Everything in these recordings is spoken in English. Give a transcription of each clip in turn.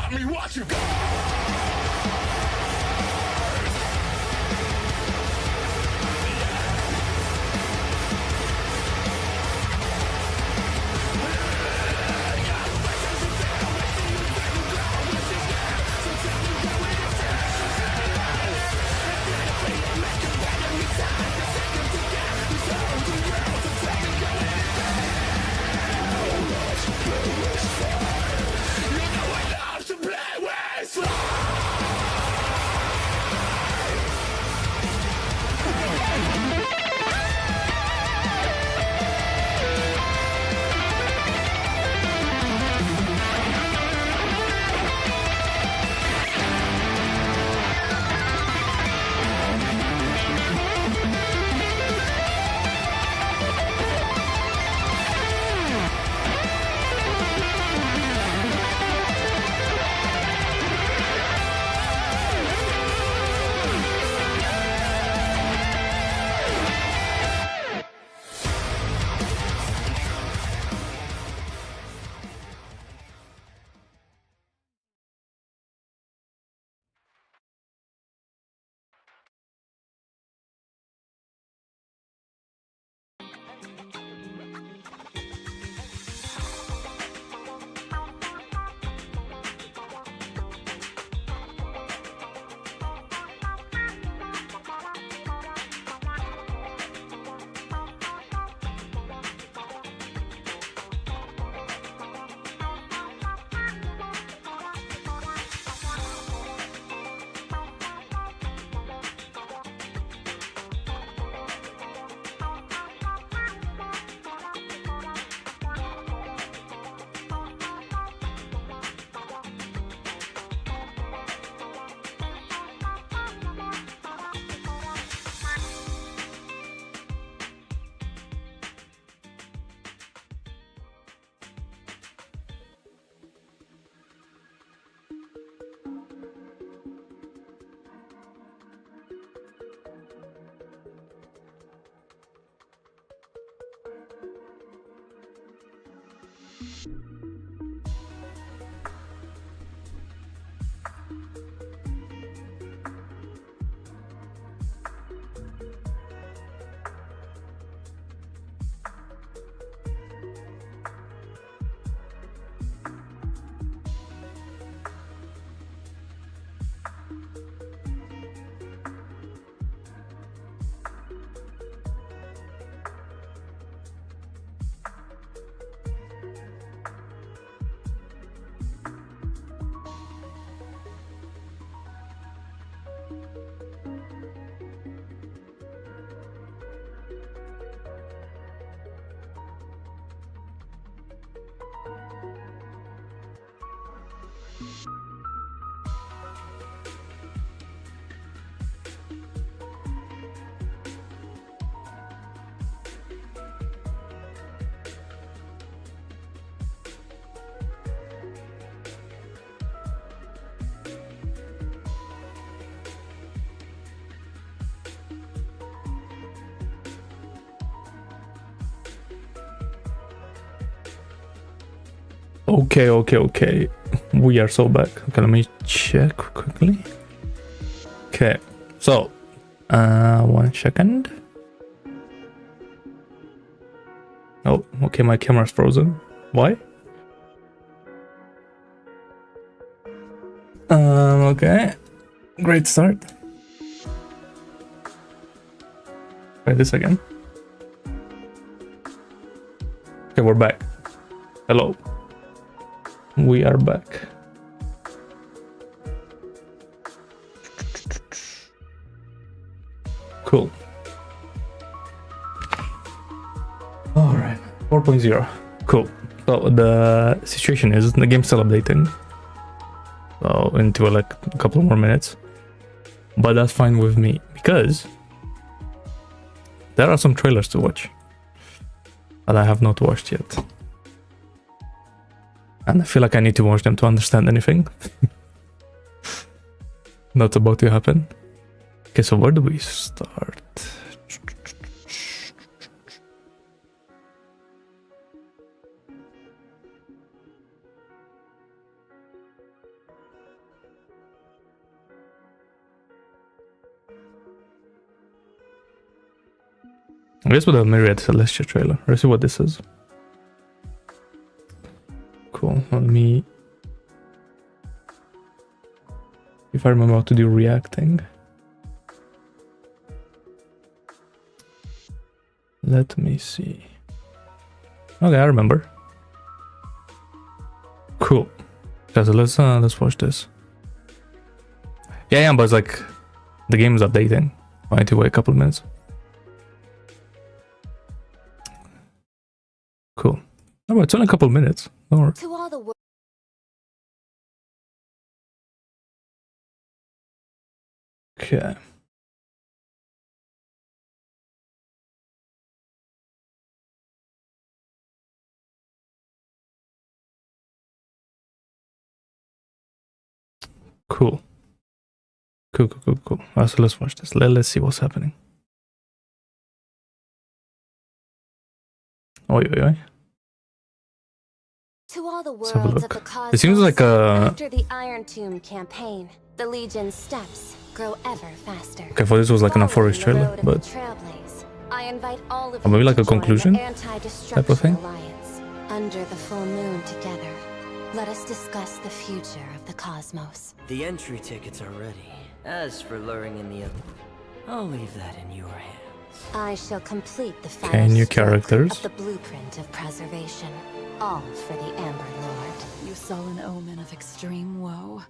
Tell me what you got. Okay. We are so back. Okay, let me check quickly. Okay, so 1 second. Oh, okay, my camera's frozen. Why? Okay. Great start. Try this again. Okay, we're back. Hello. We are back. Cool. All right, 4.0. Cool. So the situation is the game's still updating. So into like a couple more minutes, but that's fine with me because there are some trailers to watch that I have not watched yet. And I feel like I need to watch them to understand anything. That's about to happen. Okay, so where do we start? I guess with a Myriad Celestia trailer. Let's see what this is. Cool. Let me... If I remember how to do reacting. Let me see. Okay, I remember. Cool. Okay, so let's watch this. Yeah, but it's like the game is updating. I need to wait a couple of minutes. Cool. Oh, it's only a couple of minutes. Oh. To all the Okay. Cool. Cool. So let's watch this. Let's see what's happening. Oi. To all the Let's have a worlds look. of the cosmos, It seems like after the Iron Tomb campaign, the Legion's steps grow ever faster. Okay, for this was like an forest trailer, but I invite all of or maybe you like to a join conclusion the type of thing. Alliance under the full moon together. Let us discuss the future of the cosmos. The entry tickets are ready. As for luring in the other, I'll leave that in your hands. I shall complete the Okay, final new stroke characters. of the blueprint of preservation, all for the Amber Lord. You saw an omen of extreme woe.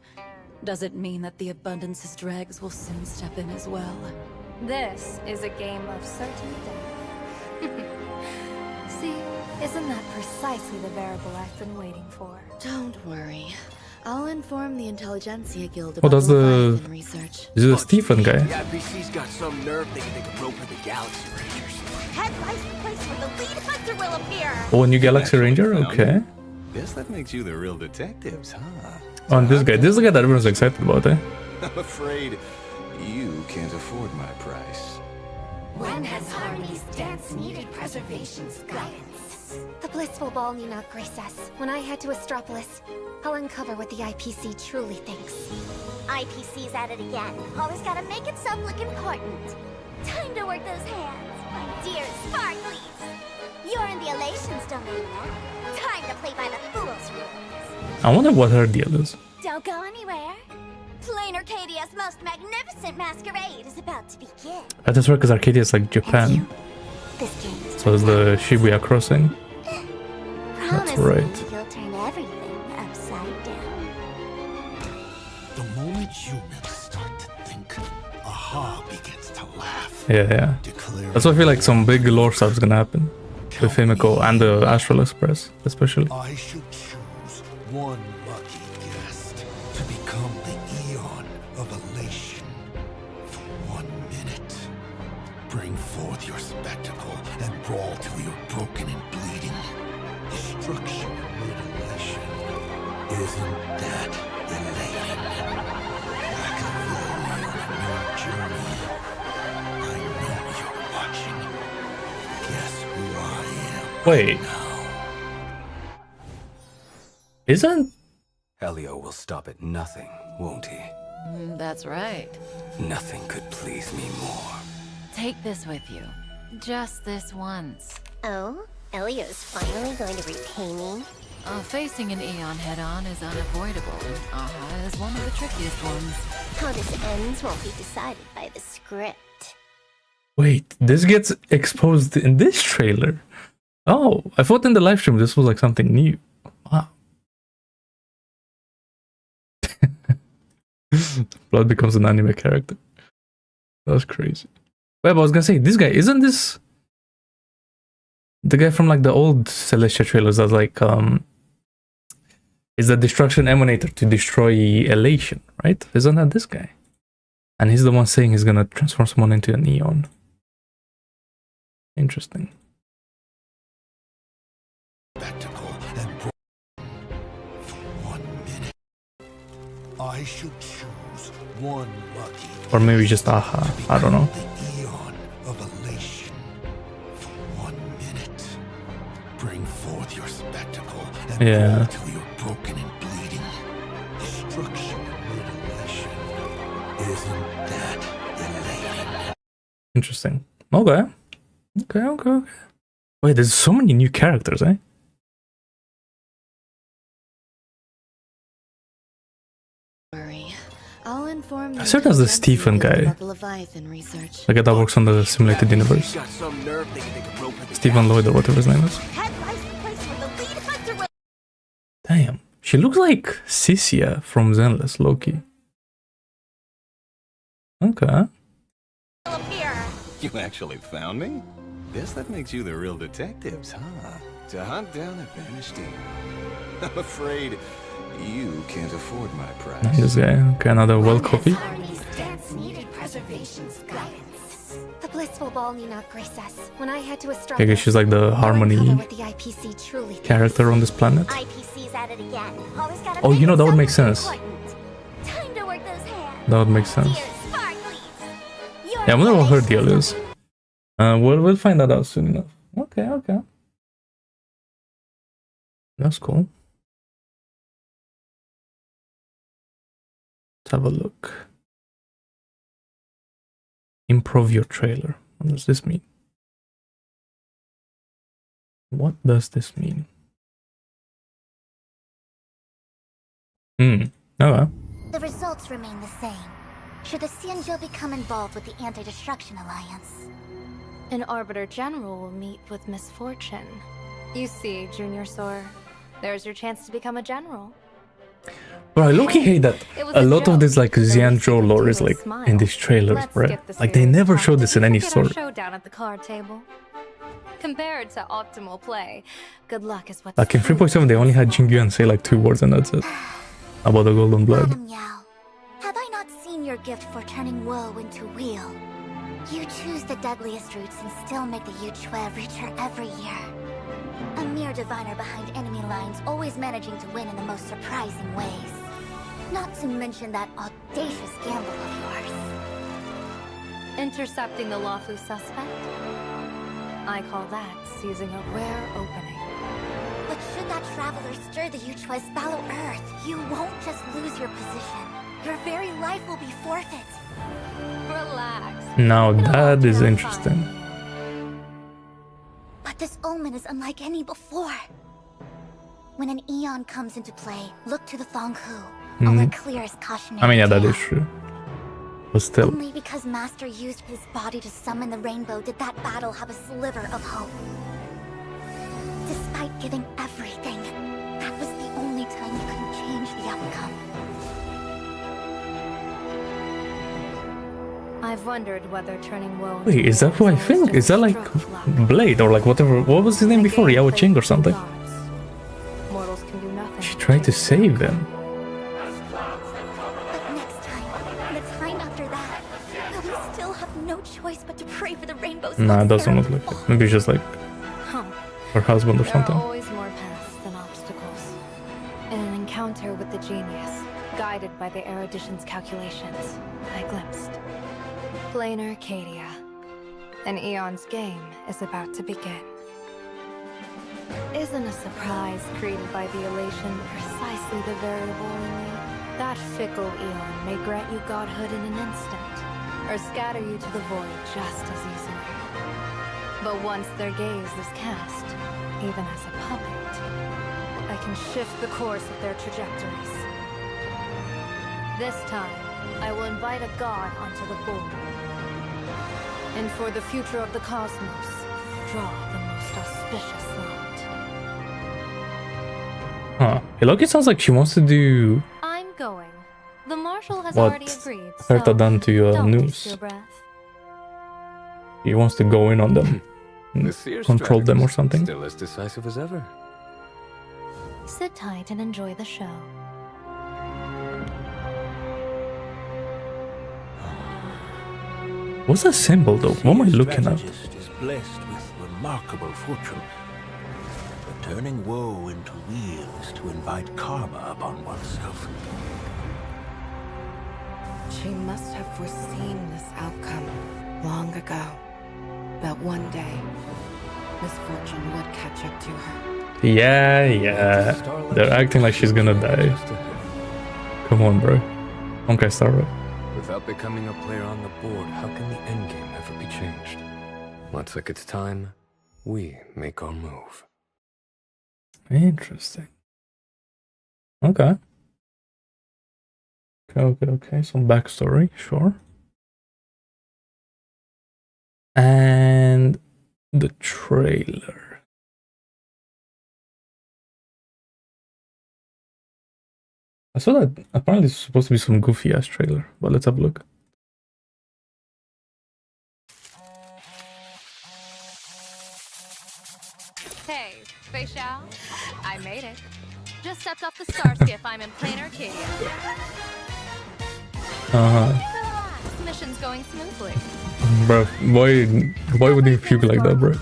Does it mean that the Abundance's dregs will soon step in as well? This is a game of certain death. See, isn't that precisely the variable I've been waiting for? Don't worry. I'll inform the Intelligentsia Guild Oh, about that's the... Leviathan research. Is it a Stephen guy? The IPC's got some nerve thinking they can rope in the Galaxy Rangers. Head lies the place where the lead hunter will appear. Oh, a new Galaxy Ranger? Okay. Guess that makes you the real detectives, huh? Oh, and this is the guy that everyone's excited about, eh? I'm afraid you can't afford my price. When has Harmony's dance needed preservation's guidance? The blissful ball need not grace us. When I head to Astropolis, I'll uncover what the IPC truly thinks. IPC's at it again. Always gotta make itself look important. Time to work those hands, my dear Sparklies. You're in the Elations domain now. Time to play by the fool's rules. I wonder what her deal is. Don't go anywhere. Plain Arcadia's most magnificent masquerade is about to begin. That's right, because Arcadia is like Japan. This game is So is the Shibuya crossing. Promise right. me you'll turn everything upside down. The moment humans start to think, aha begins to laugh. Yeah. Declaring That's why I feel like some big lore stuff is gonna happen. With Himiko and the Astral Express, especially. I should choose one lucky guest to become the Eon of Elation for 1 minute. Bring forth your spectacle and brawl till you're broken and bleeding. Destruction amid elation. Isn't that elating? Machiavelli on a new journey. I know you're watching. Guess who I am? Wait. Isn't... Helio will stop at nothing, won't he? That's right. Nothing could please me more. Take this with you. Just this once. Oh, Elio's finally going to repay me. Facing an Eon head-on is unavoidable, and Aha is one of the trickiest ones. How this ends won't be decided by the script. Wait, this gets exposed in this trailer. Oh, I thought in the live stream this was like something new. Wow. Blood becomes an anime character. That's crazy. Wait, but I was gonna say, this guy, isn't this the guy from like the old Celestia trailers that's like, is the destruction emanator to destroy Elation, right? Isn't that this guy? And he's the one saying he's gonna transform someone into an Eon. Interesting. Spectacle and brawl for 1 minute. I should choose one lucky Or maybe just Aha. I don't know. the Eon of Elation for 1 minute. Bring forth your spectacle and Yeah. brawl till you're broken and bleeding. Destruction amid elation. Isn't that elating? Interesting. Okay. Okay, okay, okay. Wait, there's so many new characters, eh? I'll inform the I served as the Stephen guy. about the Leviathan research. The guy that works on the simulated universe. Stephen Lloyd or whatever his name is. Damn. She looks like Cisia from Zenless, Loki. Okay. You actually found me? Guess that makes you the real detectives, huh? To hunt down a vanished demon. I'm afraid you can't afford my price. This guy. Okay, another well copy. Harmony's dance needed preservation's guidance. The blissful ball need not grace us. When I had to Okay, I guess she's like the Harmony what the IPC truly character on this planet. IPC's at it again. Always gotta Oh, you know, that would make something sense. important. Time to work those hands. That would make sense. Dear Sparklies. You're Yeah, I wonder what her the deal is. We'll find that out soon enough. Okay, okay. That's cool. Let's have a look. Improve your trailer. What does this mean? What does this mean? Okay. The results remain the same. Should the Xianzhou become involved with the Anti-Destruction Alliance? An Arbiter General will meet with misfortune. You see, Junior Soar, there's your chance to become a general. Bro, I low-key hate that a lot of this like Xianzhou lore is like in these trailers, bro. Like they never show this in any sort. Showdown at the card table. Compared to optimal play, good luck is what's Like in 3.7 they only had Jingyuan say like 2 words and that's it. About the golden blood. Madam Yao, have I not seen your gift for turning woe into weal? You choose the deadliest routes and still make the Yuchue reach her every year. A mere diviner behind enemy lines, always managing to win in the most surprising ways. Not to mention that audacious gamble of yours. intercepting the lawful suspect. I call that seizing a rare opening. But should that traveler stir the Yuchue's fallow earth, you won't just lose your position. Your very life will be forfeit. Relax. Now that is interesting. But this omen is unlike any before. When an Eon comes into play, look to the Thonghu. Our clearest cautionary I mean, yeah, that tale. is true. But still. Only because Master used his body to summon the rainbow did that battle have a sliver of hope. Despite giving everything, that was the only time you couldn't change the outcome. I've wondered whether turning woe. Wait, is that who I think? Is that like Blade or like whatever? What was his name before? Yao Ching or something? Mortals can do nothing. She tried to save them. But next time, and the time after that, will we still have no choice but to pray for the rainbow's Nah, it doesn't look like it. Maybe it's just like her husband or There something. are always more paths than obstacles. In an encounter with the genius, guided by the erudition's calculations, I glimpsed plain Arcadia. An Eon's game is about to begin. Isn't a surprise created by the elation precisely the variable in you? That fickle Eon may grant you godhood in an instant, or scatter you to the void just as easily. But once their gaze is cast, even as a puppet, I can shift the course of their trajectories. This time, I will invite a god onto the board. And for the future of the cosmos, draw the most auspicious lot. Huh. Hey, look, it sounds like she wants to do I'm going. The marshal has what already agreed, Herta so done to your don't waste news. your breath. He wants to go in on them. The Seer Control them or strategist, something. Still as decisive as ever. Sit tight and enjoy the show. What's that symbol though? What am I looking at? Strategist is blessed with remarkable fortune. But turning woe into weal is to invite karma upon oneself. She must have foreseen this outcome long ago. That one day, misfortune would catch up to her. Yeah. They're acting like she's gonna die. Come on, bro. Okay, Starro. Without becoming a player on the board, how can the endgame ever be changed? Looks like it's time we make our move. Interesting. Okay. Okay. Some backstory, sure. And the trailer. I saw that apparently it's supposed to be some goofy ass trailer, but let's have a look. Hey, Facial. I made it. Just stepped off the star skiff. I'm in plain Arcadia. Relax, mission's going smoothly. Bro, why would you puke like that, bro?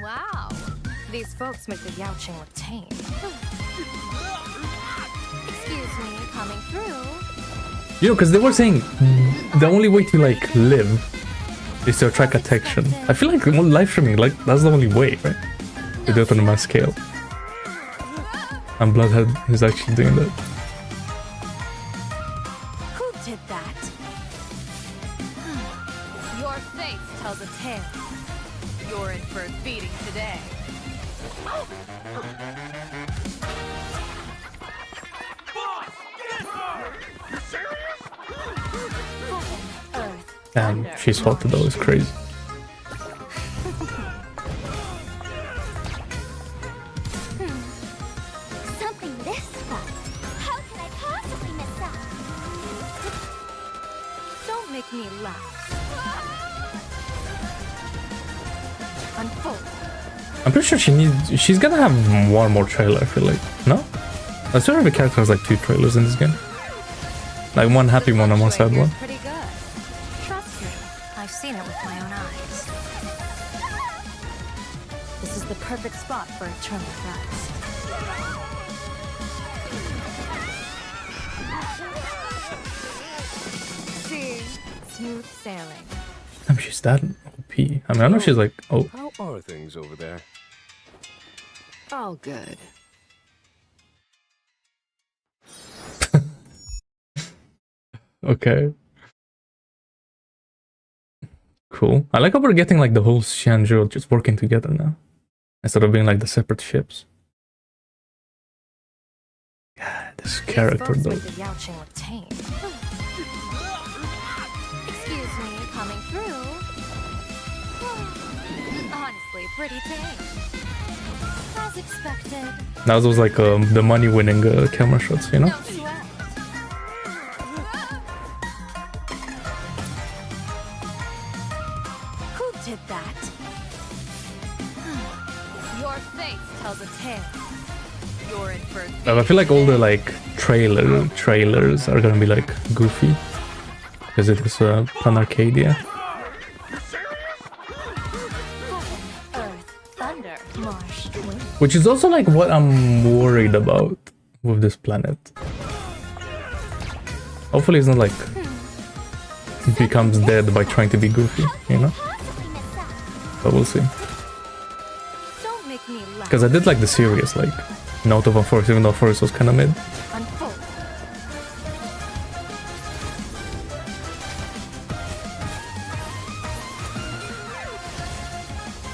Wow, these folks make the Yaoqing look tame. Excuse me, coming through. You know, because they were saying the only way to like live is to attract attention. I feel like live streaming, like that's the only way, right? To do it on a mass scale. And Bloodhead is actually doing that. Who did that? Your face tells a tale. You're in for a beating today. Damn, she's hot though, it's crazy. Something this fun. How can I possibly miss out? Don't make me laugh. Unfold. I'm pretty sure she's gonna have one more trailer, I feel like. No? I swear every character has like 2 trailers in this game. Like one happy one and one sad one. Pretty good. Trust me, I've seen it with my own eyes. This is the perfect spot for eternal rest. See, smooth sailing. Damn, she's that OP. I mean, I know she's like, oh. How are things over there? All good. Okay. Cool. I like how we're getting like the whole Xianzhou just working together now. Instead of being like the separate ships. God, this character though. Excuse me, coming through. Honestly, pretty tame. As expected. That was like the money winning camera shots, you know? No sweat. Who did that? Your face tells a tale. You're in for a I feel like all the like trailers are gonna be like goofy. Because it is Pan Arcadia. Earth, thunder, marsh, wind. Which is also like what I'm worried about with this planet. Hopefully it's not like it becomes dead by trying to be goofy, you know? But we'll see. Don't make me laugh. Because I did like the series, like Note of a Forest, even though Forest was kind of mid. Unfold.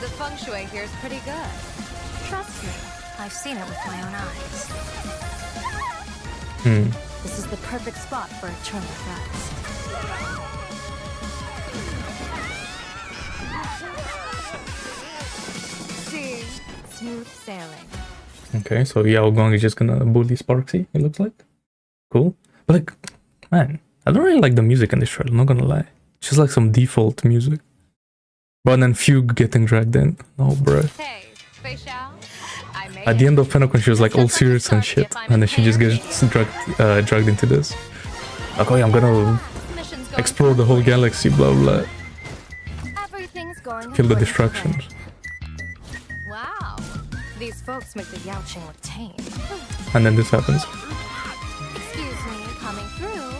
The feng shui here is pretty good. Trust me, I've seen it with my own eyes. This is the perfect spot for eternal rest. See, smooth sailing. Okay, so Yao Gong is just gonna bully Sparksy, it looks like. Cool. But like, man, I don't really like the music in this trailer, not gonna lie. It's just like some default music. But then Fugue getting dragged in. No, bro. Hey, Facial. I made At the end of Penacon, she was like all serious and shit. And then she just gets dragged into this. Like, oh yeah, I'm gonna explore the whole galaxy, blah blah. Everything's going Kill the according to distractions. plan. Wow, these folks make the Yaoqing look tame. And then this happens. Excuse me, coming through.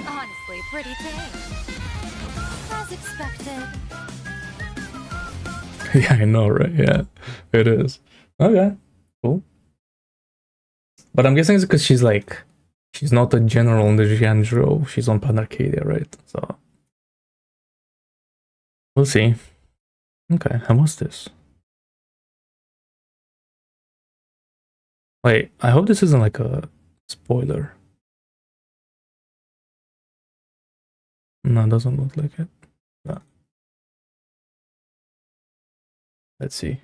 Honestly, pretty tame. As expected. Yeah, I know, right? Yeah, it is. Okay, cool. But I'm guessing it's because she's like, she's not a general in the Xianzhou. She's on Pan Arcadia, right? So We'll see. Okay, and what's this? Wait, I hope this isn't like a spoiler. No, it doesn't look like it. No. Let's see.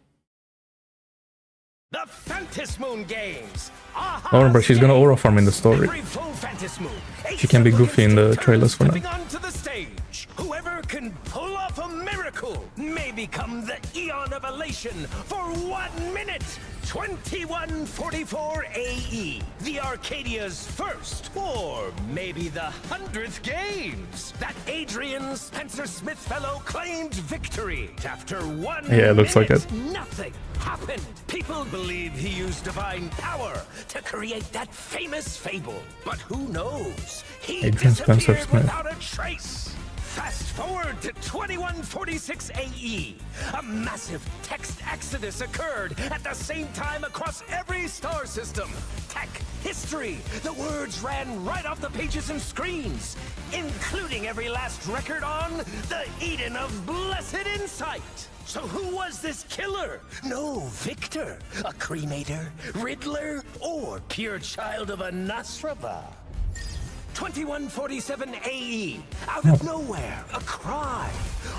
The Fantasmoon Games. Oh, remember, she's gonna aura farm in the story. She can be goofy in the trailers for now. Onto the stage. Whoever can pull off a miracle may become the Eon of Elation for 1 minute. 2144 AE, the Arcadia's first, or maybe the 100th games. That Adrian Spencer Smith fellow claimed victory. After 1 minute, Yeah, it looks like it. nothing happened. People believe he used divine power to create that famous fable. But who knows? He Adrian Spencer disappeared Smith. without a trace. Fast forward to 2146 AE. A massive text exodus occurred at the same time across every star system. Tech, history, the words ran right off the pages and screens, including every last record on the Eden of Blessed Insight. So who was this killer? No Victor, a cremator, Riddler, or pure child of a Nasraba? 2147 AE, out of nowhere, a cry.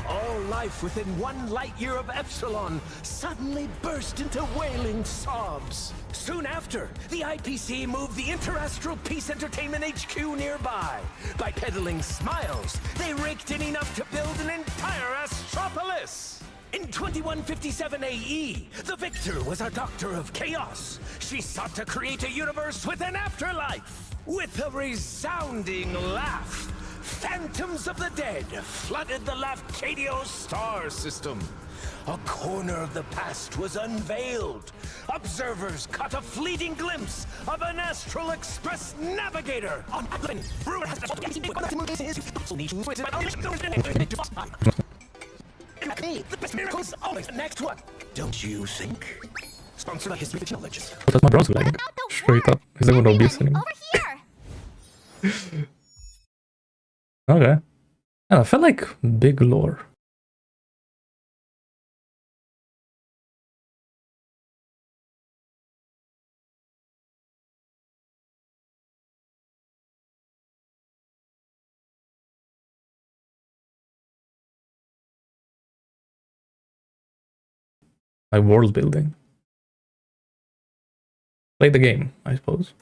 All life within 1 light year of Epsilon suddenly burst into wailing sobs. Soon after, the IPC moved the Interastral Peace Entertainment HQ nearby. By peddling smiles, they raked in enough to build an entire Astropolis. In 2157 AE, the Victor was a doctor of chaos. She sought to create a universe with an afterlife. With a resounding laugh, phantoms of the dead flooded the Lafcadio star system. A corner of the past was unveiled. Observers caught a fleeting glimpse of an Astral Express navigator on the best miracles always the next one, don't you think? Sponsored by History Technologies. But that's my browser lagging. Straight up. Is there no OBS anymore? Okay. Yeah, I felt like big lore. Like world building. Play the game, I suppose.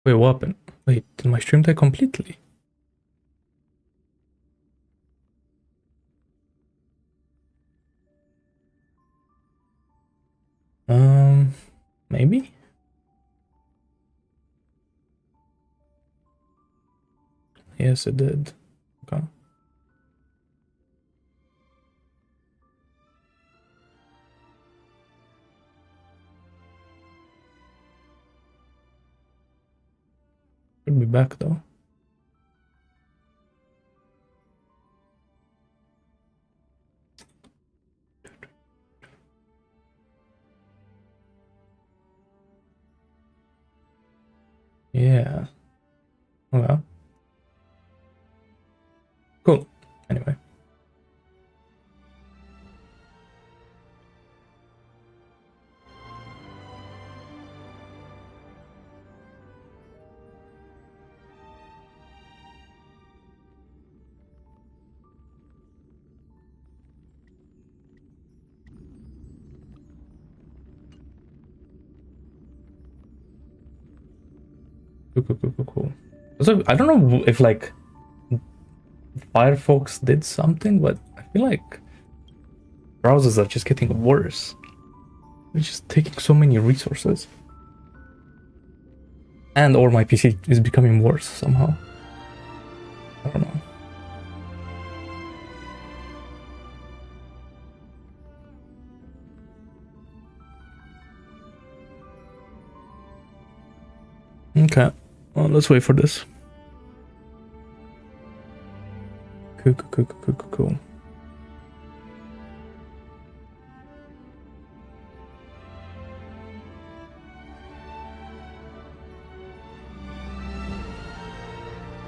Wait, what happened? Wait, did my stream die completely? Maybe? Yes, it did. Okay. Should be back though. Yeah. Well. Cool. Anyway. Cool. So I don't know if like Firefox did something, but I feel like browsers are just getting worse. They're just taking so many resources. And or my PC is becoming worse somehow. I don't know. Okay, well, let's wait for this. Cool.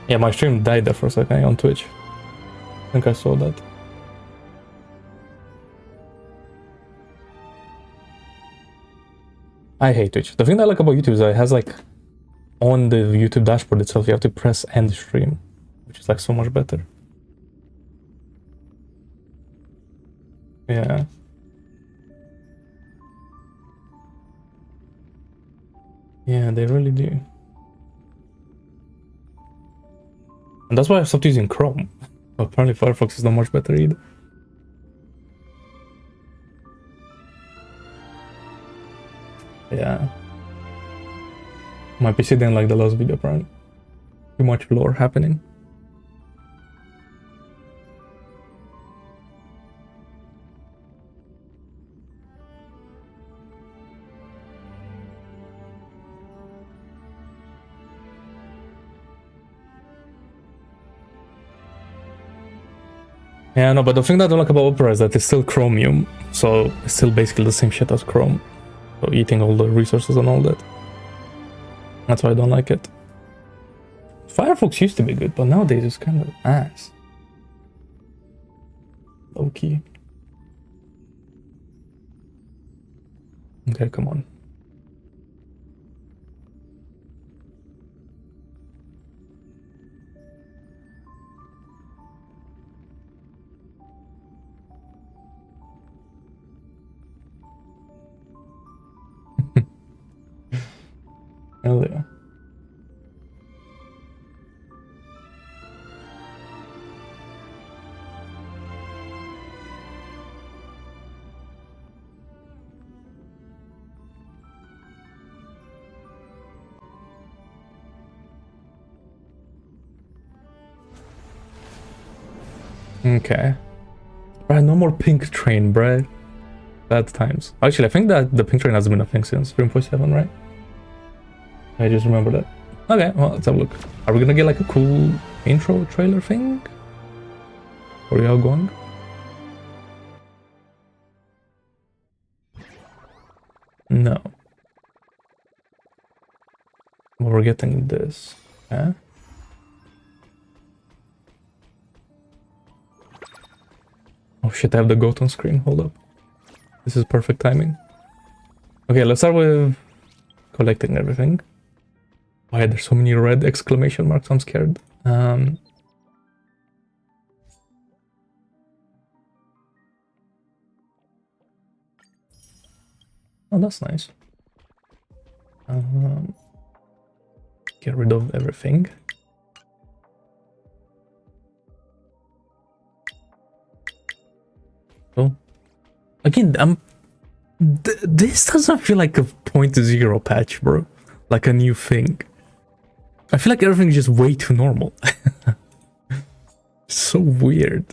Yeah, my stream died there for a second on Twitch. I think I saw that. I hate Twitch. The thing that I like about YouTube is that it has like on the YouTube dashboard itself, you have to press end stream, which is like so much better. Yeah. Yeah, they really do. And that's why I stopped using Chrome. Apparently Firefox is not much better either. Yeah. My PC didn't like the last video, apparently. Too much lore happening. Yeah, no, but the thing that I don't like about Opera is that it's still Chromium, so it's still basically the same shit as Chrome. So eating all the resources and all that. That's why I don't like it. Firefox used to be good, but nowadays it's kind of ass. Low key. Okay, come on. Hell yeah. Okay. Bruh, no more pink train, bruh. Bad times. Actually, I think that the pink train hasn't been a thing since 3.7, right? I just remember that. Okay, well, let's have a look. Are we gonna get like a cool intro trailer thing? Or are we all going? No. Well, we're getting this. Okay. Oh shit, I have the goat on screen. Hold up. This is perfect timing. Okay, let's start with collecting everything. Why are there so many red exclamation marks? I'm scared. Oh, that's nice. Get rid of everything. Oh, again, this doesn't feel like a 0.0 patch, bro. Like a new thing. I feel like everything is just way too normal. So weird.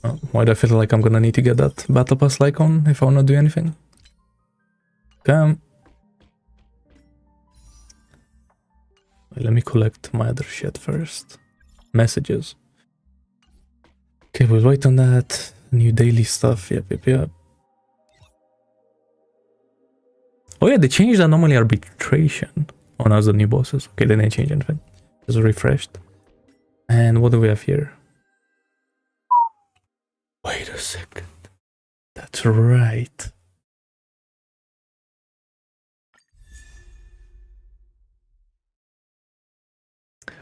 Oh, why do I feel like I'm gonna need to get that battle pass icon if I wanna do anything? Come. Wait, let me collect my other shit first. Messages. Okay, we'll wait on that. New daily stuff. Yep. Oh yeah, they changed anomaly arbitration. Oh, now the new bosses. Okay, they didn't change anything. Just refreshed. And what do we have here? Wait a second. That's right.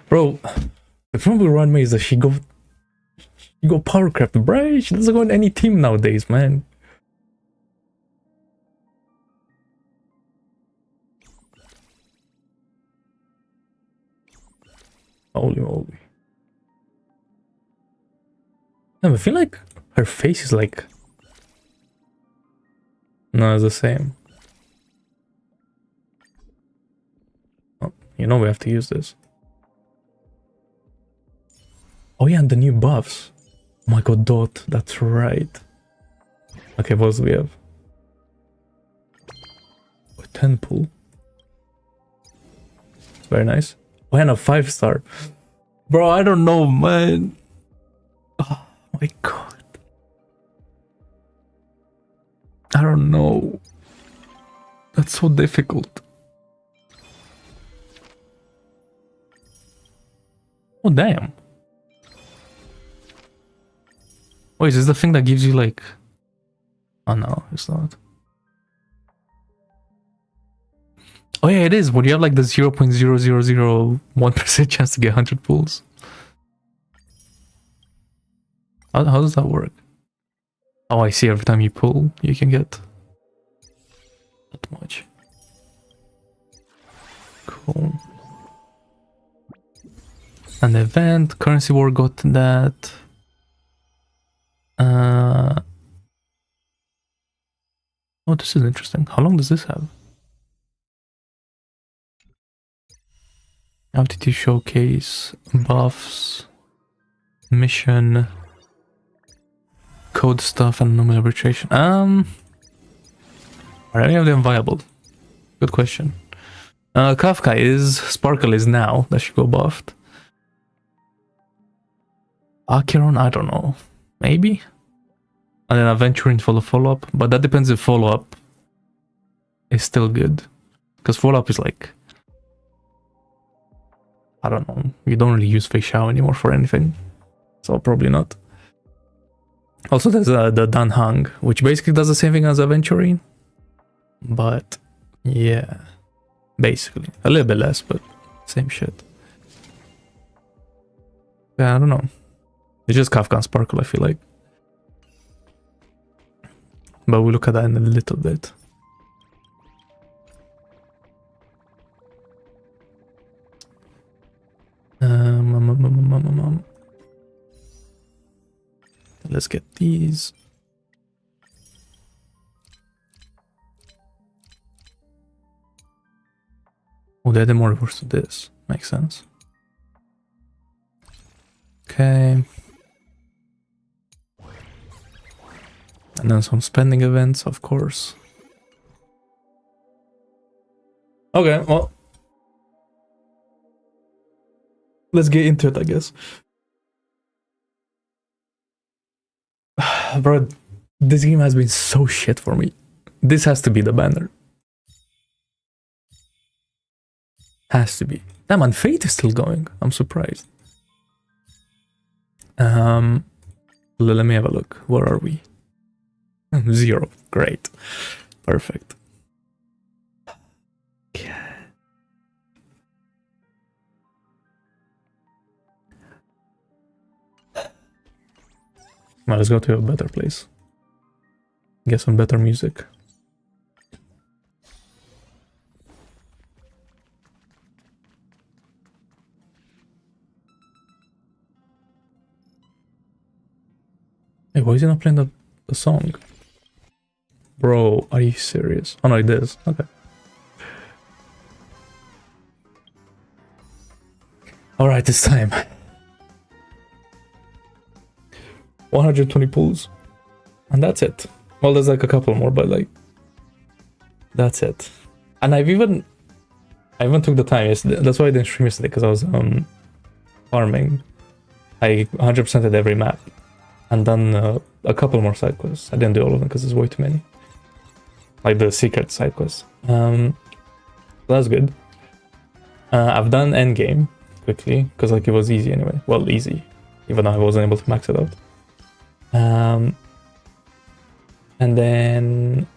Bro, the problem with Ranmei is that she go power crap, bro. She doesn't go in any team nowadays, man. Holy moly. I feel like her face is like... No, it's the same. Oh, you know we have to use this. Oh yeah, and the new buffs. Oh my god, Dot, that's right. Okay, what else do we have? Oh, 10 pool. Very nice. Oh, and a 5-star. Bro, I don't know, man. Oh. my god. I don't know. That's so difficult. Oh, damn. Wait, is this the thing that gives you like... Oh no, it's not. Oh yeah, it is. When you have like the 0.0001% chance to get 100 pulls. How does that work? Oh, I see. Every time you pull, you can get that much. Cool. An event, currency war got that. Oh, this is interesting. How long does this have? Altitude showcase, buffs, mission, code stuff, and anomaly arbitration. Are any of them viable? Good question. Kafka is, Sparkle is now, that should go buffed. Acheron, I don't know. Maybe? And then Aventuring for the follow-up, but that depends if follow-up is still good. Because follow-up is like... I don't know, you don't really use Fei Shao anymore for anything. So probably not. Also there's the Dan Hang, which basically does the same thing as Aventuring. But yeah, basically. A little bit less, but same shit. Yeah, I don't know. It's just Kafka and Sparkle, I feel like. But we'll look at that in a little bit. Let's get these. Oh, they added more rewards to this. Makes sense. Okay. And then some spending events, of course. Okay, well. Let's get into it, I guess. Bro, this game has been so shit for me. This has to be the banner. Has to be. Damn, and Fate is still going. I'm surprised. Let me have a look. Where are we? 0. Great. Perfect. Okay. Well, let's go to a better place. Get some better music. Hey, why is he not playing the song? Bro, are you serious? Oh no, it is. Okay. Alright, it's time. 120 pulls. And that's it. Well, there's like a couple more, but like... That's it. And I even took the time yesterday. That's why I didn't stream yesterday, because I was farming. I 100%ed every map. And done a couple more side quests. I didn't do all of them because there's way too many. Like the secret side quests. That's good. I've done endgame quickly, because like it was easy anyway. Well, easy. Even though I wasn't able to max it out. And then...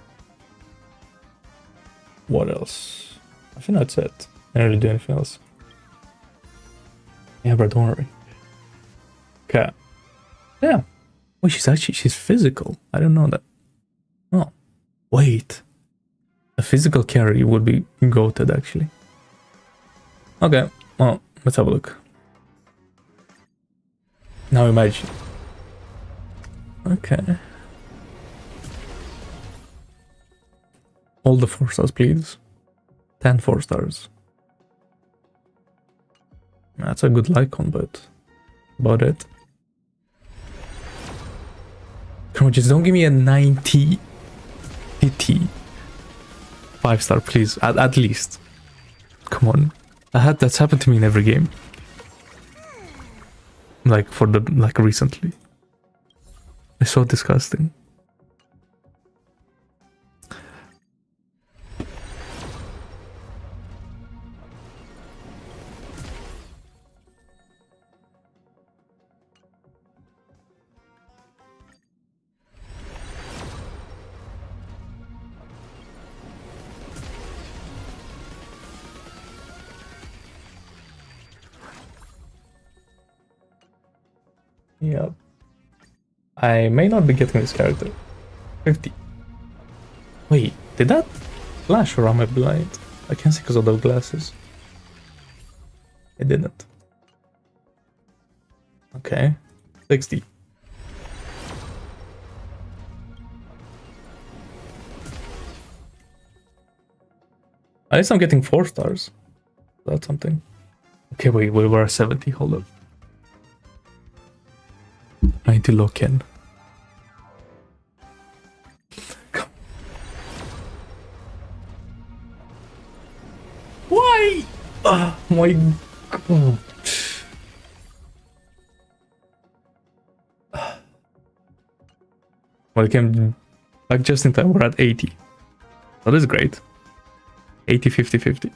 What else? I think that's it. I didn't really do anything else. Yeah, but don't worry. Okay. Yeah. Wait, she's physical. I don't know that. Oh. Wait. A physical carry would be goated, actually. Okay. Well, let's have a look. Now imagine. Okay. All the 4 stars, please. 10 4 stars. That's a good Lycon, but about it. Come on, just don't give me a 90 PT. 5 star, please. At least. Come on. That's happened to me in every game. Like recently. It's so disgusting. Yep. I may not be getting this character. 50. Wait, did that flash or am I blind? I can't see because of those glasses. It didn't. Okay. 60. At least I'm getting 4 stars. That's something. Okay, wait, we were at 70. Hold up. I need to lock in. Why? Oh my god. Well, it came like just in time. We're at 80. That is great. 80, 50, 50.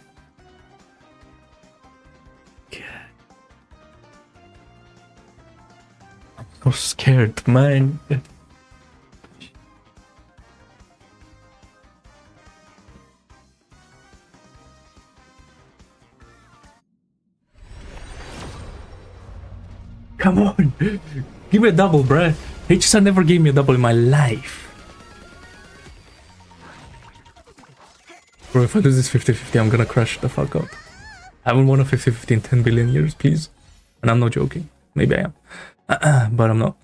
I'm so scared, man. Come on, give me a double, bruh. HSR never gave me a double in my life. Bro, if I lose this 50-50, I'm gonna crash the fuck out. I haven't won a 50-50 in 10 billion years, please. And I'm not joking. Maybe I am. But I'm not.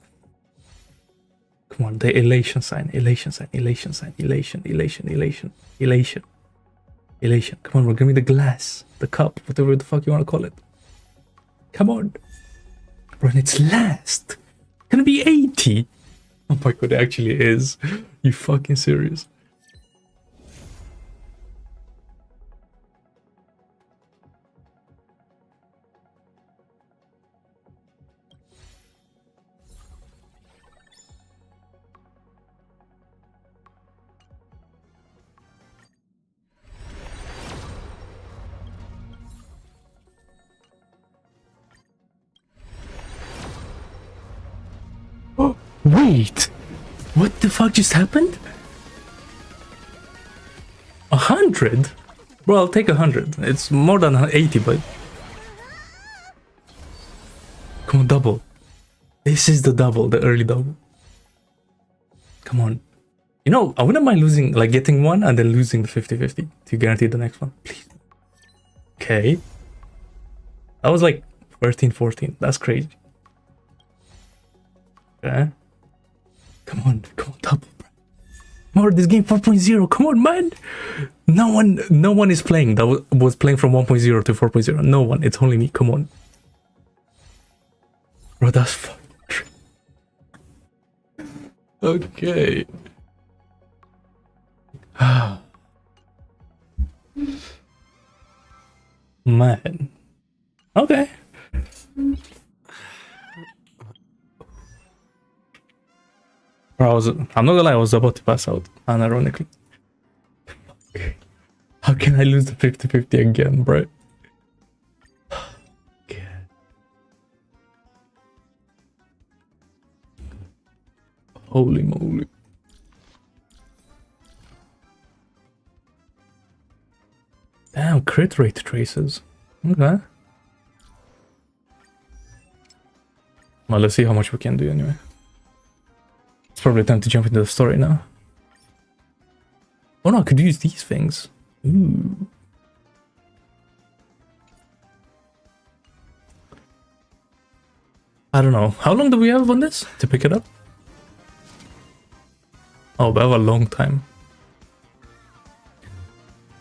Come on, the elation sign, elation sign, elation sign, elation, elation, elation, elation, elation. Come on, bro, give me the glass, the cup, whatever the fuck you wanna call it. Come on. Bro, and it's last. Gonna be 80. Oh my god, it actually is. You fucking serious? Oh, wait. What the fuck just happened? 100? Bro, I'll take 100. It's more than 80, but... Come on, double. This is the double, the early double. Come on. You know, I wouldn't mind losing, like getting one and then losing the 50-50 to guarantee the next one. Please. Okay. That was like 13-14. That's crazy. Okay. Come on, double, bro. More this game 4.0. Come on, man. No one is playing that was playing from 1.0 to 4.0. No one. It's only me. Come on, bro. That's fucking okay. Man. Okay. Bro, I'm not gonna lie, I was about to pass out, unironically. How can I lose the 50-50 again, bro? Holy moly. Damn, crit rate traces. Okay. Well, let's see how much we can do anyway. It's probably time to jump into the story now. Oh no, I could use these things. Ooh. I don't know. How long do we have on this to pick it up? Oh, we have a long time.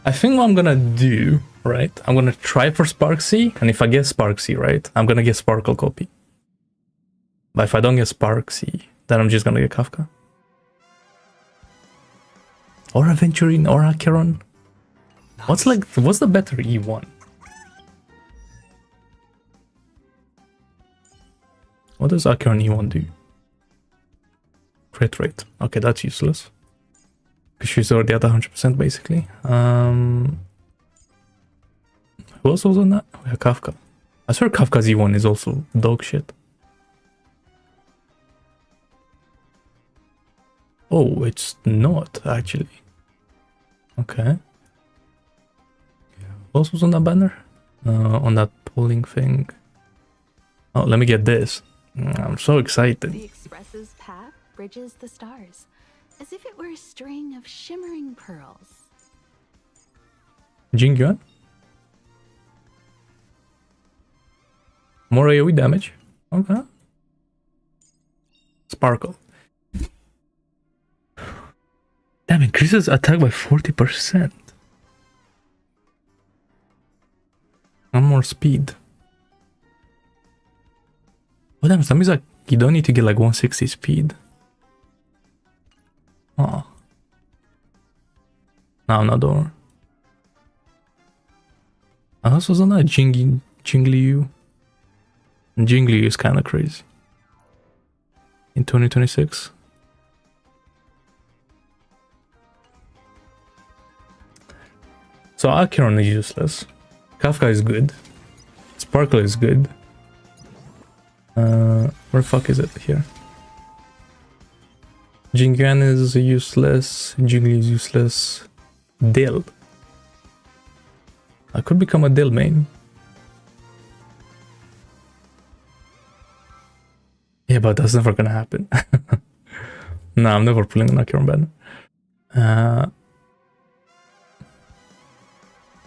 I think what I'm gonna do, right? I'm gonna try for Sparksy, and if I get Sparksy, right, I'm gonna get Sparkle Copy. But if I don't get Sparksy, then I'm just gonna get Kafka. Or Aventurine, or Acheron. What's the better E1? What does Acheron E1 do? Crit rate. Okay, that's useless. Because she's already at 100% basically. Who else was on that? Oh, yeah, Kafka. I swear Kafka's E1 is also dog shit. Oh, it's not actually. Okay. Who else was on that banner? On that polling thing. Oh, let me get this. I'm so excited. The Express's path bridges the stars, as if it were a string of shimmering pearls. Jingyuan? More AoE damage. Okay. Sparkle. Damn, increases attack by 40%. And more speed. Oh damn, that means like you don't need to get like 160 speed. Oh. No, I'm not door. I also was on that Jingliu. Jingliu is kinda crazy. In 2026. So Acheron is useless. Kafka is good. Sparkle is good. Where the fuck is it? Here. Jingyuan is useless. Jingli is useless. Dill. I could become a Dill main. Yeah, but that's never gonna happen. No, I'm never pulling an Acheron banner.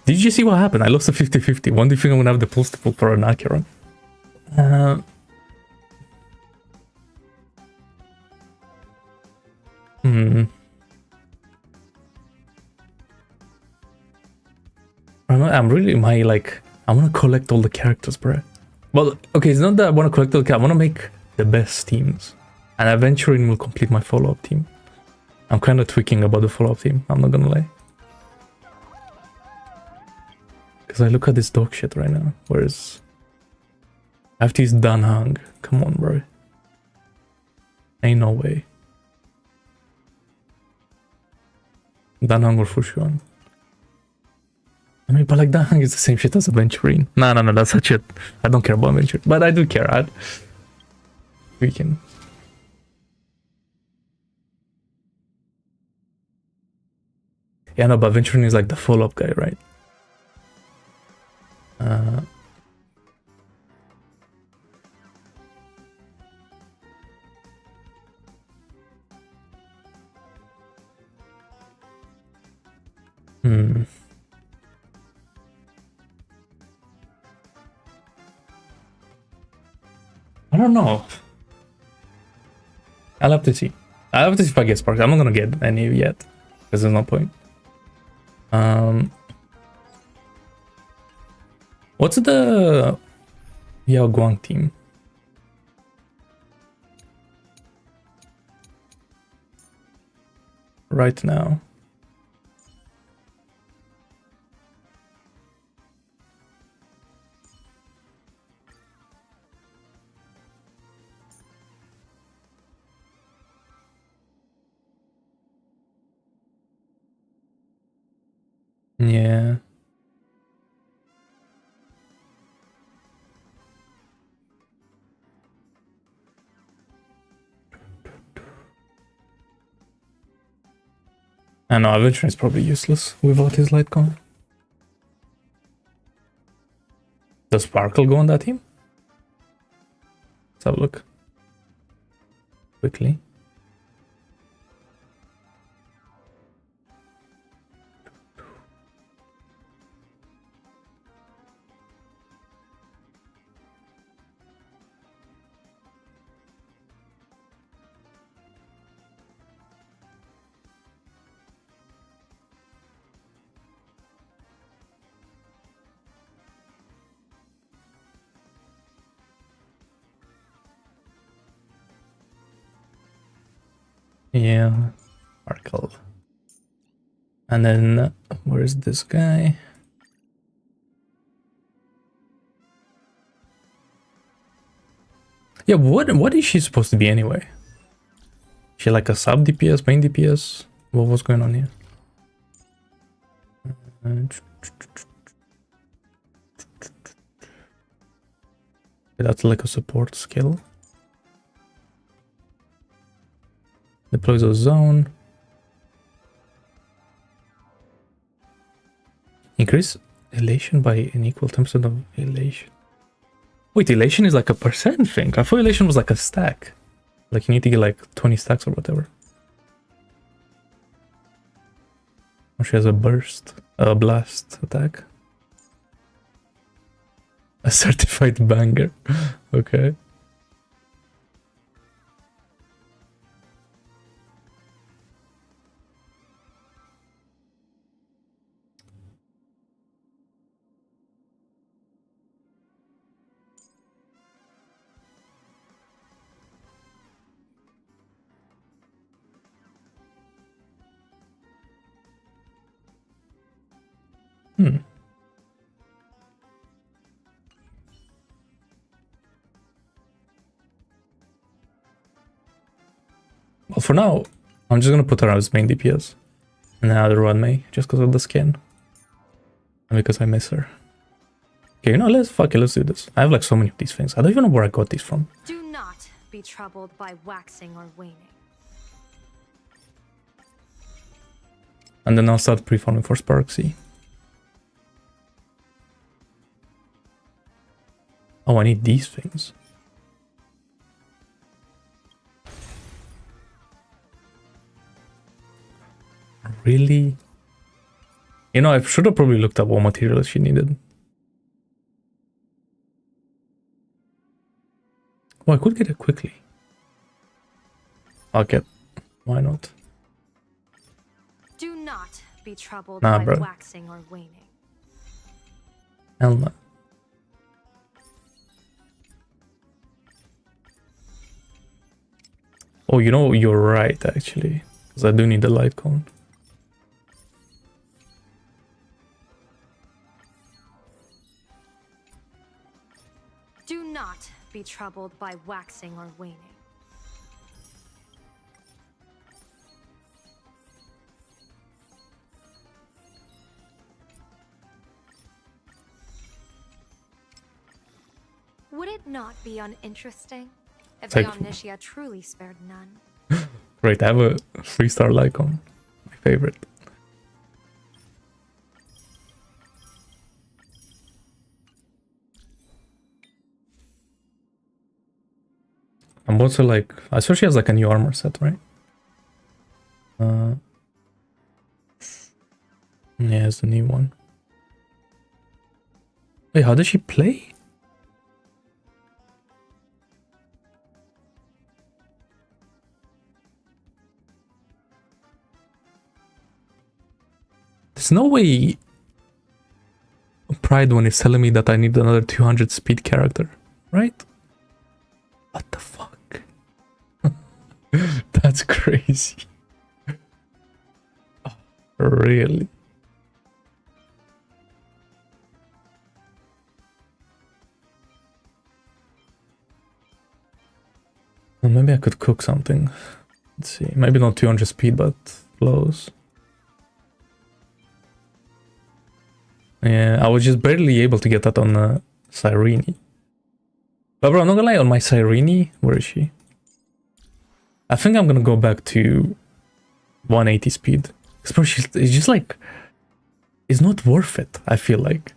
Did you see what happened? I lost a 50-50. When do you think I'm gonna have the pulse to pull for an Acheron? I'm really I want to collect all the characters, bro. Well, okay, it's not that I want to collect all the characters. I want to make the best teams. And Adventuring will complete my follow-up team. I'm kind of tweaking about the follow-up team, I'm not gonna lie. Because I look at this dog shit right now. Whereas I have to use Dan Hang. Come on, bro. Ain't no way. Dan Hang or Fushuan. I mean, but like Dan Hang is the same shit as Adventuring. No, that's such shit. I don't care about Adventure. But I do care. We can. Yeah, no, but Adventuring is like the follow-up guy, right? I don't know. I'll have to see. I'll have to see if I get Sparks. I'm not gonna get any yet. Because there's no point. What's the Yao Guang team? Right now. Yeah. I know, Adventure is probably useless without his light con. Does Sparkle go on that team? Let's have a look. Quickly. Yeah, Sparkle. And then where is this guy? Yeah, what is she supposed to be anyway? She like a sub DPS, main DPS? What was going on here? That's like a support skill. Deploys a zone. Increase elation by an equal 10% of elation. Wait, elation is like a percent thing. I thought elation was like a stack. Like you need to get like 20 stacks or whatever. Oh, she has a burst, a blast attack. A certified banger. Okay. Well, for now, I'm just gonna put her as main DPS. And now the run May, just because of the skin. And because I miss her. Okay, you know, let's do this. I have like so many of these things. I don't even know where I got these from. Do not be troubled by waxing or waning. And then I'll start pre-farming for Sparksy. Oh, I need these things. Really? You know, I should have probably looked up what materials she needed. Oh, I could get it quickly. Okay, why not? Do not be troubled Nah, by bro. waxing or waning. Hell no. Oh, you know, you're right, actually. Because I do need the light cone. Do not be troubled by waxing or waning. Would it not be uninteresting if the Like- Omnitia truly spared none? Great, I have a 3-star light cone. My favorite. I'm also like, I saw she has like a new armor set, right? Yeah, it's the new one. Wait, how does she play? There's no way Pride one is telling me that I need another 200 speed character, right? What the fuck? That's crazy. Oh, really? Well, maybe I could cook something. Let's see. Maybe not 200 speed, but close. Yeah, I was just barely able to get that on Cyrene. But bro, I'm not gonna lie, on my Cyrene, where is she? I think I'm gonna go back to 180 speed. Because bro, it's just like, it's not worth it, I feel like.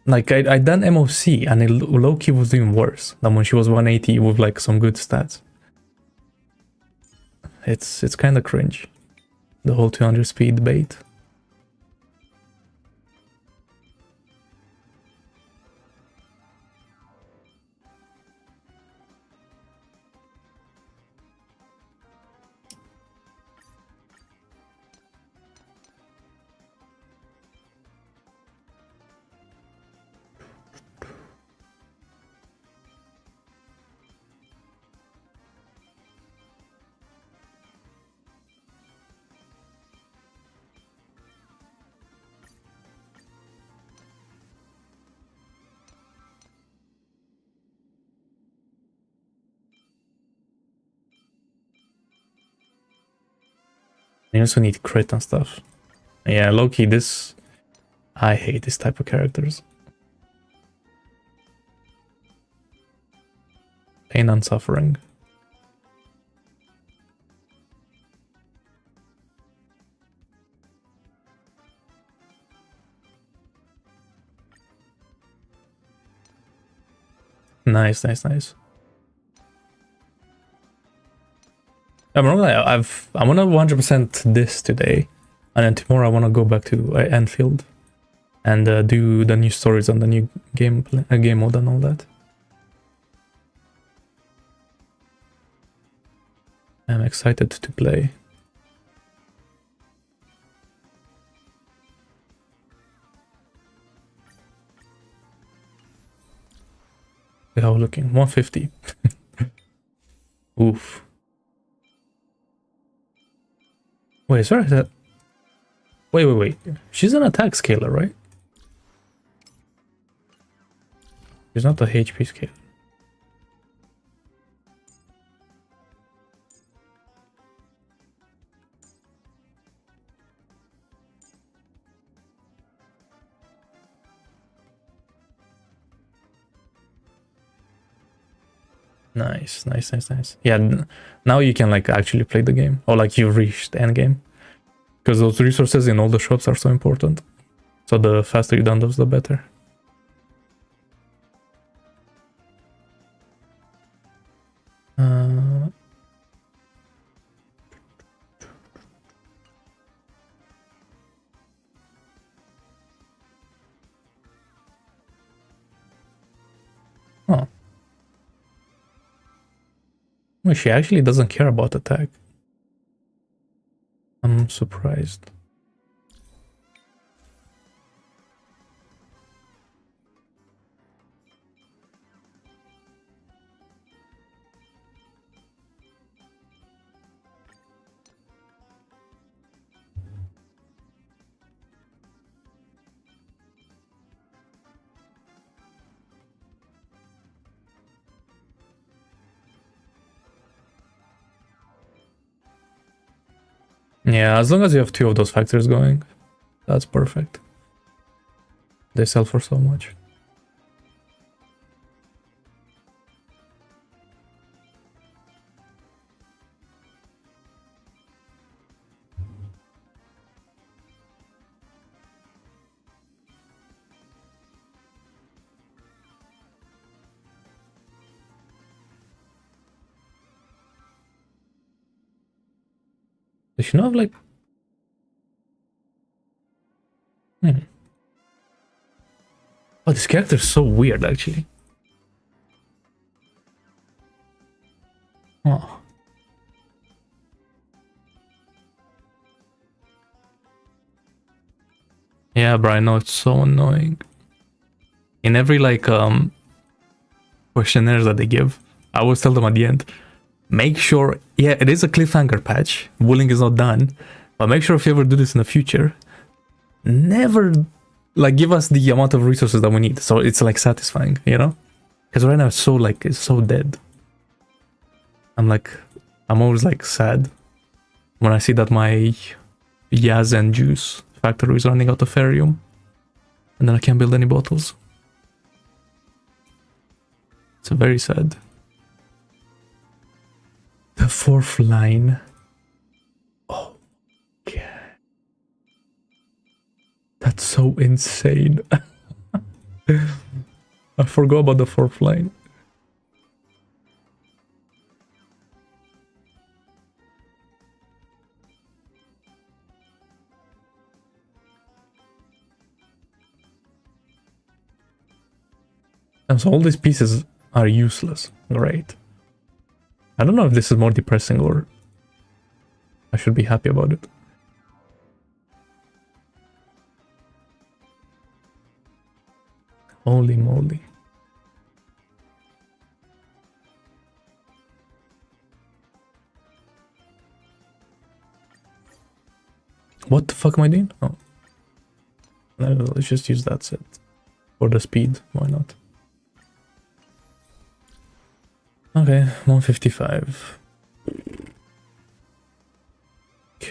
Like, I done MOC and it low-key was doing worse than when she was 180 with like some good stats. It's kind of cringe, the whole 200 speed debate. You also need crit and stuff. Yeah, low-key, this... I hate this type of characters. Pain and suffering. Nice, nice, nice. I'm not gonna lie, I wanna 100% this today, and then tomorrow I wanna go back to Enfield and do the new stories on the new game mode and all that. I'm excited to play. How looking? 150. Oof. Wait, sorry, that... Wait. She's an attack scaler, right? She's not a HP scaler. Nice. Yeah, now you can like actually play the game, or like you've reached the end game, because those resources in all the shops are so important. So the faster you done those, the better. Oh. Well, she actually doesn't care about attack. I'm surprised. Yeah, as long as you have 2 of those factories going, that's perfect. They sell for so much. Does she not have like... Oh, this character is so weird, actually. Oh. Yeah, bro, I know, it's so annoying. In every like questionnaires that they give, I always tell them at the end, make sure, yeah, it is a cliffhanger patch, bullying is not done, but make sure if you ever do this in the future, never like give us the amount of resources that we need, so it's like satisfying, you know? Because right now it's so like, it's so dead. I'm always like sad when I see that my Yaz and Juice factory is running out of Ferium, and then I can't build any bottles. It's very sad. The 4th line. Oh, God. That's so insane. I forgot about the 4th line. And so all these pieces are useless. Great. I don't know if this is more depressing or I should be happy about it. Holy moly. What the fuck am I doing? Oh. Let's just use that set. For the speed, why not? Okay, 155. God.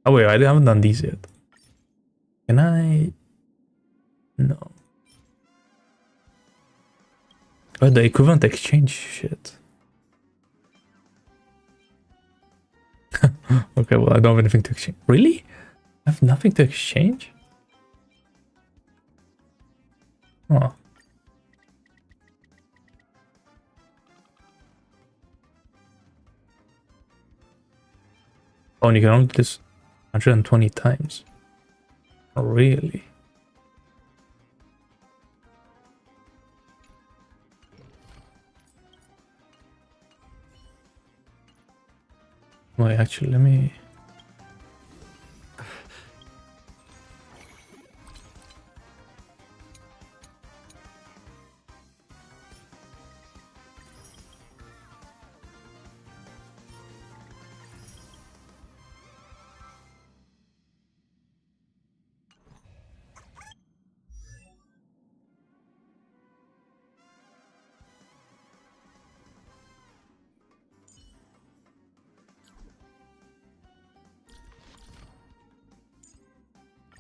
Oh wait, I haven't done these yet. Can I? No. Oh, the equivalent exchange shit. Okay, well, I don't have anything to exchange. Really? I have nothing to exchange? Oh. Oh, and you can only do this 120 times. Oh, really? Wait, actually, let me...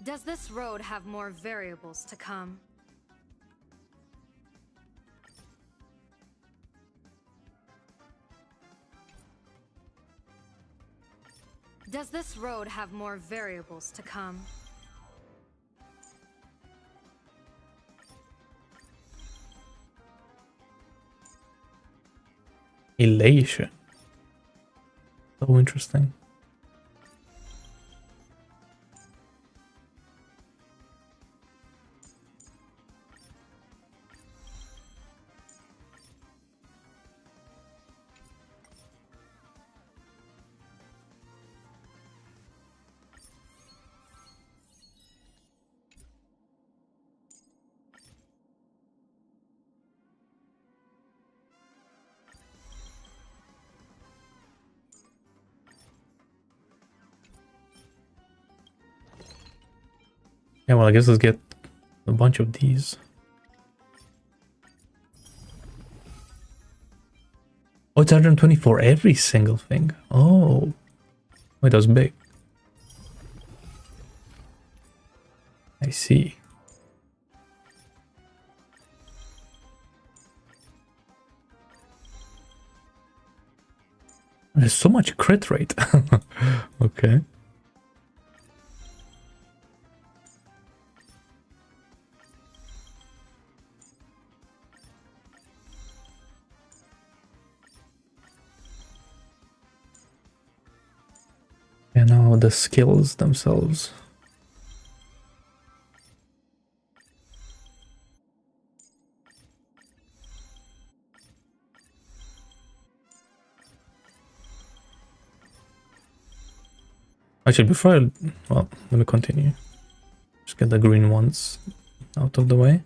Does this road have more variables to come? Does this road have more variables to come? Elation. So interesting. Yeah, well, I guess let's get a bunch of these. Oh, it's 120 for every single thing. Oh. Wait, that's big. I see. There's so much crit rate. Okay. You know, the skills themselves. Actually, before I... Well, let me continue. Just get the green ones out of the way.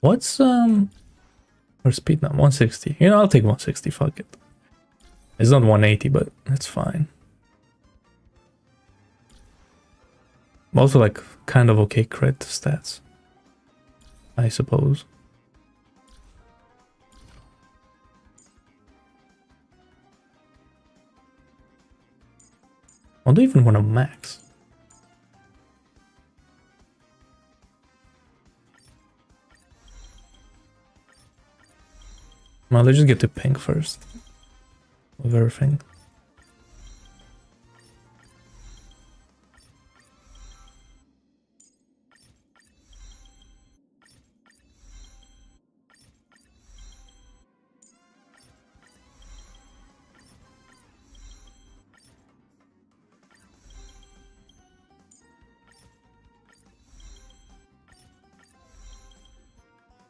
What's, her speed now? 160. You know, I'll take 160, fuck it. It's not 180, but it's fine. Also, like, kind of okay crit stats, I suppose. I don't even want to max. Well, let's just get to pink first. With everything.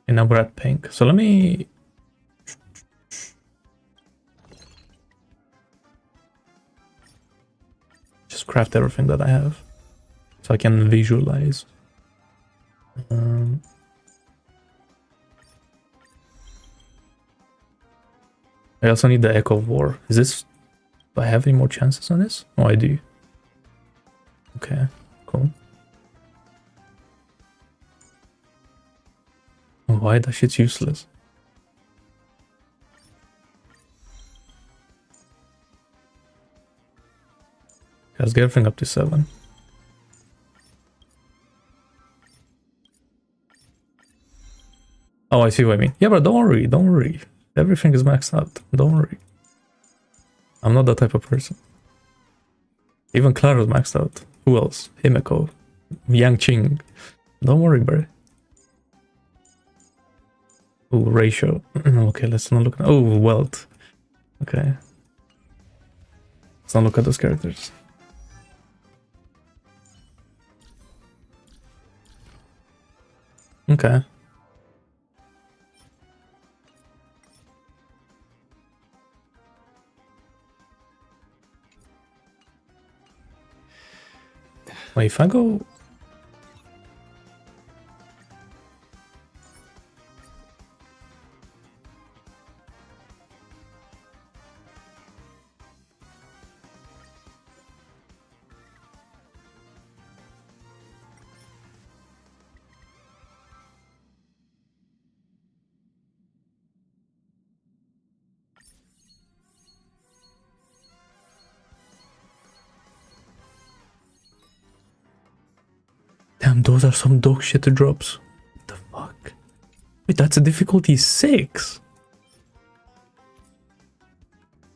And now we're at pink. So let me... just craft everything that I have. So I can visualize. I also need the Echo of War. Is this... do I have any more chances on this? Oh, I do. Okay, cool. Oh, why? That shit's useless. Let's get everything up to 7. Oh, I see what I mean. Yeah, but don't worry, don't worry. Everything is maxed out. Don't worry. I'm not that type of person. Even Clara's maxed out. Who else? Himeko. Yang Qing. Don't worry, bro. Oh, ratio. Okay, let's not look. Oh, wealth. Okay. Let's not look at those characters. Okay. Wait, if I go... Damn, those are some dog shit drops. What the fuck? Wait, that's a difficulty 6.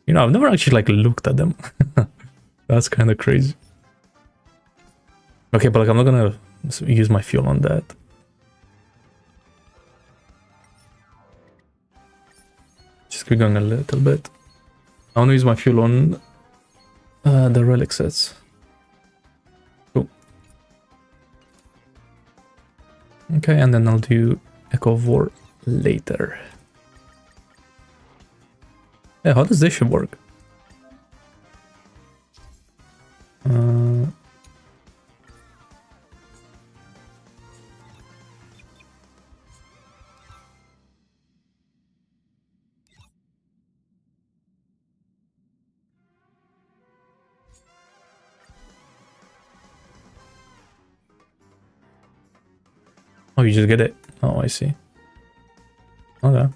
You know, I've never actually like looked at them. That's kind of crazy. Okay, but like I'm not gonna use my fuel on that. Just keep going a little bit. I want to use my fuel on the relic sets. Cool. Okay, and then I'll do Echo of War later. Yeah, how does this shit work? Oh, you just get it. Oh, I see. Okay.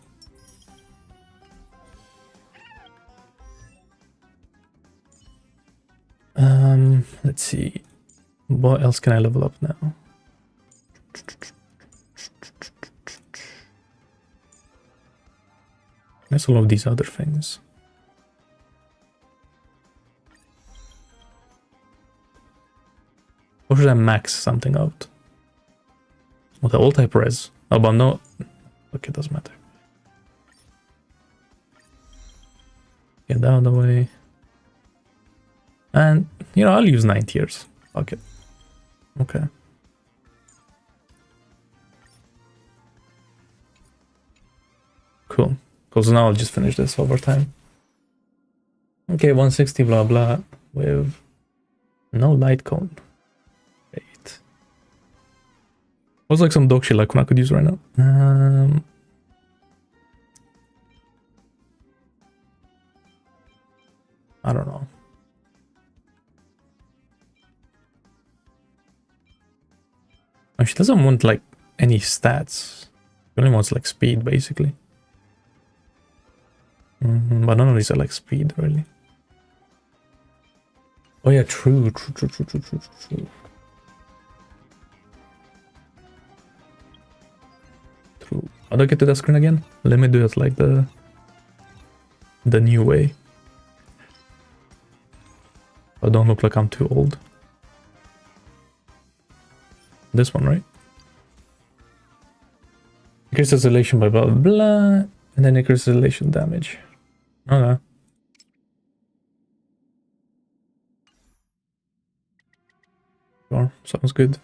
Let's see. What else can I level up now? There's all of these other things. Or should I max something out? Well, the all type res. Oh, but no. Okay, it doesn't matter. Get that out of the way. And, you know, I'll use 9 tiers. Fuck it. Okay. Cool. Because now I'll just finish this over time. Okay, 160 blah blah with no light cone. Wait. What's like some dog shit like one I could use right now? I don't know. Oh, she doesn't want like any stats. She only wants like speed basically. But none of these are like speed really. Oh yeah, true. True. How do I get to that screen again? Let me do it like the new way. I don't look like I'm too old. This one, right? Increases elation by blah blah blah, and then increases elation damage. Okay. Sure, sounds good.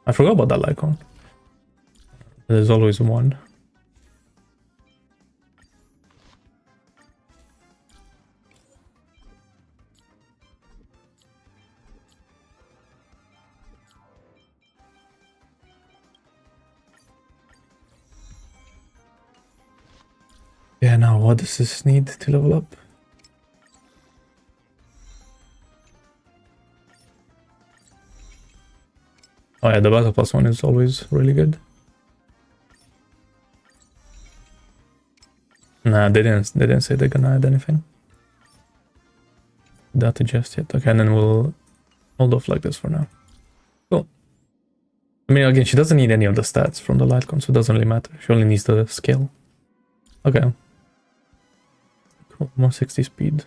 I forgot about that icon. There's always one. Yeah, now what does this need to level up? Oh yeah, the battle plus one is always really good. Nah, they didn't say they're gonna add anything. That just yet. Okay, and then we'll hold off like this for now. Cool. I mean, again, she doesn't need any of the stats from the Lightcon, so it doesn't really matter. She only needs the skill. Okay. Cool. 160 speed.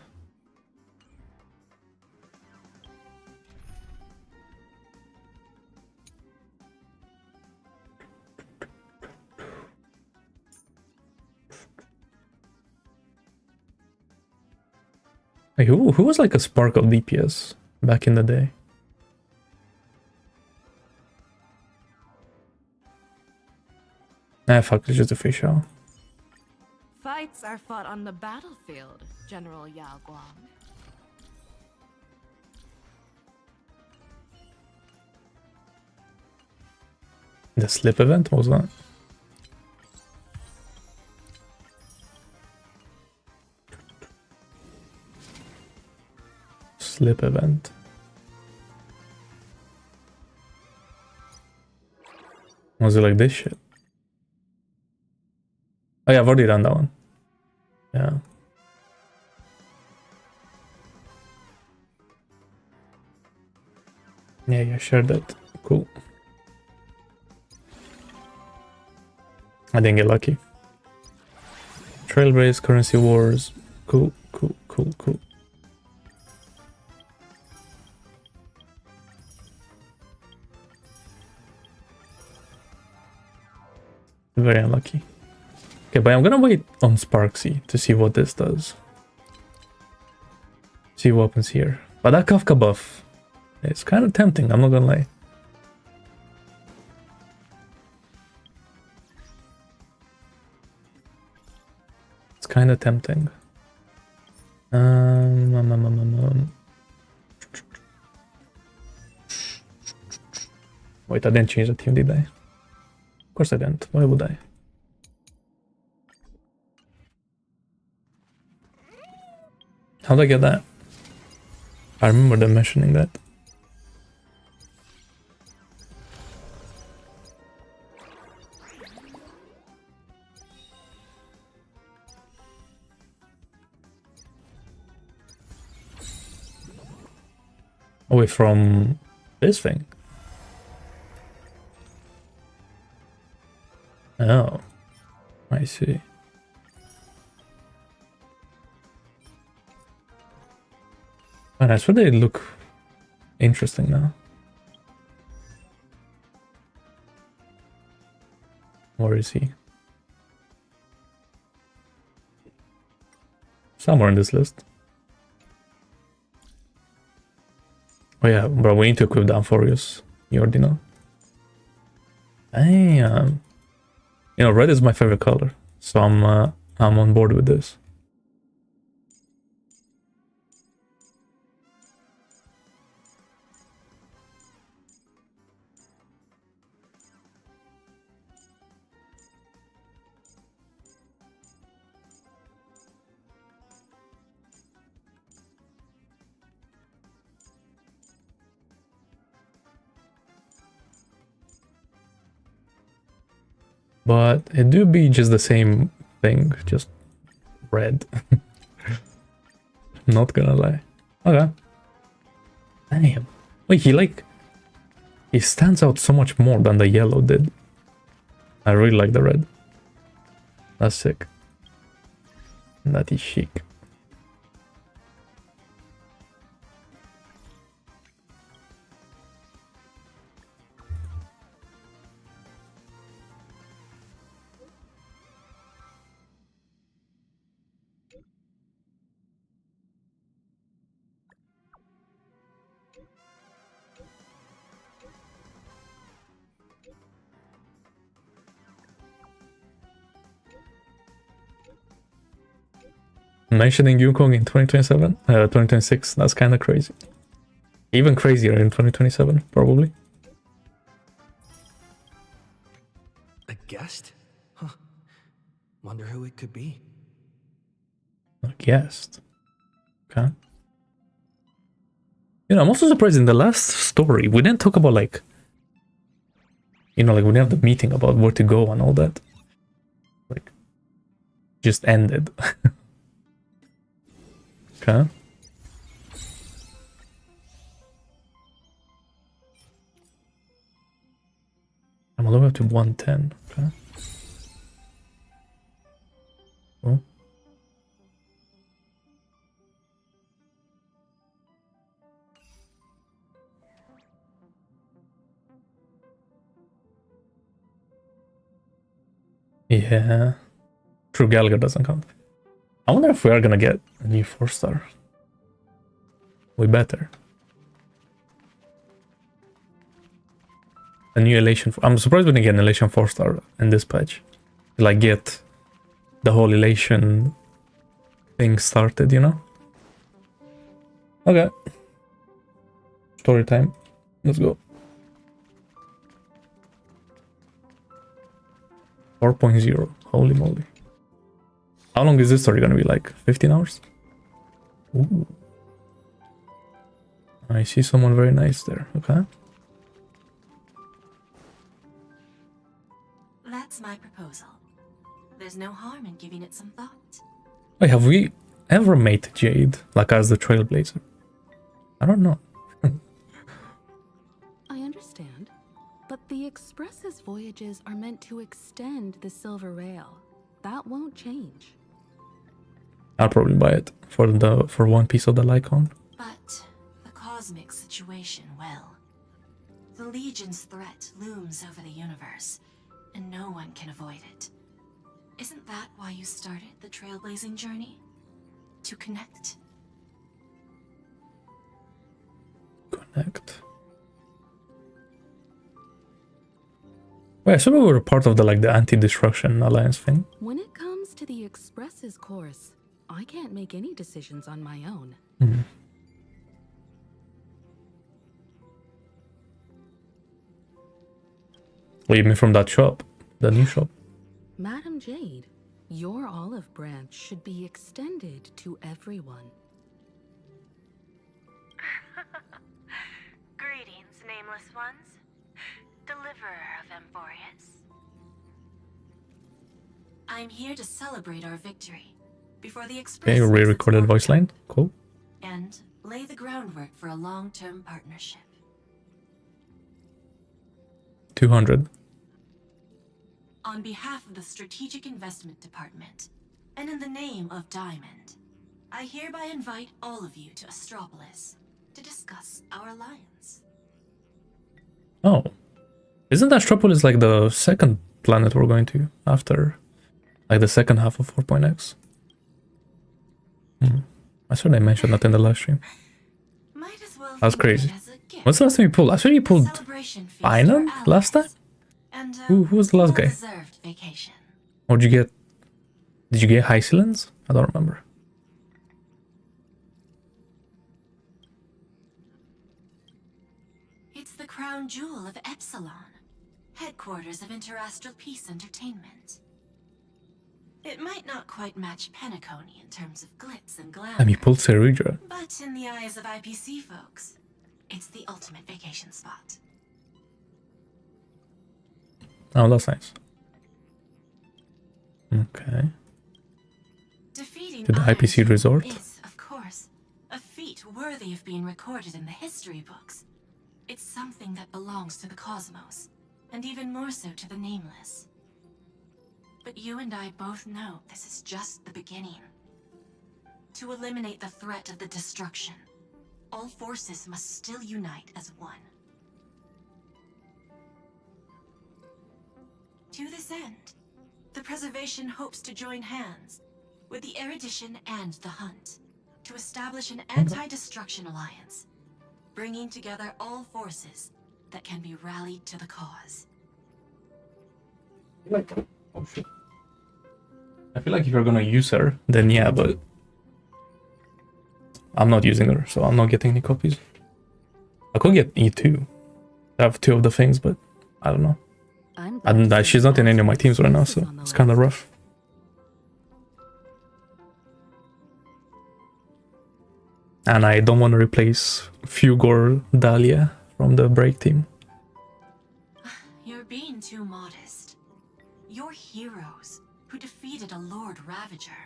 Hey, who was like a spark of DPS back in the day? Ah, fuck, it's just a fish out. Fights are fought on the battlefield, General Yao Guang. The slip event, what was that? Slip event. Was it like this shit? Oh yeah, I've already done that one. Yeah. Yeah, shared that. Cool. I didn't get lucky. Trailblaze, currency wars. Cool. Very unlucky. Okay, but I'm gonna wait on Sparksy to see what this does. See what happens here. But that Kafka buff, it's kind of tempting, I'm not gonna lie. It's kind of tempting. Wait, I didn't change the team, did I? Of course I didn't. Why would I? How'd I get that? I remember them mentioning that. Away from this thing. Oh, I see. Oh, that's where they look interesting now. Where is he? Somewhere in this list. Oh yeah, bro, we need to equip the Amphorius. You already know. Damn. You know, red is my favorite color, so I'm on board with this. But it do be just the same thing, just red. Not gonna lie. Okay. Damn. Wait, he stands out so much more than the yellow did. I really like the red. That's sick. That is chic. Mentioning Yukong in 2026, that's kind of crazy. Even crazier in 2027, probably. A guest? Huh. Wonder who it could be. A guest. Okay. You know, I'm also surprised in the last story, we didn't talk about like You know, like when you have the meeting about where to go and all that. Like, just ended. Okay. I'm all the way up to 110. Okay. Cool. Yeah. True, Gallagher doesn't count. I wonder if we are gonna get a new 4-star. We better. A new Elation. I'm surprised we didn't get an Elation 4-star in this patch. Like, get the whole Elation thing started, you know? Okay. Story time. Let's go. 4.0. Holy moly. How long is this story gonna be? Like 15 hours? Ooh. I see someone very nice there. Okay. That's my proposal. There's no harm in giving it some thought. Wait, have we ever made Jade like as the Trailblazer? I don't know. I understand, but the Express's voyages are meant to extend the Silver Rail. That won't change. I'll probably buy it for one piece of the Lycon. But the cosmic situation, well, the Legion's threat looms over the universe, and no one can avoid it. Isn't that why you started the trailblazing journey? To connect? Connect. Wait, I thought we were part of the anti-destruction alliance thing. When it comes to the Express's course, I can't make any decisions on my own. Mm-hmm. What do you mean from that shop? The new shop? Madam Jade, your olive branch should be extended to everyone. Greetings, nameless ones. Deliverer of Emphorius. I'm here to celebrate our victory before the Express. Okay, re-recorded voice line. Cool. And lay the groundwork for a long-term partnership. 200. On behalf of the Strategic Investment Department, and in the name of Diamond, I hereby invite all of you to Astropolis to discuss our alliance. Oh. Isn't Astropolis like the second planet we're going to after like the second half of 4.x? I swear they mentioned that in the live stream. That's crazy. What's the last time you pulled? I swear you pulled Einon last time? Who was the last guy? Or did you get Hysilens? I don't remember. It's the crown jewel of Epsilon, headquarters of Interastral Peace Entertainment. It might not quite match Penacony in terms of glitz and glamour. And you pulled Cerudra. But in the eyes of IPC folks, it's the ultimate vacation spot. Oh, that's nice. Okay. Defeating To the IPC resort. is, of course, a feat worthy of being recorded in the history books. It's something that belongs to the cosmos, and even more so to the Nameless. But you and I both know this is just the beginning. To eliminate the threat of the destruction, all forces must still unite as one. To this end, the Preservation hopes to join hands with the Erudition and the Hunt to establish an anti-destruction alliance, bringing together all forces that can be rallied to the cause. Oh shit. I feel like if you're gonna use her, then yeah, but I'm not using her, so I'm not getting any copies. I could get E2. I have 2 of the things, but I don't know. And she's not in any of my teams right now, so it's kind of rough. And I don't want to replace Fugor Dahlia from the break team. You're being too modest. You're heroes who defeated a Lord Ravager,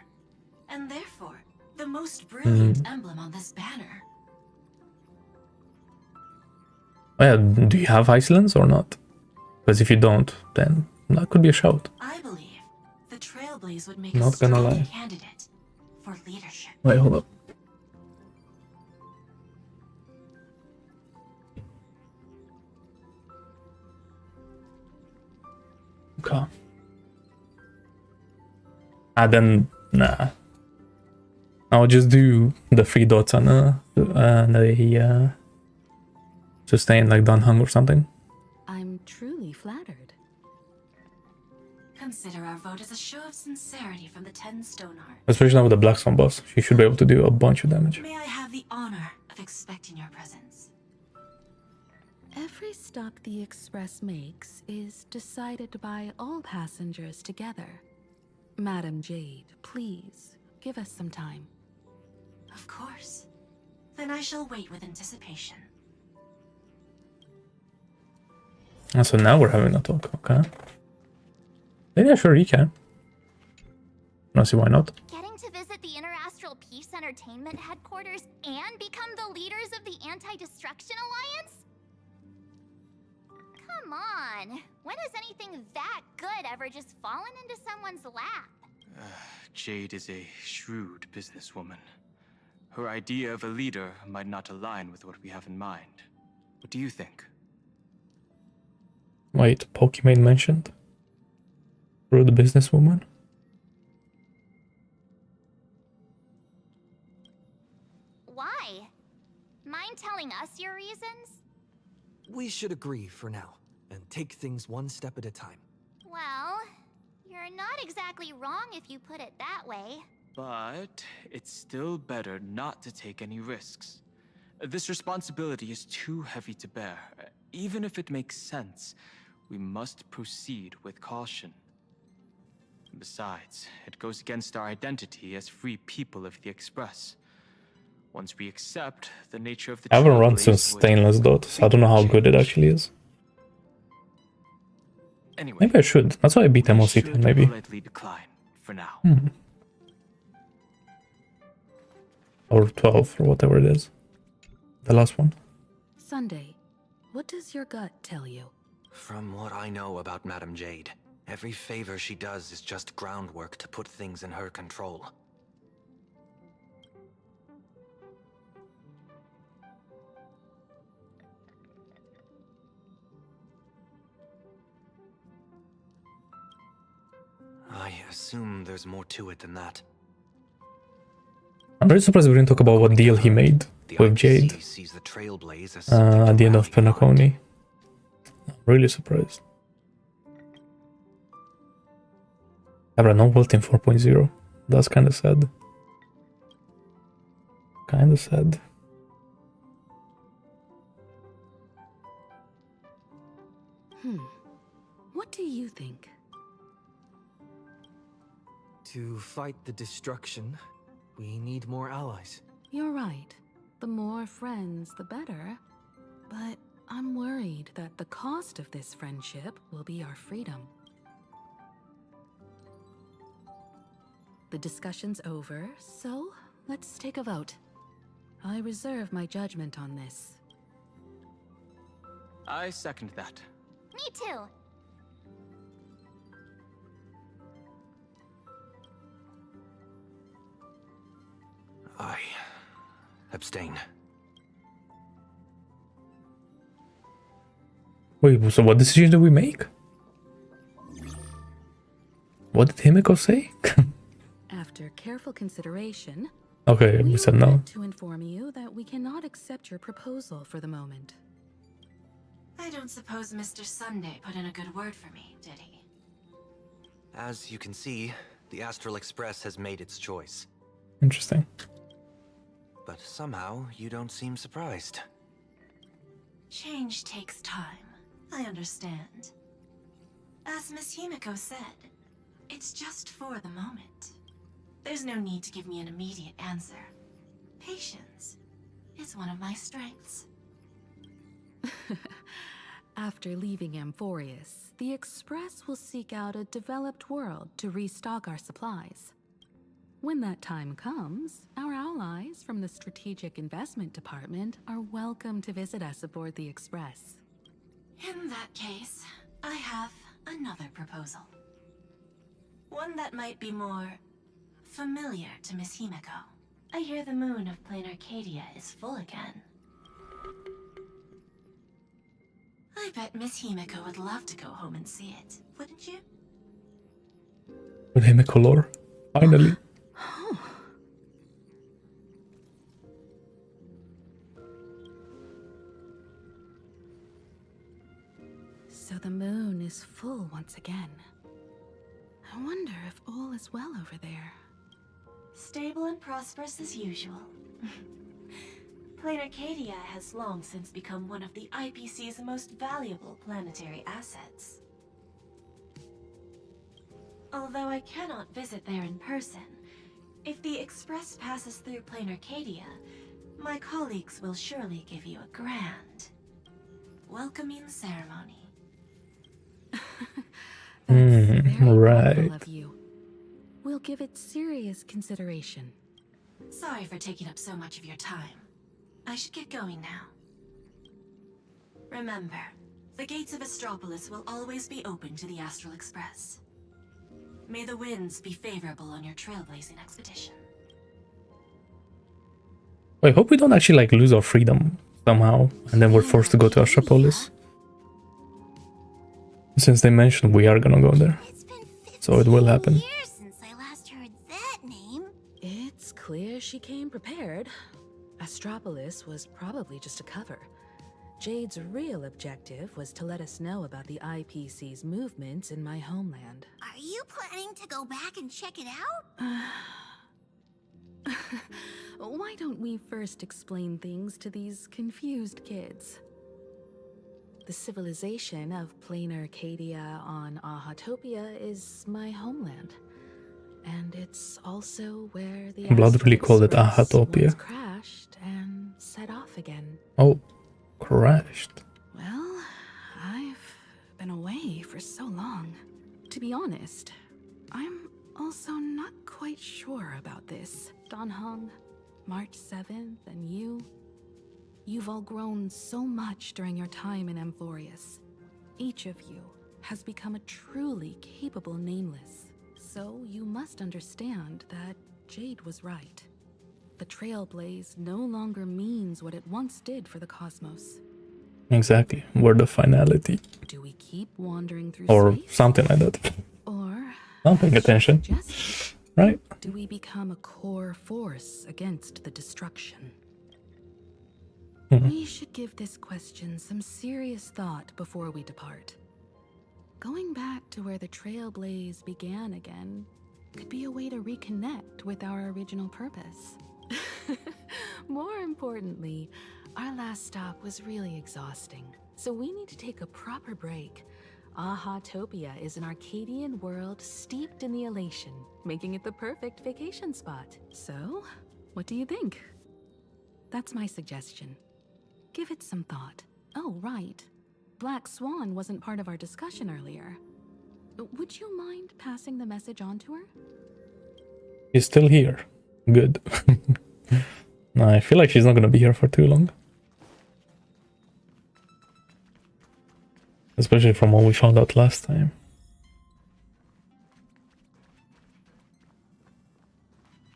and therefore the most brilliant emblem on this banner. Do you have Icelands or not? Because if you don't, then that could be a shout. I believe the Trailblaze would make Not a gonna strong lie. candidate for leadership. Wait, hold up. Okay. Then nah. I'll just do the 3 dots on a sustain like Dunhung or something. I'm truly flattered. Consider our vote as a show of sincerity from the 10 Stoneheart. Especially now with the Black Swan boss. She should be able to do a bunch of damage. May I have the honor of expecting your presence? Every stop the Express makes is decided by all passengers together. Madam Jade, please, give us some time. Of course. Then I shall wait with anticipation. And so now we're having a talk, okay? Yeah, sure, you can. I don't see why not. Getting to visit the Interastral Peace Entertainment headquarters and become the leaders of the Anti-Destruction Alliance? Come on. When has anything that good ever just fallen into someone's lap? Jade is a shrewd businesswoman. Her idea of a leader might not align with what we have in mind. What do you think? Wait, Pokemon mentioned? Through the businesswoman? Why? Mind telling us your reasons? We should agree for now, and take things one step at a time. Well, you're not exactly wrong if you put it that way. But it's still better not to take any risks. This responsibility is too heavy to bear. Even if it makes sense, we must proceed with caution. Besides, it goes against our identity as free people of the Express. Once we accept the nature of the I haven't run Trailblaze since would Stainless Dot, so I don't know how good it actually is. Anyway, Maybe I should. That's why I beat MLC10, maybe. politely decline for now. Or 12, or whatever it is. The last one. Sunday, what does your gut tell you? From what I know about Madame Jade, every favor she does is just groundwork to put things in her control. I assume there's more to it than that. I'm very surprised we didn't talk about what deal he made with Jade Sees the Trailblaze as at the end of Penacony. I'm really surprised. Abra, no Wilting 4.0. That's kind of sad. Kind of sad. What do you think? To fight the destruction, we need more allies. You're right. The more friends, the better. But I'm worried that the cost of this friendship will be our freedom. The discussion's over, so let's take a vote. I reserve my judgment on this. I second that. Me too. I abstain. Wait, so what decision did we make? What did Himiko say? After careful consideration, Okay, we said no. to inform you that we cannot accept your proposal for the moment. I don't suppose Mr. Sunday put in a good word for me, did he? As you can see, the Astral Express has made its choice. Interesting. But somehow, you don't seem surprised. Change takes time. I understand. As Miss Himiko said, it's just for the moment. There's no need to give me an immediate answer. Patience is one of my strengths. After leaving Amphorius, the Express will seek out a developed world to restock our supplies. When that time comes, our allies from the Strategic Investment Department are welcome to visit us aboard the Express. In that case, I have another proposal. One that might be more familiar to Miss Himeko. I hear the moon of Plain Arcadia is full again. I bet Miss Himeko would love to go home and see it, wouldn't you? With Himeko lore, finally. So the moon is full once again. I wonder if all is well over there. Stable and prosperous as usual. Plain Arcadia has long since become one of the IPC's most valuable planetary assets. Although I cannot visit there in person, if the Express passes through Plain Arcadia, my colleagues will surely give you a grand welcoming ceremony. Right. Of you. We'll give it serious consideration. Sorry for taking up so much of your time. I should get going now. Remember, the gates of Astropolis will always be open to the Astral Express. May the winds be favorable on your trailblazing expedition. I hope we don't actually like lose our freedom somehow, and then we're forced to go to Astropolis. Since they mentioned we are gonna go there, so it will happen. Years since I last heard that name. It's clear she came prepared. Astropolis was probably just a cover. Jade's real objective was to let us know about the IPC's movements in my homeland. Are you planning to go back and check it out? Why don't we first explain things to these confused kids? The civilization of Plain Arcadia on Ahatopia is my homeland. And it's also where the Blood really called it Ahatopia. Crashed and set off again. Oh, crashed. Well, I've been away for so long. To be honest, I'm also not quite sure about this. Dan Heng, March 7th, and you've all grown so much during your time in Amphorius. Each of you has become a truly capable Nameless. So you must understand that Jade was right. The Trailblaze no longer means what it once did for the cosmos. Exactly. We're the finality. Do we keep wandering through or space? something like that. Or I'm paying attention. Right? Do we become a core force against the destruction? We should give this question some serious thought before we depart. Going back to where the Trailblaze began again could be a way to reconnect with our original purpose. More importantly, our last stop was really exhausting, so we need to take a proper break. Ahatopia is an Arcadian world steeped in the elation, making it the perfect vacation spot. So, what do you think? That's my suggestion. Give it some thought. Oh, right. Black Swan wasn't part of our discussion earlier. Would you mind passing the message on to her? She's still here. Good. I feel like she's not gonna be here for too long. Especially from what we found out last time.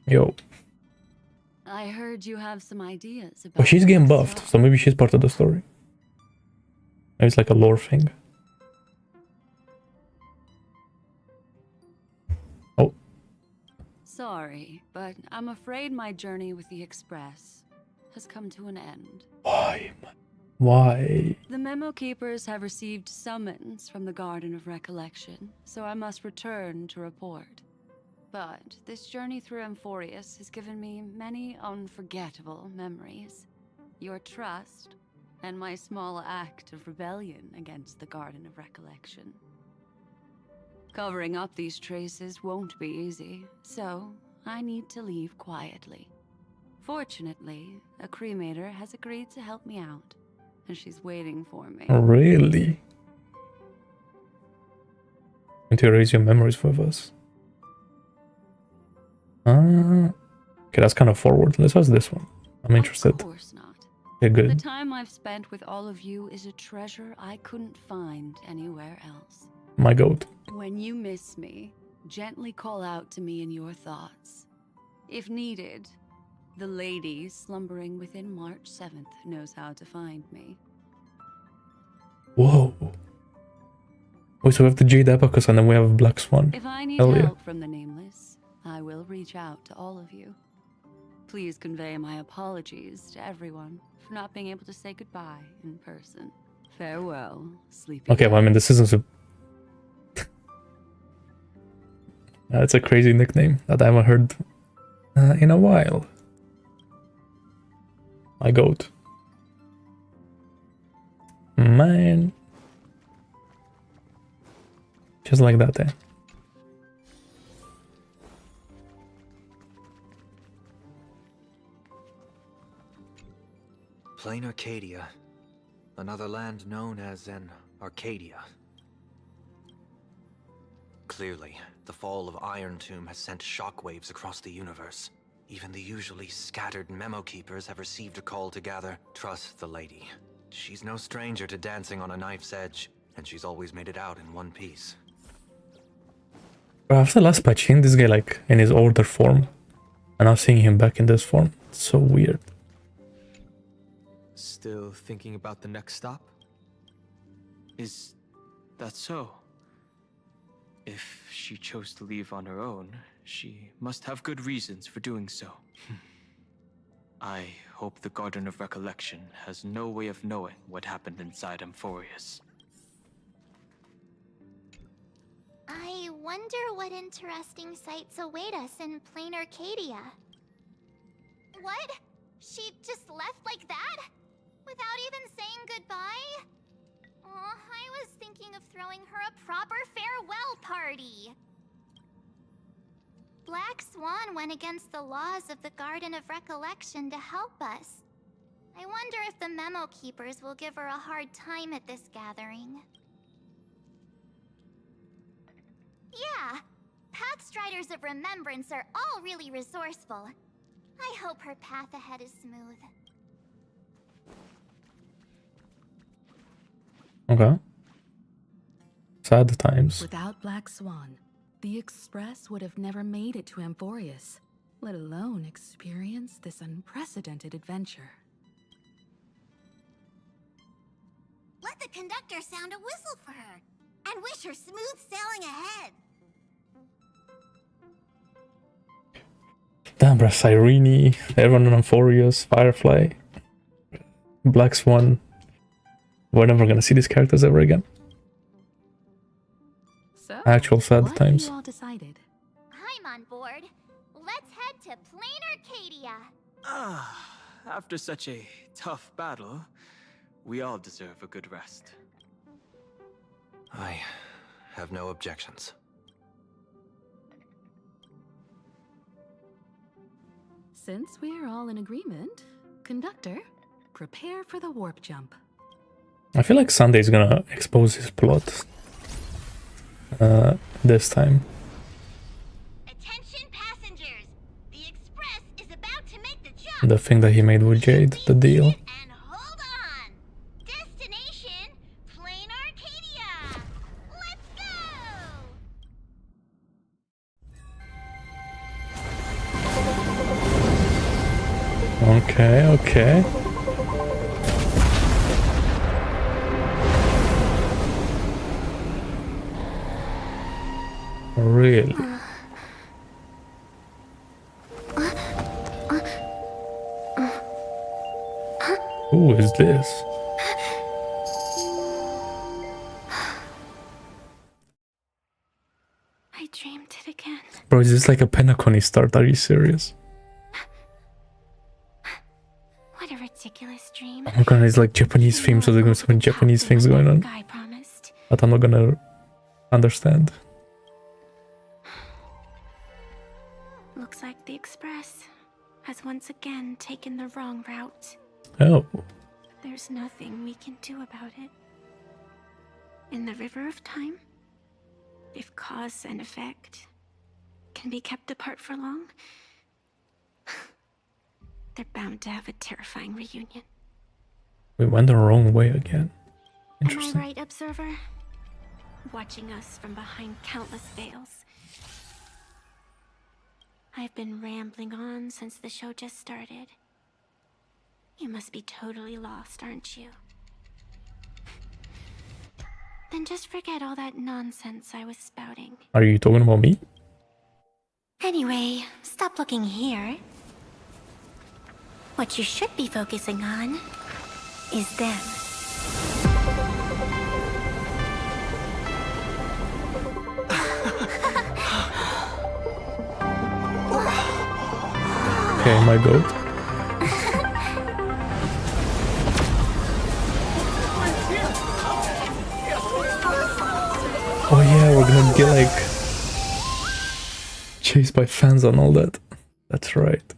Yo. I heard you have some ideas about. Oh, she's getting buffed, so maybe she's part of the story. Maybe it's like a lore thing. Oh. Sorry, but I'm afraid my journey with the Express has come to an end. Why? Why? The Memo Keepers have received summons from the Garden of Recollection, so I must return to report. But this journey through Amphorius has given me many unforgettable memories. Your trust, and my small act of rebellion against the Garden of Recollection. Covering up these traces won't be easy, so I need to leave quietly. Fortunately, a cremator has agreed to help me out, and she's waiting for me. Really? Going to erase your memories with us. Okay, that's kind of forward. Let's ask this one. I'm interested. Of course not. Okay, good. The time I've spent with all of you is a treasure I couldn't find anywhere else. My goat. When you miss me, gently call out to me in your thoughts. If needed, the lady slumbering within March 7th knows how to find me. Whoa. Wait, so we have the Jade Abacus and then we have Black Swan. If I need Hell yeah. help from the Nameless, I will reach out to all of you. Please convey my apologies to everyone for not being able to say goodbye in person. Farewell, sleepy. Okay, well, I mean, this isn't a... It's a crazy nickname that I haven't heard in a while. My goat. Man. Just like that, eh? Plain Arcadia. Another land known as an Arcadia. Clearly, the fall of Iron Tomb has sent shockwaves across the universe. Even the usually scattered memo keepers have received a call to gather. Trust the lady. She's no stranger to dancing on a knife's edge, and she's always made it out in one piece. Bro, after the last patch, seeing this guy like in his older form, and now seeing him back in this form, it's so weird. Still thinking about the next stop? Is that so? If she chose to leave on her own, she must have good reasons for doing so. I hope the Garden of Recollection has no way of knowing what happened inside Amphorius. I wonder what interesting sights await us in plain Arcadia. What? She just left like that? Without even saying goodbye? Oh, I was thinking of throwing her a proper farewell party. Black Swan went against the laws of the Garden of Recollection to help us. I wonder if the memo keepers will give her a hard time at this gathering. Yeah, Pathstriders of Remembrance are all really resourceful. I hope her path ahead is smooth. Okay. Sad times. Without Black Swan, the Express would have never made it to Amphorius, let alone experience this unprecedented adventure. Let the conductor sound a whistle for her, and wish her smooth sailing ahead. Damn, bro, Cyrene, everyone on Amphorius, Firefly, Black Swan. We're never gonna see these characters ever again. So, Actual sad what times. have you all decided? I'm on board. Let's head to plain Arcadia. After such a tough battle, we all deserve a good rest. I have no objections. Since we're all in agreement, Conductor, prepare for the warp jump. I feel like Sunday's gonna expose his plot. This time. Attention passengers! The Express is about to make the jump. The thing that he made with Jade, the deal. And hold on! Destination, plain Arcadia! Let's go! Okay, okay. Really? Who is this? I dreamed it again. Bro, is this like a Penacony start? Are you serious? What a ridiculous dream. Oh my god, it's like Japanese themes, so there's gonna be some Japanese things going on Guy promised. that I'm not gonna understand. Looks like the Express has once again taken the wrong route. Oh. there's nothing we can do about it. In the river of time, if cause and effect can be kept apart for long, they're bound to have a terrifying reunion. We went the wrong way again. Interesting. Am I right, Observer? Watching us from behind countless veils. I've been rambling on since the show just started. You must be totally lost, aren't you? Then just forget all that nonsense I was spouting. Are you talking about me? Anyway, stop looking here. What you should be focusing on is them. Okay, my goat. Oh yeah, we're gonna get like chased by fans and all that. That's right.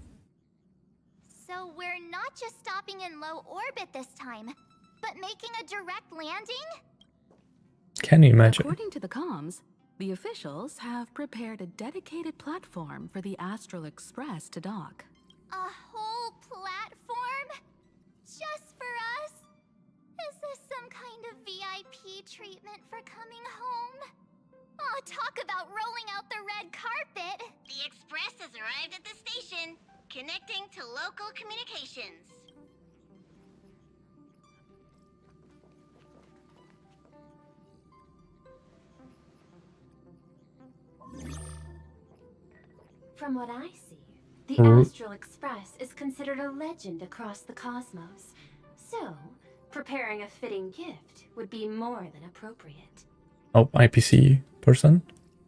So we're not just stopping in low orbit this time, but making a direct landing? Can you imagine? According to the comms, the officials have prepared a dedicated platform for the Astral Express to dock. A whole platform? Just for us? Is this some kind of VIP treatment for coming home? Oh, talk about rolling out the red carpet! The express has arrived at the station, connecting to local communications. From what I see, the Astral Express is considered a legend across the cosmos. So, preparing a fitting gift would be more than appropriate. Oh, IPC person?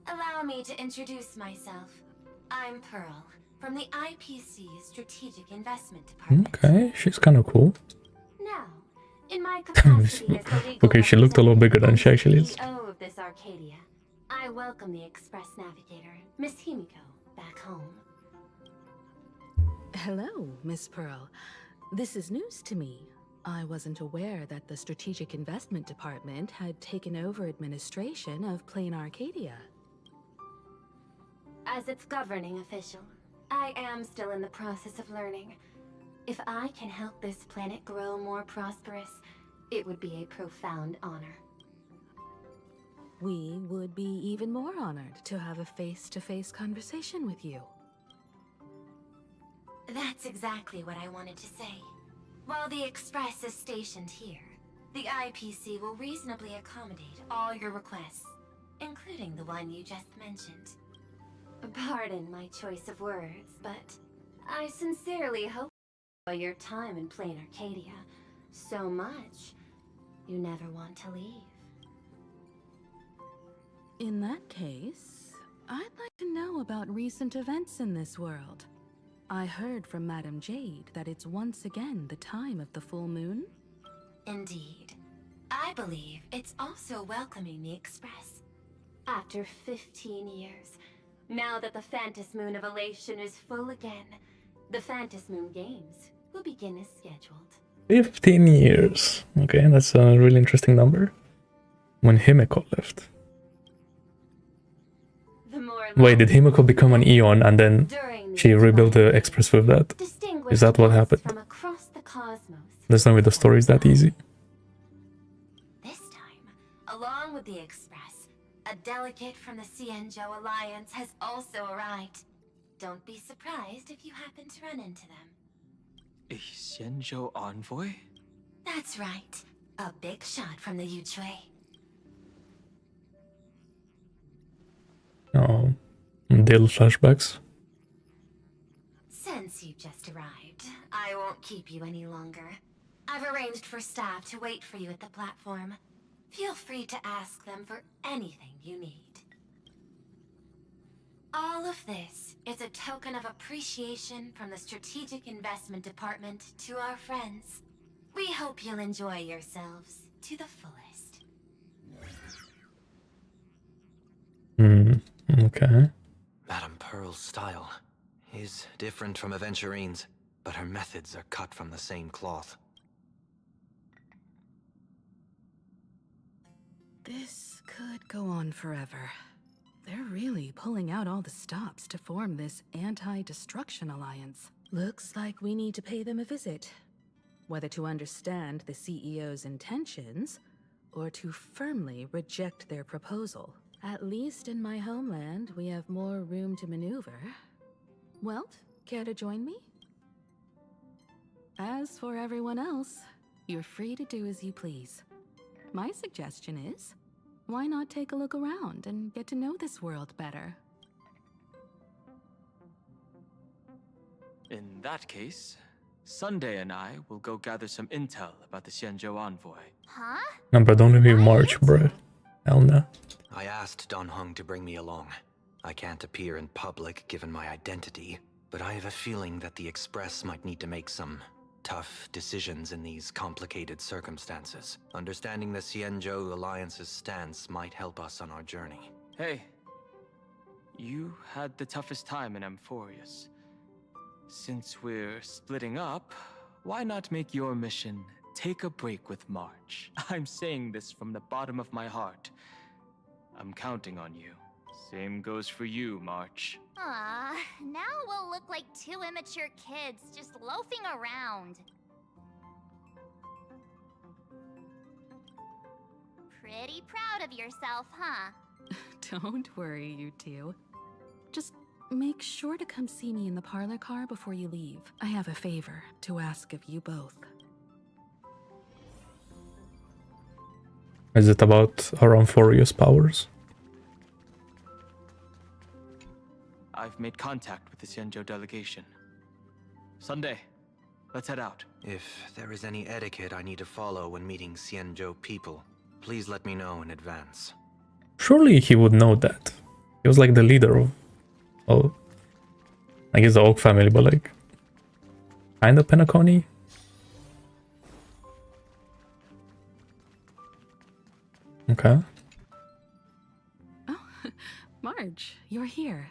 Allow me to introduce myself. I'm Pearl, from the IPC Strategic Investment Department. Okay, she's kind of cool. Now, in my capacity as the legal Okay, she looked a little bigger than she actually is. CEO of this Arcadia, I welcome the Express Navigator, Miss Himiko, back home. Hello, Miss Pearl. This is news to me. I wasn't aware that the Strategic Investment Department had taken over administration of Plain Arcadia. As its governing official, I am still in the process of learning. If I can help this planet grow more prosperous, it would be a profound honor. We would be even more honored to have a face-to-face conversation with you. That's exactly what I wanted to say. While the Express is stationed here, the IPC will reasonably accommodate all your requests, including the one you just mentioned. Pardon my choice of words, but I sincerely hope you enjoy your time in Plain Arcadia so much you never want to leave. In that case, I'd like to know about recent events in this world. I heard from Madame Jade that it's once again the time of the full moon. Indeed. I believe it's also welcoming the Express. After 15 years, now that the Phantas Moon of Elation is full again, the Phantas Moon Games will begin as scheduled. 15 years. Okay, that's a really interesting number. When Himiko left. Wait, did Himiko become an Eon and then she rebuilt the Express with that? Is that what happened? There's no way the story is that easy. This time, along with the Express, a delegate from the Cienjo Alliance has also arrived. Don't be surprised if you happen to run into them. A Xianzhou envoy? That's right. A big shot from the Yuchui. Oh, Dale flashbacks. Since you just arrived, I won't keep you any longer. I've arranged for staff to wait for you at the platform. Feel free to ask them for anything you need. All of this is a token of appreciation from the Strategic Investment Department to our friends. We hope you'll enjoy yourselves to the fullest. Okay. Madame Pearl's style is different from Aventurine's, but her methods are cut from the same cloth. This could go on forever. They're really pulling out all the stops to form this anti-destruction alliance. Looks like we need to pay them a visit. Whether to understand the CEO's intentions, or to firmly reject their proposal. At least in my homeland, we have more room to maneuver. Welt, care to join me? As for everyone else, you're free to do as you please. My suggestion is, why not take a look around and get to know this world better? In that case, Sunday and I will go gather some intel about the Xianzhou envoy. Huh? No, but don't let me march, bro. Hell no. I asked Don Hung to bring me along. I can't appear in public given my identity, but I have a feeling that the Express might need to make some tough decisions in these complicated circumstances. Understanding the Xianzhou Alliance's stance might help us on our journey. Hey, you had the toughest time in Amphorius. Since we're splitting up, why not make your mission take a break with March? I'm saying this from the bottom of my heart. I'm counting on you. Same goes for you, March. Aw, now we'll look like two immature kids just loafing around. Pretty proud of yourself, huh? Don't worry, you two. Just make sure to come see me in the parlor car before you leave. I have a favor to ask of you both. Is it about our Amphorius powers? I've made contact with the Xianzhou delegation. Sunday, let's head out. If there is any etiquette I need to follow when meeting Xianzhou people, please let me know in advance. Surely he would know that. He was like the leader of, well, I guess the Oak family, but like, kinda Penacony? Okay. Oh, Marge, you're here.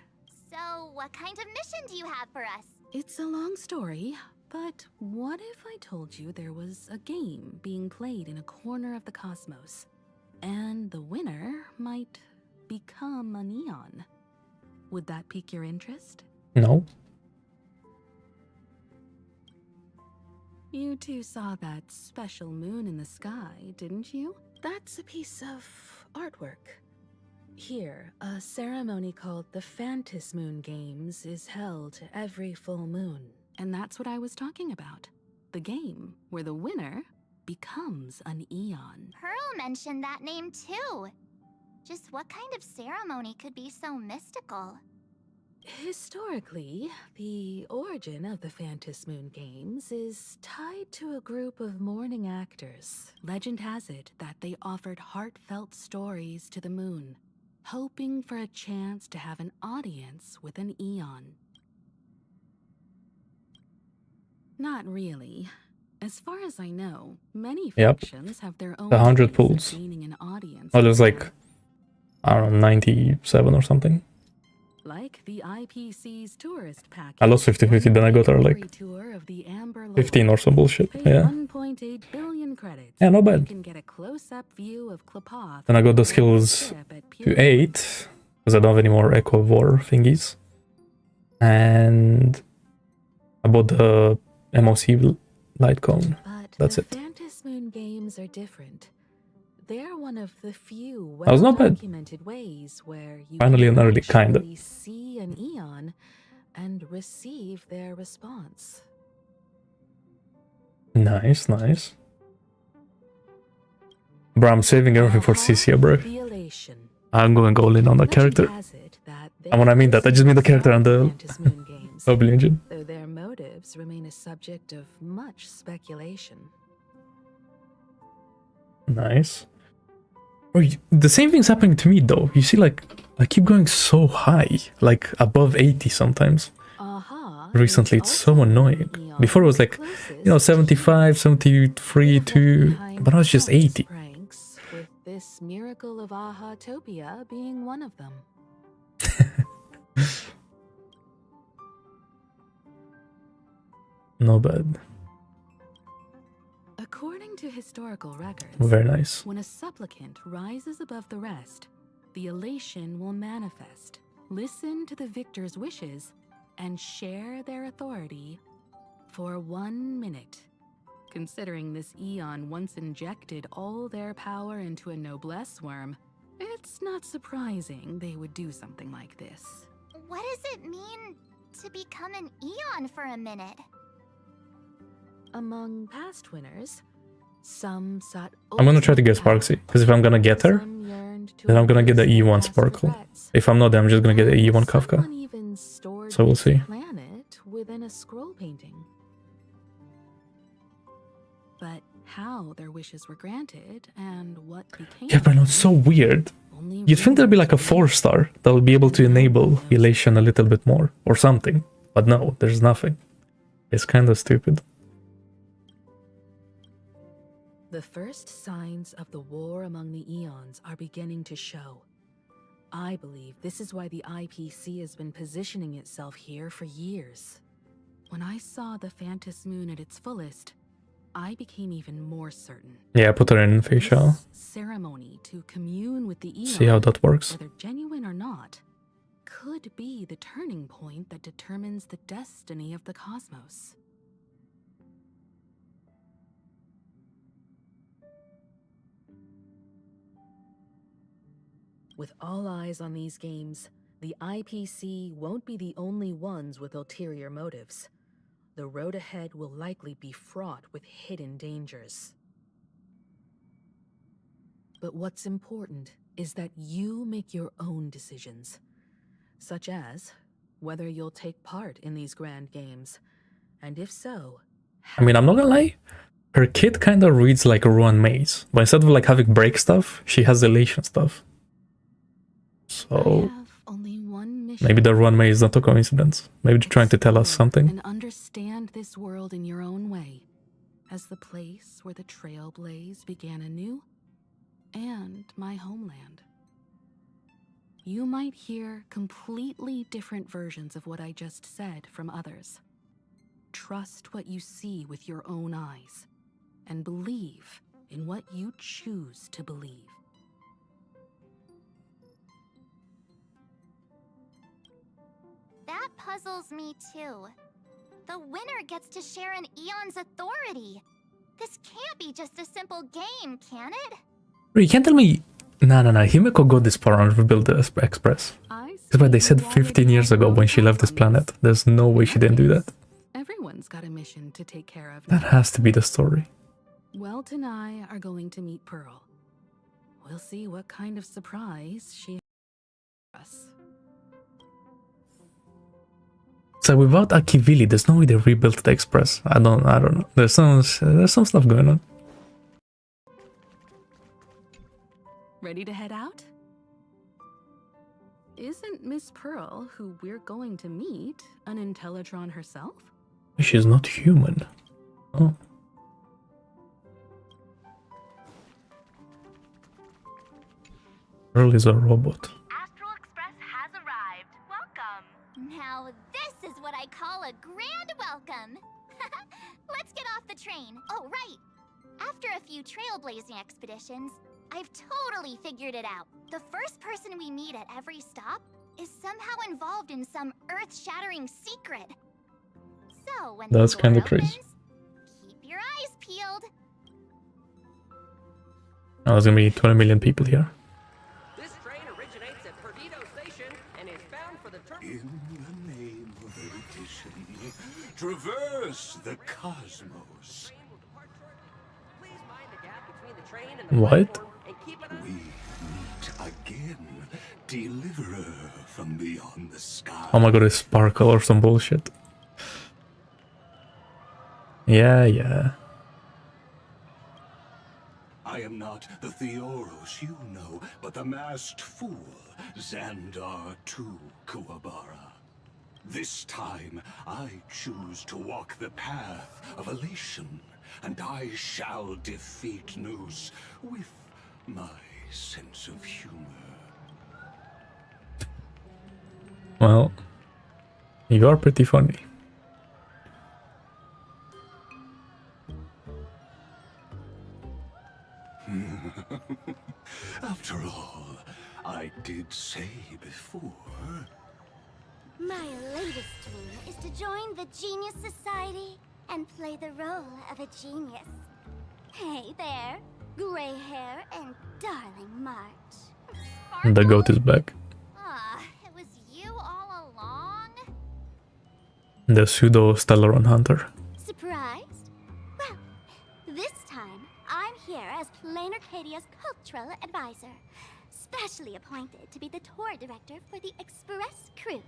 So, what kind of mission do you have for us? It's a long story, but what if I told you there was a game being played in a corner of the cosmos, and the winner might become a neon? Would that pique your interest? No. You two saw that special moon in the sky, didn't you? That's a piece of artwork. Here, a ceremony called the Phantas Moon Games is held every full moon. And that's what I was talking about. The game where the winner becomes an Eon. Pearl mentioned that name too. Just what kind of ceremony could be so mystical? Historically, the origin of the Phantas Moon Games is tied to a group of mourning actors. Legend has it that they offered heartfelt stories to the moon, hoping for a chance to have an audience with an Eon. Not really. As far as I know, many factions have their own 100 ways of pools. gaining an audience. Oh, there's like, I don't know, 97 or something. Like the IPC's tourist package. I lost 50-50, then I got her like Tour of the Amber 15 or some bullshit. Pay Yeah. 1.8 billion credits. Yeah, not You bad. can get a close-up view of Klapoth. Then I got the skills to 8, because I don't have any more Echo War thingies. And I bought the MOC light cone. That's it. Phantas Moon Games are different. They're one of the few That was not bad. well-documented ways where you Finally, can an early kinda. actually see an Eon and receive their response. Nice, nice. Bro, I'm saving everything for Cisia, bro. The Elation. I'm going all in on that character. Has it that And when I mean that, I just mean the character and the Phantas Moon Games, Mobile engine. though their motives remain a subject of much speculation. Nice. Bro, the same thing's happening to me though. You see, like, I keep going so high, like above 80 sometimes. Recently, it's so annoying. Before it was like, you know, 75, 73, 2, but now it's just 80. Pranks, with this miracle of Aha-topia being one of them. No bad. According to historical records, Very nice. when a supplicant rises above the rest, the elation will manifest. Listen to the victor's wishes and share their authority for 1 minute. Considering this eon once injected all their power into a noblesse worm, it's not surprising they would do something like this. What does it mean to become an Eon for a minute? Among past winners, some sought I'm gonna try to get Sparksy, because if I'm gonna get her, then I'm gonna get the E1 Sparkle. If I'm not, then I'm just gonna get the E1 Kafka. So we'll see. Planet within a scroll painting. But how their wishes were granted and what became Yeah, but it's so weird. You'd think there'd be like a 4-star that would be able to enable elation a little bit more or something. But no, there's nothing. It's kind of stupid. The first signs of the war among the eons are beginning to show. I believe this is why the IPC has been positioning itself here for years. When I saw the Phantos Moon at its fullest, I became even more certain. Yeah, put her in facial. This ceremony to commune with the eon, See how that works. whether genuine or not, could be the turning point that determines the destiny of the cosmos. With all eyes on these games, the IPC won't be the only ones with ulterior motives. The road ahead will likely be fraught with hidden dangers. But what's important is that you make your own decisions, such as whether you'll take part in these grand games, and if so, I mean, I'm not gonna lie. Her kit kind of reads like a Ruan Maze, but instead of like having break stuff, she has elation stuff. So maybe the Ruan Maze is not a coincidence. Maybe they're trying to tell us something. and understand this world in your own way, as the place where the Trailblaze began anew, and my homeland. You might hear completely different versions of what I just said from others. Trust what you see with your own eyes, and believe in what you choose to believe. That puzzles me too. The winner gets to share an Eon's authority. This can't be just a simple game, can it? You can't tell me. No. Himeko got this far on Rebuild the Express. That's why they said 15 years ago when she left this planet. There's no way she didn't do that. Everyone's got a mission to take care of. That has to be the story. Welt and I are going to meet Pearl. We'll see what kind of surprise she has for us. So without Akivili, there's no way they rebuilt the Express. I don't know. There's some stuff going on. Ready to head out? Isn't Miss Pearl, who we're going to meet, an Intellitron herself? She's not human. Oh. Pearl is a robot. Now this is what I call a grand welcome. Let's get off the train. Oh, right. After a few trailblazing expeditions, I've totally figured it out. The first person we meet at every stop is somehow involved in some earth-shattering secret. So when That's the door kind of opens, crazy. keep your eyes peeled. Oh, there's gonna be 20 million people here. This train originates at Perdido Station and is bound for the In the name of erudition, traverse the cosmos. What? We meet again, deliverer from beyond the sky. Oh my god, it's Sparkle or some bullshit. Yeah. I am not the Theoros you know, but the masked fool, Xandar II Kuwabara. This time, I choose to walk the path of elation, and I shall defeat Noose with my sense of humor. Well, you are pretty funny. My latest dream is to join the Genius Society and play the role of a genius. Hey there, gray hair and darling March. The goat is back. It was you all along? The pseudo Stellaron hunter. Surprised? Well, this time I'm here as Planar Cadia's cultural advisor, specially appointed to be the tour director for the Express crew.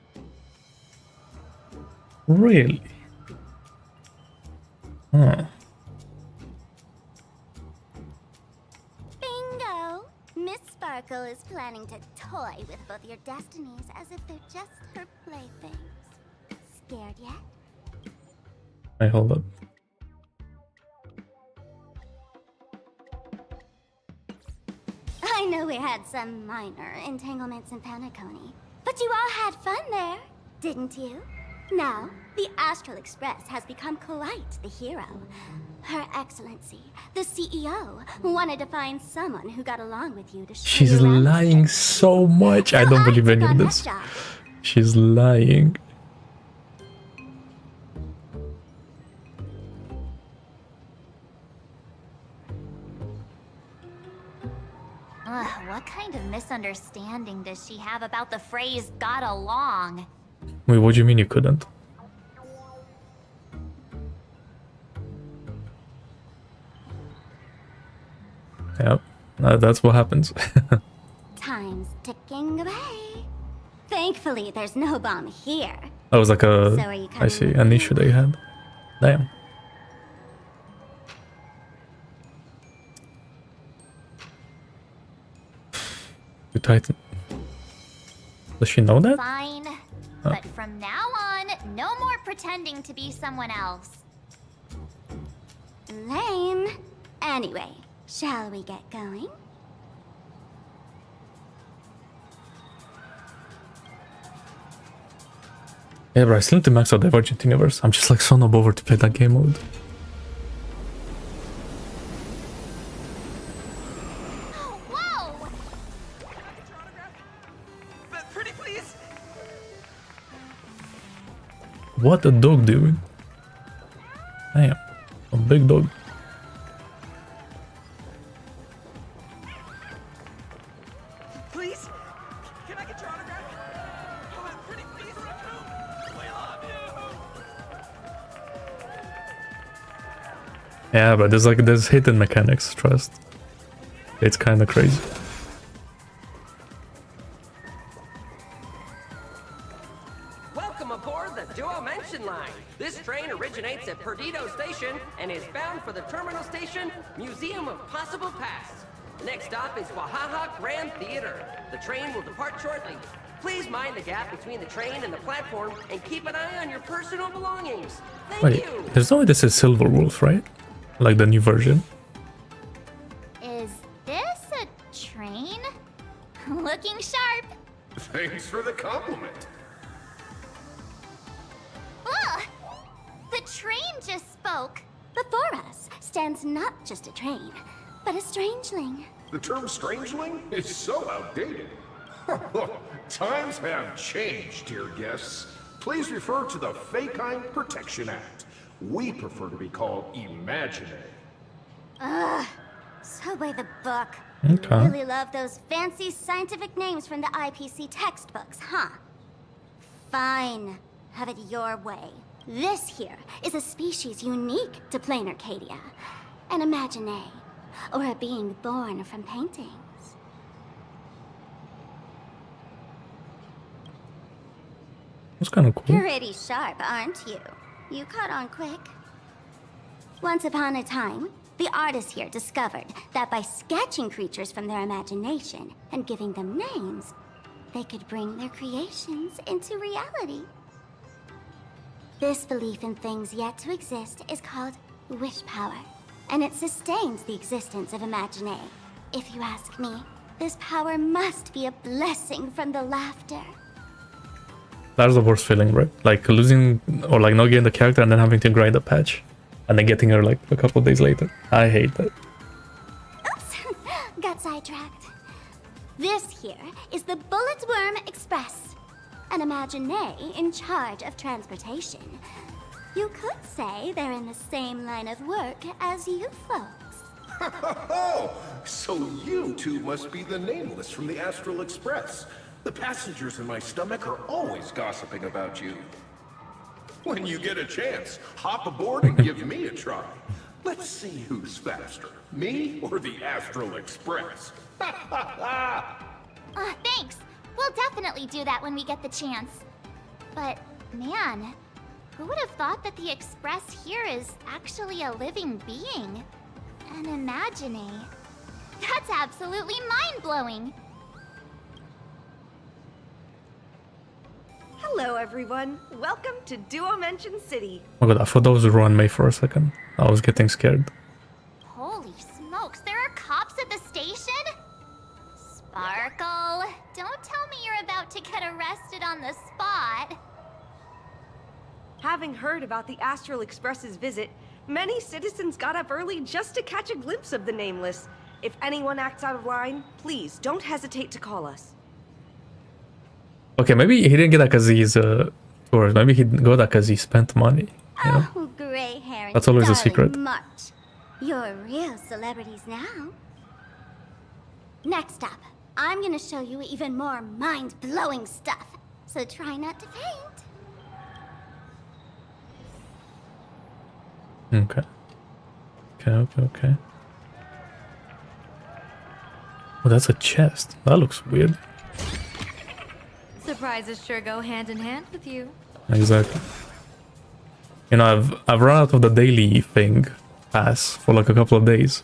Really? Huh. Bingo! Miss Sparkle is planning to toy with both your destinies as if they're just her playthings. Scared yet? I hold up. I know we had some minor entanglements in Panaconi, but you all had fun there, didn't you? Now, the Astral Express has become quite the hero. Her Excellency, the CEO, wanted to find someone who got along with you to show She's you around. lying so much. I don't believe any of this. She's lying. What kind of misunderstanding does she have about the phrase got along? Wait, what do you mean you couldn't? Yep, that's what happens. Time's ticking away. Thankfully, there's no bomb here. That was like a, So are you I see, coming an issue they had. Damn. You tighten. Does she know that? Fine. Oh. But from now on, no more pretending to be someone else. Lame. Anyway, shall we get going? Yeah, but I still need to max out Divergent Universe. I'm just like so not over to play that game mode. Whoa! Pretty please. What a dog doing? Damn, a big dog. Please? Can I get your autograph? Oh, pretty please. We love you. Yeah, but there's hidden mechanics, trust. It's kind of crazy. Welcome aboard the Duo Mention Line. This train originates at Perdido Station and is bound for the terminal station, Museum of Possible Past. The next stop is Wahaha Grand Theater. The train will depart shortly. Please mind the gap between the train and the platform and keep an eye on your personal belongings. Thank Wait, you. there's no way this is Silver Wolf, right? Like the new version. Is this a train? Looking sharp. Thanks for the compliment. Ugh! The train just spoke. Before us stands not just a train, but a strangeling. The term strangeling is so outdated. Times have changed, dear guests. Please refer to the Fekine Protection Act. We prefer to be called Imaginary. Ugh, so by the book. Okay. Really love those fancy scientific names from the IPC textbooks, huh? Fine. Have it your way. This here is a species unique to Planar Cadia. An Imaginary, or a being born from paintings. That's kind of cool. Pretty sharp, aren't you? You caught on quick. Once upon a time, the artists here discovered that by sketching creatures from their imagination and giving them names, they could bring their creations into reality. This belief in things yet to exist is called wish power, and it sustains the existence of Imaginary. If you ask me, this power must be a blessing from the laughter. That's the worst feeling, right? Like losing or like not getting the character and then having to grind a patch and then getting her like a couple of days later. I hate that. Oops, got sidetracked. This here is the Bullet Worm Express. an Imaginé in charge of transportation. You could say they're in the same line of work as you folks. Oh, so you two must be the Nameless from the Astral Express. The passengers in my stomach are always gossiping about you. When you get a chance, hop aboard and give me a try. Let's see who's faster, me or the Astral Express. Thanks. We'll definitely do that when we get the chance. But, man, who would have thought that the Express here is actually a living being? An Imaginé. That's absolutely mind-blowing. Hello, everyone. Welcome to Duomension City. Oh god, I thought that was Ron May for a second. I was getting scared. Holy smokes, there are cops at the station? Sparkle, don't tell me you're about to get arrested on the spot. Having heard about the Astral Express's visit, many citizens got up early just to catch a glimpse of the Nameless. If anyone acts out of line, please don't hesitate to call us. Okay, maybe he didn't get that because he's tourist. Maybe he got that because he spent money. You know? Oh, gray hair. That's always a secret. March. You're real celebrities now. Next up, I'm gonna show you even more mind-blowing stuff. So try not to faint. Okay. Oh, that's a chest. That looks weird. Surprises sure go hand in hand with you. Exactly. You know, I've run out of the daily thing pass for like a couple of days.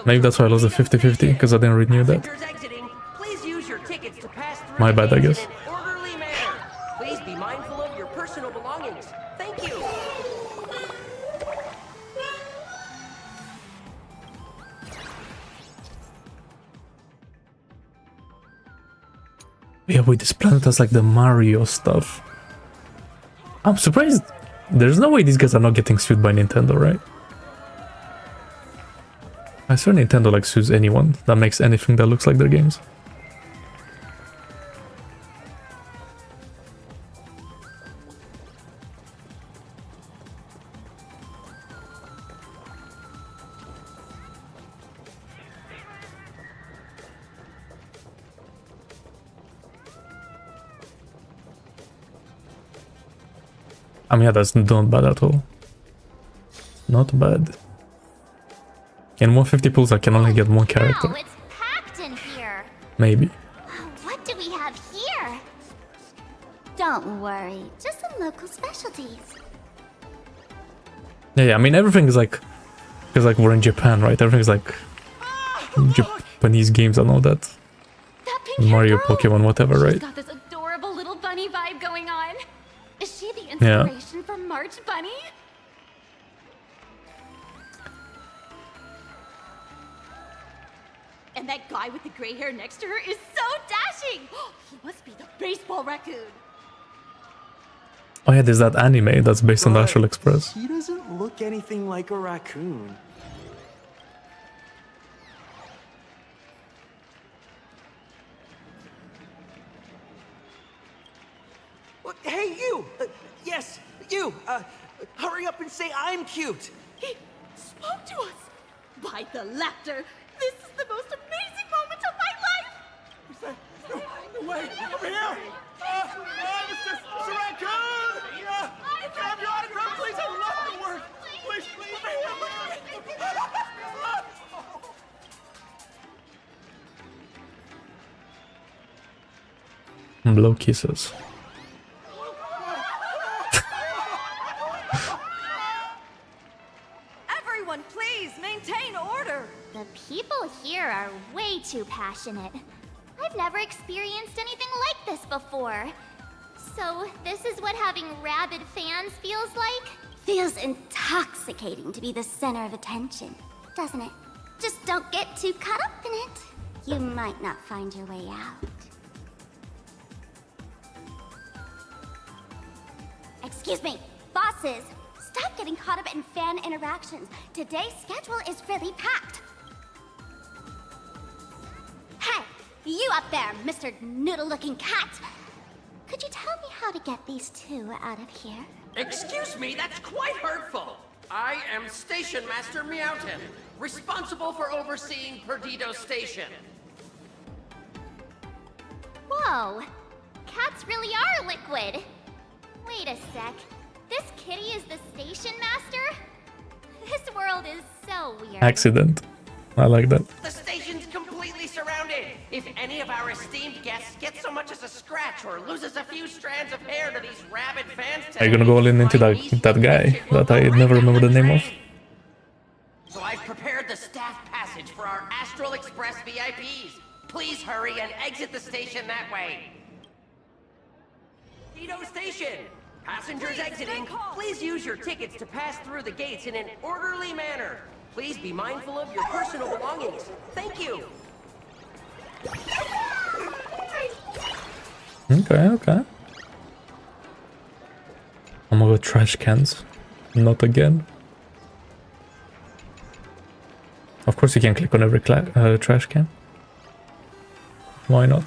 Maybe that's why I lost the 50-50 because I didn't renew that. Please use your tickets to pass through My bad, I guess. in an orderly manner. Please be mindful of your personal belongings. Thank you. Yeah, wait, this planet has like the Mario stuff. I'm surprised. There's no way these guys are not getting sued by Nintendo, right? I swear Nintendo like sues anyone that makes anything that looks like their games. I mean, yeah, that's not bad at all. Not bad. In 150 pulls, I can only get one character. Wow, it's packed in here. Maybe. What do we have here? Don't worry, just some local specialties. Yeah, I mean, everything is like... Because like we're in Japan, right? Everything's like... Japanese games and all that. Mario, Pokemon, whatever, right? She's got this adorable little bunny vibe going on. Is she the Yeah. inspiration for March Bunny? And that guy with the gray hair next to her is so dashing! He must be the baseball raccoon. Oh yeah, there's that anime that's based on the Astral Express. He doesn't look anything like a raccoon. Hey, you! Yes, you! Hurry up and say I'm cute! He spoke to us! By the laughter! This is the most amazing moment of my life! No way! Over here! Mr. Raccoon! Can I have your autograph, please? I would love to work! Please, over here! Blow kisses. Everyone, please maintain order. The people here are way too passionate. I've never experienced anything like this before. So, this is what having rabid fans feels like? Feels intoxicating to be the center of attention, doesn't it? Just don't get too caught up in it. You might not find your way out. Excuse me, bosses! Stop getting caught up in fan interactions. Today's schedule is really packed. Hey, you up there, Mr. Noodle-looking cat! Could you tell me how to get these two out of here? Excuse me, that's quite hurtful. I am Station Master Meowton, responsible for overseeing Perdido Station. Whoa! Cats really are liquid! Wait a sec. This kitty is the station master? This world is so weird. Accident. I like that. The station's completely surrounded. If any of our esteemed guests get so much as a scratch or loses a few strands of hair to these rabid fans Are you gonna go all in into that guy that I never remember the name of? So I've prepared the staff passage for our Astral Express VIPs. Please hurry and exit the station that way. Perdido Station! Passengers exiting, please use your tickets to pass through the gates in an orderly manner. Please be mindful of your personal belongings. Thank you. Okay. I'm gonna go trash cans. Not again. Of course you can click on every trash can. Why not?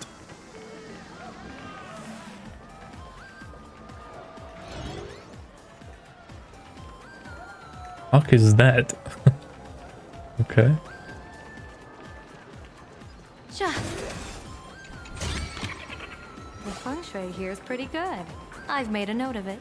Fuck is that? Okay. Sure. The feng shui here is pretty good. I've made a note of it.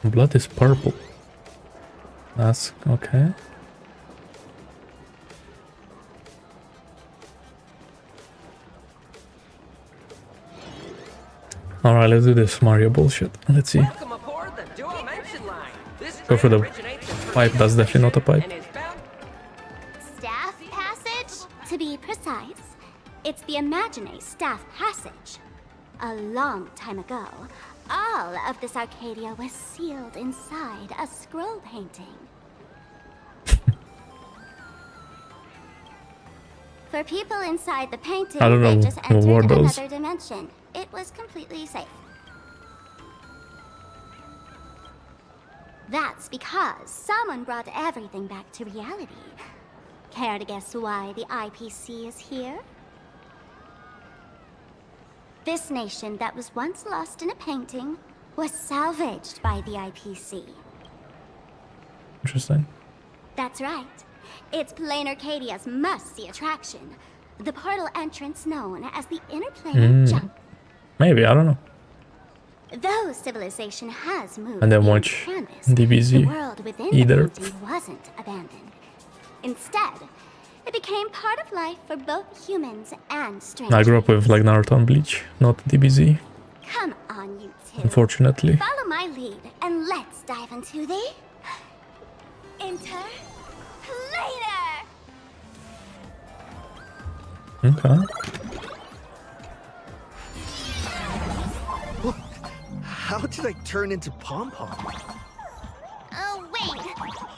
Blood is purple. That's okay. Alright, let's do this Mario bullshit. Let's see. Go for the pipe, that's definitely not a pipe. Staff passage? To be precise, it's the Imagine Staff Passage. A long time ago, all of this Arcadia was sealed inside a scroll painting. For people inside the painting, I don't know they just what were entered those. another dimension. It was completely safe. That's because someone brought everything back to reality. Care to guess why the IPC is here? This nation that was once lost in a painting was salvaged by the IPC. Interesting. That's right. It's Plain Arcadia's must-see attraction. The portal entrance known as the Interplanar Jump. Maybe, I don't know. Though civilization has moved And then beyond watch canvas, DBZ the world within either. the painting wasn't abandoned. Instead, it became part of life for both humans and strangers. I grew up with like Naruto and Bleach, not DBZ, Come on, you two. unfortunately. Follow my lead, and let's dive into the Interplanar. Okay. How did I turn into Pom Pom? Oh, wait.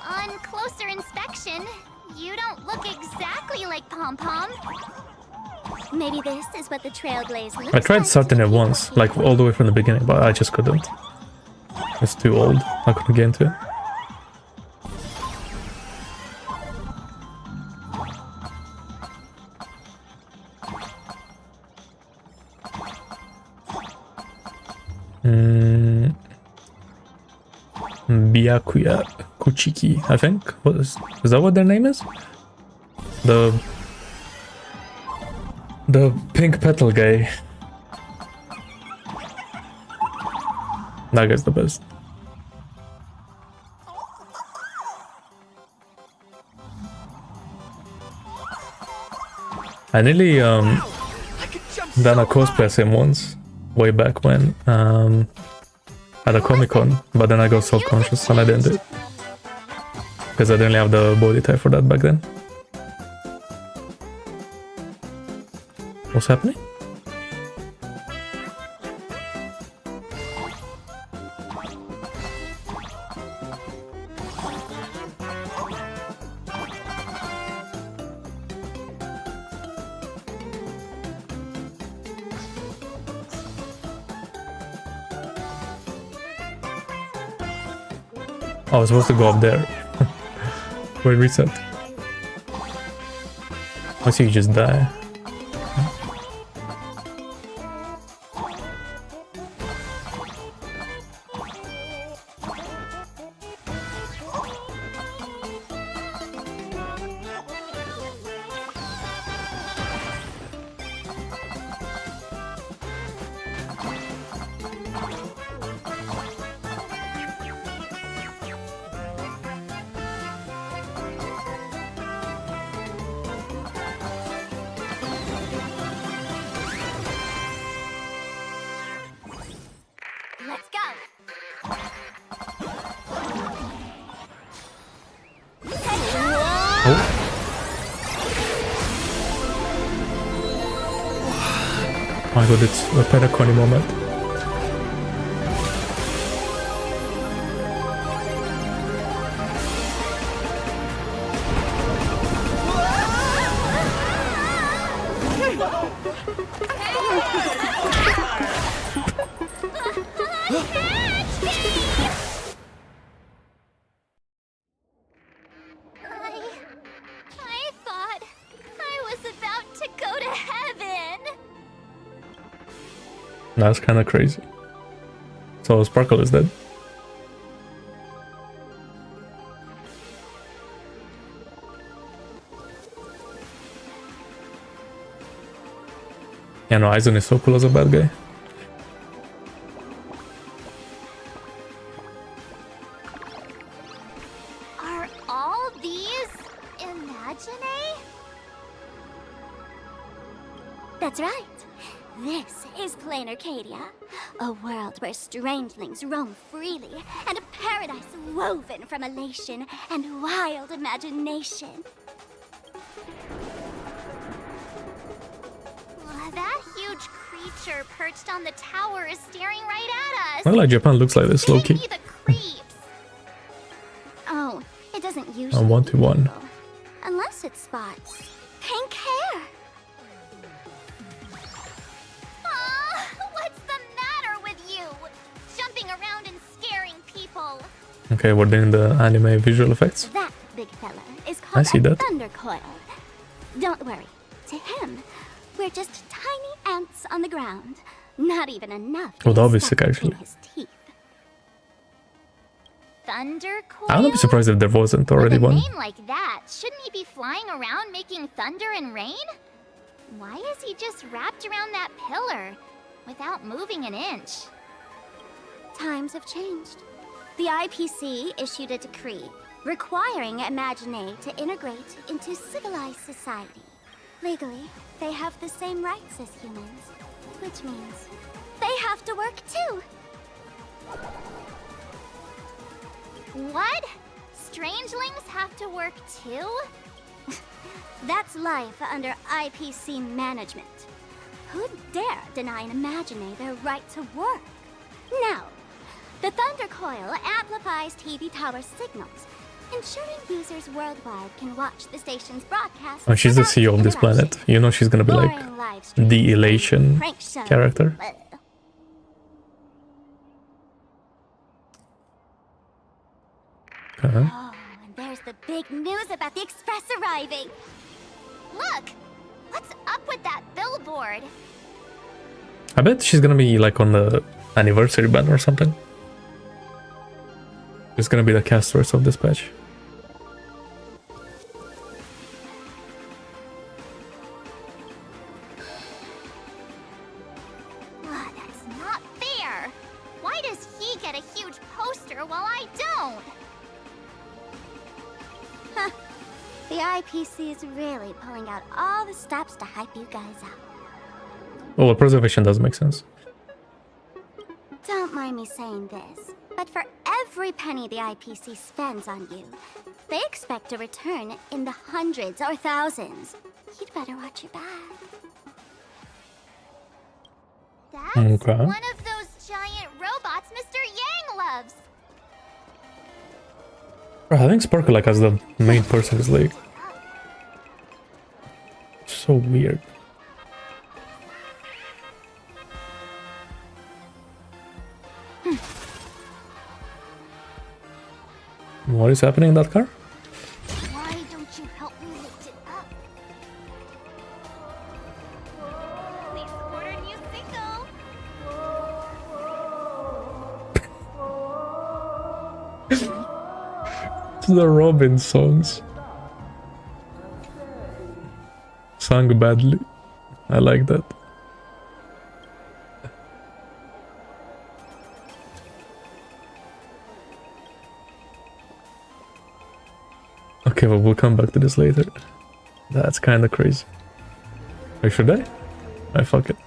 On closer inspection, you don't look exactly like Pom Pom. Maybe this is what the Trailblaze looks I tried like. starting it once, like all the way from the beginning, but I just couldn't. It's too old. I couldn't get into it. Byakuya Kuchiki, I think. What is that what their name is? The pink petal guy. That guy's the best. I nearly done a cosplay as him once, way back when, at a Comic-Con, but then I got self-conscious and I didn't do it. Because I didn't have the body type for that back then. What's happening? Oh, I was supposed to go up there. Wait, reset. I see you just die. Let's go. Oh my god, it's a Penacony moment. I thought I was about to go to heaven. That's kind of crazy. So Sparkle is dead. Yeah, no, Aizen is so cool as a bad guy. Are all these imaginae? That's right. This is Plain Arcadia, a world where strangelings roam freely, and a paradise woven from elation and wild imagination. That huge creature perched on the tower is staring right at us. Well, like Japan looks like this, low-key. Give me the creeps. Oh, it doesn't usually. 1-to-1. Unless it spots pink hair. What's the matter with you? Jumping around and scaring people. Okay, we're doing the anime visual effects. That big fella is I called see a that. thunder coil. Don't worry. To him, we're just tiny ants on the ground. Not even enough. Oh, that would be stuck sick, actually. in his teeth. Thunder coil? I wouldn't be surprised if there wasn't already With a one. name like that, shouldn't he be flying around making thunder and rain? Why is he just wrapped around that pillar without moving an inch? Times have changed. The IPC issued a decree requiring Imaginae to integrate into civilized society. Legally, they have the same rights as humans, which means they have to work too. What? Strangelings have to work too? That's life under IPC management. Who'd dare deny an Imaginae their right to work? Now, the Thunder Coil amplifies TV tower signals, ensuring users worldwide can watch the station's broadcast. Oh, she's the CEO of this planet. You know she's gonna be like the Elation character. Oh, and there's the big news about the Express arriving. Look! What's up with that billboard? I bet she's gonna be like on the anniversary banner or something. It's gonna be the casters of Dispatch. That's not fair. Why does he get a huge poster while I don't? Huh. The IPC is really pulling out all the stops to hype you guys up. Oh, well, preservation does make sense. Don't mind me saying this, but for every penny the IPC spends on you, they expect a return in the hundreds or thousands. You'd better watch your back. That's Okay. one of those giant robots Mr. Yang loves. Bro, I think Sparkle like as the main person is like so weird. What is happening in that car? Why don't you help me lift it up? Please support our new single. The Robin songs. Sung badly. I like that. Okay, well, we'll come back to this later. That's kind of crazy. Wait, should I? I fuck it.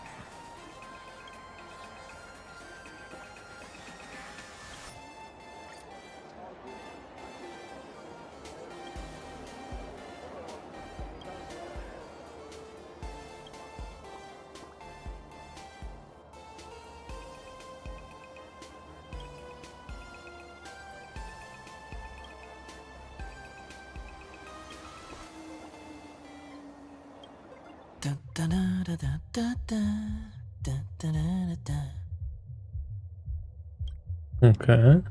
Okay.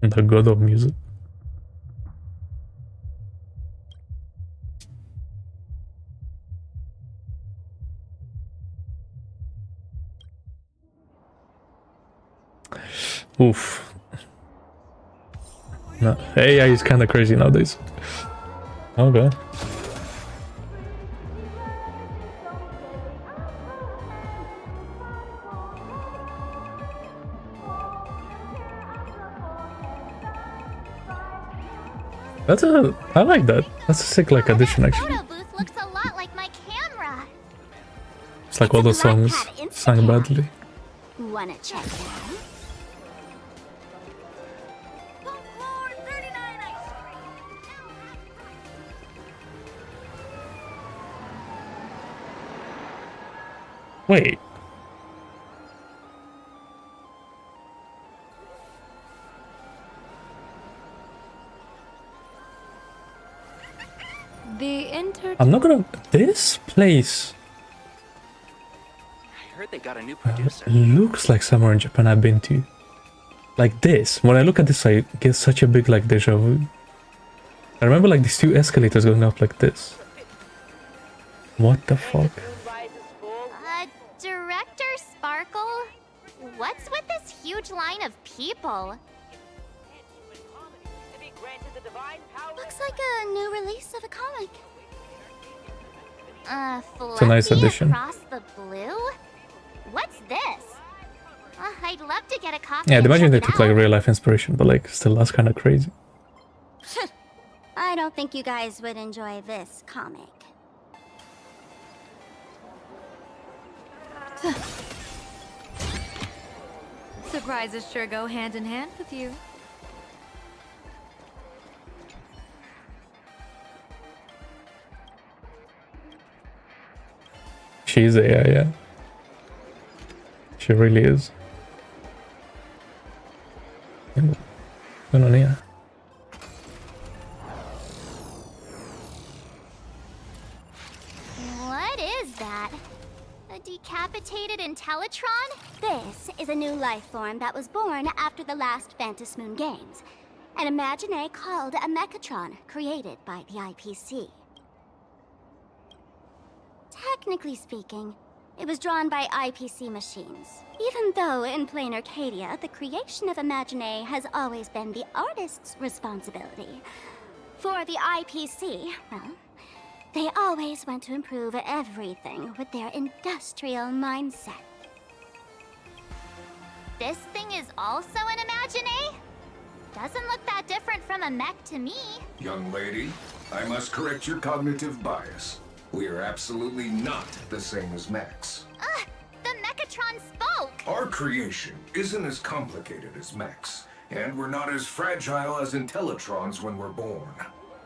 The god of music. Oof. No, AI is kind of crazy nowadays. Okay. That's a... I like that. That's a sick like addition actually. Photo booth looks a lot like my camera. It's like all the songs sung badly. Wanna check it out? Wait. I'm not gonna... This place I heard they got a new producer. looks like somewhere in Japan I've been to. Like this. When I look at this, I get such a big like deja vu. I remember like these two escalators going up like this. What the fuck? Director Sparkle? What's with this huge line of people? Looks like a new release of a comic. It's a nice Fluffy addition. Across the blue? What's this? I'd love to get a copy. Yeah, I'd and imagine they check it took like out. real life inspiration, but like still that's kind of crazy. I don't think you guys would enjoy this comic. Surprises sure go hand in hand with you. She's AI, yeah. She really is. Going on here. What is that? A decapitated Intellatron? This is a new life form that was born after the last Phantom Moon Games. An Imagine called a Mechatron, created by the IPC. Technically speaking, it was drawn by IPC machines. Even though in plain Arcadia, the creation of Imagine has always been the artist's responsibility. For the IPC, well, they always want to improve everything with their industrial mindset. This thing is also an Imagine? Doesn't look that different from a mech to me. Young lady, I must correct your cognitive bias. We are absolutely not the same as mechs. The Mechatron spoke! Our creation isn't as complicated as mechs. And we're not as fragile as Intellitrons when we're born.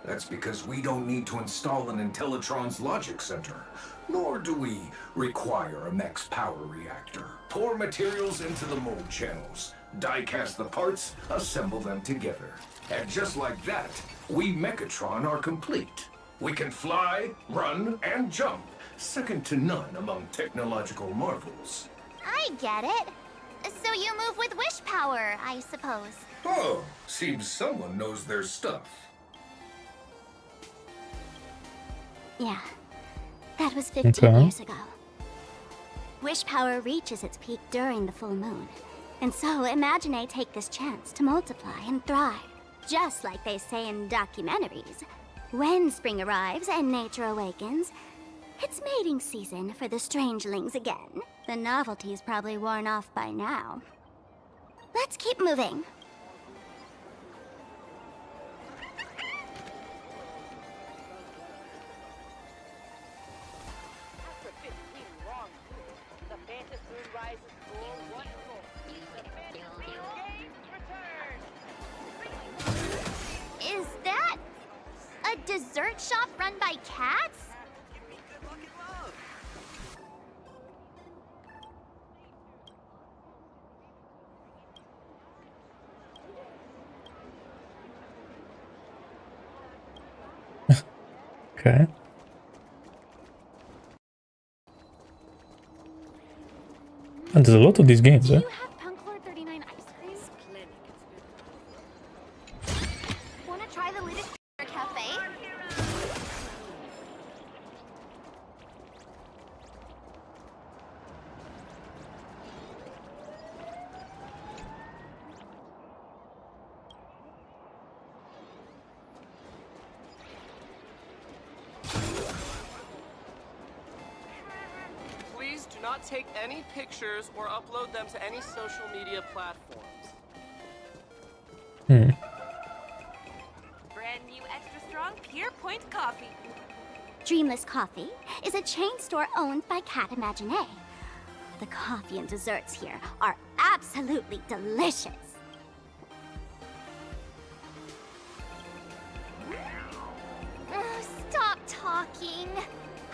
That's because we don't need to install an Intellitron's logic center, nor do we require a max power reactor. Pour materials into the mold channels, die-cast the parts, assemble them together. And just like that, we Mechatron are complete. We can fly, run, and jump, second to none among technological marvels. I get it. So you move with wish power, I suppose. Oh, seems someone knows their stuff. Yeah, that was 15 years ago. Wish power reaches its peak during the full moon. And so Imagine take this chance to multiply and thrive. Just like they say in documentaries. When spring arrives and nature awakens, it's mating season for the strangelings again. The novelty's probably worn off by now. Let's keep moving. Is that a dessert shop run by cats? Okay. And there's a lot of these games, eh? Wanna try the latest cafe? Please do not take any pictures or upload them to any social media platforms. Hmm. Brand new extra strong Pure Point coffee. Dreamless Coffee is a chain store owned by Cat Imagine. The coffee and desserts here are absolutely delicious. Stop talking.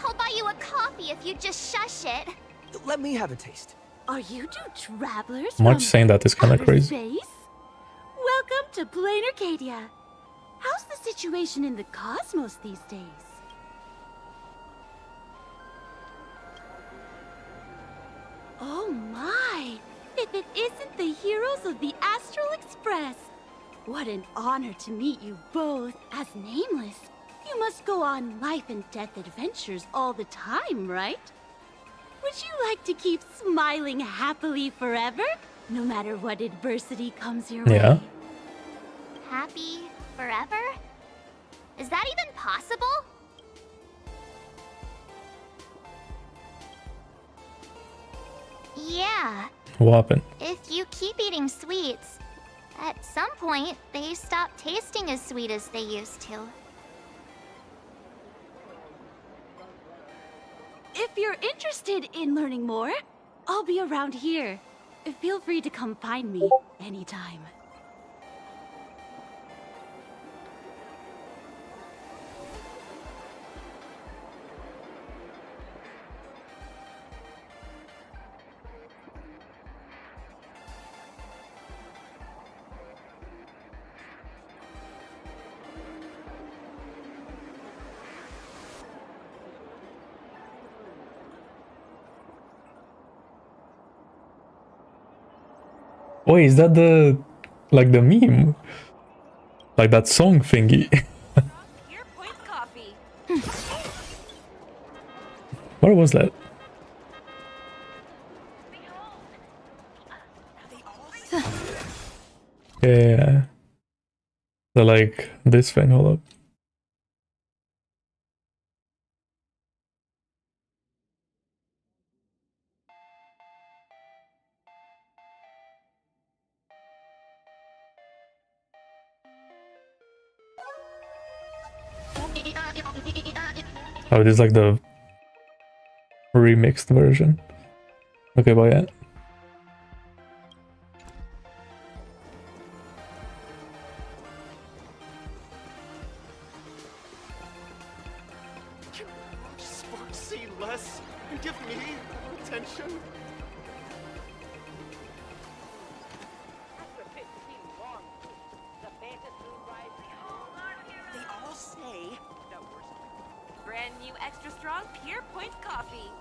I'll buy you a coffee if you just shush it. Let me have a taste. Are you two travelers Much saying that is kind of crazy. space? Welcome to Plain Arcadia. How's the situation in the cosmos these days? Oh my! If it isn't the heroes of the Astral Express! What an honor to meet you both. As Nameless, you must go on life and death adventures all the time, right? Would you like to keep smiling happily forever? No matter what adversity comes your Yeah. way? Happy forever? Is that even possible? Yeah. What happened? If you keep eating sweets, at some point, they stop tasting as sweet as they used to. If you're interested in learning more, I'll be around here. Feel free to come find me anytime. Wait, is that the like the meme? Like that song thingy? Where was that? Yeah. The like this thing, hold up. Oh, it is like the remixed version. Okay, but yeah. see less and give me attention? They all say that we're Brand new extra strong Pure Point coffee.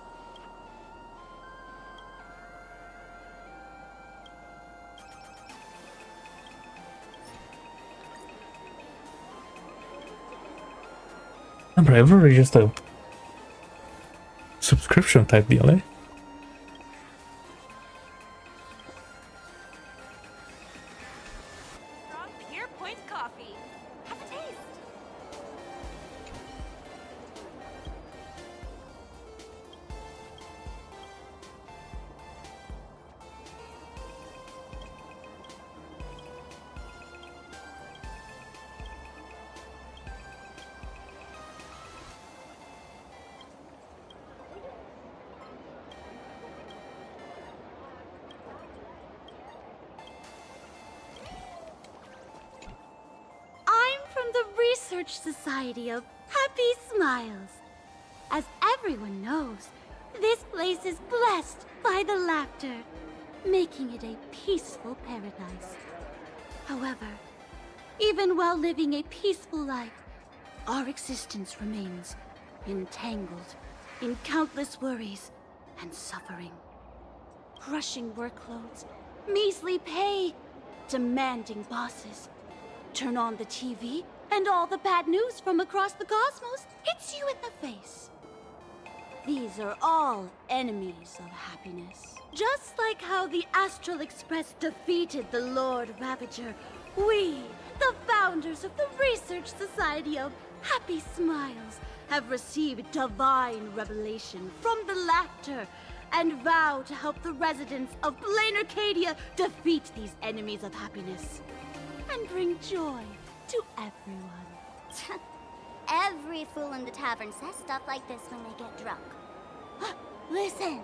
Remember, everybody just a subscription type deal, eh? Strong Pure Point coffee. Have a taste. I'm from the Research Society of Happy Smiles. As everyone knows, this place is blessed by the laughter, making it a peaceful paradise. However, even while living a peaceful life, our existence remains entangled in countless worries and suffering. Crushing workloads, measly pay, demanding bosses. Turn on the TV, and all the bad news from across the cosmos hits you in the face. These are all enemies of happiness. Just like how the Astral Express defeated the Lord Ravager, we, the founders of the Research Society of Happy Smiles, have received divine revelation from the laughter and vow to help the residents of Blaine Arcadia defeat these enemies of happiness and bring joy to everyone. Every fool in the tavern says stuff like this when they get drunk. Listen,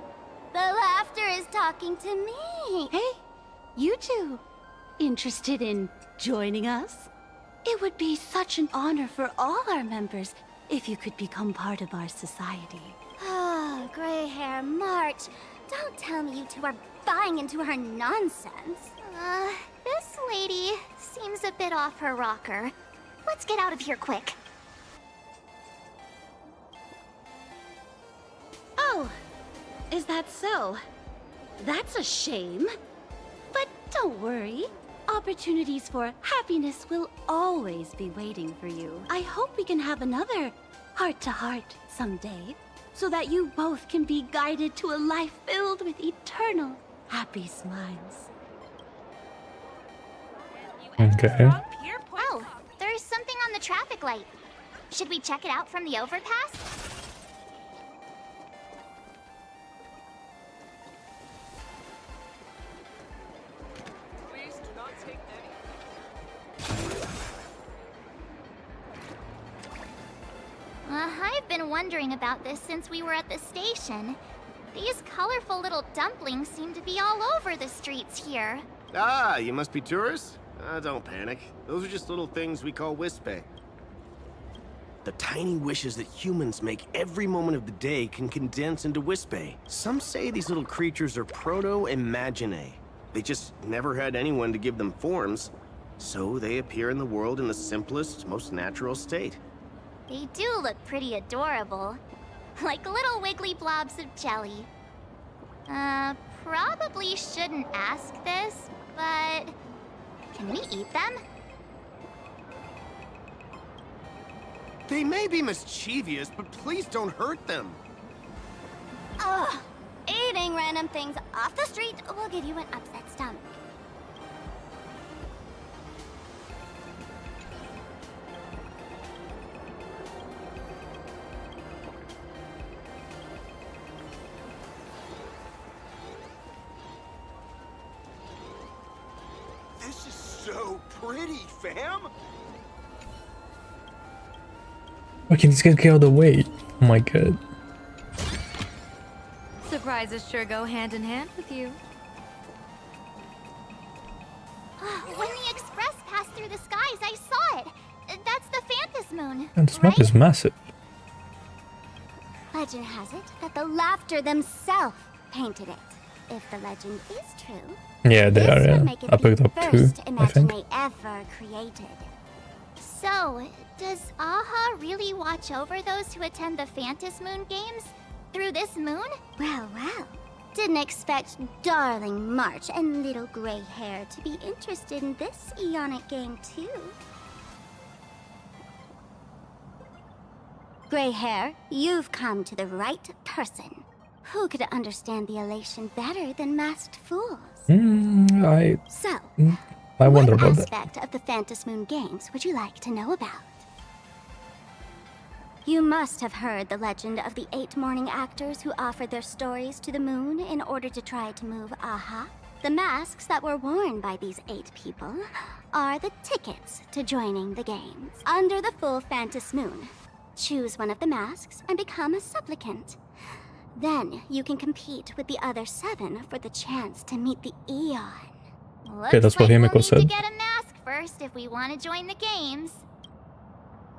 the laughter is talking to me. Hey, you two, interested in joining us? It would be such an honor for all our members if you could become part of our society. Oh, gray hair March. Don't tell me you two are buying into her nonsense. This lady seems a bit off her rocker. Let's get out of here quick. Oh, is that so? That's a shame. But don't worry. Opportunities for happiness will always be waiting for you. I hope we can have another heart-to-heart someday, so that you both can be guided to a life filled with eternal happy smiles. Okay. Oh, there's something on the traffic light. Should we check it out from the overpass? Please do not take I've been wondering about this since we were at the station. These colorful little dumplings seem to be all over the streets here. Ah, you must be tourists? Don't panic. Those are just little things we call wispe. The tiny wishes that humans make every moment of the day can condense into wispe. Some say these little creatures are proto-imaginae. They just never had anyone to give them forms, so they appear in the world in the simplest, most natural state. They do look pretty adorable. Like little wiggly blobs of jelly. Probably shouldn't ask this, but... can we eat them? They may be mischievous, but please don't hurt them. Ugh! Eating random things off the street will give you an upset stomach. This is so pretty, fam! Why can't these guys get out of the way? Oh my god. Surprises sure go hand in hand with you. When the express passed through the skies, I saw it. That's the Phantom Moon, And this map right? is massive. But Legend has it that the Laughter themselves painted it. If the legend is true, Yeah, they are. this would Yeah, make it I picked the up two, first I think. Imagine ever created. So, does Aha really watch over those who attend the Phantasm Moon Games? Through this moon? Well, well. Didn't expect darling March and little gray hair to be interested in this Eonic game too. Gray hair, you've come to the right person. Who could understand the elation better than masked fools? So, I wonder what about that. aspect of the Phantasm Moon Games would you like to know about? You must have heard the legend of the 8 morning actors who offered their stories to the moon in order to try to move Aha. The masks that were worn by these 8 people are the tickets to joining the games. Under the full Phantasm Moon, choose one of the masks and become a supplicant. Then you can compete with the other 7 for the chance to meet the Eon. Okay, that's what Himiko We'll need said. to get a mask first if we want to join the games.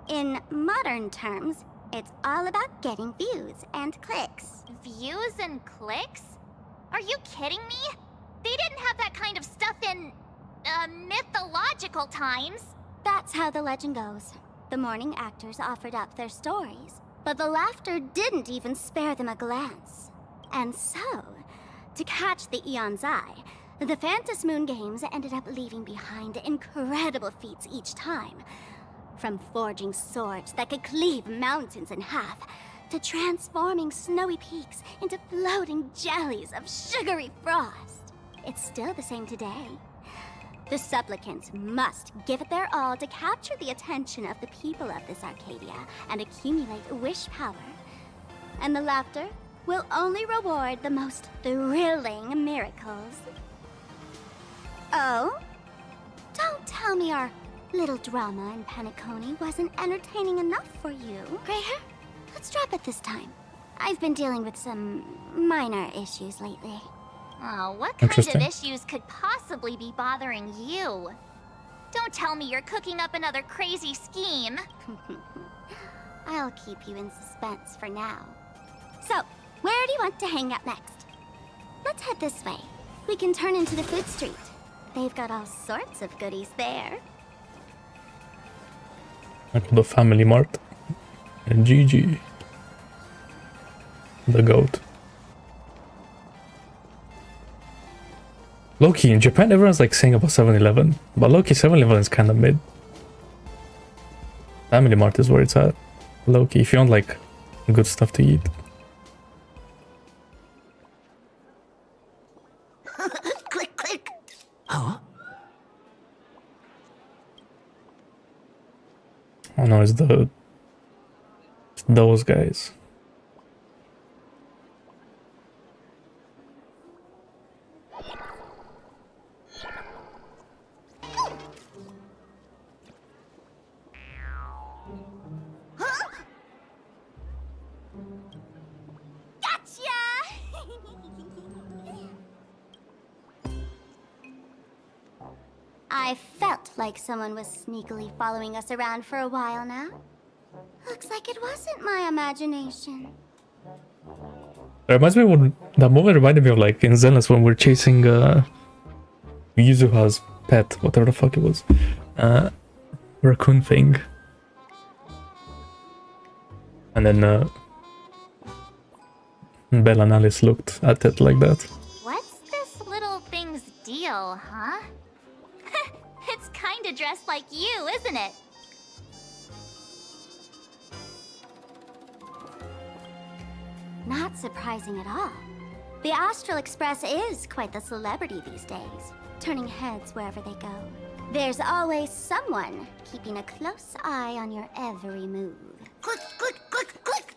In modern terms, it's all about getting views and clicks. Views and clicks? Are you kidding me? They didn't have that kind of stuff in, mythological times. That's how the legend goes. The morning actors offered up their stories, but the Laughter didn't even spare them a glance. And so, to catch the Eon's eye, the Phantasm Moon Games ended up leaving behind incredible feats each time. From forging swords that could cleave mountains in half, to transforming snowy peaks into floating jellies of sugary frost. It's still the same today. The supplicants must give it their all to capture the attention of the people of this Arcadia and accumulate wish power. And the Laughter will only reward the most thrilling miracles. Oh? Don't tell me our little drama in Penacony wasn't entertaining enough for you. Gray hair, let's drop it this time. I've been dealing with some minor issues lately. Oh, what kind of Interesting. issues could possibly be bothering you? Don't tell me you're cooking up another crazy scheme. I'll keep you in suspense for now. So, where do you want to hang out next? Let's head this way. We can turn into the food street. They've got all sorts of goodies there. I go to Family Mart. And GG. The goat. Loki, in Japan everyone's like saying about 7-Eleven, but Loki 7-Eleven is kind of mid. Family Mart is where it's at. Loki, if you want like good stuff to eat. Click, click. Huh? Oh no, it's those guys. I felt like someone was sneakily following us around for a while now. Looks like it wasn't my imagination. It reminds me of that moment reminded me of like in Zenless when we're chasing Yuzuha's pet, whatever the fuck it was. Raccoon thing. And then Bella and Alice looked at it like that. What's this little thing's deal, huh? It's kinda dressed like you, isn't it? Not surprising at all. The Astral Express is quite the celebrity these days, turning heads wherever they go. There's always someone keeping a close eye on your every move. Click, click, click, click!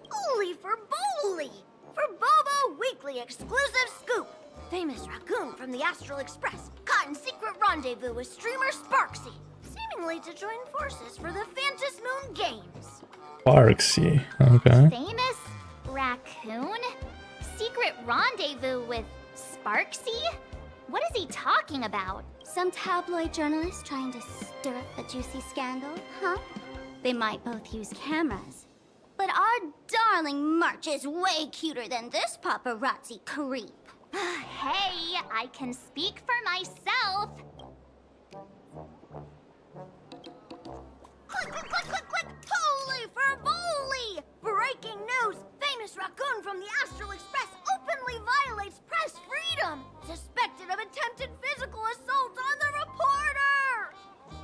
Ooly for bowly! For Bobo Weekly exclusive scoop! Famous raccoon from the Astral Express caught in secret rendezvous with streamer Sparksy, seemingly to join forces for the Phantasm Moon Games. Sparksy, okay. Famous raccoon? Secret rendezvous with Sparksy? What is he talking about? Some tabloid journalist trying to stir up a juicy scandal, huh? They might both use cameras, but But our darling March is way cuter than this paparazzi creep. Hey, I can speak for myself. Click, click, click, click, click! Holy fervoli! Breaking news! Famous raccoon from the Astral Express openly violates press freedom! Suspected of attempted physical assault on the reporter!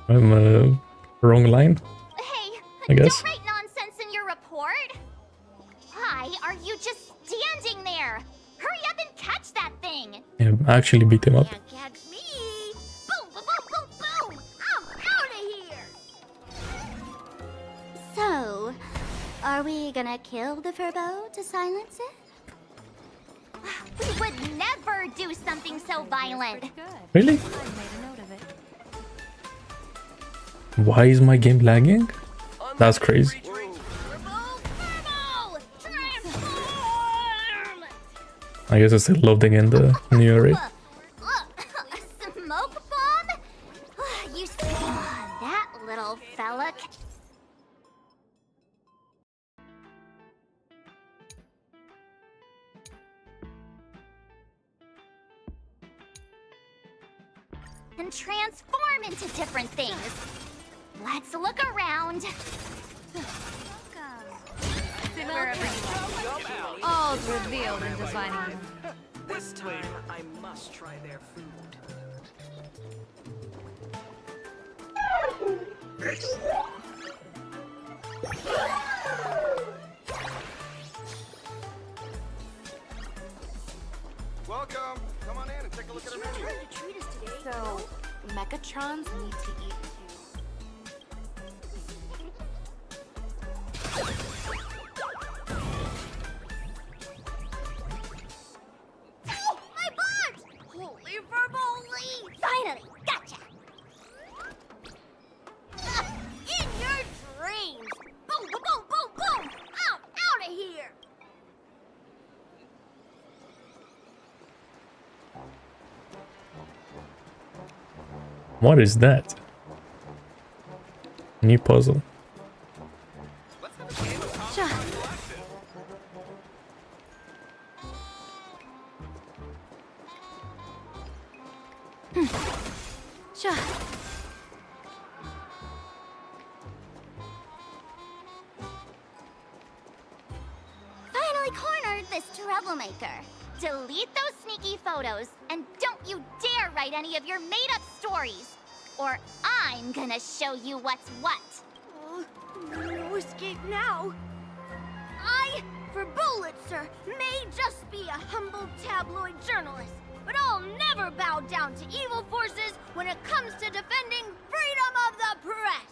I'm wrong line. Hey, I guess. don't write nonsense in your report. Why are you just standing there? Hurry up and catch that thing! Yeah, I actually beat him up. Can't catch me! Boom, boom, boom, boom, boom! I'm out of here! So, are we gonna kill the Furbo to silence it? We would never do something so violent. Really? Why is my game lagging? That's crazy. I guess it's still loading in the new array. Smoke bomb? You see that little fella? And transform into different things. Let's look around. All's revealed in defining you. This time, I must try their food. Welcome. Come on in and take a look at our menu. So, Mechatrons need to eat too. Oh, my butt! Holy verbally! Finally, gotcha! In your dreams! Boom, boom, boom, boom, boom! I'm out of here! What is that? New puzzle. Sure. Finally cornered this troublemaker. Delete those sneaky photos and don't you dare write any of your made-up stories, or I'm gonna show you what's what. Oh, no escape now. I, for Bullitzer, may just be a humble tabloid journalist, but I'll never bow down to evil forces when it comes to defending freedom of the press.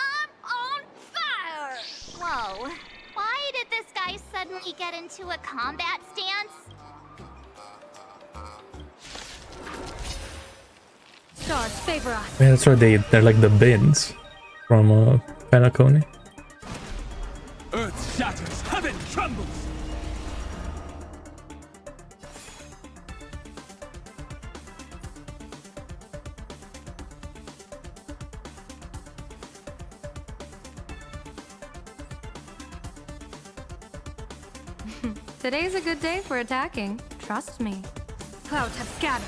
I'm on fire! Whoa. Why did this guy suddenly get into a combat stance? Stars favor us. Yeah, that's right. They're like the bins from Penacony. Earth shatters, heaven trembles. Today's a good day for attacking. Trust me. Clouds have scattered.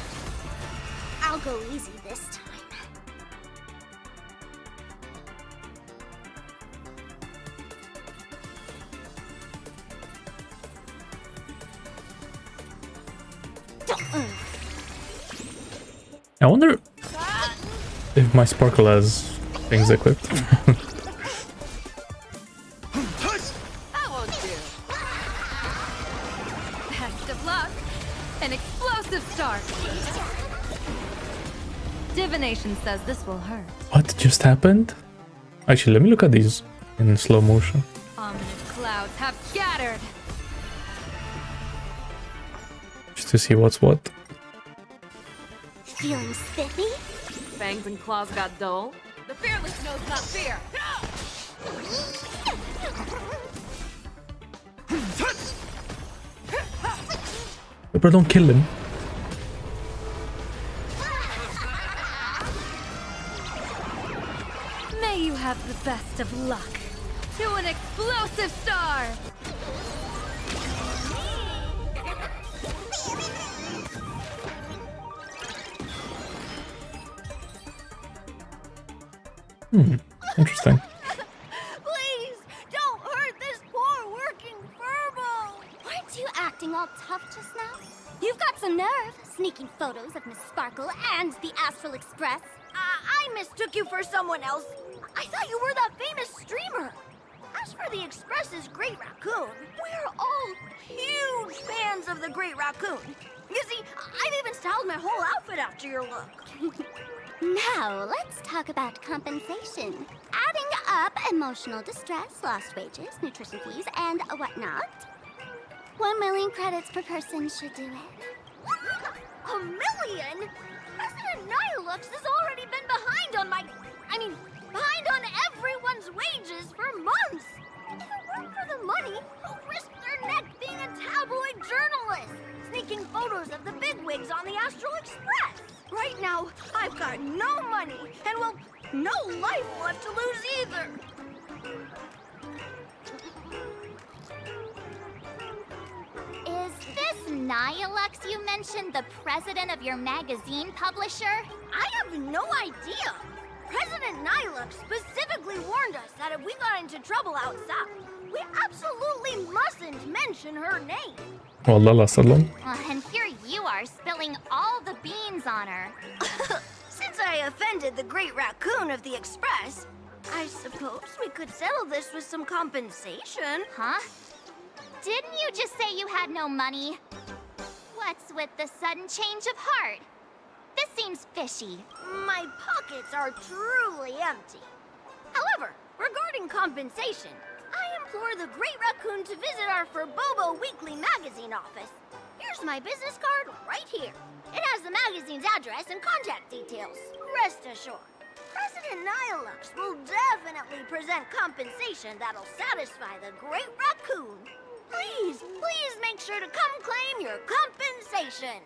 I'll go easy this time. I wonder if my Sparkle has things equipped. Best of luck. An explosive start. Divination says this will hurt. What just happened? Actually, let me look at these in slow motion. Ominous clouds have scattered. Just to see what's what. Feeling spiffy? Fangs and claws got dull. The fearless knows not fear. But don't kill him. May you have the best of luck. to an explosive star! Interesting. Please, don't hurt this poor working Furbo! Weren't you acting all tough just now? You've got some nerve, sneaking photos of Miss Sparkle and the Astral Express. I mistook you for someone else. I thought you were that famous streamer. As for the Express's Great Raccoon, we're all huge fans of the Great Raccoon. You see, I've even styled my whole outfit after your look. Now, let's talk about compensation. Adding up emotional distress, lost wages, nutrition fees, and whatnot. 1 million credits per person should do it. A million? President Nihilux has already been behind on behind on everyone's wages for months. If it weren't for the money, who'd risk their neck being a tabloid journalist, sneaking photos of the bigwigs on the Astral Express? Right now, I've got no money, and well, no life left to lose either. Is this Nihilux you mentioned the president of your magazine publisher? I have no idea. President Nihilux specifically warned us that if we got into trouble outside, we absolutely mustn't mention her name. والله أصلا. And here you are spilling all the beans on her. Since I offended the Great Raccoon of the Express, I suppose we could settle this with some compensation. Huh? Didn't you just say you had no money? What's with the sudden change of heart? This seems fishy. My pockets are truly empty. However, regarding compensation, I implore the Great Raccoon to visit our Furbobo Weekly magazine office. Here's my business card right here. It has the magazine's address and contact details. Rest assured, President Nihilux will definitely present compensation that'll satisfy the Great Raccoon. Please make sure to come claim your compensation.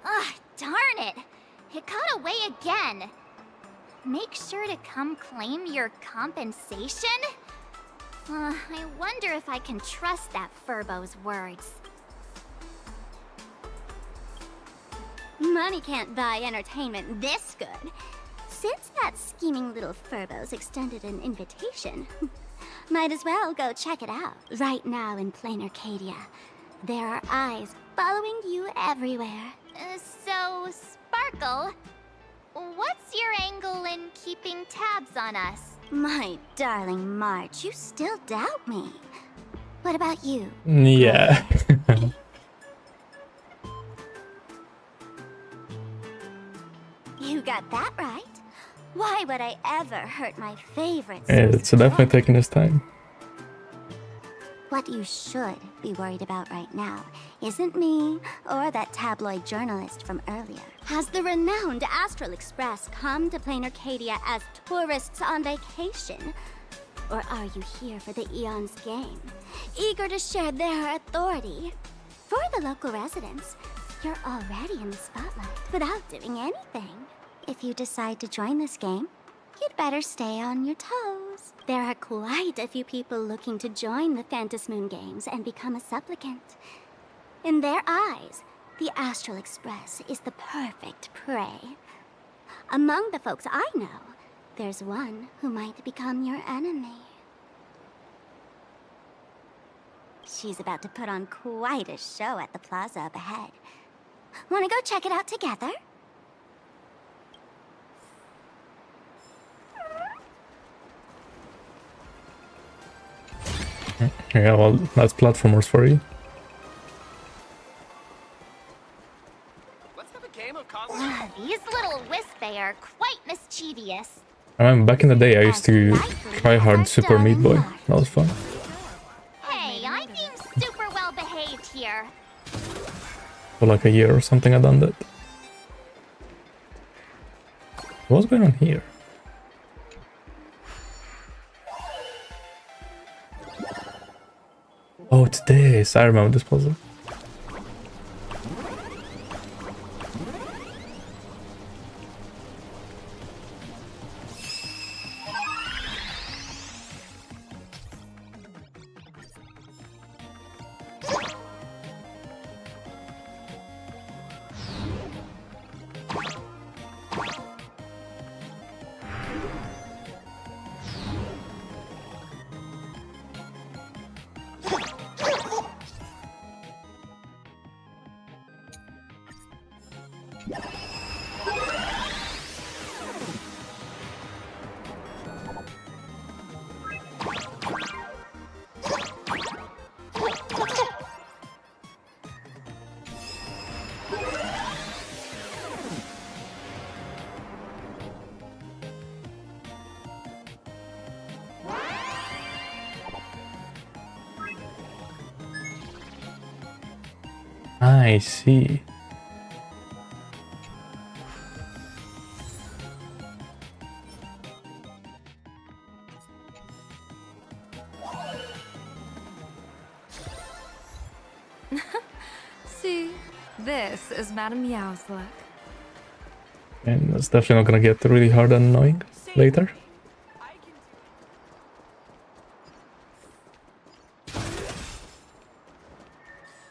Ugh, darn it. It got away again. Make sure to come claim your compensation? I wonder if I can trust that Furbo's words. Money can't buy entertainment this good. Since that scheming little Furbo's extended an invitation, might as well go check it out. Right now in plain Arcadia, there are eyes following you everywhere. So, Sparkle, what's your angle in keeping tabs on us? My darling March, you still doubt me. What about you? Yeah. You got that right. Why would I ever hurt my favorite It's definitely taking his time. What you should be worried about right now isn't me or that tabloid journalist from earlier. Has the renowned Astral Express come to plain Arcadia as tourists on vacation? Or are you here for the Eon's game, eager to share their authority? For the local residents, you're already in the spotlight without doing anything. If you decide to join this game, you'd better stay on your toes. There are quite a few people looking to join the Phantasmoon Games and become a supplicant. In their eyes, the Astral Express is the perfect prey. Among the folks I know, there's one who might become your enemy. She's about to put on quite a show at the plaza up ahead. Wanna go check it out together? Yeah, well, that's platformers for you. Let's have a game of These little Wispy are quite mischievous. I remember back in the day I used to try hard Super Meat Boy. That was fun. Hey, I'm being super well behaved here. For like a year or something I done that. What's going on here? Oh, it's this. I remember this puzzle. I see. See, this is Madame Meow's luck. And that's definitely not gonna get really hard and annoying later.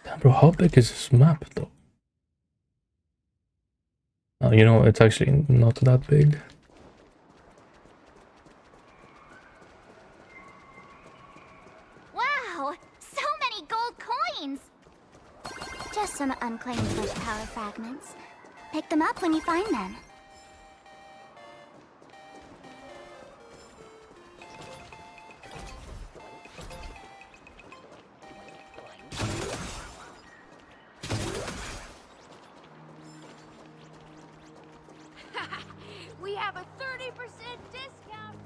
Damn, bro, how big is this map though? Oh, you know, it's actually not that big. Wow! So many gold coins! Just some unclaimed bush power fragments. Pick them up when you find them. We have a 30% discount!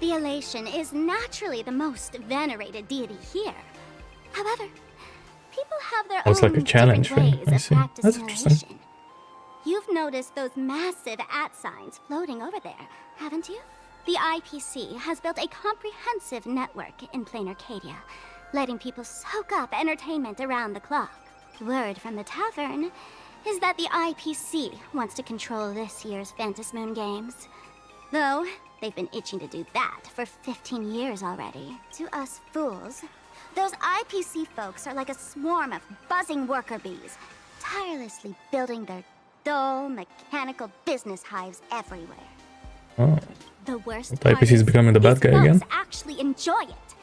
The Elation is naturally the most venerated deity here. However, people have their Oh, it's own like a challenge different thing. ways I of see. That's practicing interesting. Elation. You've noticed those massive @signs floating over there, haven't you? The IPC has built a comprehensive network in plain Arcadia, letting people soak up entertainment around the clock. Word from the tavern is that the IPC wants to control this year's Phantasmoon Games. Though, they've been itching to do that for 15 years already. To us fools, those IPC folks are like a swarm of buzzing worker bees, tirelessly building their dull, mechanical business hives everywhere. Oh. The worst The IPC is becoming the bad these guy again. folks actually enjoy it.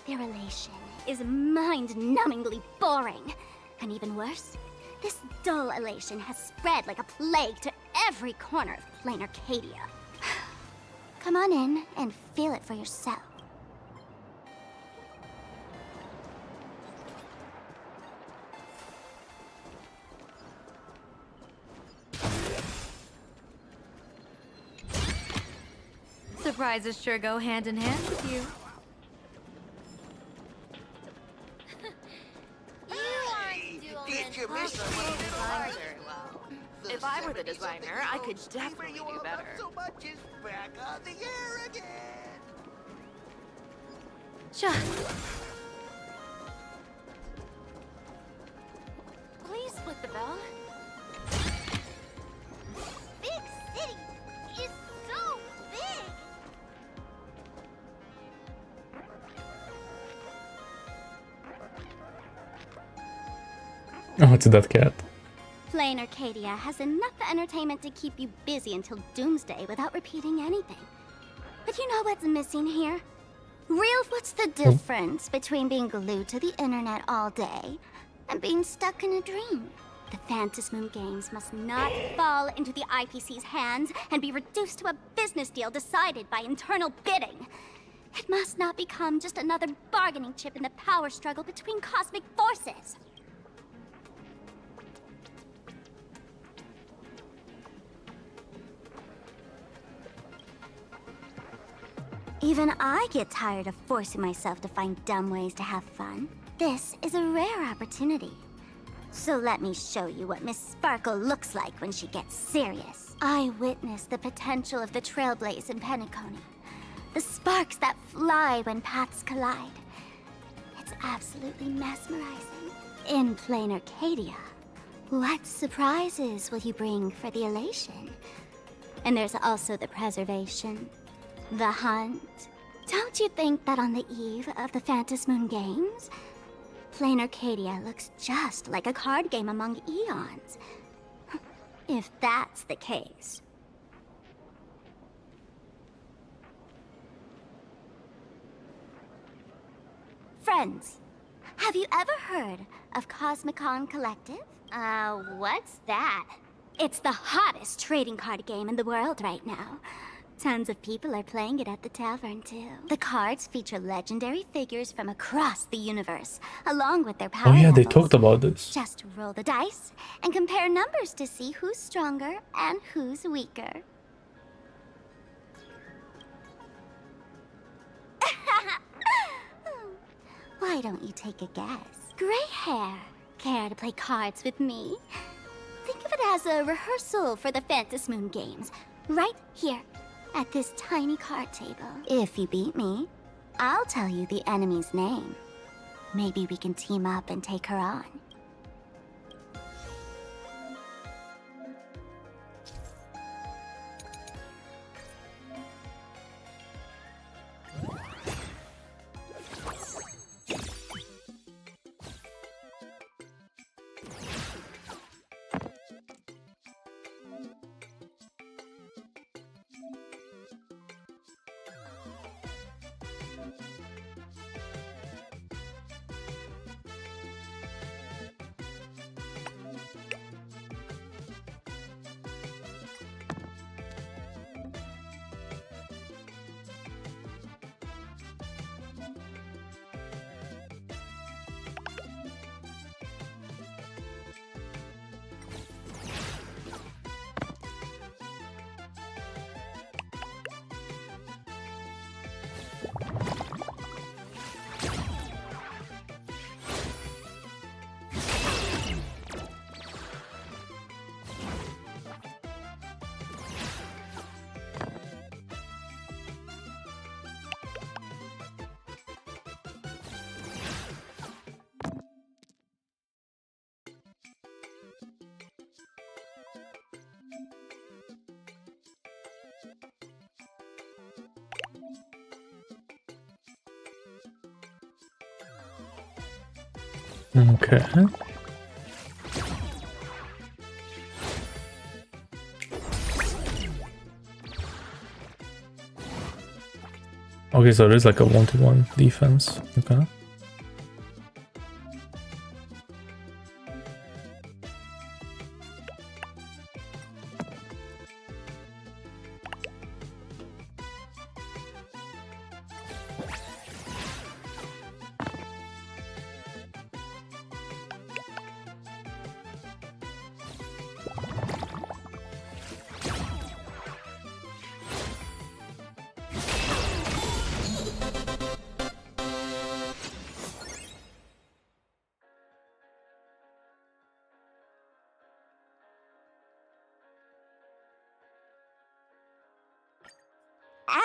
Their elation is mind-numbingly boring. And even worse, this dull elation has spread like a plague to every corner of plain Arcadia. Come on in and feel it for yourself. Surprises sure go hand in hand with you. If I were the designer, I could definitely do better. Sure. Please split the bell. Big City is so big! Oh, it's that cat. Plain Arcadia has enough entertainment to keep you busy until doomsday without repeating anything. But you know what's missing here? What's the difference between being glued to the internet all day and being stuck in a dream? The Phantasmoon Games must not fall into the IPC's hands and be reduced to a business deal decided by internal bidding. It must not become just another bargaining chip in the power struggle between cosmic forces. Even I get tired of forcing myself to find dumb ways to have fun. This is a rare opportunity. So let me show you what Miss Sparkle looks like when she gets serious. I witnessed the potential of the Trailblaze in Penacony. The sparks that fly when paths collide. It's absolutely mesmerizing. In plain Arcadia, what surprises will you bring for the elation? And there's also the preservation. The hunt. Don't you think that on the eve of the Phantasmoon Games, plain Arcadia looks just like a card game among eons? if that's the case. Friends, have you ever heard of Cosmicon Collective? What's that? It's the hottest trading card game in the world right now. Tons of people are playing it at the tavern, too. The cards feature legendary figures from across the universe, along with their power Oh yeah, they levels. talked about this. Just roll the dice and compare numbers to see who's stronger and who's weaker. Why don't you take a guess? Gray hair. Care to play cards with me? Think of it as a rehearsal for the Phantasmoon games, right here, at this tiny card table. If you beat me, I'll tell you the enemy's name. Maybe we can team up and take her on. Okay. Okay, so there's like a 1-to-1 defense. Okay.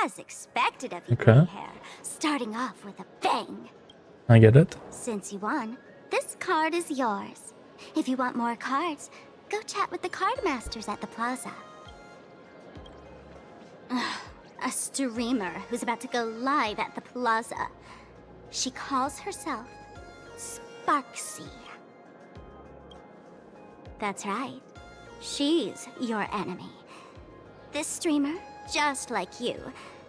As expected of you, Okay. Gray Hair, starting off with a bang. I get it. Since you won, this card is yours. If you want more cards, go chat with the card masters at the plaza. Ugh, a streamer who's about to go live at the plaza. She calls herself Sparksy. That's right. She's your enemy. This streamer, just like you,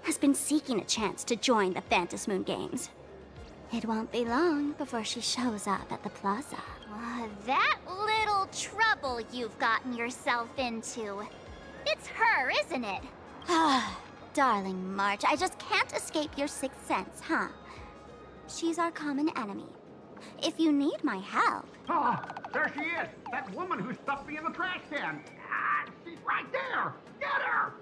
has been seeking a chance to join the Phantasmoon games. It won't be long before she shows up at the plaza. That little trouble you've gotten yourself into. It's her, isn't it? Darling March, I just can't escape your sixth sense, huh? She's our common enemy. If you need my help... Oh, there she is! That woman who stuffed me in the trash can! She's right there! Get her!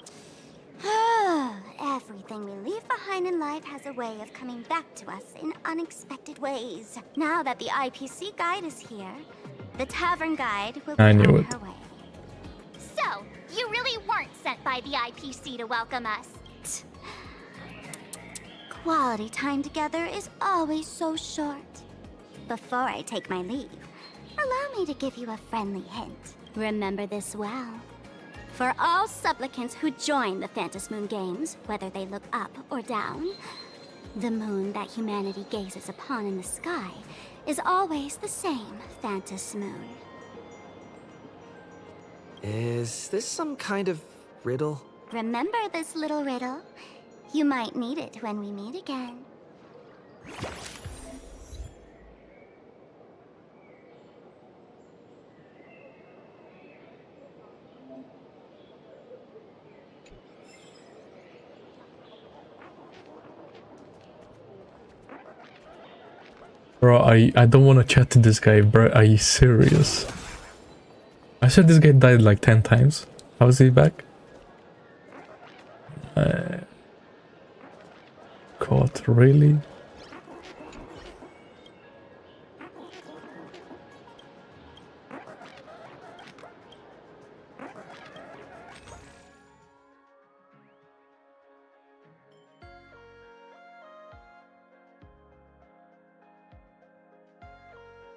Everything we leave behind in life has a way of coming back to us in unexpected ways. Now that the IPC guide is here, the tavern guide will be I knew on it. her way. So, you really weren't sent by the IPC to welcome us. Quality time together is always so short. Before I take my leave, allow me to give you a friendly hint. Remember this well. For all supplicants who join the Phantasmoon games, whether they look up or down, the moon that humanity gazes upon in the sky is always the same Phantasmoon. Is this some kind of riddle? Remember this little riddle? You might need it when we meet again. Bro, I don't want to chat to this guy, bro. Are you serious? I said this guy died like 10 times. How is he back? God, really?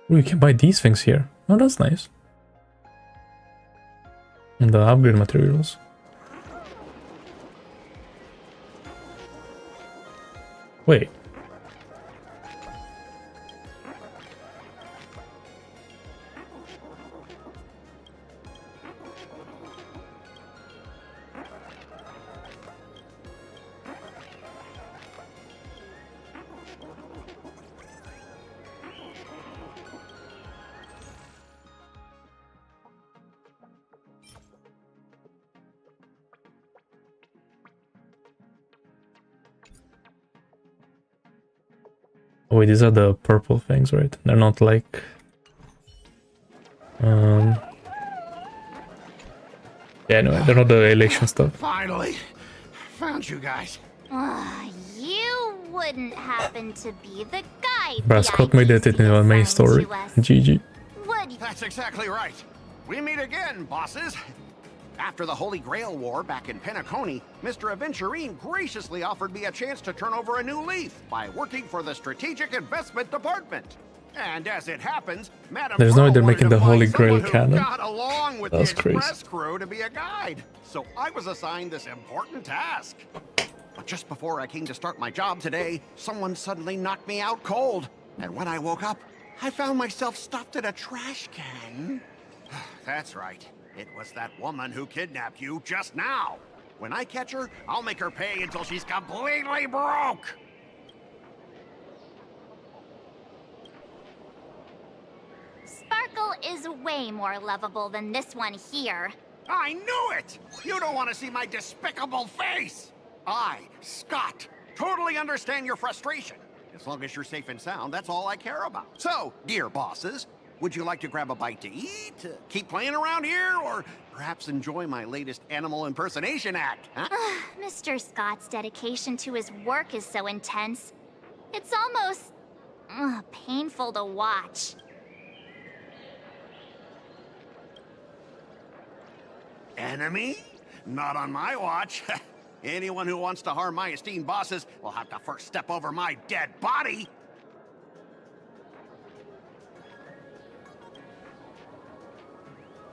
Oh, you can buy these things here. Oh, that's nice. And the upgrade materials. Wait. Oh, wait, these are the purple things, right? They're not like... Yeah, no, they're not the elation stuff. Finally, found you guys. You wouldn't happen to be the guy. But Scott made it in the main story. GG. That's exactly right. We meet again, bosses. After the Holy Grail War back in Penacony, Mr. Aventurine graciously offered me a chance to turn over a new leaf by working for the Strategic Investment Department. And as it happens, Madame There's no way they're Pearl making wanted the to Holy find Grail someone who canon. got along with That's the crazy. Express crew to be a guide. So I was assigned this important task. But just before I came to start my job today, someone suddenly knocked me out cold. And when I woke up, I found myself stuffed in a trash can. That's right. It was that woman who kidnapped you just now. When I catch her, I'll make her pay until she's completely broke. Sparkle is way more lovable than this one here. I knew it! You don't want to see my despicable face! I, Scott, totally understand your frustration. As long as you're safe and sound, that's all I care about. So, dear bosses, would you like to grab a bite to eat, keep playing around here, or perhaps enjoy my latest animal impersonation act, huh? Mr. Scott's dedication to his work is so intense. It's almost painful to watch. Enemy? Not on my watch. Anyone who wants to harm my esteemed bosses will have to first step over my dead body.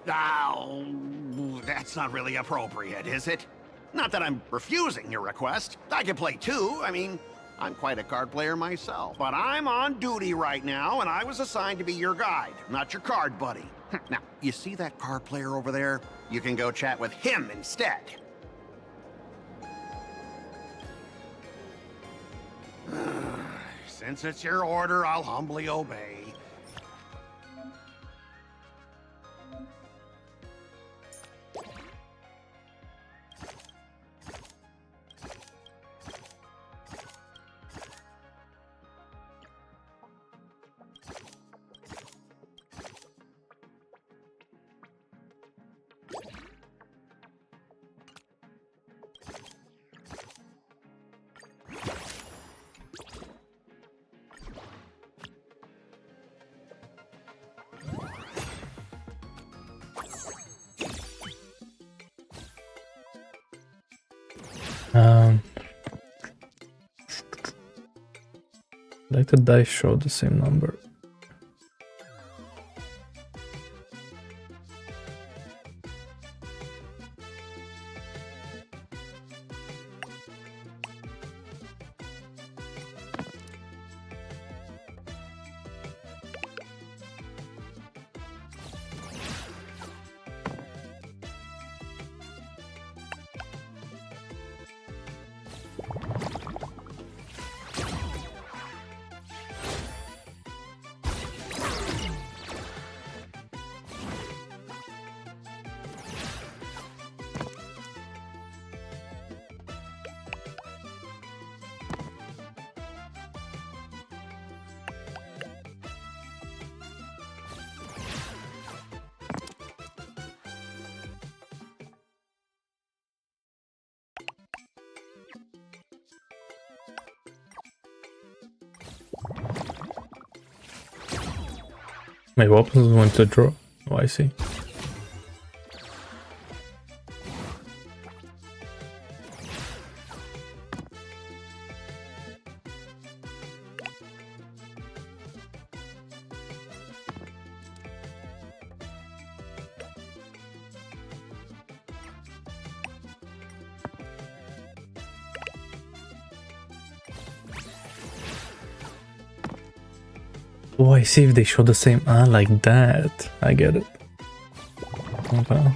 Oh, that's not really appropriate, is it? Not that I'm refusing your request. I can play too. I mean, I'm quite a card player myself. But I'm on duty right now, and I was assigned to be your guide, not your card buddy. Now, you see that card player over there? You can go chat with him instead. Since it's your order, I'll humbly obey. Like the dice show the same number. My weapons went to draw. Oh, I see. Oh, I see if they show the same. Ah, like that. I get it. Okay.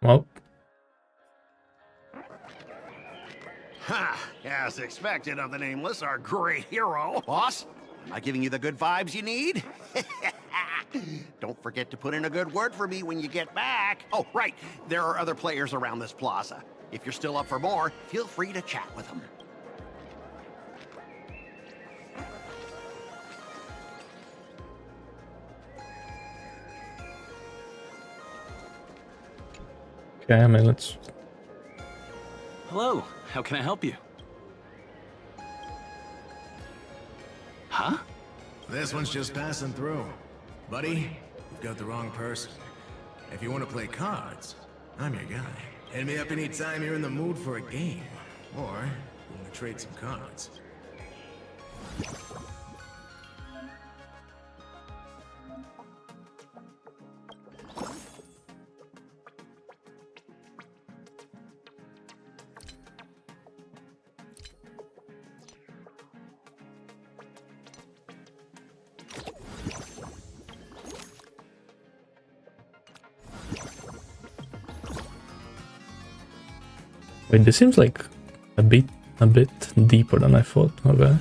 Well. Ha! As expected of the Nameless, our great hero. Boss, am I giving you the good vibes you need? Don't forget to put in a good word for me when you get back. Oh, right. There are other players around this plaza. If you're still up for more, feel free to chat with them. Okay, I mean, let's... Hello, how can I help you? Huh? This one's just passing through. Buddy, you've got the wrong person. If you want to play cards, I'm your guy. Hit me up anytime you're in the mood for a game. Or you want to trade some cards. Wait, this seems like a bit deeper than I thought. Okay.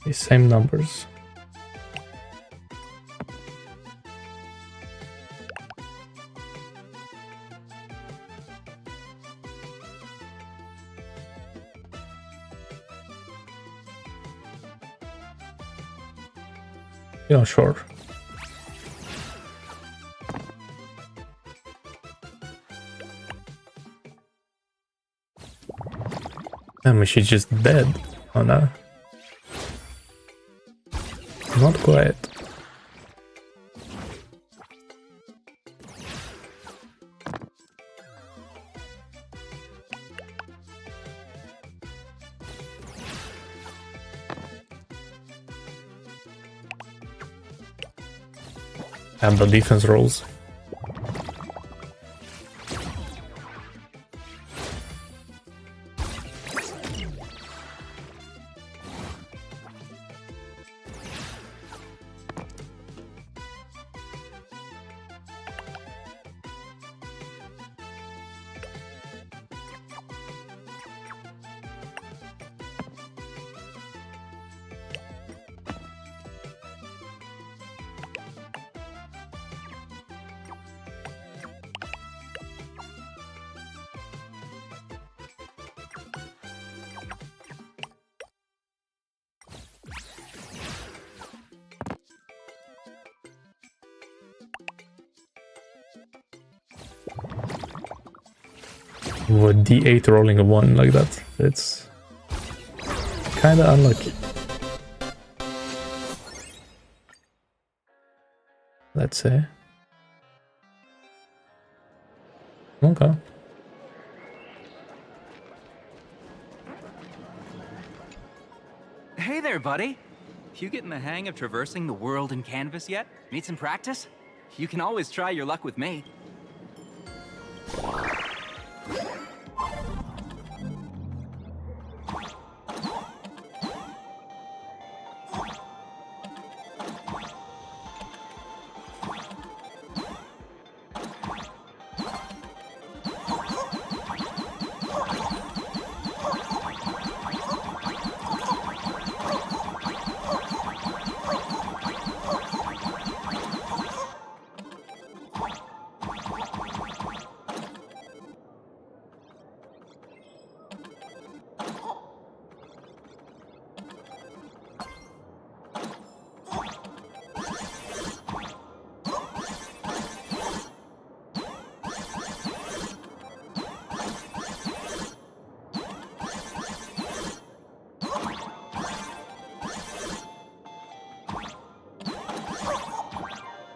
The same numbers. Yeah, sure. I mean, she's just dead. Oh no. Not quite. And the defense rolls. With D8 rolling a 1 like that, it's kinda unlucky. Let's say. Okay. Hey there, buddy. You getting the hang of traversing the world in canvas yet? Need some practice? You can always try your luck with me.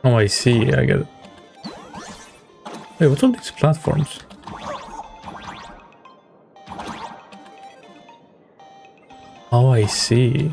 Oh, I see, I get it. Wait, what's on these platforms? Oh, I see.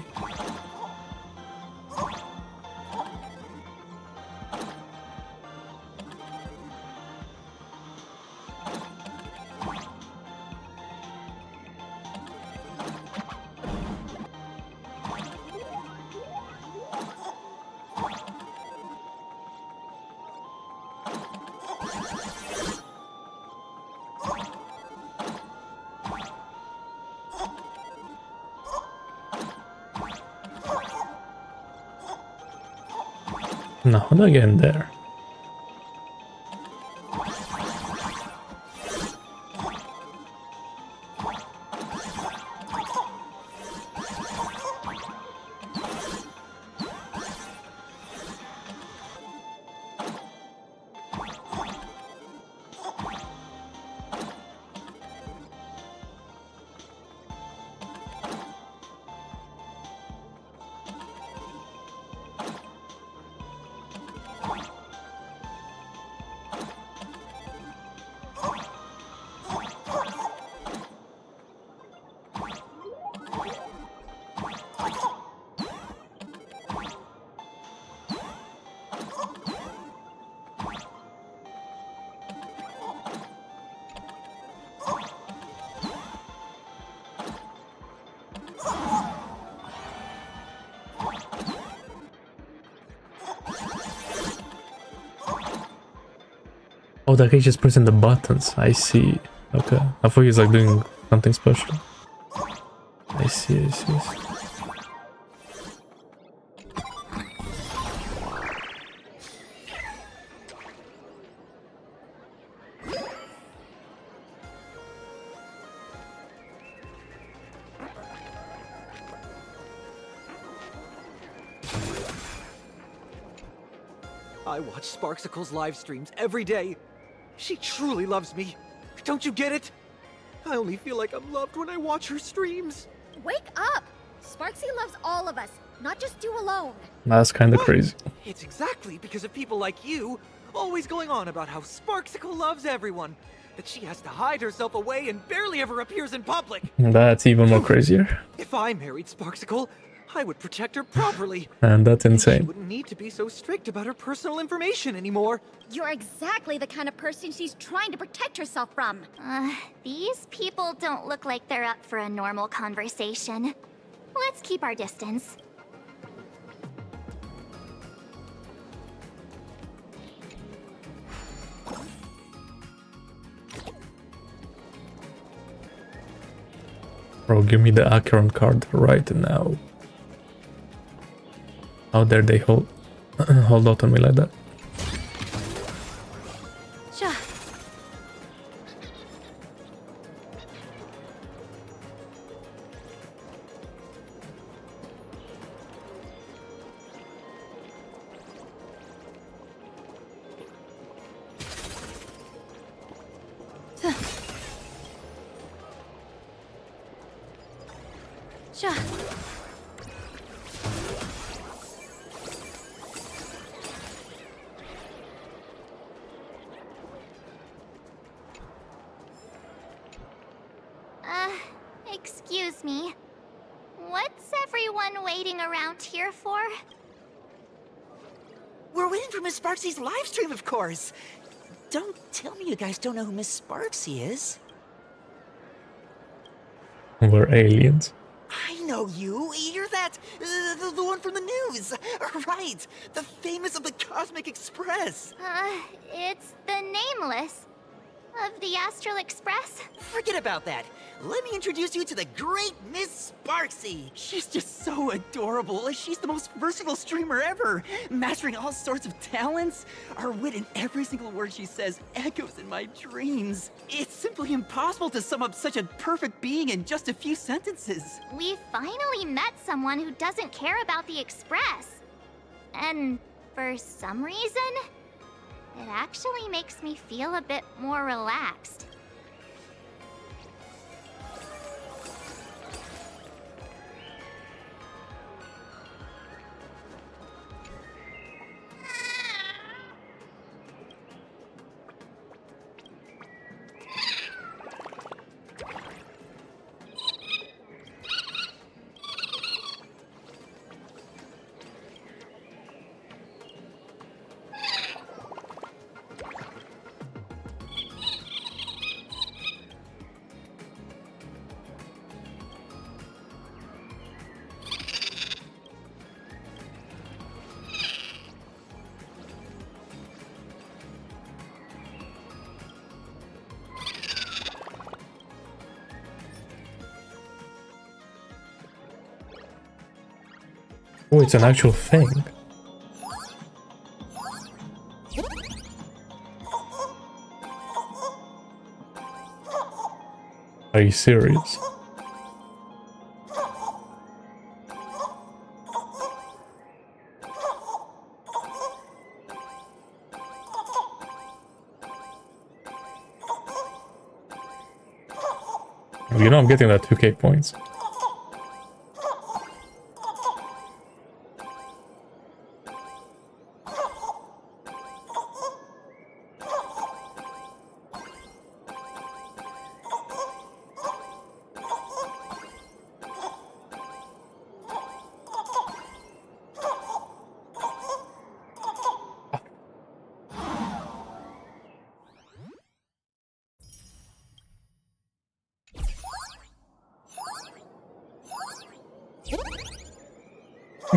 No, how do I get in there? Oh, that guy's just pressing the buttons. I see. Okay. I thought he was like doing something special. I see, I see. I watch Sparksicle's live streams every day. She truly loves me. Don't you get it? I only feel like I'm loved when I watch her streams. Wake up! Sparksy loves all of us, not just you alone. That's kind of crazy. It's exactly because of people like you, always going on about how Sparksicle loves everyone, that she has to hide herself away and barely ever appears in public. That's even more crazier. If I married Sparksicle, I would protect her properly. And that's She insane. wouldn't need to be so strict about her personal information anymore. You're exactly the kind of person she's trying to protect herself from. These people don't look like they're up for a normal conversation. Let's keep our distance. Bro, give me the Acheron card right now. How dare they hold out on me like that? Sure. Sure. Excuse me. What's everyone waiting around here for? We're waiting for Miss Sparksy's live stream, of course. Don't tell me you guys don't know who Miss Sparksy is. We're aliens. I know you. You're that, the one from the news. Right, the famous of the Cosmic Express. It's the Nameless of the Astral Express. Forget about that. Let me introduce you to the great Miss Sparksy. She's just so adorable. She's the most versatile streamer ever, mastering all sorts of talents. Her wit in every single word she says echoes in my dreams. It's simply impossible to sum up such a perfect being in just a few sentences. We finally met someone who doesn't care about the Express. And for some reason, it actually makes me feel a bit more relaxed. Oh, it's an actual thing. Are you serious? You know I'm getting that 2k points.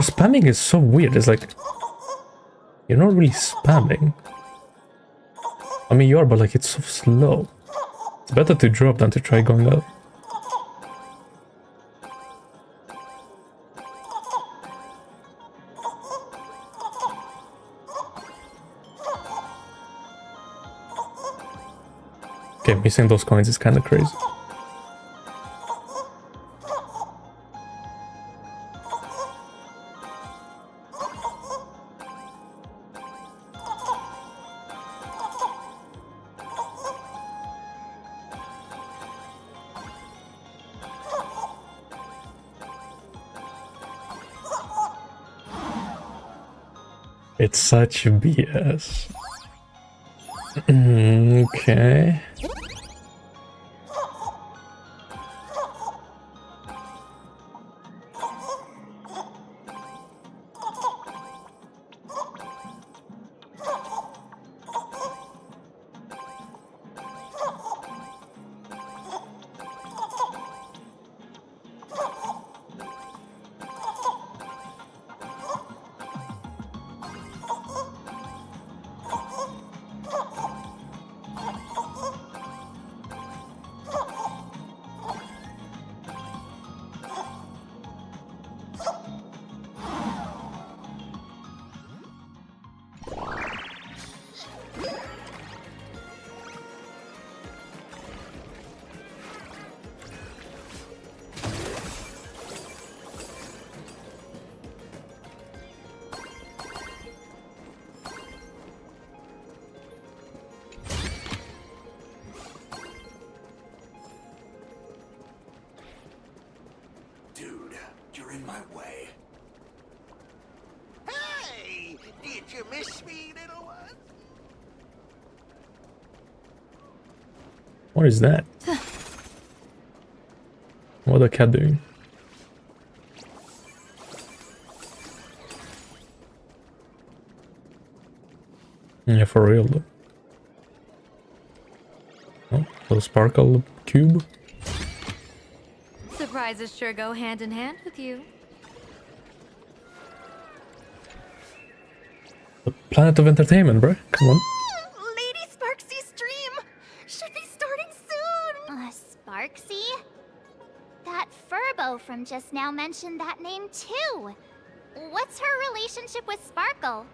Spamming is so weird. It's like you're not really spamming. I mean, you are, but like it's so slow. It's better to drop than to try going up. Okay, missing those coins is kind of crazy. It's such BS. Okay. Dude, you're in my way. Hey! Did you miss me, little one? What is that? What a cat doing? Yeah, for real though. Oh, little sparkle cube. Surprises sure go hand in hand with you. The planet of entertainment, bro. Come on. Lady Sparksy's stream should be starting soon. Sparksy? That Furbo from just now mentioned that name too. What's her relationship with Sparkle?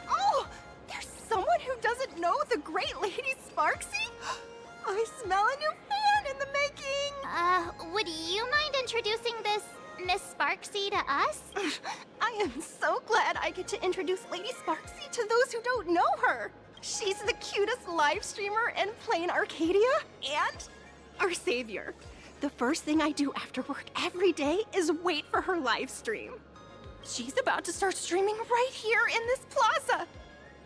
Oh, there's someone who doesn't know the great Lady Sparksy? I smell a new fan in the making! Would you mind introducing this Miss Sparksy to us? I am so glad I get to introduce Lady Sparksy to those who don't know her. She's the cutest live streamer in plain Arcadia and our savior. The first thing I do after work every day is wait for her live stream. She's about to start streaming right here in this plaza.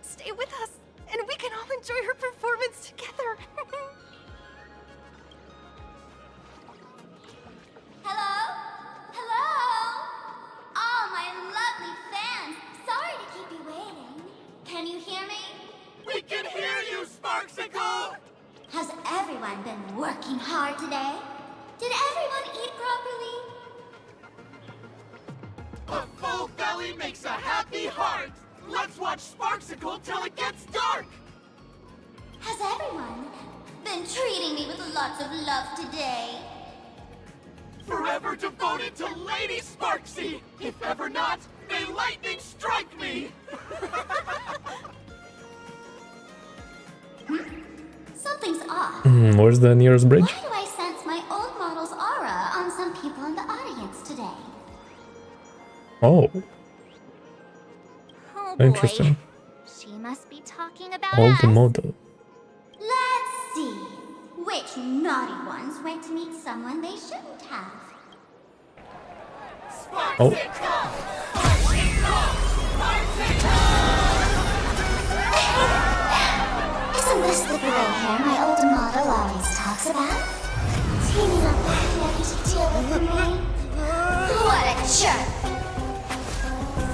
Stay with us, and we can all enjoy her performance together. Hello? Hello? Oh, my lovely fans. Sorry to keep you waiting. Can you hear me? We can hear you, Sparksicle! Has everyone been working hard today? Did everyone eat properly? A full belly makes a happy heart! Let's watch Sparksicle till it gets dark! Has everyone been treating me with lots of love today? Forever devoted to Lady Sparksy! If ever not, may lightning strike me! Something's off. Where's the nearest bridge? Why do I sense my old model's aura on some people in the audience today? Oh, Oh boy. interesting. She must be talking about Old us. model. Let's see. Which naughty ones went to meet someone they shouldn't have? Oh. Isn't this the gray hair my old model always talks about? Teaming up with Jackie to deal with me? What a jerk!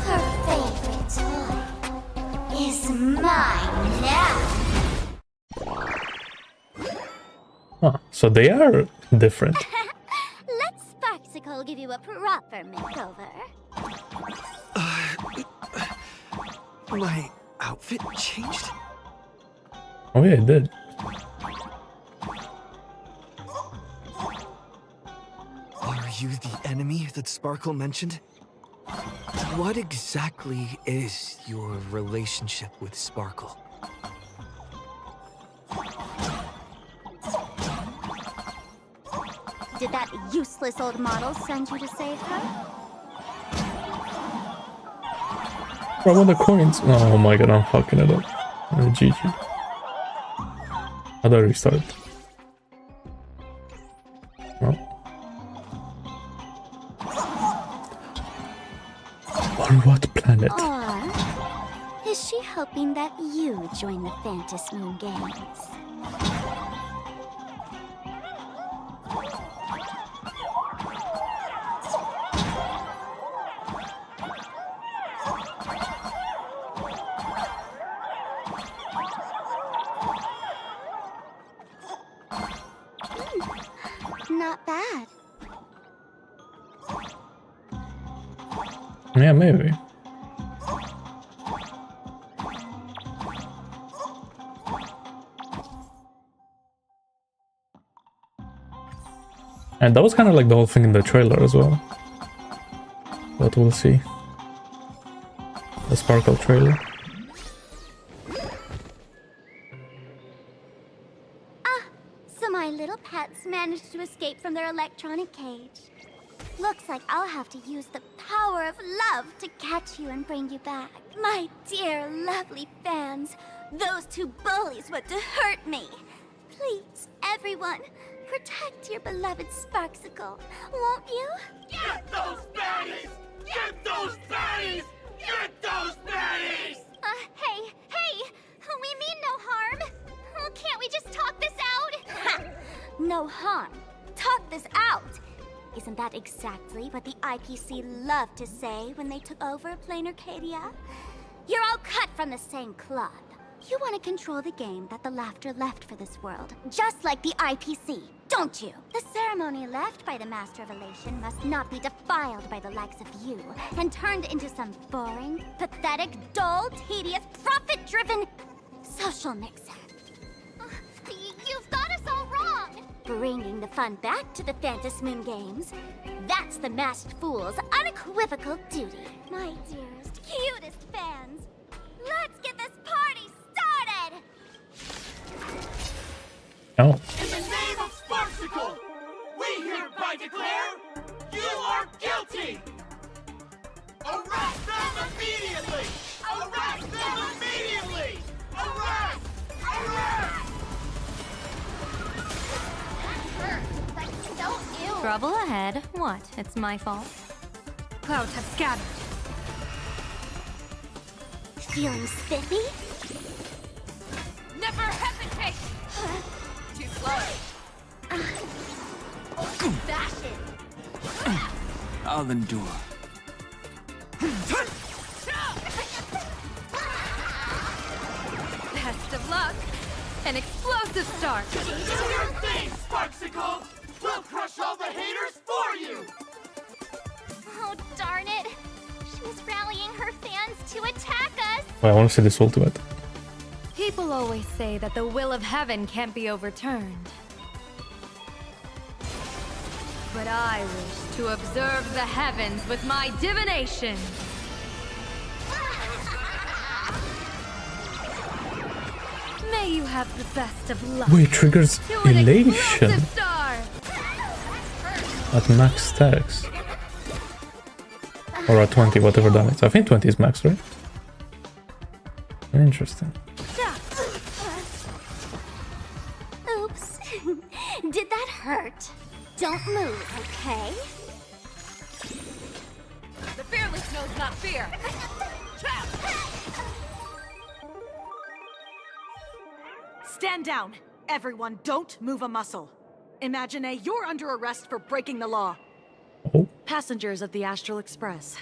Her favorite toy is mine now. Huh, so they are different. Let Sparksicle give you a proper makeover. My outfit changed? Oh yeah, it did. Are you the enemy that Sparkle mentioned? What exactly is your relationship with Sparkle? Did that useless old model send you to save her? Bro, what the coins? Oh my god, I'm fucking it up. GG. How do I restart? No. what planet? Or is she hoping that you join the Fantasy Moon Games? Not bad. Yeah, maybe. And that was kind of like the whole thing in the trailer as well. But we'll see. The Sparkle trailer. So my little pets managed to escape from their electronic cage. Looks like I'll have to use the power of love to catch you and bring you back. My dear, lovely fans, those two bullies want to hurt me. Please, everyone, protect your beloved Sparksicle, won't you? Get those baddies! Get those baddies! Get those baddies! Hey! We mean no harm. Oh, can't we just talk this out? No harm. Talk this out. Isn't that exactly what the IPC loved to say when they took over Plain Arcadia? You're all cut from the same cloth. You want to control the game that the laughter left for this world, just like the IPC, don't you? The ceremony left by the Master of Elation must not be defiled by the likes of you and turned into some boring, pathetic, dull, tedious, profit-driven social mixer. You've got us all wrong! Bringing the fun back to the Fantasy Moon Games, that's the Masked Fool's unequivocal duty. My dearest, cutest fans, let's get this party started! Oh. In the name of Sparksicle, we hereby declare you are guilty! Arrest them immediately! Arrest them immediately! Arrest! Arrest! Trouble ahead. What? It's my fault. Clouds have scattered. Feeling spiffy? Never hesitate! Too slow. Fashion! I'll endure. Best of luck. An explosive start. Do your thing, Sparksicle! We'll crush all the haters for you! Oh, darn it. She was rallying her fans to attack us. I want to see this ultimate. People always say that the will of heaven can't be overturned. But I wish to observe the heavens with my divination. May you have the best of luck. Wait, triggers To an elation explosive star. at max stacks. Or at 20, whatever damage. I think 20 is max, right? Interesting. Oops. Did that hurt? Don't move, okay? The fearless knows not fear. Stand down. Everyone, don't move a muscle. Imagine you're under arrest for breaking the law. Oh. Passengers of the Astral Express.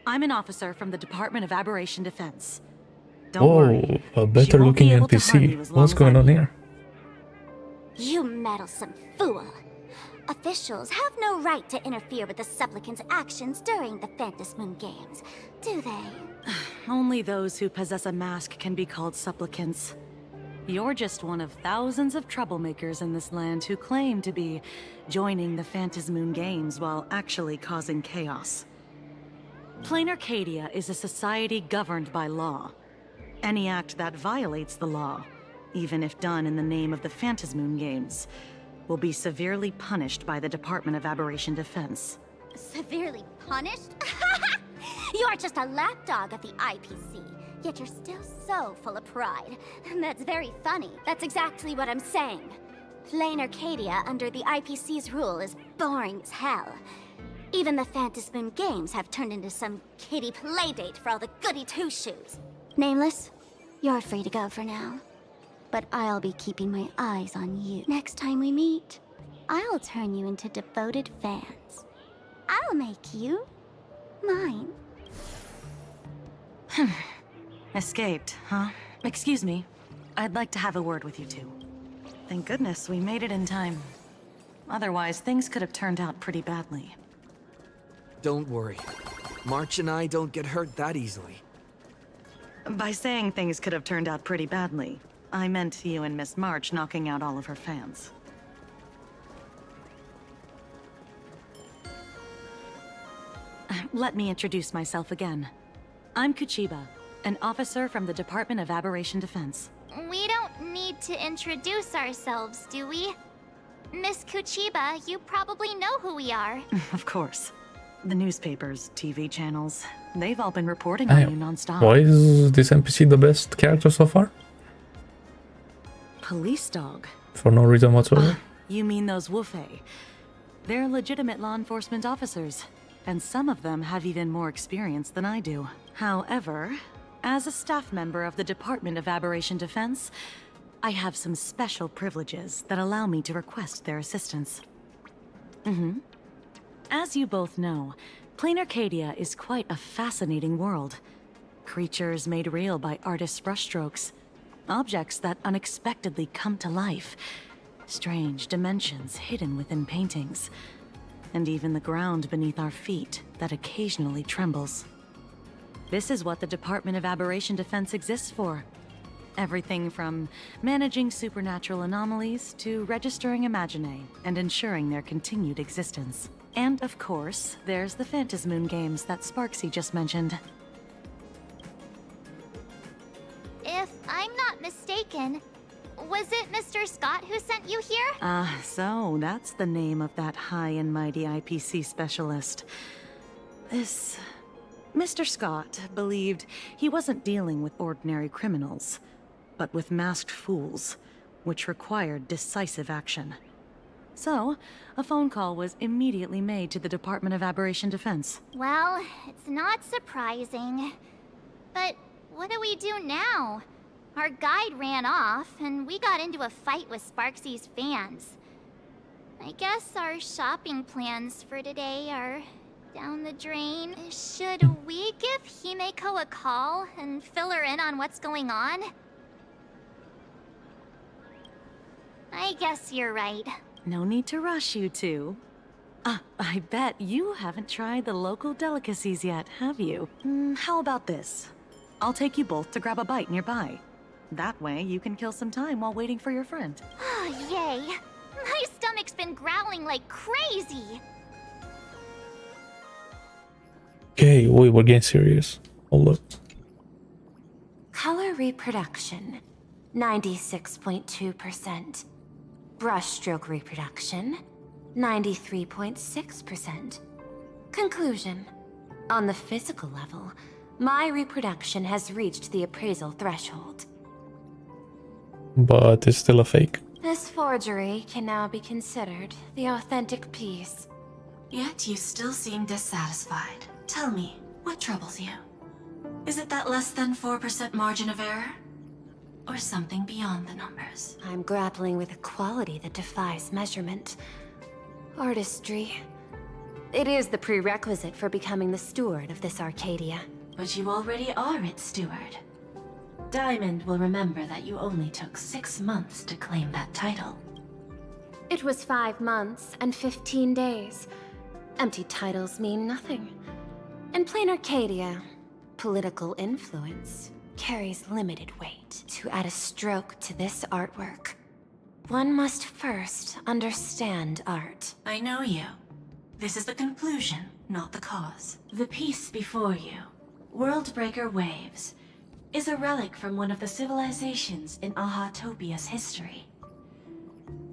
I'm an officer from the Department of Aberration Defense. Don't worry. A better She won't be looking able to harm you NPC. as long What's as going I'm on here? You meddlesome fool. Officials have no right to interfere with the supplicants' actions during the Fantasy Moon Games, do they? Only those who possess a mask can be called supplicants. You're just one of thousands of troublemakers in this land who claim to be joining the Fantasy Moon Games while actually causing chaos. Plain Arcadia is a society governed by law. Any act that violates the law, even if done in the name of the Fantasy Moon Games, will be severely punished by the Department of Aberration Defense. Severely punished? You're just a lapdog of the IPC, yet you're still so full of pride. That's very funny. That's exactly what I'm saying. Plain Arcadia under the IPC's rule is boring as hell. Even the Phantasmoon games have turned into some kiddie playdate for all the goody two-shoes. Nameless, you're free to go for now. But I'll be keeping my eyes on you. Next time we meet, I'll turn you into devoted fans. I'll make you mine. Escaped, huh? Excuse me. I'd like to have a word with you two. Thank goodness we made it in time. Otherwise, things could have turned out pretty badly. Don't worry. March and I don't get hurt that easily. By saying things could have turned out pretty badly, I meant you and Miss March knocking out all of her fans. Let me introduce myself again. I'm Kuchiba, an officer from the Department of Aberration Defense. We don't need to introduce ourselves, do we? Miss Kuchiba, you probably know who we are. Of course. The newspapers, TV channels, they've all been reporting on you non-stop. Why is this NPC the best character so far? Police dog. For no reason whatsoever. You mean those Wufei? They're legitimate law enforcement officers, and some of them have even more experience than I do. However, as a staff member of the Department of Aberration Defense, I have some special privileges that allow me to request their assistance. As you both know, Plain Arcadia is quite a fascinating world. Creatures made real by artists' brushstrokes. Objects that unexpectedly come to life. Strange dimensions hidden within paintings. And even the ground beneath our feet that occasionally trembles. This is what the Department of Aberration Defense exists for. Everything from managing supernatural anomalies to registering Imaginae and ensuring their continued existence. And of course, there's the Phantasmoon games that Sparksy just mentioned. If I'm not mistaken, was it Mr. Scott who sent you here? So that's the name of that high and mighty IPC specialist. This... Mr. Scott believed he wasn't dealing with ordinary criminals, but with masked fools, which required decisive action. So, a phone call was immediately made to the Department of Aberration Defense. Well, it's not surprising. But what do we do now? Our guide ran off, and we got into a fight with Sparksy's fans. I guess our shopping plans for today are down the drain. Should we give Himeko a call and fill her in on what's going on? I guess you're right. No need to rush, you two. I bet you haven't tried the local delicacies yet, have you? How about this? I'll take you both to grab a bite nearby. That way, you can kill some time while waiting for your friend. Oh, yay. My stomach's been growling like crazy. Okay, we're getting serious. Hold up. Color reproduction, 96.2%. Brushstroke reproduction, 93.6%. Conclusion. On the physical level, my reproduction has reached the appraisal threshold. But it's still a fake. This forgery can now be considered the authentic piece. Yet you still seem dissatisfied. Tell me, what troubles you? Is it that less than 4% margin of error? Or something beyond the numbers? I'm grappling with a quality that defies measurement. Artistry. It is the prerequisite for becoming the steward of this Arcadia. But you already are its steward. Diamond will remember that you only took 6 months to claim that title. It was 5 months and 15 days. Empty titles mean nothing. In plain Arcadia, political influence carries limited weight. To add a stroke to this artwork, one must first understand art. I know you. This is the conclusion, not the cause. The piece before you, Worldbreaker Waves, is a relic from one of the civilizations in Ahatopia's history.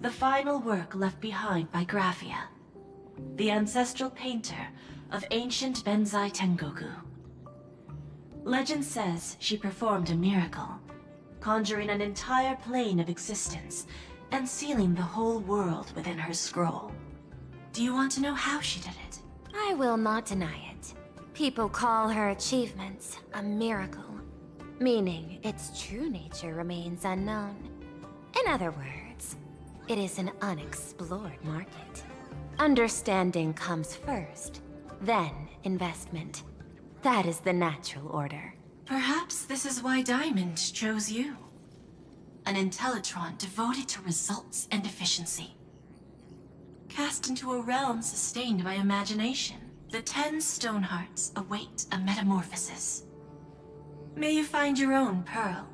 The final work left behind by Graphia, the ancestral painter of ancient Benzai Tengoku. Legend says she performed a miracle, conjuring an entire plane of existence and sealing the whole world within her scroll. Do you want to know how she did it? I will not deny it. People call her achievements a miracle, meaning its true nature remains unknown. In other words, it is an unexplored market. Understanding comes first, then investment. That is the natural order. Perhaps this is why Diamond chose you. An Intellitron devoted to results and efficiency. Cast into a realm sustained by imagination, the 10 Stonehearts await a metamorphosis. May you find your own pearl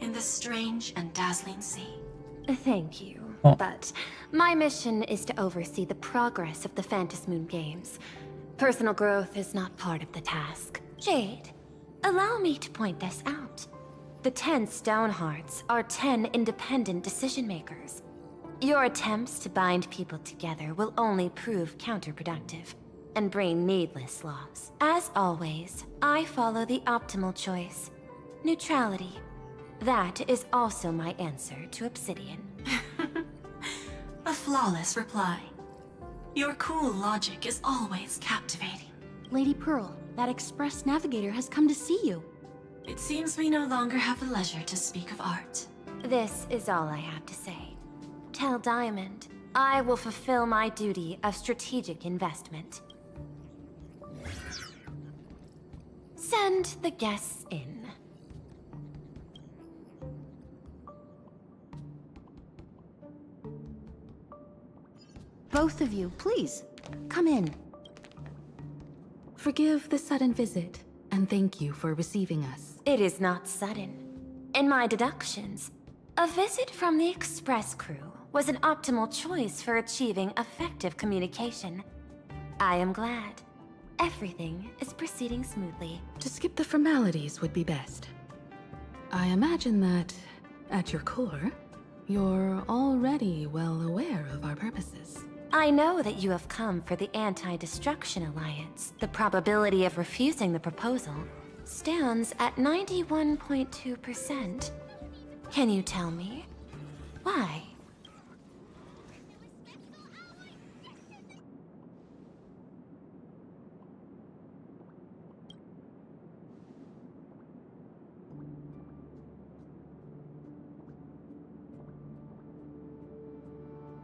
in this strange and dazzling sea. Thank you, but my mission is to oversee the progress of the Phantasmoon Games. Personal growth is not part of the task. Jade, allow me to point this out. The 10 Stonehearts are 10 independent decision-makers. Your attempts to bind people together will only prove counterproductive and bring needless loss. As always, I follow the optimal choice. Neutrality. That is also my answer to Obsidian. A flawless reply. Your cool logic is always captivating. Lady Pearl, that Express Navigator has come to see you. It seems we no longer have the leisure to speak of art. This is all I have to say. Tell Diamond, I will fulfill my duty of strategic investment. Send the guests in. Both of you, please, come in. Forgive the sudden visit, and thank you for receiving us. It is not sudden. In my deductions, a visit from the Express crew was an optimal choice for achieving effective communication. I am glad. Everything is proceeding smoothly. To skip the formalities would be best. I imagine that, at your core, you're already well aware of our purposes. I know that you have come for the Anti-Destruction Alliance. The probability of refusing the proposal stands at 91.2%. Can you tell me why?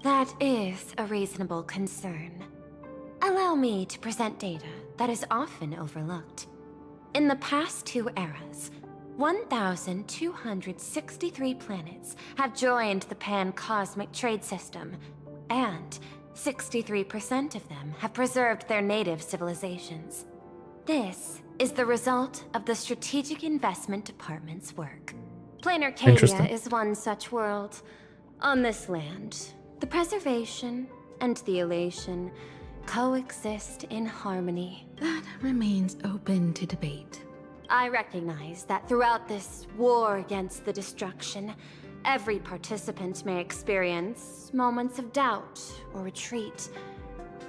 That is a reasonable concern. Allow me to present data that is often overlooked. In the past 2 eras, 1,263 planets have joined the Pan-Cosmic Trade System, and 63% of them have preserved their native civilizations. This is the result of the Strategic Investment Department's work. Planar Arcadia is one such world. On this land, the preservation and the elation coexist in harmony. That remains open to debate. I recognize that throughout this war against the destruction, every participant may experience moments of doubt or retreat.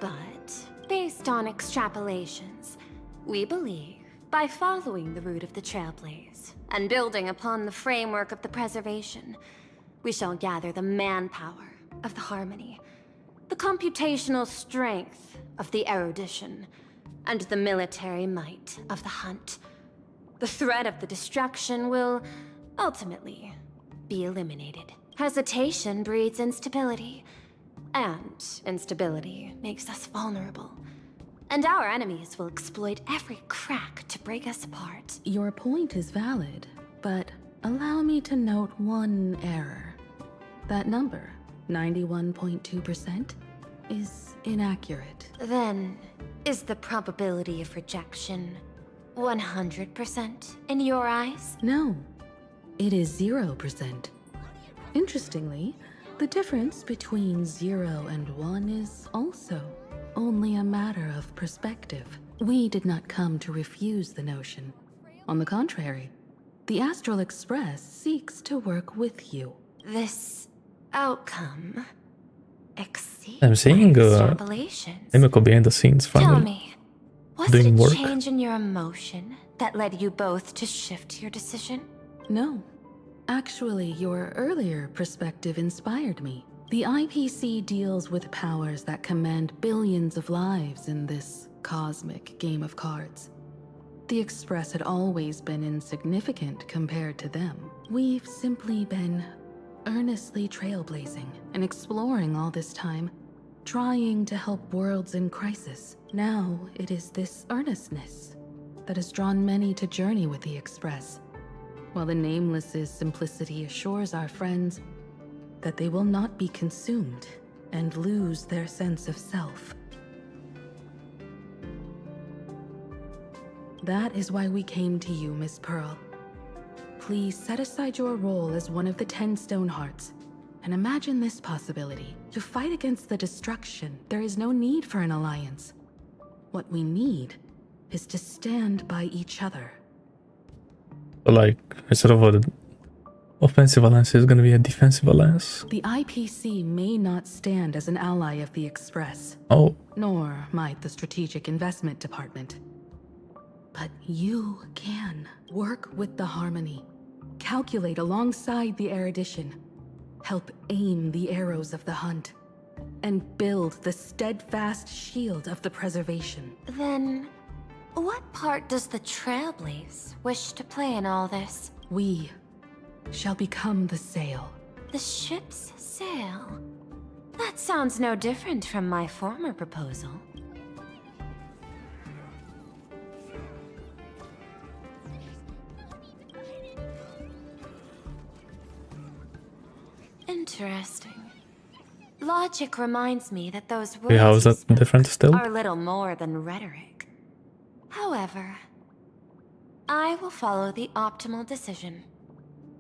But based on extrapolations, we believe by following the route of the Trailblaze and building upon the framework of the preservation, we shall gather the manpower of the harmony, the computational strength of the erudition, and the military might of the hunt. The threat of the destruction will ultimately be eliminated. Hesitation breeds instability, and instability makes us vulnerable. And our enemies will exploit every crack to break us apart. Your point is valid, but allow me to note one error. That number, 91.2%, is inaccurate. Then, is the probability of rejection 100% in your eyes? No, it is 0%. Interestingly, the difference between 0 and 1 is also only a matter of perspective. We did not come to refuse the notion. On the contrary, the Astral Express seeks to work with you. This outcome exceeds I'm seeing Emiko behind the scenes Tell finally me, was doing it a work. change in your emotion that led you both to shift your decision? No. Actually, your earlier perspective inspired me. The IPC deals with powers that command billions of lives in this cosmic game of cards. The Express had always been insignificant compared to them. We've simply been earnestly trailblazing and exploring all this time, trying to help worlds in crisis. Now it is this earnestness that has drawn many to journey with the Express, while the Nameless's simplicity assures our friends that they will not be consumed and lose their sense of self. That is why we came to you, Miss Pearl. Please set aside your role as one of the 10 Stonehearts and imagine this possibility. To fight against the destruction, there is no need for an alliance. What we need is to stand by each other. Like, instead of an offensive alliance, it's gonna be a defensive alliance. The IPC may not stand as an ally of the Express. Oh. Nor might the Strategic Investment Department. But you can work with the Harmony, calculate alongside the erudition, help aim the arrows of the hunt, and build the steadfast shield of the preservation. Then, what part does the Trailblaze wish to play in all this? We shall become the sail. The ship's sail? That sounds no different from my former proposal. Interesting. Logic reminds me that those words How is that different still? are little more than rhetoric. However, I will follow the optimal decision.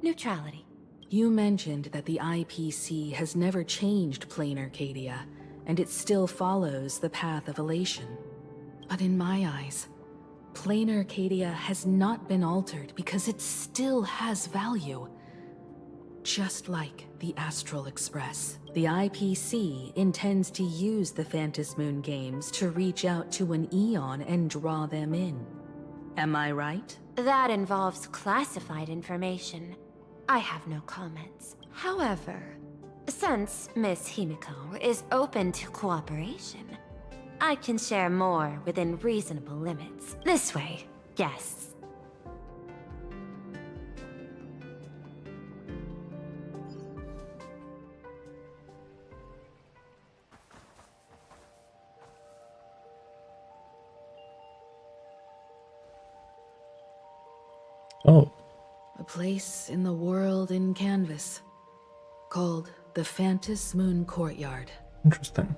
Neutrality. You mentioned that the IPC has never changed Plain Arcadia, and it still follows the path of elation. But in my eyes, Plain Arcadia has not been altered because it still has value. Just like the Astral Express, the IPC intends to use the Phantasmoon games to reach out to an Eon and draw them in. Am I right? That involves classified information. I have no comments. However, since Miss Himiko is open to cooperation, I can share more within reasonable limits. This way, guests. Oh. A place in the world in canvas, called the Phantasmoon Courtyard. Interesting.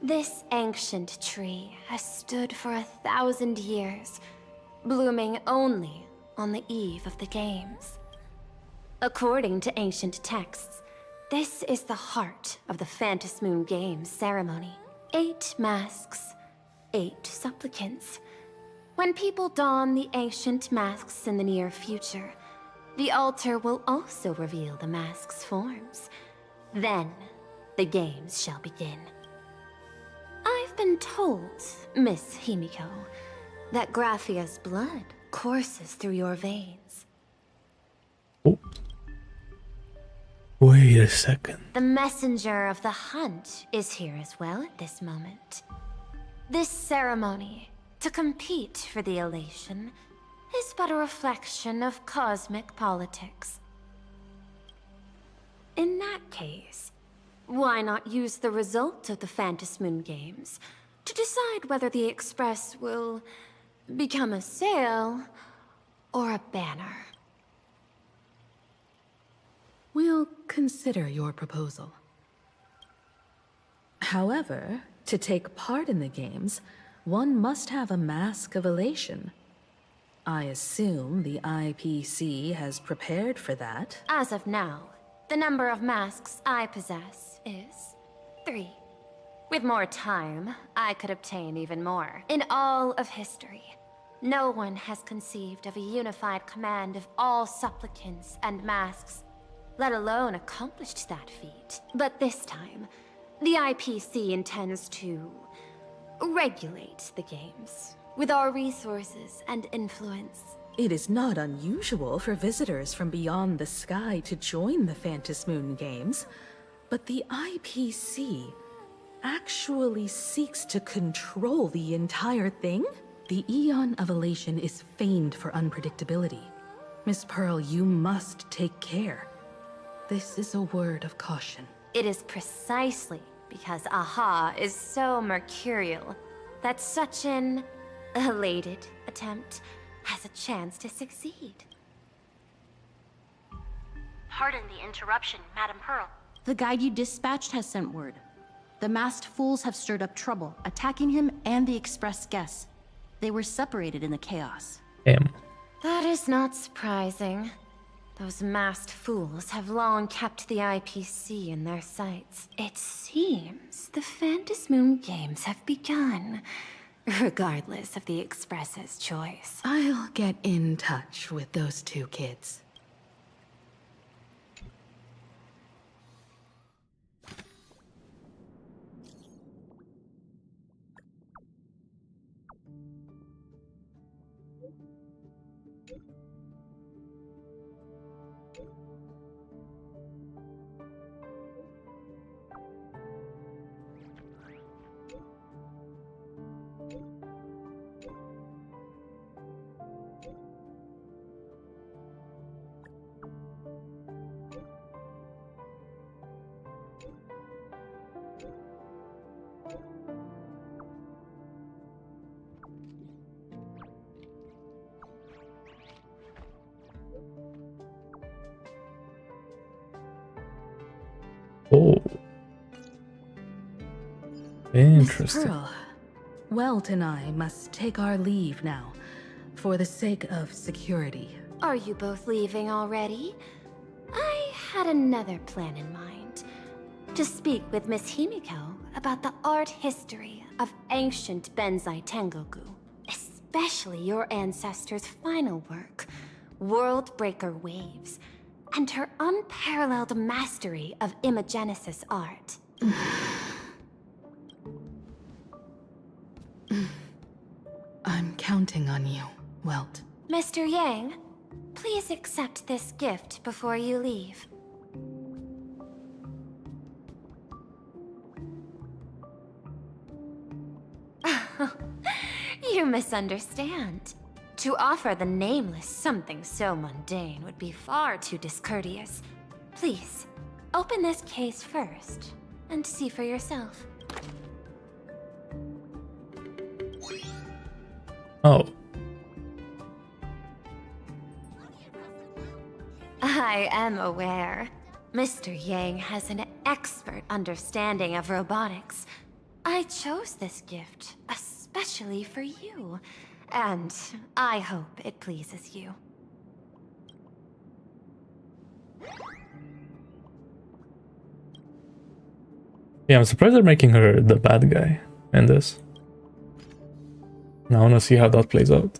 This ancient tree has stood for 1,000 years, blooming only on the eve of the games. According to ancient texts, this is the heart of the Phantasmoon Games ceremony. 8 masks, 8 supplicants. When people don the ancient masks in the near future, the altar will also reveal the masks' forms. Then, the games shall begin. I've been told, Miss Himiko, that Graphia's blood courses through your veins. Oh. Wait a second. The messenger of the hunt is here as well at this moment. This ceremony, to compete for the elation, is but a reflection of cosmic politics. In that case, why not use the result of the Phantasmoon Games to decide whether the Express will become a sail or a banner? We'll consider your proposal. However, to take part in the games, one must have a mask of elation. I assume the IPC has prepared for that. As of now, the number of masks I possess is 3. With more time, I could obtain even more. In all of history, no one has conceived of a unified command of all supplicants and masks, let alone accomplished that feat. But this time, the IPC intends to regulate the games with our resources and influence. It is not unusual for visitors from beyond the sky to join the Phantasmoon Games. But the IPC actually seeks to control the entire thing? The Eon of Elation is famed for unpredictability. Miss Pearl, you must take care. This is a word of caution. It is precisely because AHA is so mercurial that such an elated attempt has a chance to succeed. Pardon the interruption, Madam Pearl. The guide you dispatched has sent word. The masked fools have stirred up trouble, attacking him and the express guests. They were separated in the chaos. Damn. That is not surprising. Those masked fools have long kept the IPC in their sights. It seems the Phantasmoon Games have begun, regardless of the Express's choice. I'll get in touch with those two kids. Oh. Interesting. Miss Pearl, Welt and I must take our leave now, for the sake of security. Are you both leaving already? I had another plan in mind. To speak with Miss Himiko about the art history of ancient Benzai Tengoku, especially your ancestors' final work, World Breaker Waves, and her unparalleled mastery of imagenesis art. I'm counting on you, Welt. Mr. Yang, please accept this gift before you leave. You misunderstand. To offer the Nameless something so mundane would be far too discourteous. Please, open this case first, and see for yourself. Oh. I am aware. Mr. Yang has an expert understanding of robotics. I chose this gift especially for you, and I hope it pleases you. Yeah, I'm surprised they're making her the bad guy in this. Now I wanna see how that plays out.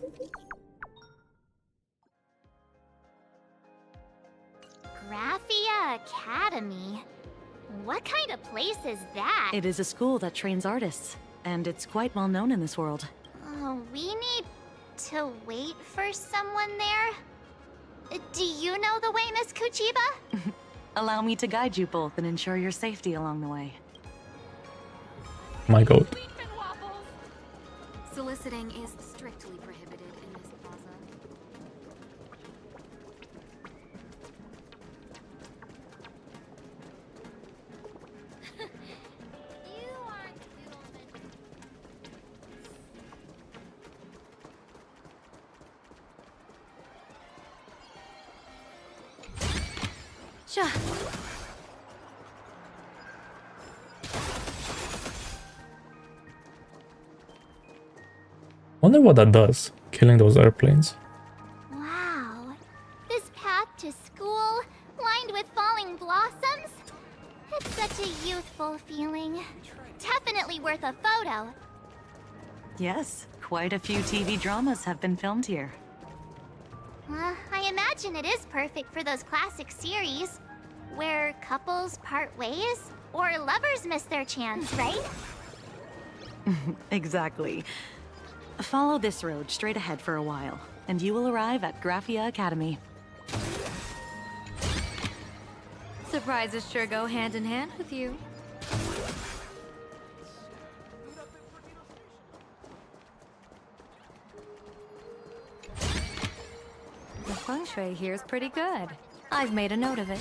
Graphia Academy? What kind of place is that? It is a school that trains artists, and it's quite well known in this world. We need to wait for someone there? Do you know the way, Miss Kuchiba? Allow me to guide you both and ensure your safety along the way. My god. Soliciting is strictly prohibited in this plaza. Sure. Wonder what that does, killing those airplanes. Wow. This path to school, lined with falling blossoms? It's such a youthful feeling. Definitely worth a photo. Yes, quite a few TV dramas have been filmed here. I imagine it is perfect for those classic series, where couples part ways, or lovers miss their chance, right? Exactly. Follow this road straight ahead for a while, and you will arrive at Graphia Academy. Surprises sure go hand in hand with you. The feng shui here is pretty good. I've made a note of it.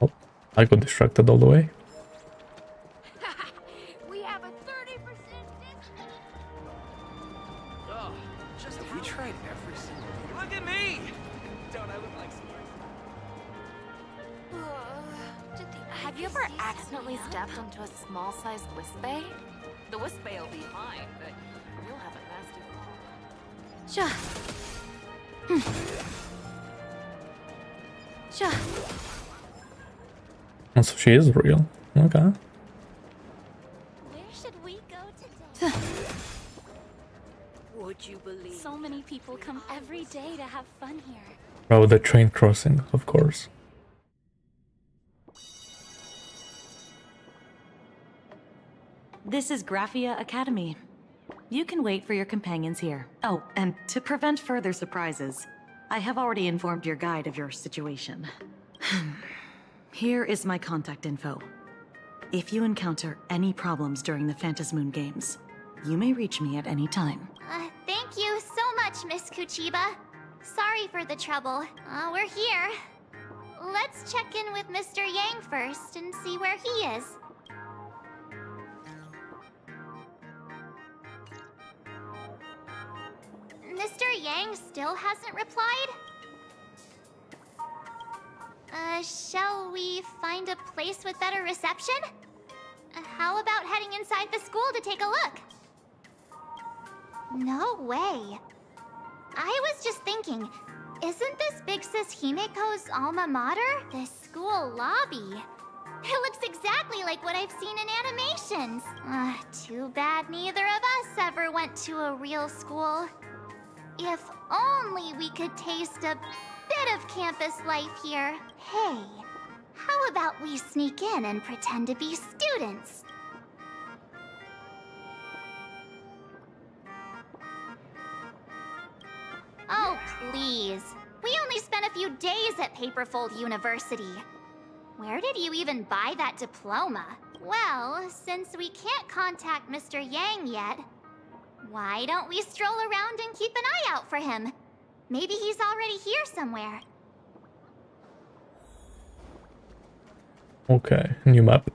Oh, I got distracted all the way. We have a 30% discount. Oh, just have we tried every single thing? Look at me! Don't I look like Have you ever accidentally stepped onto a small-sized wispay? The wispay will be fine, but you'll have a nasty fall. Sha. Sha. And so she is real. Okay. Where should we go today? Would you believe? So many people come every day to have fun here. Oh, the train crossing, of course. This is Graphia Academy. You can wait for your companions here. Oh, and to prevent further surprises, I have already informed your guide of your situation. Here is my contact info. If you encounter any problems during the Phantasmoon Games, you may reach me at any time. Thank you so much, Miss Kuchiba. Sorry for the trouble. We're here. Let's check in with Mr. Yang first and see where he is. Mr. Yang still hasn't replied? Shall we find a place with better reception? How about heading inside the school to take a look? No way. I was just thinking, isn't this Big Sis Himeko's alma mater? The school lobby. It looks exactly like what I've seen in animations. Too bad neither of us ever went to a real school. If only we could taste a bit of campus life here. Hey, how about we sneak in and pretend to be students? Oh, please. We only spent a few days at Paperfold University. Where did you even buy that diploma? Well, since we can't contact Mr. Yang yet, why don't we stroll around and keep an eye out for him? Maybe he's already here somewhere. Okay, new map.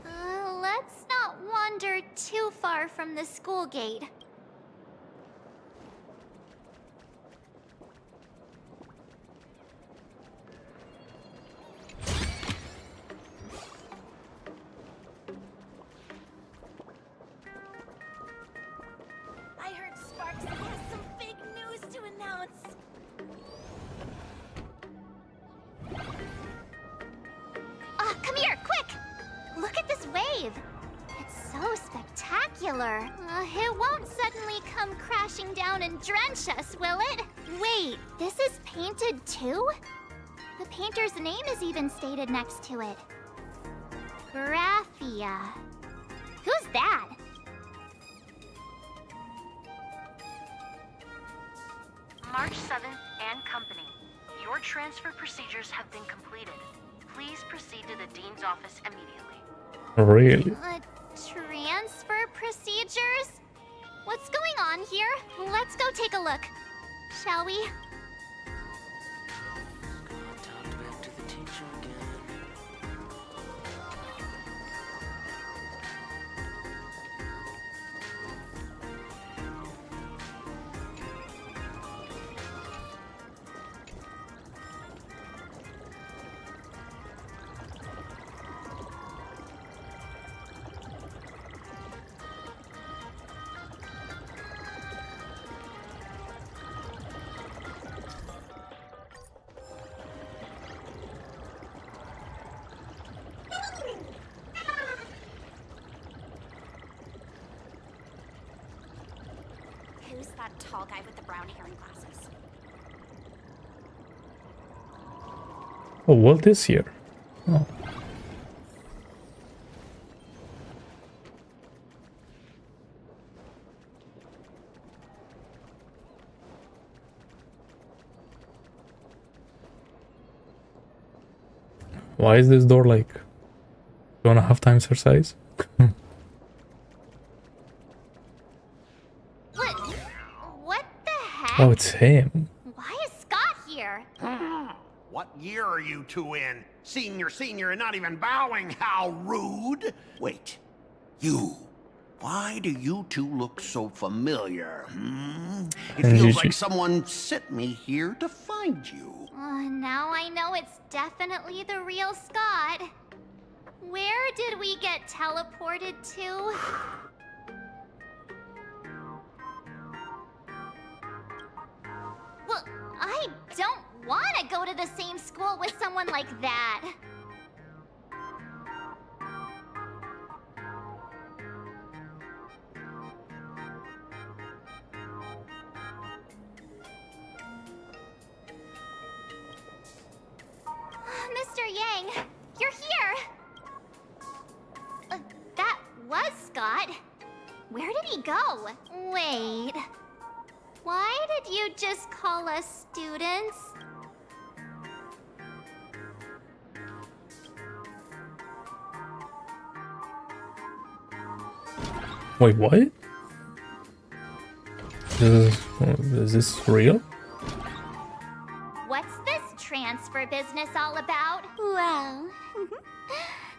Let's not wander too far from the school gate. I heard Sparks has some big news to announce. Come here, quick! Look at this wave. It's so spectacular. It won't suddenly come crashing down and drench us, will it? Wait, this is painted too? The painter's name is even stated next to it. Graphia. Who's that? March 7th and Company. Your transfer procedures have been completed. Please proceed to the Dean's office immediately. Really? Transfer procedures? What's going on here? Let's go take a look. Shall we? Who's that tall guy with the brown hair and glasses? Oh, Walt is here. Oh. Why is this door like 2.5 times her size? What the heck? Oh, it's him. Why is Scott here? What year are you two in? Senior, and not even bowing. How rude. Wait, you. Why do you two look so familiar? It feels like someone sent me here to find you. Now I know it's definitely the real Scott. Where did we get teleported to? Well, I don't want to go to the same school with someone like that. Mr. Yang, you're here! That was Scott. Where did he go? Wait. Why did you just call us students? Wait, what? Is this real? What's this transfer business all about? Well,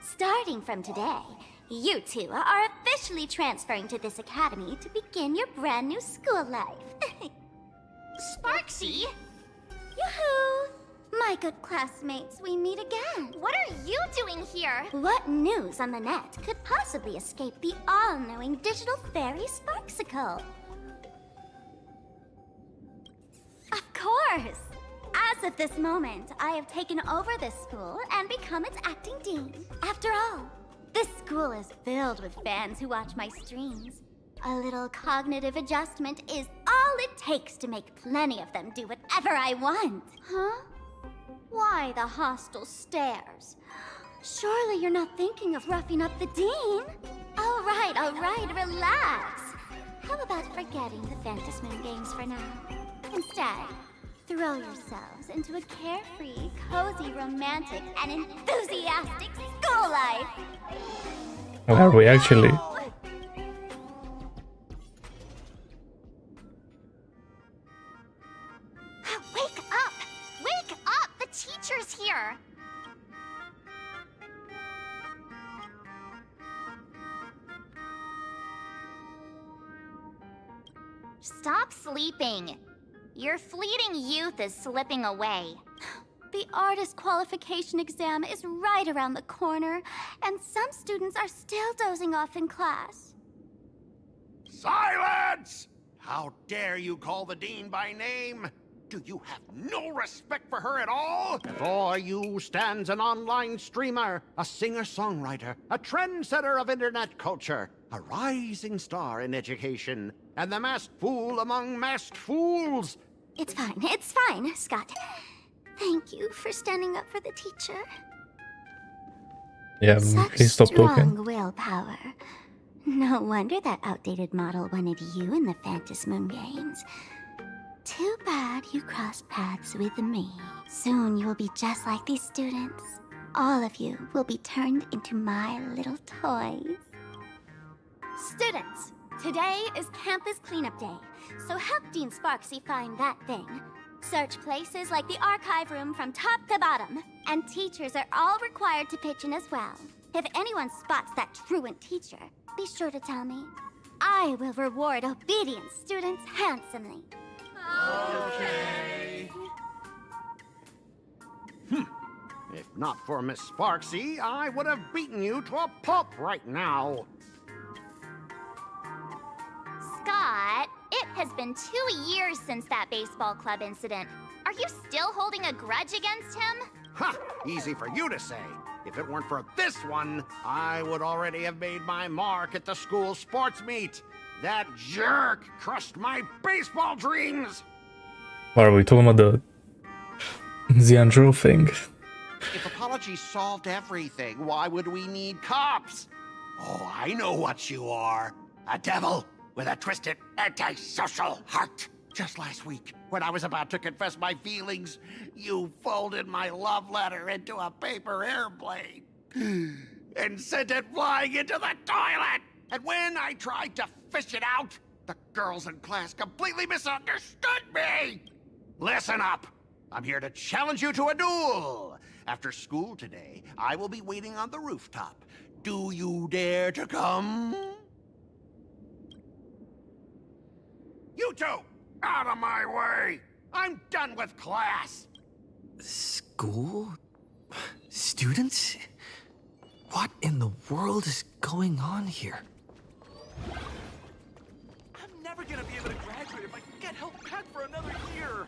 starting from today, you two are officially transferring to this academy to begin your brand new school life. Sparksy? Yoo-hoo! My good classmates, we meet again. What are you doing here? What news on the net could possibly escape the all-knowing digital fairy Sparksicle? Of course! As of this moment, I have taken over this school and become its acting dean. After all, this school is filled with fans who watch my streams. A little cognitive adjustment is all it takes to make plenty of them do whatever I want. Huh? Why the hostile stares? Surely you're not thinking of roughing up the dean? All right, relax. How about forgetting the Phantasmoon games for now? Instead, throw yourselves into a carefree, cozy, romantic, and enthusiastic school life! Are we actually? Wake up! Wake up! The teacher's here! Stop sleeping. Your fleeting youth is slipping away. The artist qualification exam is right around the corner, and some students are still dozing off in class. Silence! How dare you call the dean by name? Do you have no respect for her at all? Before you stands an online streamer, a singer-songwriter, a trendsetter of internet culture, a rising star in education, and the masked fool among masked fools. It's fine, Scott. Thank you for standing up for the teacher. Yeah, please stop talking. Strong willpower. No wonder that outdated model wanted you in the Phantasmoon games. Too bad you crossed paths with me. Soon you will be just like these students. All of you will be turned into my little toys. Students, today is campus cleanup day, so help Dean Sparksy find that thing. Search places like the archive room from top to bottom, and teachers are all required to pitch in as well. If anyone spots that truant teacher, be sure to tell me. I will reward obedient students handsomely. Okay. If not for Miss Sparksy, I would have beaten you to a pulp right now. Scott, it has been 2 years since that baseball club incident. Are you still holding a grudge against him? Ha! Easy for you to say. If it weren't for this one, I would already have made my mark at the school sports meet. That jerk crushed my baseball dreams! What are we talking about? The Andrew thing? If apologies solved everything, why would we need cops? Oh, I know what you are. A devil with a twisted, antisocial heart. Just last week, when I was about to confess my feelings, you folded my love letter into a paper airplane and sent it flying into the toilet. And when I tried to fish it out, the girls in class completely misunderstood me. Listen up. I'm here to challenge you to a duel. After school today, I will be waiting on the rooftop. Do you dare to come? You two! Out of my way! I'm done with class! School? Students? What in the world is going on here? I'm never gonna be able to graduate if I get held back for another year!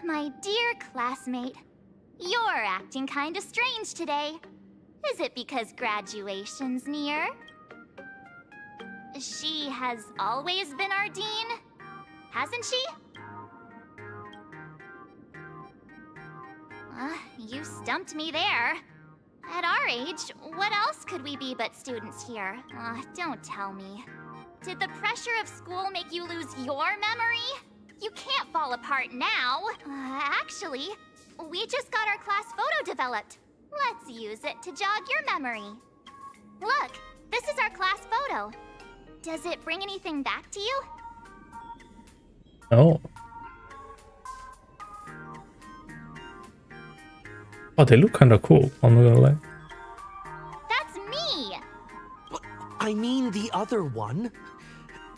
My dear classmate, you're acting kinda strange today. Is it because graduation's near? She has always been our dean, hasn't she? You stumped me there. At our age, what else could we be but students here? Don't tell me. Did the pressure of school make you lose your memory? You can't fall apart now. Actually, we just got our class photo developed. Let's use it to jog your memory. Look, this is our class photo. Does it bring anything back to you? Oh. Oh, they look kind of cool, I'm not gonna lie. That's me! But I mean the other one.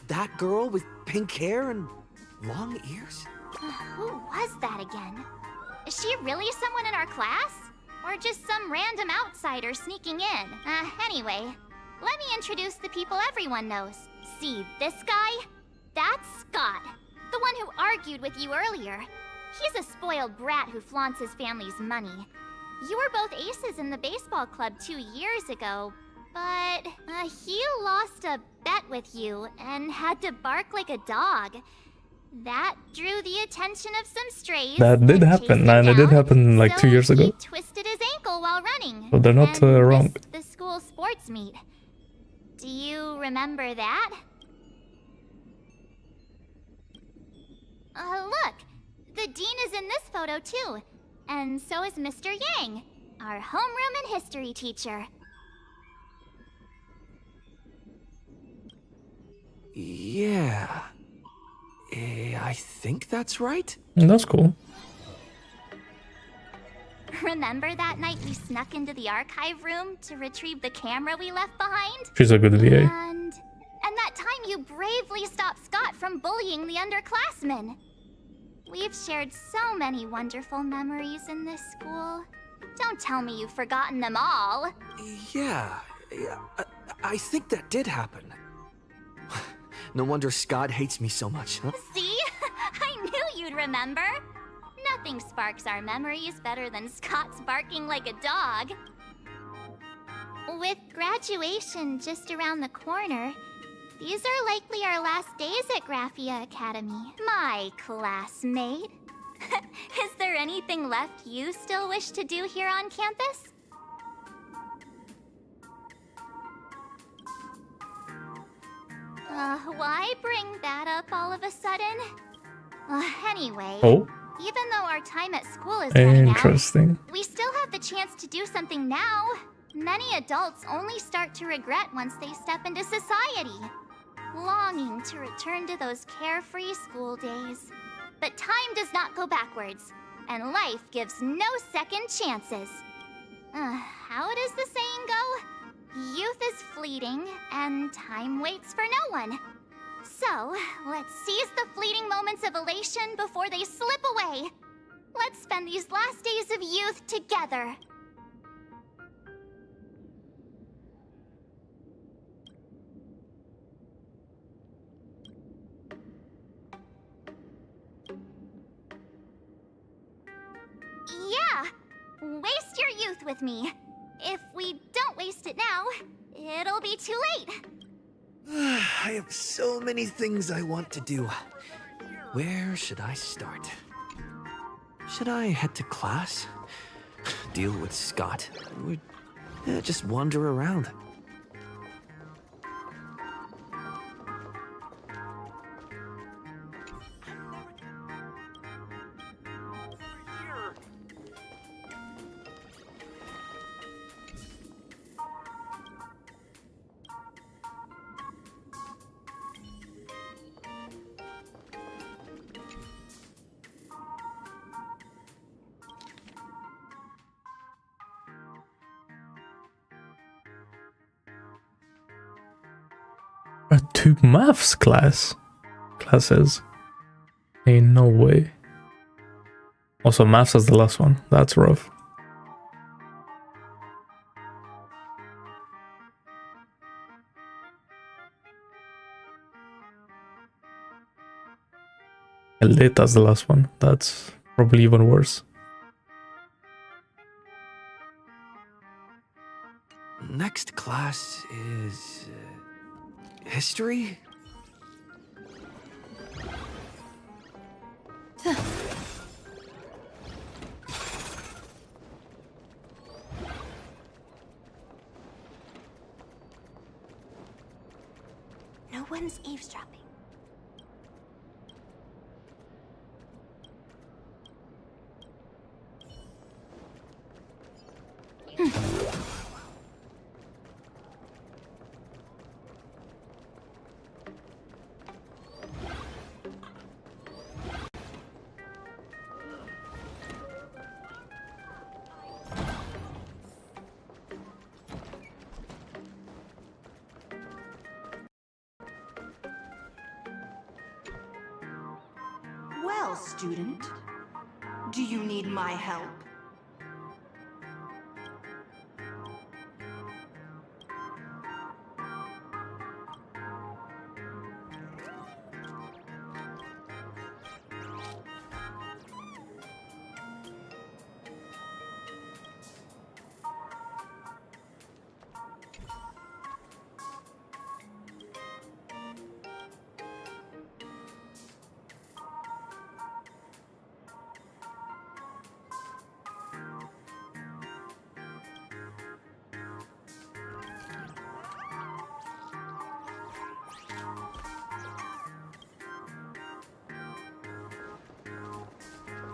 That girl with pink hair and long ears? Who was that again? Is she really someone in our class? Or just some random outsider sneaking in? Anyway, let me introduce the people everyone knows. See this guy? That's Scott, the one who argued with you earlier. He's a spoiled brat who flaunts his family's money. You were both aces in the baseball club 2 years ago, but he lost a bet with you and had to bark like a dog. That drew the attention of some strays. That did happen, and it did happen like 2 years ago. He twisted his ankle while running. So they're not and wrong. missed the school sports meet. Do you remember that? Look, the dean is in this photo too, and so is Mr. Yang, our homeroom and history teacher. Yeah. I think that's right. That's cool. Remember that night we snuck into the archive room to retrieve the camera we left behind? She's a good VA. And that time you bravely stopped Scott from bullying the underclassmen. We've shared so many wonderful memories in this school. Don't tell me you've forgotten them all. Yeah, I think that did happen. No wonder Scott hates me so much, huh? See? I knew you'd remember. Nothing sparks our memories better than Scott's barking like a dog. With graduation just around the corner, these are likely our last days at Graphia Academy. My classmate. Is there anything left you still wish to do here on campus? Why bring that up all of a sudden? Anyway, even though our time at school is running Interesting. out, we still have the chance to do something now. Many adults only start to regret once they step into society, longing to return to those carefree school days. But time does not go backwards, and life gives no second chances. How does the saying go? Youth is fleeting, and time waits for no one. So, let's seize the fleeting moments of elation before they slip away. Let's spend these last days of youth together. Yeah! Waste your youth with me. If we don't waste it now, it'll be too late. I have so many things I want to do. Where should I start? Should I head to class? Deal with Scott? Or Just wander around. Two maths classes. Ain't no way. Also, maths is the last one. That's rough. Elata's the last one. That's probably even worse. Next class is... history? No one's eavesdropping. Well, student, do you need my help?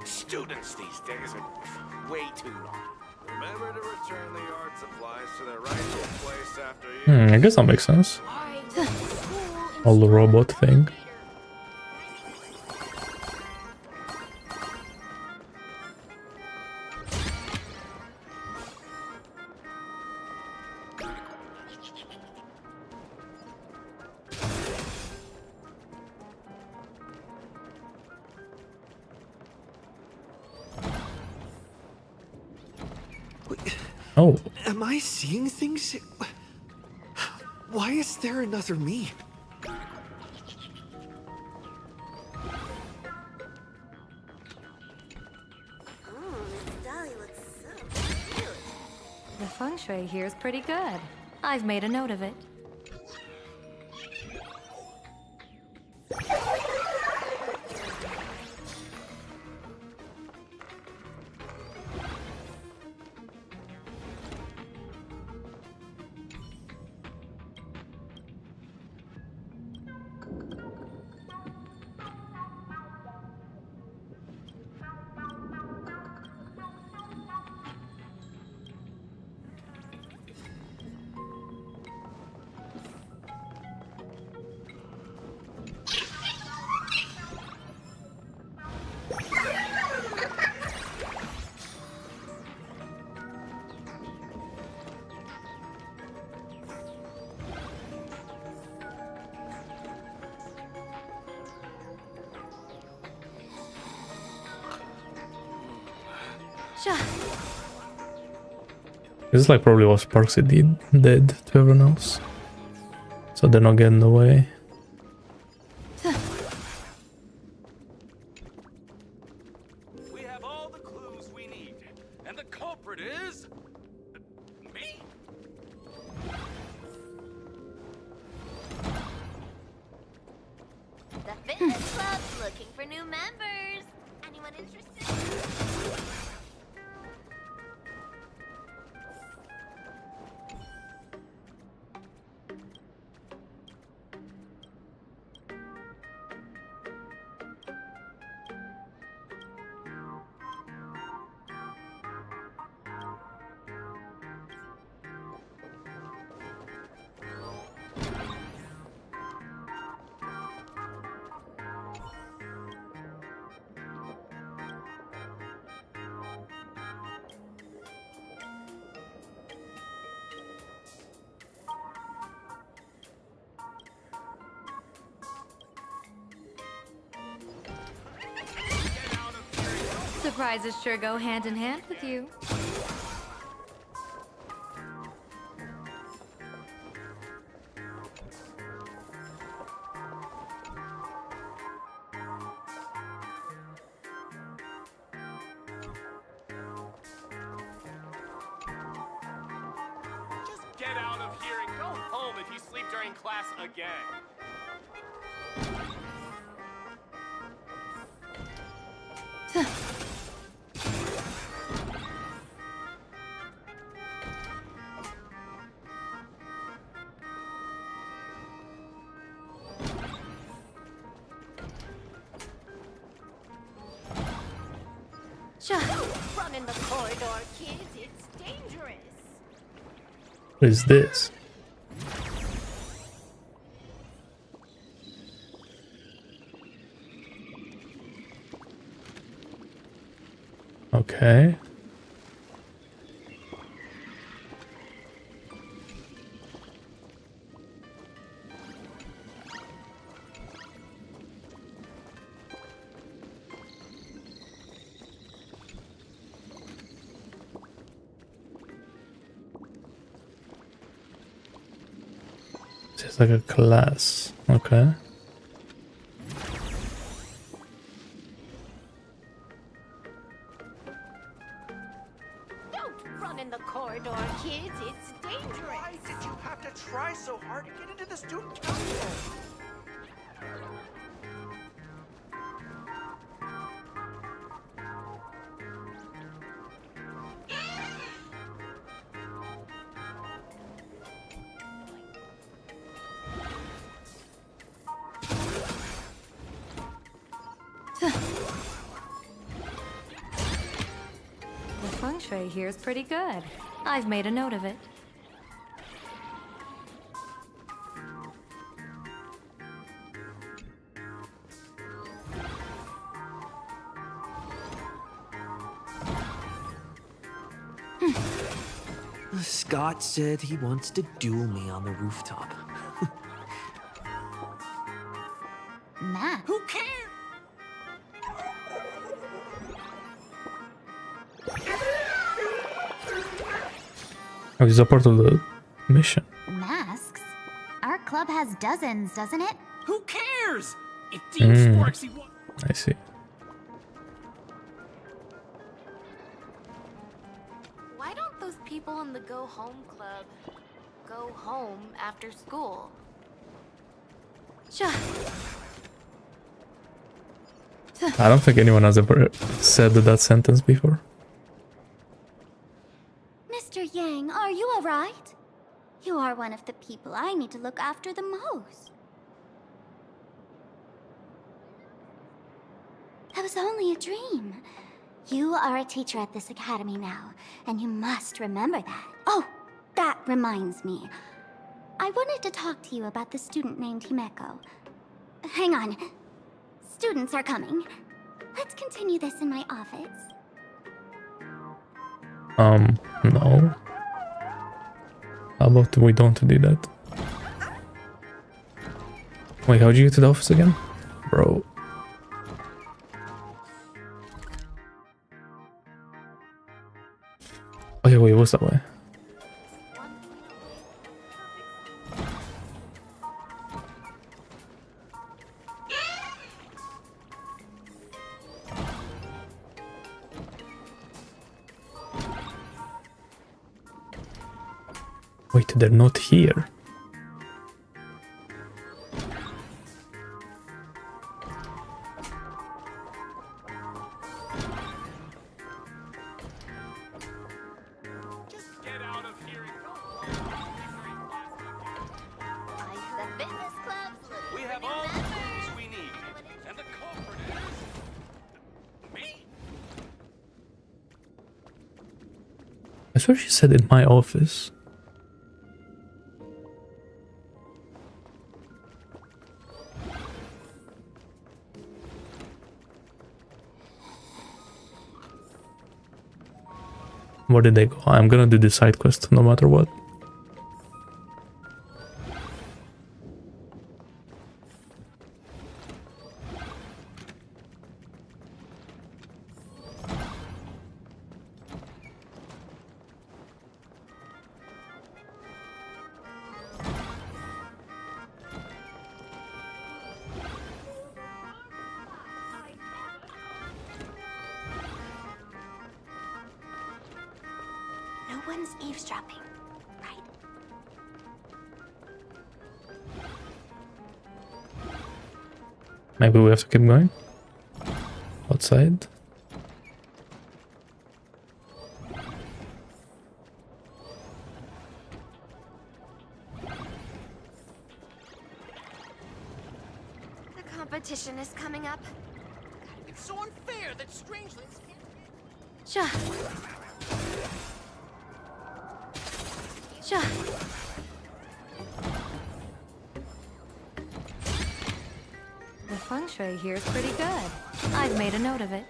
Students these days are way too long. Remember to return the art supplies to their rightful place after you. I guess that makes sense. All the robot thing. Oh. Am I seeing things? Why is there another me? The feng shui here is pretty good. I've made a note of it. This is like probably what Sparksy did to everyone else. So they're not getting in the way. We have all the clues we need, and the culprit is... me? The fitness club's looking for new members. Anyone interested? Surprises sure go hand in hand with you. Just get out of here and go home if you sleep during class again. Run in the corridor, kids. It's dangerous. What is this? Okay. It's like a class. Okay. Don't run in the corridor, kids. It's dangerous. Why did you have to try so hard to get into the student council? The feng shui here is pretty good. I've made a note of it. Scott said he wants to duel me on the rooftop. Matt. Who cares? Oh, he's a part of the mission. Masks? Our club has dozens, doesn't it? Who cares? If Dean Sparksy I see. Why don't those people in the Go Home Club go home after school? I don't think anyone has ever said that sentence before. Mr. Yang, are you alright? You are one of the people I need to look after the most. That was only a dream. You are a teacher at this academy now, and you must remember that. Oh, that reminds me. I wanted to talk to you about the student named Himeko. Hang on. Students are coming. Let's continue this in my office. No. How about we don't do that? Wait, how'd you get to the office again? Bro. Oh yeah, wait, what's that way? Wait, they're not here. We have all the clues we need. And the culprit is... me? I swear she said in my office. Where did they go? I'm gonna do this side quest no matter what. one's eavesdropping, right? Maybe we have to keep going outside. The competition is coming up. It's so unfair that strangelings can't... Sure. Sure. The feng shui here is pretty good. I've made a note of it.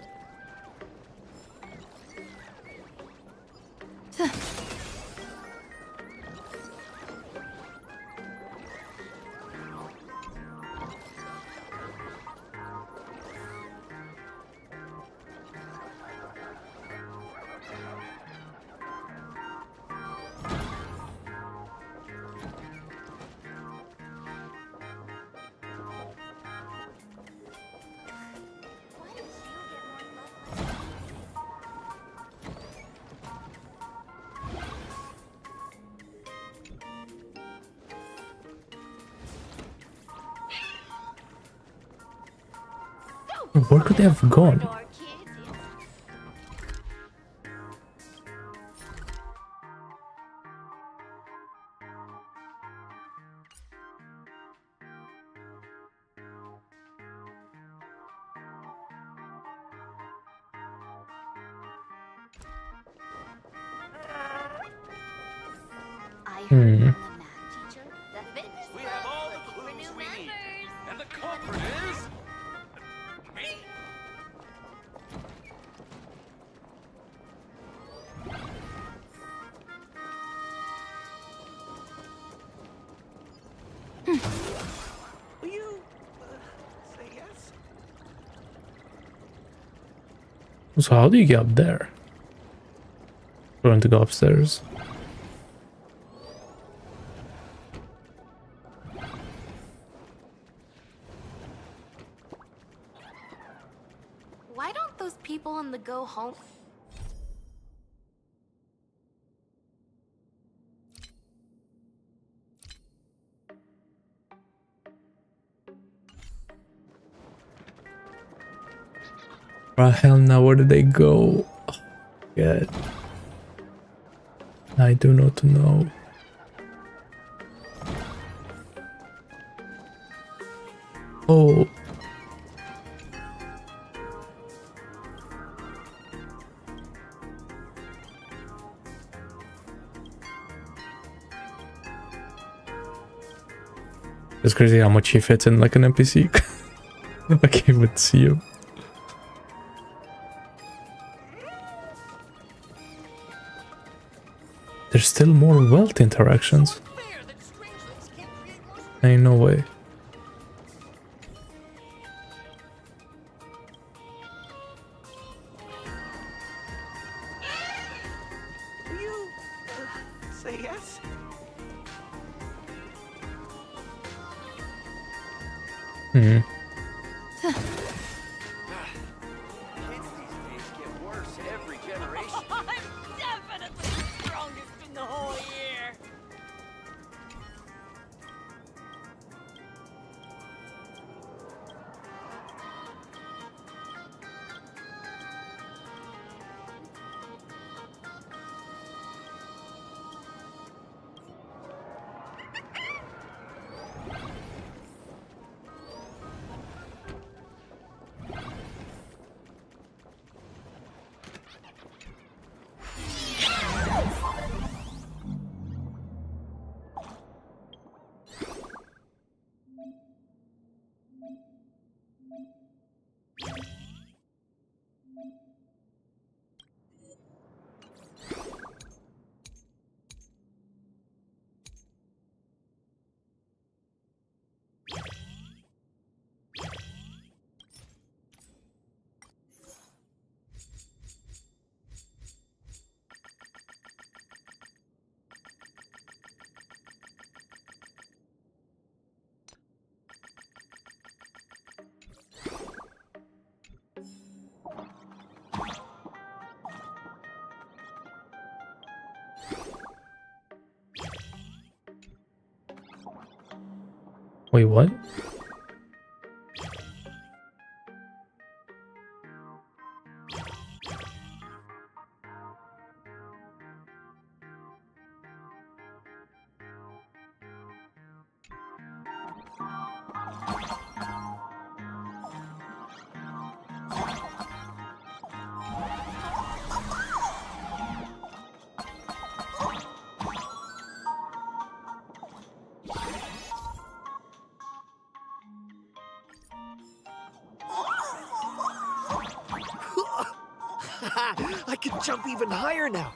Where could they have gone? We have all the clues we need. And the culprit is... me! Will you say yes? So how do you get up there? We're going to go upstairs. Why don't those people on the go home? Oh, hell now, where did they go? Oh, God. I do not know. Oh. It's crazy how much he fits in like an NPC. I can't even see him. There's still more wealth interactions. Ain't no way. Will you say yes? Hmm. Kids these days get worse every generation. I'm definitely the strongest in the whole year. Wait, what? I can jump even higher now.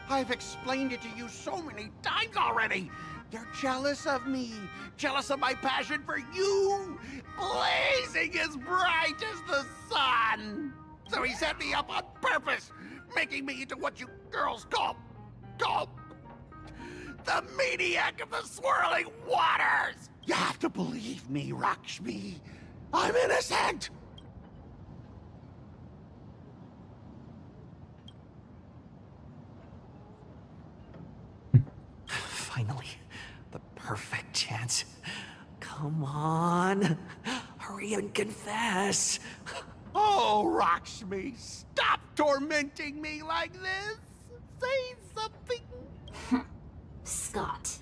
I've explained it to you so many times already. You're jealous of me, jealous of my passion for you, blazing as bright as the sun. So he set me up on purpose, making me into what you girls call the maniac of the swirling waters. You have to believe me, Lakshmi. I'm innocent. Finally, the perfect chance. Come on, hurry and confess. Oh, Lakshmi, stop tormenting me like this. Say something. Scott,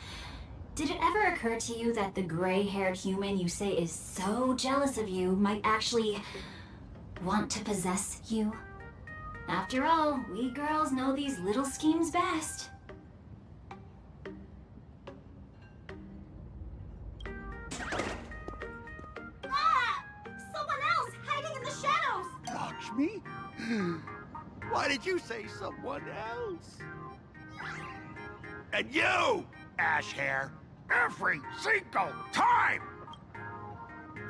did it ever occur to you that the gray-haired human you say is so jealous of you might actually want to possess you? After all, we girls know these little schemes best. Someone else hiding in the shadows! Lakshmi? Why did you say someone else? And you, ash hair, every single time!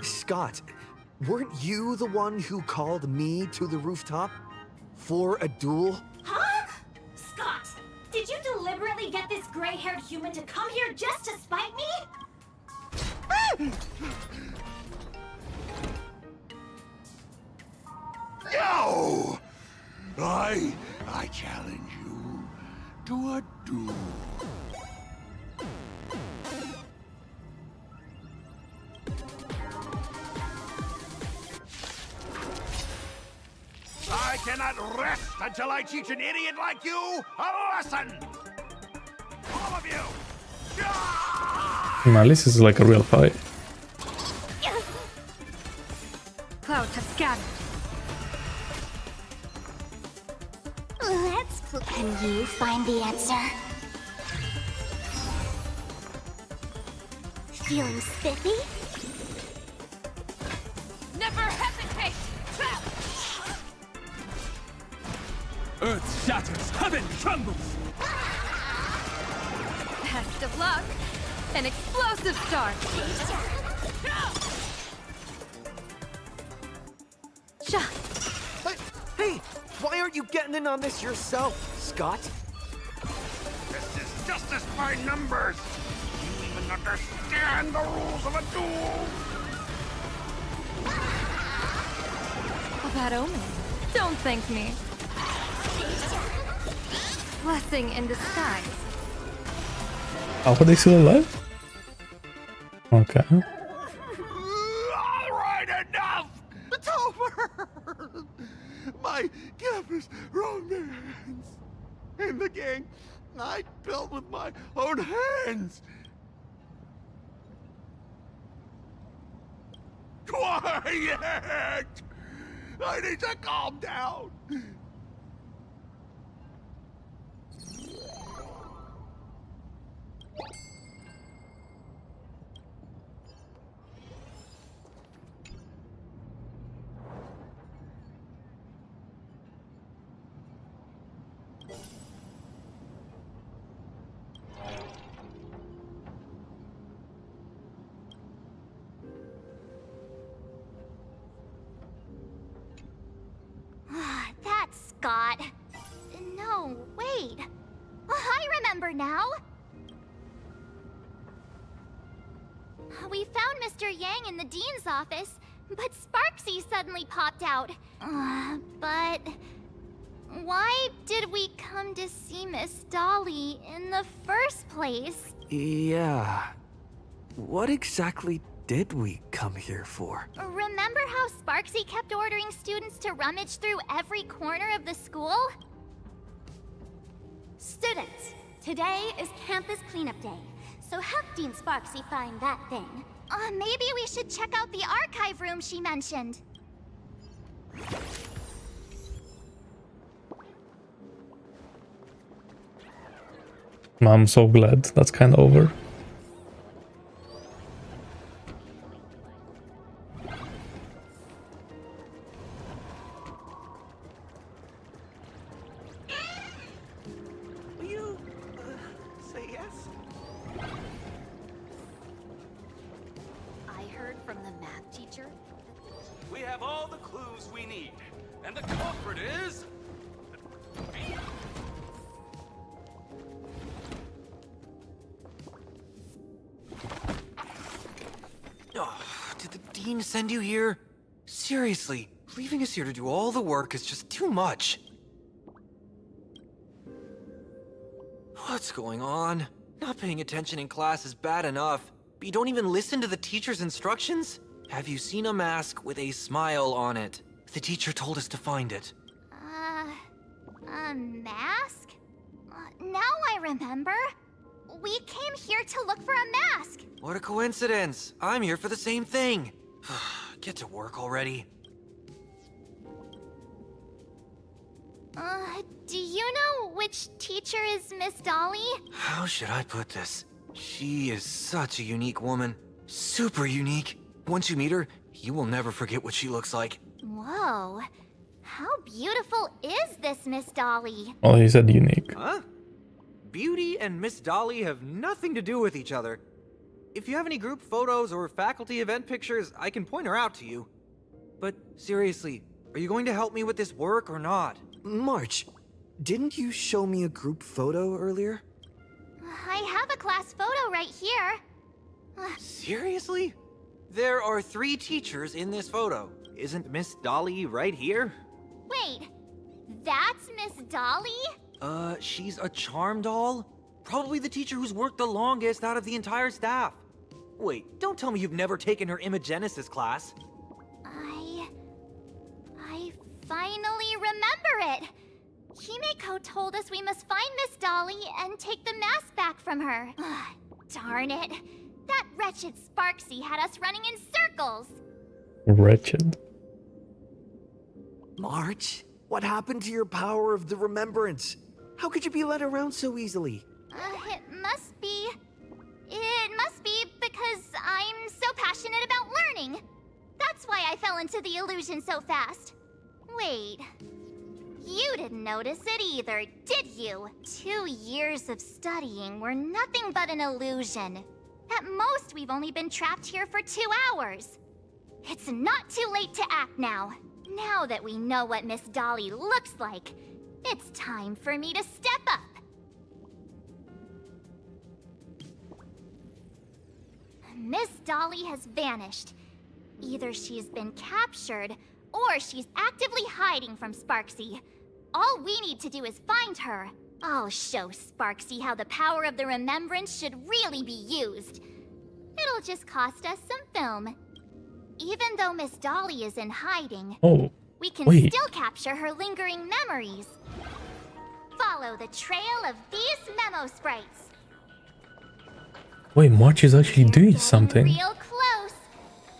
Scott, weren't you the one who called me to the rooftop for a duel? Huh? Scott, did you deliberately get this gray-haired human to come here just to spite me? No! I challenge you to a duel. I cannot rest until I teach an idiot like you a lesson! All of you! At least this is like a real fight. Clouds have scattered. Let's look. Can you find the answer? Feeling spiffy? Never hesitate! Earth shatters, heaven trembles! Best of luck! An explosive start! Hey, why aren't you getting in on this yourself, Scott? This is justice by numbers! Do you even understand the rules of a duel? A bad omen. Don't thank me. Blessing in disguise. How are they still alive? Okay. All right, enough! It's over! My campus romance in the gang I built with my own hands. Quiet! I need to calm down. forgot. No, wait. I remember now. We found Mr. Yang in the dean's office, but Sparksy suddenly popped out. But why did we come to see Miss Dolly in the first place? Yeah. What exactly did we come here for? Remember how Sparksy kept ordering students to rummage through every corner of the school? Students, today is campus cleanup day, so help Dean Sparksy find that thing. Maybe we should check out the archive room she mentioned. I'm so glad that's kind of over. Will you, say yes? I heard from the math teacher. We have all the clues we need. And the culprit is... Oh, did the dean send you here? Seriously, leaving us here to do all the work is just too much. What's going on? Not paying attention in class is bad enough, but you don't even listen to the teacher's instructions? Have you seen a mask with a smile on it? The teacher told us to find it. A mask? Now I remember. We came here to look for a mask. What a coincidence. I'm here for the same thing. Get to work already. Do you know which teacher is Miss Dolly? How should I put this? She is such a unique woman. Super unique. Once you meet her, you will never forget what she looks like. Whoa. How beautiful is this Miss Dolly? Oh, he said unique. Huh? Beauty and Miss Dolly have nothing to do with each other. If you have any group photos or faculty event pictures, I can point her out to you. But seriously, are you going to help me with this work or not? March, didn't you show me a group photo earlier? I have a class photo right here. Seriously? There are 3 teachers in this photo. Isn't Miss Dolly right here? Wait, that's Miss Dolly? She's a charm doll? Probably the teacher who's worked the longest out of the entire staff. Wait, don't tell me you've never taken her Imagenesis class. I finally remember it. Himeko told us we must find Miss Dolly and take the mask back from her. Darn it. That wretched Sparksy had us running in circles. Wretched. March, what happened to your power of the remembrance? How could you be led around so easily? It must be because I'm so passionate about learning. That's why I fell into the illusion so fast. Wait, you didn't notice it either, did you? 2 years of studying were nothing but an illusion. At most, we've only been trapped here for 2 hours. It's not too late to act now. Now that we know what Miss Dolly looks like, it's time for me to step up. Miss Dolly has vanished. Either she's been captured, or she's actively hiding from Sparksy. All we need to do is find her. I'll show Sparksy how the power of the remembrance should really be used. It'll just cost us some film. Even though Miss Dolly is in hiding, we can still capture her lingering memories. Follow the trail of these memo sprites. Wait, March is actually doing something. Real close.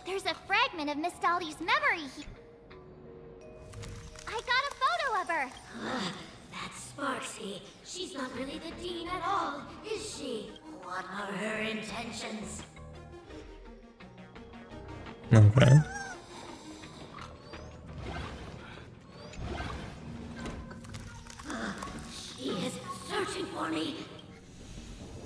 There's a fragment of Miss Dolly's memory here. I got a photo of her. That's Sparksy. She's not really the dean at all, is she? What are her intentions? Okay. She is searching for me.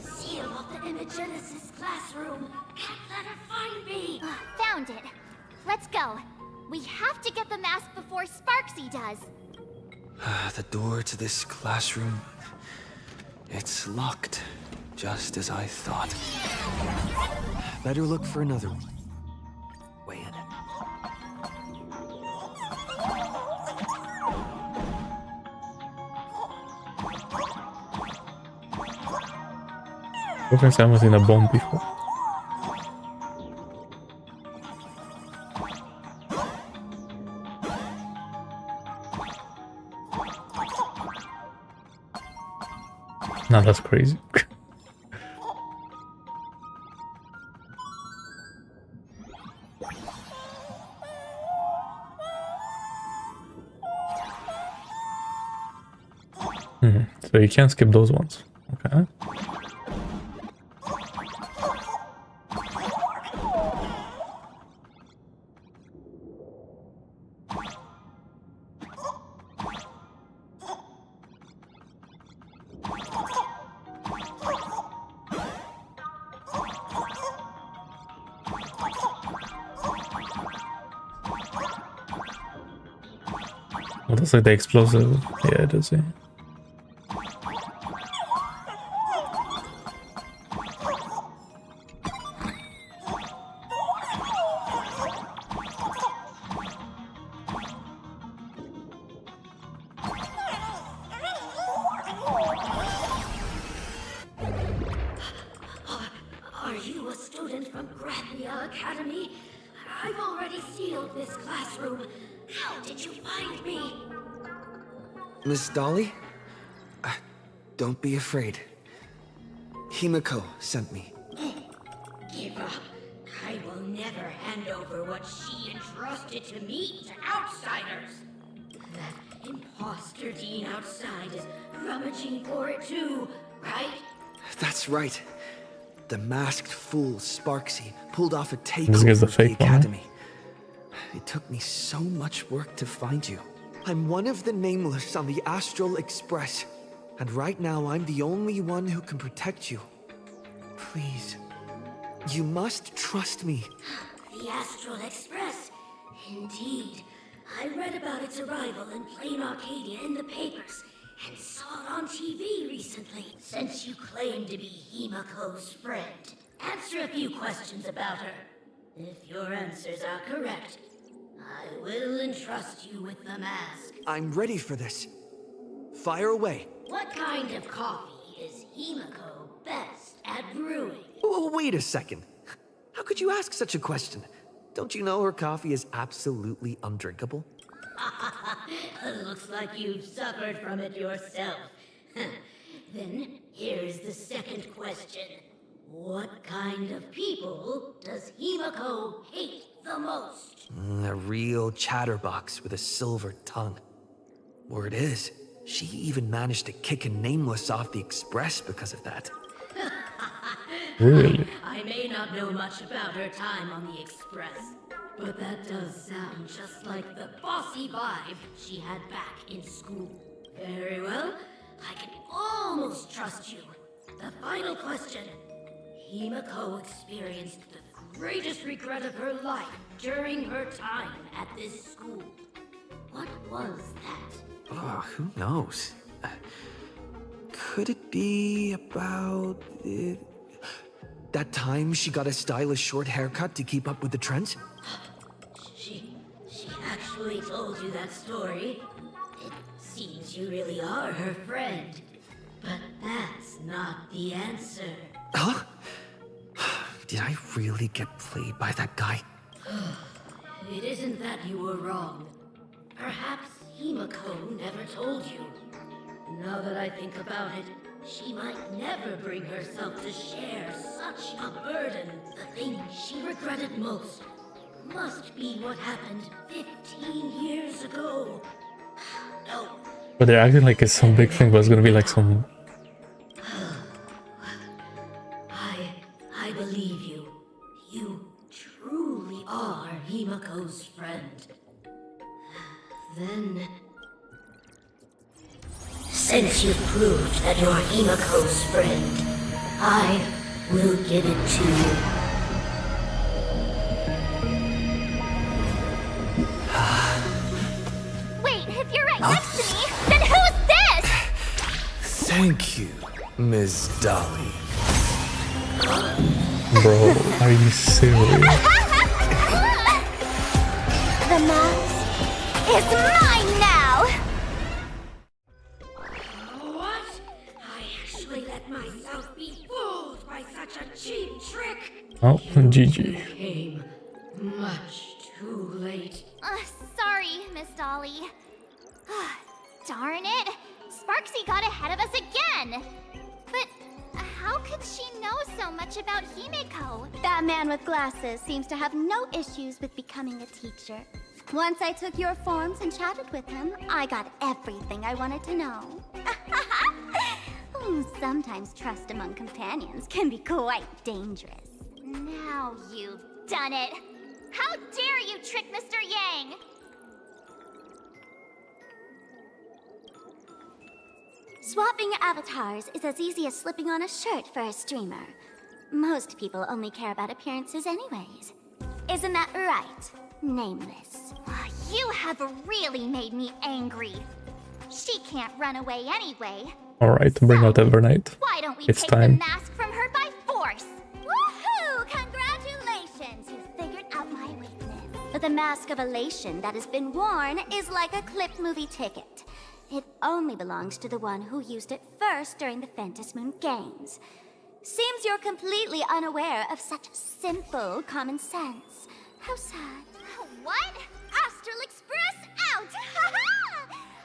Seal off the Imagenesis classroom. Can't let her find me. Found it. Let's go. We have to get the mask before Sparksy does. The door to this classroom, it's locked, just as I thought. Better look for another way in. I think I haven't seen a bomb before. Nah, that's crazy. So you can't skip those ones. Okay. Well, that's like the explosive. Yeah, it is. Yeah. Are you a student from Grathia Academy? I've already sealed this classroom. How did you find me? Miss Dolly? Don't be afraid. Himiko sent me. Give up. I will never hand over what she entrusted to me to outsiders. That imposter dean outside is rummaging for it too, right? That's right. The masked fool Sparksy pulled off a takeover This is the of the fake one, huh? academy. It took me so much work to find you. I'm one of the nameless on the Astral Express, and right now I'm the only one who can protect you. Please, you must trust me. The Astral Express? Indeed. I read about its arrival in Plain Arcadia in the papers, and saw it on TV recently. Since you claim to be Himiko's friend, answer a few questions about her. If your answers are correct, I will entrust you with the mask. I'm ready for this. Fire away. What kind of coffee is Himiko best at brewing? Oh, wait a second. How could you ask such a question? Don't you know her coffee is absolutely undrinkable? Looks like you've suffered from it yourself. Then here's the second question. What kind of people does Himiko hate the most? A real chatterbox with a silver tongue. Word is, she even managed to kick a nameless off the express because of that. Really? I may not know much about her time on the express, but that does sound just like the bossy vibe she had back in school. Very well, I can almost trust you. The final question. Himiko experienced the greatest regret of her life during her time at this school. What was that? Oh, who knows? Could it be about that time she got a stylish short haircut to keep up with the trends? She actually told you that story. It seems you really are her friend. But that's not the answer. Huh? Did I really get played by that guy? It isn't that you were wrong. Perhaps Himiko never told you. Now that I think about it, she might never bring herself to share such a burden. The thing she regretted most must be what happened 15 years ago. No. But they're acting like it's some big thing, but it's gonna be like some... I believe you. You truly are Himiko's friend. Then... Since you've proved that you're Himiko's friend, I will give it to you. Wait, if you're right next to me, then Thank you, Miss Dolly. Bro, are you serious? The mask is mine now! What? I actually let myself be fooled by such a cheap trick. Oh, GG. Came much too late. Sorry, Miss Dolly. Darn it! Sparksy got ahead of us again! But how could she know so much about Himeko? That man with glasses seems to have no issues with becoming a teacher. Once I took your forms and chatted with him, I got everything I wanted to know. Sometimes trust among companions can be quite dangerous. Now you've done it! How dare you trick Mr. Yang! Swapping avatars is as easy as slipping on a shirt for a streamer. Most people only care about appearances anyways. Isn't that right, Nameless? You have really made me angry. She can't run away anyway. Alright, bring out Evernight. Why don't we It's take time. the mask from her by force? Woohoo! Congratulations! You figured out my weakness. But the mask of elation that has been worn is like a clipped movie ticket. It only belongs to the one who used it first during the Phantom Moon Games. Seems you're completely unaware of such simple common sense. How sad. What? Astral Express out!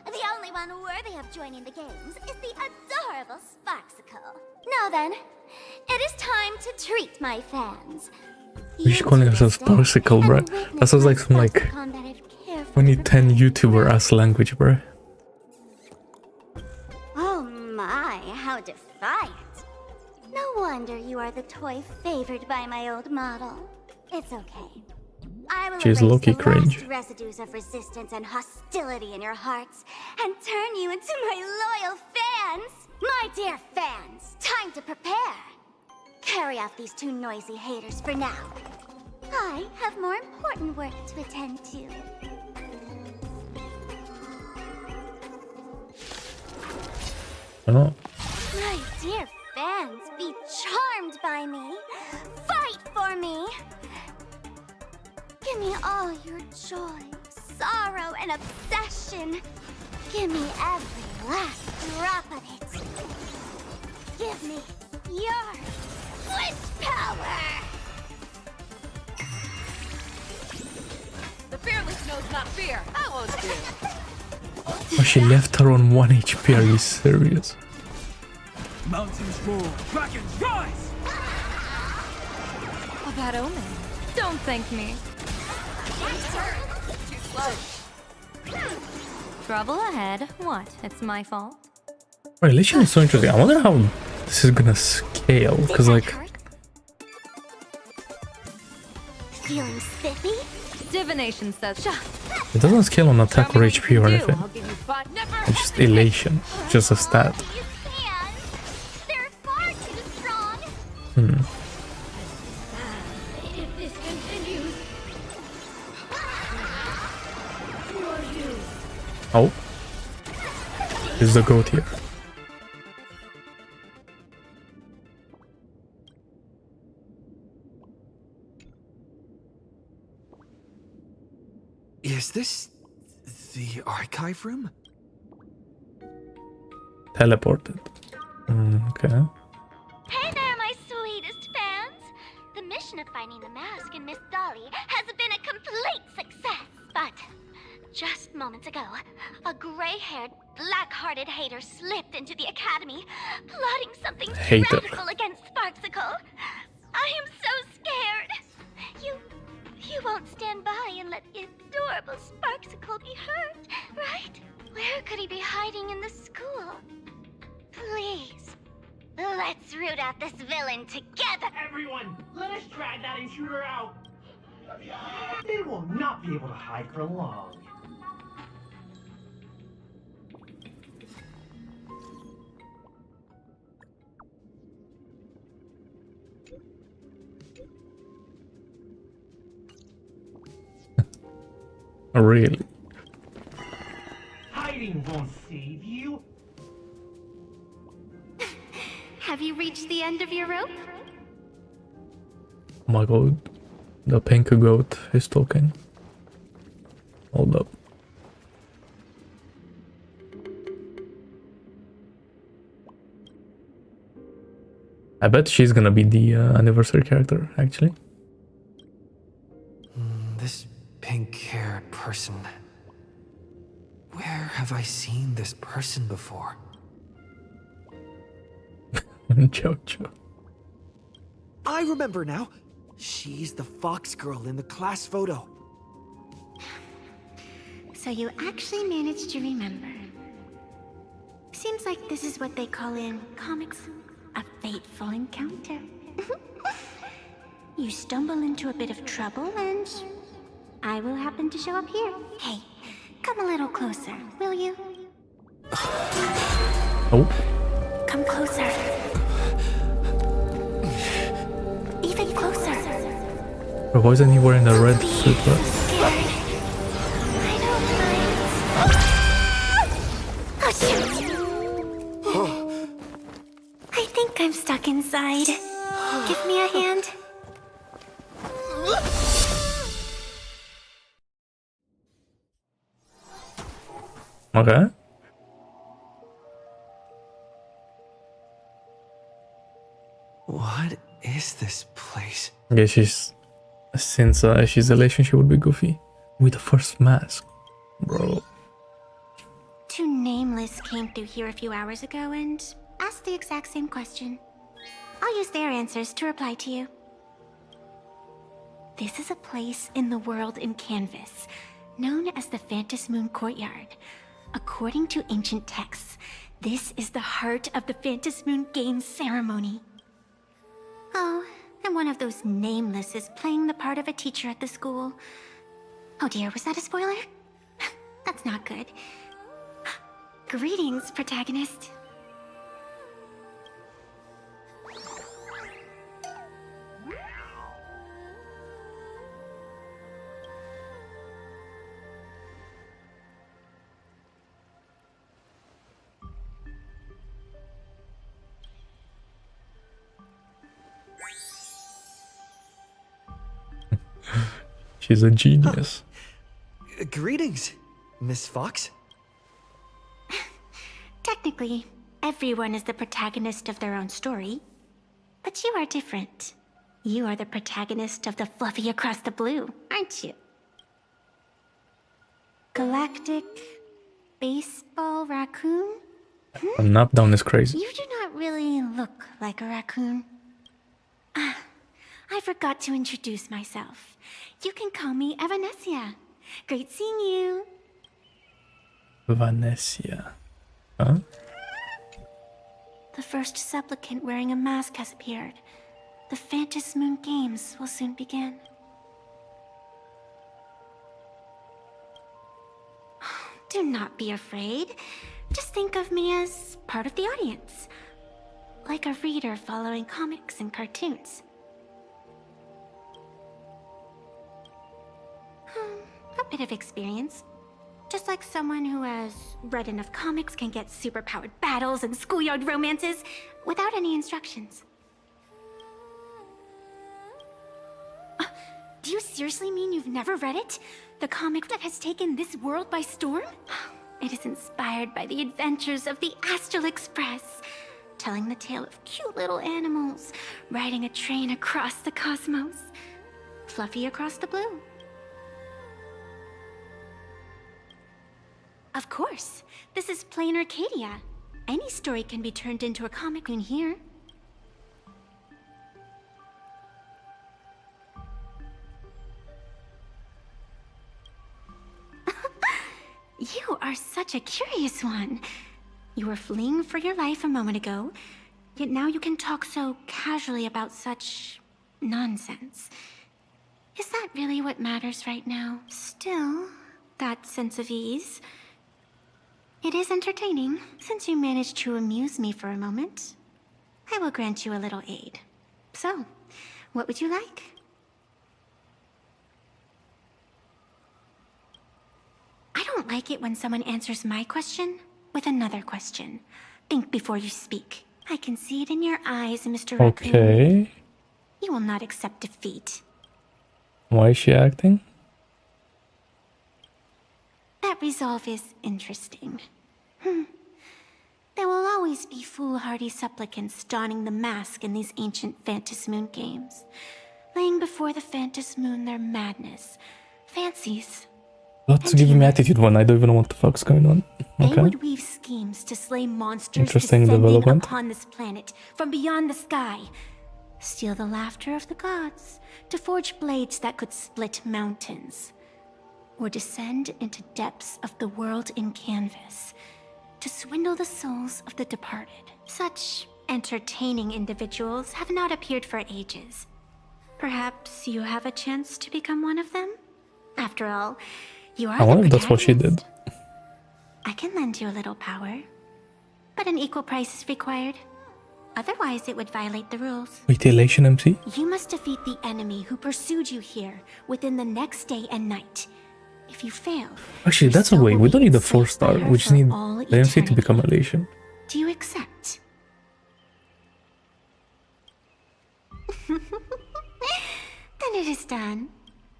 The only one worthy of joining the games is the adorable Sparksicle. Now then, it is time to treat my fans. You should call yourself Sparksicle, bro. That sounds like some like 2010 YouTuber ass language, bro. Oh my, how defiant. No wonder you are the toy favored by my old model. It's okay. I will She's erase low-key the cringe. last residues of resistance and hostility in your hearts and turn you into my loyal fans. My dear fans, time to prepare. Carry off these two noisy haters for now. I have more important work to attend to. Oh. My dear fans, be charmed by me. Fight for me. Give me all your joy, sorrow, and obsession. Give me every last drop of it. Give me your wish power. The fearless knows not fear. I won't fear. Oh, she left her on 1 HP. Are you serious? Mountains roar, dragons rise! A bad omen. Don't thank me. Too slow. Trouble ahead. What? It's my fault? Elation is so interesting. I wonder how this is gonna scale, because like Feeling spiffy? Divination says shut. it doesn't scale on attack or HP or anything. It's just elation, just a stat. They're far too strong. Hmm. If this continues, who are you? Oh, is the goat here? Is this the archive room? Teleported. Okay. Hey there, my sweetest fans! The mission of finding the mask and Miss Dolly has been a complete success, but just moments ago, a gray-haired, black-hearted hater slipped into the academy, plotting something Hater. dreadful against Sparksicle. I am so scared. You won't stand by and let the adorable Sparksicle be hurt, right? Where could he be hiding in the school? Please, let's root out this villain together! Everyone, let us drag that intruder out! They will not be able to hide for long. Really? Hiding won't save you. Have you reached the end of your rope? Oh my god. The pink goat is talking. Hold up. I bet she's gonna be the anniversary character, actually. This pink-haired person. Where have I seen this person before? Jojo. I remember now. She's the fox girl in the class photo. So you actually managed to remember. Seems like this is what they call in comics a fateful encounter. You stumble into a bit of trouble and I will happen to show up here. Hey, come a little closer, will you? Oh. Come closer. Even closer. But why isn't he wearing a red suit? Oh shoot! I think I'm stuck inside. Give me a hand. Okay. What is this place? Yeah, since she's elation, she would be goofy with the first mask, bro. Two nameless came through here a few hours ago and asked the exact same question. I'll use their answers to reply to you. This is a place in the world in canvas, known as the Phantasmoon Courtyard. According to ancient texts, this is the heart of the Phantasmoon Games ceremony. Oh, and one of those nameless is playing the part of a teacher at the school. Oh dear, was that a spoiler? That's not good. Greetings, protagonist. She's a genius. Greetings, Miss Fox. Technically, everyone is the protagonist of their own story. But you are different. You are the protagonist of the Fluffy Across the Blue, aren't you? Galactic baseball raccoon? A knockdown is crazy. You do not really look like a raccoon. Ah, I forgot to introduce myself. You can call me Evanessia. Great seeing you. Vanessa. Huh? The first supplicant wearing a mask has appeared. The Phantasmoon Games will soon begin. Do not be afraid. Just think of me as part of the audience. Like a reader following comics and cartoons. A bit of experience. Just like someone who has read enough comics can get superpowered battles and schoolyard romances without any instructions. Do you seriously mean you've never read it? The comic that has taken this world by storm? It is inspired by the adventures of the Astral Express, telling the tale of cute little animals riding a train across the cosmos. Fluffy Across the Blue. Of course. This is plain Arcadia. Any story can be turned into a comic in here. You are such a curious one. You were fleeing for your life a moment ago, yet now you can talk so casually about such nonsense. Is that really what matters right now? Still, that sense of ease. It is entertaining, since you managed to amuse me for a moment. I will grant you a little aid. So, what would you like? I don't like it when someone answers my question with another question. Think before you speak. I can see it in your eyes, Mr. Raccoon. Okay. You will not accept defeat. Why is she acting? That resolve is interesting. There will always be foolhardy supplicants donning the mask in these ancient Phantasmoon games, laying before the Phantasmoon their madness, fancies. Lots giving me attitude when I don't even know what the fuck's going on. They Okay. would weave schemes to slay monsters Interesting descending development. upon this planet from beyond the sky, steal the laughter of the gods, to forge blades that could split mountains, or descend into depths of the world in canvas, to swindle the souls of the departed. Such entertaining individuals have not appeared for ages. Perhaps you have a chance to become one of them? After all, you are I wonder the if that's what she protagonist. did. I can lend you a little power, but an equal price is required. Otherwise, it would violate the rules. Wait, Elation MC? You must defeat the enemy who pursued you here within the next day and night. If you fail, Actually, that's a way. We don't need a 4-star. We just need the MC to become Elation. do you accept? Then it is done.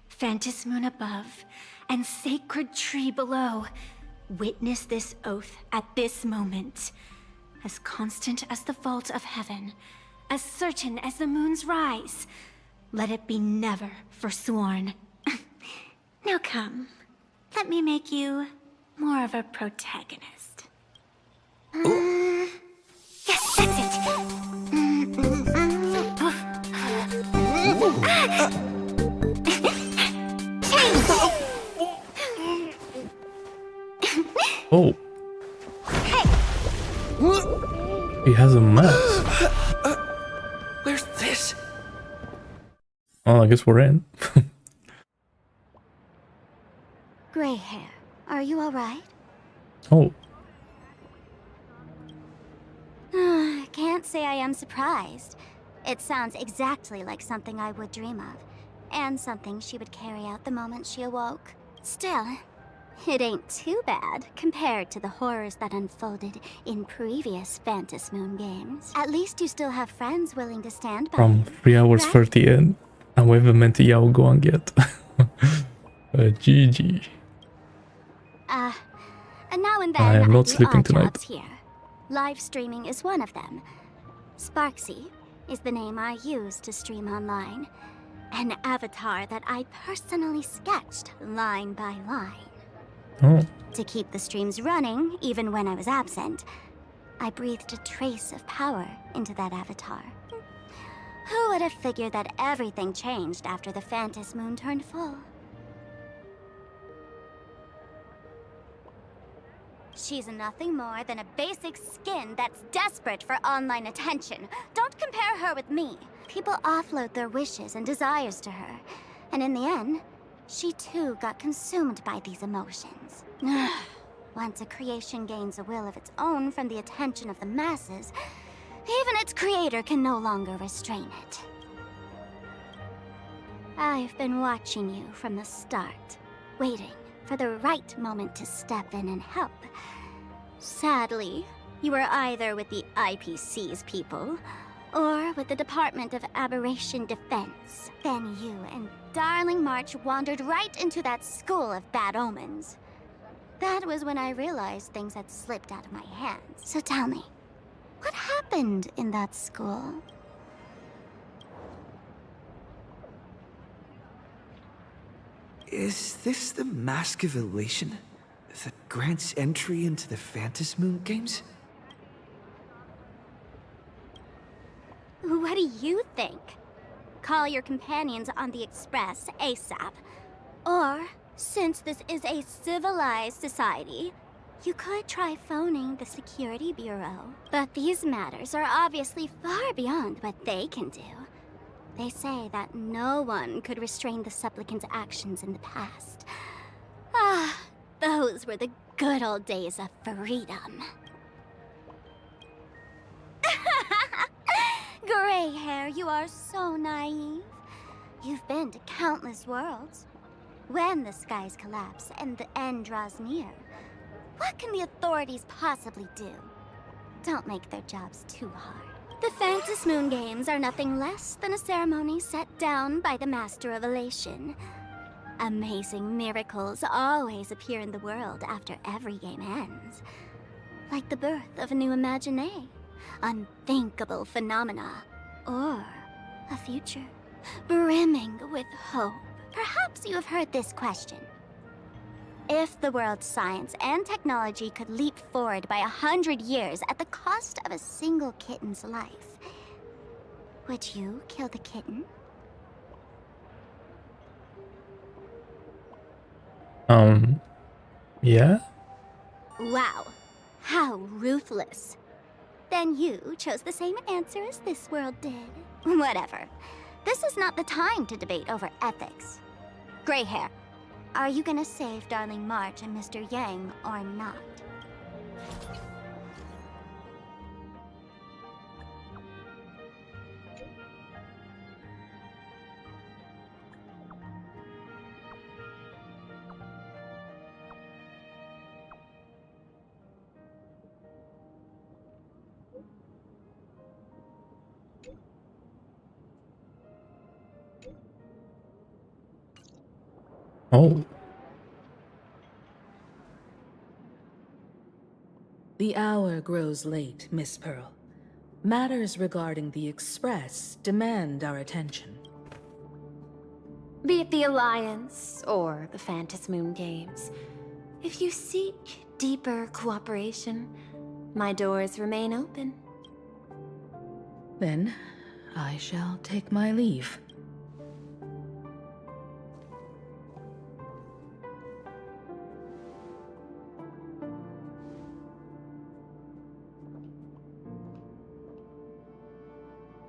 Phantasmoon above and sacred tree below. Witness this oath at this moment. As constant as the vault of heaven, as certain as the moon's rise. Let it be never forsworn. Now come, let me make you more of a protagonist. Yes, that's it. Oh. He has a mask. Where's this? Oh, I guess we're in. Gray hair, are you alright? Oh. Can't say I am surprised. It sounds exactly like something I would dream of, and something she would carry out the moment she awoke. Still, it ain't too bad compared to the horrors that unfolded in previous Phantasmoon games. At least you still have friends willing to stand by From you. 3 hours right? 30 in. And we haven't met Yao Guang yet. GG. And now and then I am not do sleeping odd tonight. jobs here. Live streaming is one of them. Sparksy is the name I use to stream online. An avatar that I personally sketched line by line. Oh. To keep the streams running, even when I was absent, I breathed a trace of power into that avatar. Who would have figured that everything changed after the Phantasmoon turned full? She's nothing more than a basic skin that's desperate for online attention. Don't compare her with me. People offload their wishes and desires to her. And in the end, she too got consumed by these emotions. Once a creation gains a will of its own from the attention of the masses, even its creator can no longer restrain it. I've been watching you from the start, waiting for the right moment to step in and help. Sadly, you were either with the IPC's people, or with the Department of Aberration Defense. Then you and Darling March wandered right into that school of bad omens. That was when I realized things had slipped out of my hands. So tell me, what happened in that school? Is this the Mask of Elation that grants entry into the Phantasmoon games? What do you think? Call your companions on the Express ASAP. Or, since this is a civilized society, you could try phoning the Security Bureau. But these matters are obviously far beyond what they can do. They say that no one could restrain the supplicant's actions in the past. Ah, those were the good old days of freedom. Gray hair, you are so naive. You've been to countless worlds. When the skies collapse and the end draws near, what can the authorities possibly do? Don't make their jobs too hard. The Phantom Moon Games are nothing less than a ceremony set down by the Master of Elation. Amazing miracles always appear in the world after every game ends. Like the birth of a new imaginé, unthinkable phenomena, or a future brimming with hope. Perhaps you have heard this question. If the world's science and technology could leap forward by 100 years at the cost of a single kitten's life, would you kill the kitten? Yeah? Wow, how ruthless. Then you chose the same answer as this world did. Whatever. This is not the time to debate over ethics. Gray hair, are you gonna save Darling March and Mr. Yang or not? Oh. The hour grows late, Miss Pearl. Matters regarding the Express demand our attention. Be it the Alliance or the Phantom Moon Games, if you seek deeper cooperation, my doors remain open. Then, I shall take my leave.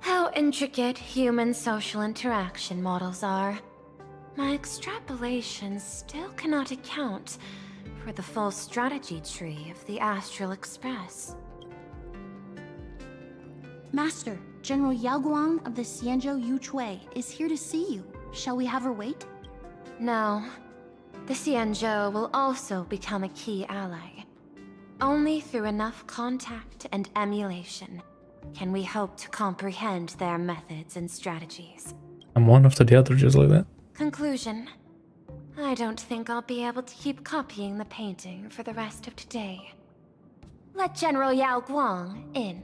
How intricate human social interaction models are. My extrapolations still cannot account for the full strategy tree of the Astral Express. Master, General Yao Guang of the Xianzhou Yuchui is here to see you. Shall we have her wait? No. The Xianzhou will also become a key ally. Only through enough contact and emulation can we hope to comprehend their methods and strategies. I'm one after the other, just like that. Conclusion. I don't think I'll be able to keep copying the painting for the rest of today. Let General Yao Guang in.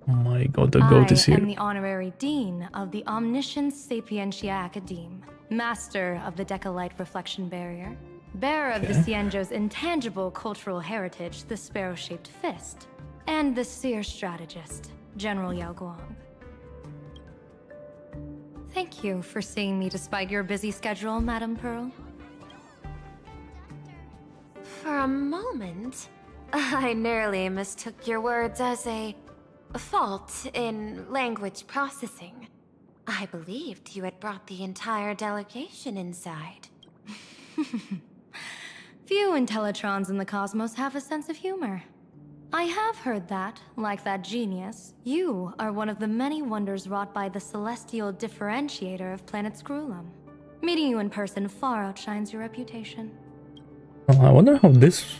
Oh my god, the goat is here. I am the honorary dean of the Omniscience Sapientia Academe, master of the Decalite Reflection Barrier, bearer of the Xianzhou's intangible cultural heritage, the sparrow-shaped fist, and the seer strategist, General Yao Guang. Thank you for seeing me despite your busy schedule, Madame Pearl. For a moment, I nearly mistook your words as a fault in language processing. I believed you had brought the entire delegation inside. Few Intellitrons in the cosmos have a sense of humor. I have heard that, like that genius, you are one of the many wonders wrought by the celestial differentiator of planet Screwlum. Meeting you in person far outshines your reputation. Oh, I wonder how this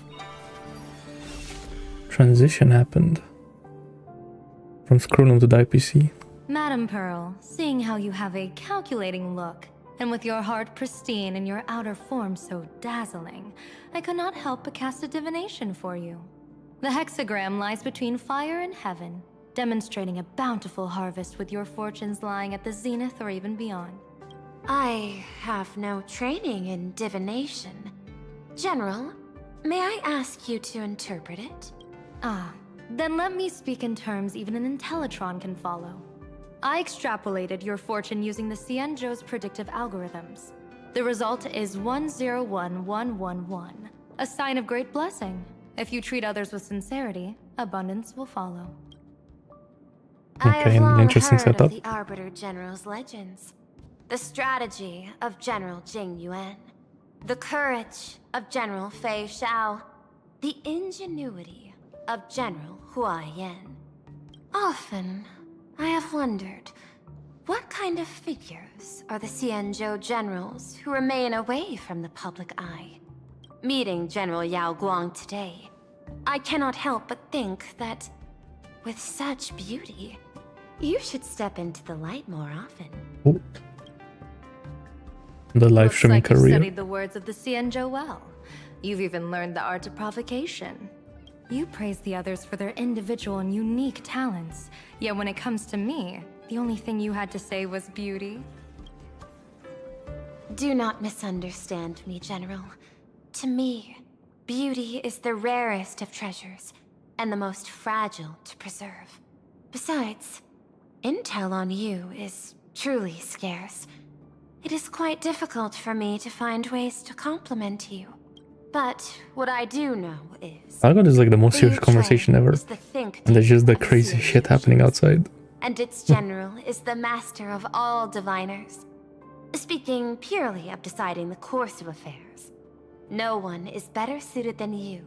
transition happened from Screwlum to the IPC. Madame Pearl, seeing how you have a calculating look, and with your heart pristine and your outer form so dazzling, I could not help but cast a divination for you. The hexagram lies between fire and heaven, demonstrating a bountiful harvest with your fortunes lying at the zenith or even beyond. I have no training in divination. General, may I ask you to interpret it? Ah, then let me speak in terms even an Intellitron can follow. I extrapolated your fortune using the Xianzhou's predictive algorithms. The result is 101111, a sign of great blessing. If you treat others with sincerity, abundance will follow. I Okay, have an long interesting heard setup. of the Arbiter General's legends. The strategy of General Jing Yuan. The courage of General Fei Xiao. The ingenuity of General Hua Yan. Often, I have wondered, What kind of figures are the Xianzhou generals who remain away from the public eye? Meeting General Yao Guang today, I cannot help but think that, with such beauty, you should step into the light more often. Oh. The live streaming Looks like you career. studied the words of the Xianzhou well. You've even learned the art of provocation. You praise the others for their individual and unique talents, yet when it comes to me, the only thing you had to say was beauty. Do not misunderstand me, General. To me, beauty is the rarest of treasures, and the most fragile to preserve. Besides, intel on you is truly scarce. It is quite difficult for me to find ways to compliment you. But what I do know is... Algot is like the most serious conversation ever. And there's just the crazy shit happening outside. And its general is the master of all diviners. Speaking purely of deciding the course of affairs, no one is better suited than you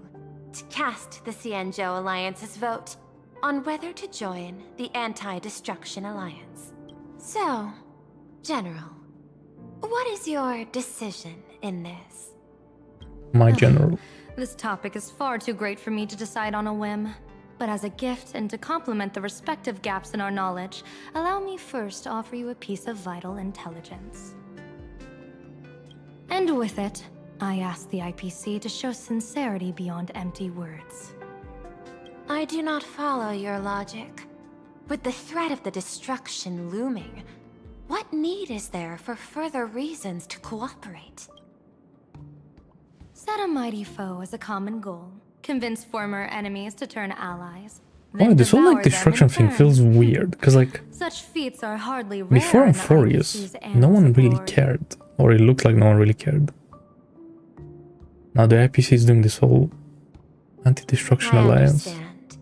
to cast the Xianzhou Alliance's vote on whether to join the Anti-Destruction Alliance. So, General, what is your decision in this? My general. This topic is far too great for me to decide on a whim. But as a gift and to complement the respective gaps in our knowledge, allow me first to offer you a piece of vital intelligence. And with it, I ask the IPC to show sincerity beyond empty words. I do not follow your logic. With the threat of the destruction looming, what need is there for further reasons to cooperate? Set a mighty foe as a common goal. Convince former enemies to turn allies. Oh, this whole like destruction thing feels weird, because like Such feats are hardly rare before in I'm the furious, IPC's no one annals of really glory. cared, or it looked like no one really cared. Now the IPC is doing this whole anti-destruction I alliance. understand.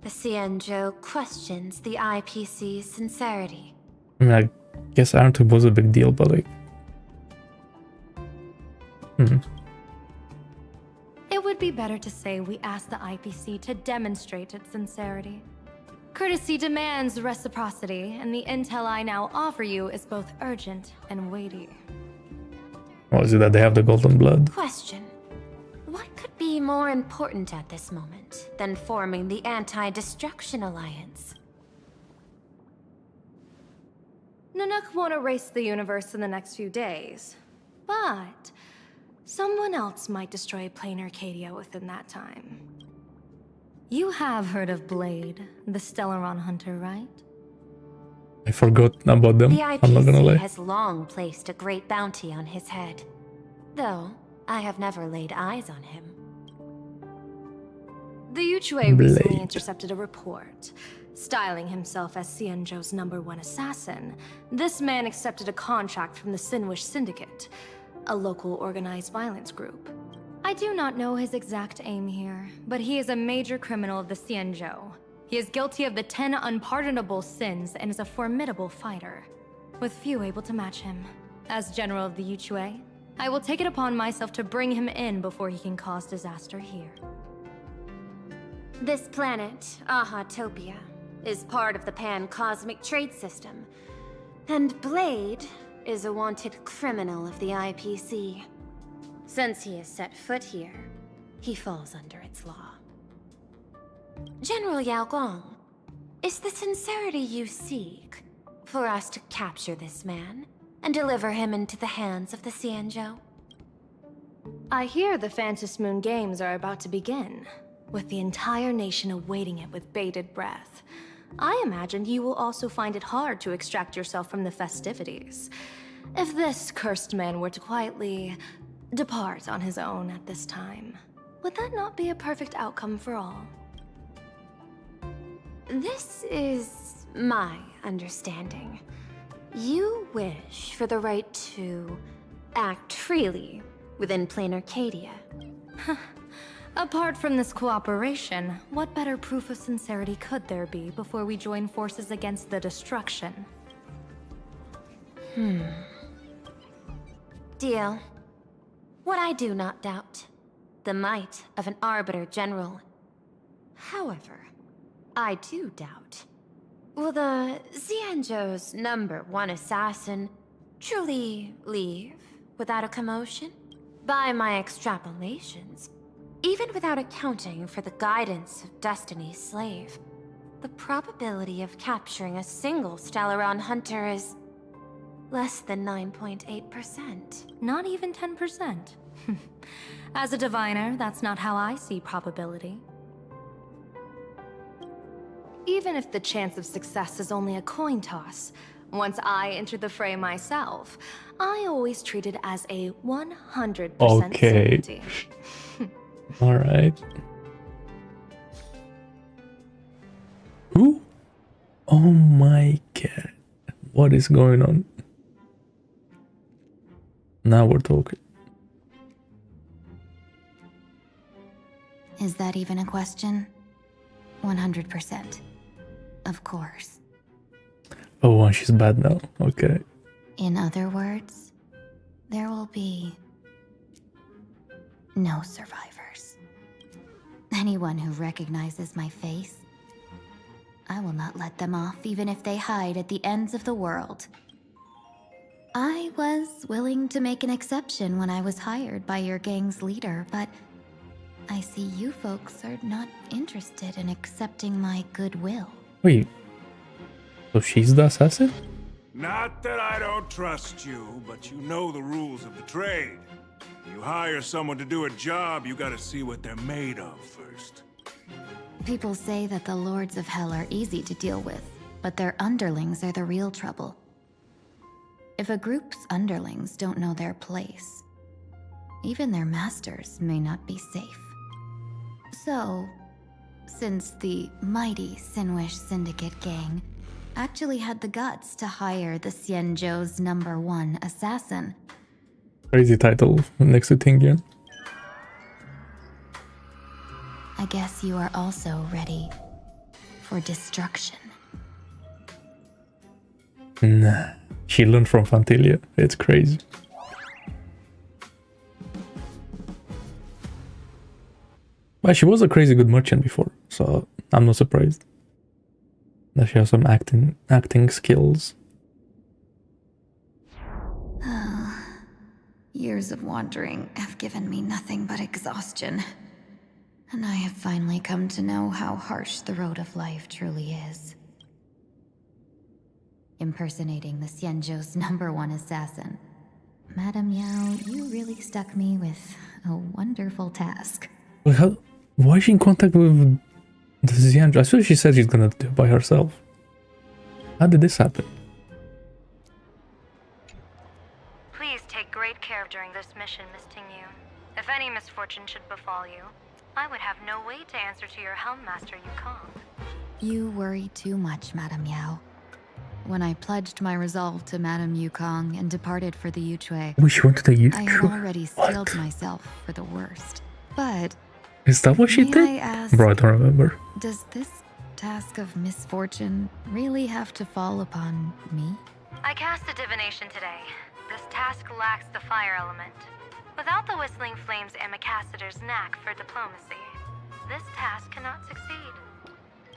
The Xianzhou questions the IPC's sincerity. I mean, I guess Iron Tube was a big deal, but like, It would be better to say we ask the IPC to demonstrate its sincerity. Courtesy demands reciprocity, and the intel I now offer you is both urgent and weighty. what is it that they have the golden blood? Question. What could be more important at this moment than forming the Anti-Destruction Alliance? Nanook won't erase the universe in the next few days, but someone else might destroy plain Arcadia within that time. You have heard of Blade, the Stellaron hunter, right? I forgot about them, The I'm not gonna IPC lie. has long placed a great bounty on his head, though I have never laid eyes on him. The Yuchue recently Blade. intercepted a report. Styling himself as Xianzhou's #1 assassin, this man accepted a contract from the Sinwish Syndicate, a local organized violence group. I do not know his exact aim here, but he is a major criminal of the Xianzhou. He is guilty of the 10 unpardonable sins and is a formidable fighter, with few able to match him. As general of the Yuchue, I will take it upon myself to bring him in before he can cause disaster here. This planet, Ahatopia, is part of the pan-cosmic trade system, and Blade is a wanted criminal of the IPC. Since he has set foot here, he falls under its law. General Yao Guang, is the sincerity you seek for us to capture this man and deliver him into the hands of the Xianzhou? I hear the Phantom Moon Games are about to begin, with the entire nation awaiting it with bated breath. I imagine you will also find it hard to extract yourself from the festivities. If this cursed man were to quietly depart on his own at this time, would that not be a perfect outcome for all? This is my understanding. You wish for the right to act freely within plain Arcadia. Apart from this cooperation, what better proof of sincerity could there be before we join forces against the destruction? Deal. What I do not doubt, the might of an Arbiter General. However, I do doubt Will the Xianzhou's #1 assassin truly leave without a commotion? By my extrapolations, even without accounting for the guidance of Destiny's slave, the probability of capturing a single Stellaron hunter is less than 9.8%. Not even 10%. As a diviner, that's not how I see probability. Even if the chance of success is only a coin toss, once I enter the fray myself, I always treat it as a 100% certainty. All right. Who? Oh my god. What is going on? Now we're talking. Is that even a question? 100%. Of course. Oh, she's bad now. Okay. In other words, there will be no survivors. Anyone who recognizes my face, I will not let them off even if they hide at the ends of the world. I was willing to make an exception when I was hired by your gang's leader, but I see you folks are not interested in accepting my goodwill. Wait. So she's the assassin? Not that I don't trust you, but you know the rules of the trade. You hire someone to do a job, you gotta see what they're made of first. People say that the Lords of Hell are easy to deal with, but their underlings are the real trouble. If a group's underlings don't know their place, even their masters may not be safe. So, since the mighty Sinwish Syndicate gang actually had the guts to hire the Xianzhou's #1 assassin. Crazy title next to Tingyun. I guess you are also ready for destruction. Nah. She learned from Fantilia. It's crazy. Well, she was a crazy good merchant before, so I'm not surprised that she has some acting skills. Years of wandering have given me nothing but exhaustion. And I have finally come to know how harsh the road of life truly is. Impersonating the Xianzhou's #1 assassin. Madame Yao, you really stuck me with a wonderful task. Well, why is she in contact with the Xianzhou? I thought she said she's gonna do it by herself. How did this happen? Please take great care during this mission, Miss Tingyu. If any misfortune should befall you, I would have no way to answer to your Helm Master Yukong. You worry too much, Madame Yao. When I pledged my resolve to Madame Yukong and departed for the Yuchui, Oh, she went to the Yuchui? I had already steeled myself for the worst. But Is that what she may did? I ask, Bro, I don't remember. does this task of misfortune really have to fall upon me? I cast a divination today. This task lacks the fire element. Without the Whistling Flames Ambassador's knack for diplomacy, this task cannot succeed.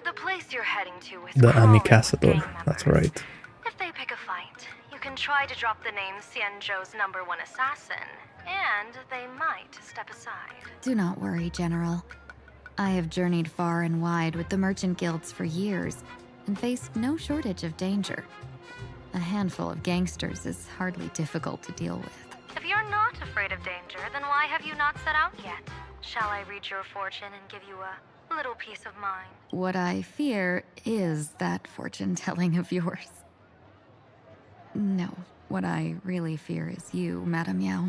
The place you're heading to is The crawling with Ambassador. gang members. That's right. If they pick a fight, you can try to drop the name Xianzhou's #1 assassin, and they might step aside. Do not worry, General. I have journeyed far and wide with the merchant guilds for years and faced no shortage of danger. A handful of gangsters is hardly difficult to deal with. If you're not afraid of danger, then why have you not set out yet? Shall I read your fortune and give you a little peace of mind? What I fear is that fortune-telling of yours. No, what I really fear is you, Madame Yao.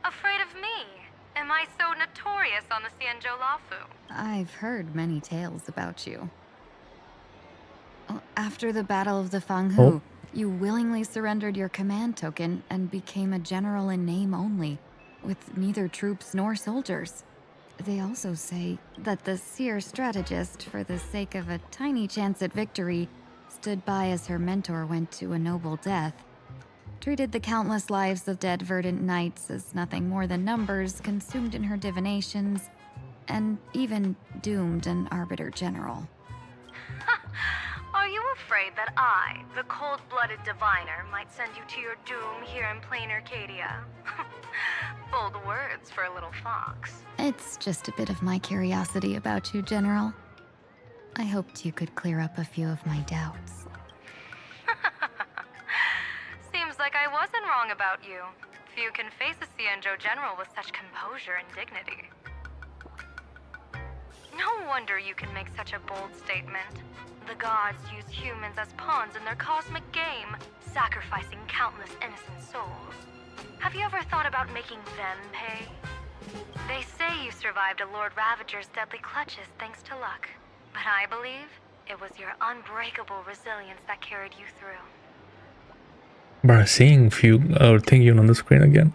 Afraid of me? Am I so notorious on the Xianzhou Lafu? I've heard many tales about you. After the Battle of the Fanghu, you willingly surrendered your command token and became a general in name only, with neither troops nor soldiers. They also say that the seer strategist, for the sake of a tiny chance at victory, stood by as her mentor went to a noble death, treated the countless lives of dead verdant knights as nothing more than numbers consumed in her divinations, and even doomed an arbiter general. Are you afraid that I, the cold-blooded diviner, might send you to your doom here in plain Arcadia? Bold words for a little fox. It's just a bit of my curiosity about you, General. I hoped you could clear up a few of my doubts. Seems like I wasn't wrong about you. Few can face a Cienjo general with such composure and dignity. No wonder you can make such a bold statement. The gods use humans as pawns in their cosmic game, sacrificing countless innocent souls. Have you ever thought about making them pay? They say you survived a Lord Ravager's deadly clutches thanks to luck. But I believe it was your unbreakable resilience that carried you through. Bruh, seeing Tingyun on the screen again.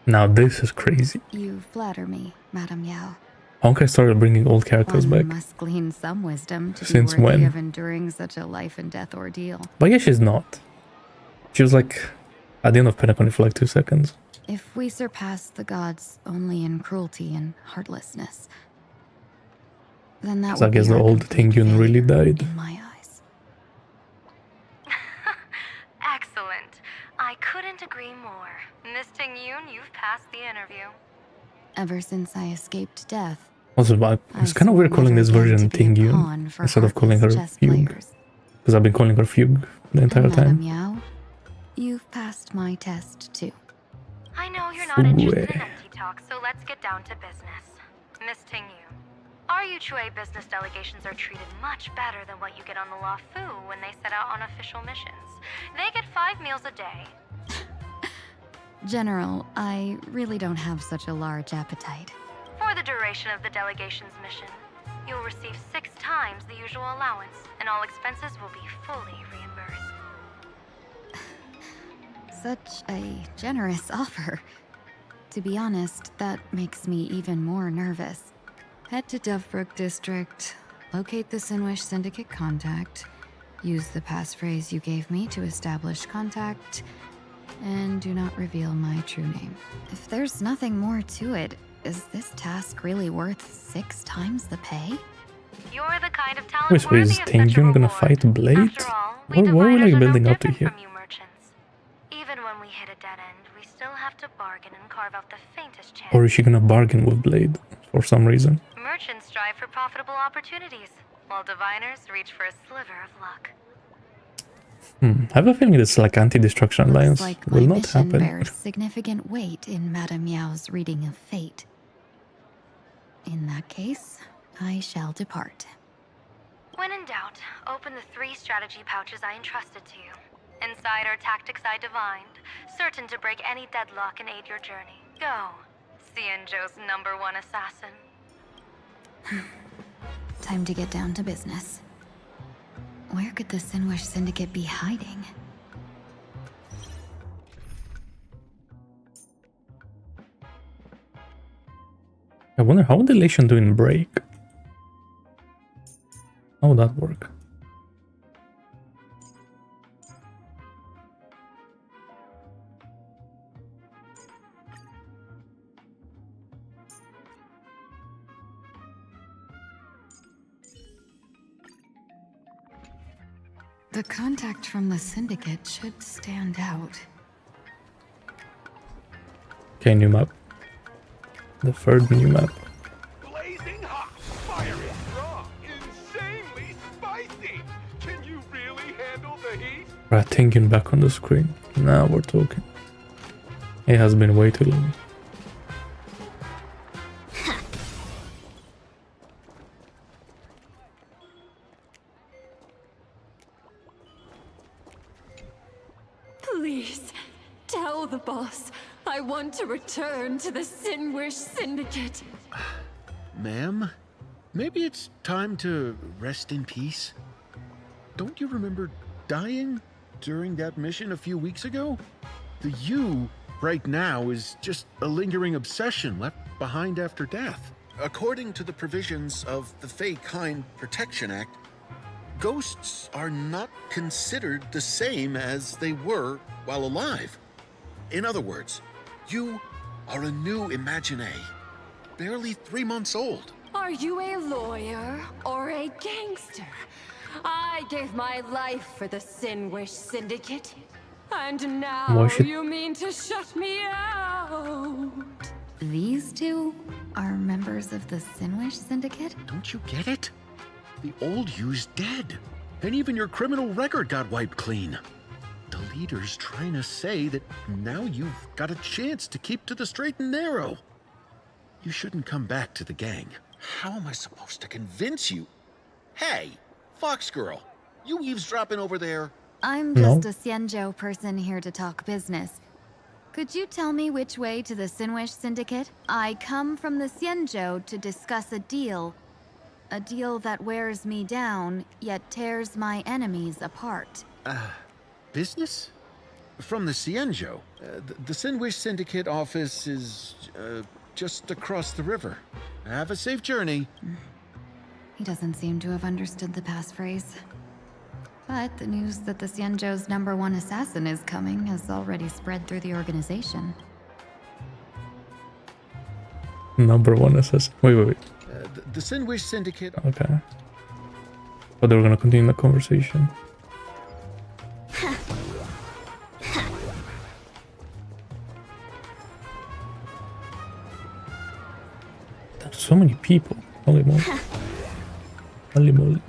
Now this is crazy. You flatter me, Madame Yao. Honkai started bringing old characters One back. must glean some wisdom to Since be worthy when? of enduring such a life and death ordeal. But yeah, she's not. She was like at the end of Penacony for like 2 seconds. If we surpass the gods only in cruelty and heartlessness, then that So I would guess be the our old complete Tingyun really died. in my eyes. Excellent. I couldn't agree more. Miss Tingyun, you've passed the interview. Ever since I escaped death, Also, it's kind of weird calling this version Tingyun instead of calling her Fugue. Because I've been calling her Fugue the entire Madame time. Yao, you've passed my test too. I know you're not interested in empty talk, so let's get down to business. Miss Tingyun, our Yuchue business delegations are treated much better than what you get on the La Fu when they set out on official missions. They get 5 meals a day. General, I really don't have such a large appetite. For the duration of the delegation's mission, you'll receive 6 times the usual allowance, and all expenses will be fully reimbursed. Such a generous offer. To be honest, that makes me even more nervous. Head to Dovebrook District, locate the Sinwish Syndicate contact, use the passphrase you gave me to establish contact, and do not reveal my true name. If there's nothing more to it, is this task really worth 6 times the pay? You're the kind of talent Wait, so is Tingyun gonna fight Blade? What are we like building up to here? Even when we hit a dead end, we still have to bargain and carve out the faintest chance. Or is she gonna bargain with Blade for some reason? Merchants strive for profitable opportunities, while diviners reach for a sliver of luck. I have a feeling this like anti-destruction alliance Like will my not mission happen. bears significant weight in Madame Yao's reading of fate. In that case, I shall depart. When in doubt, open the 3 strategy pouches I entrusted to you. Inside are tactics I divined, certain to break any deadlock and aid your journey. Go, Cienjo's #1 assassin. Time to get down to business. Where could the Sinwish Syndicate be hiding? I wonder how would the elation do in break? How would that work? The contact from the Syndicate should stand out. Okay, new map. The 3rd new map. Blazing hot, fiery strong, insanely spicy. Can you really handle the heat? Right, Tingyun back on the screen. Now we're talking. It has been way too long. Please, tell the boss I want to return to the Sinwish Syndicate. Ma'am, maybe it's time to rest in peace? Don't you remember dying during that mission a few weeks ago? The you right now is just a lingering obsession left behind after death. According to the provisions of the Fey Kind Protection Act, ghosts are not considered the same as they were while alive. In other words, you are a new Imagine, barely 3 months old. Are you a lawyer or a gangster? I gave my life for the Sinwish Syndicate. And now Why should- you mean to shut me out? These two are members of the Sinwish Syndicate? Don't you get it? The old you's dead. And even your criminal record got wiped clean. The leader's trying to say that now you've got a chance to keep to the straight and narrow. You shouldn't come back to the gang. How am I supposed to convince you? Hey, Fox Girl, you eavesdropping over there? I'm No. just a Xianzhou person here to talk business. Could you tell me which way to the Sinwish Syndicate? I come from the Xianzhou to discuss a deal. A deal that wears me down, yet tears my enemies apart. Business? From the Xianzhou. The Sinwish Syndicate office is just across the river. Have a safe journey. He doesn't seem to have understood the passphrase. But the news that the Xianzhou's #1 assassin is coming has already spread through the organization. #1 assassin. Wait. The Sinwish Syndicate. Okay. But they were gonna continue the conversation. There's so many people. Holy moly. Holy moly.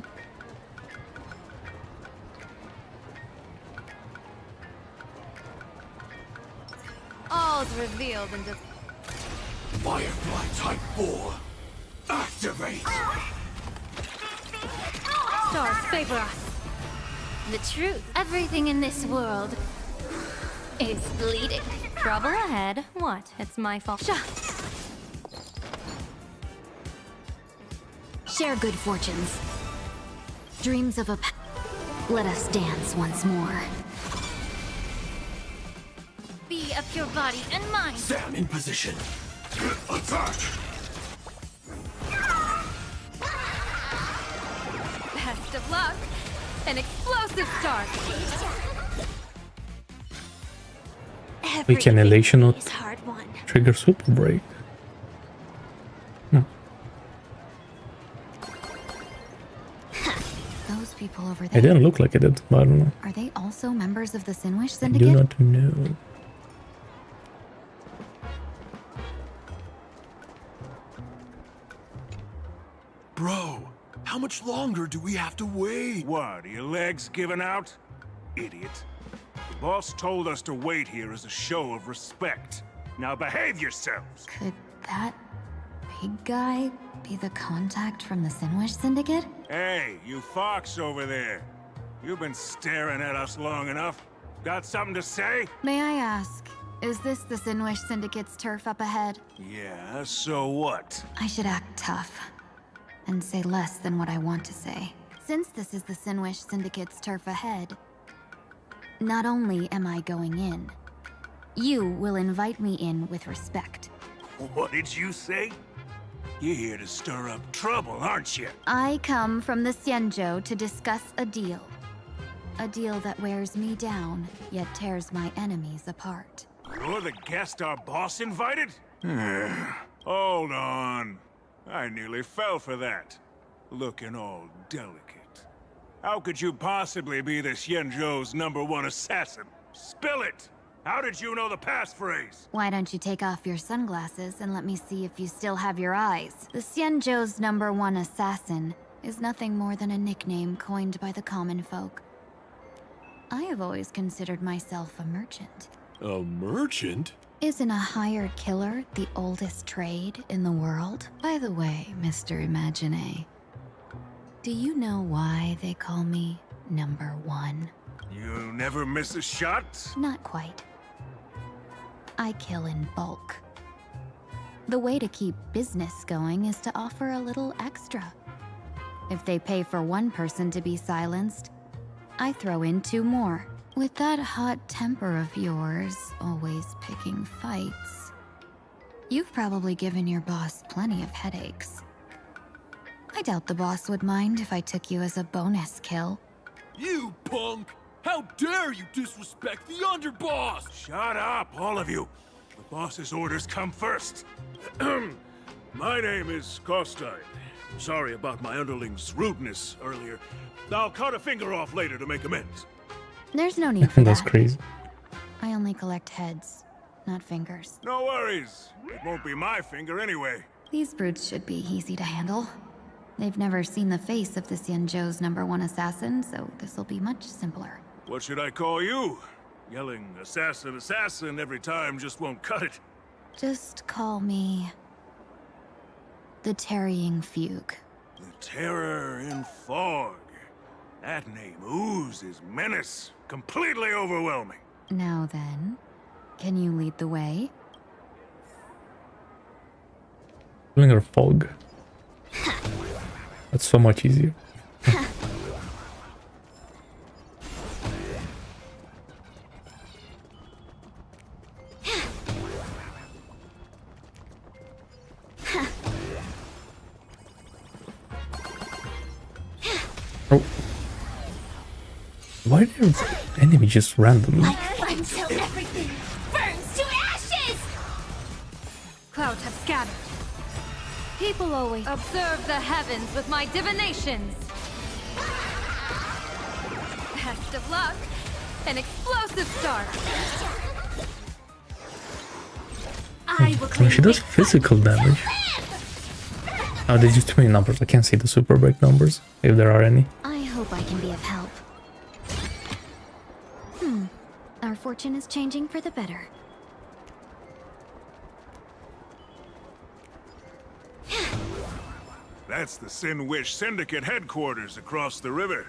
All's revealed in the... Firefly Type 4, activate! Stars favor us. The truth. Everything in this world is bleeding. Trouble ahead. What? It's my fault. Share good fortunes. Dreams of a... Let us dance once more. Be of your body and mind. Sam in position. Attack! Best of luck. An explosive start. We can elation not is hard won. trigger super break. No. Those people over It there. didn't look like it did, but I don't know. Are they also members of the Sinwish I do Syndicate? not know. Bro, how much longer do we have to wait? What, are your legs giving out? Idiot. The boss told us to wait here as a show of respect. Now behave yourselves! Could that big guy be the contact from the Sinwish Syndicate? Hey, you fox over there. You've been staring at us long enough. Got something to say? May I ask, is this the Sinwish Syndicate's turf up ahead? Yeah, so what? I should act tough and say less than what I want to say. Since this is the Sinwish Syndicate's turf ahead, not only am I going in, you will invite me in with respect. What did you say? You're here to stir up trouble, aren't you? I come from the Xianzhou to discuss a deal. A deal that wears me down, yet tears my enemies apart. You're the guest our boss invited? Hold on. I nearly fell for that. Looking all delicate. How could you possibly be the Xianzhou's #1 assassin? Spill it! How did you know the passphrase? Why don't you take off your sunglasses and let me see if you still have your eyes? The Xianzhou's #1 assassin is nothing more than a nickname coined by the common folk. I have always considered myself a merchant. A merchant? Isn't a hired killer the oldest trade in the world? By the way, Mr. Imagine, do you know why they call me #1? You never miss a shot? Not quite. I kill in bulk. The way to keep business going is to offer a little extra. If they pay for one person to be silenced, I throw in 2 more. With that hot temper of yours, always picking fights, you've probably given your boss plenty of headaches. I doubt the boss would mind if I took you as a bonus kill. You punk! How dare you disrespect the underboss! Shut up, all of you. The boss's orders come first. My name is Kostine. Sorry about my underling's rudeness earlier. I'll cut a finger off later to make amends. There's no need for That's that. crazy. I only collect heads, not fingers. No worries. It won't be my finger anyway. These brutes should be easy to handle. They've never seen the face of the Xianzhou's #1 assassin, so this'll be much simpler. What should I call you? Yelling assassin, assassin every time just won't cut it. Just call me... the Tarrying Fugue. The Terror in Fog. That name oozes menace. Completely overwhelming. Now then, can you lead the way? Feeling her fog. That's so much easier. Oh. Why are there enemies just randomly? Like fun till everything burns to ashes! Clouds have scattered. People always observe the heavens with my divinations. Best of luck. An explosive start. I will Oh, claim she does physical damage. Oh, they use too many numbers. I can't see the super break numbers, if there are any. I hope I can be of help. Our fortune is changing for the better. That's the Sin Wish Syndicate headquarters across the river.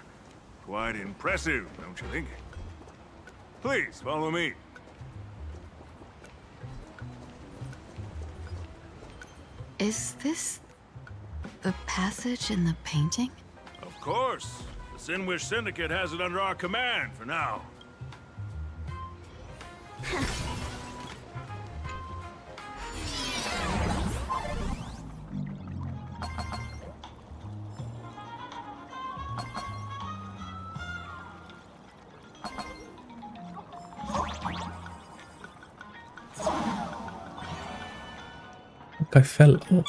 Quite impressive, don't you think? Please, follow me. Is this the passage in the painting? Of course. The Sin Wish Syndicate has it under our command for now. I fell off.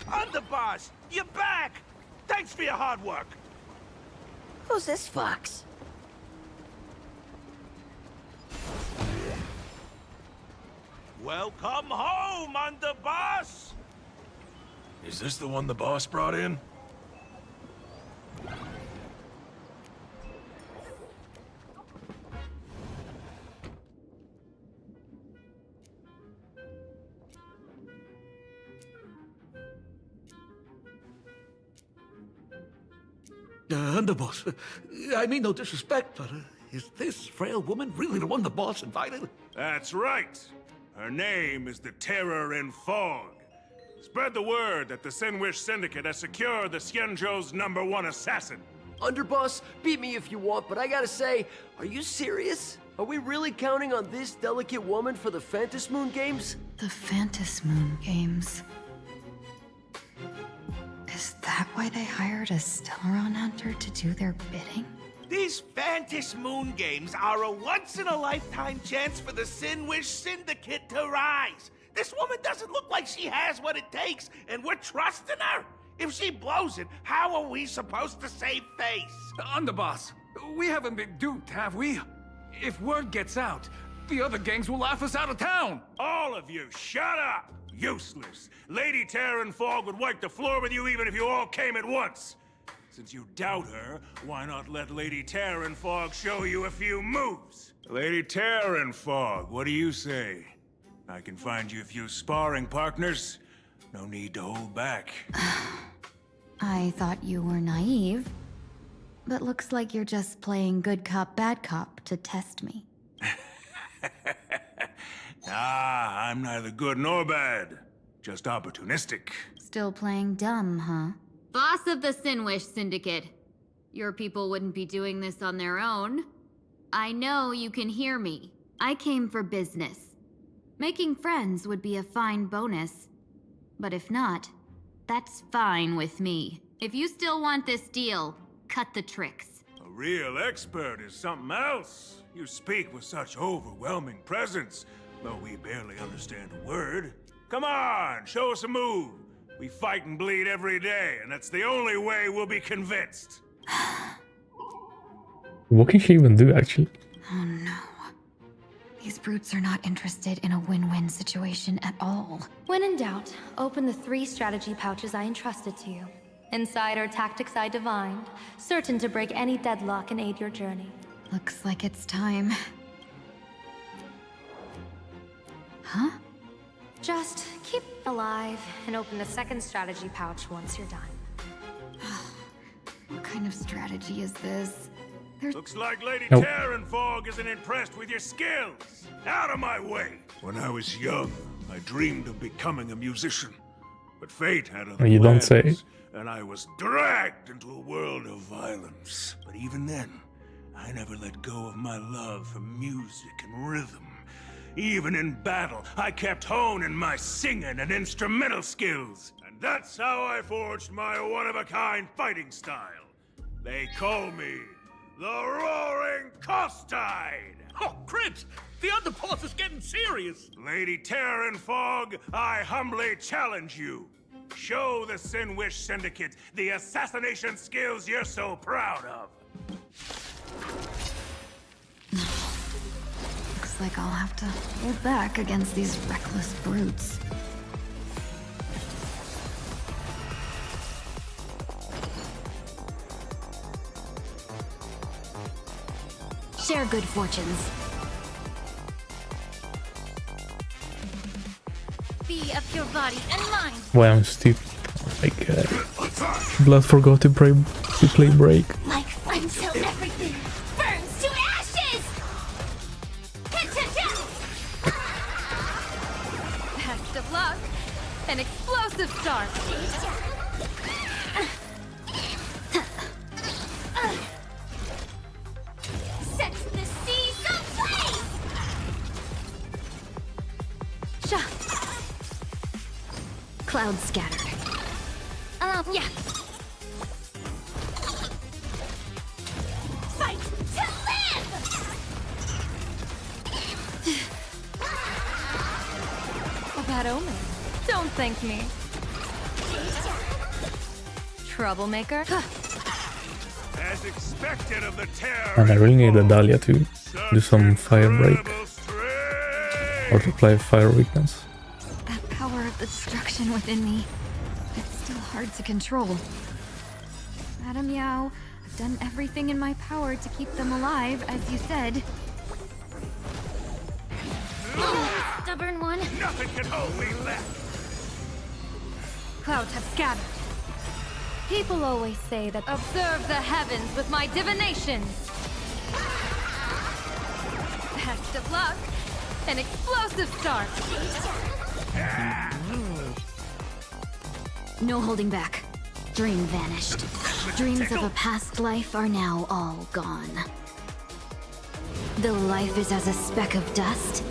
Underboss, you're back! Thanks for your hard work. Who's this fox? Welcome home, Underboss! Is this the one the boss brought in? Underboss, I mean no disrespect, but is this frail woman really the one the boss invited? That's right. Her name is the Terror in Fog. Spread the word that the Sin Wish Syndicate has secured the Xianzhou's #1 assassin. Underboss, beat me if you want, but I gotta say, are you serious? Are we really counting on this delicate woman for the Phantasmoon Games? The Phantasmoon Games. Is that why they hired a Stellaron hunter to do their bidding? These Phantasmoon Games are a once-in-a-lifetime chance for the Sin Wish Syndicate to rise. This woman doesn't look like she has what it takes, and we're trusting her. If she blows it, how are we supposed to save face? Underboss, we haven't been duped, have we? If word gets out, the other gangs will laugh us out of town. All of you, shut up! Useless. Lady Terror in Fog would wipe the floor with you even if you all came at once. Since you doubt her, why not let Lady Terror in Fog show you a few moves? Lady Terror in Fog, what do you say? I can find you a few sparring partners. No need to hold back. I thought you were naive, but looks like you're just playing good cop, bad cop to test me. Ah, I'm neither good nor bad. Just opportunistic. Still playing dumb, huh? Boss of the Sinwish Syndicate. Your people wouldn't be doing this on their own. I know you can hear me. I came for business. Making friends would be a fine bonus. But if not, that's fine with me. If you still want this deal, cut the tricks. A real expert is something else. You speak with such overwhelming presence, though we barely understand a word. Come on, show us a move. We fight and bleed every day, and that's the only way we'll be convinced. What can she even do, actually? Oh no. These brutes are not interested in a win-win situation at all. When in doubt, open the 3 strategy pouches I entrusted to you. Inside are tactics I divined, certain to break any deadlock and aid your journey. Looks like it's time. Huh? Just keep alive and open the 2nd strategy pouch once you're done. What kind of strategy is this? Looks like Lady Nope. Terranfog isn't impressed with your skills. Out of my way! When I was young, I dreamed of becoming a musician. But fate had other You don't plans, say. and I was dragged into a world of violence. But even then, I never let go of my love for music and rhythm. Even in battle, I kept honing my singing and instrumental skills. And that's how I forged my one-of-a-kind fighting style. They call me the Roaring Costide! Oh, Cribs! The underboss is getting serious! Lady Terranfog, I humbly challenge you. Show the Sinwish Syndicate the assassination skills you're so proud of. Looks like I'll have to hold back against these reckless brutes. Share good fortunes. Be of your body and mind. Why I'm stupid. Like, Blood forgot to play break. Like fun till everything burns to ashes! Best of luck. An explosive start. Set the seas ablaze! Clouds scattered. Yeah. Fight to live! A bad omen. Don't thank me. Troublemaker. As expected of the Terran. And I really need a Dahlia to do some fire break. Or to apply fire weakness. That power of the destruction within me. It's still hard to control. Madam Yao, I've done everything in my power to keep them alive, as you said. Stubborn one. Nothing can hold me left. Clouds have scattered. People always say that Observe the heavens with my divinations. Best of luck. An explosive start. No holding back. Dream vanished. Dreams of a past life are now all gone. Though life is as a speck of dust,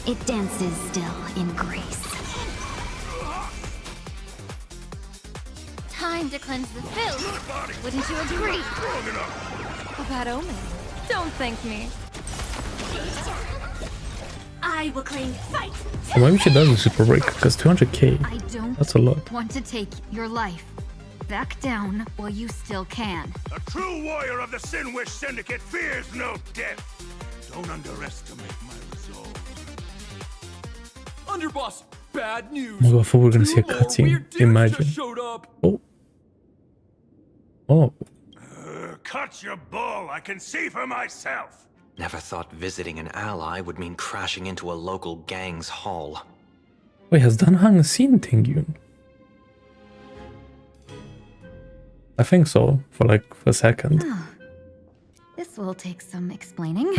it dances still in grace. Time to cleanse the filth. Wouldn't you agree? a bad omen. Don't thank me. I will claim fight. So maybe she does a super break, because 200k, I don't that's a lot. want to take your life. Back down while you still can. A true warrior of the Sinwish Syndicate fears no death. Don't underestimate my resolve. Underboss, bad news. Oh my god, I thought we were gonna see a cutscene. Imagine. Oh. Oh. Cut your bull, I can see for myself. Never thought visiting an ally would mean crashing into a local gang's hall. Wait, has Danhang seen Tingyun? I think so, for like a second. Huh. This will take some explaining.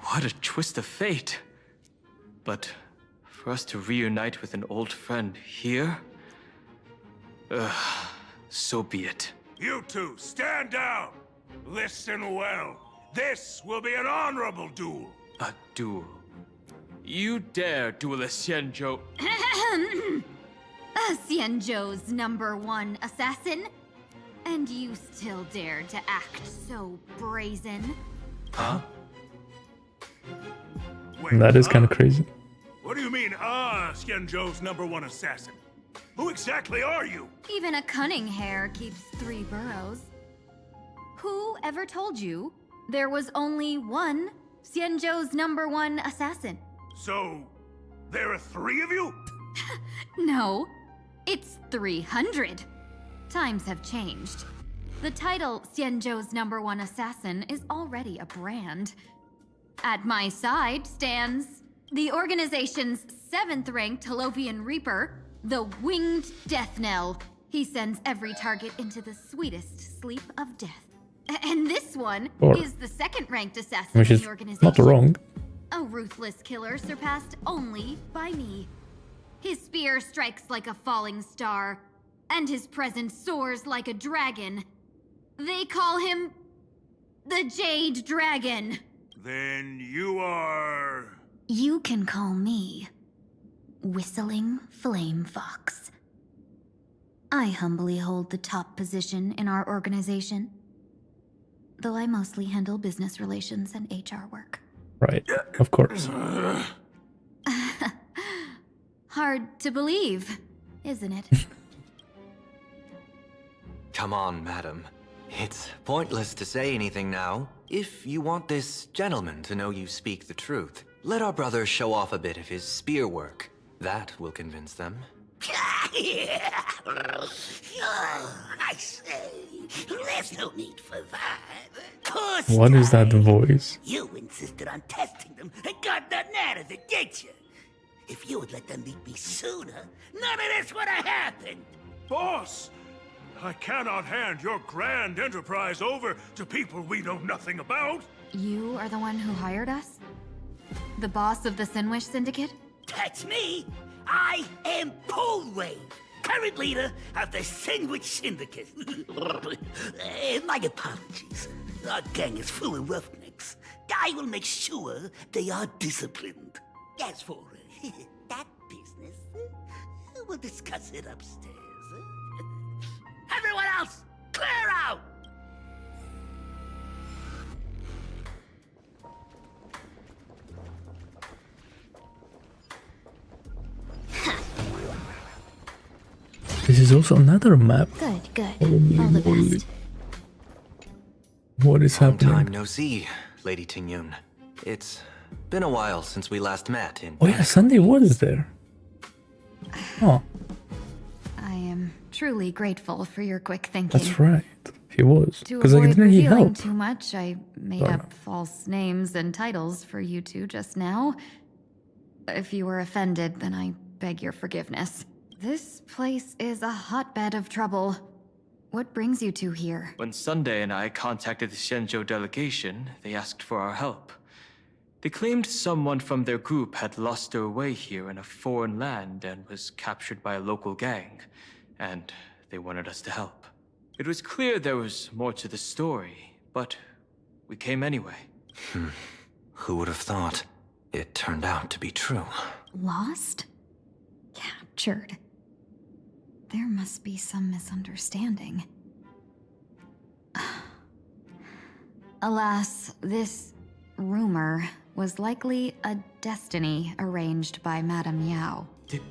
What a twist of fate. But for us to reunite with an old friend here, So be it. You two, stand down! Listen well. This will be an honorable duel. A duel. You dare duel a Xianzhou... Xianzhou's #1 assassin? And you still dare to act so brazen? Huh? Wait, That is kind of crazy. What do you mean, Xianzhou's #1 assassin? Who exactly are you? Even a cunning hare keeps 3 burrows. Who ever told you there was only one Xianzhou's #1 assassin? So, there are 3 of you? No, it's 300. Times have changed. The title Xianzhou's #1 assassin is already a brand. At my side stands the organization's 7th-ranked Holovian Reaper, the Winged Death Knell. He sends every target into the sweetest sleep of death. And this one is the 2nd-ranked assassin Which in is the organization. not wrong. A ruthless killer surpassed only by me. His spear strikes like a falling star, and his presence soars like a dragon. They call him the Jade Dragon. Then you are... You can call me Whistling Flame Fox. I humbly hold the top position in our organization, though I mostly handle business relations and HR work. Right, of course. Hard to believe, isn't it? Come on, madam. It's pointless to say anything now. If you want this gentleman to know you speak the truth, let our brother show off a bit of his spear work. That will convince them. I say, there's no need for that. What is that voice? You insisted on testing them and got nothing out of it, did you? If you would let them meet me sooner, none of this would have happened. Boss! I cannot hand your grand enterprise over to people we know nothing about. You are the one who hired us? The boss of the Sinwish Syndicate? That's me. I am Polwave, current leader of the Sandwich Syndicate. My apologies. Our gang is full of roughnecks. I will make sure they are disciplined. As for that business, we'll discuss it upstairs. Everyone else, clear out! This is also another map. Good, good. Holy All the moly. best. What is Long happening? time no see, Lady Tingyun. It's been a while since we last met in... Oh yeah, Sunday was there. Oh, I am truly grateful for your quick thinking. that's right. He was. To Because I avoid didn't need revealing help. too much, I made Oh, up false names and titles for you two just now. If you were offended, then I beg your forgiveness. This place is a hotbed of trouble. What brings you two here? When Sunday and I contacted the Xianzhou delegation, they asked for our help. They claimed someone from their group had lost their way here in a foreign land and was captured by a local gang, and they wanted us to help. It was clear there was more to the story, but we came anyway. Who would have thought? It turned out to be true. Lost? Captured. There must be some misunderstanding. Alas, this rumor was likely a destiny arranged by Madame Yao. Did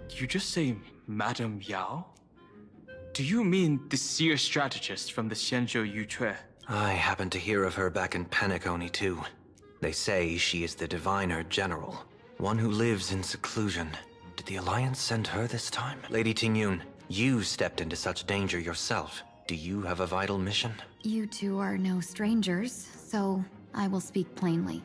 you just say Madame Yao? Do you mean the seer strategist from the Xianzhou Yutue? I happened to hear of her back in Penacony too. They say she is the diviner general, one who lives in seclusion. Did the Alliance send her this time? Lady Tingyun, you stepped into such danger yourself. Do you have a vital mission? You two are no strangers, so I will speak plainly.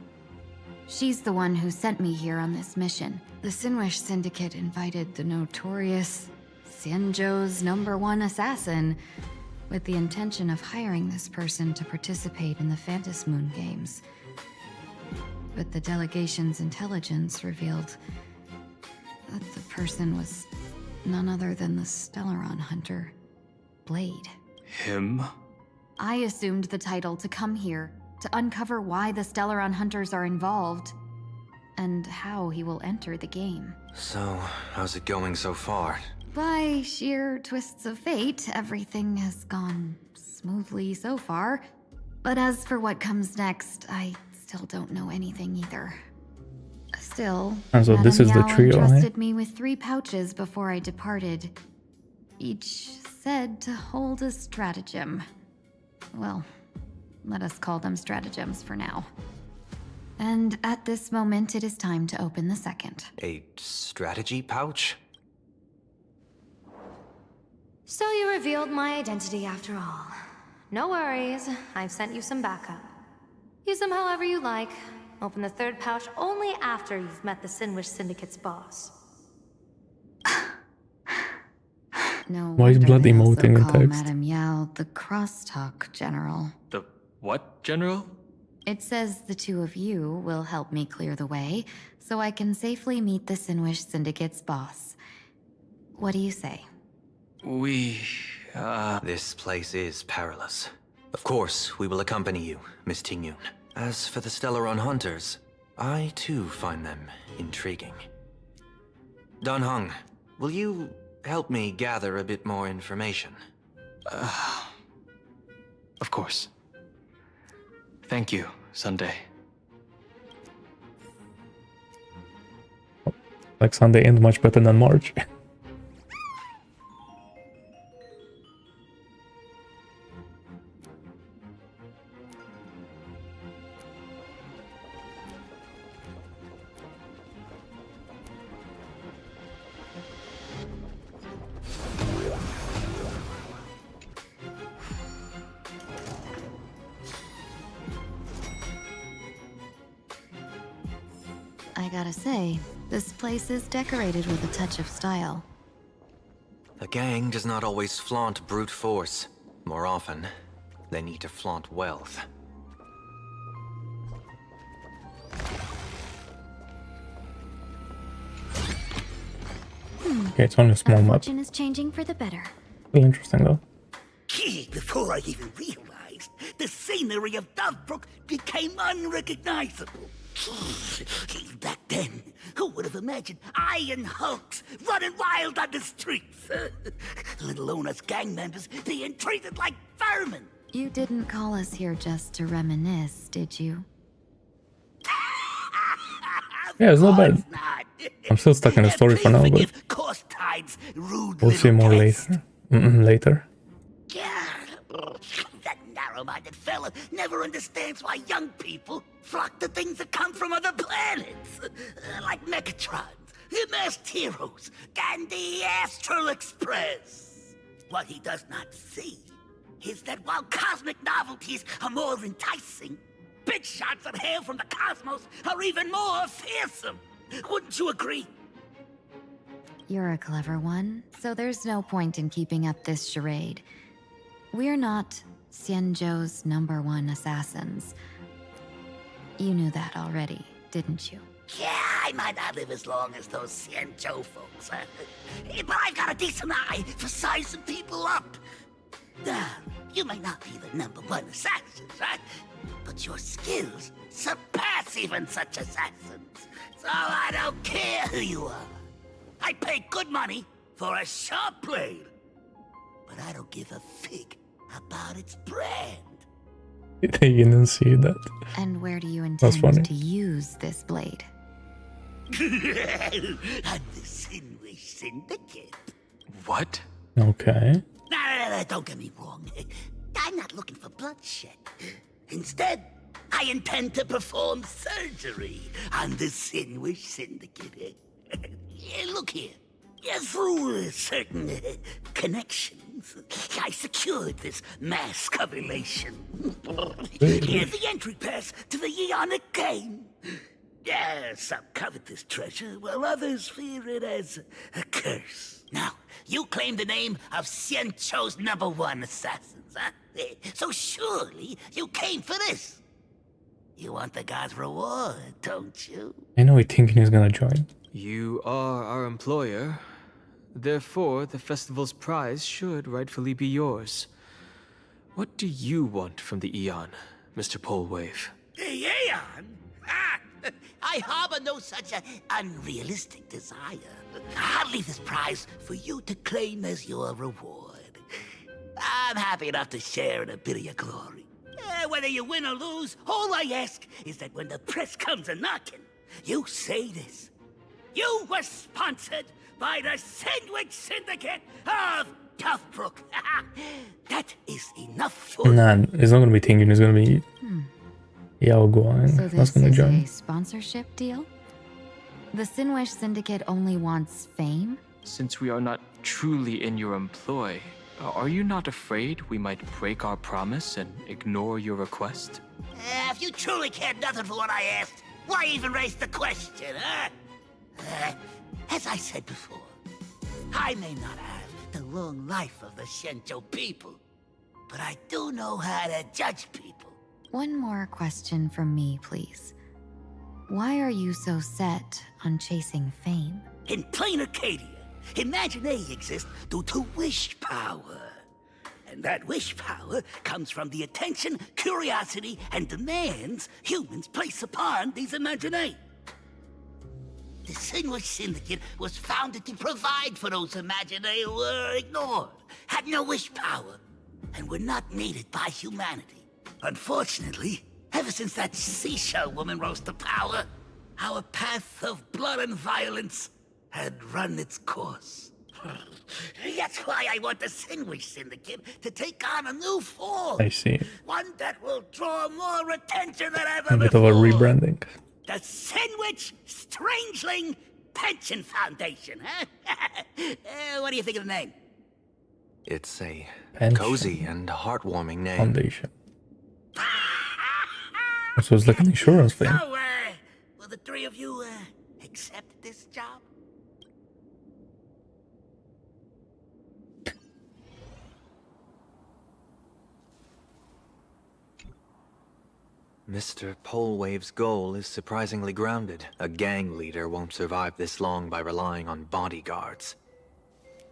She's the one who sent me here on this mission. The Sinwish Syndicate invited the notorious Xianzhou's #1 assassin with the intention of hiring this person to participate in the Phantasmoon Games. But the delegation's intelligence revealed that the person was None other than the Stellaron hunter, Blade. Him? I assumed the title to come here, to uncover why the Stellaron hunters are involved, and how he will enter the game. So, how's it going so far? By sheer twists of fate, everything has gone smoothly so far. But as for what comes next, I still don't know anything either. Still, And so this is the Madame Yao trio, eh? entrusted me with 3 pouches before I departed. Each said to hold a stratagem. Well, let us call them stratagems for now. And at this moment, it is time to open the second. A strategy pouch? So you revealed my identity after all. No worries, I've sent you some backup. Use them however you like. Open the 3rd pouch only after you've met the Sinwish Syndicate's boss. No Why is wonder blood they also emoting in call text? Madame Yao the crosstalk general. The what, General? It says the 2 of you will help me clear the way, so I can safely meet the Sinwish Syndicate's boss. What do you say? This place is perilous. Of course, we will accompany you, Miss Tingyun. As for the Stellaron hunters, I too find them intriguing. Dan Heng, will you help me gather a bit more information? Of course. Thank you, Sunday. Like Sunday ends much better than March. I gotta say, this place is decorated with a touch of style. A gang does not always flaunt brute force. More often, they need to flaunt wealth. Okay, it's only a small map. Fortune is changing for the better. Still interesting though. Before I even realized, the scenery of Dovebrook became unrecognizable. Back then, who would have imagined iron hulks running wild on the streets? Let alone us gang members being treated like vermin. You didn't call us here just to reminisce, did you? Yeah, it's not bad. I'm still stuck in the story for now, but we'll see more later. Later. That narrow-minded fella never understands why young people flock to things that come from other planets. Like Mechatrons, the masked heroes, and the Astral Express. What he does not see is that while cosmic novelties are more enticing, big shots that hail from the cosmos are even more fearsome. Wouldn't you agree? You're a clever one, so there's no point in keeping up this charade. We're not Xianzhou's #1 assassins. You knew that already, didn't you? Yeah, I might not live as long as those Xianzhou folks, but I've got a decent eye for sizing people up. You may not be the #1 assassin, right? But your skills surpass even such assassins. So I don't care who you are. I pay good money for a sharp blade. But I don't give a fig about its brand. You didn't see that. And where do you That's funny. intend to use this blade? I'm the Sinwish Syndicate. What? Okay. No, don't get me wrong. I'm not looking for bloodshed. Instead, I intend to perform surgery on the Sinwish Syndicate. Look here. Through certain connections, I secured this mass correlation. The entry pass to the Eonic game. Some covet this treasure, while others fear it as a curse. Now, you claim the name of Xianzhou's #1 assassins, huh? So surely you came for this. You want the god's reward, don't you? I know he thinking he's gonna join. You are our employer, Therefore, the festival's prize should rightfully be yours. What do you want from the Eon, Mr. Polwave? The Aeon? Ah, I harbor no such unrealistic desire. I'll leave this prize for you to claim as your reward. I'm happy enough to share in a bit of your glory. Whether you win or lose, all I ask is that when the press comes a-knocking, you say this. You were sponsored by the Sandwich Syndicate of Toughbrook. That is enough for Nah, it's not gonna be Tingyun, it's gonna be Yao Guang. So That's this gonna is join. a sponsorship deal? The Sinwish Syndicate only wants fame? Since we are not truly in your employ, are you not afraid we might break our promise and ignore your request? If you truly cared nothing for what I asked, why even raise the question, huh? As I said before, I may not have the long life of the Shenzhou people, but I do know how to judge people. One more question from me, please. Why are you so set on chasing fame? In plain Arcadia, Imagination exists due to wish power. And that wish power comes from the attention, curiosity, and demands humans place upon these Imagination. The Sinwish Syndicate was founded to provide for those Imagination who were ignored, had no wish power, and were not needed by humanity. Unfortunately, ever since that seashell woman rose to power, our path of blood and violence had run its course. That's why I want the Sinwish Syndicate to take on a new form. I see. One that will draw more attention than ever A bit of a before. rebranding. The Sinwich Strangeling Pension Foundation, huh? What do you think of the name? It's a Pension cozy and heartwarming name. Foundation. So it's like an insurance thing. So, will the three of you, accept this job? Mr. Polwave's goal is surprisingly grounded. A gang leader won't survive this long by relying on bodyguards.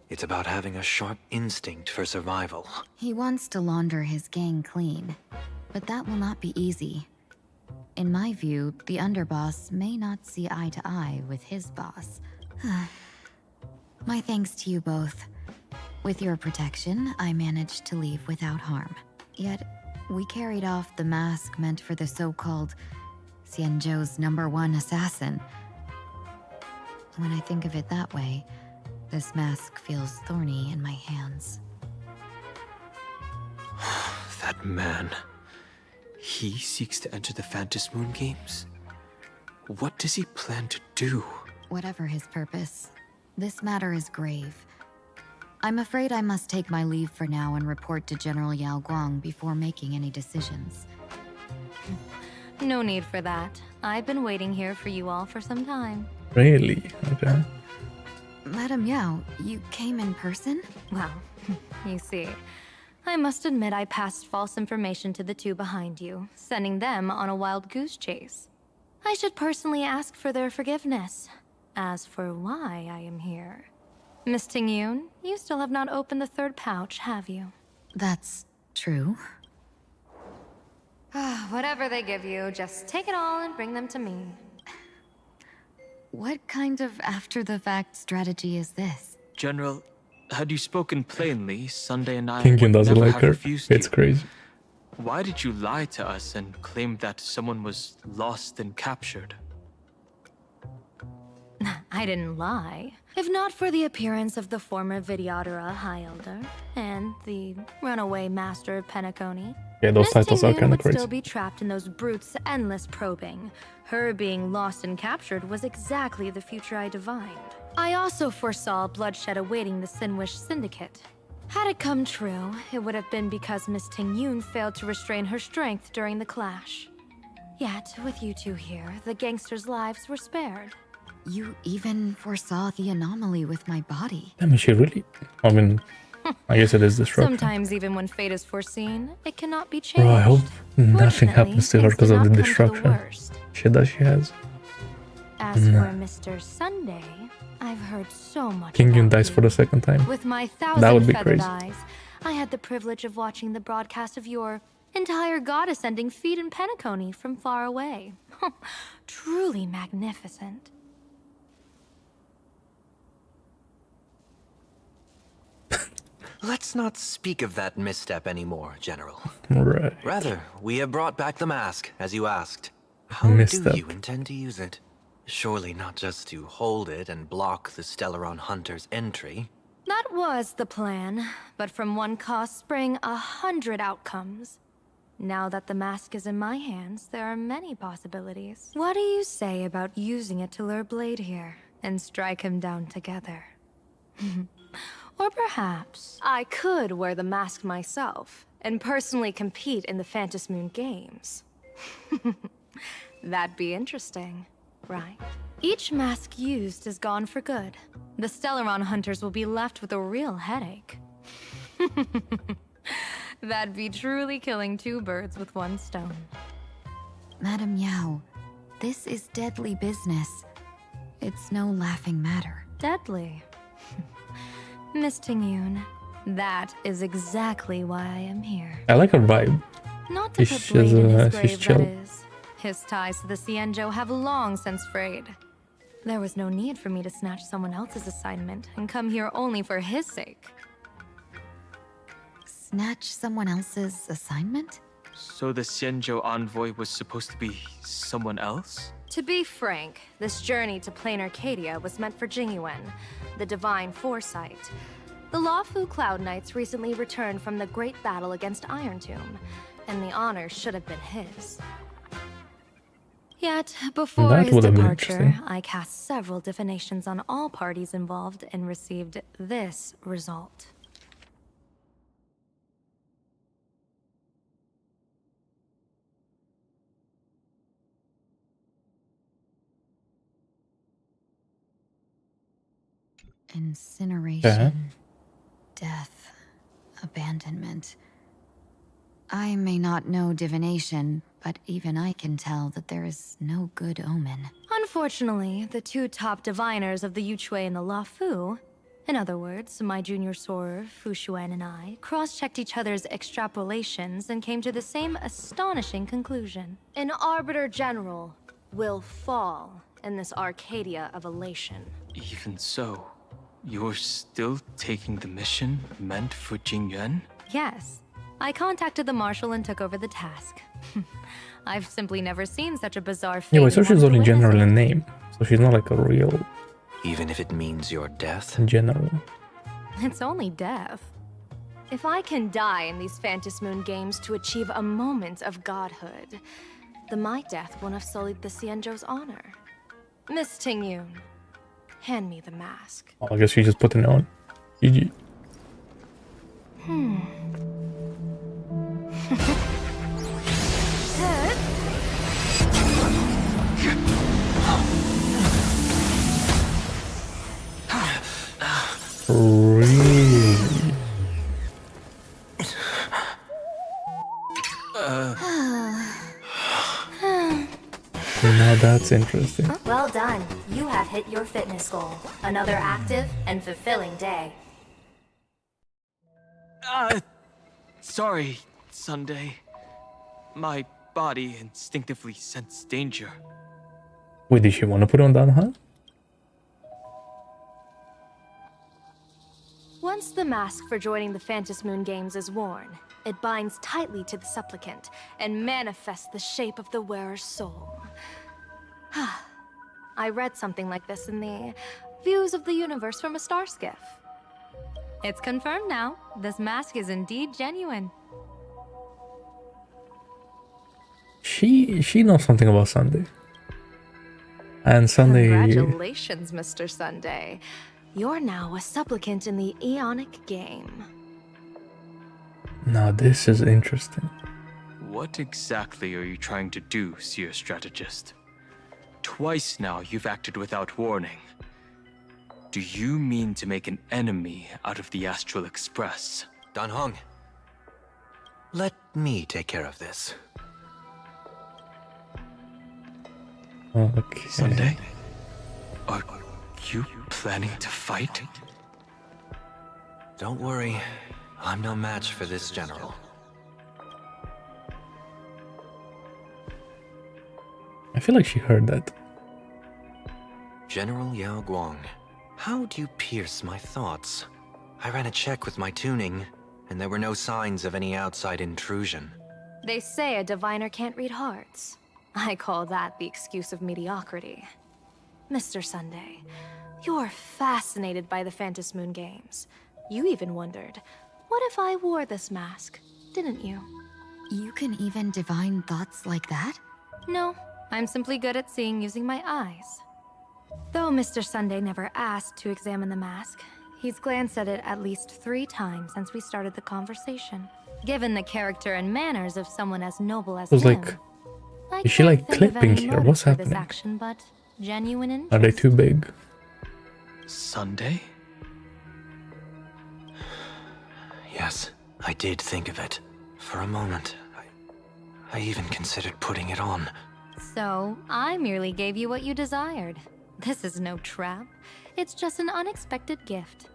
It's about having a sharp instinct for survival. He wants to launder his gang clean, but that will not be easy. In my view, the underboss may not see eye to eye with his boss. My thanks to you both. With your protection, I managed to leave without harm. Yet, we carried off the mask meant for the so-called Xianzhou's #1 assassin. When I think of it that way, this mask feels thorny in my hands. That man. He seeks to enter the Phantom Moon Games? What does he plan to do? Whatever his purpose, this matter is grave. I'm afraid I must take my leave for now and report to General Yao Guang before making any decisions. No need for that. I've been waiting here for you all for some time. Really? Okay. Madam Yao, you came in person? Well, you see, I must admit I passed false information to the two behind you, sending them on a wild goose chase. I should personally ask for their forgiveness. As for why I am here... Miss Tingyun, you still have not opened the third pouch, have you? That's true. Whatever they give you, just take it all and bring them to me. What kind of after-the-fact strategy is this? General, had you spoken plainly, Sunday and I Tingyun would doesn't never like have her. refused It's you. crazy. Why did you lie to us and claim that someone was lost and captured? I didn't lie. If not for the appearance of the former Vidyadhara High Elder and the runaway Master of Penacony, Yeah, those Miss titles are Tingyun kind of would crazy. still be trapped in those brutes' endless probing. Her being lost and captured was exactly the future I divined. I also foresaw bloodshed awaiting the Sinwish Syndicate. Had it come true, it would have been because Miss Tingyun failed to restrain her strength during the clash. Yet, with you two here, the gangsters' lives were spared. You even foresaw the anomaly with my body. I mean, she really... I mean, I guess it is disruption. Sometimes even when fate is foreseen, it cannot be changed. Bro, I hope nothing Fortunately, happens to her things because did of the not come to disruption worst. shit that she has. As for Mr. Sunday, I've heard so much King Yun about dies you. for the second time. With my That would 1,000 be feathered crazy. eyes, I had the privilege of watching the broadcast of your entire god-ascending feat in Penacony from far away. Truly magnificent. Let's not speak of that misstep anymore, General. Right. Rather, we have brought back the mask, as you asked. How Misstep. do you intend to use it? Surely not just to hold it and block the Stellaron Hunter's entry. That was the plan, but from one cost spring 100 outcomes. Now that the mask is in my hands, there are many possibilities. What do you say about using it to lure Blade here and strike him down together? Or perhaps I could wear the mask myself and personally compete in the Phantom Moon Games. That'd be interesting, right? Each mask used is gone for good. The Stellaron hunters will be left with a real headache. That'd be truly killing two birds with one stone. Madam Yao, this is deadly business. It's no laughing matter. Deadly. Miss Tingyun, that is exactly why I am here. I like her vibe. Not to put Blade in his grave, that is. His ties to the Xianzhou have long since frayed. There was no need for me to snatch someone else's assignment and come here only for his sake. Snatch someone else's assignment? So the Xianzhou envoy was supposed to be someone else? To be frank, this journey to plain Arcadia was meant for Jingyuan, the divine foresight. The Lawfu Cloud Knights recently returned from the great battle against Iron Tomb, and the honor should have been his. Yet, before That his would have been departure, interesting. I cast several divinations on all parties involved and received this result. Incineration, death, abandonment. I may not know divination, but even I can tell that there is no good omen. Unfortunately, the two top diviners of the Yuchui and the Lafu, in other words, my junior sorer, Fu Xuan, and I, cross-checked each other's extrapolations and came to the same astonishing conclusion. An Arbiter General will fall in this Arcadia of Elation. Even so, you're still taking the mission meant for Jingyuan? Yes. I contacted the Marshal and took over the task. I've simply never seen such a bizarre fate. Yeah, but so she's only general in name, so she's not like a real Even if it means your death? in general. It's only death. If I can die in these Phantom Moon Games to achieve a moment of godhood, then my death won't have sullied the Xianzhou's honor. Miss Tingyun, hand me the mask. Oh, I guess she just put it on. GG. Really? Now that's interesting. Well done. You have hit your fitness goal. Another active and fulfilling day. Sorry, Sunday. My body instinctively sensed danger. Wait, did she want to put on that, huh? Once the mask for joining the Phantom Moon Games is worn, it binds tightly to the supplicant and manifests the shape of the wearer's soul. I read something like this in the Views of the Universe from a Star Skiff. It's confirmed now. This mask is indeed genuine. She knows something about Sunday. And Sunday... Congratulations, Mr. Sunday. You're now a supplicant in the Aeonic game. Now this is interesting. What exactly are you trying to do, Seer Strategist? Twice now you've acted without warning. Do you mean to make an enemy out of the Astral Express? Dan Hong, let me take care of this. Okay. Sunday? Are you planning to fight? Don't worry. I'm no match for this general. I feel like she heard that. General Yao Guang, how do you pierce my thoughts? I ran a check with my tuning, and there were no signs of any outside intrusion. They say a diviner can't read hearts. I call that the excuse of mediocrity. Mr. Sunday, you're fascinated by the Phantom Moon games. You even wondered, what if I wore this mask, didn't you? You can even divine thoughts like that? No, I'm simply good at seeing using my eyes. Though Mr. Sunday never asked to examine the mask, he's glanced at it at least 3 times since we started the conversation. Given the character and manners of someone as noble as was him, like, I is she can't like think of clipping any here? motive What's for this happening? action, but genuine interest. Are they too big? Sunday? Yes, I did think of it. For a moment, I even considered putting it on. So, I merely gave you what you desired. This is no trap. It's just an unexpected gift.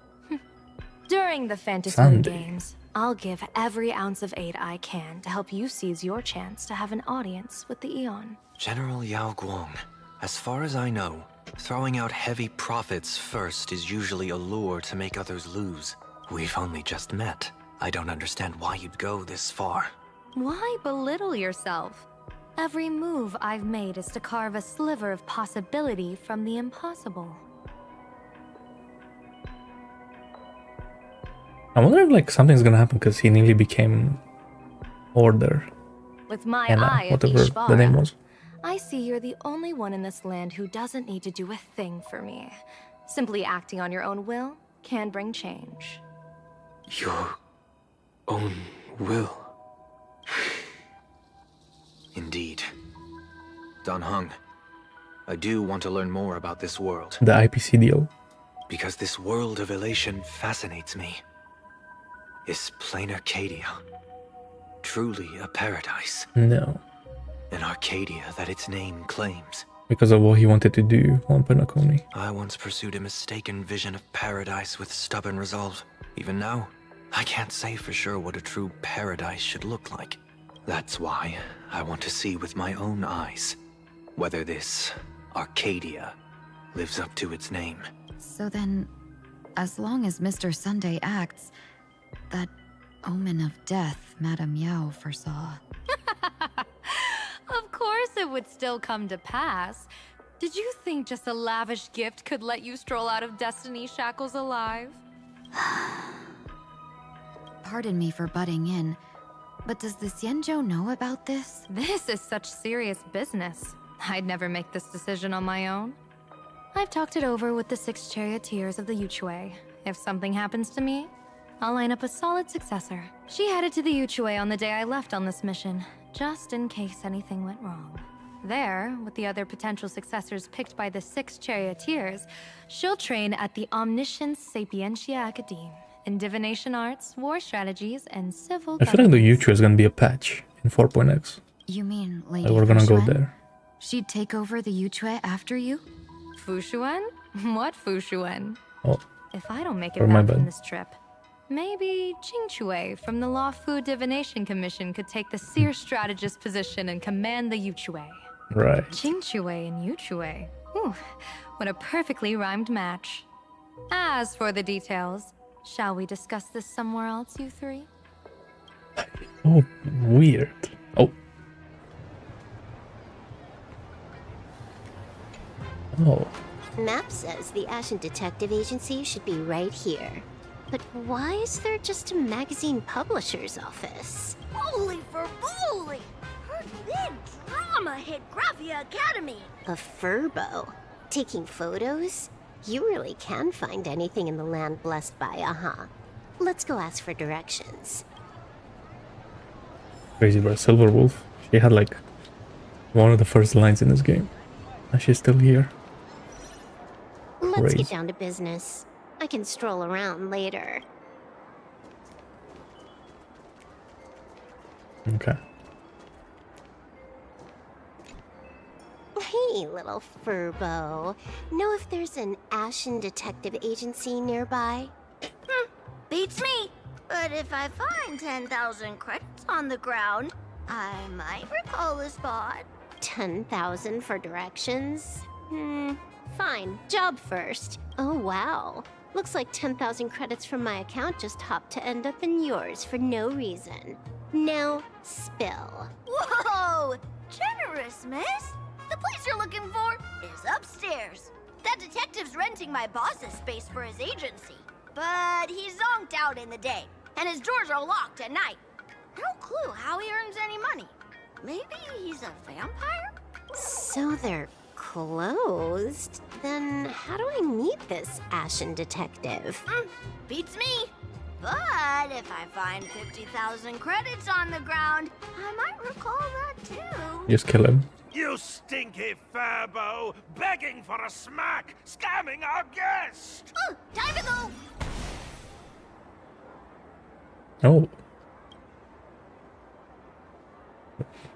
During the Phantom Moon games, I'll give every ounce of aid I can to help you seize your chance to have an audience with the Eon. General Yao Guang, as far as I know, throwing out heavy profits first is usually a lure to make others lose. We've only just met. I don't understand why you'd go this far. Why belittle yourself? Every move I've made is to carve a sliver of possibility from the impossible. I wonder if like something's gonna happen because he nearly became Order. With my Anna, eye of whatever Ishvara, the name was. I see you're the only one in this land who doesn't need to do a thing for me. Simply acting on your own will can bring change. Your own will. Indeed. Dan Heng, I do want to learn more about this world. The IPC deal. Because this world of elation fascinates me. Is plain Arcadia truly a paradise? No. An Arcadia that its name claims. Because of what he wanted to do on Penacony. I once pursued a mistaken vision of paradise with stubborn resolve. Even now, I can't say for sure what a true paradise should look like. That's why I want to see with my own eyes whether this Arcadia lives up to its name. So then, as long as Mr. Sunday acts, that omen of death Madame Yao foresaw. Of course it would still come to pass. Did you think just a lavish gift could let you stroll out of Destiny's shackles alive? Pardon me for butting in, but does the Xianzhou know about this? This is such serious business. I'd never make this decision on my own. I've talked it over with the 6 charioteers of the Yuchue. If something happens to me, I'll line up a solid successor. She headed to the Yuchue on the day I left on this mission, just in case anything went wrong. There, with the other potential successors picked by the 6 charioteers, she'll train at the Omniscience Sapientia Academe in divination arts, war strategies, and civil I feel like the Yuchue is gonna be a patch in 4.x. You mean Lady Like we're gonna go Fushuan? there. She'd take over the Yuchue after you? Fushuan? What Fushuan? Oh. If I don't make it Or my back from bad. this trip, maybe Qingchue from the Law Fu Divination Commission could take the seer strategist position and command the Yuchue. Right. Qingchue and Yuchue. Ooh, what a perfectly rhymed match. As for the details, shall we discuss this somewhere else, you 3? Oh, weird. Oh. Oh. Map says the Ashen Detective Agency should be right here. But why is there just a magazine publisher's office? Holy for bully! Her big drama hit Graphia Academy! A furbo? Taking photos? You really can find anything in the land blessed by Aha. Let's go ask for directions. Crazy, bro. Silver Wolf. She had like one of the first lines in this game. And she's still here. Let's Crazy. get down to business. I can stroll around later. Okay. Hey, Hey, little furbo. Know if there's an Ashen Detective Agency nearby? Beats me. But if I find 10,000 credits on the ground, I might recall a spot. 10,000 for directions? Fine. Job first. Oh, wow. Looks like 10,000 credits from my account just hopped to end up in yours for no reason. Now, spill. Whoa! Generous, miss. The place you're looking for is upstairs. That detective's renting my boss's space for his agency. But he's zonked out in the day, and his doors are locked at night. No clue how he earns any money. Maybe he's a vampire? So they're closed? Then how do I meet this Ashen Detective? Beats me. But if I find 50,000 credits on the ground, I might recall that too. Just kill him. You stinky furbo, begging for a smack, scamming our guest! Time to go! Oh.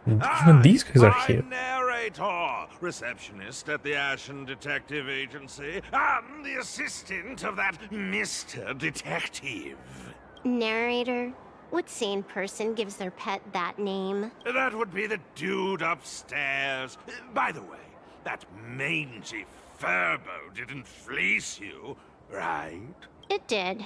Even these guys are here. Narrator, receptionist at the Ashen Detective Agency. I'm the assistant of that Mr. Detective. Narrator? What sane person gives their pet that name? That would be the dude upstairs. By the way, that mangy furbo didn't fleece you, right? It did.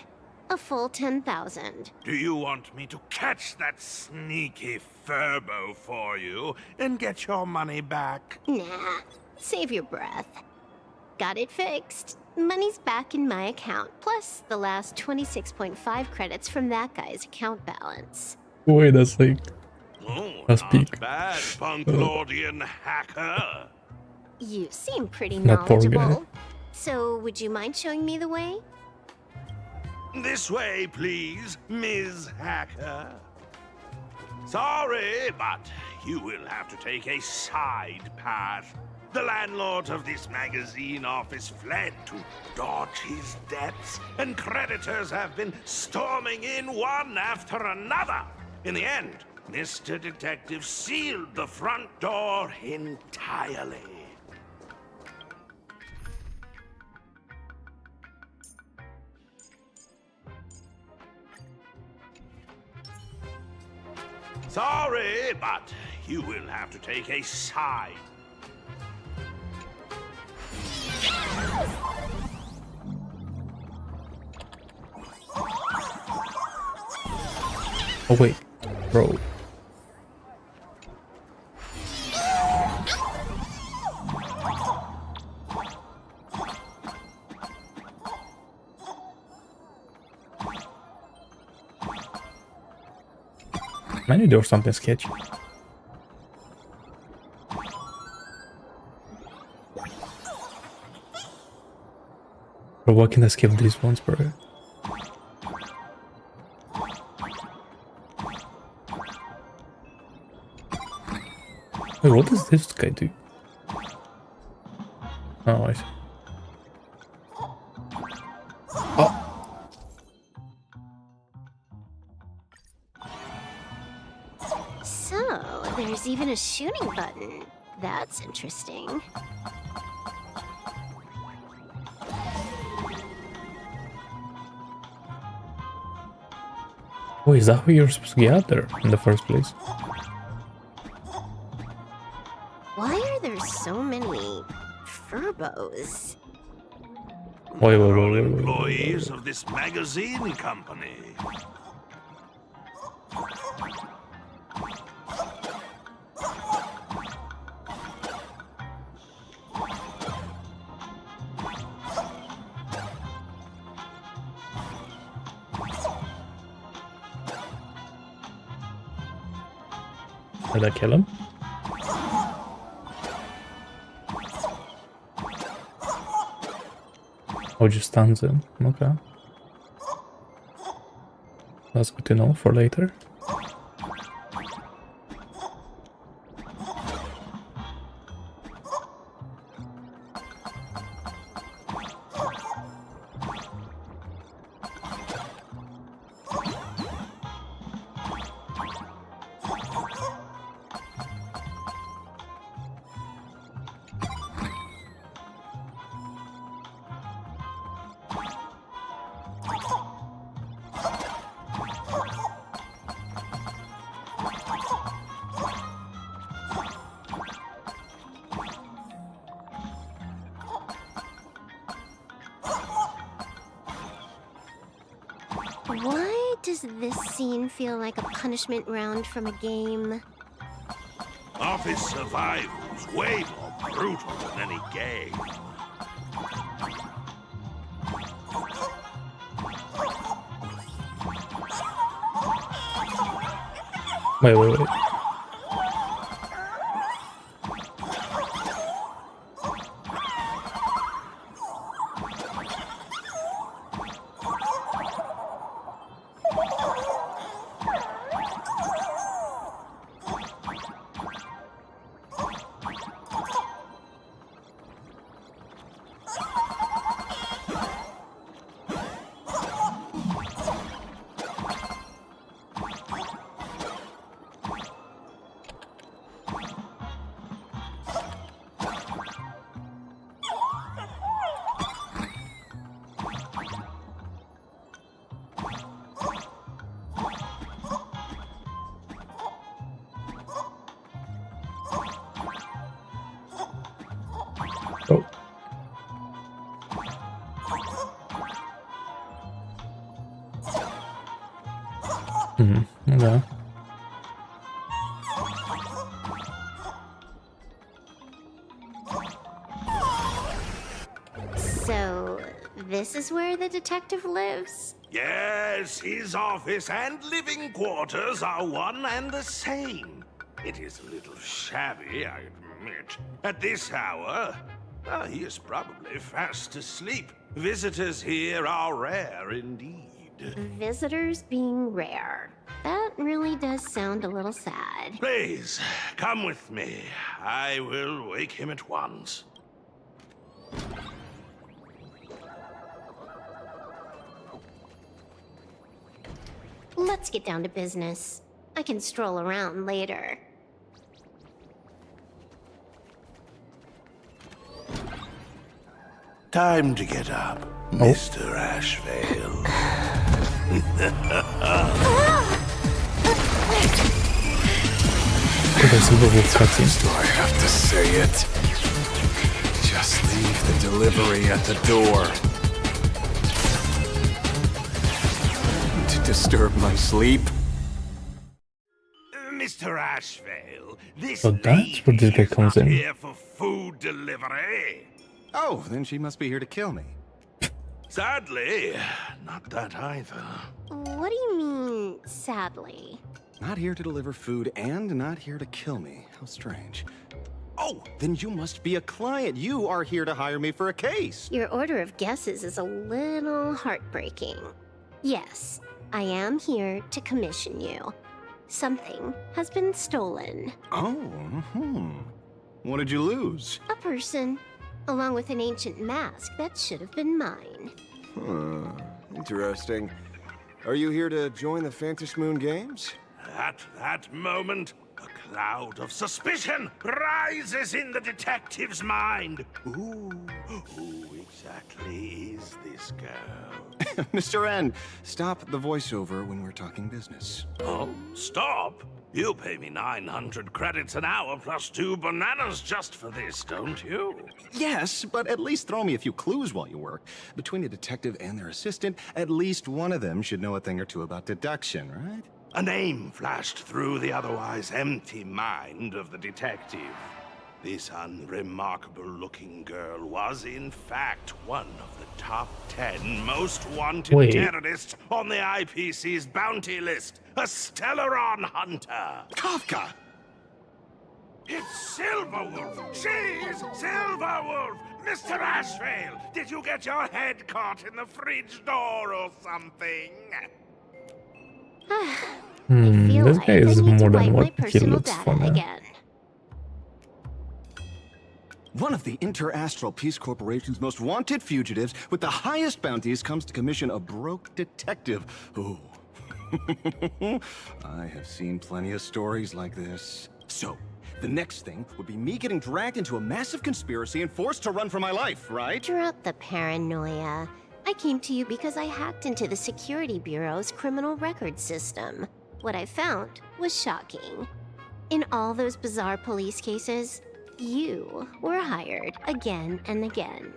A full 10,000. Do you want me to catch that sneaky furbo for you and get your money back? Nah. Save your breath. Got it fixed. Money's back in my account, plus the last 26.5 credits from that guy's account balance. Wait, that's like... That's peak. Not bad, Punklordian hacker. You seem pretty That poor guy. knowledgeable. So, would you mind showing me the way? This way, please, Ms. Hacker. Sorry, but you will have to take a side path. The landlord of this magazine office fled to dodge his debts, and creditors have been storming in one after another. In the end, Mr. Detective sealed the front door entirely. Sorry, but you will have to take a side. Oh wait, bro. I knew there was something sketchy. Bro, why can't I skip these ones, bro? Wait, what does this guy do? Oh, I see. Oh! So, there's even a shooting button. That's interesting. Oh, is that how you're supposed to get out there in the first place? Why are there so many furbos? Wait. Employees of this magazine company. Did I kill him? Oh, just stuns him. Okay. That's good to know for later. Does this scene feel like a punishment round from a game? Office survival's way more brutal than any game. Wait. Oh. Okay. So, this is where the detective lives? Yes, his office and living quarters are one and the same. It is a little shabby, I admit. At this hour, he is probably fast asleep. Visitors here are rare indeed. Visitors being rare. That really does sound a little sad. Please, come with me. I will wake him at once. Let's get down to business. I can stroll around later. Time to get up, Mr. Ashvale. Do I have to say it? Just leave the delivery at the door. To disturb my sleep? Mr. Ashvale, this So that's where this guy comes in. here for food delivery. Oh, then she must be here to kill me. Sadly, not that either. What do you mean, sadly? Not here to deliver food and not here to kill me. How strange. Oh, then you must be a client. You are here to hire me for a case. Your order of guesses is a little heartbreaking. Yes, I am here to commission you. Something has been stolen. Oh, What did you lose? A person, along with an ancient mask that should have been mine. Interesting. Are you here to join the Fantasy Moon Games? At that moment, a cloud of suspicion rises in the detective's mind. Who exactly is this girl? Mr. N, stop the voiceover when we're talking business. Oh, stop! You pay me 900 credits an hour plus 2 bananas just for this, don't you? Yes, but at least throw me a few clues while you work. Between a detective and their assistant, at least one of them should know a thing or two about deduction, right? A name flashed through the otherwise empty mind of the detective. This unremarkable-looking girl was, in fact, one of the top 10 most wanted terrorists on the IPC's bounty list. A Stellaron hunter. Kafka! It's Silverwolf! She's Silverwolf! Mr. Ashvale, did you get your head caught in the fridge door or something? This guy is more than what he looks for now. One of the Interastral Peace Corporation's most wanted fugitives with the highest bounties comes to commission a broke detective. Ooh. I have seen plenty of stories like this. So, the next thing would be me getting dragged into a massive conspiracy and forced to run for my life, right? Drop the paranoia. I came to you because I hacked into the Security Bureau's criminal record system. What I found was shocking. In all those bizarre police cases, you were hired again and again.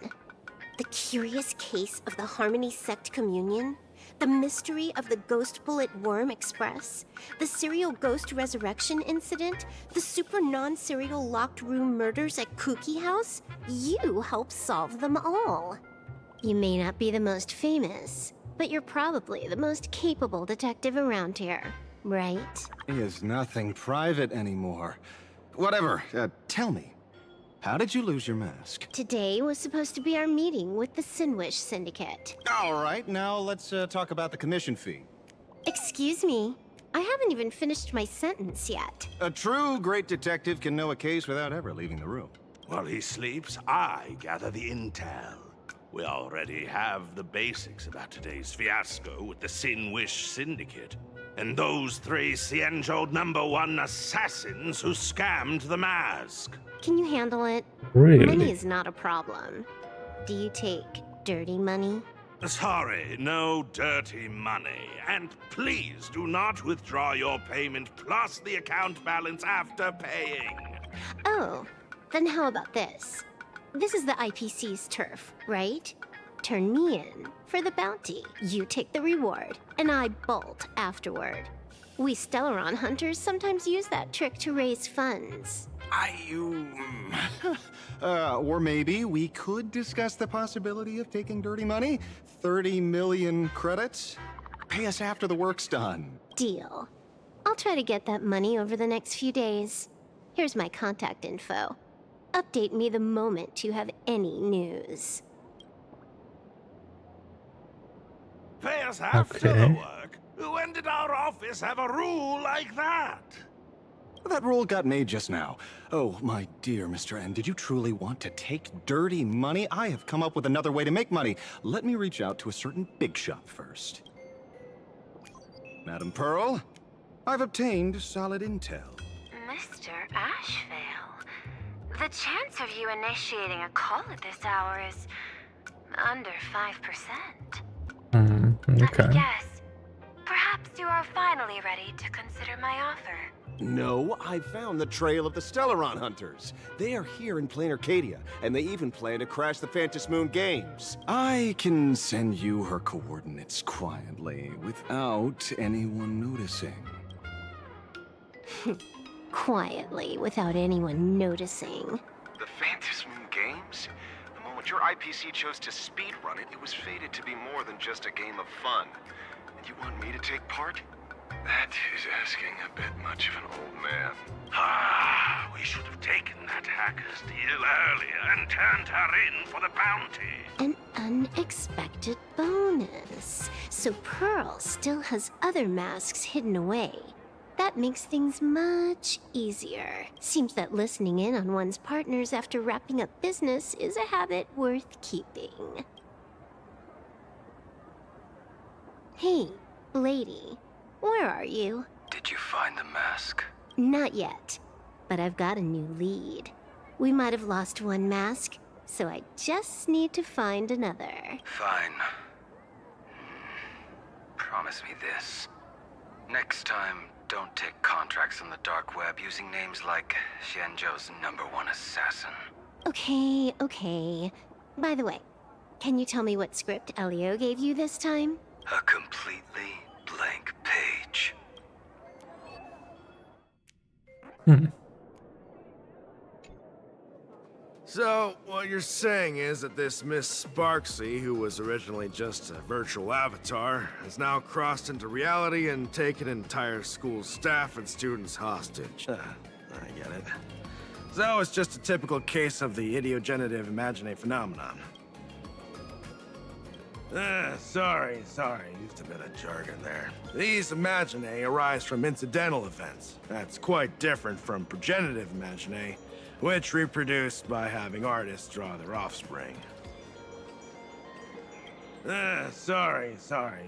The curious case of the Harmony Sect Communion? The mystery of the Ghost Bullet Worm Express, the serial ghost resurrection incident, the super non-serial locked room murders at Kooky House. You helped solve them all. You may not be the most famous, but you're probably the most capable detective around here, right? He is nothing private anymore. Whatever, tell me, how did you lose your mask? Today was supposed to be our meeting with the Sinwish Syndicate. All right, now let's talk about the commission fee. Excuse me, I haven't even finished my sentence yet. A true great detective can know a case without ever leaving the room. While he sleeps, I gather the intel. We already have the basics about today's fiasco with the Sinwish Syndicate. And those 3 Xianzhou #1 assassins who scammed the mask. Can you handle it? Really? Money is not a problem. Do you take dirty money? Sorry, no dirty money. And please do not withdraw your payment plus the account balance after paying. Oh, then how about this? This is the IPC's turf, right? Turn me in for the bounty. You take the reward, and I bolt afterward. We Stellaron hunters sometimes use that trick to raise funds. Or maybe we could discuss the possibility of taking dirty money? 30 million credits? Pay us after the work's done. Deal. I'll try to get that money over the next few days. Here's my contact info. Update me the moment you have any news. Pay us after the work? When did our office have a rule like that? That rule got made just now. Oh, my dear Mr. N, did you truly want to take dirty money? I have come up with another way to make money. Let me reach out to a certain big shot first. Madam Pearl, I've obtained solid intel. Mr. Ashvale, the chance of you initiating a call at this hour is under 5%. Okay. Let me guess. Perhaps you are finally ready to consider my offer. No, I found the trail of the Stellaron hunters. They are here in plain Arcadia, and they even plan to crash the Phantom Moon Games. I can send you her coordinates quietly, without anyone noticing. Quietly, without anyone noticing. The Phantom Moon Games? The moment your IPC chose to speedrun it, it was fated to be more than just a game of fun. And you want me to take part? That is asking a bit much of an old man. Ah, we should have taken that hacker's deal earlier and turned her in for the bounty. An unexpected bonus. So Pearl still has other masks hidden away. That makes things much easier. Seems that listening in on one's partners after wrapping up business is a habit worth keeping. Hey, lady. Where are you? Did you find the mask? Not yet, but I've got a new lead. We might have lost one mask, so I just need to find another. Fine. Promise me this. Next time, don't take contracts on the dark web using names like Xianzhou's #1 assassin. Okay. By the way, can you tell me what script Elio gave you this time? A completely blank page. So, what you're saying is that this Miss Sparksy, who was originally just a virtual avatar, has now crossed into reality and taken entire school staff and students hostage. I get it. So, it's just a typical case of the idiogenerative imagine phenomenon. Sorry, used a bit of jargon there. These imagine arise from incidental events. That's quite different from progenitive imagine, which reproduce by having artists draw their offspring. Sorry,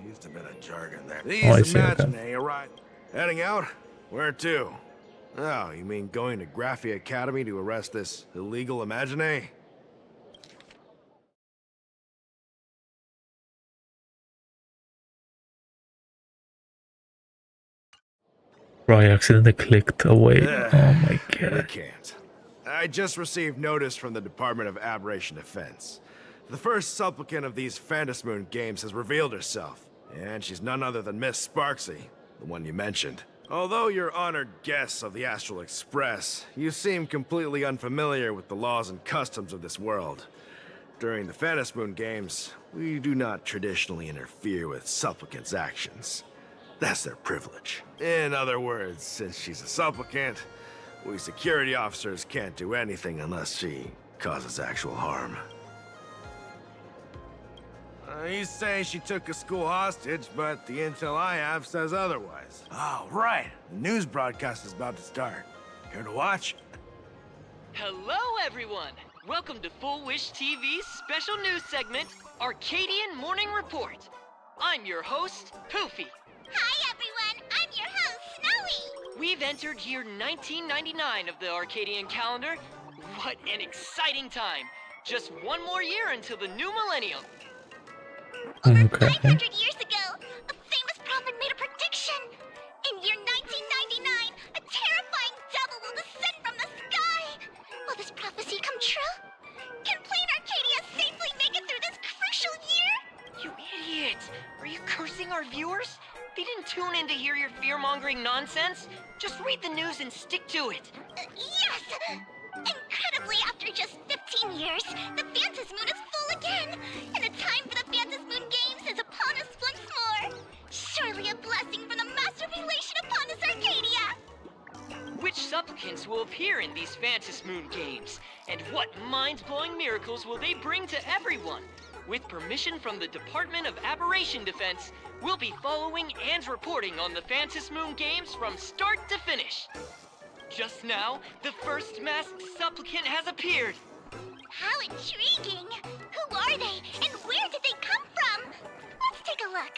used a bit of jargon there. These imagine arise... Heading out? Where to? Oh, you mean going to Graphia Academy to arrest this illegal imagine? Bro, I accidentally clicked away. Oh my We god. can't. I just received notice from the Department of Aberration Defense. The first supplicant of these Phantom Moon Games has revealed herself. And she's none other than Miss Sparksy, the one you mentioned. Although you're honored guests of the Astral Express, you seem completely unfamiliar with the laws and customs of this world. During the Phantom Moon Games, we do not traditionally interfere with supplicants' actions. That's their privilege. In other words, since she's a supplicant, we security officers can't do anything unless she causes actual harm. You say she took a school hostage, but the intel I have says otherwise. Oh, right. The news broadcast is about to start. Care to watch? Hello, everyone. Welcome to Full Wish TV's special news segment, Arcadian Morning Report. I'm your host, Poofy. Hi, everyone. I'm your host, Snowy. We've entered year 1999 of the Arcadian calendar. What an exciting time. Just one more year until the new millennium. Over 500 years ago, a famous prophet made a prediction. In year 1999, a terrifying devil will descend from the sky. Will this prophecy come true? Can Plain Arcadia safely make it through this crucial year? You idiot! Are you cursing our viewers? They didn't tune in to hear your fear-mongering nonsense. Just read the news and stick to it. Yes! Incredibly, after just 15 years, the Phantom Moon is full again, and the time for the Phantom Moon Games is upon us once more. Surely a blessing from the Master Relation upon us, Arcadia! Which supplicants will appear in these Phantom Moon Games? And what mind-blowing miracles will they bring to everyone? With permission from the Department of Aberration Defense, we'll be following and reporting on the Phantom Moon Games from start to finish. Just now, the first masked supplicant has appeared. How intriguing! Who are they, and where did they come from? Let's take a look.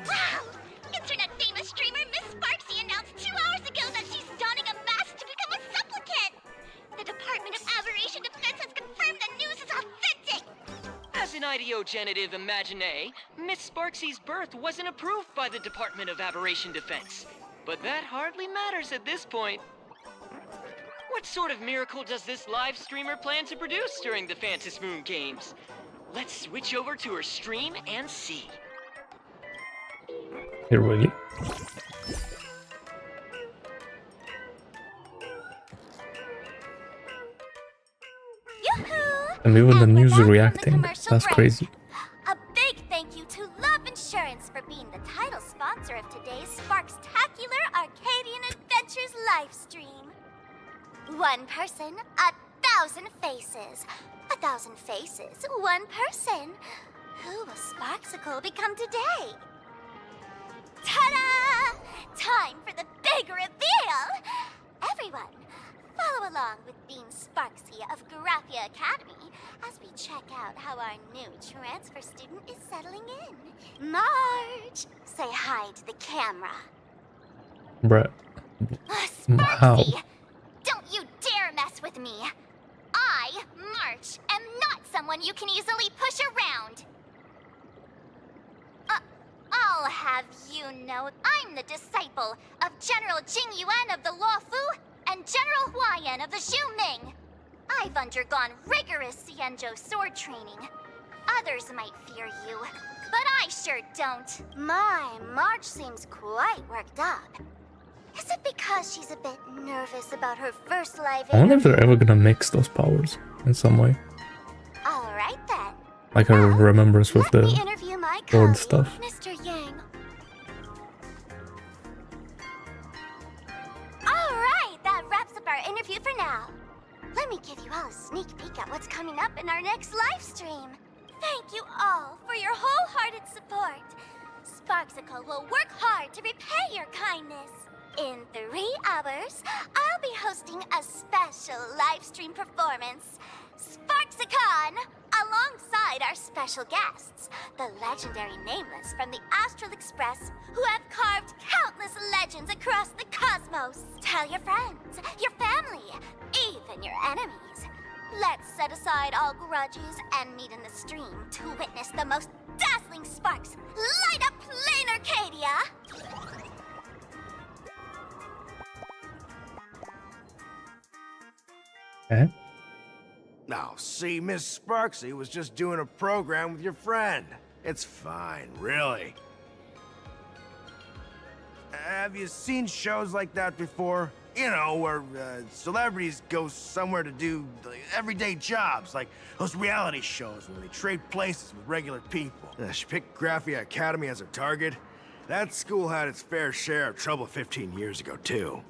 Wow! Internet-famous streamer Miss Sparksy announced 2 hours ago that she's donning a mask to become a supplicant! The Department of Aberration Defense has confirmed the news is authentic! As an ideogenitive imagine, Miss Sparksy's birth wasn't approved by the Department of Aberration Defense. But that hardly matters at this point. What sort of miracle does this live streamer plan to produce during the Phantom Moon Games? Let's switch over to her stream and see. Here, really? Yoo-hoo! And even the news reacting. That's crazy. A big thank you to Love Insurance for being the title sponsor of today's Sparkstacular Arcadian Adventures livestream. One person, 1,000 faces. 1,000 faces, one person. Who will Sparksicle become today? Ta-da! Time for the big reveal! Everyone, follow along with Bean Sparksy of Graphia Academy as we check out how our new transfer student is settling in. Marge, say hi to the camera. Bruh. How? Sparksy, don't you dare mess with me. I, March, am not someone you can easily push around. I'll have you know, I'm the disciple of General Jing Yuan of the Luofu and General Huayan of the Zhu Ming. I've undergone rigorous Xianzhou sword training. Others might fear you, but I sure don't. My, March seems quite worked up. Is it because she's a bit nervous about her first live I wonder if they're ever gonna mix those powers in some way. Alright then. Like a remembrance with the Interview my sword stuff. Mr. Yang. Alright, that wraps up our interview for now. Let me give you all a sneak peek at what's coming up in our next live stream. Thank you all for your wholehearted support. Sparksicle will work hard to repay your kindness. In 3 hours, I'll be hosting a special live stream performance, Sparksicon, alongside our special guests, the legendary Nameless from the Astral Express, who have carved countless legends across the cosmos. Tell your friends, your family, even your enemies. Let's set aside all grudges and meet in the stream to witness the most dazzling sparks light up Plain Arcadia! Eh? Now, see, Miss Sparksy was just doing a program with your friend. It's fine, really. have you seen shows like that before? You know, where celebrities go somewhere to do everyday jobs, like those reality shows where they trade places with regular people. She picked Graphia Academy as her target. That school had its fair share of trouble 15 years ago, too.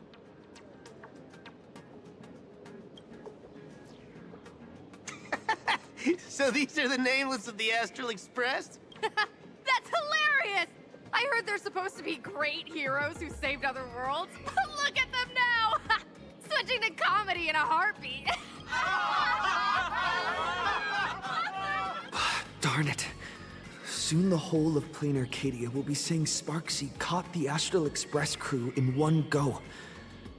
So these are the nameless of the Astral Express? That's hilarious! I heard they're supposed to be great heroes who saved other worlds. But look at them now! Switching to comedy in a heartbeat. Darn it. Soon the whole of Plain Arcadia will be saying Sparksy caught the Astral Express crew in one go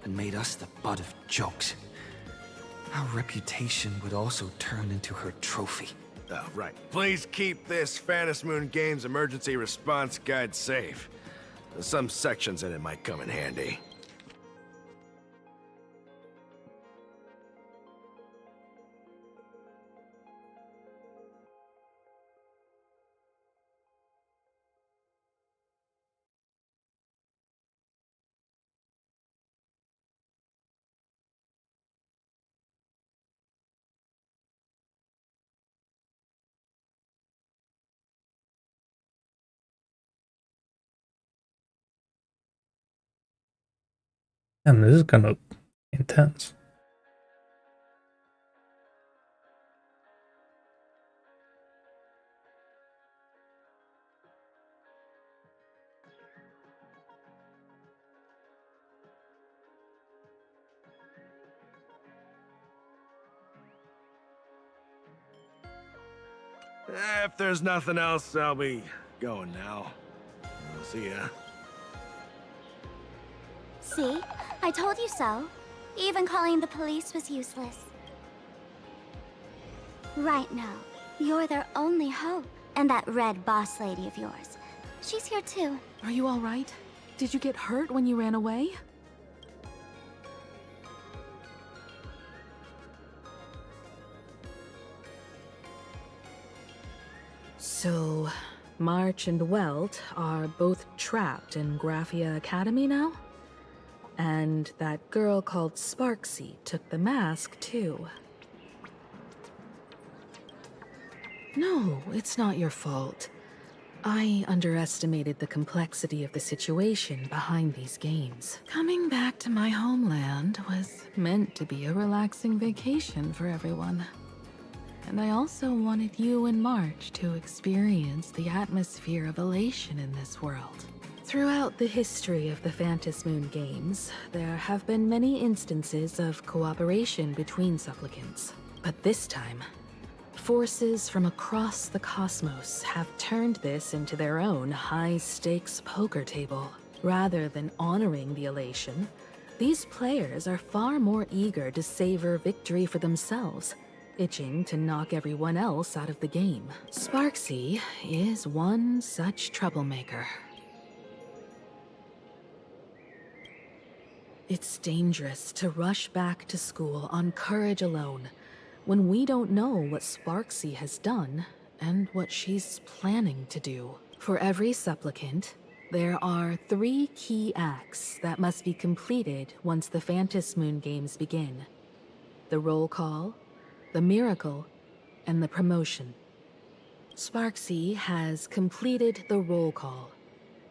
and made us the butt of jokes. Our reputation would also turn into her trophy. Oh, right. Please keep this Fantasy Moon Games emergency response guide safe. Some sections in it might come in handy. And this is kind of intense. If there's nothing else, I'll be going now. See ya. See? I told you so. Even calling the police was useless. Right now, you're their only hope. And that red boss lady of yours. She's here too. Are you all right? Did you get hurt when you ran away? So, March and Welt are both trapped in Graphia Academy now? And that girl called Sparksy took the mask, too. No, it's not your fault. I underestimated the complexity of the situation behind these games. Coming back to my homeland was meant to be a relaxing vacation for everyone. And I also wanted you and March to experience the atmosphere of elation in this world. Throughout the history of the Fantasy Moon Games, there have been many instances of cooperation between supplicants. But this time, forces from across the cosmos have turned this into their own high-stakes poker table. Rather than honoring the elation, these players are far more eager to savor victory for themselves, itching to knock everyone else out of the game. Sparksy is one such troublemaker. It's dangerous to rush back to school on courage alone, when we don't know what Sparksy has done and what she's planning to do. For every supplicant, there are 3 key acts that must be completed once the Fantasy Moon Games begin. The roll call, the miracle, and the promotion. Sparksy has completed the roll call.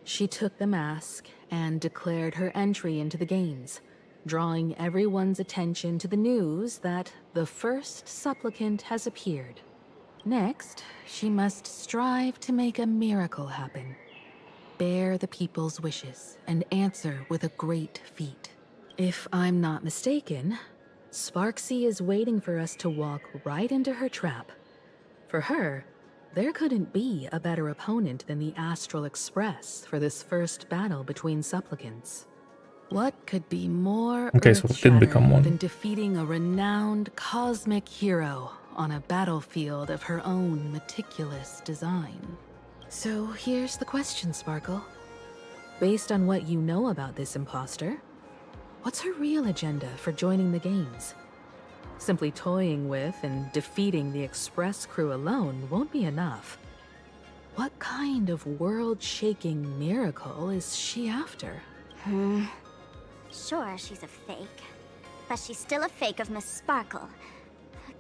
She took the mask and declared her entry into the games, drawing everyone's attention to the news that the first supplicant has appeared. Next, she must strive to make a miracle happen, bear the people's wishes, and answer with a great feat. If I'm not mistaken, Sparksy is waiting for us to walk right into her trap. For her, there couldn't be a better opponent than the Astral Express for this first battle between supplicants. What could be more earth-shattering than defeating a renowned cosmic hero on a battlefield of her own meticulous design? So here's the question, Sparkle. Based on what you know about this imposter, what's her real agenda for joining the games? Simply toying with and defeating the Express crew alone won't be enough. What kind of world-shaking miracle is she after? Sure, she's a fake. But she's still a fake of Miss Sparkle.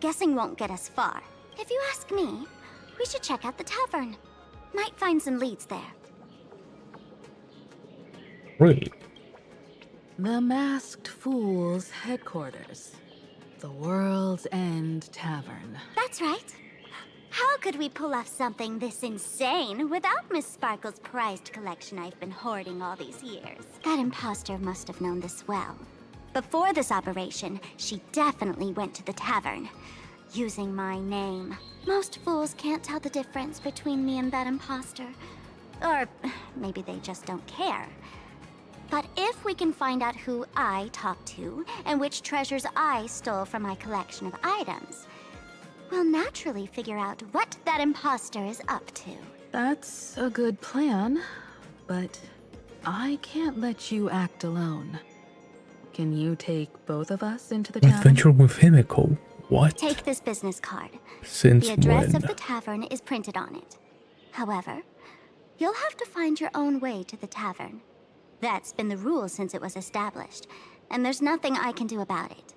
Guessing won't get us far. If you ask me, we should check out the tavern. Might find some leads there. Really? The Masked Fool's headquarters. The World's End Tavern. That's right. How could we pull off something this insane without Miss Sparkle's prized collection I've been hoarding all these years? That imposter must have known this well. Before this operation, she definitely went to the tavern, using my name. Most fools can't tell the difference between me and that imposter. Or maybe they just don't care. But if we can find out who I talked to, and which treasures I stole from my collection of items, we'll naturally figure out what that imposter is up to. That's a good plan, but I can't let you act alone. Can you take both of us into the tavern? Adventure with Himiko? What? Take this business card. Since the address when? of the tavern is printed on it. However, you'll have to find your own way to the tavern. That's been the rule since it was established, and there's nothing I can do about it.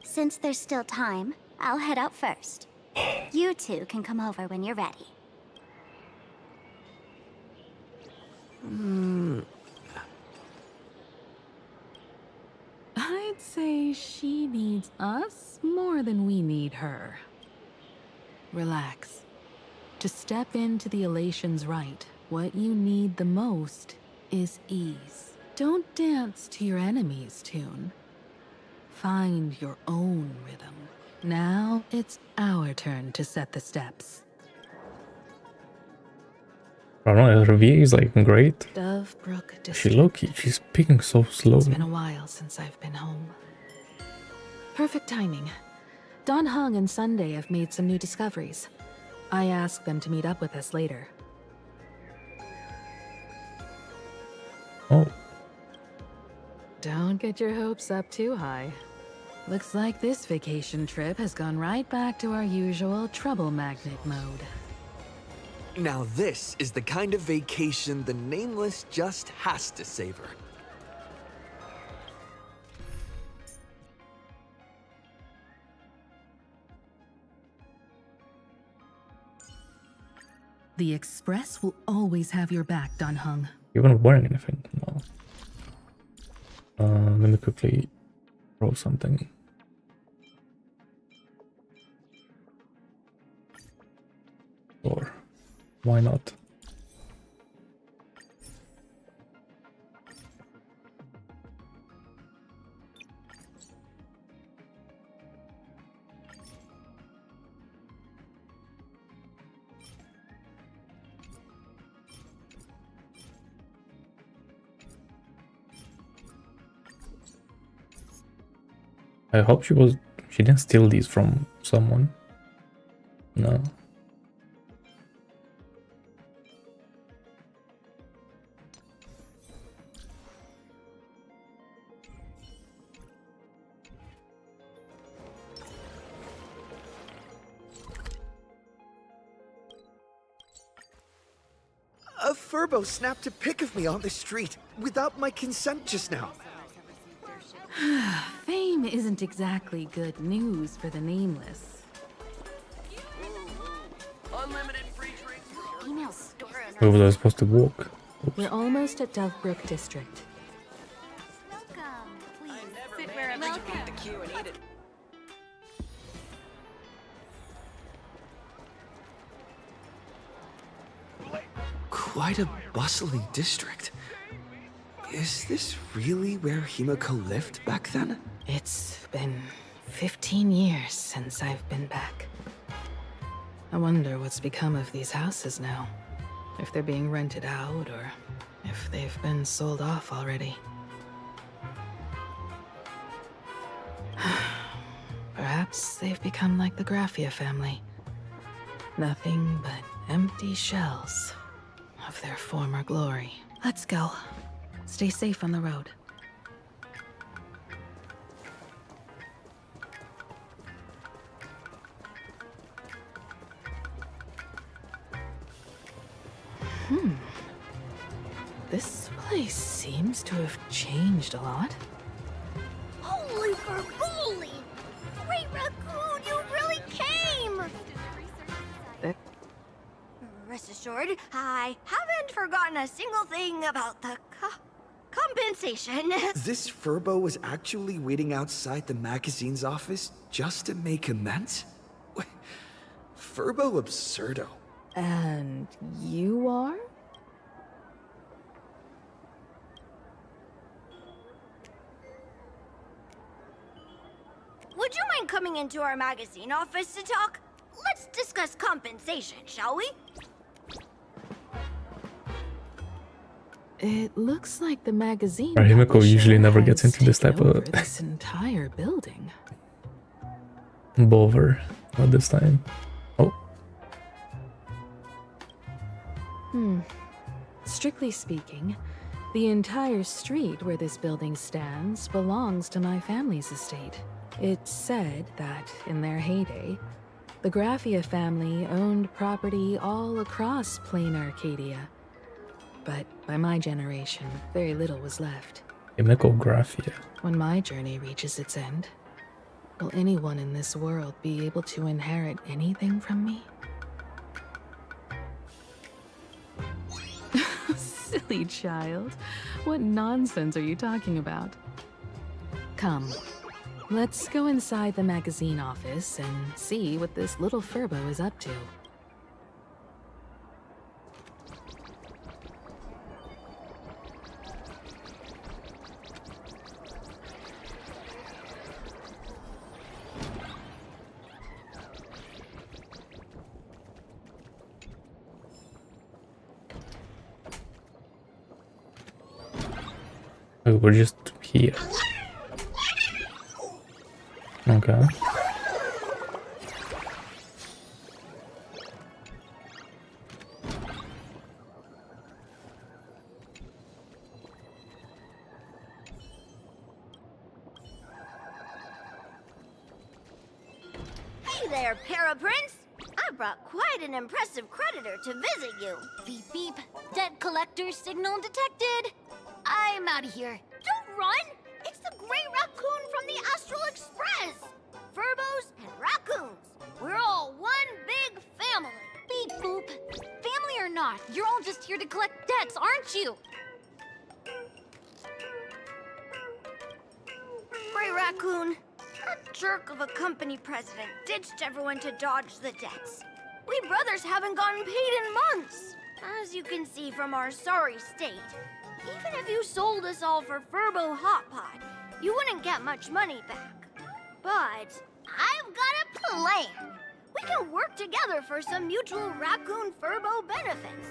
Since there's still time, I'll head out first. You two can come over when you're ready. I'd say she needs us more than we need her. Relax. To step into the Elation's right, what you need the most is ease. Don't dance to your enemy's tune. Find your own rhythm. Now it's our turn to set the steps. I don't know, her VA is like great. Dovebrook District. She low-key, she's speaking so slow. It's been a while since I've been home. Perfect timing. Don Hung and Sunday have made some new discoveries. I asked them to meet up with us later. Oh. Don't get your hopes up too high. Looks like this vacation trip has gone right back to our usual trouble magnet mode. Now this is the kind of vacation the Nameless just has to savor. The Express will always have your back, Don Hung. You haven't wearing anything? No. Let me quickly roll something. Or why not? I hope she didn't steal these from someone. No. A Furbo snapped a pic of me on the street without my consent just now. Fame isn't exactly good news for the Nameless. Where was I supposed to walk? Oops. We're almost at Dovebrook District. Sit wherever you beat the queue and eat it. Quite a bustling district. Is this really where Himiko lived back then? It's been 15 years since I've been back. I wonder what's become of these houses now. If they're being rented out or if they've been sold off already. Perhaps they've become like the Graffia family. Nothing but empty shells of their former glory. Let's go. Stay safe on the road. This place seems to have changed a lot. Holy Verboli! Great Raccoon, you really came! Rest assured, I haven't forgotten a single thing about the compensation. This Furbo was actually waiting outside the magazine's office just to make amends? Furbo absurdo. And you are? Would you mind coming into our magazine office to talk? Let's discuss compensation, shall we? It looks like the magazine Himiko publisher usually never gets has into this taken type of over this entire building. bother. Not this time. Oh, Strictly speaking, the entire street where this building stands belongs to my family's estate. It's said that, in their heyday, the Graphia family owned property all across Plain Arcadia. But by my generation, very little was left. Himiko Graphia. When my journey reaches its end, will anyone in this world be able to inherit anything from me? Silly child. What nonsense are you talking about? Come, let's go inside the magazine office and see what this little Furbo is up to. Oh, we're just here. Okay. Hey there, Paraprince! I brought quite an impressive creditor to visit you. Beep beep. Debt collector signal detected. I'm out of here. Don't run! It's the Great Raccoon from the Astral Express! Furbos and raccoons. We're all one big family. Beep boop. Family or not, you're all just here to collect debts, aren't you? Great Raccoon, that jerk of a company president ditched everyone to dodge the debts. We brothers haven't gotten paid in months. As you can see from our sorry state, even if you sold us all for Furbo Hot Pot, you wouldn't get much money back. But I've got a plan. We can work together for some mutual Raccoon Furbo benefits.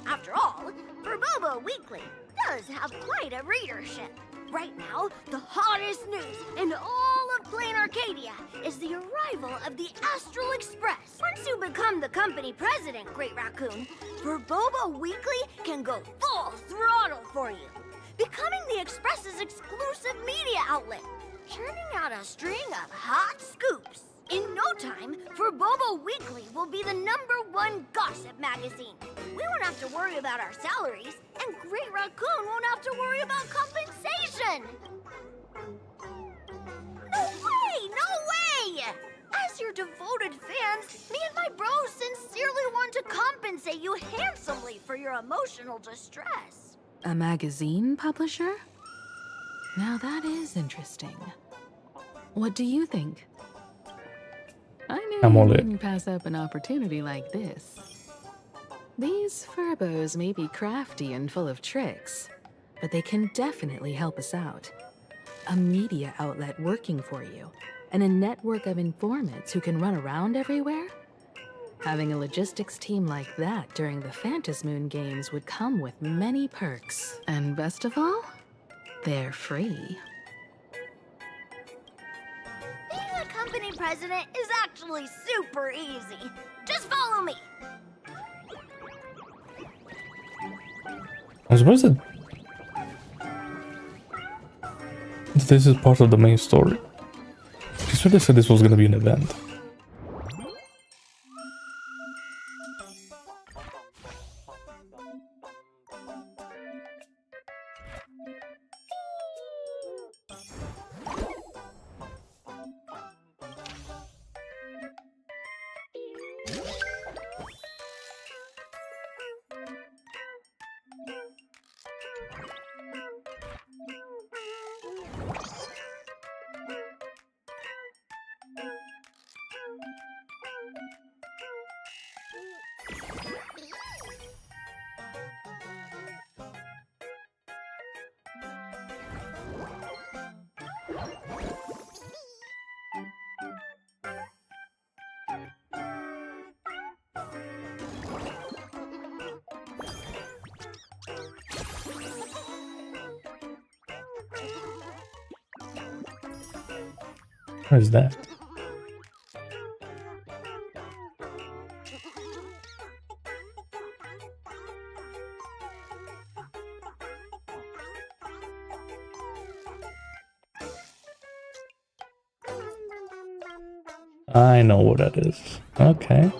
After all, Furbobo Weekly does have quite a readership. Right now, the hottest news in all of Plain Arcadia is the arrival of the Astral Express. Once you become the company president, Great Raccoon, Furbobo Weekly can go full throttle for you, becoming the Express's exclusive media outlet, churning out a string of hot scoops. In no time, Furbobo Weekly will be the #1 gossip magazine. We won't have to worry about our salaries, and Great Raccoon won't have to worry about compensation. No way! No way! As your devoted fans, me and my bros sincerely want to compensate you handsomely for your emotional distress. A magazine publisher? Now that is interesting. What do you think? I knew I'm all you in. wouldn't pass up an opportunity like this. These Furbos may be crafty and full of tricks, but they can definitely help us out. A media outlet working for you, and a network of informants who can run around everywhere? Having a logistics team like that during the Phantasmoon games would come with many perks. And best of all, they're free. Being a company president is actually super easy. Just follow me. I'm surprised that this is part of the main story. I swear they said this was gonna be an event. What is that? I know what that is. Okay.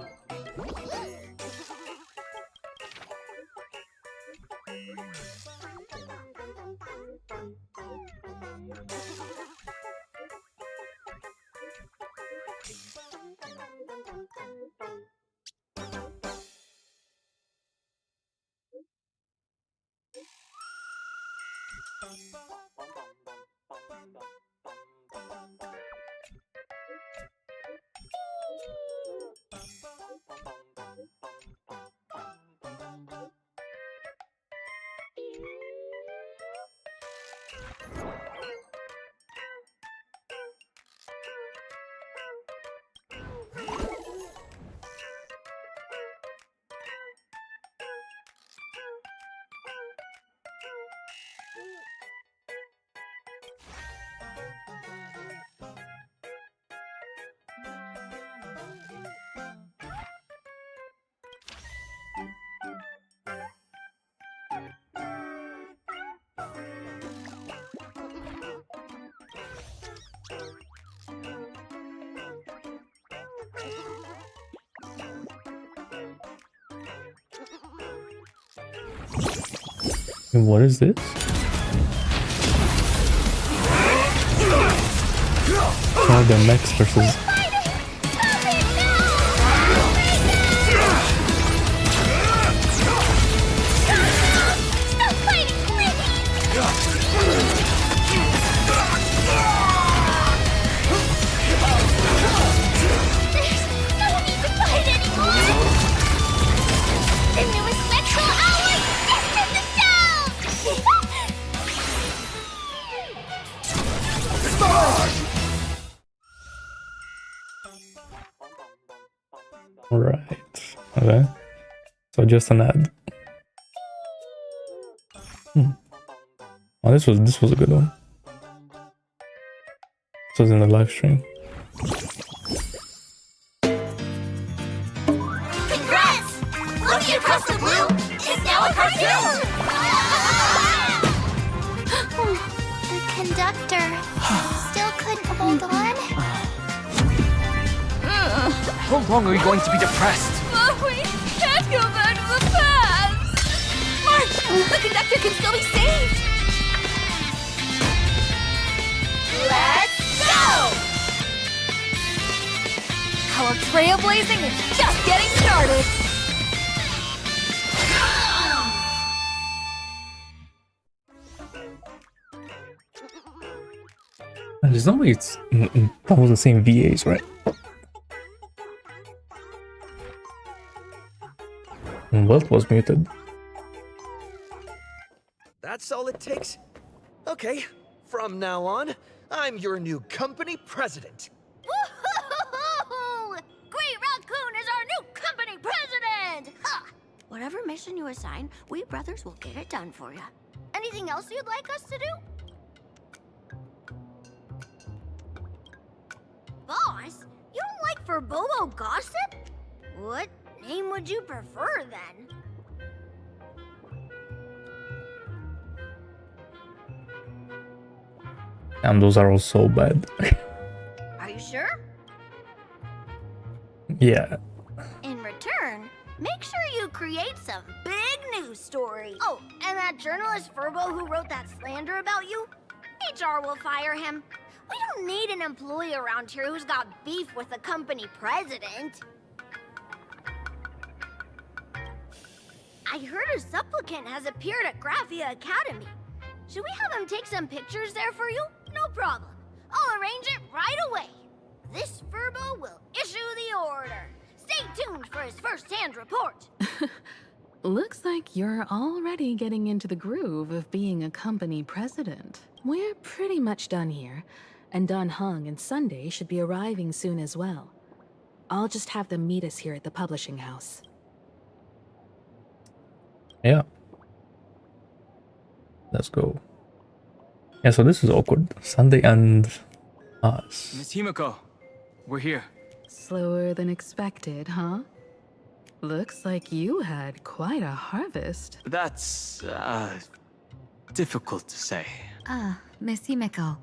And what is this? Oh, the mechs versus... Right. Okay. So just an ad. Oh, this was a good one. This was in the live stream. Congrats! Looking across the blue is now a cartoon! The conductor still couldn't hold on. How long are we going to be depressed? But we can't go back to the past! March! The conductor can still be saved! Let's go! Our trailblazing is just getting started! And there's no way it's that was the same VAs, right? And Welt was muted. That's all it takes? Okay, from now on, I'm your new company president. Woohoo! Great Raccoon is our new company president! Ha! Whatever mission you assign, we brothers will get it done for you. Anything else you'd like us to do? Boss, you don't like Furbobo gossip? What name would you prefer then? And those are all so bad. Are you sure? Yeah. In return, make sure you create some big news story. Oh, and that journalist Furbo who wrote that slander about you? HR will fire him. We don't need an employee around here who's got beef with the company president. I heard a supplicant has appeared at Graphia Academy. Should we have him take some pictures there for you? No problem. I'll arrange it right away. This Furbo will issue the order. Stay tuned for his first-hand report. Looks like you're already getting into the groove of being a company president. We're pretty much done here, and Don Hung and Sunday should be arriving soon as well. I'll just have them meet us here at the publishing house. Yeah. Let's go. Yeah, so this is awkward. Sunday and Us. Miss Himiko, we're here. Slower than expected, huh? Looks like you had quite a harvest. That's, difficult to say. Ah, Miss Himiko.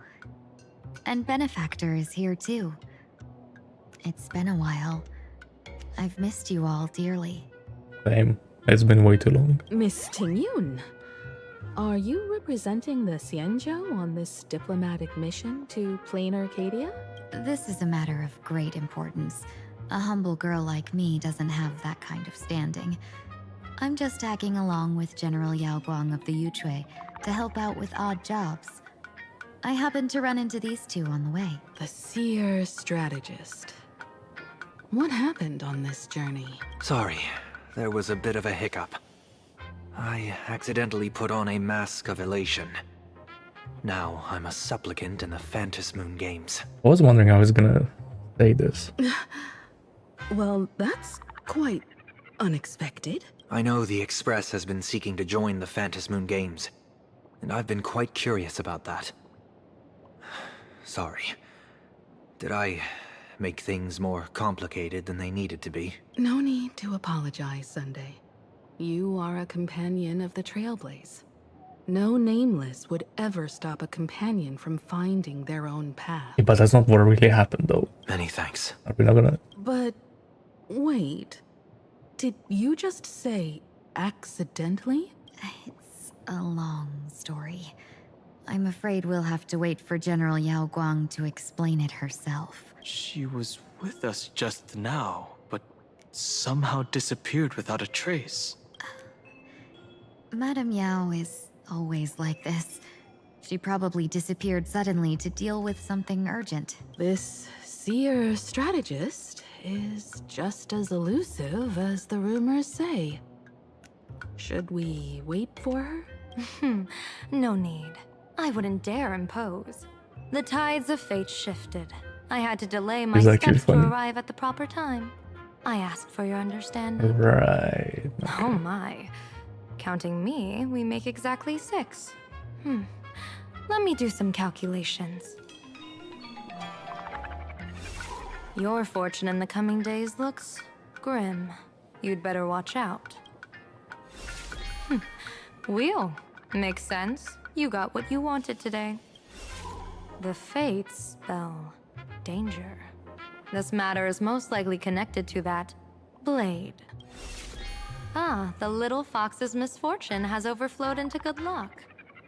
And Benefactor is here too. It's been a while. I've missed you all dearly. Same. It's been way too long. Miss Tingyun, are you representing the Xianzhou on this diplomatic mission to Plain Arcadia? This is a matter of great importance. A humble girl like me doesn't have that kind of standing. I'm just tagging along with General Yao Guang of the Yuchui to help out with odd jobs. I happened to run into these two on the way. The seer strategist. What happened on this journey? Sorry, there was a bit of a hiccup. I accidentally put on a mask of elation. Now I'm a supplicant in the Phantom Moon Games. I was wondering how I was gonna say this. Well, that's quite unexpected. I know the Express has been seeking to join the Phantom Moon Games, and I've been quite curious about that. Sorry. Did I make things more complicated than they needed to be? No need to apologize, Sunday. You are a companion of the Trailblaze. No nameless would ever stop a companion from finding their own path. Yeah, but that's not what really happened, though. Many thanks. Are we not gonna... But wait, did you just say accidentally? It's a long story. I'm afraid we'll have to wait for General Yao Guang to explain it herself. She was with us just now, but somehow disappeared without a trace. Madame Yao is always like this. She probably disappeared suddenly to deal with something urgent. This seer strategist is just as elusive as the rumors say. Should we wait for her? No need. I wouldn't dare impose. The tides of fate shifted. I had to delay my It's actually steps to funny. arrive at the proper time. I asked for your understanding. Right. Oh my. Counting me, we make exactly 6. Let me do some calculations. Your fortune in the coming days looks grim. You'd better watch out. Wheel. Makes sense. You got what you wanted today. The fates spell danger. This matter is most likely connected to that blade. Ah, the little fox's misfortune has overflowed into good luck.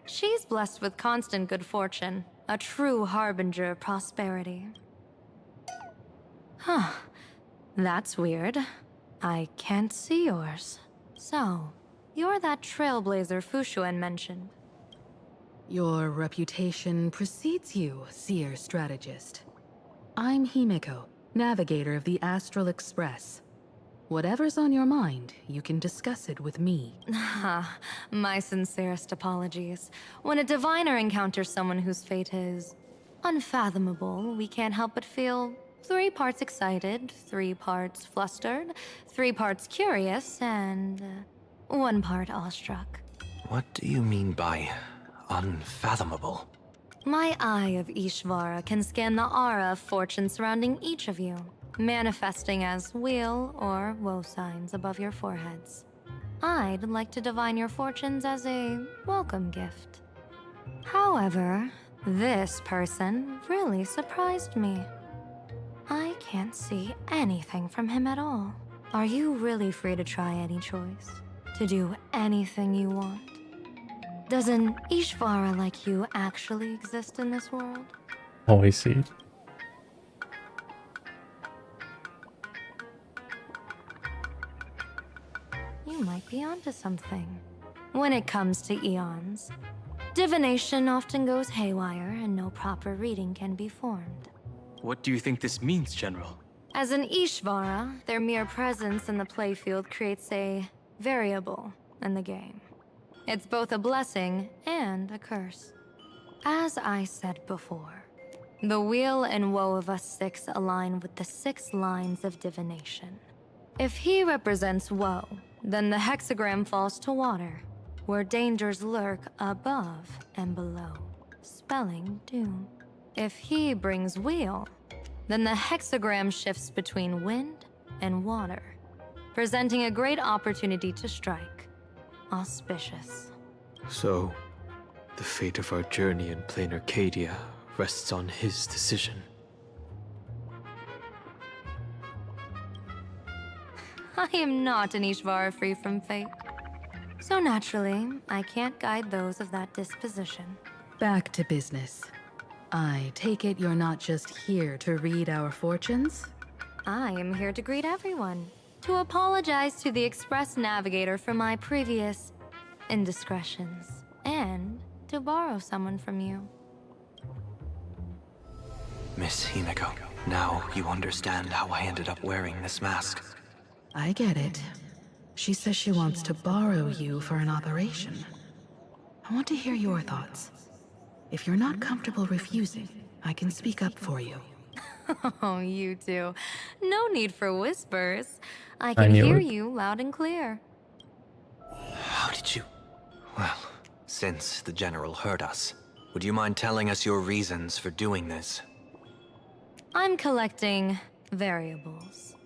She's blessed with constant good fortune, a true harbinger of prosperity. Huh. That's weird. I can't see yours. So, you're that trailblazer Fuxuan mentioned. Your reputation precedes you, seer strategist. I'm Himiko, navigator of the Astral Express. Whatever's on your mind, you can discuss it with me. My sincerest apologies. When a diviner encounters someone whose fate is unfathomable, we can't help but feel 3 parts excited, 3 parts flustered, 3 parts curious, and 1 part awestruck. What do you mean by unfathomable? My eye of Ishvara can scan the aura of fortune surrounding each of you, manifesting as weal or woe signs above your foreheads. I'd like to divine your fortunes as a welcome gift. However, this person really surprised me. I can't see anything from him at all. Are you really free to try any choice? To do anything you want? Does an Ishvara like you actually exist in this world? Oh, I see. You might be onto something. When it comes to eons, divination often goes haywire and no proper reading can be formed. What do you think this means, General? As an Ishvara, their mere presence in the playfield creates a variable in the game. It's both a blessing and a curse. As I said before, the weal and woe of us 6 align with the 6 lines of divination. If he represents woe, then the hexagram falls to water, where dangers lurk above and below, spelling doom. If he brings wheel, then the hexagram shifts between wind and water, presenting a great opportunity to strike. Auspicious. So, the fate of our journey in plain Arcadia rests on his decision. I am not an Ishvara free from fate. So naturally, I can't guide those of that disposition. Back to business. I take it you're not just here to read our fortunes? I am here to greet everyone, to apologize to the Express Navigator for my previous indiscretions, and to borrow someone from you. Miss Himeko, now you understand how I ended up wearing this mask. I get it. She says she wants to borrow you for an operation. I want to hear your thoughts. If you're not comfortable refusing, I can speak up for you. Oh, you two. No need for whispers. I can hear you loud and clear. How did you... Well, since the General heard us, would you mind telling us your reasons for doing this? I'm collecting variables.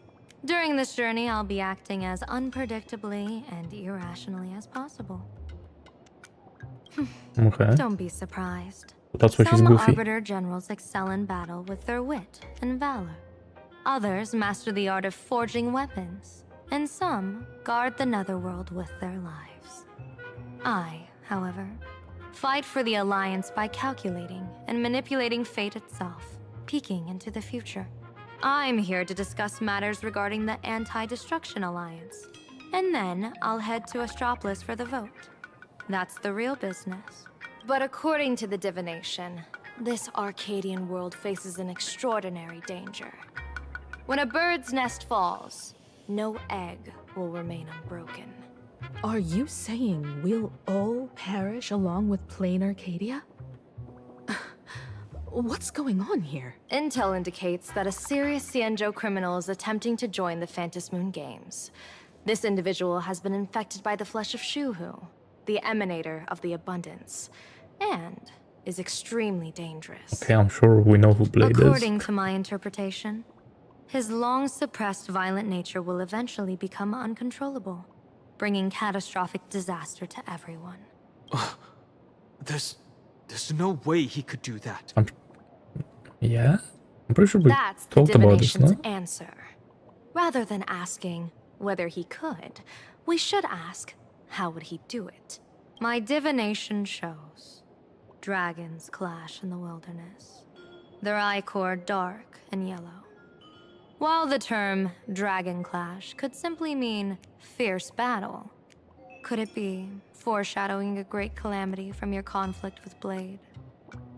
During this journey, I'll be acting as unpredictably and irrationally as possible. Okay. Don't be surprised. That's why she's Some goofy. arbiter generals excel in battle with their wit and valor. Others master the art of forging weapons. And some guard the netherworld with their lives. I, however, fight for the Alliance by calculating and manipulating fate itself, peeking into the future. I'm here to discuss matters regarding the Anti-Destruction Alliance. And then I'll head to Astropolis for the vote. That's the real business. But according to the divination, this Arcadian world faces an extraordinary danger. When a bird's nest falls, no egg will remain unbroken. Are you saying we'll all perish along with plain Arcadia? What's going on here? Intel indicates that a serious Xianzhou criminal is attempting to join the Phantom Moon Games. This individual has been infected by the flesh of Shuhu, the emanator of the abundance, and is extremely dangerous. Okay, I'm sure we know who Blade is. According to my interpretation, his long-suppressed violent nature will eventually become uncontrollable, bringing catastrophic disaster to everyone. There's no way he could do that. Yeah? I'm pretty sure we That's the talked about this, divination's no? answer. Rather than asking whether he could, we should ask, how would he do it? My divination shows dragons clash in the wilderness, their ichor dark and yellow. While the term dragon clash could simply mean fierce battle, could it be foreshadowing a great calamity from your conflict with Blade?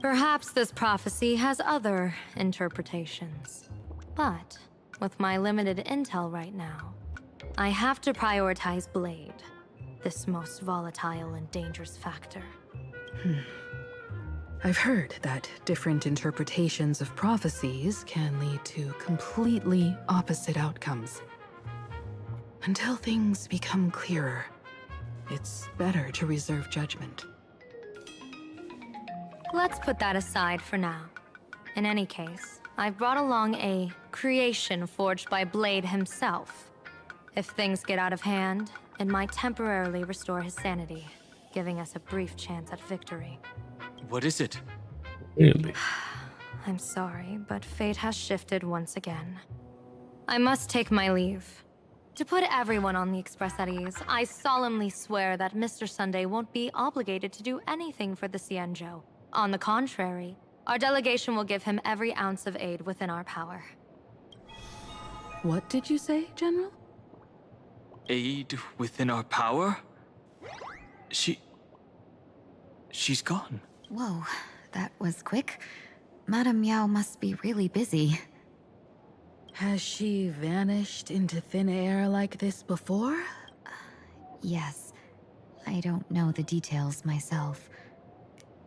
Perhaps this prophecy has other interpretations. But with my limited intel right now, I have to prioritize Blade, this most volatile and dangerous factor. I've heard that different interpretations of prophecies can lead to completely opposite outcomes. Until things become clearer, it's better to reserve judgment. Let's put that aside for now. In any case, I've brought along a creation forged by Blade himself. If things get out of hand, it might temporarily restore his sanity, giving us a brief chance at victory. What is it? Really? I'm sorry, but fate has shifted once again. I must take my leave. To put everyone on the Express at ease, I solemnly swear that Mr. Sunday won't be obligated to do anything for the Xianzhou. On the contrary, our delegation will give him every ounce of aid within our power. What did you say, General? Aid within our power? She's gone. Whoa, that was quick. Madame Yao must be really busy. Has she vanished into thin air like this before? Yes. I don't know the details myself.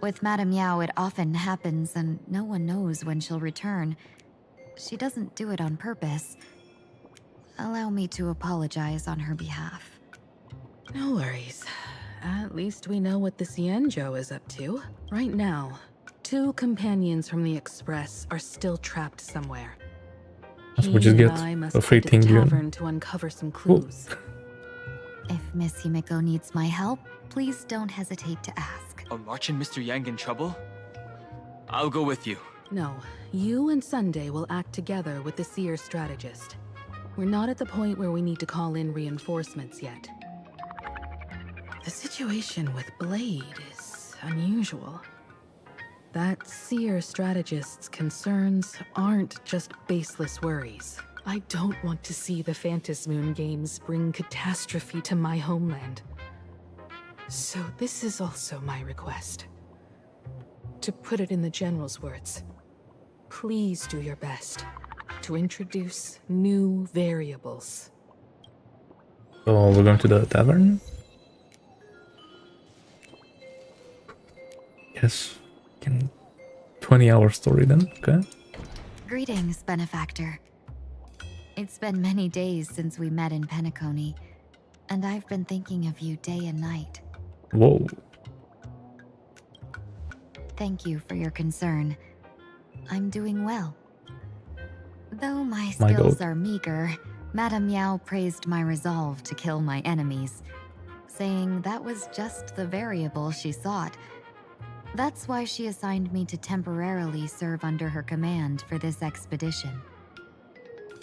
With Madame Yao, it often happens and no one knows when she'll return. She doesn't do it on purpose. Allow me to apologize on her behalf. No worries. At least we know what the Xianzhou is up to. Right now, 2 companions from the Express are still trapped somewhere. So we He just and get I must a free head to the Ting Yun. tavern to uncover some clues. If Miss Himiko needs my help, please don't hesitate to ask. Are March and Mr. Yang in trouble? I'll go with you. No, you and Sunday will act together with the Seer strategist. We're not at the point where we need to call in reinforcements yet. The situation with Blade is unusual. That Seer strategist's concerns aren't just baseless worries. I don't want to see the Phantasmoon Games bring catastrophe to my homeland. So this is also my request. To put it in the General's words, please do your best to introduce new variables. So we're going to the tavern? Yes. 20-hour story then, okay. Greetings, Benefactor. It's been many days since we met in Penacony, and I've been thinking of you day and night. Whoa. Thank you for your concern. I'm doing well. Though my My skills God. are meager, Madame Yao praised my resolve to kill my enemies, saying that was just the variable she sought. That's why she assigned me to temporarily serve under her command for this expedition.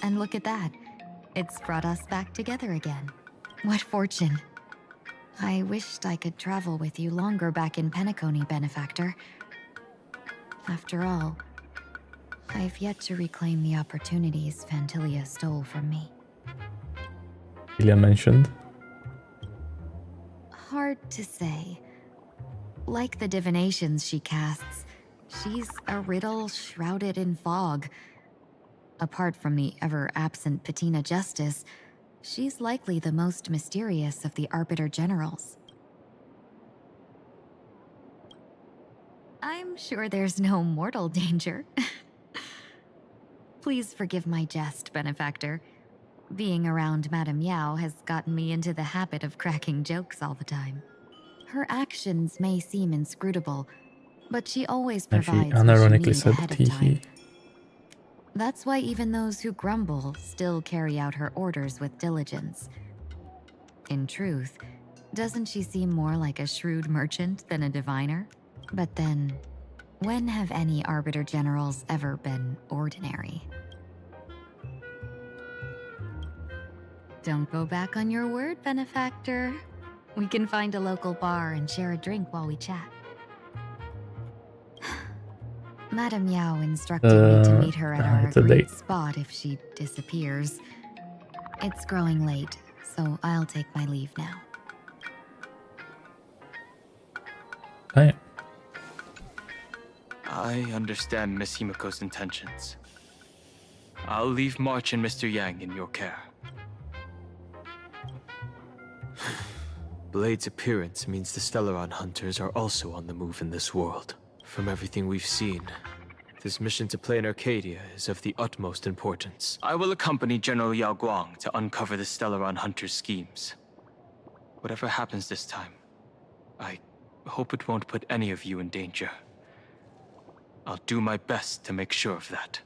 And look at that. It's brought us back together again. What fortune. I wished I could travel with you longer back in Penacony, Benefactor. After all, I've yet to reclaim the opportunities Phantilia stole from me. Ilya mentioned. Hard to say. Like the divinations she casts, she's a riddle shrouded in fog. Apart from the ever-absent Patina Justice, she's likely the most mysterious of the Arbiter Generals. I'm sure there's no mortal danger. Please forgive my jest, Benefactor. Being around Madame Yao has gotten me into the habit of cracking jokes all the time. Her actions may seem inscrutable, but she always And she provides what she unironically needs said ahead of tee time. That's why even those who grumble still carry out her orders with diligence. In truth, doesn't she seem more like a shrewd merchant than a diviner? But then, when have any Arbiter Generals ever been ordinary? Don't go back on your word, Benefactor. We can find a local bar and share a drink while we chat. Madame Yao instructed me to meet her at our it's a agreed date. spot if she disappears. It's growing late, so I'll take my leave now. Hey. I understand Miss Himiko's intentions. I'll leave March and Mr. Yang in your care. Blade's appearance means the Stellaron hunters are also on the move in this world. From everything we've seen, this mission to Plain Arcadia is of the utmost importance. I will accompany General Yao Guang to uncover the Stellaron hunters' schemes. Whatever happens this time, I hope it won't put any of you in danger. I'll do my best to make sure of that.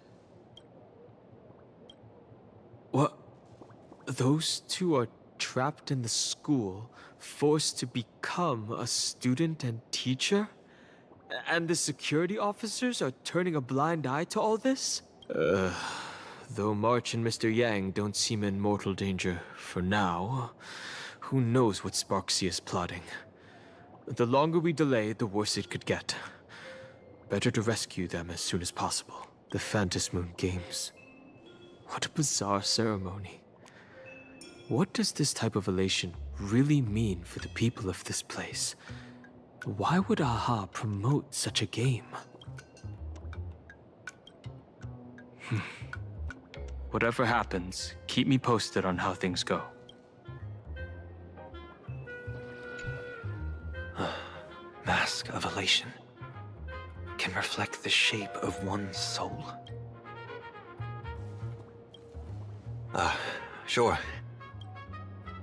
What? Those two are trapped in the school, forced to become a student and teacher? And the security officers are turning a blind eye to all this? Though March and Mr. Yang don't seem in mortal danger for now, who knows what Sparksea is plotting. The longer we delay, the worse it could get. Better to rescue them as soon as possible. The Phantasmoon Games. What a bizarre ceremony. What does this type of elation really mean for the people of this place? Why would AHA promote such a game? Whatever happens, keep me posted on how things go. Mask of elation can reflect the shape of one's soul. Sure.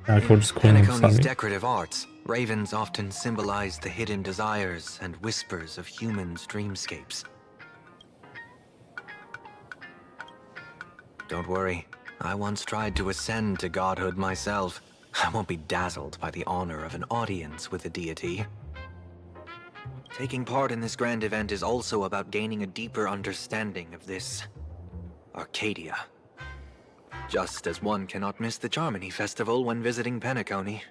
Queen Penacony's Sunny. decorative arts, Ravens often symbolize the hidden desires and whispers of humans' dreamscapes. Don't worry, I once tried to ascend to godhood myself. I won't be dazzled by the honor of an audience with a deity. Taking part in this grand event is also about gaining a deeper understanding of this Arcadia. Just as one cannot miss the Charmony Festival when visiting Penacony.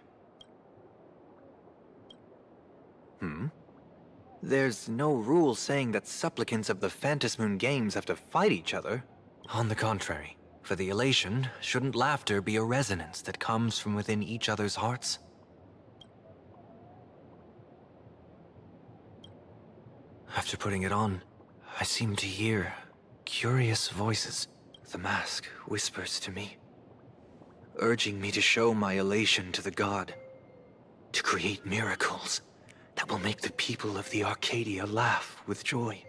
There's no rule saying that supplicants of the Phantasmoon Games have to fight each other. On the contrary, for the elation, shouldn't laughter be a resonance that comes from within each other's hearts? After putting it on, I seem to hear curious voices. The mask whispers to me, urging me to show my elation to the god, to create miracles that will make the people of the Arcadia laugh with joy.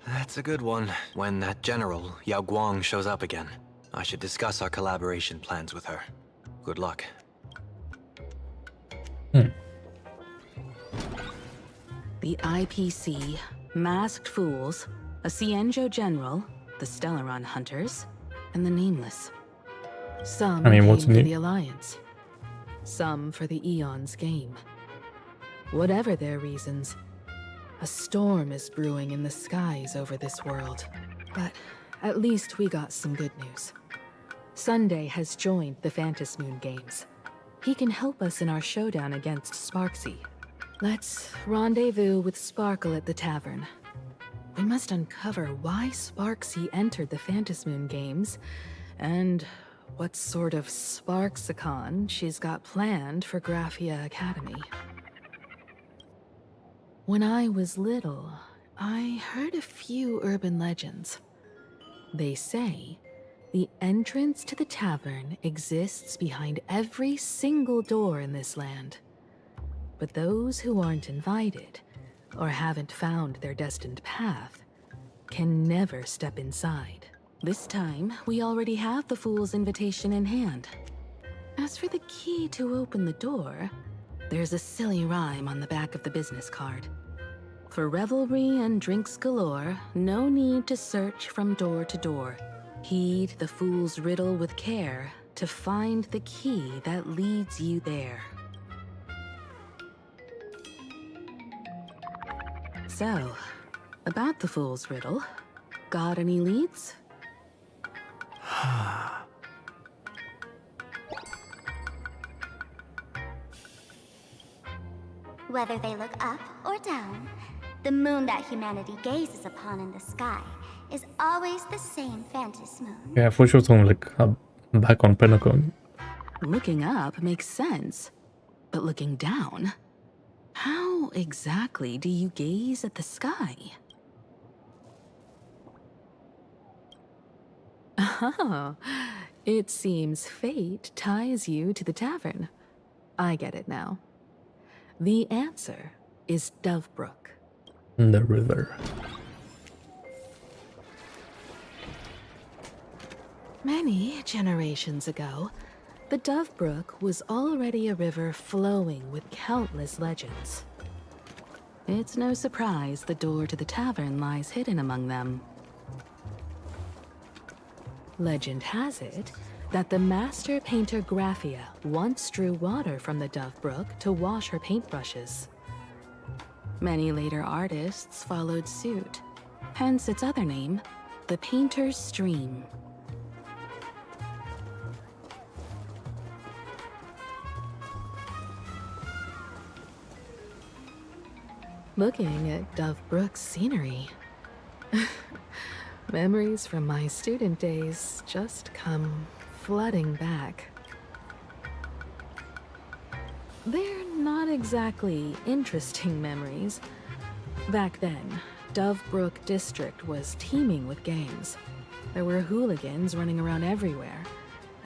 That's a good one. When that general, Yao Guang, shows up again, I should discuss our collaboration plans with her. Good luck. The IPC, Masked Fools, a Cienjo General, the Stellaron Hunters, and the Nameless. Some came what's for new? the Alliance, some for the Eon's game. Whatever their reasons, a storm is brewing in the skies over this world. But at least we got some good news. Sunday has joined the Phantasmoon Games. He can help us in our showdown against Sparksy. Let's rendezvous with Sparkle at the tavern. We must uncover why Sparksy entered the Phantasmoon Games, and what sort of Sparksicon she's got planned for Graphia Academy. When I was little, I heard a few urban legends. They say the entrance to the tavern exists behind every single door in this land. But those who aren't invited, or haven't found their destined path, can never step inside. This time, we already have the Fool's invitation in hand. As for the key to open the door, there's a silly rhyme on the back of the business card. For revelry and drinks galore, no need to search from door to door. Heed the Fool's riddle with care to find the key that leads you there. So, about the Fool's riddle, got any leads? Whether they look up or down, the moon that humanity gazes upon in the sky is always the same Phantasmoon. Yeah, for sure, someone like back on Penacony. Looking up makes sense, but looking down? How exactly do you gaze at the sky? Oh, it seems fate ties you to the tavern. I get it now. The answer is Dovebrook. The river. Many generations ago, the Dovebrook was already a river flowing with countless legends. It's no surprise the door to the tavern lies hidden among them. Legend has it that the master painter Graphia once drew water from the Dovebrook to wash her paintbrushes. Many later artists followed suit, hence its other name, the Painter's Stream. Looking at Dovebrook's scenery. Memories from my student days just come flooding back. They're not exactly interesting memories. Back then, Dovebrook District was teeming with gangs. There were hooligans running around everywhere,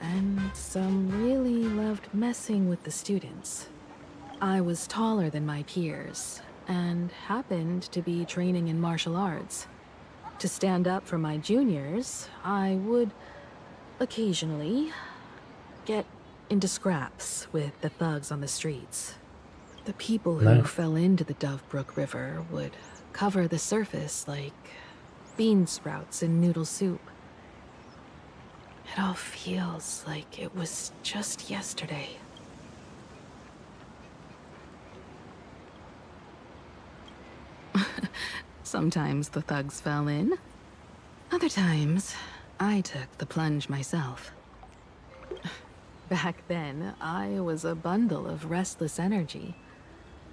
and some really loved messing with the students. I was taller than my peers, and happened to be training in martial arts. To stand up for my juniors, I would occasionally get into scraps with the thugs on the streets. The people who Nice. fell into the Dovebrook River would cover the surface like bean sprouts in noodle soup. It all feels like it was just yesterday. Sometimes the thugs fell in. Other times, I took the plunge myself. Back then, I was a bundle of restless energy.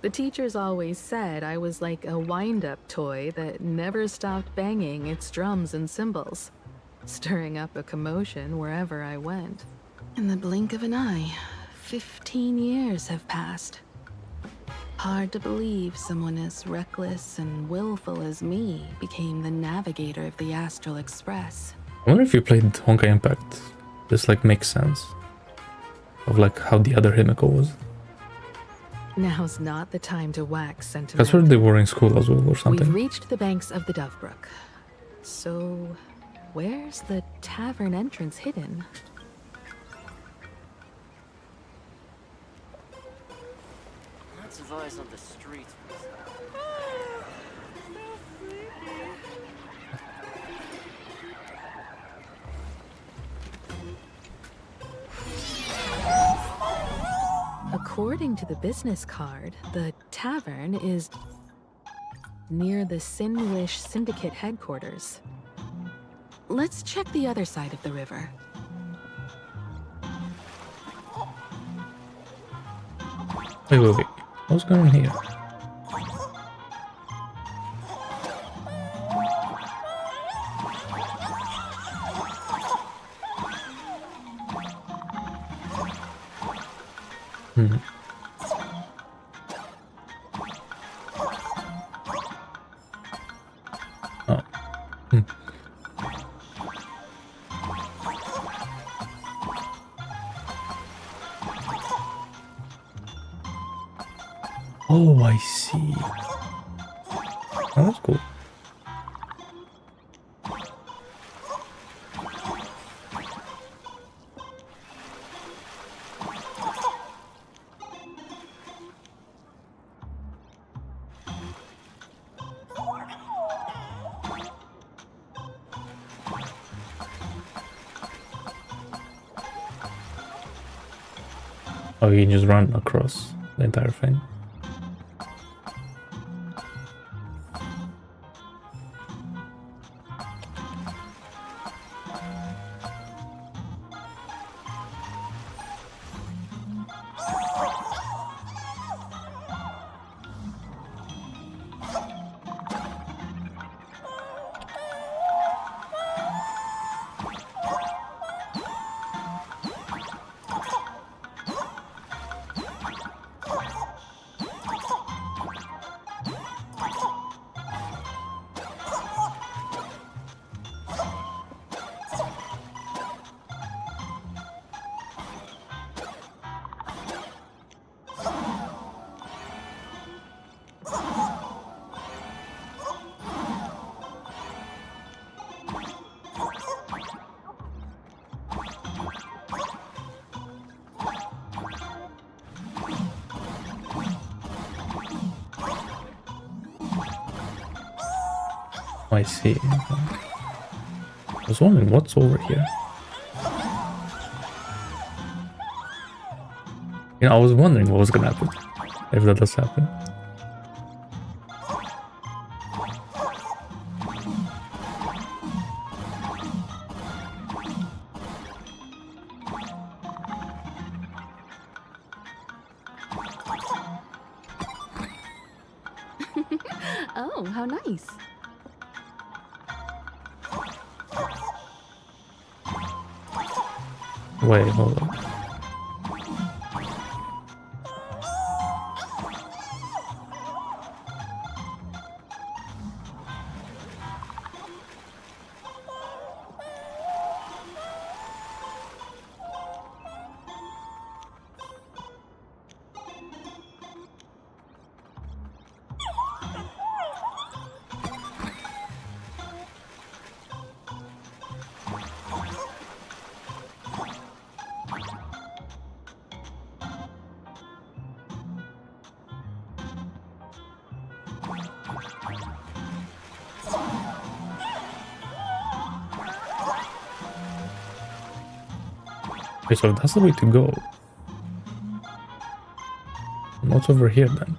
The teachers always said I was like a wind-up toy that never stopped banging its drums and cymbals, stirring up a commotion wherever I went. In the blink of an eye, 15 years have passed. Hard to believe someone as reckless and willful as me became the navigator of the Astral Express. I wonder if you played Honkai Impact. This like makes sense of like how the other Himiko was. Now's not the time to wax That's sentimental. where they were in school as well or We've something. reached the banks of the Dovebrook. So, where's the tavern entrance hidden? Lots of eyes on the streets. According to the business card, the tavern is near the Sinwish Syndicate headquarters. Let's check the other side of the river. Wait. What's going on here? Oh. Oh, I see. Oh, that's cool. Oh, you can just run across the entire thing. I see. I was wondering what's over here. You know, I was wondering what was gonna happen if that does happen. Oh, how nice. Wait, hold on. Okay, so that's the way to go. What's over here then?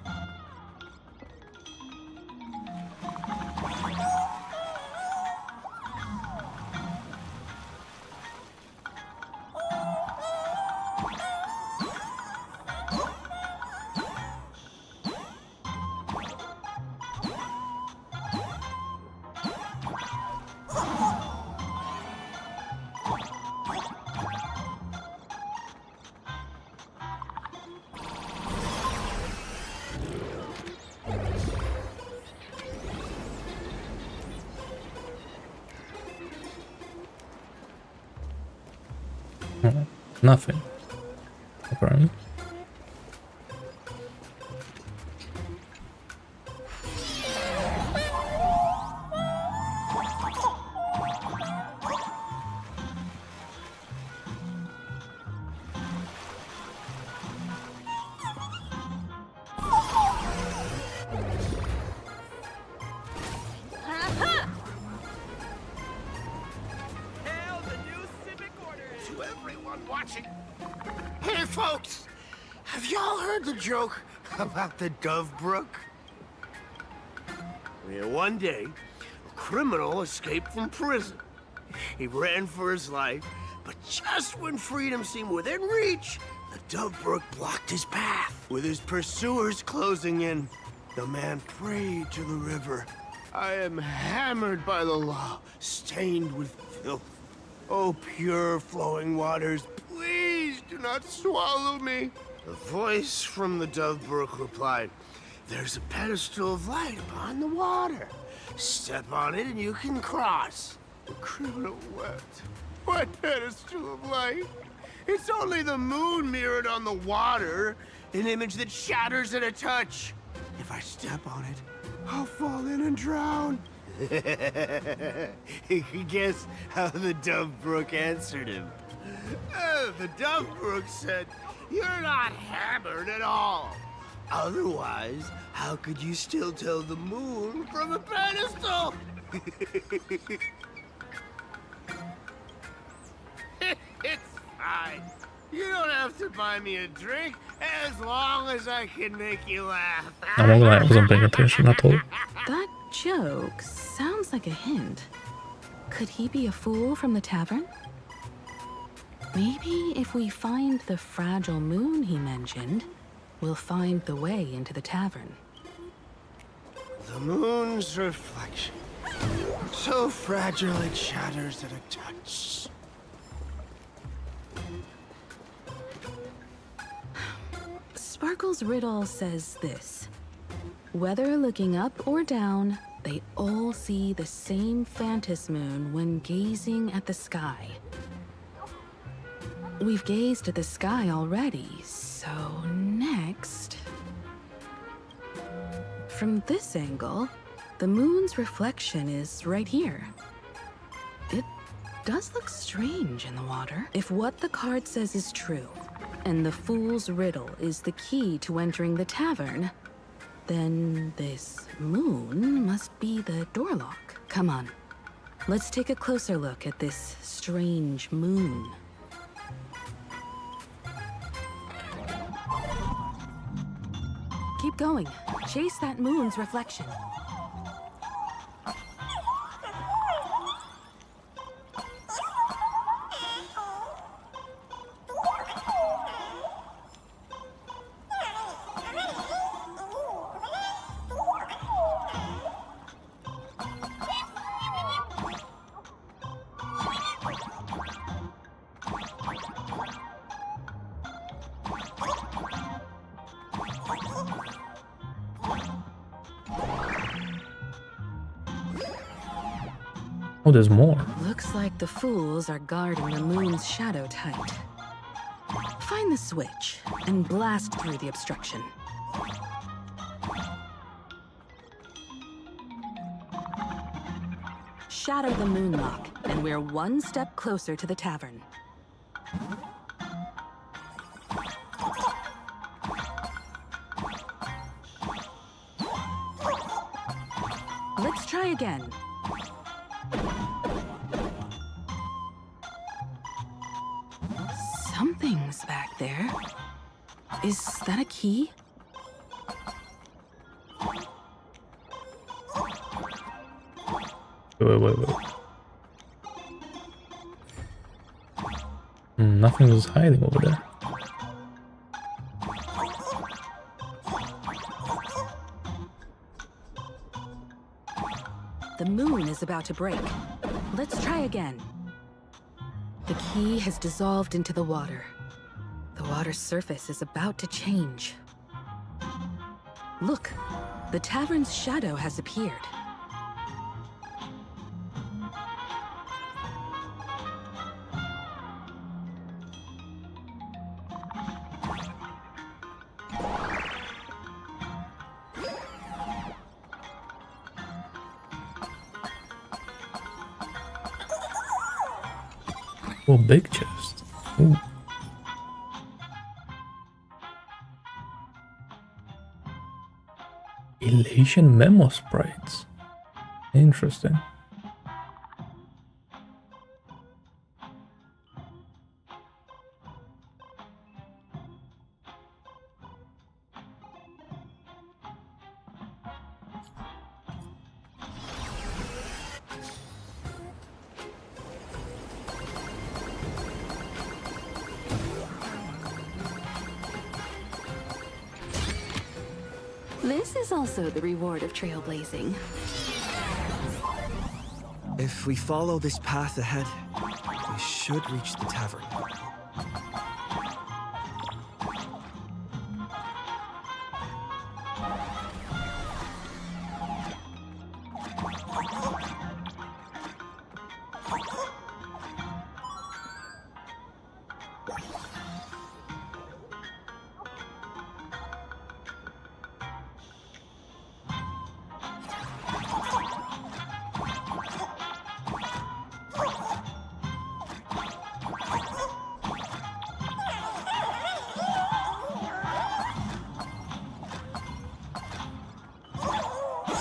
Nothing. Apparently. To everyone watching. Hey, folks! Have y'all heard the joke about the Dove Brook? Yeah, one day, a criminal escaped from prison. He ran for his life, but just when freedom seemed within reach, the Dove Brook blocked his path. With his pursuers closing in, the man prayed to the river. I am hammered by the law, stained with filth. Oh, pure flowing waters, please do not swallow me. A voice from the Dove Brook replied, there's a pedestal of light upon the water. Step on it and you can cross. The criminal wept. What pedestal of light? It's only the moon mirrored on the water, an image that shatters at a touch. If I step on it, I'll fall in and drown. Guess how the Dove Brook answered him. The Dove Brook said, you're not hammered at all. Otherwise, how could you still tell the moon from a pedestal? It's fine. You don't have to buy me a drink as long as I can make you laugh. I won't lie, I wasn't paying attention at all. That joke sounds like a hint. Could he be a fool from the tavern? Maybe if we find the fragile moon he mentioned, we'll find the way into the tavern. The moon's reflection. So fragile it shatters at a touch. Sparkle's riddle says this. Whether looking up or down, they all see the same phantom moon when gazing at the sky. We've gazed at the sky already, so next... From this angle, the moon's reflection is right here. It does look strange in the water. If what the card says is true, and the fool's riddle is the key to entering the tavern, then this moon must be the door lock. Come on, let's take a closer look at this strange moon. Keep going. Chase that moon's reflection. Oh, there's more. Looks like the fools are guarding the moon's shadow tight. Find the switch and blast through the obstruction. Shatter the moon lock, and we're one step closer to the tavern. Let's try again. What's back there? Is that a key? Wait. Nothing is hiding over there. The moon is about to break. Let's try again. The key has dissolved into the water. The water's surface is about to change. Look, the tavern's shadow has appeared. Oh, big chest. Ooh. Elation memo sprites. Interesting. This is also the reward of trailblazing. If we follow this path ahead, we should reach the tavern.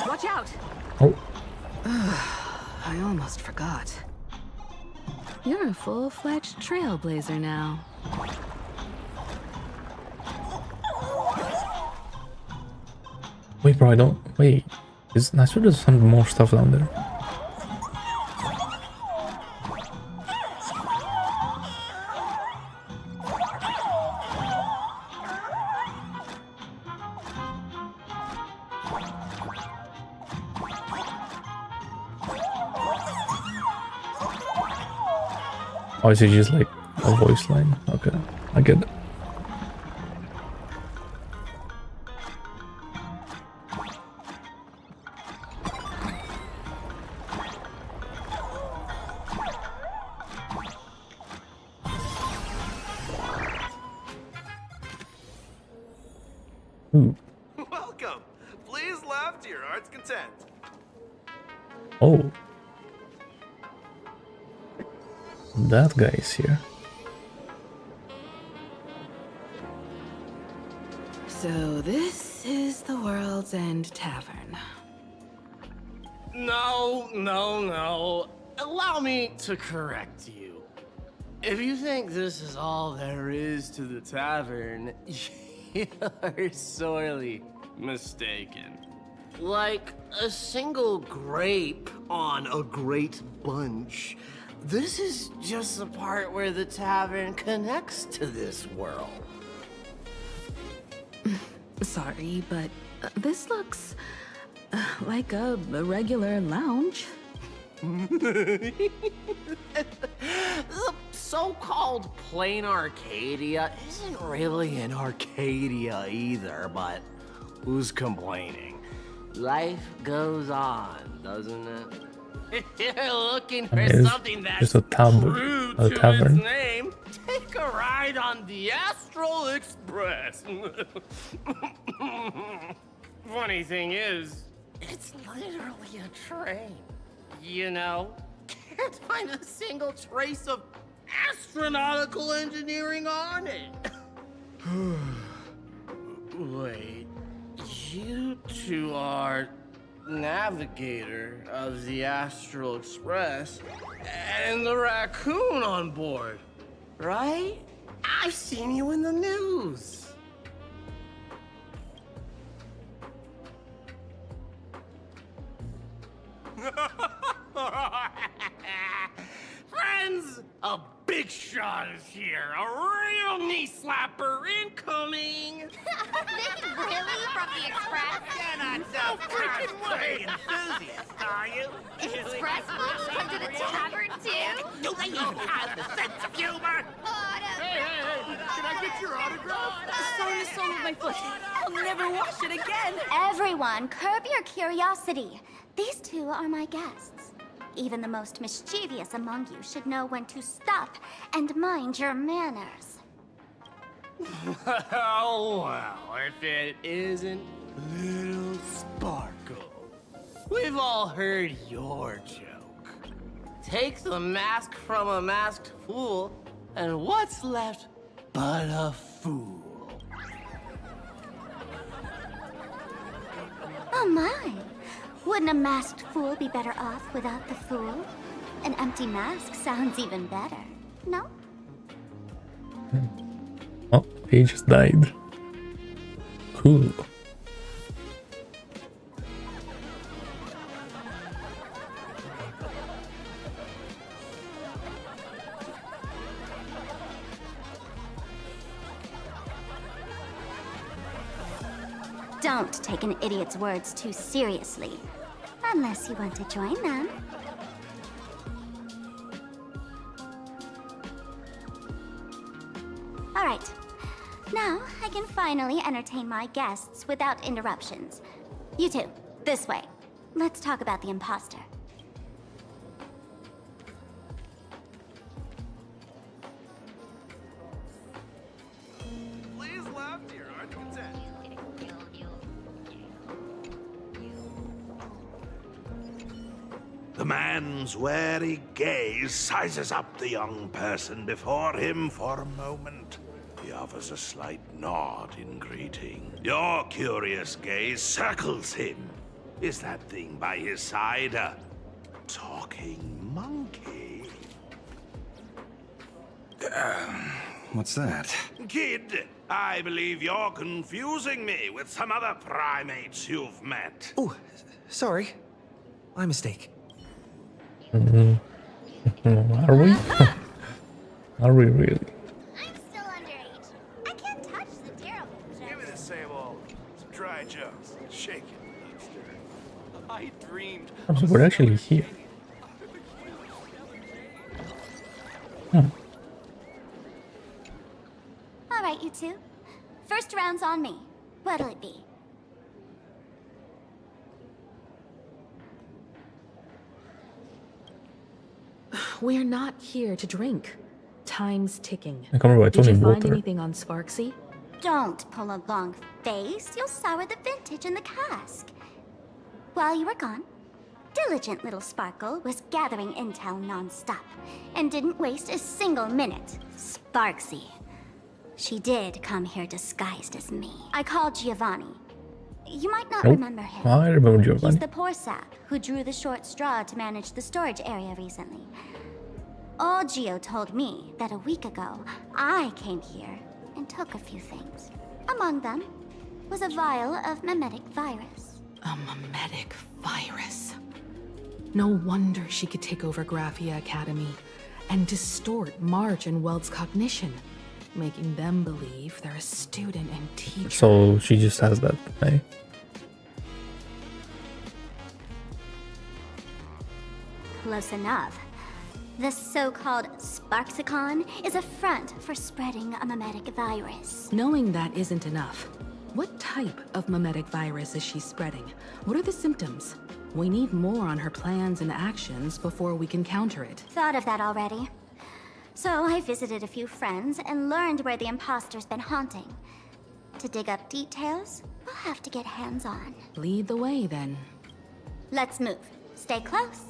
Watch out! Oh. I almost forgot. You're a full-fledged trailblazer now. Wait, bro, I don't. Wait. I swear there's some more stuff down there. Oh, is it just like a voice line? Okay, I get it. Welcome. Please laugh to your heart's content. Oh. That guy is here. So this is the World's End Tavern. No. Allow me to correct you. If you think this is all there is to the tavern, you're sorely mistaken. Like a single grape on a great bunch, this is just the part where the tavern connects to this world. Sorry, but this looks like a regular lounge. The so-called plain Arcadia isn't really an Arcadia either, but who's complaining? Life goes on, doesn't it? If you're looking for something that's just a true to tavern. its name, take a ride on the Astral Express. Funny thing is, it's literally a train. You know, can't find a single trace of astronautical engineering on it. Wait, you two are navigator of the Astral Express and the raccoon on board, right? I've seen you in the news. Friends, a big shot is here. A real knee slapper incoming. Really? From the Express? You're not so freaking way enthusiast, are you? Express folks come to the tavern too? Do they even have the sense of humor? Hey, can I get your autograph? Sign the sole of my foot. I'll never wash it again. Everyone, curb your curiosity. These two are my guests. Even the most mischievous among you should know when to stop and mind your manners. Oh, well, if it isn't Little Sparkle. We've all heard your joke. Take the mask from a masked fool, and what's left but a fool? Oh my! Wouldn't a masked fool be better off without the fool? An empty mask sounds even better, no? Oh, he just died. Cool. Don't take an idiot's words too seriously. Unless you want to join them. Alright. Now, I can finally entertain my guests without interruptions. You two, this way. Let's talk about the imposter. Please left here, aren't you content? The man's wary gaze sizes up the young person before him for a moment. He offers a slight nod in greeting. Your curious gaze circles him. Is that thing by his side a talking monkey? What's that? Kid, I believe you're confusing me with some other primates you've met. Oh, sorry. My mistake. Are we? Are we really? I'm still underage. I can't touch the Daryl Give me the same old. Some dry jokes. Shake it, youngster. I dreamed. Oh, so we're actually here. Alright, you two. First round's on me. What'll it be? We're not here to drink. Time's ticking. I can't remember, it's Did only you find water. anything on Sparksy? Don't pull a long face. You'll sour the vintage in the cask. While you were gone, diligent little Sparkle was gathering intel non-stop and didn't waste a single minute. Sparksy. She did come here disguised as me. I called Giovanni. You might not Nope. remember him. I remember Giovanni. He's the poor sap who drew the short straw to manage the storage area recently. Old Gio told me that a week ago, I came here and took a few things. Among them was a vial of mimetic virus. A mimetic virus. No wonder she could take over Graphia Academy and distort March and Weld's cognition, making them believe they're a student and teacher. So she just has that, eh? Close enough. The so-called Sparksicon is a front for spreading a mimetic virus. Knowing that isn't enough. What type of mimetic virus is she spreading? What are the symptoms? We need more on her plans and actions before we can counter it. Thought of that already. So I visited a few friends and learned where the imposter's been haunting. To dig up details, we'll have to get hands-on. Lead the way, then. Let's move. Stay close.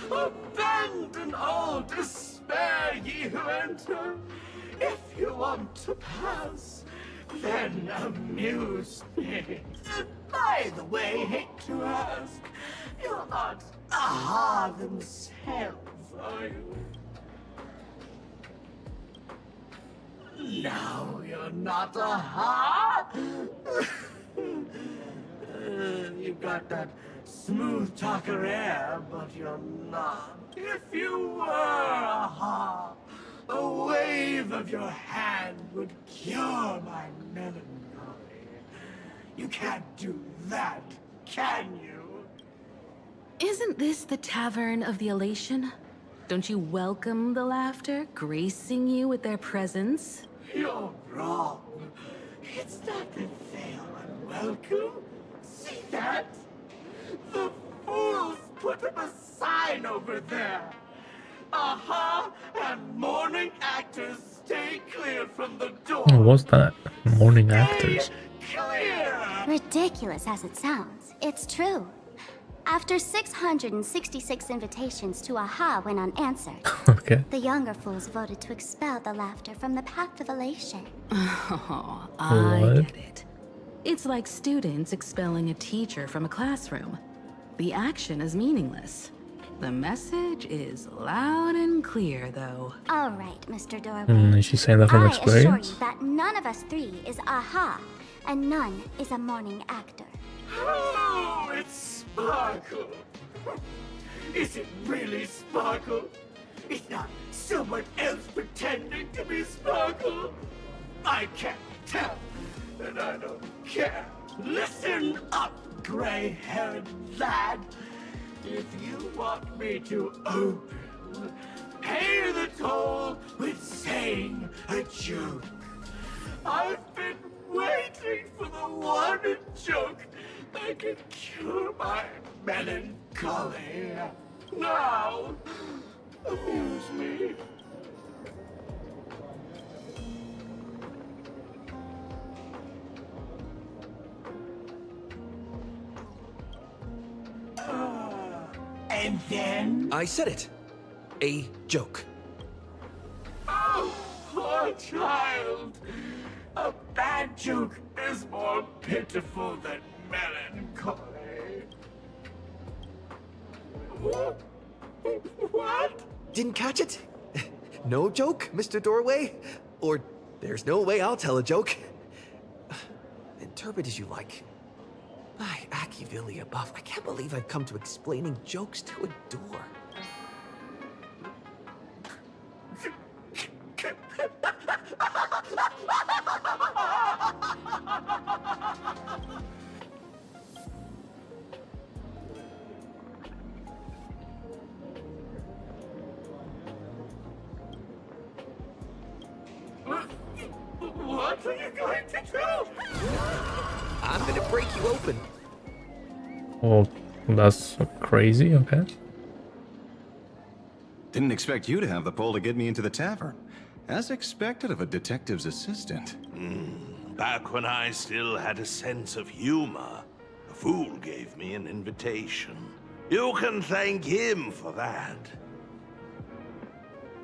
Abandon all despair, ye who enter. If you want to pass, then amuse me. By the way, hate to ask, You're not aha themselves, are you? No, you're not aha. You've got that smooth talker air, but you're not. If you were aha, a wave of your hand would cure my melancholy. You can't do that, can you? Isn't this the Tavern of the Elation? Don't you welcome the laughter, gracing you with their presence? You're wrong. It's not that they are unwelcome. See that? The fools put up a sign over there. Aha! And morning actors stay clear from the door. What's that? Morning actors. Clear! Ridiculous as it sounds, it's true. After 666 invitations to AHA went unanswered, Okay. the younger fools voted to expel the laughter from the path of elation. Oh, I What? get it. It's like students expelling a teacher from a classroom. The action is meaningless. The message is loud and clear, though. All right, Mr. Doorway. Is she saying that from I assure experience? you that none of us three is AHA, and none is a morning actor. Oh, it's Sparkle. Is it really Sparkle? It's not someone else pretending to be Sparkle. I can't tell, and I don't care. Listen up, gray-haired lad. If you want me to open, pay the toll with saying a joke. I've been waiting for the one joke that can cure my melancholy. Now, amuse me. And then? I said it. A joke. Oh, poor child. A bad joke is more pitiful than melancholy. What? Didn't catch it? No joke, Mr. Doorway? Or there's no way I'll tell a joke. Interpret as you like. By Achivili above, I can't believe I've come to explaining jokes to a door. What are you going to do? I'm gonna break you open. Oh, that's crazy. Okay. Didn't expect you to have the pull to get me into the tavern. As expected of a detective's assistant. Back when I still had a sense of humor, a fool gave me an invitation. You can thank him for that.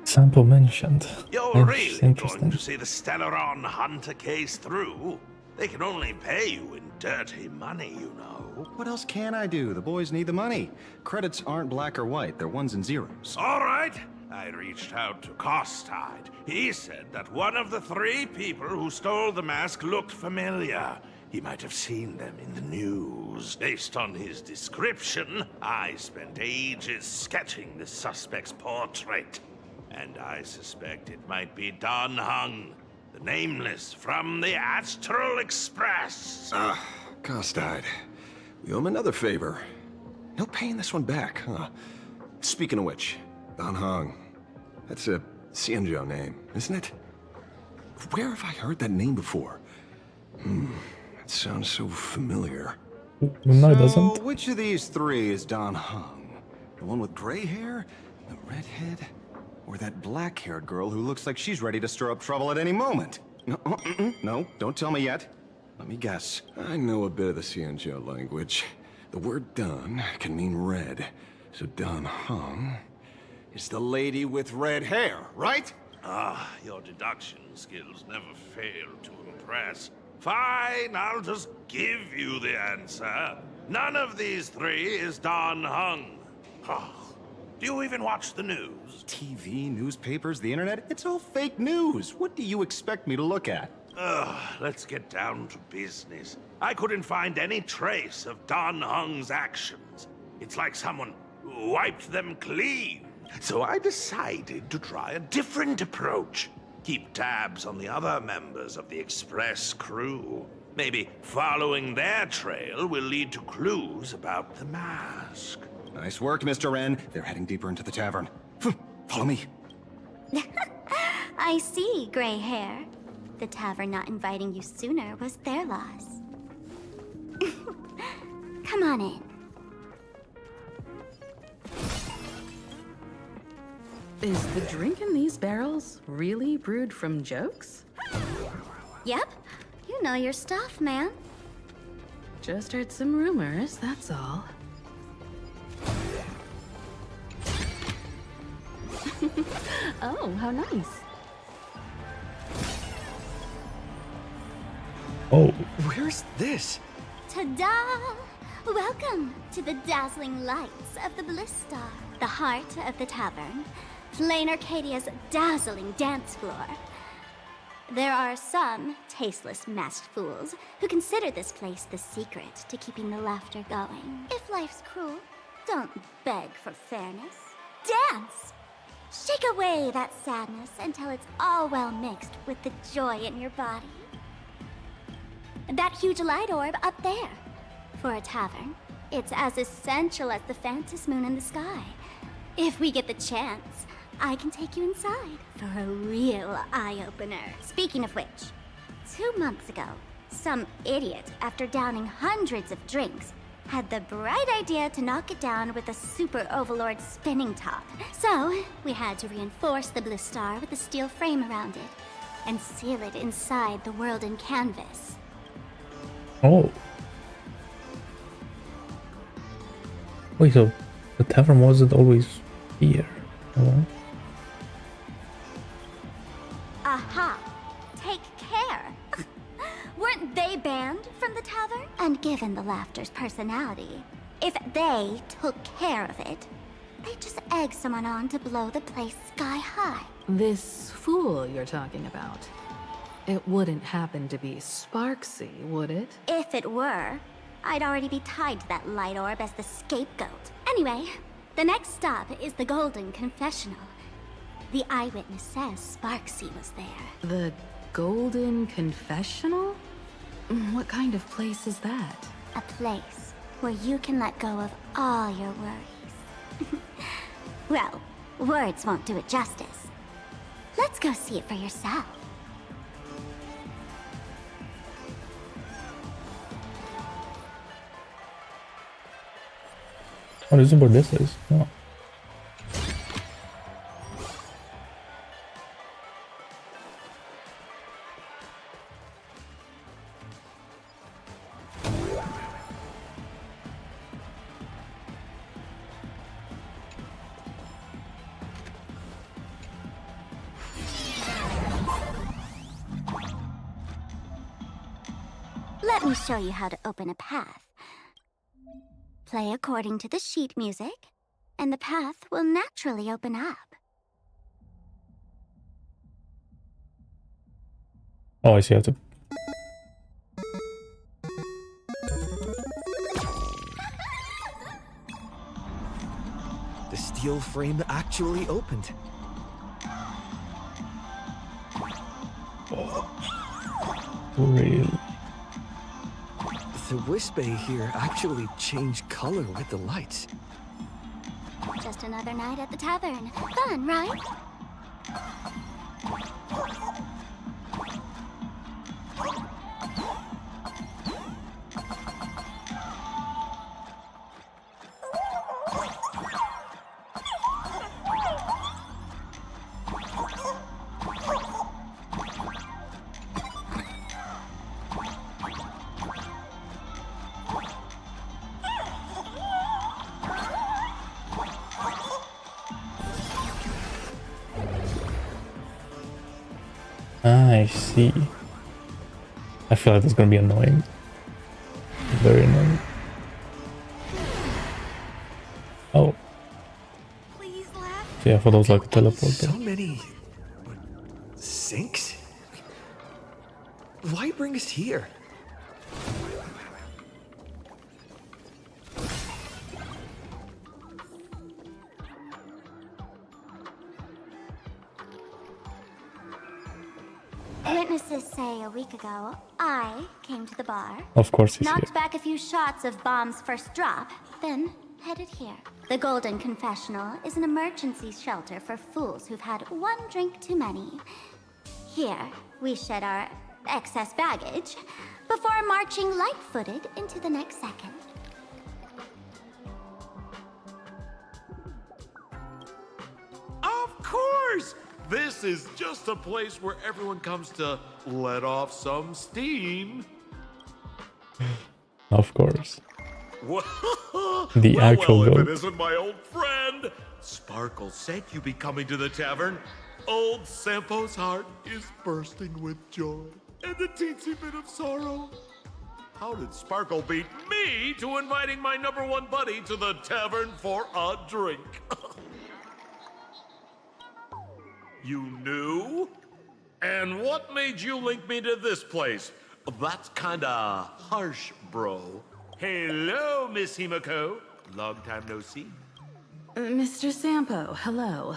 Sample mentioned. You're really going Interesting. to see the Stellaron Hunter case through? They can only pay you in dirty money, you know. What else can I do? The boys need the money. Credits aren't black or white, they're ones and zeros. All right. I reached out to Costide. He said that one of the 3 people who stole the mask looked familiar. He might have seen them in the news. Based on his description, I spent ages sketching the suspect's portrait. And I suspect it might be Don Hung, the Nameless from the Astral Express. Costide. We owe him another favor. No paying this one back, huh? Speaking of which, Don Hong. That's a Xianzhou name, isn't it? Where have I heard that name before? That sounds so familiar. No, it doesn't. Which of these 3 is Don Hung? The one with gray hair? The redhead? Or that black-haired girl who looks like she's ready to stir up trouble at any moment? No, no, don't tell me yet. Let me guess. I know a bit of the Xianzhou language. The word Don can mean red. So Don Hong is the lady with red hair, right? Your deduction skills never fail to impress. Fine, I'll just give you the answer. None of these three is Don Hung. Oh, do you even watch the news? TV, newspapers, the internet, it's all fake news. What do you expect me to look at? Ugh, let's get down to business. I couldn't find any trace of Don Hung's actions. It's like someone wiped them clean. So I decided to try a different approach. Keep tabs on the other members of the Express crew. Maybe following their trail will lead to clues about the mask. Nice work, Mr. Wren. They're heading deeper into the tavern. Follow me. I see, gray hair. The tavern not inviting you sooner was their loss. Come on in. Is the drink in these barrels really brewed from jokes? Yep, you know your stuff, man. Just heard some rumors, that's all. Oh, how nice. Oh. Where's this? Ta-da! Welcome to the dazzling lights of the Bliss Star, the heart of the tavern, Plain Arcadia's dazzling dance floor. There are some tasteless masked fools who consider this place the secret to keeping the laughter going. If life's cruel, don't beg for fairness. Dance! Shake away that sadness until it's all well mixed with the joy in your body. That huge light orb up there. For a tavern, it's as essential as the Phantom moon in the sky. If we get the chance, I can take you inside for a real eye-opener. Speaking of which, 2 months ago, some idiot, after downing hundreds of drinks, had the bright idea to knock it down with a super overlord spinning top. So, we had to reinforce the Bliss Star with a steel frame around it and seal it inside the world in canvas. Oh. Wait, so the tavern wasn't always here? Oh. Aha! Take care! Weren't they banned from the tavern? And given the laughter's personality, if they took care of it, they'd just egg someone on to blow the place sky high. This fool you're talking about. It wouldn't happen to be Sparksy, would it? If it were, I'd already be tied to that light orb as the scapegoat. Anyway, the next stop is the Golden Confessional. The eyewitness says Sparksy was there. The Golden Confessional? What kind of place is that? A place where you can let go of all your worries. Well, words won't do it justice. Let's go see it for yourself. Oh, this is what this is. Oh. Let me show you how to open a path. Play according to the sheet music, and the path will naturally open up. Oh, I see. I have to. The steel frame actually opened. Really? The Wisp-Bay here actually changed color with the lights. Just another night at the tavern. Fun, right? I see. I feel like that's gonna be annoying. Very annoying. Oh. Please laugh. So yeah, for those like teleport. So many sinks? Why bring us here? Witnesses say a week ago, I came to the bar. Of course he's knocked here. back a few shots of Bomb's first drop, then headed here. The Golden Confessional is an emergency shelter for fools who've had one drink too many. Here, we shed our excess baggage before marching light-footed into the next second. Of course! This is just a place where everyone comes to let off some steam. Of course. Well, The actual if it goat. isn't my old friend. Sparkle said you'd be coming to the tavern. Old Sampo's heart is bursting with joy and a teensy bit of sorrow. How did Sparkle beat me to inviting my #1 buddy to the tavern for a drink? You knew? And what made you link me to this place? That's kinda harsh, bro. Hello, Miss Himiko. Long time no see. Mr. Sampo, hello.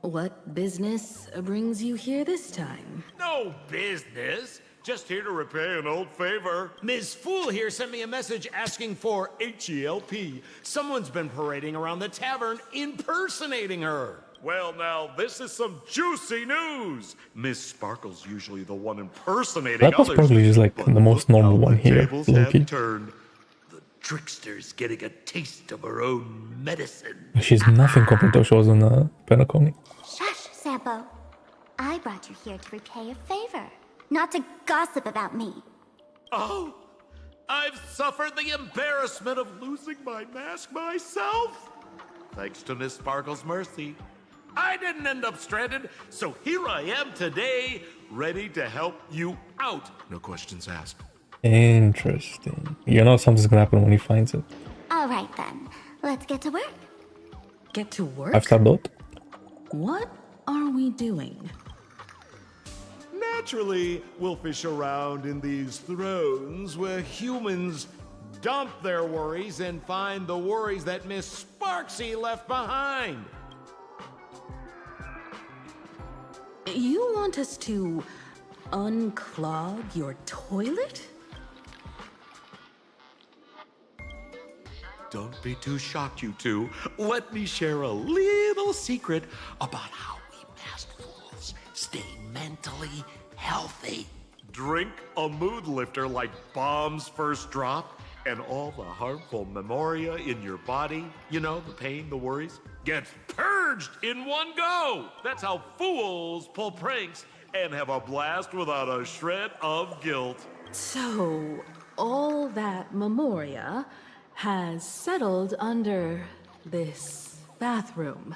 What business brings you here this time? No business. Just here to repay an old favor. Ms. Fool here sent me a message asking for HELP. Someone's been parading around the tavern impersonating her. Well, now, this is some juicy news. Miss Sparkle's usually the one impersonating That was others. probably just like the most normal one here, Tables low-key. have turned. The trickster's getting a taste of her own medicine. She's nothing compared to what she was in Penacony. Shush, Sampo. I brought you here to repay a favor, not to gossip about me. Oh, I've suffered the embarrassment of losing my mask myself. Thanks to Miss Sparkle's mercy, I didn't end up stranded, so here I am today, ready to help you out. No questions asked. Interesting. You know something's gonna happen when he finds it. All right then, let's get to work. Get to work? 5-star dot. What are we doing? Naturally, we'll fish around in these thrones where humans dump their worries and find the worries that Miss Sparksy left behind. You want us to unclog your toilet? Don't be too shocked, you two. Let me share a little secret about how we masked fools stay mentally healthy. Drink a mood lifter like Bomb's first drop, and all the harmful memoria in your body, you know, the pain, the worries, gets purged in one go. That's how fools pull pranks and have a blast without a shred of guilt. So, all that memoria has settled under this bathroom.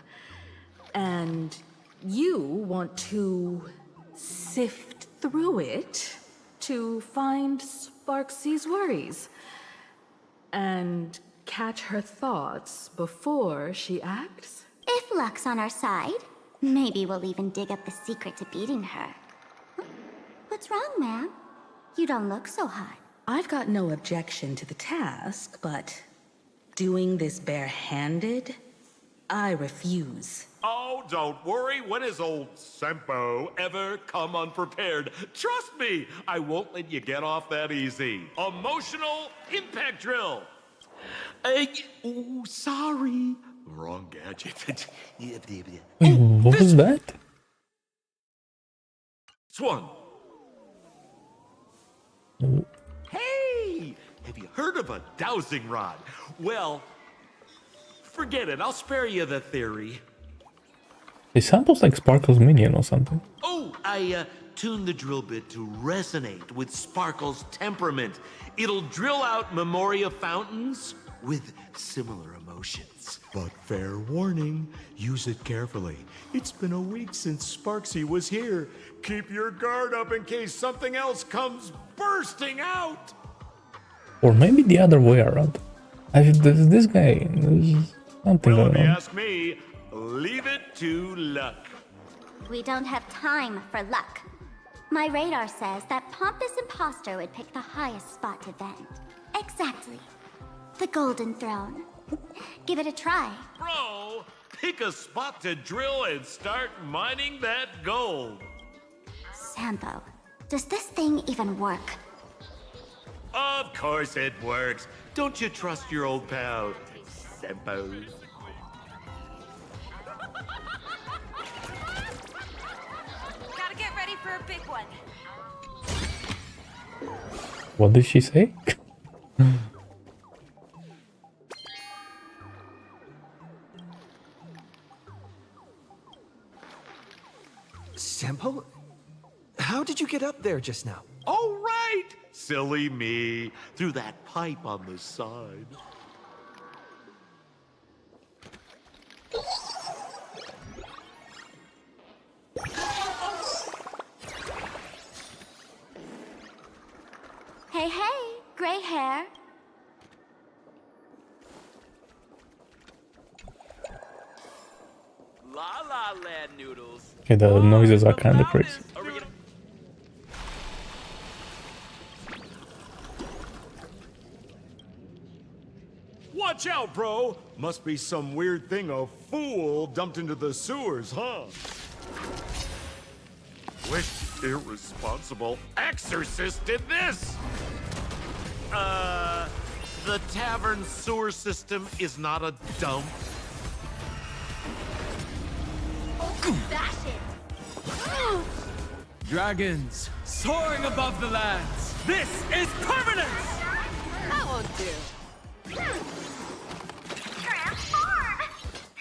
And you want to sift through it to find Sparksy's worries and catch her thoughts before she acts? If luck's on our side, maybe we'll even dig up the secret to beating her. What's wrong, ma'am? You don't look so hot. I've got no objection to the task, but doing this barehanded, I refuse. Oh, don't worry. When has old Sempo ever come unprepared? Trust me, I won't let you get off that easy. Emotional impact drill. Oh, sorry. Wrong gadget. Wait, what was that? Swan. Hey, have you heard of a dowsing rod? Well, forget it. I'll spare you the theory. It sounds like Sparkle's minion or something. Oh, I tuned the drill bit to resonate with Sparkle's temperament. It'll drill out memoria fountains with similar emotions. But fair warning, use it carefully. It's been a week since Sparksy was here. Keep your guard up in case something else comes bursting out. Or maybe the other way around. This guy, Something Well, if going you on. ask me, leave it to luck. We don't have time for luck. My radar says that pompous imposter would pick the highest spot to vent. Exactly. The Golden Throne. Give it a try. Bro, pick a spot to drill and start mining that gold. Sampo, does this thing even work? Of course it works. Don't you trust your old pal, Sempo? Gotta get ready for a big one. What did she say? Sampo? How did you get up there just now? Oh, right! Silly me. Through that pipe on the side. Hey, hey, gray hair. La La Land noodles. Okay, the noises are kind of crazy. Watch out, bro! Must be some weird thing a fool dumped into the sewers, huh? Which irresponsible exorcist did this? The tavern sewer system is not a dump. Bash it! Dragons, soaring above the lands. This is permanence! That won't do. Transform!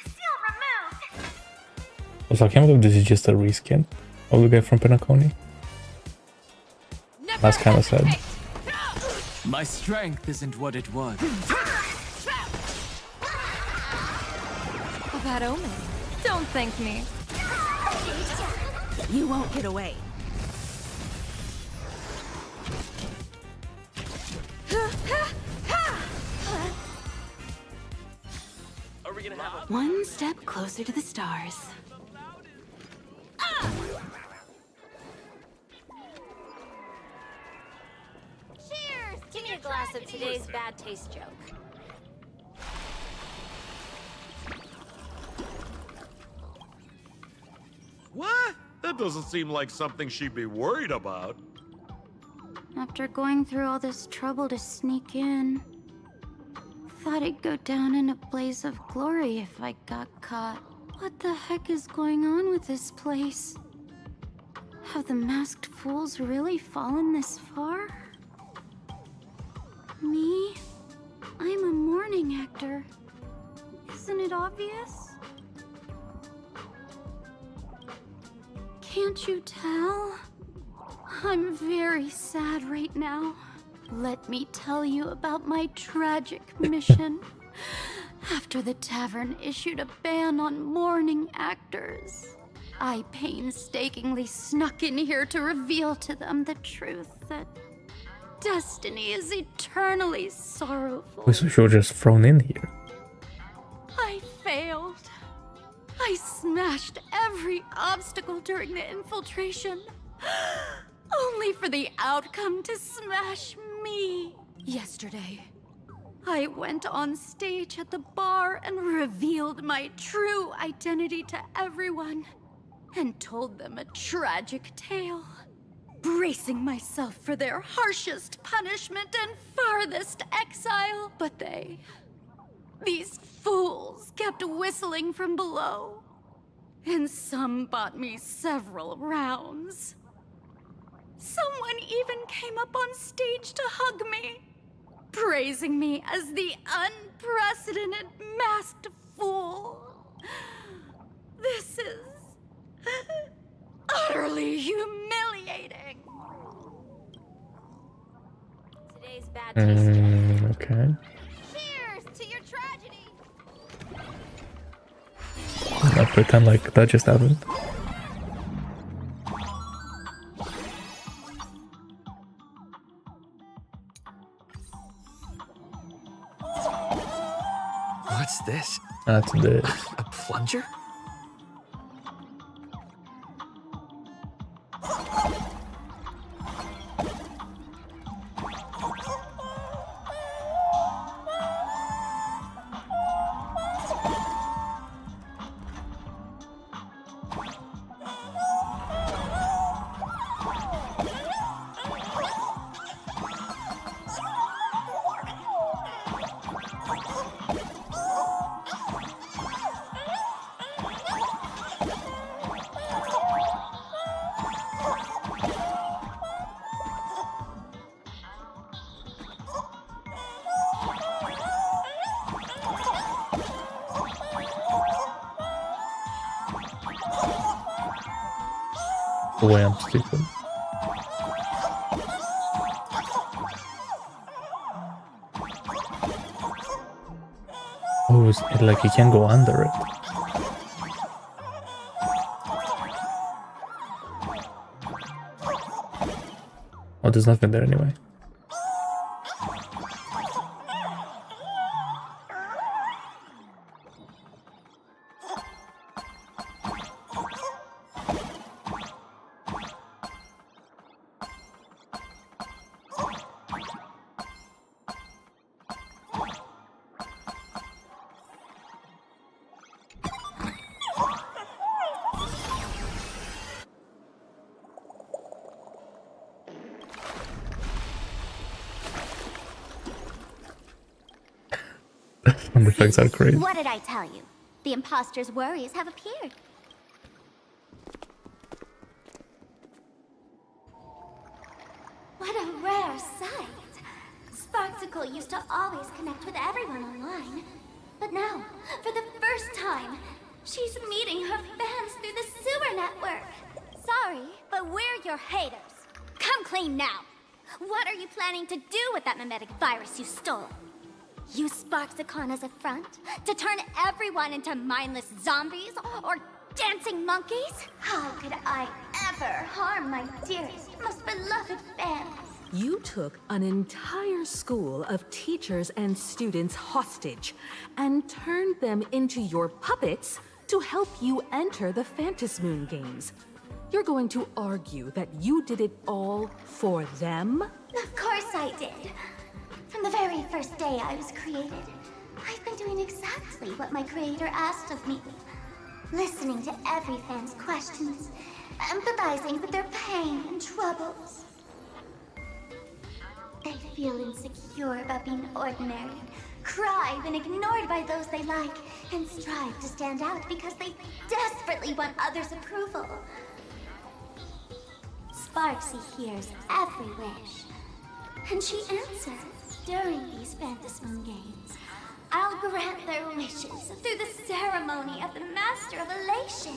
Seal removed! So I can't believe this is just a reskin of the guy from Penacony. That's kind of sad. My strength isn't what it was. A bad omen. Don't thank me. You won't get away. Are we gonna have a One step closer to the stars. Cheers! Give me a glass of today's bad taste joke. What? That doesn't seem like something she'd be worried about. After going through all this trouble to sneak in, thought I'd go down in a blaze of glory if I got caught. What the heck is going on with this place? Have the masked fools really fallen this far? Me? I'm a morning actor. Isn't it obvious? Can't you tell? I'm very sad right now. Let me tell you about my tragic mission. After the tavern issued a ban on morning actors, I painstakingly snuck in here to reveal to them the truth that destiny is eternally sorrowful. Wait, so she was just thrown in here. I failed. I smashed every obstacle during the infiltration, only for the outcome to smash me. Yesterday, I went on stage at the bar and revealed my true identity to everyone and told them a tragic tale, bracing myself for their harshest punishment and farthest exile. But these fools kept whistling from below, and some bought me several rounds. Someone even came up on stage to hug me, praising me as the unprecedented masked fool. This is utterly humiliating. Today's bad taste joke. Okay. Cheers to your tragedy! I pretend like that just happened. What's this? That's this. A plunger? The way I'm sleeping. Oh, it's like you can go under it. Oh, there's nothing there anyway. Sound effects are crazy. What did I tell you? The imposter's worries have appeared. What a rare sight. Sparksicle used to always connect with everyone online. But now, for the first time, she's meeting her fans through the sewer network. Sorry, but we're your haters. Come clean now. What are you planning to do with that mimetic virus you stole? Use Sparksicon as a front to turn everyone into mindless zombies or dancing monkeys? How could I ever harm my dearest, most beloved fans? You took an entire school of teachers and students hostage and turned them into your puppets to help you enter the Phantasmoon games. You're going to argue that you did it all for them? Of course I did. From the very first day I was created, I've been doing exactly what my creator asked of me. Listening to every fan's questions, empathizing with their pain and troubles. They feel insecure about being ordinary, cry when ignored by those they like, and strive to stand out because they desperately want others' approval. Sparksy hears every wish, and she answers. During these Phantasmoon games, I'll grant their wishes through the ceremony of the Master of Elation.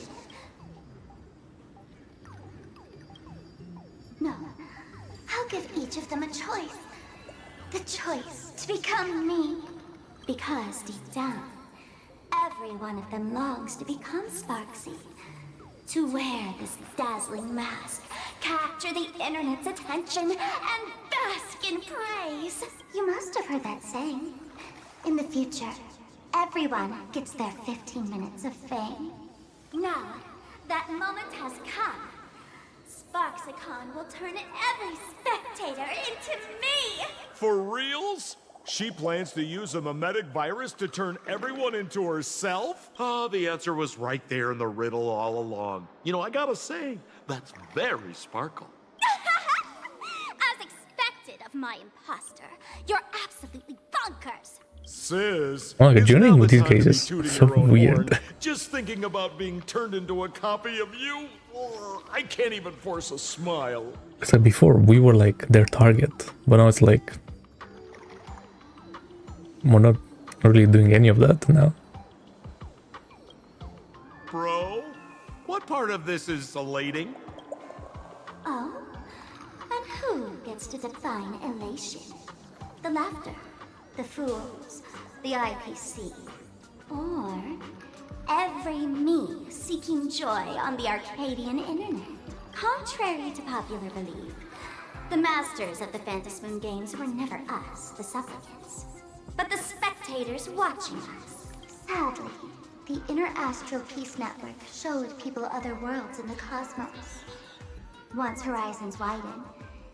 No, I'll give each of them a choice. The choice to become me. Because deep down, every one of them longs to become Sparksy. To wear this dazzling mask, capture the internet's attention, and bask in praise. You must have heard that saying. In the future, everyone gets their 15 minutes of fame. Now, that moment has come. Sparksicon will turn every spectator into me! For reals? She plans to use a mimetic virus to turn everyone into herself? Ah, the answer was right there in the riddle all along. You know, I gotta say, that's very Sparkle. As expected of my imposter, you're absolutely bonkers! Sis, Oh, it's joining now with the these time guys to be is tooting so your own weird. horn. Just thinking about being turned into a copy of you, I can't even force a smile. So before we were like their target, but now it's like we're not really doing any of that now. Bro, what part of this is elating? Oh? And who gets to define elation? The laughter, the fools, the IPC, or every me seeking joy on the Arcadian internet? Contrary to popular belief, the masters of the Phantasmoon games were never us, the supplicants, but the spectators watching us. Sadly, the Inter-Astral Peace Network showed people other worlds in the cosmos. Once horizons widen,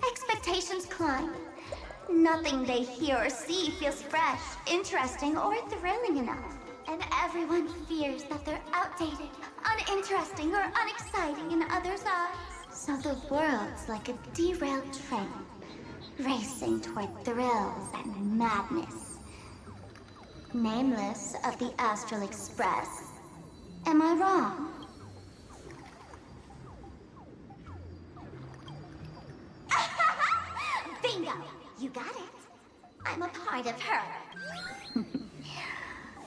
expectations climb. Nothing they hear or see feels fresh, interesting, or thrilling enough. And everyone fears that they're outdated, uninteresting, or unexciting in others' eyes. So the world's like a derailed train, racing toward thrills and madness. Nameless of the Astral Express. Am I wrong? Bingo! You got it. I'm a part of her.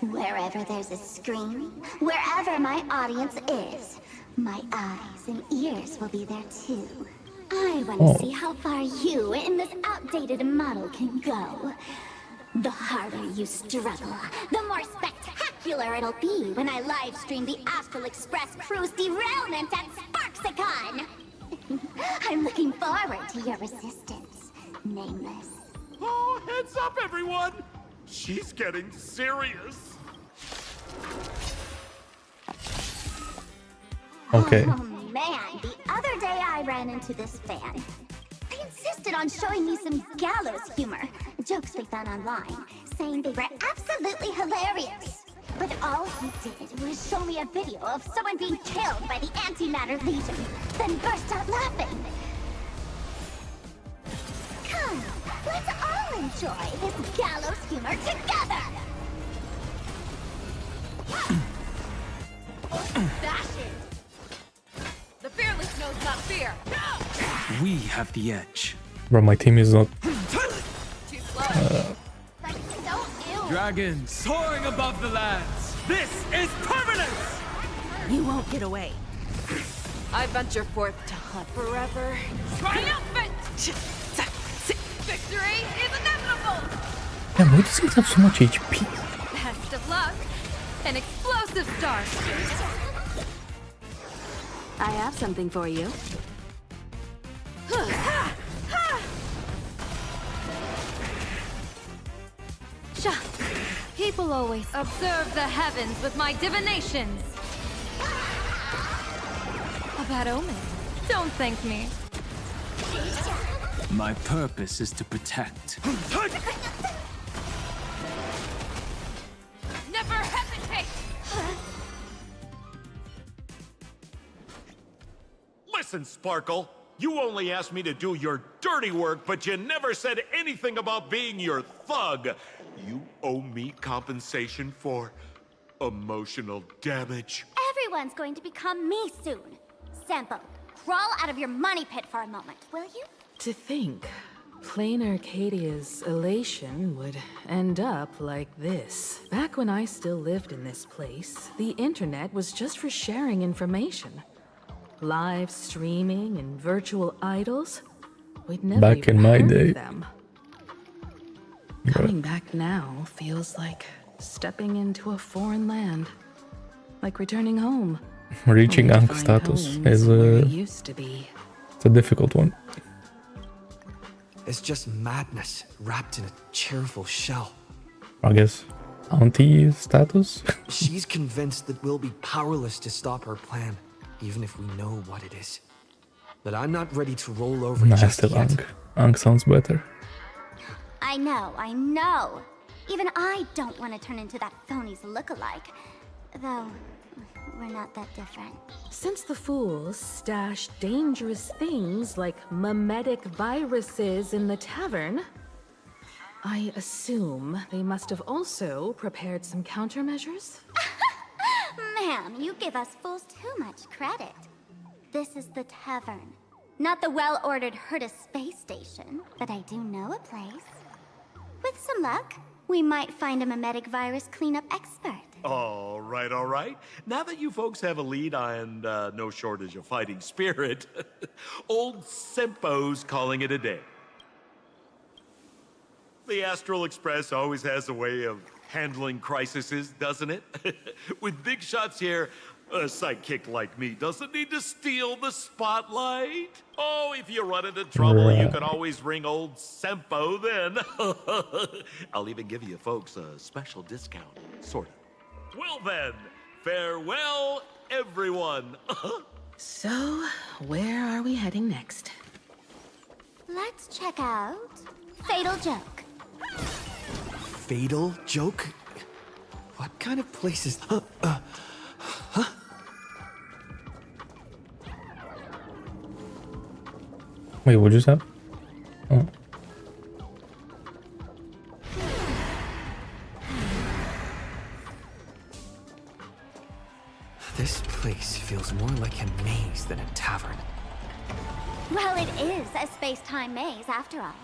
Wherever there's a screen, wherever my audience is, my eyes and ears will be there too. I want to see how far you in this outdated model can go. The harder you struggle, the more spectacular it'll be when I live stream the Astral Express crew's derailment at Sparksicon. I'm looking forward to your resistance, Nameless. Oh, heads up, everyone! She's getting serious. Okay. Oh man, the other day I ran into this fan. They insisted on showing me some gallows humor, jokes we found online, saying they were absolutely hilarious. But all he did was show me a video of someone being killed by the Antimatter Legion, then burst out laughing. Come, let's all enjoy this gallows humor together! Dash it! The fearless knows not fear. We have the edge. Bro, my team is not. Too slow. Dragons soaring above the lands. This is permanence! You won't get away. I venture forth to hunt forever. Triumphant! Victory is inevitable! Damn, why does it have so much HP? Best of luck. An explosive start. I have something for you. People always observe the heavens with my divinations. A bad omen. Don't thank me. My purpose is to protect. Never hesitate! Listen, Sparkle. You only asked me to do your dirty work, but you never said anything about being your thug. You owe me compensation for emotional damage. Everyone's going to become me soon. Sampo, crawl out of your money pit for a moment, will you? To think, Plain Arcadia's elation would end up like this. Back when I still lived in this place, the internet was just for sharing information. Live streaming and virtual idols, we'd never Back even in my heard day. of them. Coming back now feels like stepping into a foreign land. Like returning home. Reaching Only to Ankh find status home is where it used to be. it's a difficult one. It's just madness wrapped in a cheerful shell. I guess auntie status. She's convinced that we'll be powerless to stop her plan, even if we know what it is. But I'm not ready to roll over Nah, just still yet. Ankh. Ankh sounds better. I know. Even I don't want to turn into that phony's lookalike. Though, we're not that different. Since the fools stash dangerous things like mimetic viruses in the tavern, I assume they must have also prepared some countermeasures? Ma'am, you give us fools too much credit. This is the tavern. Not the well-ordered Herta space station, but I do know a place. With some luck, we might find a mimetic virus cleanup expert. All right. Now that you folks have a lead and no shortage of fighting spirit, old Sempo's calling it a day. The Astral Express always has a way of handling crises, doesn't it? With big shots here, a sidekick like me doesn't need to steal the spotlight. Oh, if you run into trouble, you can always ring old Sempo then. I'll even give you folks a special discount, sort of. Well then, farewell, everyone. So, where are we heading next? Let's check out Fatal Joke. Fatal Joke? What kind of place is... Huh? Wait, what just happened? Oh. This place feels more like a maze than a tavern. Well, it is a space-time maze, after all.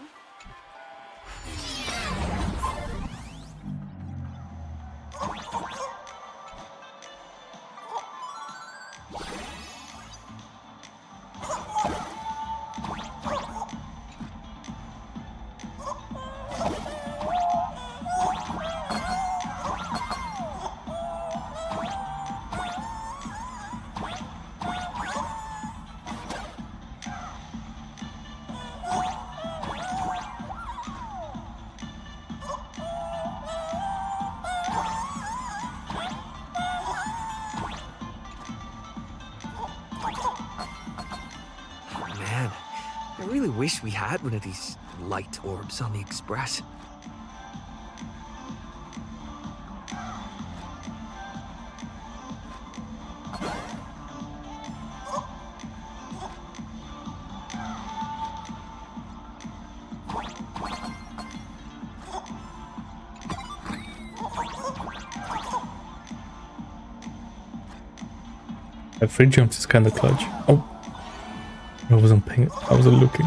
Man, I really wish we had one of these light orbs on the Express. The free jumps is kind of clutch. Oh, I wasn't paying. I wasn't looking.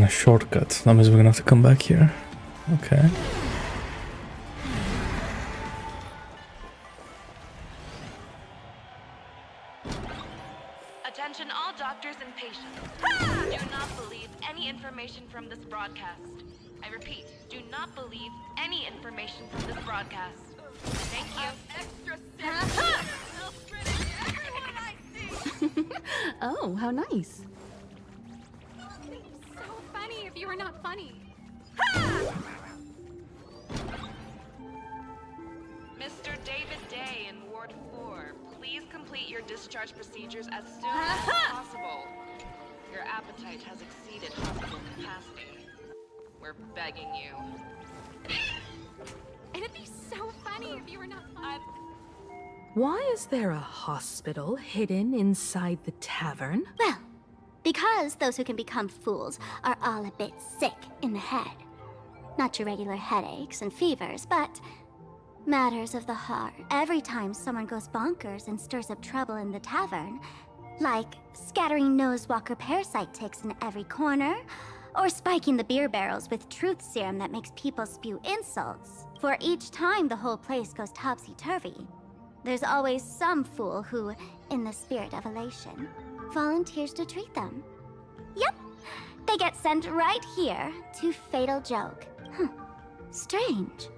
A shortcut. That means we're gonna have to come back here. Okay. Attention all doctors and patients. Do not believe any information from this broadcast. I repeat, do not believe any information from this broadcast. Thank you. Oh, how nice. So funny if you were not funny. Mr. David Day in Ward 4, please complete your discharge procedures as soon as possible. Your appetite has exceeded hospital capacity. We're begging you. It'd be so funny if you were not funny. Why is there a hospital hidden inside the tavern? Well, because those who can become fools are all a bit sick in the head. Not your regular headaches and fevers, but matters of the heart. Every time someone goes bonkers and stirs up trouble in the tavern, like scattering nosewalker parasite ticks in every corner, or spiking the beer barrels with truth serum that makes people spew insults. For each time the whole place goes topsy-turvy, there's always some fool who, in the spirit of elation, volunteers to treat them. Yep, they get sent right here to Fatal Joke. Strange.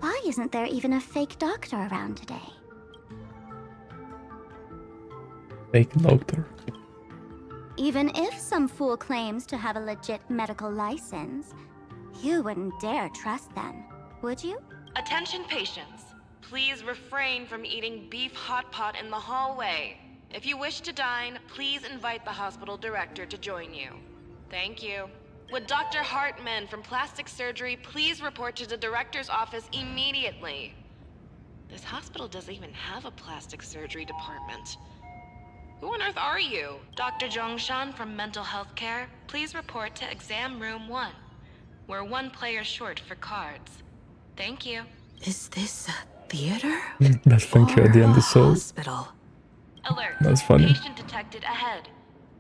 Why isn't there even a fake doctor around today? Fake doctor. Even if some fool claims to have a legit medical license, you wouldn't dare trust them, would you? Attention patients, please refrain from eating beef hot pot in the hallway. If you wish to dine, please invite the hospital director to join you. Thank you. Would Dr. Hartman from Plastic Surgery please report to the director's office immediately? This hospital doesn't even have a plastic surgery department. Who on earth are you? Dr. Zhongshan from Mental Health Care, please report to exam room 1. We're 1 player short for cards. Thank you. Is this a theater? That thank you at the end is so... Hospital. Alert. That's funny. Patient detected ahead.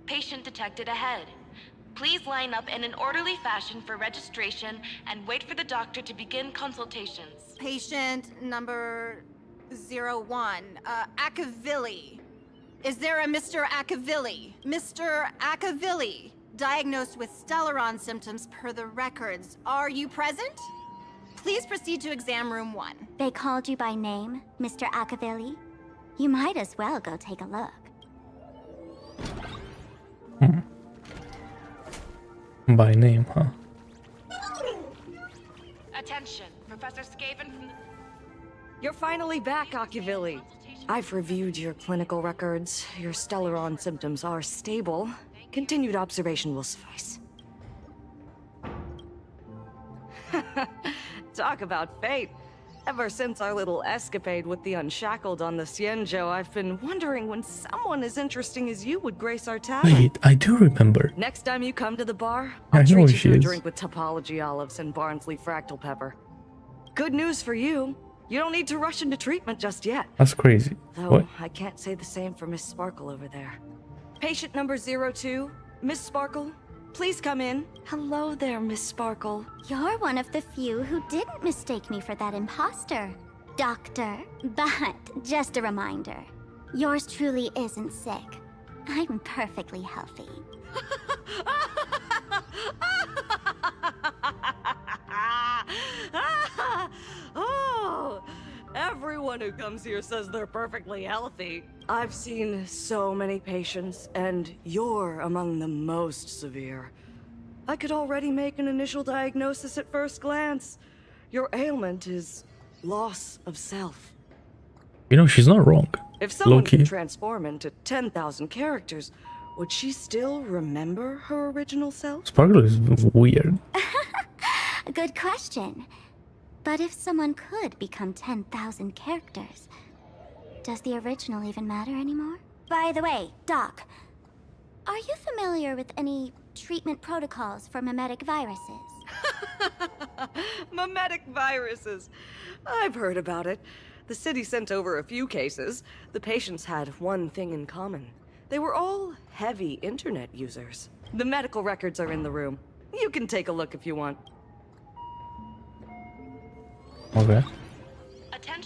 Patient detected ahead. Please line up in an orderly fashion for registration and wait for the doctor to begin consultations. Patient number 01, Akavilli. Is there a Mr. Akavilli? Mr. Akavilli, diagnosed with Stellaron symptoms per the records. Are you present? Please proceed to exam room 1. They called you by name, Mr. Akavilli? You might as well go take a look. By name, huh? Attention, Professor Skaven from the... You're finally back, Akavilli. I've reviewed your clinical records. Your Stellaron symptoms are stable. Continued observation will suffice. Talk about fate. Ever since our little escapade with the Unshackled on the Xianzhou, I've been wondering when someone as interesting as you would grace our tavern. Wait, I do remember. Next time you come to the bar, I I'll know treat who you she to a is. drink with topology olives and Barnsley fractal pepper. Good news for you. You don't need to rush into treatment just yet. That's crazy. Though What? I can't say the same for Miss Sparkle over there. Patient number 02, Miss Sparkle, please come in. Hello there, Miss Sparkle. You're one of the few who didn't mistake me for that imposter, Doctor. But just a reminder, yours truly isn't sick. I'm perfectly healthy. Oh, everyone who comes here says they're perfectly healthy. I've seen so many patients, and you're among the most severe. I could already make an initial diagnosis at first glance. Your ailment is loss of self. You know, she's not wrong. If someone Low-key. could transform into 10,000 characters, would she still remember her original self? Sparkle is weird. Good question. But if someone could become 10,000 characters, does the original even matter anymore? By the way, Doc, are you familiar with any treatment protocols for mimetic viruses? Mimetic viruses. I've heard about it. The city sent over a few cases. The patients had one thing in common. They were all heavy internet users. The medical records are in the room. You can take a look if you want. Okay.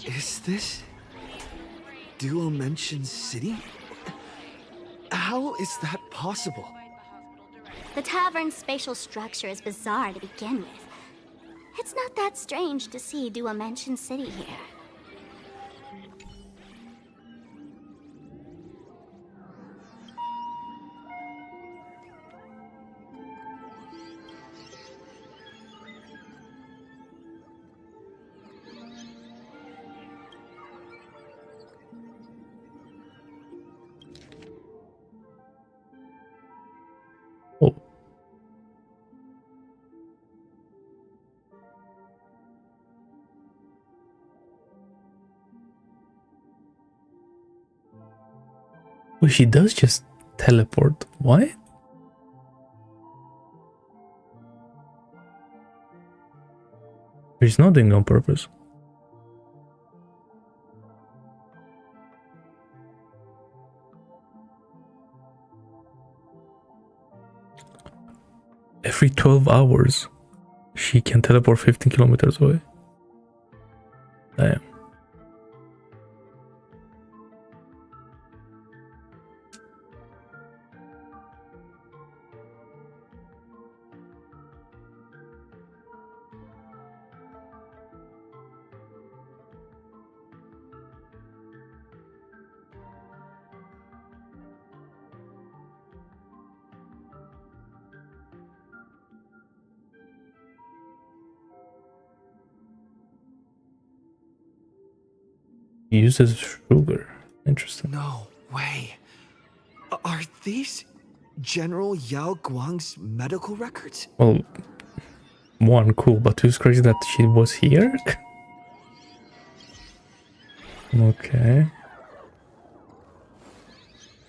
Is this Duo Mention City? How is that possible? The tavern's spatial structure is bizarre to begin with. It's not that strange to see Duo Mention City here. Oh. Well, she does just teleport. What? She's not doing it on purpose. Every 12 hours, she can teleport 15 kilometers away. Damn. Uses sugar. Interesting. No way. Are these General Yao Guang's medical records? Well, one, cool, but two's crazy that she was here. Okay.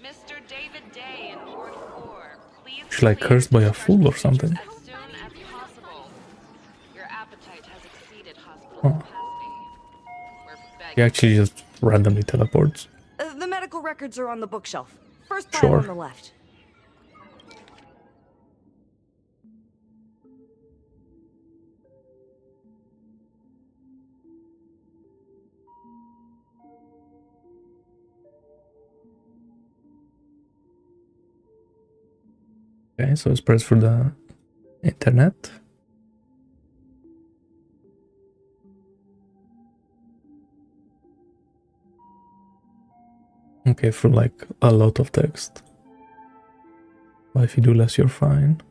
Mr. David Day in Ward 4, please She's like cursed by a fool or something. as soon as possible. Your appetite has exceeded hospital Huh. capacity. We're He actually just randomly teleports. The medical records are on the bookshelf. First pile Sure. on the left. Okay, so it's pressed for the internet. Okay, for like a lot of text. But if you do less, you're fine.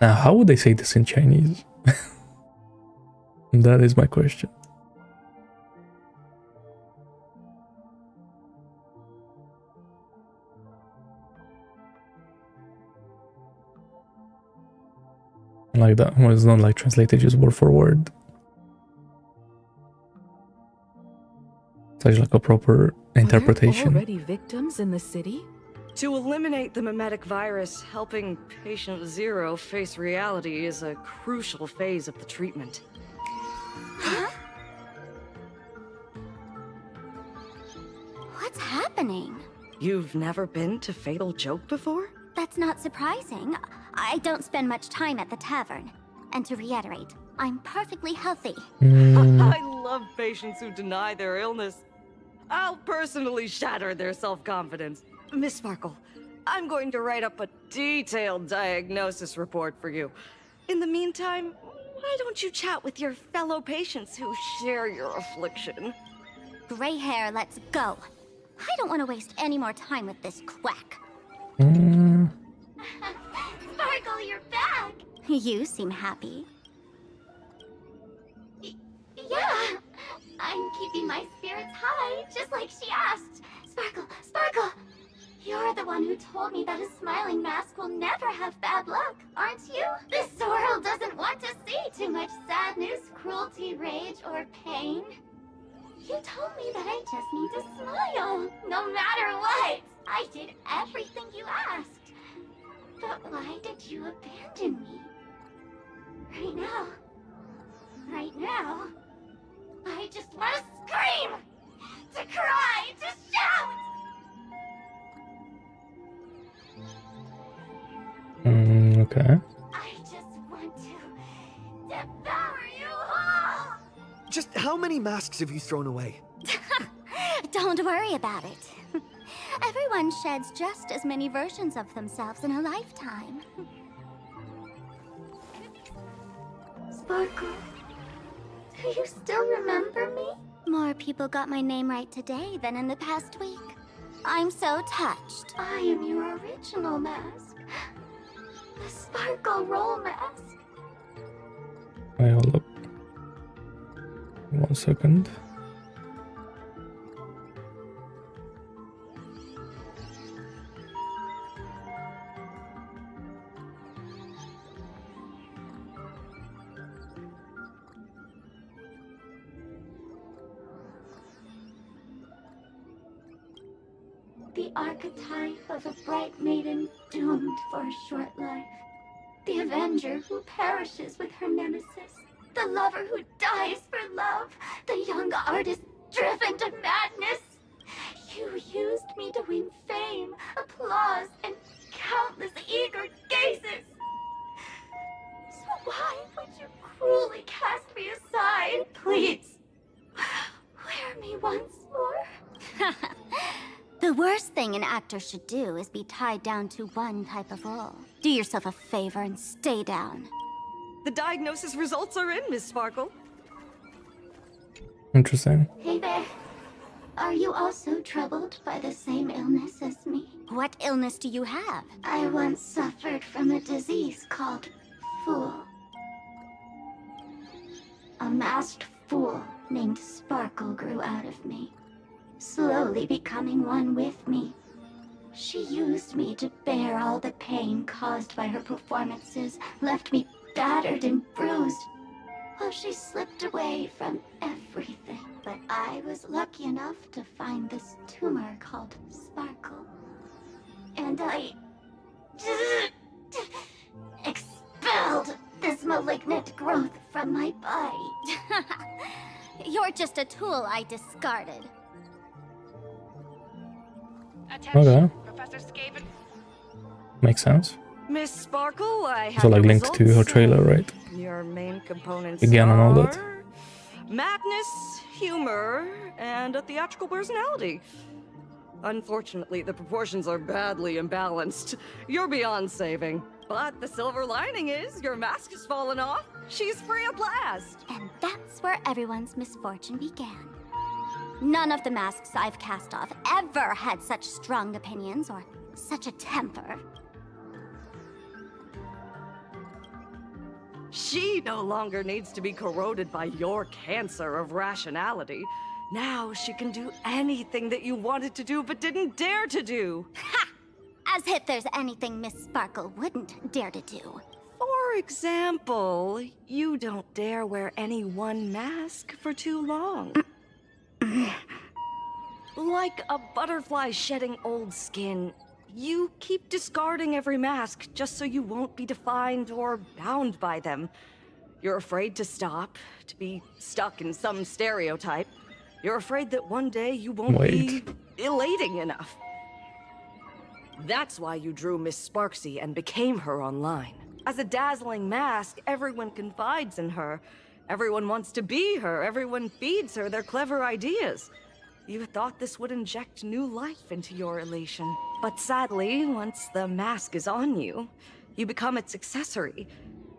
Now, how would they say this in Chinese? That is my question. Like that was not like translated just word for word. Such like a proper interpretation. Already victims in the city? To eliminate the mimetic virus, helping patient Zero face reality is a crucial phase of the treatment. Huh? What's happening? You've never been to Fatal Joke before? That's not surprising. I don't spend much time at the tavern. And to reiterate, I'm perfectly healthy. I love patients who deny their illness. I'll personally shatter their self-confidence. Miss Sparkle, I'm going to write up a detailed diagnosis report for you. In the meantime, why don't you chat with your fellow patients who share your affliction? Gray hair, let's go. I don't want to waste any more time with this quack. Sparkle, you're back! You seem happy. Yeah, I'm keeping my spirits high, just like she asked. Sparkle, Sparkle! You're the one who told me that a smiling mask will never have bad luck, aren't you? This world doesn't want to see too much sadness, cruelty, rage, or pain. You told me that I just need to smile, no matter what. I did everything you asked. But why did you abandon me? Right now, I just want to scream! To cry! To shout! Okay. I just want to devour you all! Just how many masks have you thrown away? Don't worry about it. Everyone sheds just as many versions of themselves in a lifetime. Sparkle, do you still remember me? More people got my name right today than in the past week. I'm so touched. I am your original mask. The Sparkle Roll mask. Wait, hold up. 1 second. The archetype of a bright maiden doomed for a short life. The avenger who perishes with her nemesis. The lover who dies for love. The young artist driven to madness. You used me to win fame, applause, and countless eager gazes. So why would you cruelly cast me aside? Please, wear me once more. The worst thing an actor should do is be tied down to one type of role. Do yourself a favor and stay down. The diagnosis results are in, Miss Sparkle. Interesting. Hey there. Are you also troubled by the same illness as me? What illness do you have? I once suffered from a disease called Fool. A masked fool named Sparkle grew out of me, slowly becoming one with me. She used me to bear all the pain caused by her performances, left me battered and bruised, while she slipped away from everything. But I was lucky enough to find this tumor called Sparkle. And I expelled this malignant growth from my body. You're just a tool I discarded. Okay. Makes sense. Miss Sparkle, I have So like your linked to her results. trailer, right? Your main components Again and all that. are madness, humor, and a theatrical personality. Unfortunately, the proportions are badly imbalanced. You're beyond saving. But the silver lining is your mask has fallen off. She's free at last. And that's where everyone's misfortune began. None of the masks I've cast off ever had such strong opinions or such a temper. She no longer needs to be corroded by your cancer of rationality. Now she can do anything that you wanted to do but didn't dare to do. Ha! As if there's anything Miss Sparkle wouldn't dare to do. For example, you don't dare wear any one mask for too long. Like a butterfly shedding old skin, you keep discarding every mask just so you won't be defined or bound by them. You're afraid to stop, to be stuck in some stereotype. You're afraid that one day you won't be elating enough. That's why you drew Miss Sparksy and became her online. As a dazzling mask, everyone confides in her. Everyone wants to be her. Everyone feeds her their clever ideas. You thought this would inject new life into your elation. But sadly, once the mask is on you, you become its accessory.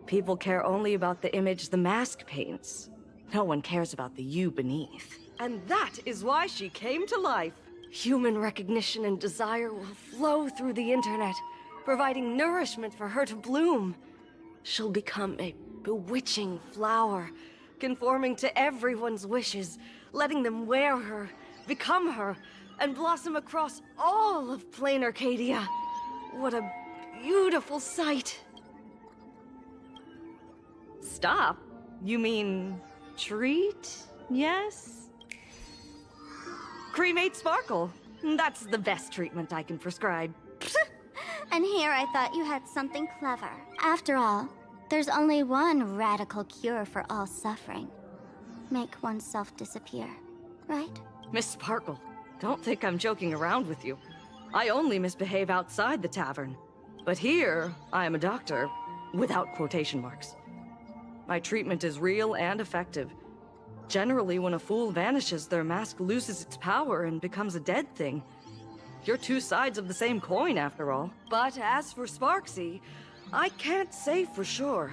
People care only about the image the mask paints. No one cares about the you beneath. And that is why she came to life. Human recognition and desire will flow through the internet, providing nourishment for her to bloom. She'll become a bewitching flower, conforming to everyone's wishes, letting them wear her, become her, and blossom across all of plain Arcadia. What a beautiful sight. Stop? You mean treat? Yes? Cremate Sparkle. That's the best treatment I can prescribe. And here I thought you had something clever. After all, there's only one radical cure for all suffering. Make oneself disappear, right? Miss Sparkle, don't think I'm joking around with you. I only misbehave outside the tavern. But here, I am a doctor, without quotation marks. My treatment is real and effective. Generally, when a fool vanishes, their mask loses its power and becomes a dead thing. You're two sides of the same coin, after all. But as for Sparksy, I can't say for sure.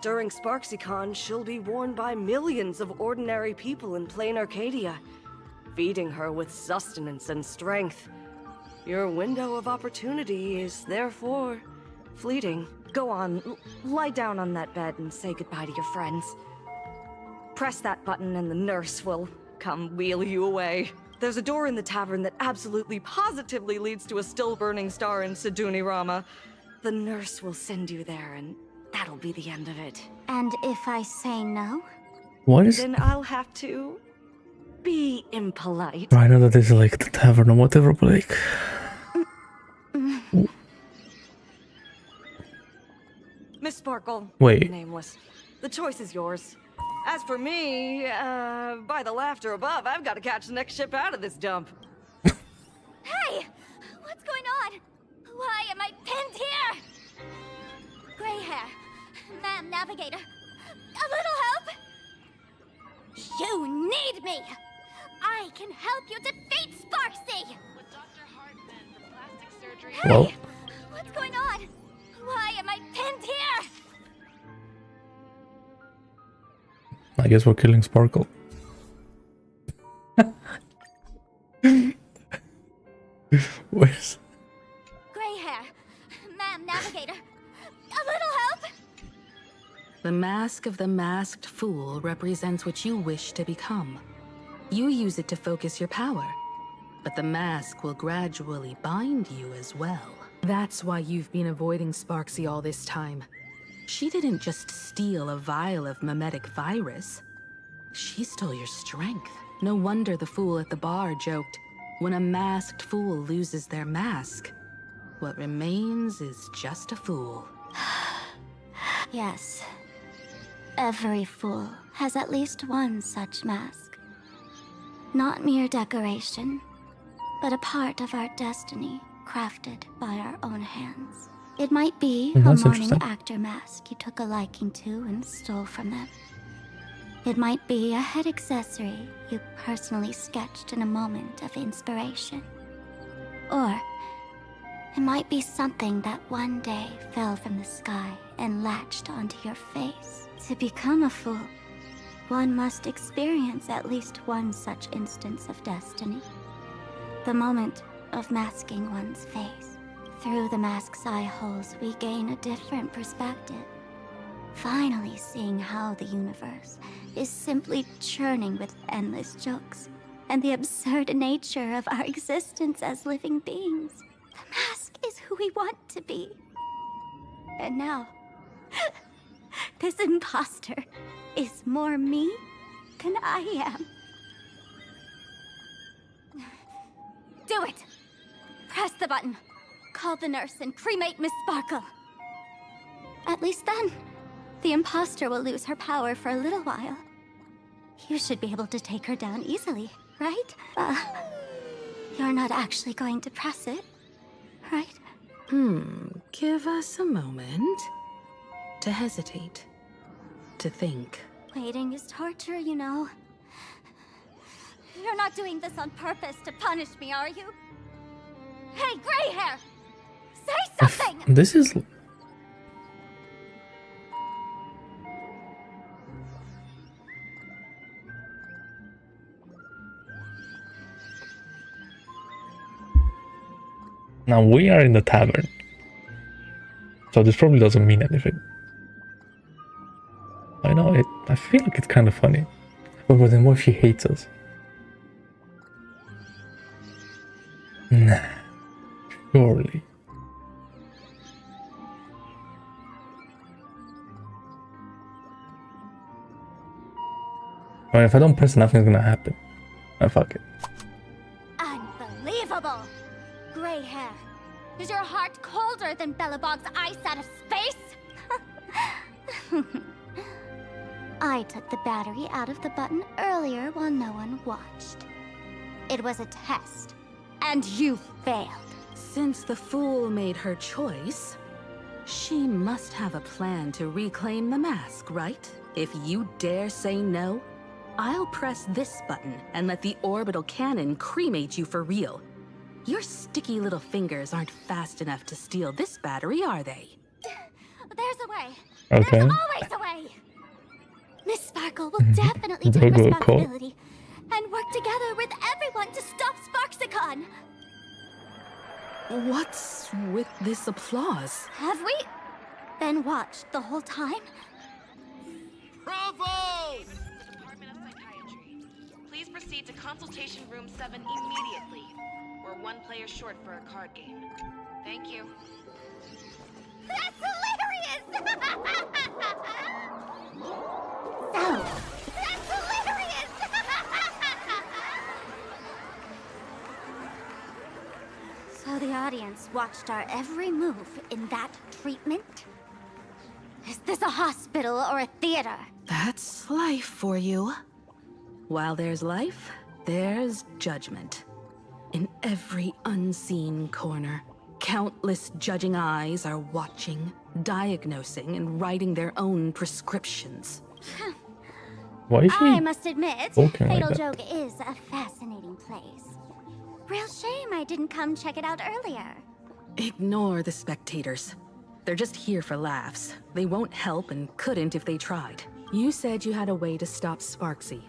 During SparksyCon, she'll be worn by millions of ordinary people in plain Arcadia, feeding her with sustenance and strength. Your window of opportunity is therefore fleeting. Go on, lie down on that bed and say goodbye to your friends. Press that button and the nurse will come wheel you away. There's a door in the tavern that absolutely positively leads to a still-burning star in Siduni Rama. The nurse will send you there, and that'll be the end of it. And if I say no? What is... Then I'll have to be impolite. I know that is like the tavern or whatever, but like... Miss Sparkle. Wait. Nameless. The choice is yours. As for me, by the laughter above, I've got to catch the next ship out of this dump. Hey! What's going on? Why am I pinned here? Gray hair. Ma'am Navigator. A little help? You need me! I can help you defeat Sparksy! With Dr. Hartman for plastic surgery. Well. Hey! What's going on? Why am I pinned here? I guess we're killing Sparkle. Where's... Gray hair. Ma'am Navigator. A little help? The mask of the masked fool represents what you wish to become. You use it to focus your power, but the mask will gradually bind you as well. That's why you've been avoiding Sparksy all this time. She didn't just steal a vial of mimetic virus. She stole your strength. No wonder the fool at the bar joked, when a masked fool loses their mask, what remains is just a fool. Yes. Every fool has at least one such mask. Not mere decoration, but a part of our destiny, crafted by our own hands. It might be a That's morning interesting. actor mask you took a liking to and stole from them. It might be a head accessory you personally sketched in a moment of inspiration. Or it might be something that one day fell from the sky and latched onto your face. To become a fool, one must experience at least one such instance of destiny. The moment of masking one's face. Through the mask's eye holes, we gain a different perspective. Finally seeing how the universe is simply churning with endless jokes, and the absurd nature of our existence as living beings. The mask is who we want to be. And now, this imposter is more me than I am. Do it! Press the button. Call the nurse and cremate Miss Sparkle. At least then, the imposter will lose her power for a little while. You should be able to take her down easily, right? You're not actually going to press it, right? Give us a moment to hesitate, to think. Waiting is torture, you know. You're not doing this on purpose to punish me, are you? Hey, gray hair! Say something! This is... Now we are in the tavern. So this probably doesn't mean anything. I know it. I feel like it's kind of funny. But then what if she hates us? Nah. Surely. I mean, if I don't press, nothing's gonna happen. Fuck it. Unbelievable! Gray hair. Is your heart colder than Bellabog's ice out of space? I took the battery out of the button earlier while no one watched. It was a test, and you failed. Since the fool made her choice, she must have a plan to reclaim the mask, right? If you dare say no, I'll press this button and let the orbital cannon cremate you for real. Your sticky little fingers aren't fast enough to steal this battery, are they? There's a way. Okay. There's always a way. Miss Sparkle will definitely take Good responsibility and work together with everyone to stop Sparksicon. What's with this applause? Have we been watched the whole time? Bravo! The Department of Psychiatry. Please proceed to Consultation Room 7 immediately. We're one player short for a card game. Thank you. That's hilarious! That's hilarious! So the audience watched our every move in that treatment? Is this a hospital or a theater? That's life for you. While there's life, there's judgment. In every unseen corner, countless judging eyes are watching, diagnosing, and writing their own prescriptions. Why is she I must admit, talking like Fatal that? Joke is a fascinating place. Real shame I didn't come check it out earlier. Ignore the spectators. They're just here for laughs. They won't help and couldn't if they tried. You said you had a way to stop Sparksy.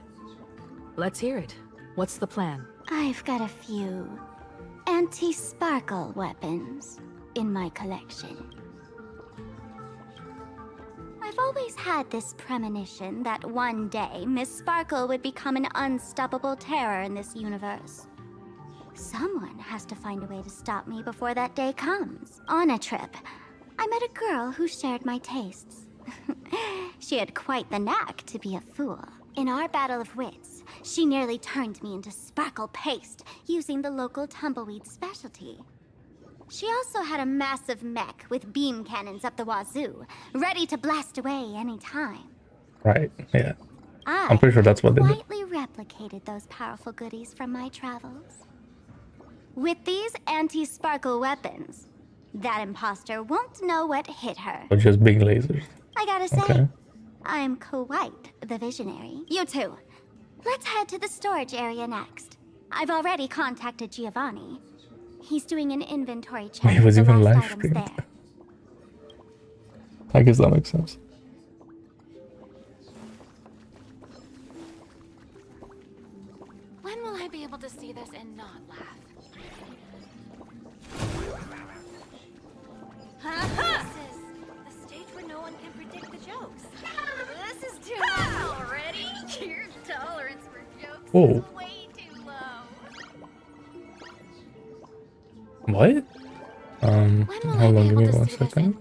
Let's hear it. What's the plan? I've got a few anti-sparkle weapons in my collection. I've always had this premonition that one day Miss Sparkle would become an unstoppable terror in this universe. Someone has to find a way to stop me before that day comes. On a trip, I met a girl who shared my tastes. She had quite the knack to be a fool. In our battle of wits, she nearly turned me into sparkle paste using the local tumbleweed specialty. She also had a massive mech with beam cannons up the wazoo, ready to blast away any time. Right, yeah. I I'm pretty sure that's what they did. quietly replicated those powerful goodies from my travels. With these anti-sparkle weapons, that imposter won't know what hit her. Or just big lasers. I gotta say, Okay. I'm quite the visionary. You two, let's head to the storage area next. I've already contacted Giovanni. He's doing an inventory check It was of the even last live items streamed. there. I guess that makes sense. When will I be able to see this and not laugh? This is the stage where no one can predict the jokes. This is too much already. Your tolerance for jokes Whoa. is way too low. What? Hold on, give me 1 second.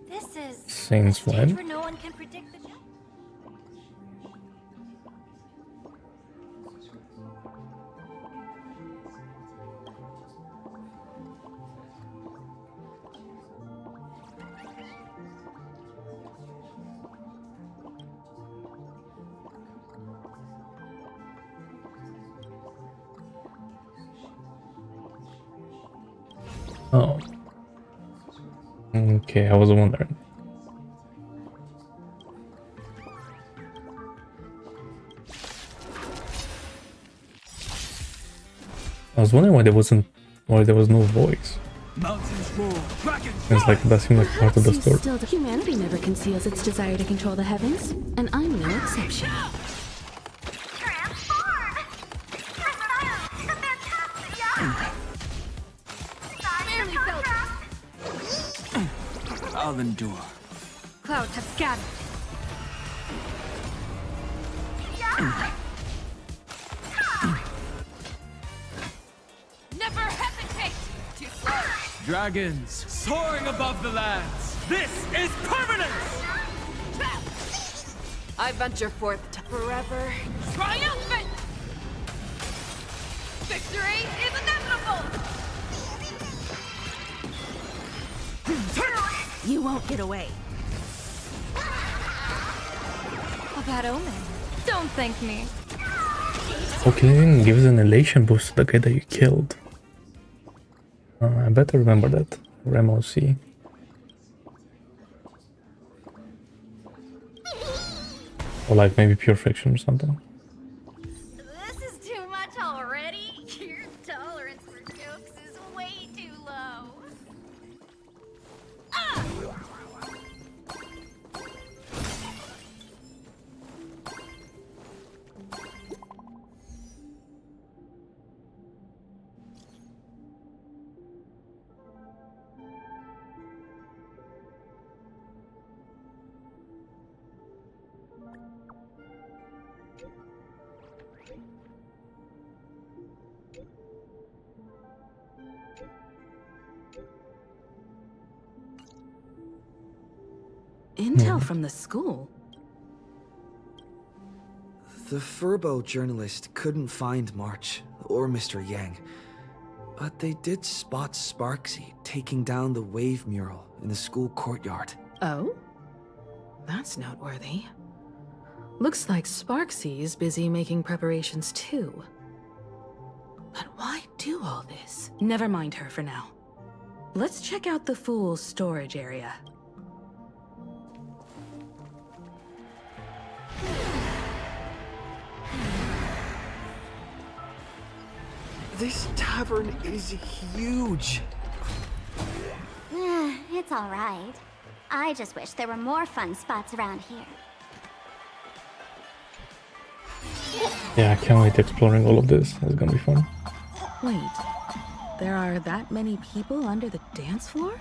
This is Since stage when? where no one can predict the jokes. Oh. Okay, I was wondering. I was wondering why there was no voice. It's like that seemed like part of the story. Still, humanity never conceals its desire to control the heavens, and I'm no exception. I'll endure. Clouds have scattered. Never hesitate to slow. Dragons soaring above the lands. This is permanence! I venture forth to forever. Triumphant! Victory is inevitable! You won't get away. A bad omen. Don't thank me. Okay, gives an elation boost to the guy that you killed. I better remember that. Remo C. Or like maybe pure friction or something. This is too much already. Your tolerance for jokes is way too low. Intel from the school. The Furbo journalist couldn't find March or Mr. Yang, but they did spot Sparksy taking down the wave mural in the school courtyard. Oh? That's noteworthy. Looks like Sparksy is busy making preparations too. But why do all this? Never mind her for now. Let's check out the Fool's storage area. This tavern is huge. It's all right. I just wish there were more fun spots around here. Yeah, I can't wait exploring all of this. It's gonna be fun. Wait, there are that many people under the dance floor?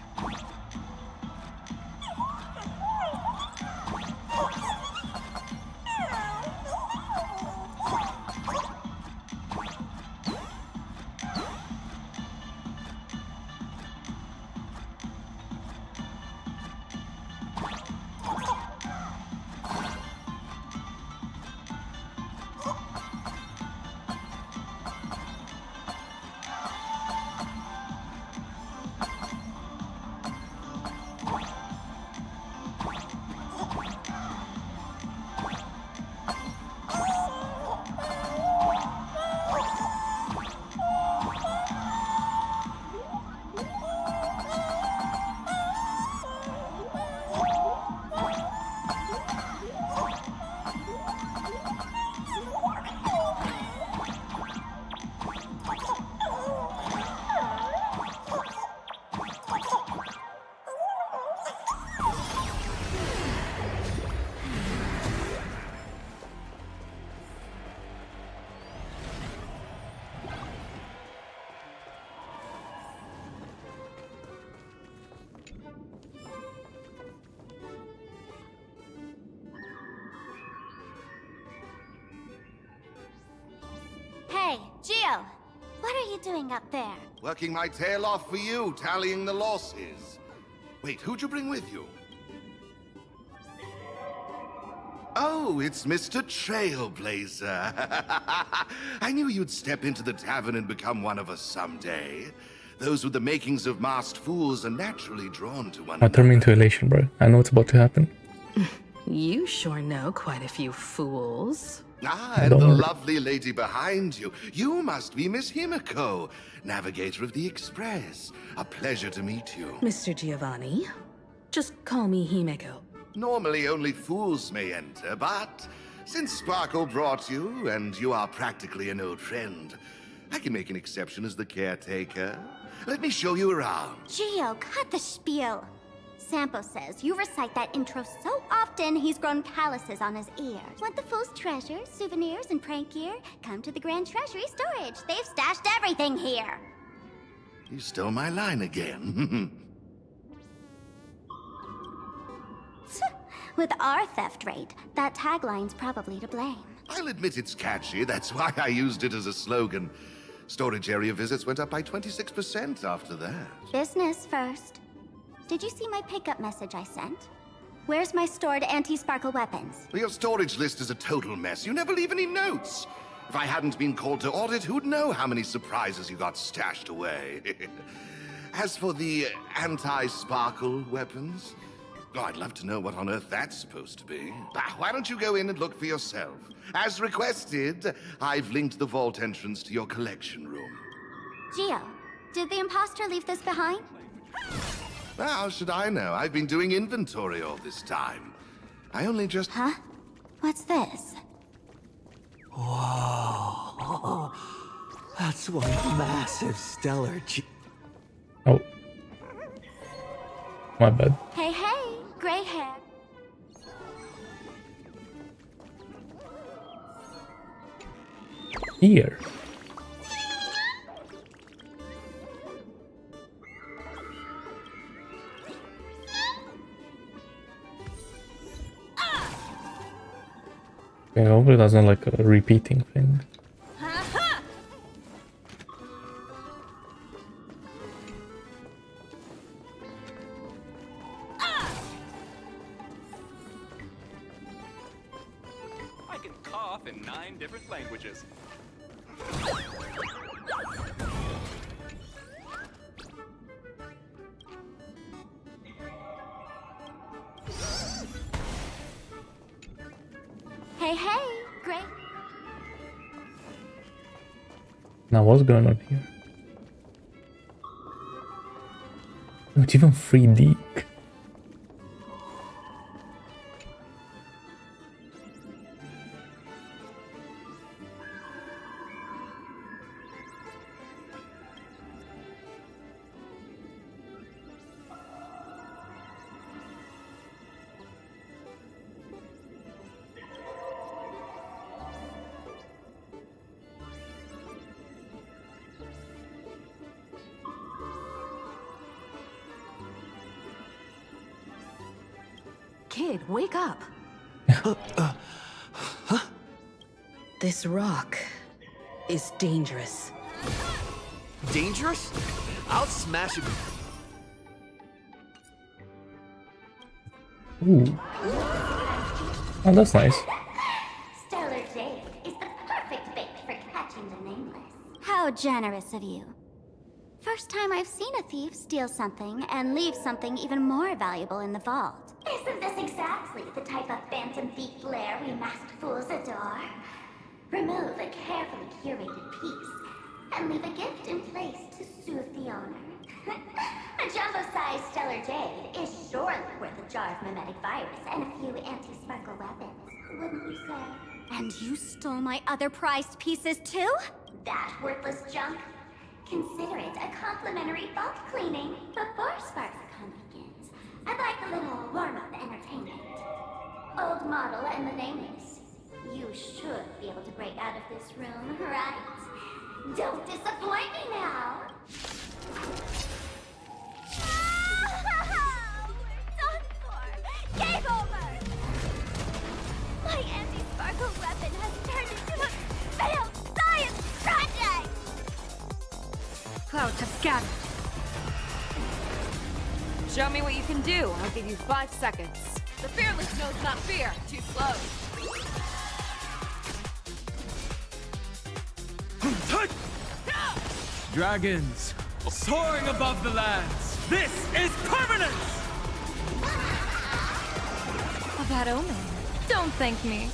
Gio, what are you doing up there? Working my tail off for you, tallying the losses. Wait, who'd you bring with you? Oh, it's Mr. Trailblazer. I knew you'd step into the tavern and become one of us someday. Those with the makings of masked fools are naturally drawn to one I another. turn me into elation, bro. I know what's about to happen. You sure know quite a few fools. Ah, and the lovely lady behind you. You must be Miss Himiko, navigator of the Express. A pleasure to meet you. Mr. Giovanni, just call me Himeko. Normally only fools may enter, but since Sparkle brought you, and you are practically an old friend, I can make an exception as the caretaker. Let me show you around. Gio, cut the spiel. Sampo says you recite that intro so often he's grown calluses on his ears. Want the fool's treasures, souvenirs, and prank gear? Come to the Grand Treasury Storage. They've stashed everything here. You stole my line again. With our theft rate, that tagline's probably to blame. I'll admit it's catchy. That's why I used it as a slogan. Storage area visits went up by 26% after that. Business first. Did you see my pickup message I sent? Where's my stored anti-sparkle weapons? Your storage list is a total mess. You never leave any notes. If I hadn't been called to audit, who'd know how many surprises you got stashed away? As for the anti-sparkle weapons, oh, I'd love to know what on earth that's supposed to be. Why don't you go in and look for yourself? As requested, I've linked the vault entrance to your collection room. Gio, did the imposter leave this behind? How should I know? I've been doing inventory all this time. I only just... Huh? What's this? Whoa. That's one massive stellar Oh. My bad. Hey, hey, gray hair. Here. Okay, hopefully that's not like a repeating thing. I can cough in 9 different languages. Hey, hey, gray. Now what's going on here? Oh, it's even 3D. Kid, wake up. This rock is dangerous. Dangerous? I'll smash it. Ooh. Oh, that's nice. Stellar Jade is the perfect bait for catching the nameless. How generous of you. First time I've seen a thief steal something and leave something even more valuable in the vault. Isn't this exactly the type of phantom thief flair we masked fools adore? Remove a carefully curated piece and leave a gift in place to soothe the owner. A jumbo-sized Stellar Jade is surely worth a jar of mimetic virus and a few anti-sparkle weapons, wouldn't you say? And you stole my other prized pieces too? That worthless junk? Consider it a complimentary vault cleaning before SparkleCon begins. I'd like a little warm-up entertainment. Old model and the nameless. You should be able to break out of this room, right? Don't disappoint me now! We're done for! Game over! My anti-sparkle weapon has turned into a failed science project! Show me what you can do. I'll give you 5 seconds. The fearless knows not fear. Too slow. Dragons, soaring above the lands. This is permanence! A bad omen. Don't thank me.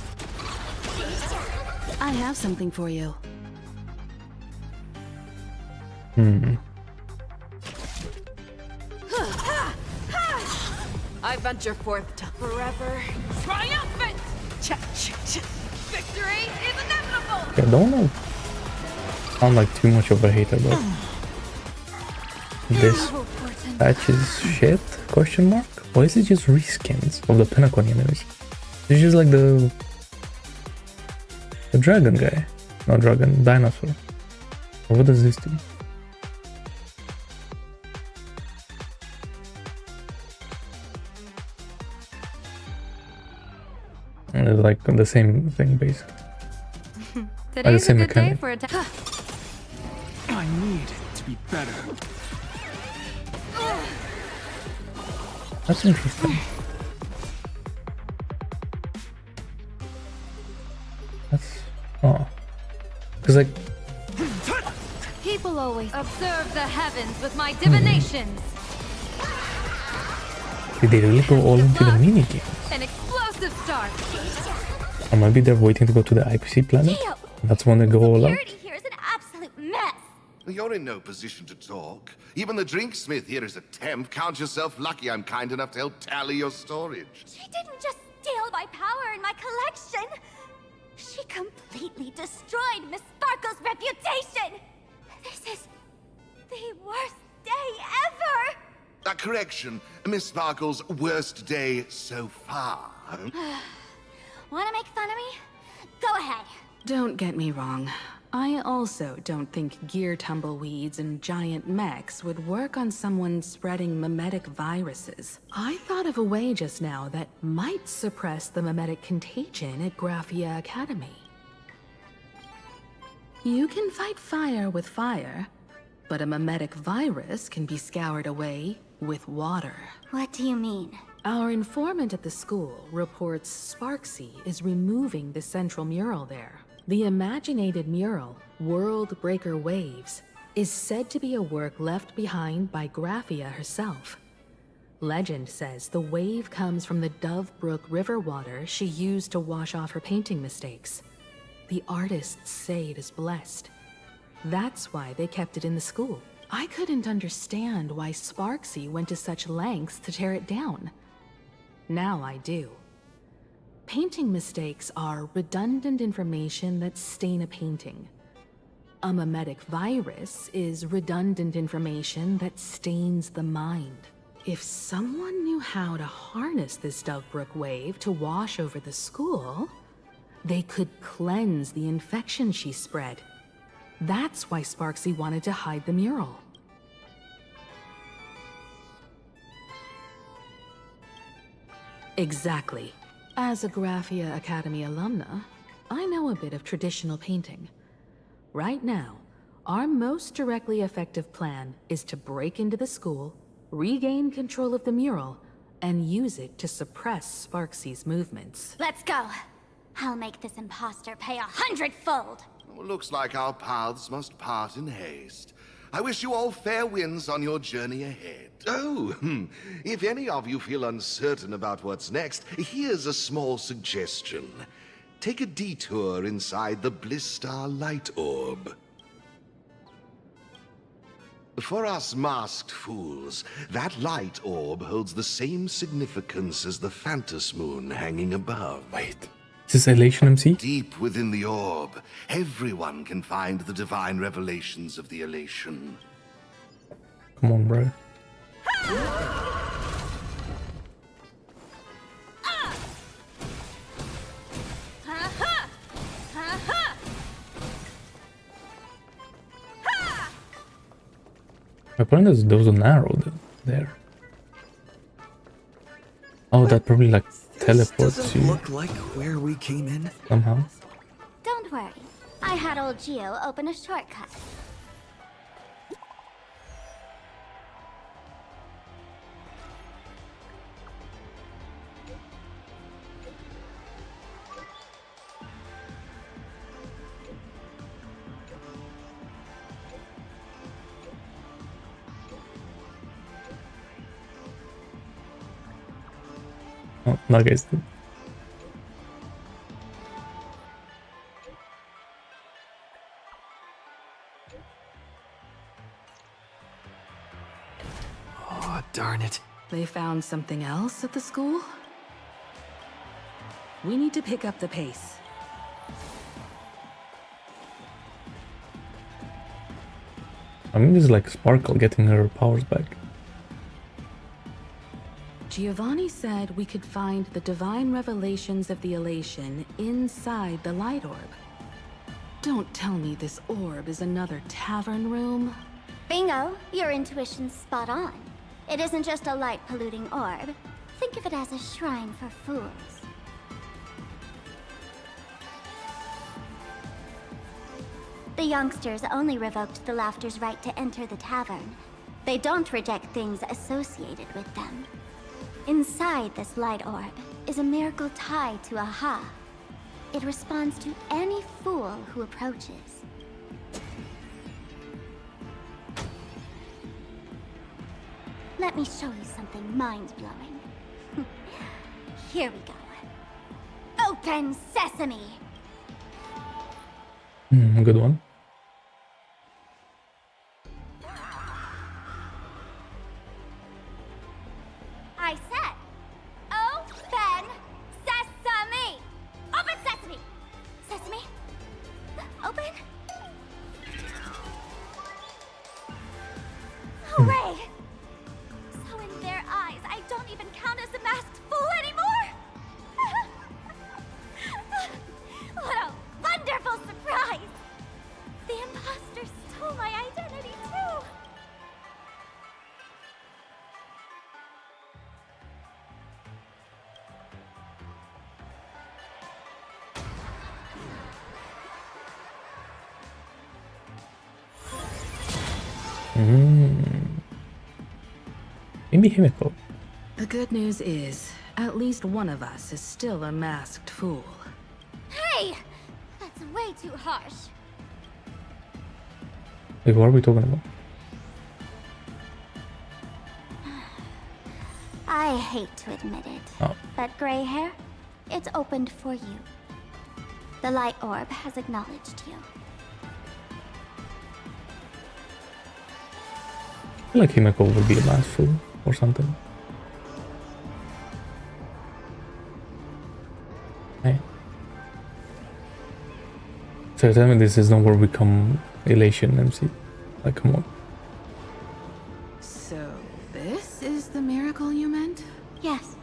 I have something for you. I venture forth to forever triumphant! Victory is inevitable! I don't know. Sound like too much of a hater, but this patch is shit? Question mark? Or is it just reskins of the Pinnacle enemies? It's just like the dragon guy. Not dragon, dinosaur. What does this do? It's like the same thing, basically. Today's a good day for a I need to be better. That's interesting. That's... oh. Because like... People always observe the heavens with my divinations. Did they really go all into the minigame? An explosive start. Or maybe they're waiting to go to the IPC planet? That's when they go all out? Security here is an absolute mess. You're in no position to talk. Even the drinksmith here is a temp. Count yourself lucky I'm kind enough to help tally your storage. She didn't just steal my power and my collection. She completely destroyed Miss Sparkle's reputation. This is the worst day ever. A correction. Miss Sparkle's worst day so far. Wanna make fun of me? Go ahead. Don't get me wrong. I also don't think gear tumbleweeds and giant mechs would work on someone spreading mimetic viruses. I thought of a way just now that might suppress the mimetic contagion at Graphia Academy. You can fight fire with fire, but a mimetic virus can be scoured away with water. What do you mean? Our informant at the school reports Sparksy is removing the central mural there. The imaginated mural, World Breaker Waves, is said to be a work left behind by Graphia herself. Legend says the wave comes from the Dove Brook river water she used to wash off her painting mistakes. The artists say it is blessed. That's why they kept it in the school. I couldn't understand why Sparksy went to such lengths to tear it down. Now I do. Painting mistakes are redundant information that stain a painting. A mimetic virus is redundant information that stains the mind. If someone knew how to harness this Dovebrook wave to wash over the school, they could cleanse the infection she spread. That's why Sparksy wanted to hide the mural. Exactly. As a Graphia Academy alumna, I know a bit of traditional painting. Right now, our most directly effective plan is to break into the school, regain control of the mural, and use it to suppress Sparksy's movements. Let's go. I'll make this imposter pay 100-fold. Looks like our paths must part in haste. I wish you all fair winds on your journey ahead. Oh, if any of you feel uncertain about what's next, here's a small suggestion. Take a detour inside the Blistar light orb. For us masked fools, that light orb holds the same significance as the Phantos Moon hanging above. Wait. Is this Elation MC? Deep within the orb, everyone can find the divine revelations of the Elation. Come on, bro. My point is there was an arrow there. Oh, that probably like teleports you. Look like where we came in. Somehow. Don't worry. I had old Geo open a shortcut. Oh, that guy's dead. Oh, darn it. They found something else at the school? We need to pick up the pace. I mean, this is like Sparkle getting her powers back. Giovanni said we could find the divine revelations of the elation inside the light orb. Don't tell me this orb is another tavern room. Bingo! Your intuition's spot on. It isn't just a light-polluting orb. Think of it as a shrine for fools. The youngsters only revoked the Laughter's right to enter the tavern. They don't reject things associated with them. Inside this light orb is a miracle tied to Aha. It responds to any fool who approaches. Let me show you something mind-blowing. Here we go. Open sesame! Good one. I said, open sesame! Open sesame! Sesame? Open? Hooray! So in their eyes, I don't even count as a masked fool anymore? What a wonderful surprise! The imposter stole my identity too! Maybe Himiko. The good news is, at least one of us is still a masked fool. Hey! That's way too harsh. Wait, what are we talking about? I hate to admit it, but gray hair, it's opened for you. The light orb has acknowledged you. I feel like Himiko would be a masked fool or something. Hey. So tell me this is not where we become Elation MC. Like, come on. So, this is the miracle you meant? Yes.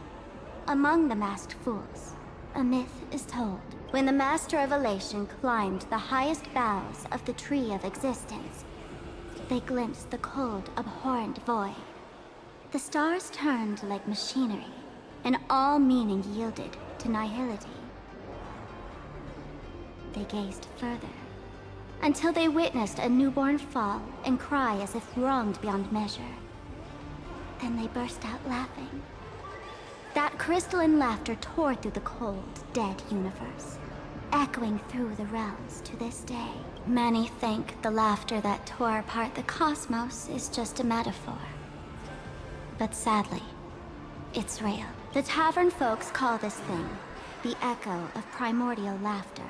Among the masked fools, a myth is told. When the Master of Elation climbed the highest boughs of the Tree of Existence, they glimpsed the cold, abhorrent void. The stars turned like machinery, and all meaning yielded to nihility. They gazed further, until they witnessed a newborn fall and cry as if wronged beyond measure. Then they burst out laughing. That crystalline laughter tore through the cold, dead universe, echoing through the realms to this day. Many think the laughter that tore apart the cosmos is just a metaphor. But sadly, it's real. The tavern folks call this thing the echo of primordial laughter.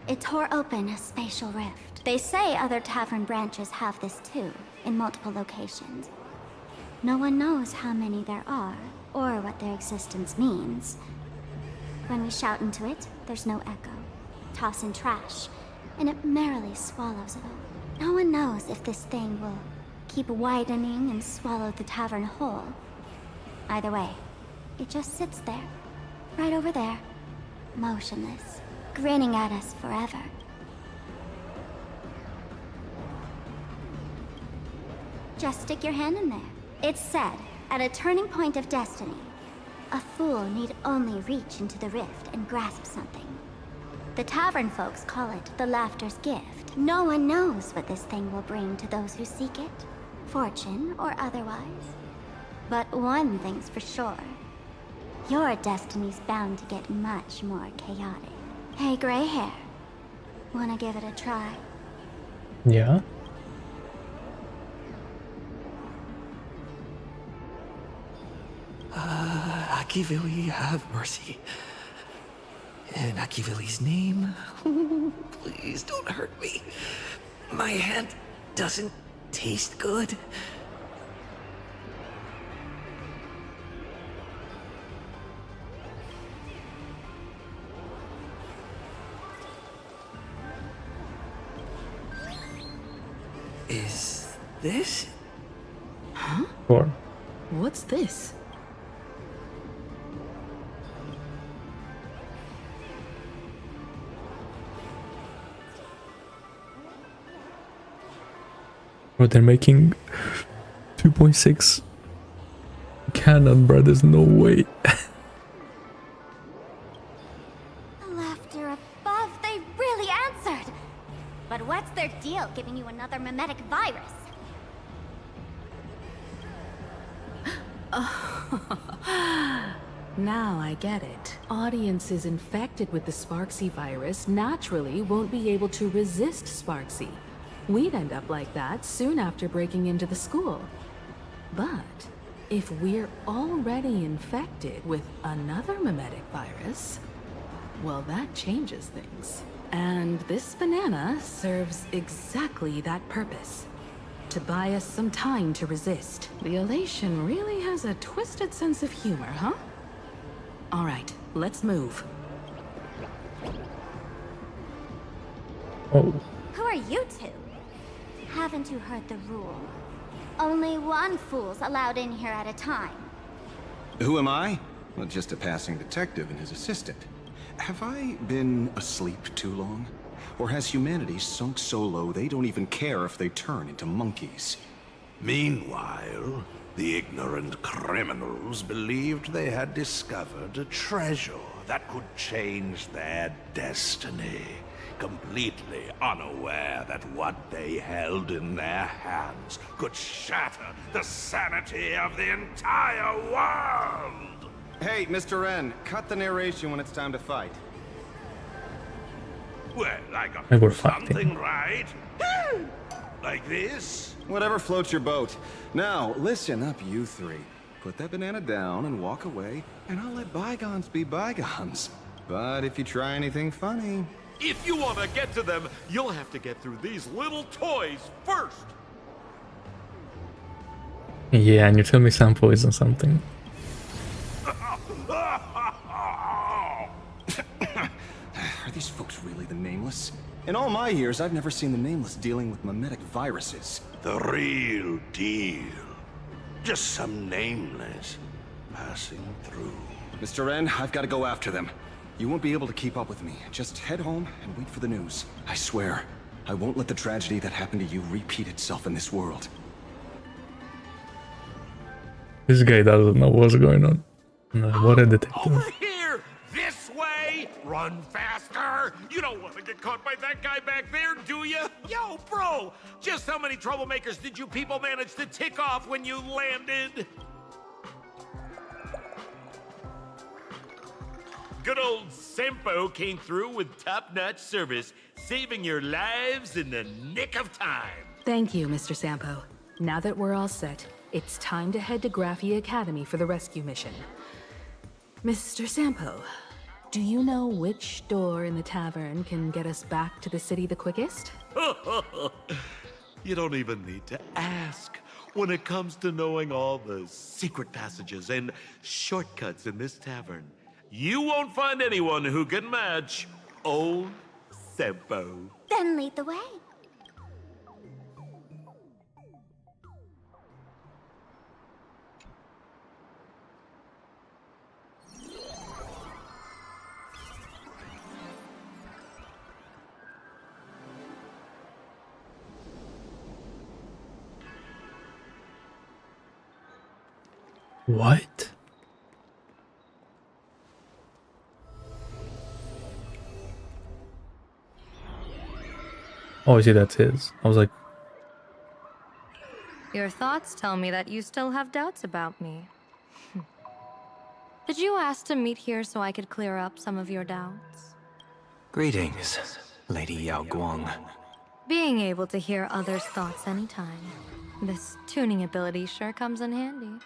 It tore open a spatial rift. They say other tavern branches have this too, in multiple locations. No one knows how many there are, or what their existence means. When we shout into it, there's no echo. Toss in trash, and it merrily swallows it all. No one knows if this thing will keep widening and swallow the tavern whole. Either way, it just sits there, right over there, motionless, grinning at us forever. Just stick your hand in there. It's said, at a turning point of destiny, a fool need only reach into the rift and grasp something. The tavern folks call it the Laughter's Gift. No one knows what this thing will bring to those who seek it, fortune or otherwise. But one thing's for sure. Your destiny's bound to get much more chaotic. Hey, gray hair. Wanna give it a try? Yeah? Akivili, have mercy. In Akivili's name, please don't hurt me. My hand doesn't taste good. Is this? Huh? Or What's this? they're making 2.6 cannon, bro. There's no way. The laughter above, they really answered. But what's their deal giving you another mimetic virus? Now I get it. Audiences infected with the Sparksy virus naturally won't be able to resist Sparksy. We'd end up like that soon after breaking into the school. But if we're already infected with another mimetic virus, well, that changes things. And this banana serves exactly that purpose. To buy us some time to resist. The Elation really has a twisted sense of humor, huh? All right, let's move. Oh. Who are you two? Haven't you heard the rule? Only one fool's allowed in here at a time. Who am I? Well, just a passing detective and his assistant. Have I been asleep too long? Or has humanity sunk so low they don't even care if they turn into monkeys? Meanwhile, the ignorant criminals believed they had discovered a treasure that could change their destiny, completely unaware that what they held in their hands could shatter the sanity of the entire world! Hey, Mr. N, cut the narration when it's time to fight. Well, I got And we're fighting. something right. Like this? Whatever floats your boat. Now, listen up, you three. Put that banana down and walk away, and I'll let bygones be bygones. But if you try anything funny... If you want to get to them, you'll have to get through these little toys first. Yeah, and you tell me sample isn't something. Are these folks really the Nameless? In all my years, I've never seen the Nameless dealing with mimetic viruses. The real deal. Just some nameless passing through. Mr. N, I've got to go after them. You won't be able to keep up with me. Just head home and wait for the news. I swear, I won't let the tragedy that happened to you repeat itself in this world. This guy doesn't know what's going on. What a detective. Over here! This way! Run faster! You don't want to get caught by that guy back there, do you? Yo, bro! Just how many troublemakers did you people manage to tick off when you landed? Good old Sempo came through with top-notch service, saving your lives in the nick of time. Thank you, Mr. Sampo. Now that we're all set, it's time to head to Graphia Academy for the rescue mission. Mr. Sampo, do you know which door in the tavern can get us back to the city the quickest? You don't even need to ask. When it comes to knowing all the secret passages and shortcuts in this tavern, you won't find anyone who can match old Sempo. Then lead the way. What? Oh, I see, that's his. I was like, Your thoughts tell me that you still have doubts about me. Did you ask to meet here so I could clear up some of your doubts? Greetings, Lady Yao Guang. Being able to hear others' thoughts anytime. This tuning ability sure comes in handy.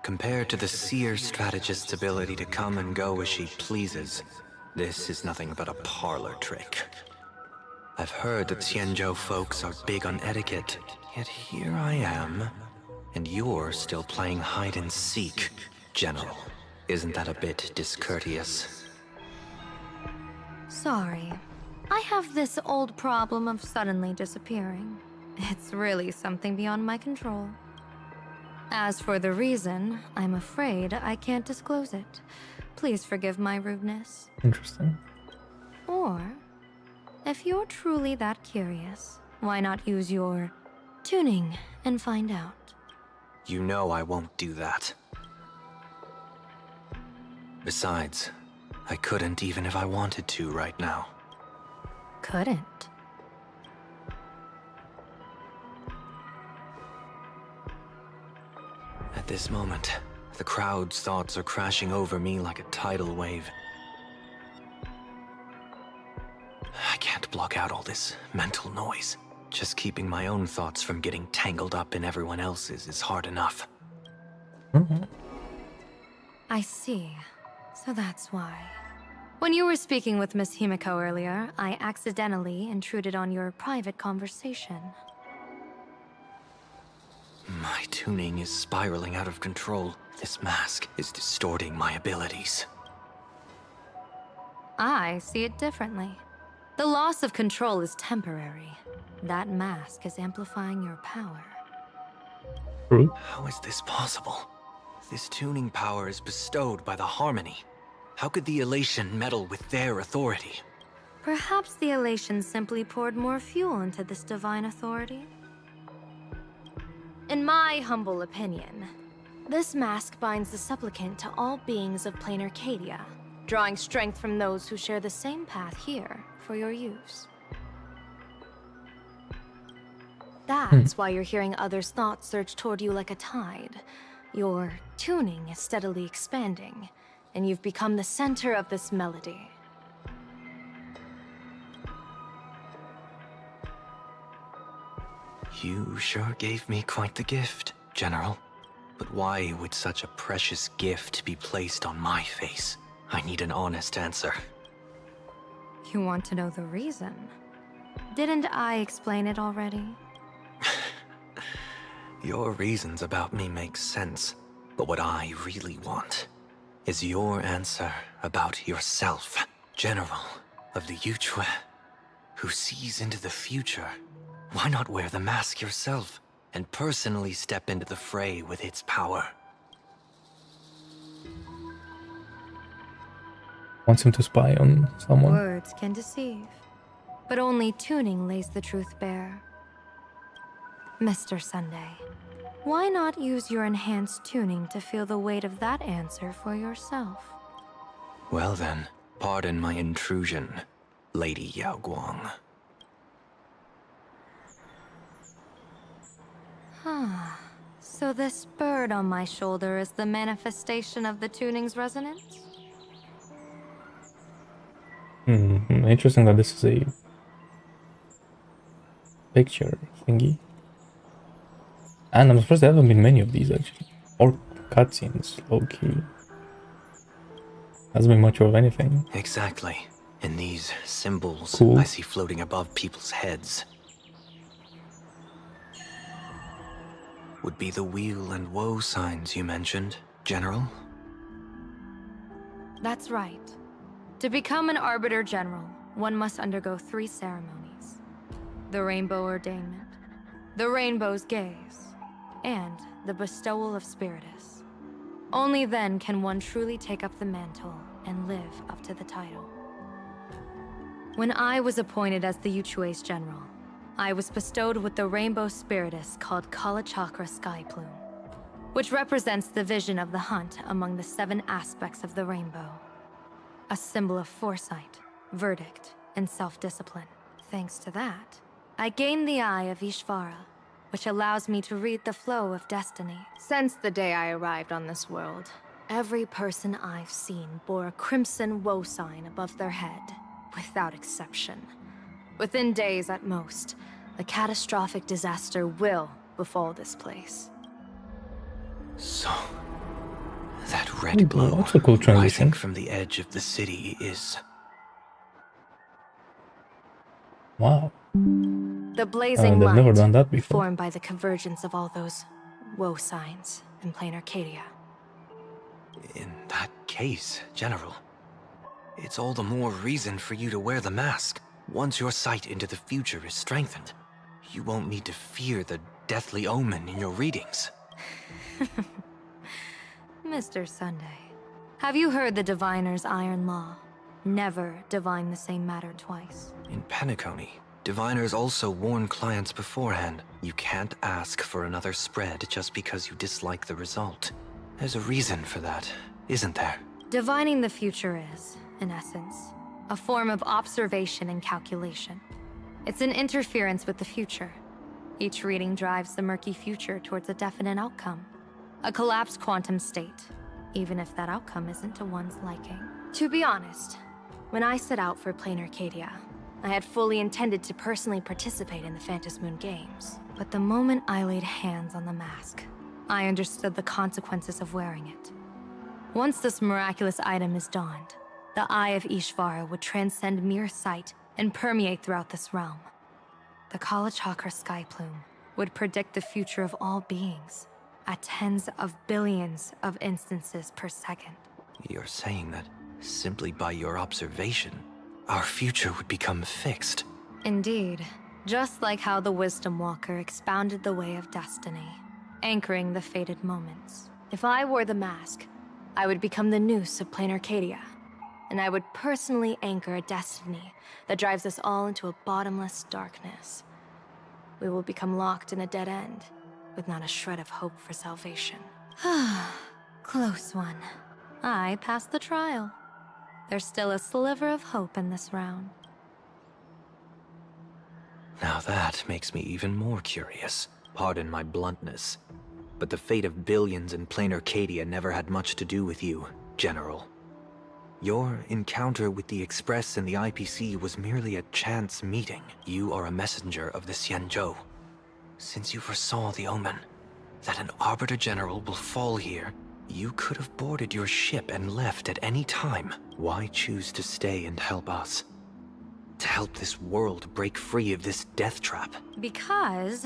Compared to the seer strategist's ability to come and go as she pleases, this is nothing but a parlor trick. I've heard that Xianzhou folks are big on etiquette, yet here I am, and you're still playing hide and seek, General. Isn't that a bit discourteous? Sorry. I have this old problem of suddenly disappearing. It's really something beyond my control. As for the reason, I'm afraid I can't disclose it. Please forgive my rudeness. Interesting. Or, if you're truly that curious, why not use your tuning and find out? You know I won't do that. Besides, I couldn't even if I wanted to right now. Couldn't? At this moment, the crowd's thoughts are crashing over me like a tidal wave. I can't block out all this mental noise. Just keeping my own thoughts from getting tangled up in everyone else's is hard enough. I see. So that's why. When you were speaking with Miss Himiko earlier, I accidentally intruded on your private conversation. My tuning is spiraling out of control. This mask is distorting my abilities. I see it differently. The loss of control is temporary. That mask is amplifying your power. How is this possible? This tuning power is bestowed by the Harmony. How could the Elation meddle with their authority? Perhaps the Elation simply poured more fuel into this divine authority? In my humble opinion, this mask binds the supplicant to all beings of plain Arcadia, drawing strength from those who share the same path here for your use. That's why you're hearing others' thoughts surge toward you like a tide. Your tuning is steadily expanding, and you've become the center of this melody. You sure gave me quite the gift, General. But why would such a precious gift be placed on my face? I need an honest answer. You want to know the reason? Didn't I explain it already? Your reasons about me make sense, but what I really want is your answer about yourself, General of the Yuchue, who sees into the future. Why not wear the mask yourself and personally step into the fray with its power? Wants him to spy on someone. Words can deceive, but only tuning lays the truth bare. Mr. Sunday, why not use your enhanced tuning to feel the weight of that answer for yourself? Well then, pardon my intrusion, Lady Yao Guang. So this bird on my shoulder is the manifestation of the tuning's resonance? Interesting that this is a picture thingy. And I'm surprised there haven't been many of these actually. Or cutscenes, low-key. Hasn't been much of anything. Exactly. And these symbols Cool. I see floating above people's heads would be the weal and woe signs you mentioned, General? That's right. To become an Arbiter General, one must undergo 3 ceremonies. The Rainbow Ordainment, the Rainbow's Gaze, and the Bestowal of Spiritus. Only then can one truly take up the mantle and live up to the title. When I was appointed as the Yuchue's General, I was bestowed with the Rainbow Spiritus called Kalachakra Sky Plume, which represents the vision of the hunt among the 7 aspects of the rainbow. A symbol of foresight, verdict, and self-discipline. Thanks to that, I gained the Eye of Ishvara, which allows me to read the flow of destiny. Since the day I arrived on this world, every person I've seen bore a crimson woe sign above their head, without exception. Within days at most, a catastrophic disaster will befall this place. So, red glow That's a cool transition. rising from the edge of the city is... Wow. The blazing They've never light done that before. formed by the convergence of all those woe signs in plain Arcadia. In that case, General, it's all the more reason for you to wear the mask. Once your sight into the future is strengthened, you won't need to fear the deathly omen in your readings. Mr. Sunday, have you heard the diviner's iron law? Never divine the same matter twice. In Penacony, diviners also warn clients beforehand. You can't ask for another spread just because you dislike the result. There's a reason for that, isn't there? Divining the future is, in essence, a form of observation and calculation. It's an interference with the future. Each reading drives the murky future towards a definite outcome. A collapsed quantum state, even if that outcome isn't to one's liking. To be honest, when I set out for plain Arcadia, I had fully intended to personally participate in the Phantom Moon Games. But the moment I laid hands on the mask, I understood the consequences of wearing it. Once this miraculous item is donned, the Eye of Ishvara would transcend mere sight and permeate throughout this realm. The Kalachakra sky plume would predict the future of all beings at tens of billions of instances per second. You're saying that simply by your observation, our future would become fixed. Indeed, just like how the Wisdom Walker expounded the way of destiny, anchoring the fated moments. If I wore the mask, I would become the noose of plain Arcadia, and I would personally anchor a destiny that drives us all into a bottomless darkness. We will become locked in a dead end, with not a shred of hope for salvation. Close one. I passed the trial. There's still a sliver of hope in this round. Now that makes me even more curious. Pardon my bluntness, but the fate of billions in plain Arcadia never had much to do with you, General. Your encounter with the Express and the IPC was merely a chance meeting. You are a messenger of the Xianzhou. Since you foresaw the omen, that an Arbiter General will fall here, you could have boarded your ship and left at any time. Why choose to stay and help us? To help this world break free of this death trap? Because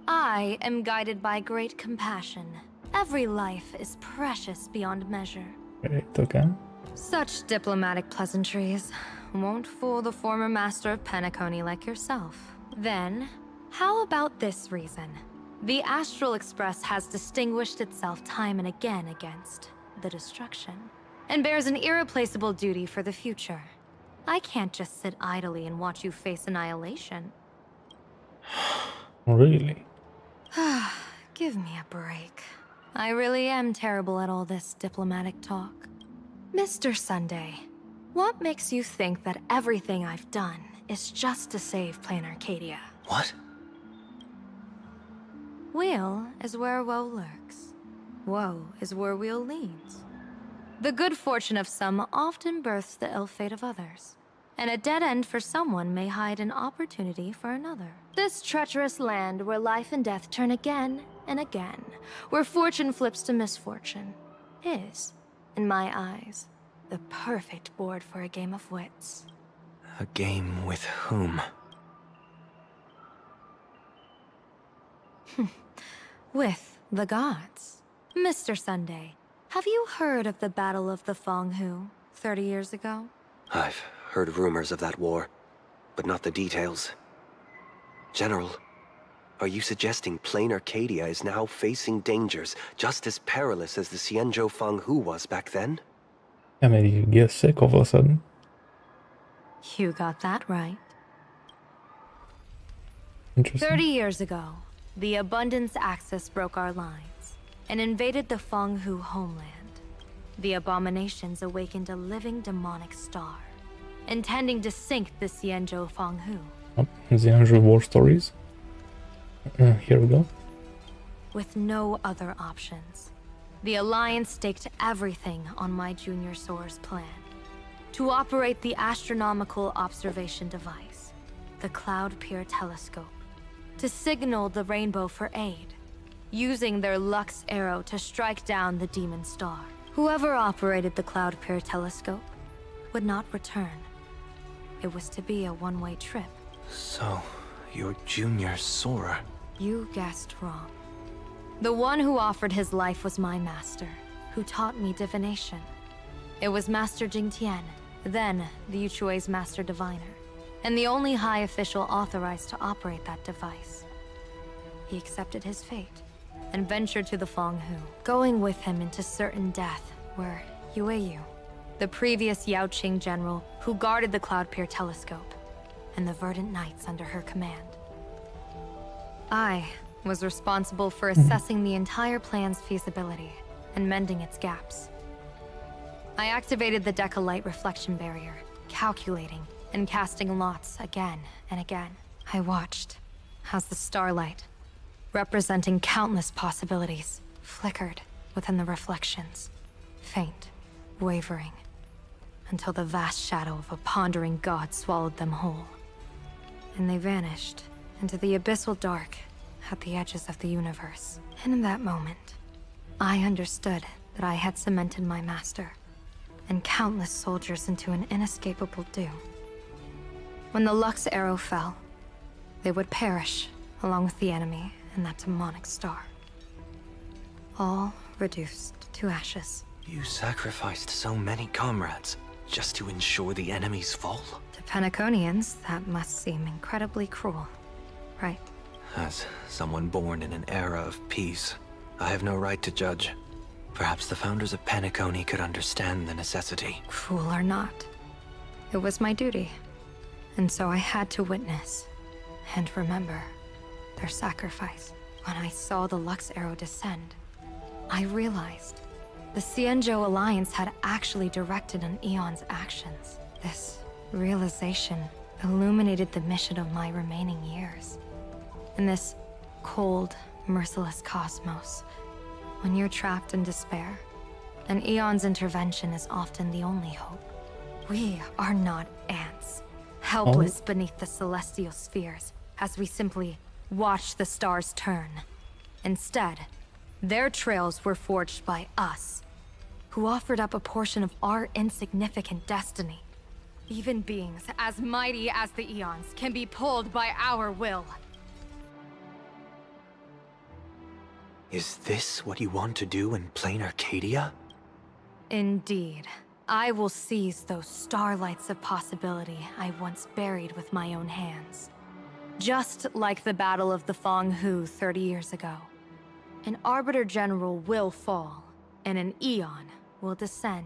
I am guided by great compassion. Every life is precious beyond measure. Great, okay. Such diplomatic pleasantries won't fool the former master of Penacony like yourself. Then, how about this reason? The Astral Express has distinguished itself time and again against the destruction, and bears an irreplaceable duty for the future. I can't just sit idly and watch you face annihilation. Really? Give me a break. I really am terrible at all this diplomatic talk. Mr. Sunday, what makes you think that everything I've done is just to save plain Arcadia? What? Weal is where woe lurks. Woe is where weal leads. The good fortune of some often births the ill fate of others, and a dead end for someone may hide an opportunity for another. This treacherous land where life and death turn again and again, where fortune flips to misfortune, is, in my eyes, the perfect board for a game of wits. A game with whom? With the gods. Mr. Sunday, have you heard of the Battle of the Fonghu 30 years ago? I've heard rumors of that war, but not the details. General, are you suggesting plain Arcadia is now facing dangers just as perilous as the Xianzhou Fanghu was back then? I mean, you get sick all of a sudden. You got that right. Interesting. 30 years ago, the Abundance Axis broke our lines and invaded the Fanghu homeland. The abominations awakened a living demonic star, intending to sink the Xianzhou Fanghu. Oh, Xianzhou war stories. Here we go. With no other options, the Alliance staked everything on my junior Soar's plan. To operate the astronomical observation device, the Cloud Peer Telescope, to signal the rainbow for aid, using their Lux arrow to strike down the demon star. Whoever operated the Cloud Peer telescope would not return. It was to be a one-way trip. So, you're Junior Sora. You guessed wrong. The one who offered his life was my master, who taught me divination. It was Master Jingtian, then the Yuchui's Master Diviner, and the only high official authorized to operate that device. He accepted his fate and ventured to the Fonghu. Going with him into certain death were Yueyu, the previous Yaoqing general who guarded the Cloud Peer telescope, and the Verdant Knights under her command. I was responsible for assessing the entire plan's feasibility and mending its gaps. I activated the Decalite reflection barrier, calculating and casting lots again and again. I watched as the starlight, representing countless possibilities, flickered within the reflections, faint, wavering, until the vast shadow of a pondering god swallowed them whole. And they vanished into the abyssal dark at the edges of the universe. And in that moment, I understood that I had cemented my master and countless soldiers into an inescapable doom. When the Lux arrow fell, they would perish along with the enemy and that demonic star. All reduced to ashes. You sacrificed so many comrades just to ensure the enemy's fall? To Penaconians, that must seem incredibly cruel, right? As someone born in an era of peace, I have no right to judge. Perhaps the founders of Penacony could understand the necessity. Cruel or not, it was my duty. And so I had to witness and remember their sacrifice. When I saw the Lux arrow descend, I realized the Xianzhou Alliance had actually directed an Eon's actions. This realization illuminated the mission of my remaining years. In this cold, merciless cosmos, when you're trapped in despair, an Eon's intervention is often the only hope. We are not ants, helpless beneath the celestial spheres, as we simply watch the stars turn. Instead, their trails were forged by us, who offered up a portion of our insignificant destiny. Even beings as mighty as the Eons can be pulled by our will. Is this what you want to do in plain Arcadia? Indeed. I will seize those starlights of possibility I once buried with my own hands. Just like the Battle of the Fonghu 30 years ago. An Arbiter General will fall, and an Eon will descend.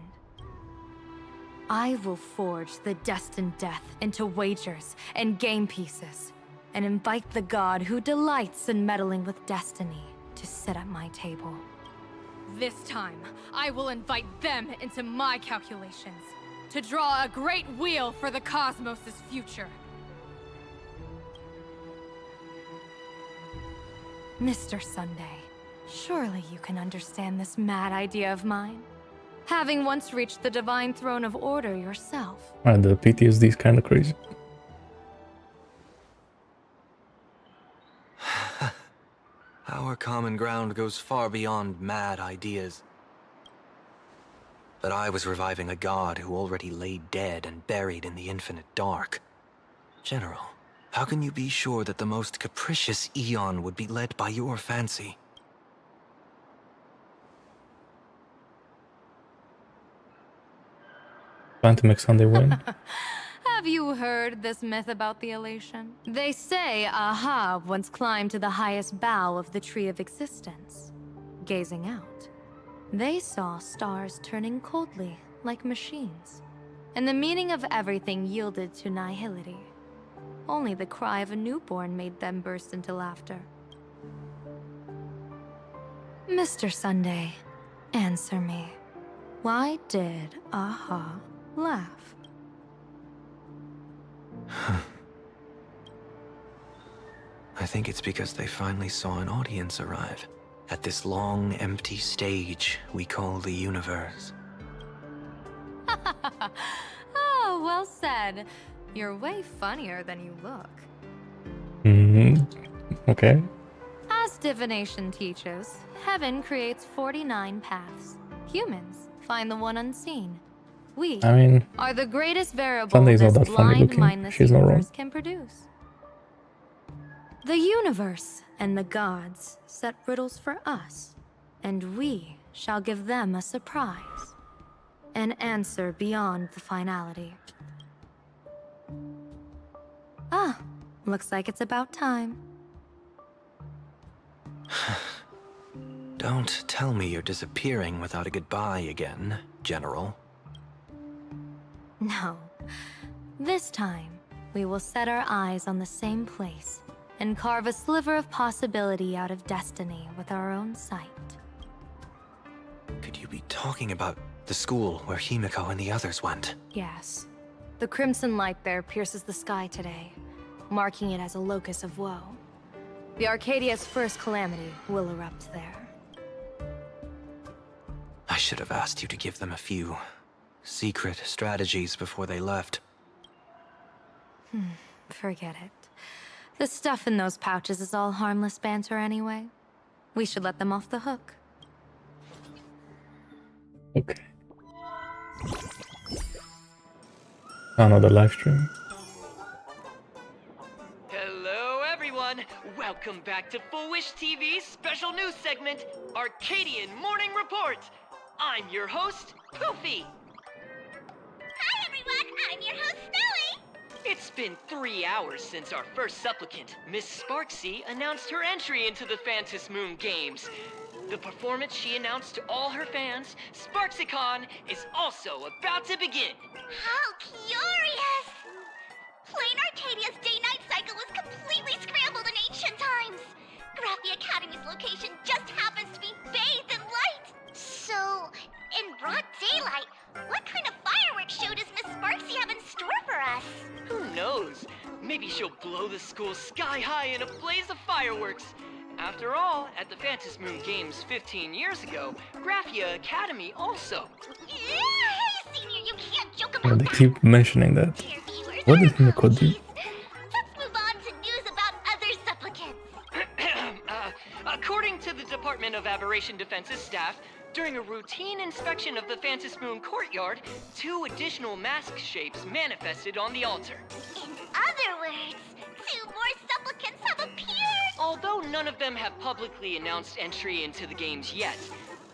I will forge the destined death into wagers and game pieces, and invite the god who delights in meddling with destiny to sit at my table. This time, I will invite them into my calculations, to draw a great wheel for the cosmos' future. Mr. Sunday, surely you can understand this mad idea of mine, having once reached the divine throne of order yourself. And the PTSD is kind of crazy. Our common ground goes far beyond mad ideas. But I was reviving a god who already lay dead and buried in the infinite dark. General, how can you be sure that the most capricious Eon would be led by your fancy? Trying to make Sunday win. Have you heard this myth about the elation? They say Ahab once climbed to the highest bough of the Tree of Existence. Gazing out, they saw stars turning coldly like machines, and the meaning of everything yielded to nihility. Only the cry of a newborn made them burst into laughter. Mr. Sunday, answer me. Why did Aha laugh? I think it's because they finally saw an audience arrive at this long, empty stage we call the universe. Oh, well said. You're way funnier than you look. Okay. As As divination teaches, heaven creates 49 paths. Humans find the one unseen. We I mean, are the greatest variable Sunday's this not that funny blind, looking. mindless She's not wrong. universe can produce. The universe and the gods set riddles for us, and we shall give them a surprise. An answer beyond the finality. Ah, looks like it's about time. Don't tell me you're disappearing without a goodbye again, General. No. This time, we will set our eyes on the same place and carve a sliver of possibility out of destiny with our own sight. Could you be talking about the school where Himiko and the others went? Yes. The crimson light there pierces the sky today, marking it as a locus of woe. The Arcadia's first calamity will erupt there. I should have asked you to give them a few secret strategies before they left. Forget it. The stuff in those pouches is all harmless banter anyway. We should let them off the hook. Okay. Another live stream. Hello, everyone. Welcome back to Full Wish TV's special news segment, Arcadian Morning Report. I'm your host, Poofy. Hi, everyone! I'm your host, Snowy! It's been 3 hours since our first supplicant, Miss Sparksy, announced her entry into the Phantom Moon Games. The performance she announced to all her fans, SparksyCon, is also about to begin. How curious! Plain Arcadia's day-night cycle was completely scrambled in ancient times. Graphia Academy's location just happens to be bathed in light. So, in broad daylight, what kind of fireworks show does Miss Sparksy have in store for us? Who knows? Maybe she'll blow the school sky high in a blaze of fireworks. After all, at the Phantom Moon Games 15 years ago, Graphia Academy also. Yeah, Senior, you can't joke about Yeah, they keep mentioning that. What did Himiko do? Let's move on to news about other supplicants. According to the Department of Aberration Defense's staff, during a routine inspection of the Phantom Moon courtyard, 2 additional mask shapes manifested on the altar. In other words, 2 more supplicants have appeared! Although none of them have publicly announced entry into the games yet,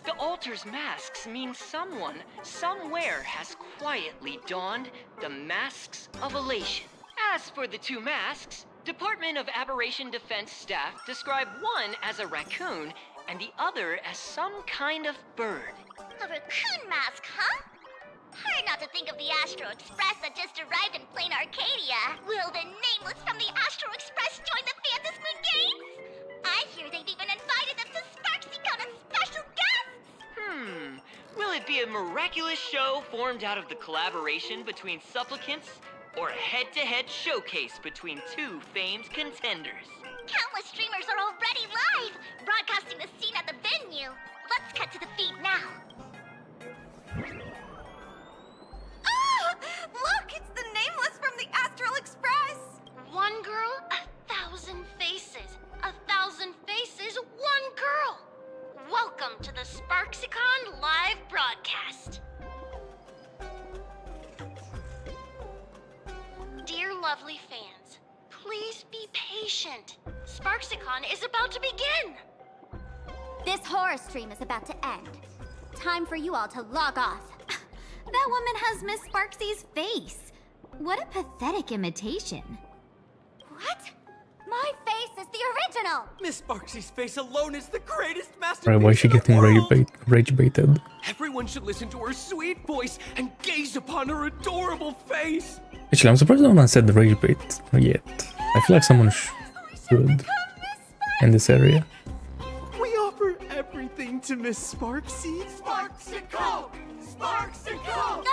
the altar's masks mean someone, somewhere, has quietly donned the masks of elation. As for the 2 masks, Department of Aberration Defense staff describe one as a raccoon and the other as some kind of bird. A raccoon mask, huh? Hard not to think of the Astro Express that just arrived in plain Arcadia. Will the Nameless from the Astro Express join the Phantom Moon Games? I hear they've even invited them to SparksyCon as special guests! Will it be a miraculous show formed out of the collaboration between supplicants, or a head-to-head showcase between 2 famed contenders? Countless streamers are already live, broadcasting the scene at the venue. Let's cut to the feed now. Oh! Look, it's the Nameless from the Astral Express! One girl, 1,000 faces. 1,000 faces, one girl. Welcome to the SparksyCon live broadcast. Dear lovely fans, please be patient. SparksyCon is about to begin. This horror stream is about to end. Time for you all to log off. That woman has Miss Sparksy's face. What a pathetic imitation. What? My face is the original! Miss Sparksy's face alone is the greatest masterpiece. Right, why is she getting rage baited? Everyone should listen to her sweet voice and gaze upon her adorable face. Actually, I'm surprised no one said the rage bait yet. I feel like someone should in this area. We offer everything to Miss Sparksy. Sparksyco! Sparksyco!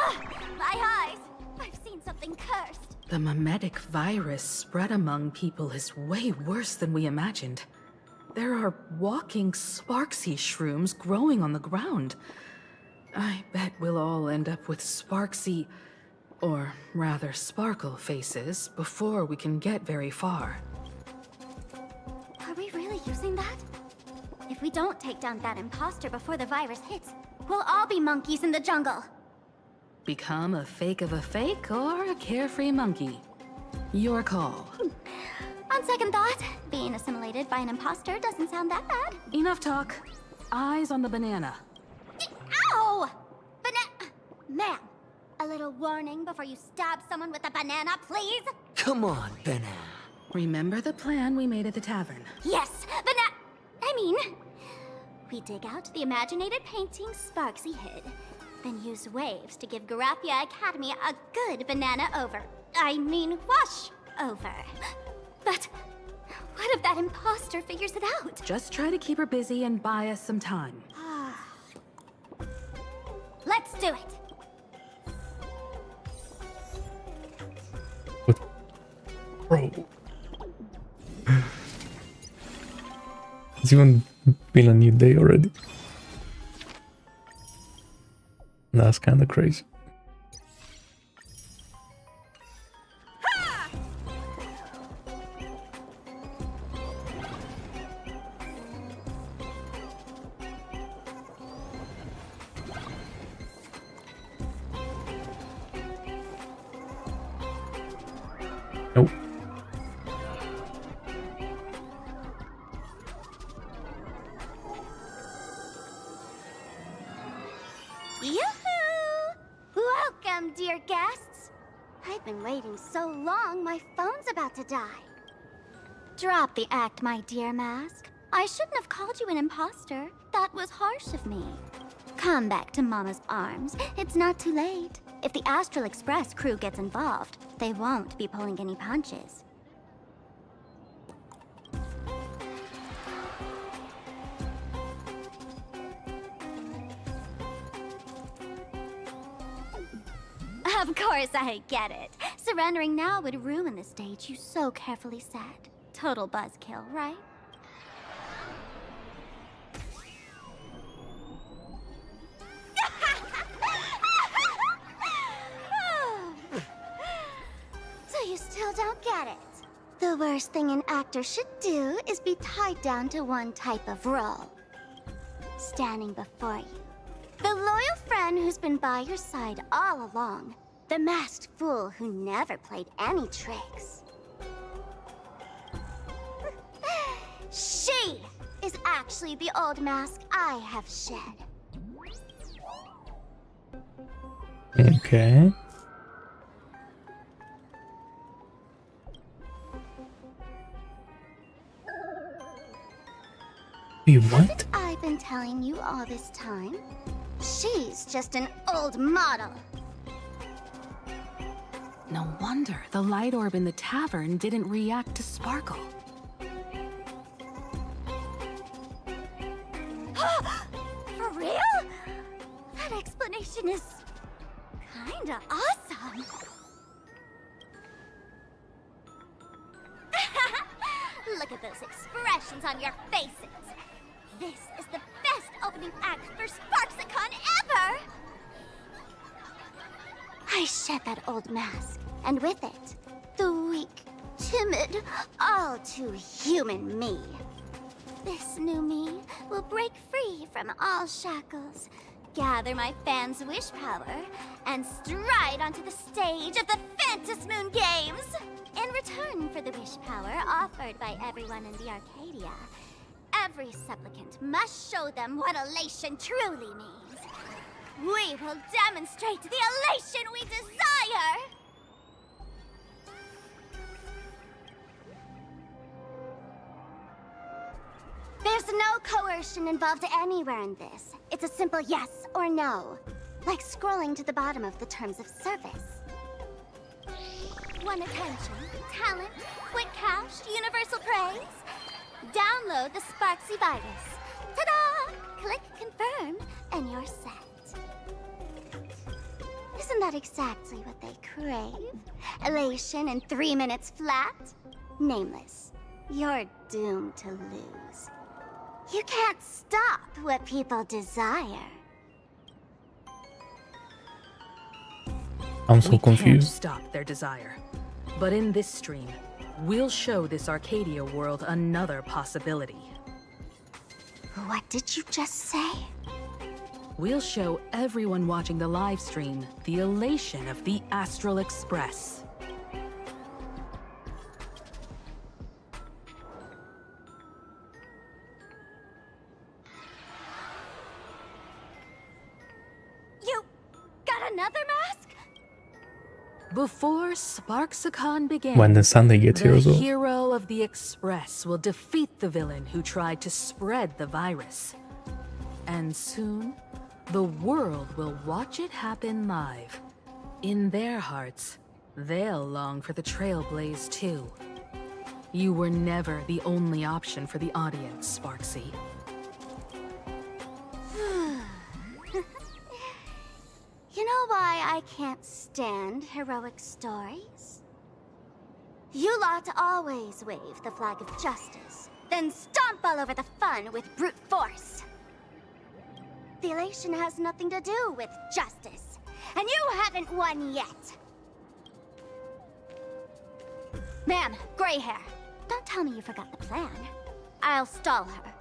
My eyes! I've seen something cursed. The mimetic virus spread among people is way worse than we imagined. There are walking Sparksy shrooms growing on the ground. I bet we'll all end up with Sparksy, or rather Sparkle faces before we can get very far. Are we really using that? If we don't take down that imposter before the virus hits, we'll all be monkeys in the jungle. Become a fake of a fake or a carefree monkey? Your call. On second thought, being assimilated by an imposter doesn't sound that bad. Enough talk. Eyes on the banana. Ow! Ma'am, a little warning before you stab someone with a banana, please? Come on, banana. Remember the plan we made at the tavern? Yes, we dig out the imaginated painting Sparksy hid, then use waves to give Garafia Academy a good banana wash over. But what if that imposter figures it out? Just try to keep her busy and buy us some time. Let's do it. Bro. It's even been a new day already. That's kind of crazy. Nope. Yoo-hoo! Welcome, dear guests. I've been waiting so long, my phone's about to die. Drop the act, my dear Mask. I shouldn't have called you an imposter. That was harsh of me. Come back to Mama's arms. It's not too late. If the Astral Express crew gets involved, they won't be pulling any punches. Of course I get it. Surrendering now would ruin the stage you so carefully set. Total buzzkill, right? So you still don't get it? The worst thing an actor should do is be tied down to one type of role. Standing before you, the loyal friend who's been by your side all along. The masked fool who never played any tricks. She is actually the old mask I have shed. Okay. Wait, what? I've been telling you all this time. She's just an old model. No wonder the light orb in the tavern didn't react to Sparkle. For real? That explanation is kinda awesome. Look at those expressions on your faces. This is the best opening act for Sparksicon ever! I shed that old mask, and with it, the weak, timid, all too human me. This new me will break free from all shackles, gather my fans' wish power, and stride onto the stage of the Fantasy Moon Games! In return for the wish power offered by everyone in the Arcadia, every supplicant must show them what elation truly means. We will demonstrate the elation we desire! There's no coercion involved anywhere in this. It's a simple yes or no, like scrolling to the bottom of the terms of service. Want attention, talent, quick cash, universal praise? Download the Sparksy virus. Ta-da! Click confirm, and you're set. Isn't that exactly what they crave? Elation in 3 minutes flat? Nameless, you're doomed to lose. You can't stop what people desire. I'm so confused. Can't stop their desire. But in this stream, we'll show this Arcadia world another possibility. What did you just say? We'll show everyone watching the live stream the elation of the Astral Express. You got another mask? Before Sparksicon begins, When the Sunday gets here the as well. hero of the Express will defeat the villain who tried to spread the virus. And soon, the world will watch it happen live. In their hearts, they'll long for the Trailblaze too. You were never the only option for the audience, Sparksy. You know why I can't stand heroic stories? You lot always wave the flag of justice, then stomp all over the fun with brute force. The elation has nothing to do with justice, and you haven't won yet. Ma'am, gray hair, don't tell me you forgot the plan. I'll stall her.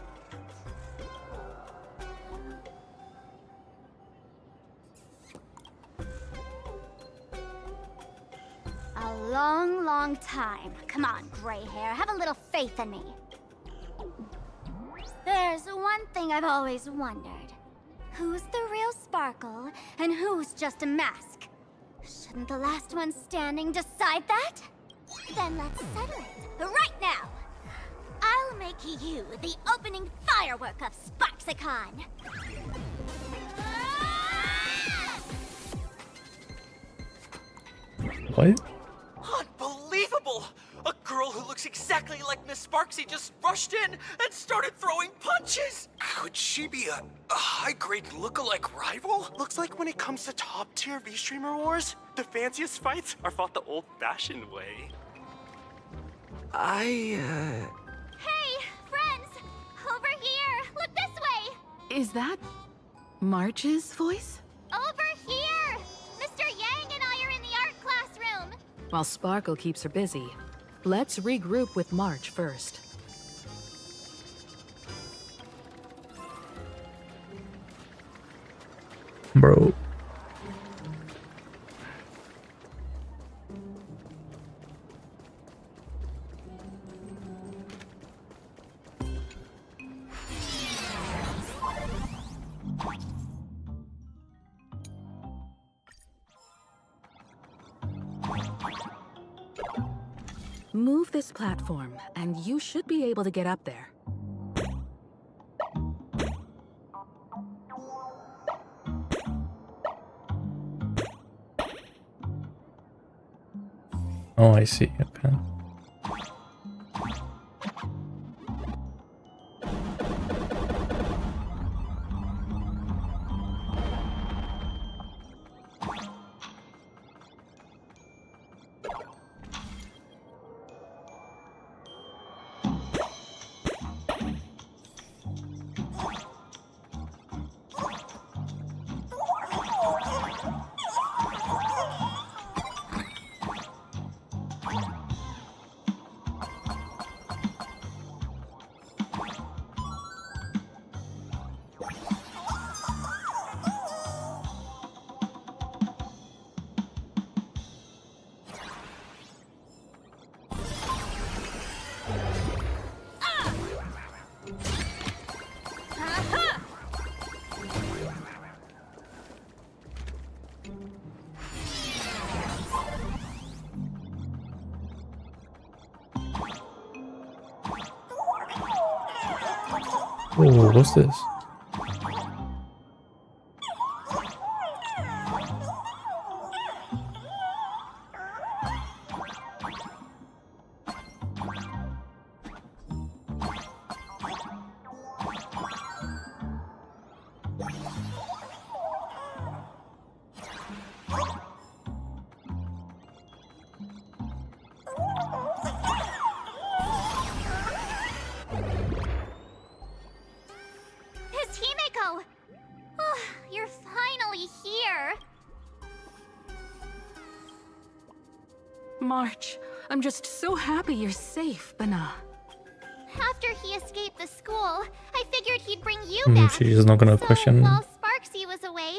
A long, long time. Come on, gray hair, have a little faith in me. There's one thing I've always wondered. Who's the real Sparkle, and who's just a mask? Shouldn't the last one standing decide that? Then let's settle it, right now! I'll make you the opening firework of Sparksicon! What? Unbelievable! A girl who looks exactly like Miss Sparksy just rushed in and started throwing punches! Could she be a high-grade look-alike rival? Looks like when it comes to top-tier V-Streamer wars, the fanciest fights are fought the old-fashioned way. Hey, friends! Over here! Look this way! Is that March's voice? Over here! Mr. Yang and I are in the art classroom! While Sparkle keeps her busy, let's regroup with March first. Bro. Move this platform, and you should be able to get up there. Oh, I see. Okay. Oh, what's this? It's Himeko! Oh, you're finally here! March, I'm just so happy you're safe, Bana. After he escaped the school, I figured he'd bring you back. She's not gonna question. While Sparksy was away,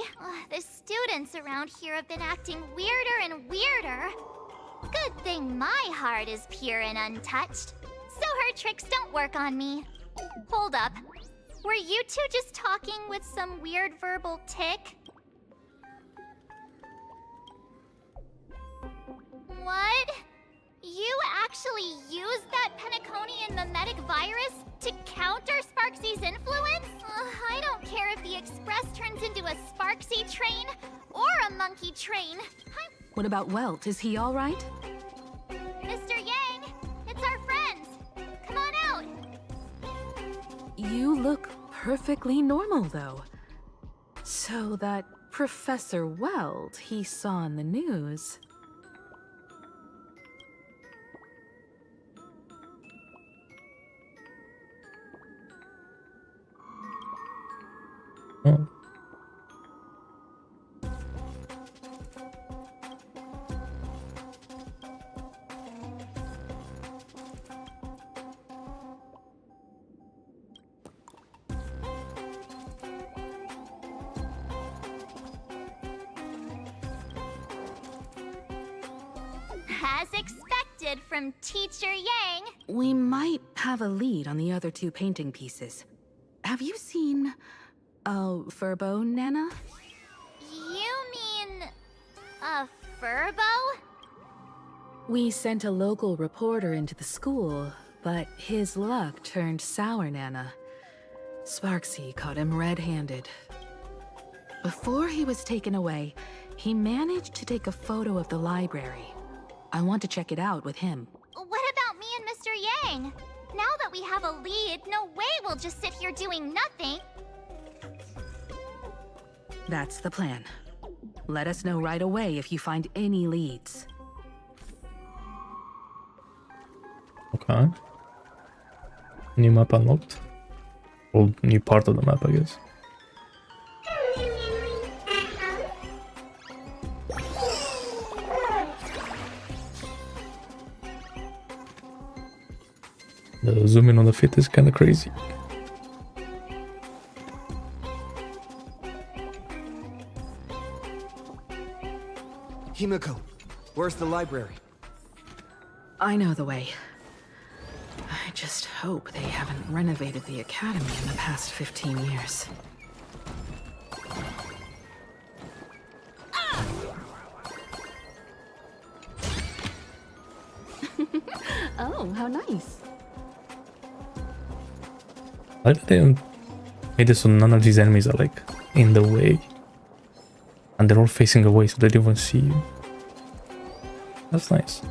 the students around here have been acting weirder and weirder. Good thing my heart is pure and untouched, so her tricks don't work on me. Hold up. Were you two just talking with some weird verbal tick? What? You actually used that Penaconian mimetic virus to counter Sparksy's influence? I don't care if the Express turns into a Sparksy train or a monkey train. What about Welt? Is he all right? Mr. Yang, it's our friends. Come on out. You look perfectly normal, though. So that Professor Welt he saw on the news... Oh. As expected from Teacher Yang. We might have a lead on the other two painting pieces. Have you seen... Furbo, Nana? You mean... a Furbo? We sent a local reporter into the school, but his luck turned sour, Nana. Sparksy caught him red-handed. Before he was taken away, he managed to take a photo of the library. I want to check it out with him. What about me and Mr. Yang? Now that we have a lead, no way we'll just sit here doing nothing. That's the plan. Let us know right away if you find any leads. Okay. New map unlocked. Well, new part of the map, I guess. The zoom in on the fit is kinda crazy. Himiko, where's the library? I know the way. I just hope they haven't renovated the academy in the past 15 years. Oh, how nice. I like that they made it so none of these enemies are like in the way. And they're all facing away so they don't even see you. That's nice.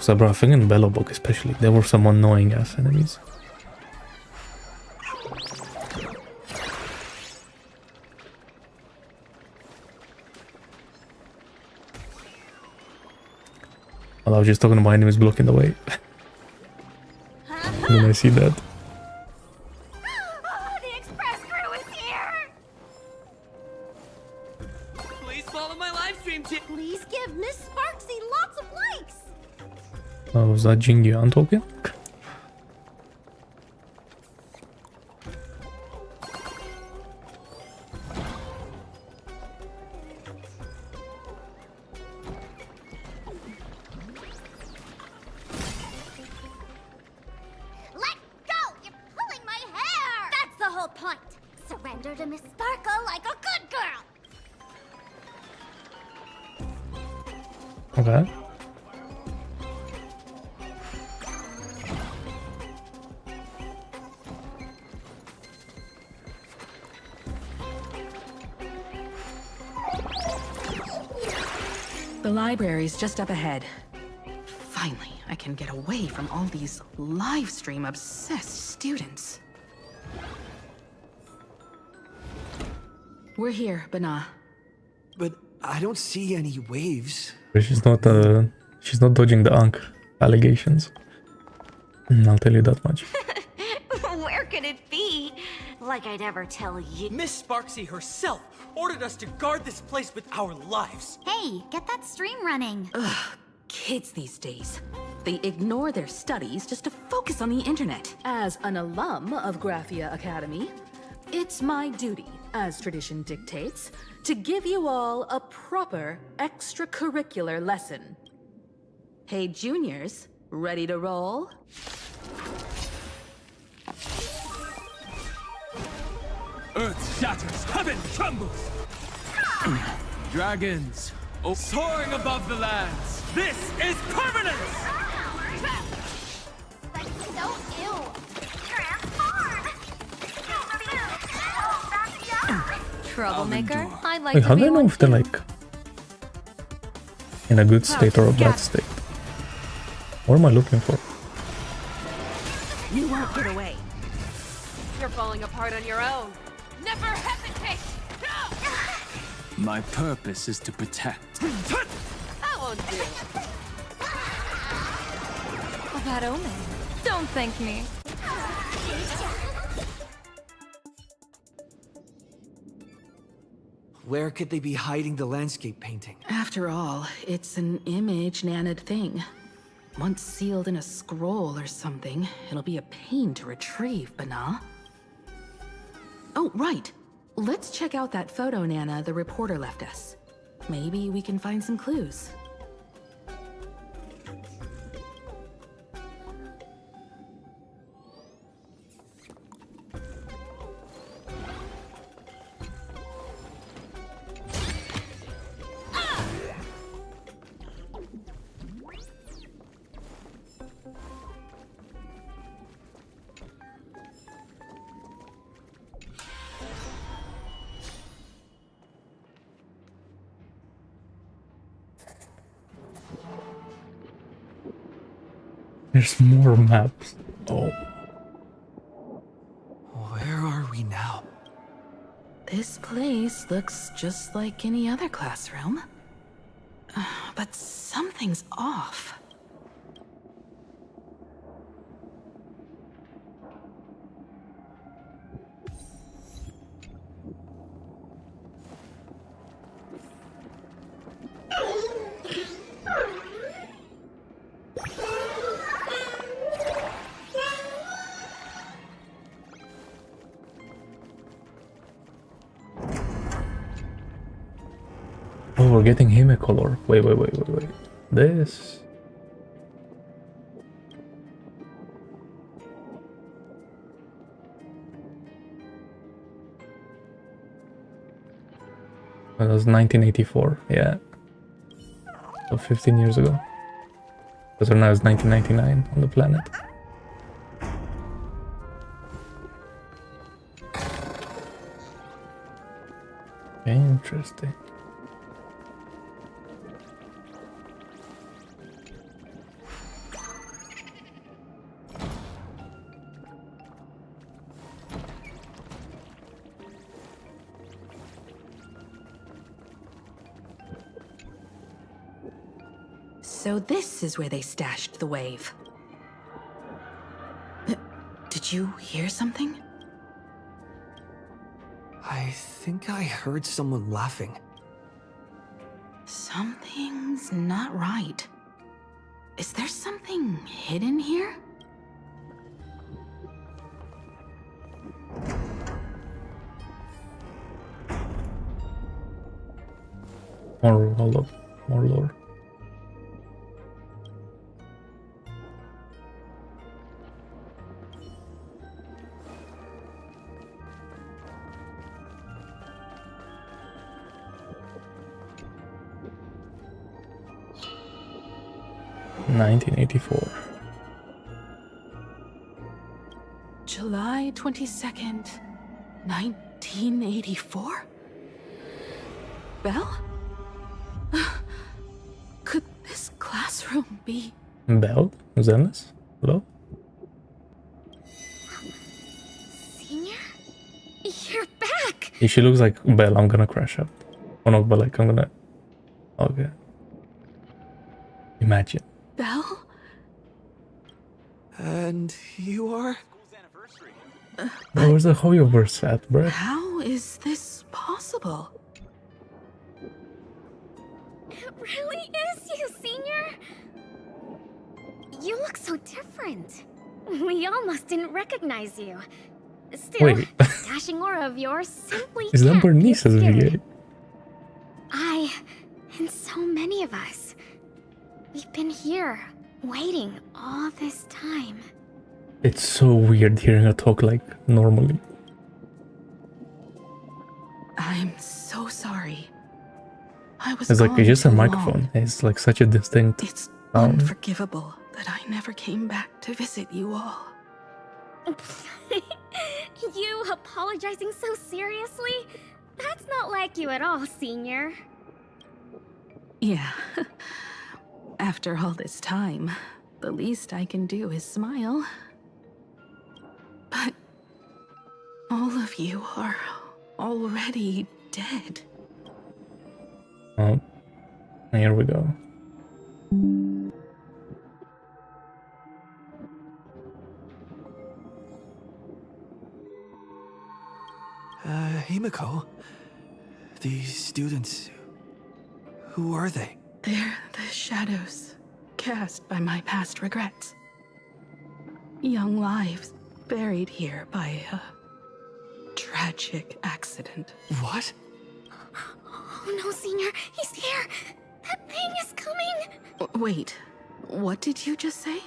So bro, I think in Bellowbog especially, there were some annoying ass enemies. Well, I was just talking about enemies blocking the way. When I see that. The Express crew is here! Please follow my live stream tip. Please give Miss Sparksy lots of likes. Oh, was that Jingy I'm talking? Let go! You're pulling my hair! That's the whole point. Surrender to Miss Sparkle like a good girl. Okay. The library's just up ahead. Finally, I can get away from all these live stream obsessed students. We're here, Bana. But I don't see any waves. But she's not dodging the Ankh allegations. I'll tell you that much. Where could it be? Like I'd ever tell you. Miss Sparksy herself ordered us to guard this place with our lives. Hey, get that stream running. Ugh, kids these days. They ignore their studies just to focus on the internet. As an alum of Graphia Academy, it's my duty, as tradition dictates, to give you all a proper extracurricular lesson. Hey, juniors, ready to roll? Earth shatters, heaven trembles! Dragons, soaring above the lands! This is permanence! That's so ill. Transform! Troublemaker? I'd like Wait, to how do be I know one if they're too. like in a good state or a bad state? What am I looking for? You won't get away. You're falling apart on your own. Never hesitate! My purpose is to protect. That won't do. A bad omen. Don't thank me. Where could they be hiding the landscape painting? After all, it's an image Nana'd thing. Once sealed in a scroll or something, it'll be a pain to retrieve, Bana. Oh, right. Let's check out that photo Nana the reporter left us. Maybe we can find some clues. There's more maps. Oh. Where are we now? This place looks just like any other classroom. But something's off. Oh, we're getting him a color. Wait. This. That was 1984, yeah. So 15 years ago. Because right now it's 1999 on the planet. Interesting. So this is where they stashed the wave. Did you hear something? I think I heard someone laughing. Something's not right. Is there something hidden here? More lore. (1984). July 22nd, 1984? Belle? Could this classroom be... Belle? Zealous? Hello? Senior? You're back! If she looks like Belle, I'm gonna crash out. Oh no, but like I'm gonna... Okay. Imagine. Belle? And you are? Where's the Hoyoverse at, bro? How is this possible? It really is you, Senior! You look so different. We almost didn't recognize you. Still, Wait. dashing aura of yours simply Is that can't be Bernice's obscured. VA? I, and so many of us, we've been here, waiting all this time. It's so weird hearing her talk like normally. I'm so sorry. I was It's like gone it's just a too microphone. long. It's like such a distinct sound. Unforgivable that I never came back to visit you all. You apologizing so seriously? That's not like you at all, Senior. Yeah. After all this time, the least I can do is smile. But all of you are already dead. Oh, here we go. Himiko, these students, who are they? They're the shadows cast by my past regrets. Young lives buried here by a tragic accident. What? Oh no, Senior, he's here! That thing is coming! Wait, what did you just say?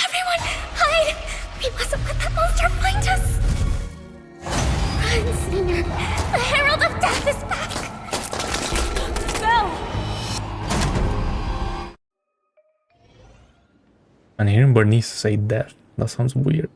Everyone, hide! We mustn't let that monster find us! Run, Senior! The Herald of Death is back! Go! And hearing Bernice say death, that sounds weird.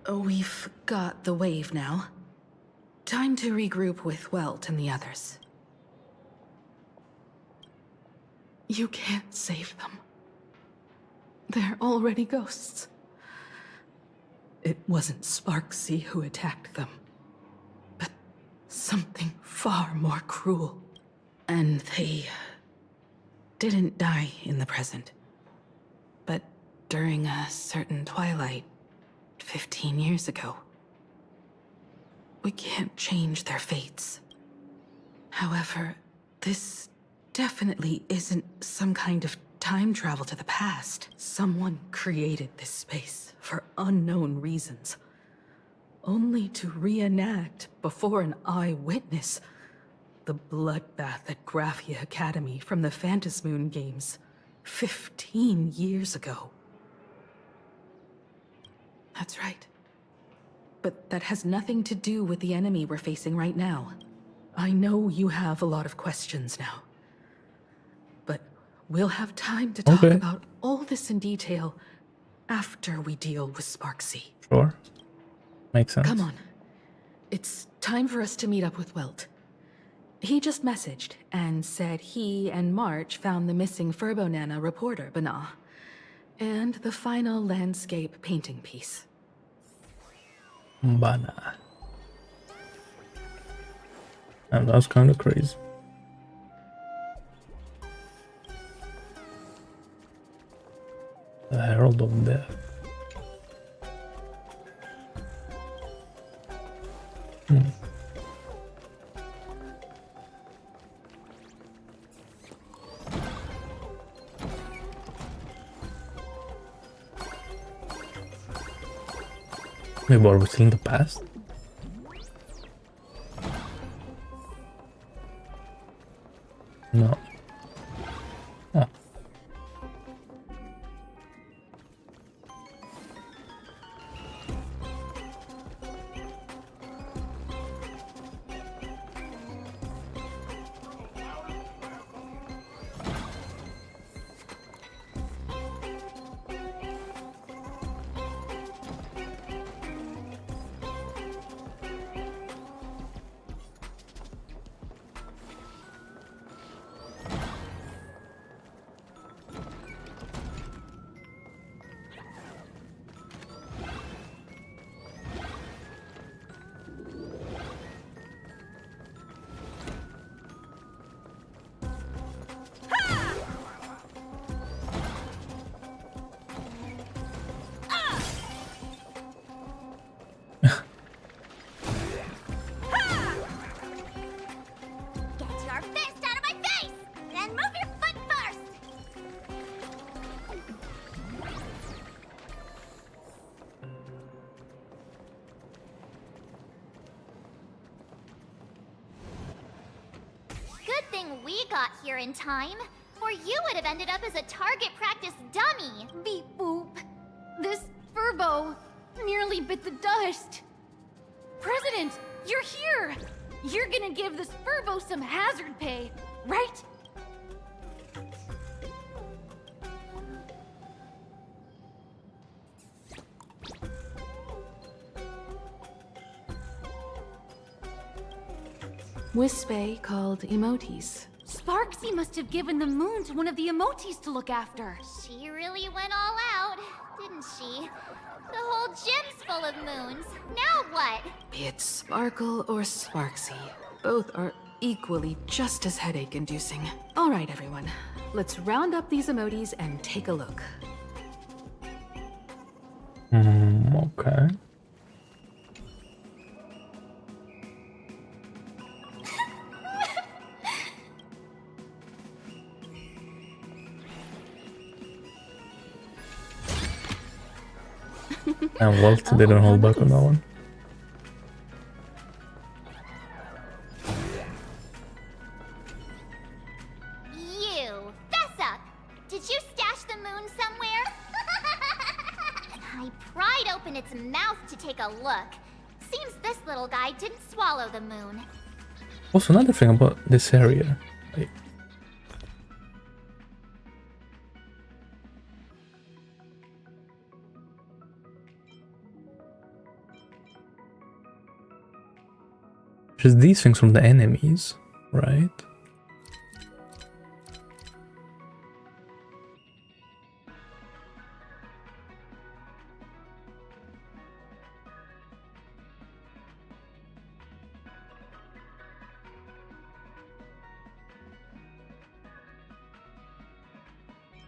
We've got the wave now. Time to regroup with Welt and the others. You can't save them. They're already ghosts. It wasn't Sparksy who attacked them, but something far more cruel. And they didn't die in the present, but during a certain twilight 15 years ago. We can't change their fates. However, this definitely isn't some kind of time travel to the past. Someone created this space for unknown reasons, only to reenact before an eyewitness the bloodbath at Graphia Academy from the Phantasmoon games 15 years ago. That's right. But that has nothing to do with the enemy we're facing right now. I know you have a lot of questions now. But we'll have time to talk about all this in detail after we deal with Sparksy. Sure. Makes sense. Come on. It's time for us to meet up with Welt. He just messaged and said he and March found the missing Furbonana reporter, Bana, and the final landscape painting piece. Bana. And that's kind of crazy. The Herald of Death. Wait, but are we still in the past? No. Oh. we got here in time, or you would have ended up as a target practice dummy. Beep boop. This furbo nearly bit the dust. President, you're here! You're gonna give this furbo some hazard pay, right? Wispe called emotes. Sparksy must have given the moon to one of the emotes to look after. She really went all out, didn't she? The whole gym's full of moons. Now what? Be it Sparkle or Sparksy, both are equally just as headache-inducing. All right, everyone. Let's round up these emotes and take a look. Okay. And Walt didn't hold back on that one. You, fess up! Did you stash the moon somewhere? I pried open its mouth to take a look. Seems this little guy didn't swallow the moon. Also, another thing about this area. Like, just these things from the enemies, right?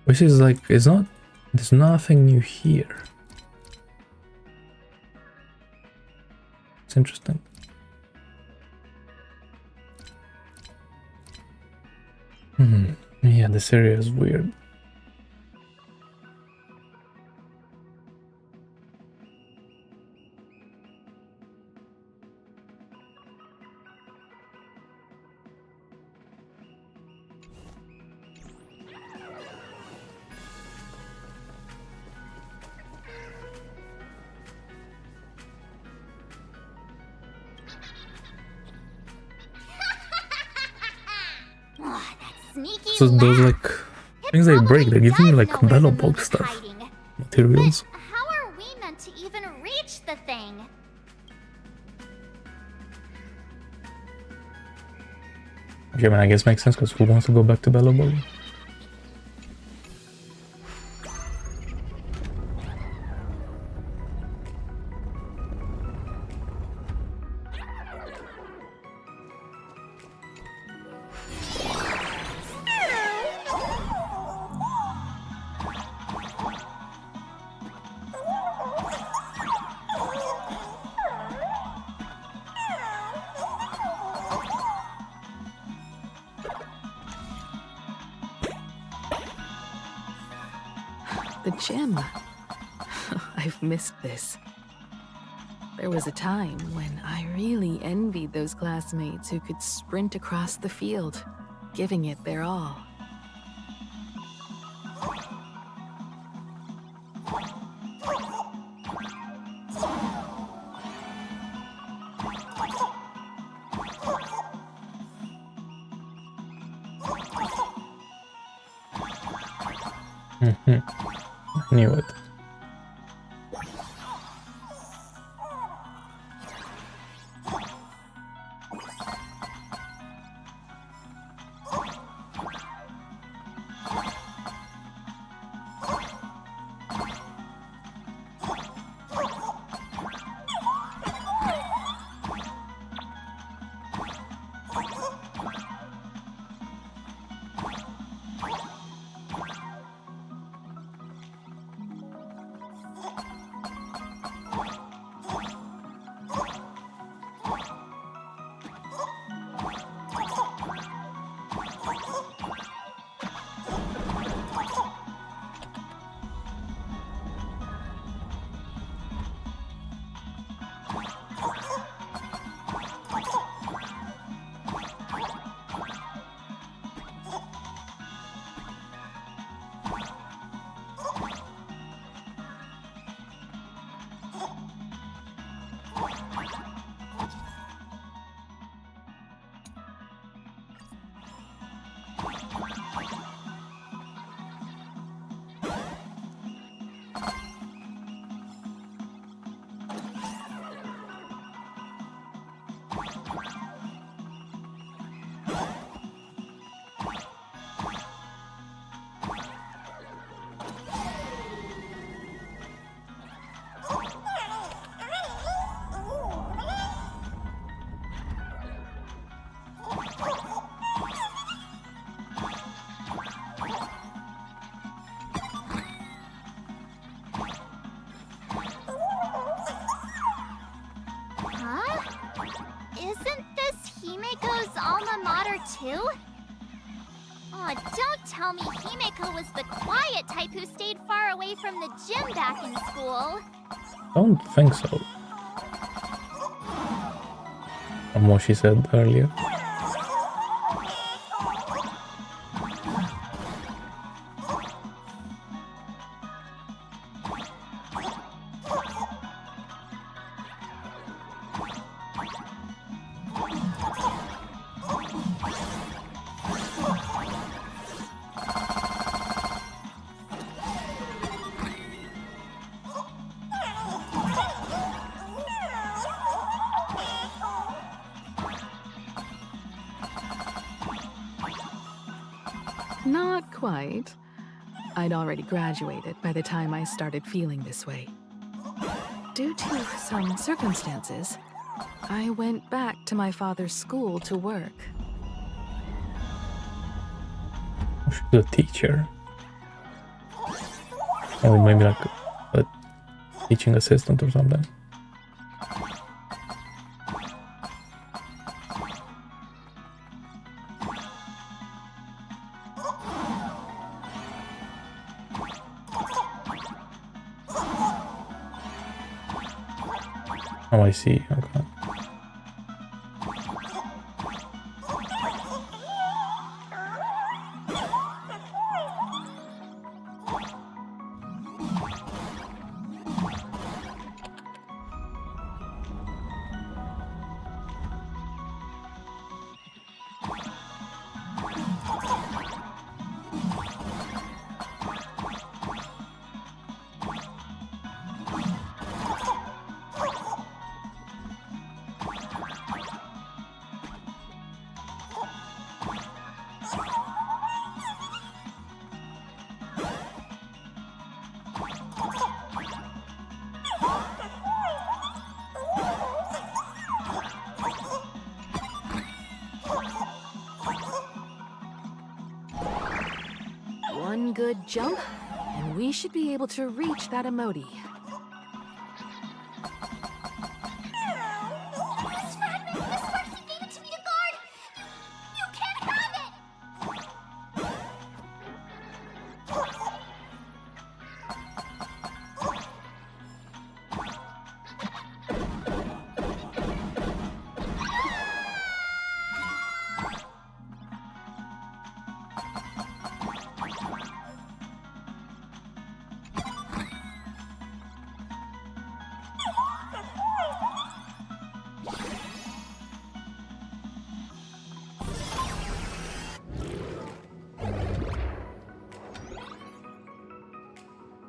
Which is like, it's not, there's nothing new here. It's interesting. Yeah, this area is weird. Sneaky So those like things they break, they give me like bellow bulk stuff, materials. How are we meant to even reach the thing? Okay, man, I guess makes sense because who wants to go back to bellow bulk? The gym. I've missed this. There was a time when I really envied those classmates who could sprint across the field, giving it their all. I knew it. too? Oh, don't tell me Himeko was the quiet type who stayed far away from the gym back in school. Don't think so. From what she said earlier. Not quite. I'd already graduated by the time I started feeling this way. Due to some circumstances, I went back to my father's school to work. She's a teacher. Or maybe like a teaching assistant or something. Oh, I see. Okay. One good jump, and we should be able to reach that emoji. This fragment! Miss Sparksy gave it to me to guard! You can't have it!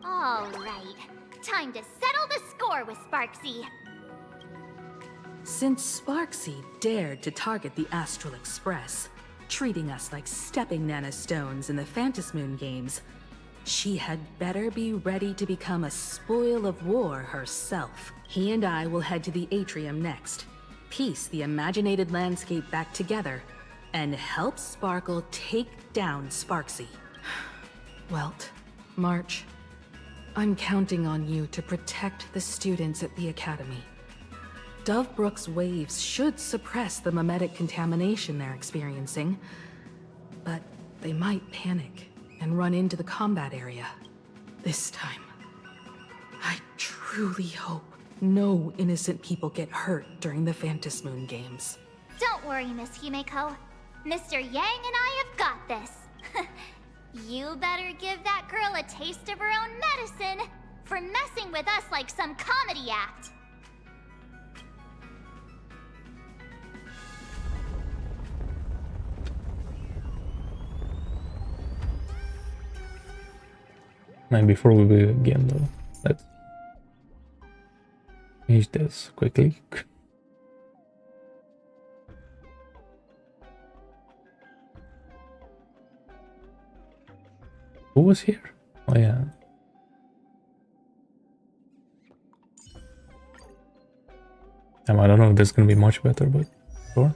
All right, time to settle the score with Sparksy. Since Sparksy dared to target the Astral Express, treating us like stepping nanostones in the Phantasmoon games, she had better be ready to become a spoil of war herself. He and I will head to the atrium next, piece the imaginated landscape back together, and help Sparkle take down Sparksy. Welt, March, I'm counting on you to protect the students at the Academy. Dovebrook's waves should suppress the mimetic contamination they're experiencing, but they might panic and run into the combat area. This time, I truly hope no innocent people get hurt during the Phantasmoon games. Don't worry, Miss Himeko. Mr. Yang and I have got this. You better give that girl a taste of her own medicine for messing with us like some comedy act. And before we begin though, let's finish this quickly. Who was here? Oh yeah. I don't know if this is gonna be much better, but sure.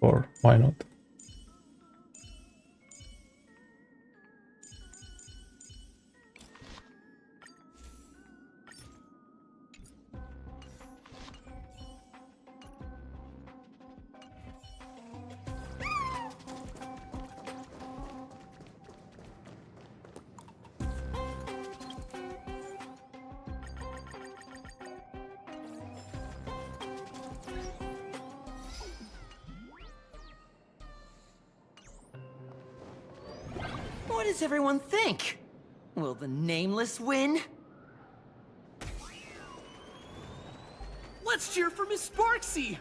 Or why not? What does everyone think? Will the Nameless win? Let's cheer for Miss Sparksy!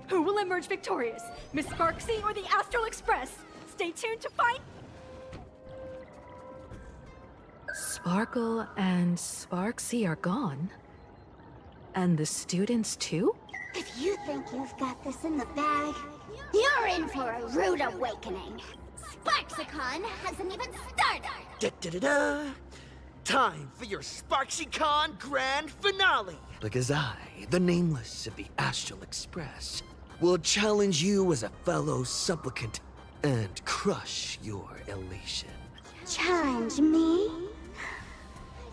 Who will emerge victorious? Miss Sparksy or the Astral Express? Stay tuned to find... Sparkle and Sparksy are gone? And the students too? If you think you've got this in the bag, you're in for a rude awakening. Sparksicon hasn't even started! Da-da-da-da! Time for your SparksyCon Grand Finale! Because I, the Nameless of the Astral Express, will challenge you as a fellow supplicant and crush your elation. Challenge me?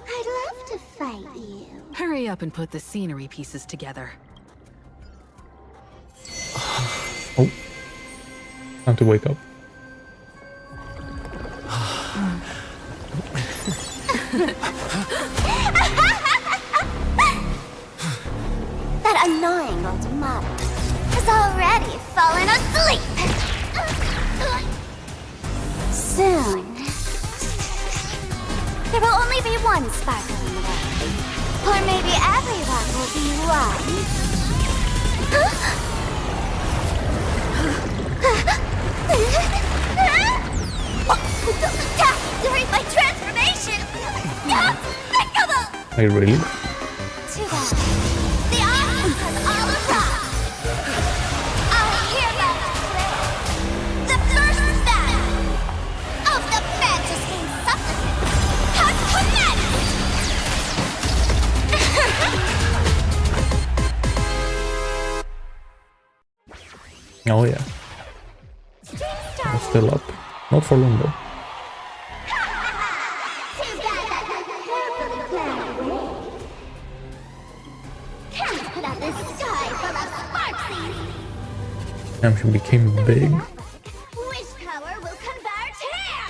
I'd love to fight you. Hurry up and put the scenery pieces together. Oh. Time to wake up. That annoying old model has already fallen asleep. Soon, there will only be one sparkle in the world. Or maybe everyone will be one. During my transformation! Despicable! Are you really? Too bad. The audience has all arrived. I hereby declare the first battle of the Fantasy Supplicants has commenced! Oh yeah. I'm still up. Not for long though. Damn, she became big. Wish power will convert here!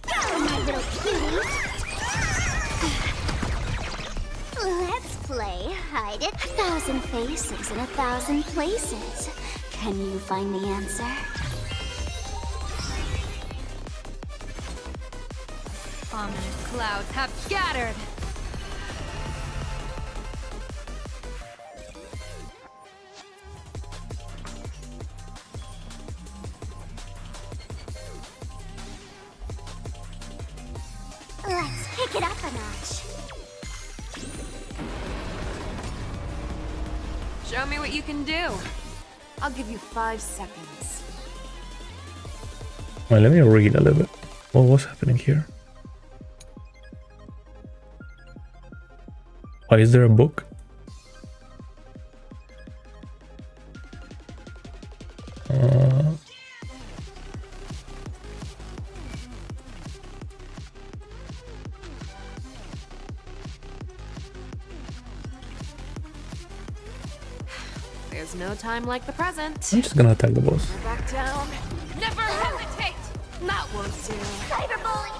Go, my little cutie! Let's play hide it. 1,000 faces in 1,000 places. Can you find the answer? Ominous clouds have scattered. Let's kick it up a notch. Show me what you can do. I'll give you 5 seconds. Well, let me read a little bit. What was happening here? Oh, is there a book? There's no time like the present. I'm just gonna attack the boss. Back down. Never hesitate. That won't do. Cyberbully!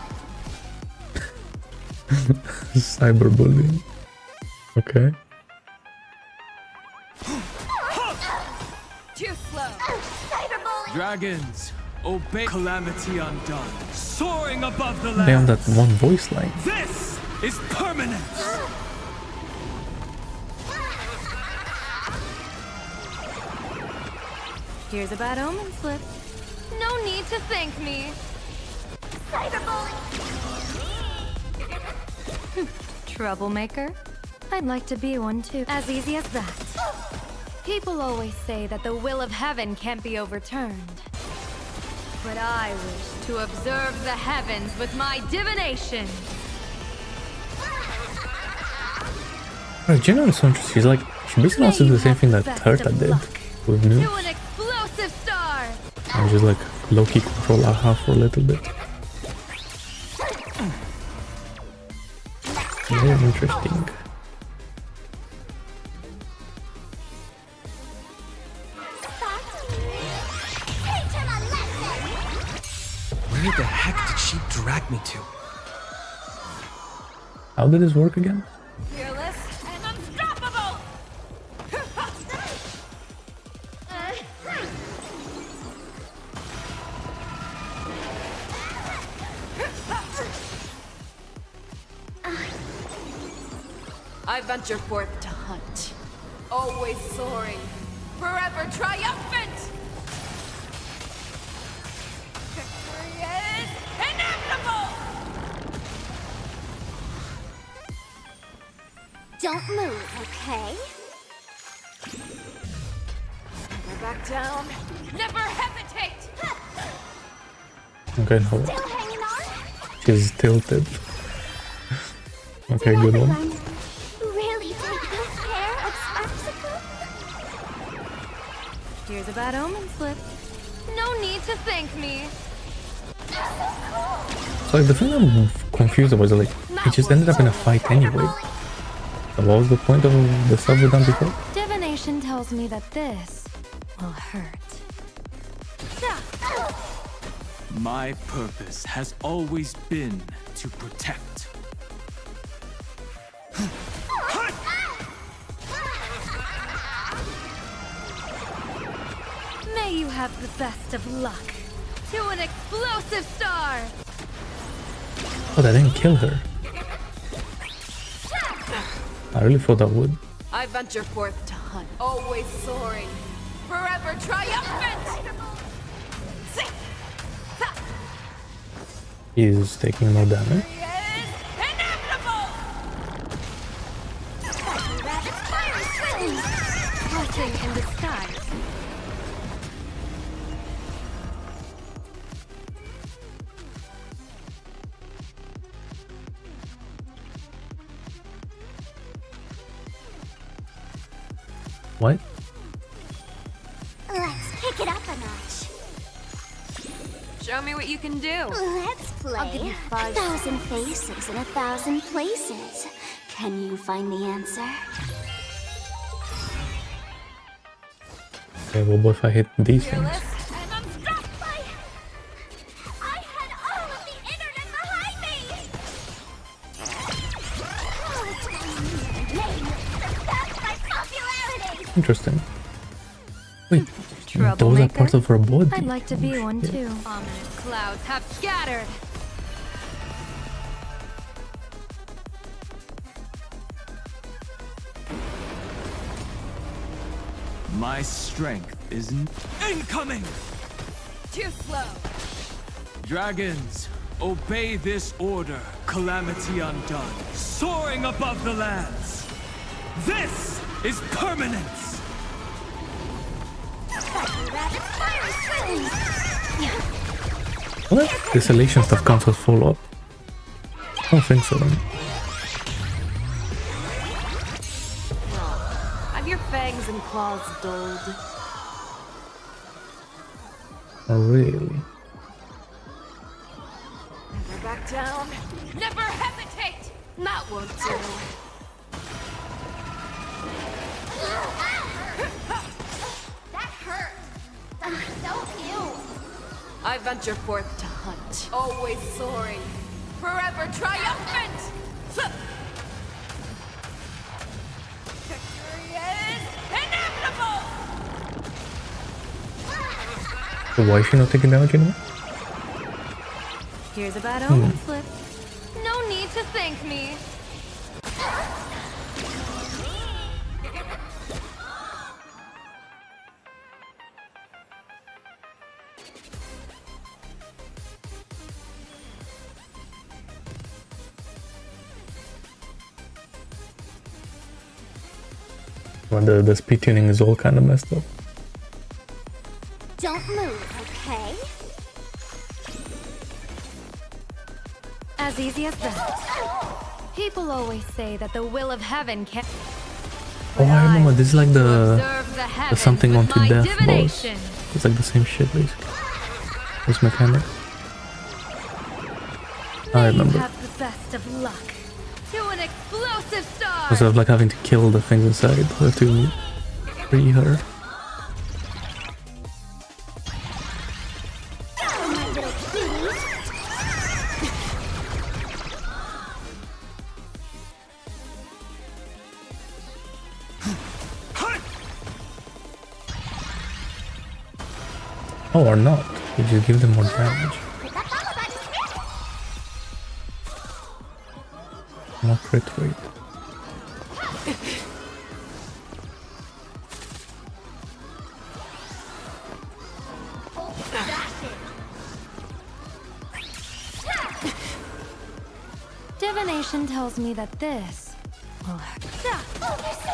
Cyberbullying. Okay. Too slow. Cyberbully! Dragons, obey calamity undone. Soaring above the land. Damn, that one voice line. This is permanent. Here's a bad omen slip. No need to thank me. Cyberbully! Troublemaker? I'd like to be one too. As easy as that. People always say that the will of heaven can't be overturned. But I wish to observe the heavens with my divination. Jenna is so interesting. She's like, she basically wants to do the same thing that Herta did with News. To an explosive star! And just like low-key control Aha for a little bit. Very interesting. Where the heck did she drag me to? How did this work again? Fearless and unstoppable! I venture forth to hunt, always soaring, forever triumphant! Victory is inevitable! Don't move, okay? Never back down, never hesitate! Okay, no. Still hanging on? She's tilted. Okay, good one. Really take this pair of Sparksicle? Here's a bad omen slip. No need to thank me. So like, the thing I'm confused about is like, it just ended up in a fight anyway. So what was the point of the stuff we done before? Divination tells me that this will hurt. My purpose has always been to protect. May you have the best of luck. To an explosive star! Oh, that didn't kill her. I really thought that would. I venture forth to hunt, always soaring, forever triumphant! He's taking no damage. Blessing in disguise. What? Let's pick it up a notch. Show me what you can do. Let's play. I'll give you 5 1,000 faces in 1,000 places. Can you find the answer? Okay, well, what if I hit these things? And unstoppable! I had all of the internet behind me! Popularity! Interesting. Wait, those are Troublemaker? part of her body. I'd like to be one too. Ominous clouds have scattered. My strength isn't incoming! Too slow. Dragons, obey this order. Calamity undone, soaring above the lands. This is permanence! What? This elation stuff counts as follow-up? I don't think so then. Have your fangs and claws dulled. Oh, really? Never back down, never hesitate! That won't do. That hurt! So cute! I venture forth to hunt, always soaring, forever triumphant! Victory is inevitable! So why is she not taking damage anymore? Here's a bad omen slip. No need to thank me. Well, the speed tuning is all kind of messed up. Don't move, okay? As easy as that. People always say that the will of heaven can't... Oh, I remember. This is like the something onto death boss. It's like the same shit, basically. This mechanic. I remember. Have the best of luck. To an explosive star. Instead of like having to kill the things inside, we have to free her. Oh, or not. You just give them more damage. More crit rate. Divination tells me that this will happen. Oh, you're so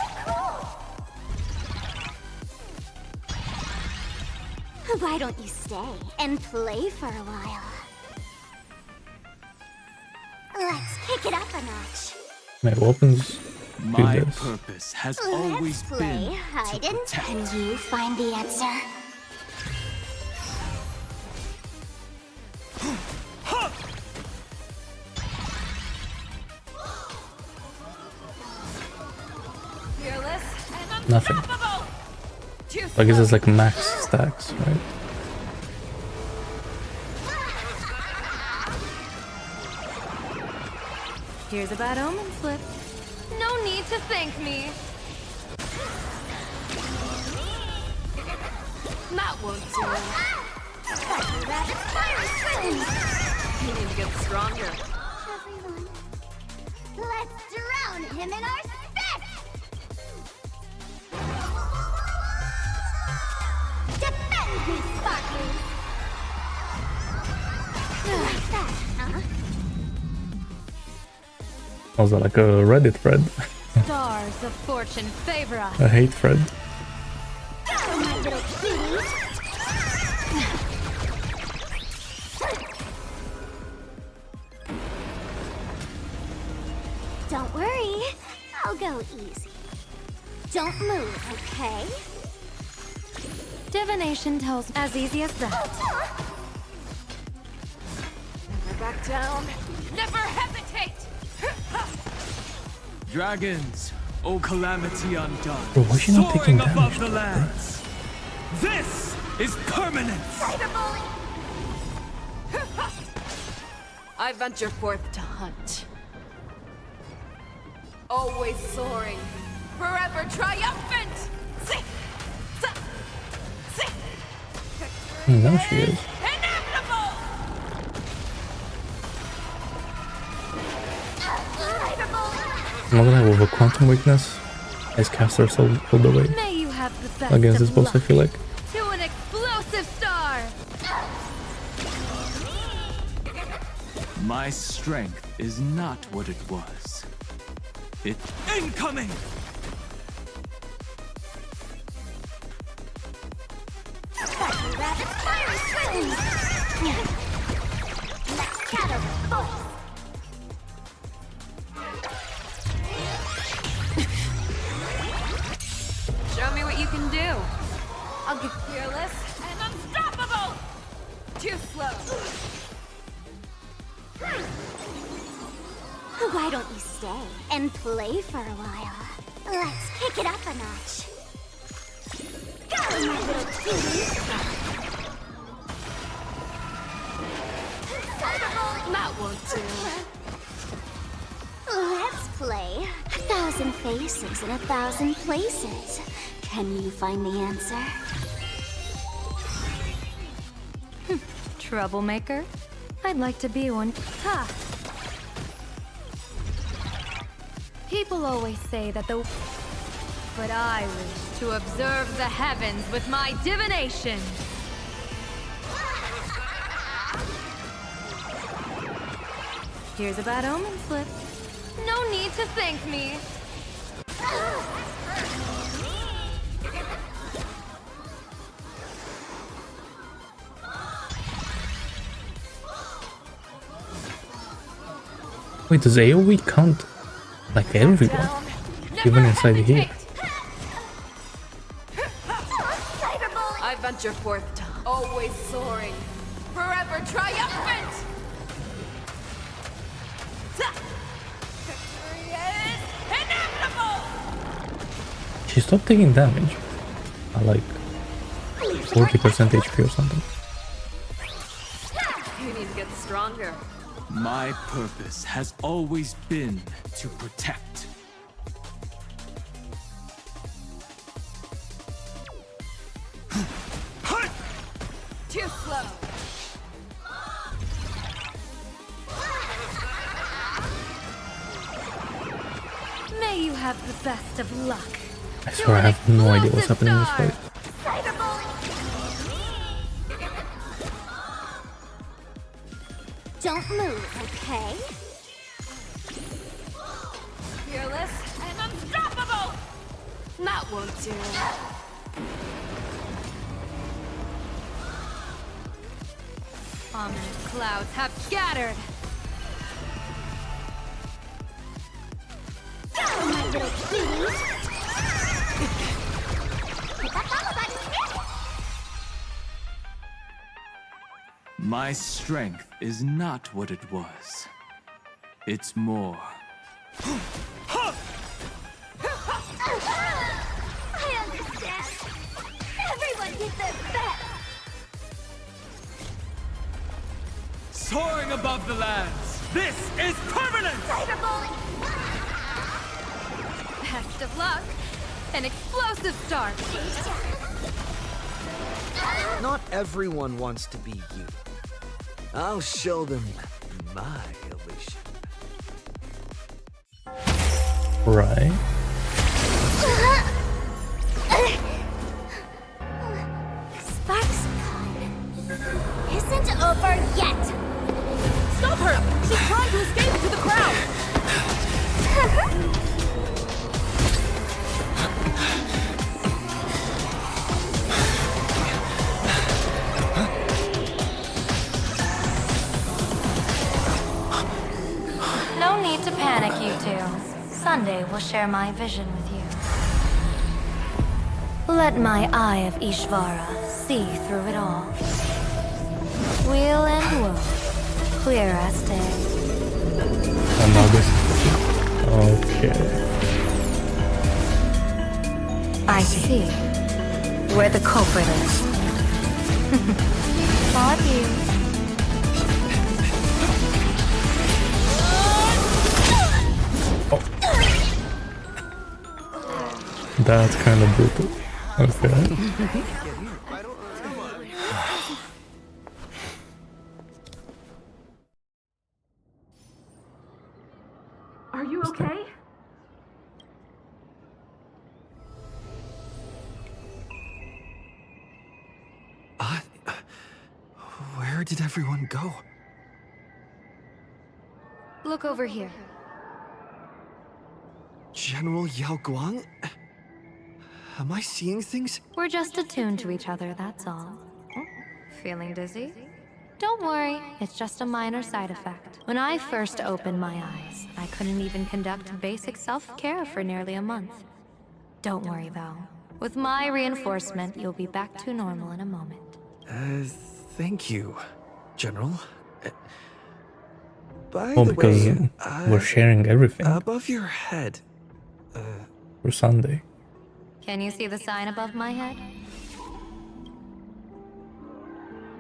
cool! Why don't you stay and play for a while? Let's kick it up a notch. My weapons do My this. purpose has Let's always play been hide to and protect. can you find the answer? Nothing. I guess it's like max stacks, right? Here's a bad omen slip. No need to thank me. That won't do. You need to get stronger. Everyone, let's drown him in our spit! Defend me, Sparkly! Like that, huh? Was that like a Reddit thread? Stars of fortune favor us. A hate thread. Go, my little cutie! Don't worry, I'll go easy. Don't move, okay? Divination tells as easy as that. Never back down. Never hesitate! Dragons, O calamity undone. Bro, why is she not taking Soaring above damage? the lands. This is permanence. I venture forth to hunt. Always soaring, forever triumphant! No, she is. I'm not gonna have a quantum weakness. As caster sold pulled away May you have the best against of this boss, I luck. feel like. To an explosive star. My strength is not what it was. It incoming. Show me what you can do. I'll get fearless and unstoppable! Too slow. Why don't you stay and play for a while? Let's kick it up a notch. Go, my little cutie! That won't do. Let's play 1,000 faces in 1,000 places. Can you find the answer? Troublemaker? I'd like to be one. Ha! People always say that the... But I wish to observe the heavens with my divination. Here's a bad omen slip. No need to thank me. Wait, does AoE count like everyone? Even inside here? I venture forth, always soaring, forever triumphant! Victory is inevitable! She stopped taking damage. I like 40% HP or something. You need to get stronger. My purpose has always been to protect. Too slow. May you have the best of luck. I swear I have no idea what's happening in this fight. Don't move, okay? Fearless and unstoppable! That won't do. Ominous clouds have scattered. My little cuties! My strength is not what it was. It's more. I understand. Everyone did their best. Soaring above the lands, this is permanent! Best of luck. An explosive start. Not everyone wants to be you. I'll show them my elation. Right. SparksyCon isn't over yet. Stop her! She's trying to escape into the crowd! No need to panic, you two. Sunday will share my vision with you. Let my eye of Ishvara see through it all. Wheel and woe, clear as day. And now this. Okay. I see where the culprit is. Caught you. That's kind of brutal. Okay. Are you okay? Where did everyone go? Look over here. General Yao Guang? Am I seeing things? We're just attuned to each other, that's all. Feeling dizzy? Don't worry, it's just a minor side effect. When I first opened my eyes, I couldn't even conduct basic self-care for nearly a month. Don't worry though. With my reinforcement, you'll be back to normal in a moment. Thank you, General. By Oh, the because way, we're sharing everything above your head. for Sunday. Can you see the sign above my head?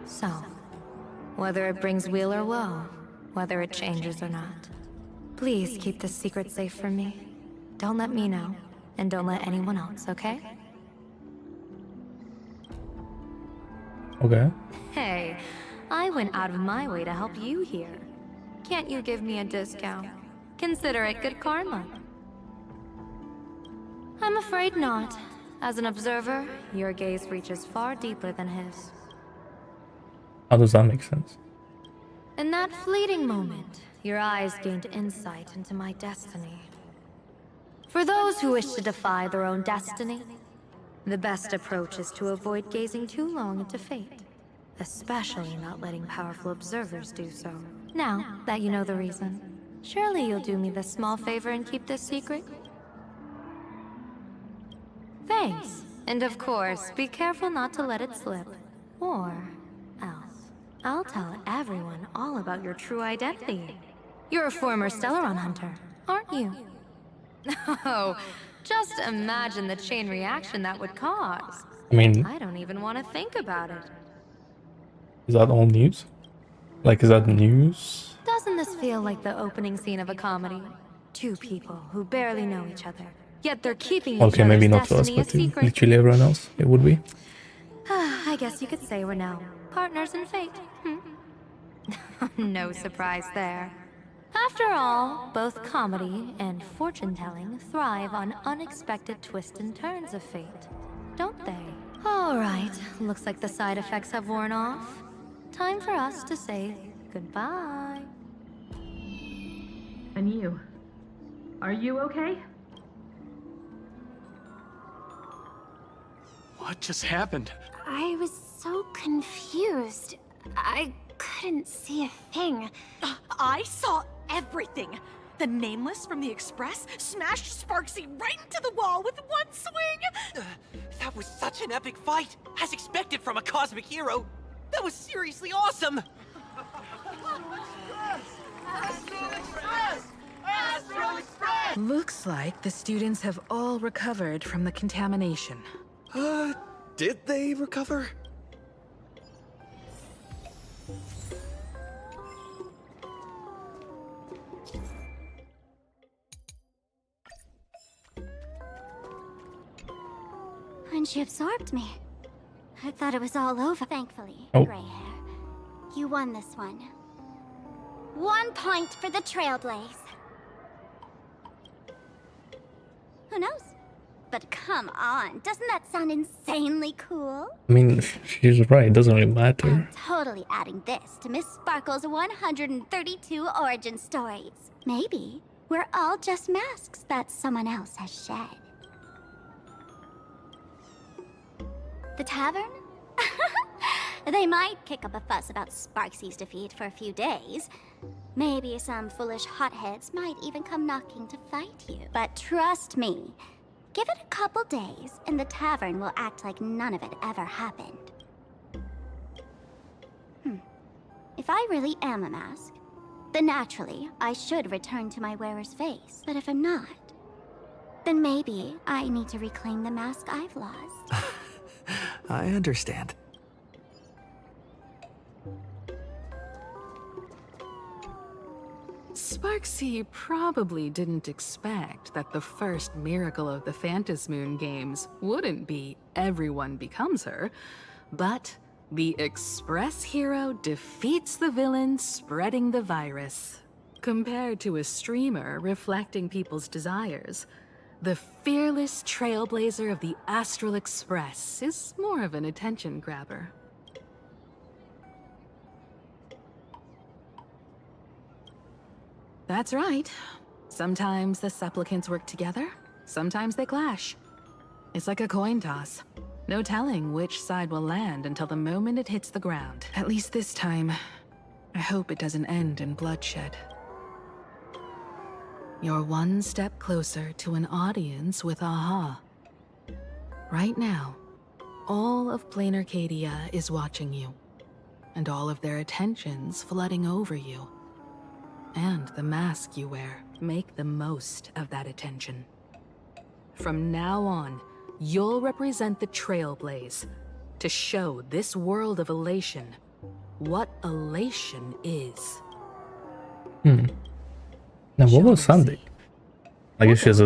So, whether it brings weal or woe, whether it changes or not, please keep this secret safe from me. Don't let me know, and don't let anyone else, okay? Okay. Hey, I went out of my way to help you here. Can't you give me a discount? Consider it good karma. I'm afraid not. As an observer, your gaze reaches far deeper than his. How does that make sense? In that fleeting moment, your eyes gained insight into my destiny. For those who wish to defy their own destiny, the best approach is to avoid gazing too long into fate, especially not letting powerful observers do so. Now that you know the reason, surely you'll do me this small favor and keep this secret? Thanks. And of course, be careful not to let it slip. Or else, I'll tell everyone all about your true identity. You're a former Stellaron hunter, aren't you? Oh, just imagine the chain reaction that would cause. I mean, I don't even want to think about it. is that all news? Like, is that news? Doesn't this feel like the opening scene of a comedy? Two people who barely know each other, yet they're keeping each Okay, other's maybe not to us, destiny a but to secret. literally everyone else, it would be. I guess you could say we're now partners in fate. No surprise there. After all, both comedy and fortune-telling thrive on unexpected twists and turns of fate, don't they? All right, looks like the side effects have worn off. Time for us to say goodbye. And you? Are you okay? What just happened? I was so confused. I couldn't see a thing. I saw everything. The Nameless from the Express smashed Sparksy right into the wall with one swing. That was such an epic fight, as expected from a cosmic hero. That was seriously awesome. Looks like the students have all recovered from the contamination. Did they recover? When she absorbed me, I thought it was all over. Thankfully, Oh. gray hair. You won this one. 1 point for the Trailblaze. Who knows? But come on, doesn't that sound insanely cool? I mean, she's right, it doesn't really matter. Totally adding this to Miss Sparkle's 132 origin stories. Maybe we're all just masks that someone else has shed. The tavern? They might kick up a fuss about Sparksy's defeat for a few days. Maybe some foolish hotheads might even come knocking to fight you. But trust me, give it a couple days and the tavern will act like none of it ever happened. If I really am a mask, then naturally I should return to my wearer's face. But if I'm not, then maybe I need to reclaim the mask I've lost. I understand. Sparksy probably didn't expect that the first miracle of the Phantasmoon games wouldn't be everyone becomes her, but the Express hero defeats the villain spreading the virus. Compared to a streamer reflecting people's desires, the fearless trailblazer of the Astral Express is more of an attention grabber. That's right. Sometimes the supplicants work together, sometimes they clash. It's like a coin toss. No telling which side will land until the moment it hits the ground. At least this time, I hope it doesn't end in bloodshed. You're one step closer to an audience with Aha. Right now, all of Plain Arcadia is watching you, and all of their attention's flooding over you. And the mask you wear, make the most of that attention. From now on, you'll represent the Trailblaze to show this world of elation what elation is. Now, what was Sandy? I guess he's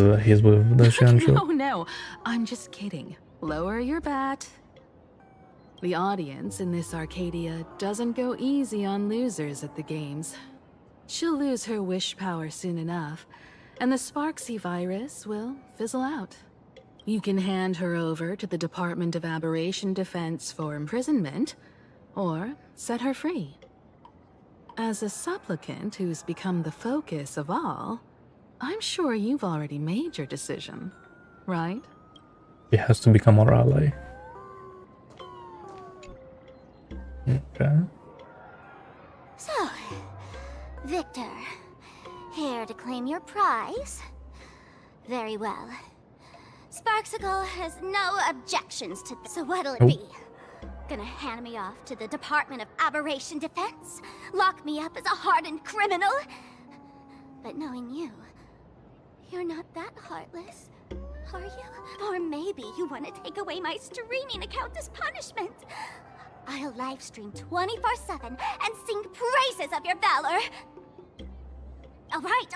with the Shancho. No, I'm just kidding. Lower your bat. The audience in this Arcadia doesn't go easy on losers at the games. She'll lose her wish power soon enough, and the Sparksy virus will fizzle out. You can hand her over to the Department of Aberration Defense for imprisonment, or set her free. As a supplicant who's become the focus of all, I'm sure you've already made your decision, right? He has to become our ally. Okay. So, Victor, here to claim your prize? Very well. Sparksicle has no objections to this. So what'll it Oh. be? Gonna hand me off to the Department of Aberration Defense? Lock me up as a hardened criminal? But knowing you, you're not that heartless, are you? Or maybe you want to take away my streaming account as punishment. I'll livestream 24/7 and sing praises of your valor. All right.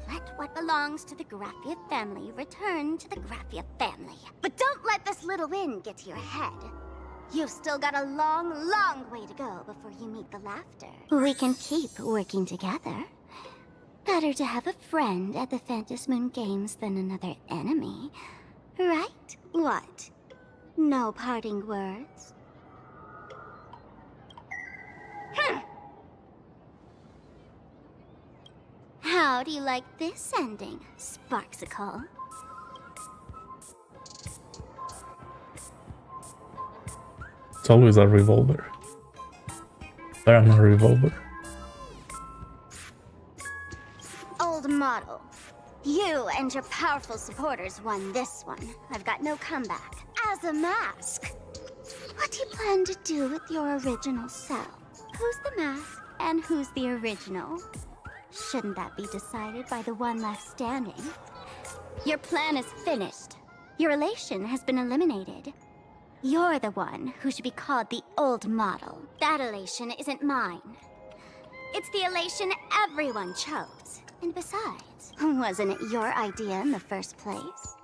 Let what belongs to the Graffia family return to the Graffia family. But don't let this little win get to your head. You've still got a long, long way to go before you meet the laughter. We can keep working together. Better to have a friend at the Phantom Moon Games than another enemy. Right? What? No parting words? How do you like this ending, Sparksicle? It's always a revolver. But I'm not a revolver. Old model. You and your powerful supporters won this one. I've got no comeback. As a mask, what do you plan to do with your original self? Who's the mask and who's the original? Shouldn't that be decided by the one left standing? Your plan is finished. Your elation has been eliminated. You're the one who should be called the old model. That elation isn't mine. It's the elation everyone chose. And besides, wasn't it your idea in the first place?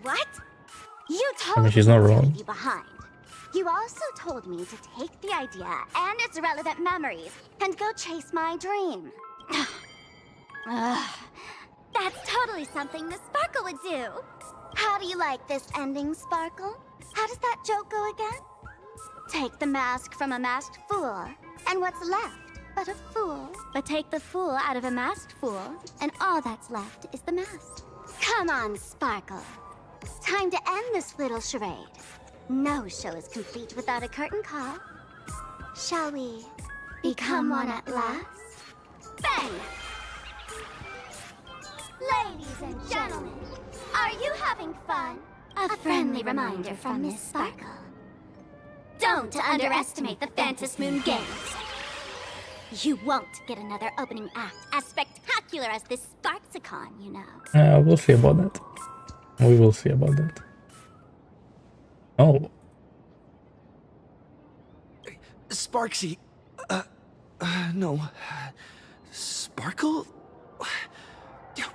What? You told she's me not to wrong. leave you behind. You also told me to take the idea and its relevant memories and go chase my dream. Ugh. That's totally something Miss Sparkle would do. How do you like this ending, Sparkle? How does that joke go again? Take the mask from a masked fool, and what's left but a fool? But take the fool out of a masked fool, and all that's left is the mask. Come on, Sparkle. Time to end this little charade. No show is complete without a curtain call. Shall we become one at last? Bang! Ladies and gentlemen, are you having fun? A friendly reminder from Miss Sparkle. Don't underestimate the Phantom Moon Games. You won't get another opening act as spectacular as this Sparksicon, you know. We'll see about that. We will see about that. Oh. Sparksy. No. Sparkle?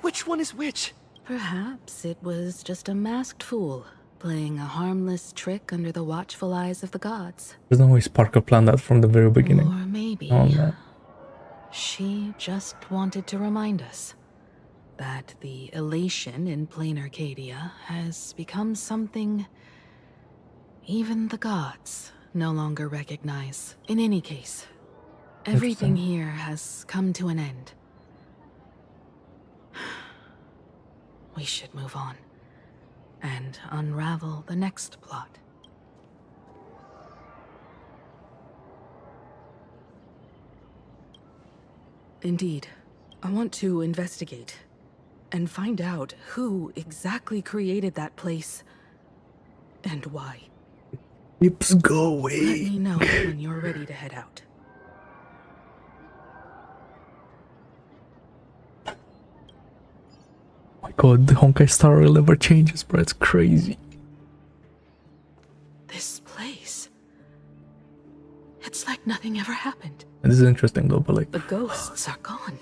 Which one is which? Perhaps it was just a masked fool, playing a harmless trick under the watchful eyes of the gods. There's no way Sparkle planned that from the very beginning. Or maybe Oh, no. she just wanted to remind us that the elation in plain Arcadia has become something even the gods no longer recognize. In any case, everything here has come to an end. We should move on and unravel the next plot. Indeed, I want to investigate and find out who exactly created that place and why. Lips go away. Let me know when you're ready to head out. My god, the Honkai Star Rail never changes, bro. It's crazy. This place. It's like nothing ever happened. And this is interesting though, but like... The ghosts are gone.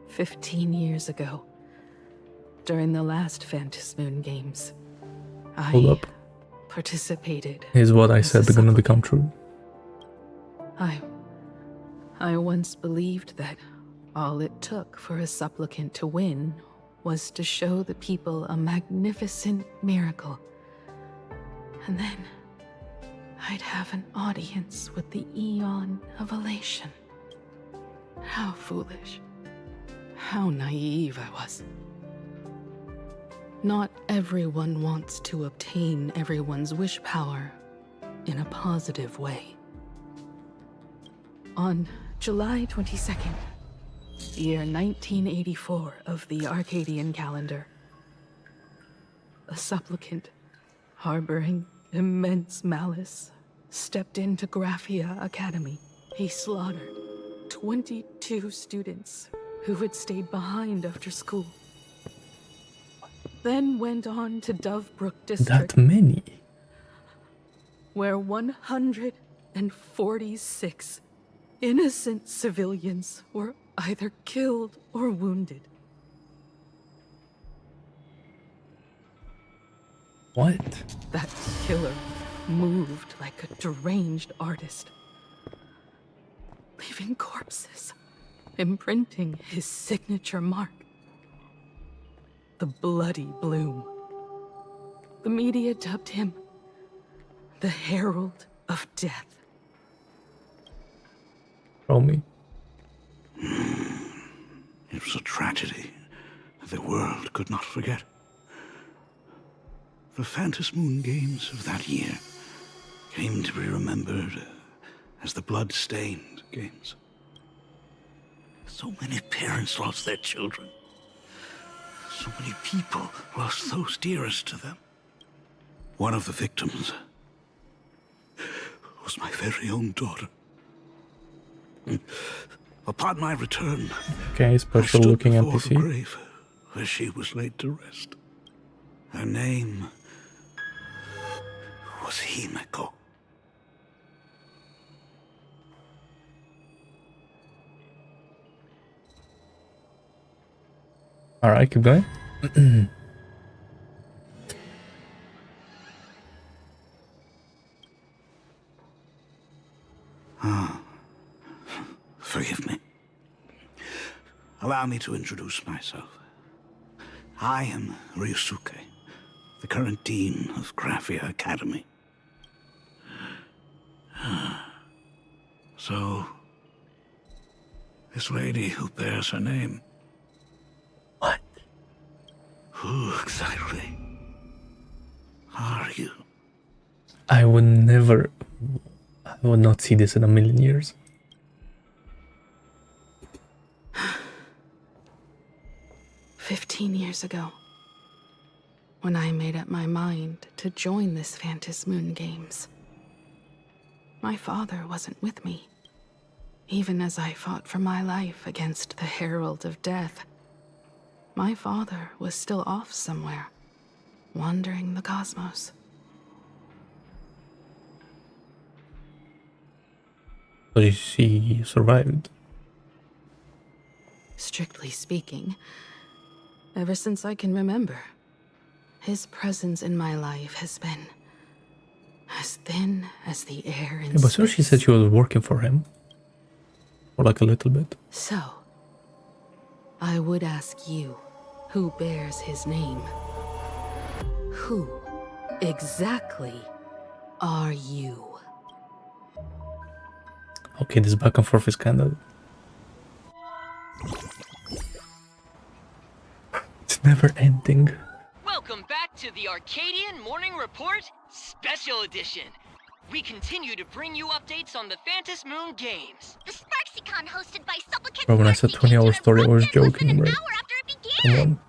"15 years ago, during the last Phantom Moon Games, Hold I up. participated. Here's what I as a said gonna supplicant. become true. I once believed that all it took for a supplicant to win was to show the people a magnificent miracle. And then I'd have an audience with the Eon of Elation. How foolish. How naive I was. Not everyone wants to obtain everyone's wish power in a positive way. On July 22nd, year 1984 of the Arcadian calendar, a supplicant harboring immense malice stepped into Graphia Academy. He slaughtered 22 students who had stayed behind after school. Then went on to Dovebrook District, That many? where 146 innocent civilians were either killed or wounded. What? That killer moved like a deranged artist, leaving corpses, imprinting his signature mark. The Bloody Bloom. The media dubbed him the Herald of Death. Tell me. It was a tragedy the world could not forget. The Phantom Moon Games of that year came to be remembered as the Blood-Stained Games. So many parents lost their children. So many people lost those dearest to them. One of the victims was my very own daughter. Upon my return, Okay, special looking before the NPC. grave where she was laid to rest. Her name was Himeko. Alright, keep going. Forgive me. Allow me to introduce myself. I am Ryusuke, the current dean of Graphia Academy. So, this lady who bears her name. What? Who exactly are you? I would never... I would not see this in a million years. "15 years ago, when I made up my mind to join this Phantom Moon Games, my father wasn't with me, even as I fought for my life against the Herald of Death. My father was still off somewhere, wandering the cosmos." But she survived. Strictly speaking, ever since I can remember, his presence in my life has been as thin as the air in Yeah, but so she said she was working for him. For like a little bit. So, I would ask you, who bears his name? Who exactly are you? Okay, this back and forth is kind of... It's never ending. Welcome back to the Arcadian Morning Report Special Edition. We continue to bring you updates on the Phantom Moon Games. The SparksyCon hosted by Supplicant Bro, when I said 20-hour story, I was joking, bro. Come on.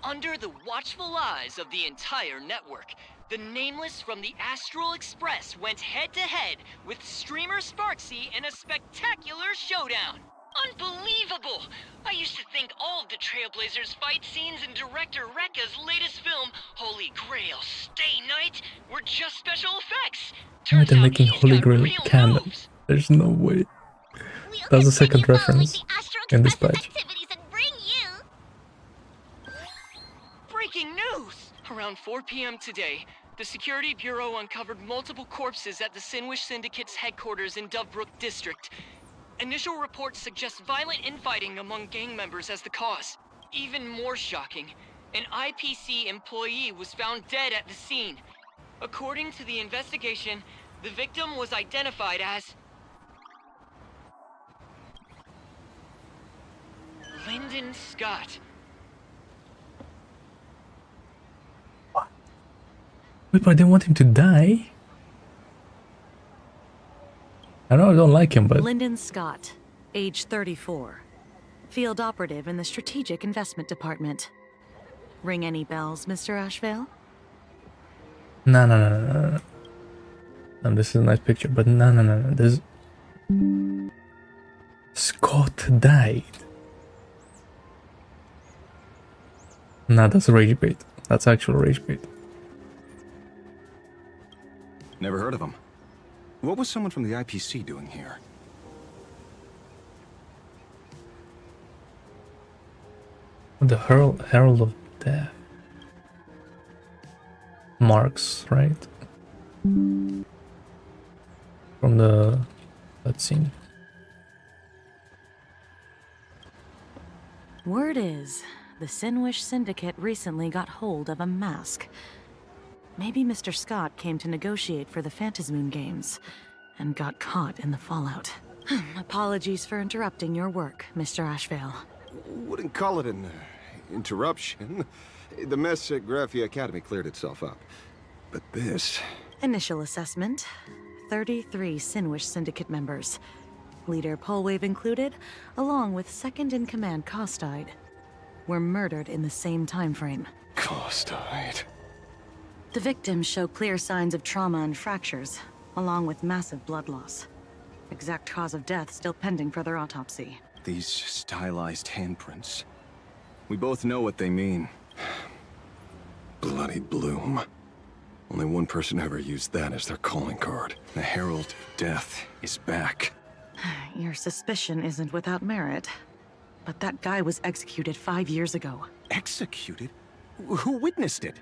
Under the watchful eyes of the entire network, the Nameless from the Astral Express went head-to-head with streamer Sparksy in a spectacular showdown. Unbelievable! I used to think all of the Trailblazers fight scenes in director Rekka's latest film, Holy Grail Stay Night, were just special effects. Why are they making Holy Grail canon? There's no way. That's the second reference in this patch. Breaking news! Around 4 p.m. today, the Security Bureau uncovered multiple corpses at the Sinwish Syndicate's headquarters in Dovebrook District. Initial reports suggest violent infighting among gang members as the cause. Even more shocking, an IPC employee was found dead at the scene. According to the investigation, the victim was identified as Lyndon Scott. Wait, but I didn't want him to die. I know I don't like him, but Lyndon Scott, age 34. Field operative in the Strategic Investment Department. Ring any bells, Mr. Ashvale? no. And this is a nice picture, but no. This Scott died. Nah, that's rage bait. That's actual rage bait. Never heard of him. What was someone from the IPC doing here? The Herald of Death. Marks, right? From the cutscene. Word is, the Sinwish Syndicate recently got hold of a mask. Maybe Mr. Scott came to negotiate for the Phantasmoon Games, and got caught in the fallout. Apologies for interrupting your work, Mr. Ashvale. Wouldn't call it an interruption. The mess at Graphia Academy cleared itself up. But this... Initial assessment. 33 Sinwish Syndicate members. Leader Polwave included, along with second-in-command Costide, were murdered in the same time frame. Costide. The victims show clear signs of trauma and fractures, along with massive blood loss. Exact cause of death still pending further autopsy. These stylized handprints. We both know what they mean. Bloody Bloom. Only one person ever used that as their calling card. The Herald of Death is back. Your suspicion isn't without merit. But that guy was executed 5 years ago. Executed? Who witnessed it?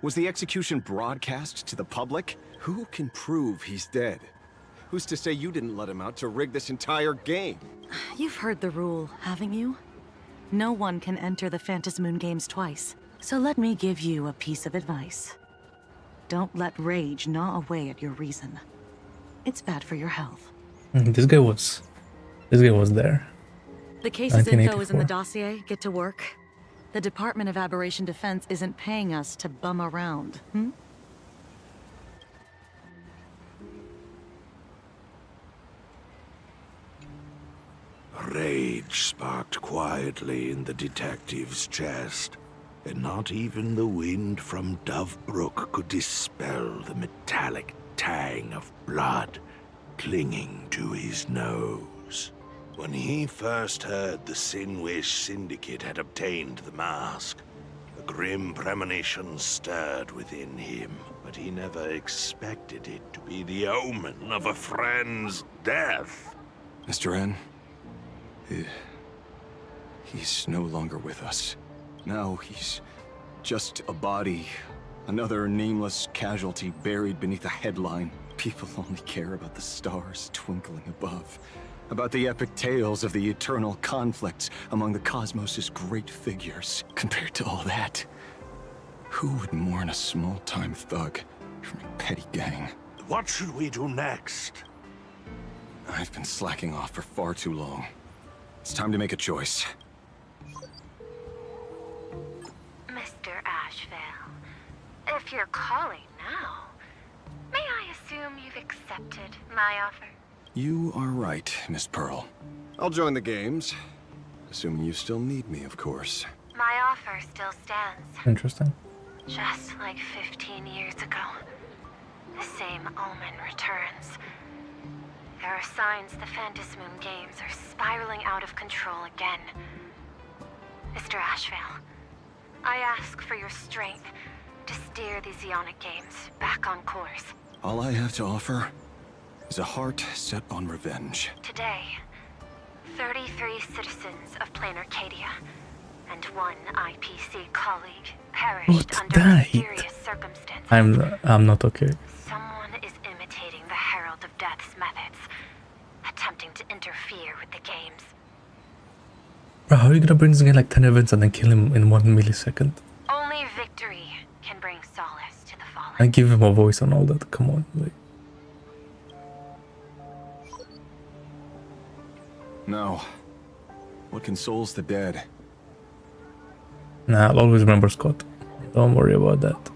Was the execution broadcast to the public? Who can prove he's dead? Who's to say you didn't let him out to rig this entire game? You've heard the rule, haven't you? No one can enter the Phantasmoon Games twice. So let me give you a piece of advice. Don't let rage gnaw away at your reason. It's bad for your health. This guy was there. The case's info is in 1984. the dossier. Get to work. The Department of Aberration Defense isn't paying us to bum around, Rage sparked quietly in the detective's chest, and not even the wind from Dovebrook could dispel the metallic tang of blood clinging to his nose. When he first heard the Sinwish Syndicate had obtained the mask, a grim premonition stirred within him, but he never expected it to be the omen of a friend's death. Mr. N, he's no longer with us. Now he's just a body, another nameless casualty buried beneath a headline. People only care about the stars twinkling above, about the epic tales of the eternal conflicts among the cosmos' great figures. Compared to all that, who would mourn a small-time thug from a petty gang? What should we do next? I've been slacking off for far too long. It's time to make a choice. Mr. Ashvale, if you're calling now, may I assume you've accepted my offer? You are right, Miss Pearl. I'll join the games. Assuming you still need me, of course. My offer still stands. Interesting. Just like 15 years ago, the same omen returns. There are signs the Phantasmoon Games are spiraling out of control again. Mr. Ashvale, I ask for your strength to steer the Zeonic Games back on course. All I have to offer is a heart set on revenge. Today, 33 citizens of Plain Arcadia and one IPC colleague perished under mysterious circumstances. I'm not okay. Someone is imitating the Herald of Death's methods, attempting to interfere with the games. Bro, how are you gonna bring this guy like 10 events and then kill him in 1 millisecond? Only victory can bring solace to the fallen. And give him a voice and all that. Come on, like. No. What consoles the dead? Nah, I'll always remember Scott. Don't worry about that.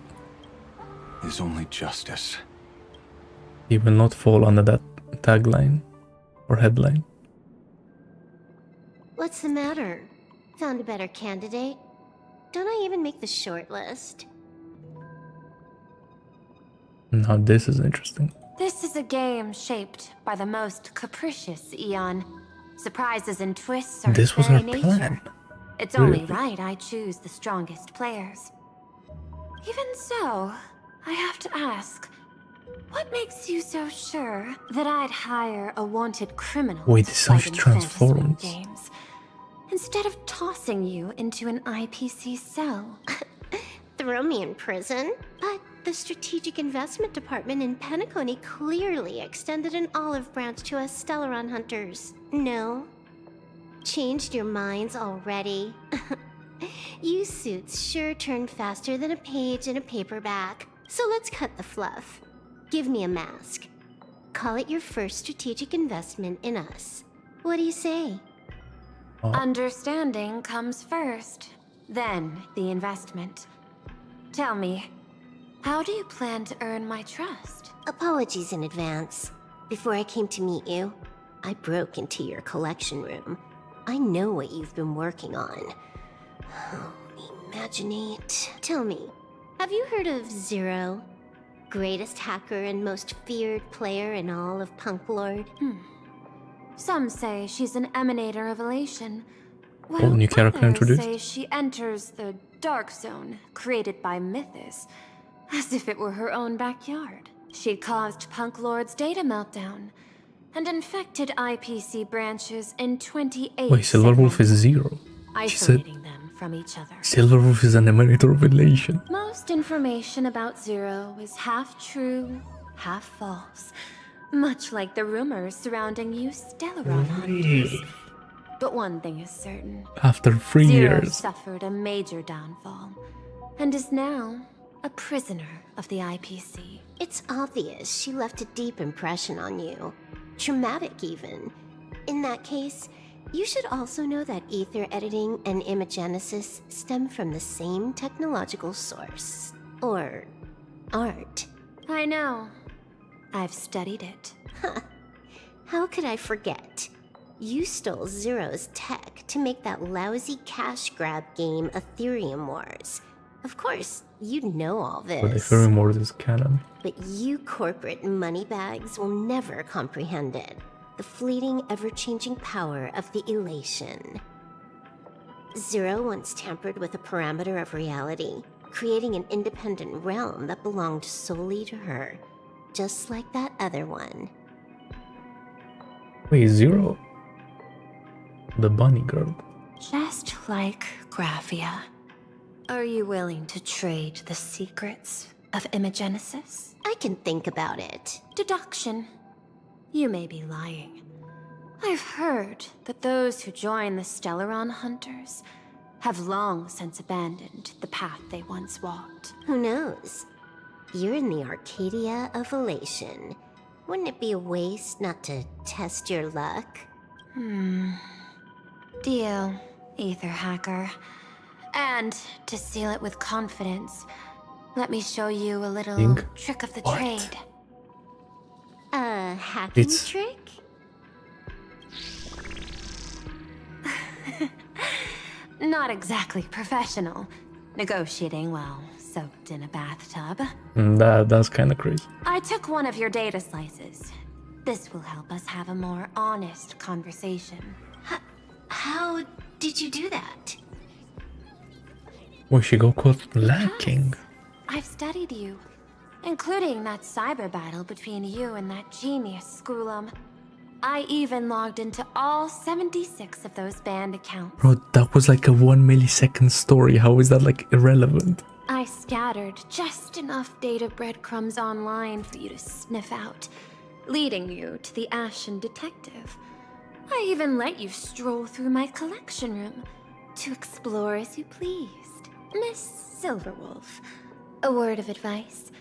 Is only justice. He will not fall under that tagline. or headline. What's the matter? Found a better candidate? Don't I even make the short list? Now this is interesting. This is a game shaped by the most capricious Eon. Surprises and twists are This its was very her nature. plan. It's Really? only right I choose the strongest players. Even so, I have to ask, what makes you so sure that I'd hire a wanted criminal Wait, to this is how fight she in Phantasm transforms. games, instead of tossing you into an IPC cell? Throw me in prison? But the Strategic Investment Department in Penacony clearly extended an olive branch to us Stellaron hunters. No? Changed your minds already? You suits sure turn faster than a page in a paperback. So let's cut the fluff. Give me a mask. Call it your first strategic investment in us. What do you say? Understanding comes first, then the investment. Tell me, how do you plan to earn my trust? Apologies in advance. Before I came to meet you, I broke into your collection room. I know what you've been working on. Imaginate. Tell me, have you heard of Zero? Greatest hacker and most feared player in all of Punk Lord? Some say she's an emanator of elation, Oh, while new character others introduced. say she enters the dark zone created by Mythos, as if it were her own backyard. She caused Punk Lord's data meltdown and infected IPC branches in 28 Wait, Silverwolf is Zero. She said isolating them from each other. Silverwolf is an emanator of elation. Most information about Zero is half true, half false, much like the rumors surrounding you Stellaron hunters. But one thing is certain. After 3 Zero years. suffered a major downfall, and is now a prisoner of the IPC. It's obvious she left a deep impression on you. Traumatic, even. In that case, you should also know that ether editing and imagenesis stem from the same technological source. Or art. I know. I've studied it. How could I forget? You stole Zero's tech to make that lousy cash grab game Ethereum Wars. Of course, you know all this. But Ethereum Wars is canon. But you corporate moneybags will never comprehend it. The fleeting, ever-changing power of the elation. Zero once tampered with a parameter of reality, creating an independent realm that belonged solely to her. Just like that other one. Wait, Zero? The bunny girl. Just like Graphia. Are you willing to trade the secrets of imagenesis? I can think about it. Deduction. You may be lying. I've heard that those who join the Stellaron Hunters have long since abandoned the path they once walked. Who knows? You're in the Arcadia of Elation. Wouldn't it be a waste not to test your luck? Deal, Ether Hacker. And to seal it with confidence, let me show you a little Think? trick of the What? trade. A hacking It's- trick? Not exactly professional. Negotiating while soaked in a bathtub. That's kind of crazy. I took one of your data slices. This will help us have a more honest conversation. How did you do that? Wait, she got caught lacking. I've studied you, including that cyber battle between you and that genius Skulum. I even logged into all 76 of those banned accounts. Bro, that was like a 1 millisecond story. How is that like irrelevant? I scattered just enough data breadcrumbs online for you to sniff out, leading you to the Ashen Detective. I even let you stroll through my collection room to explore as you pleased. Miss Silverwolf, a word of advice.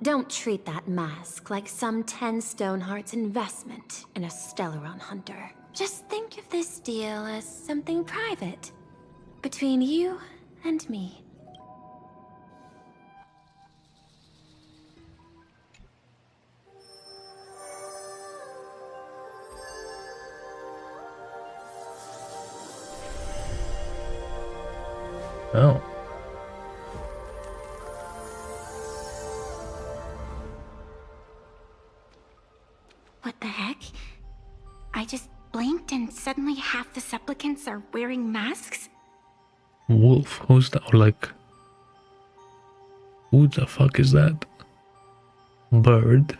Don't treat that mask like some 10 Stonehearts investment in a Stellaron hunter. Just think of this deal as something private, between you and me. Oh. What the heck? I just blinked and suddenly half the supplicants are wearing masks? Wolf? Who's that? Or like, who the fuck is that? Bird?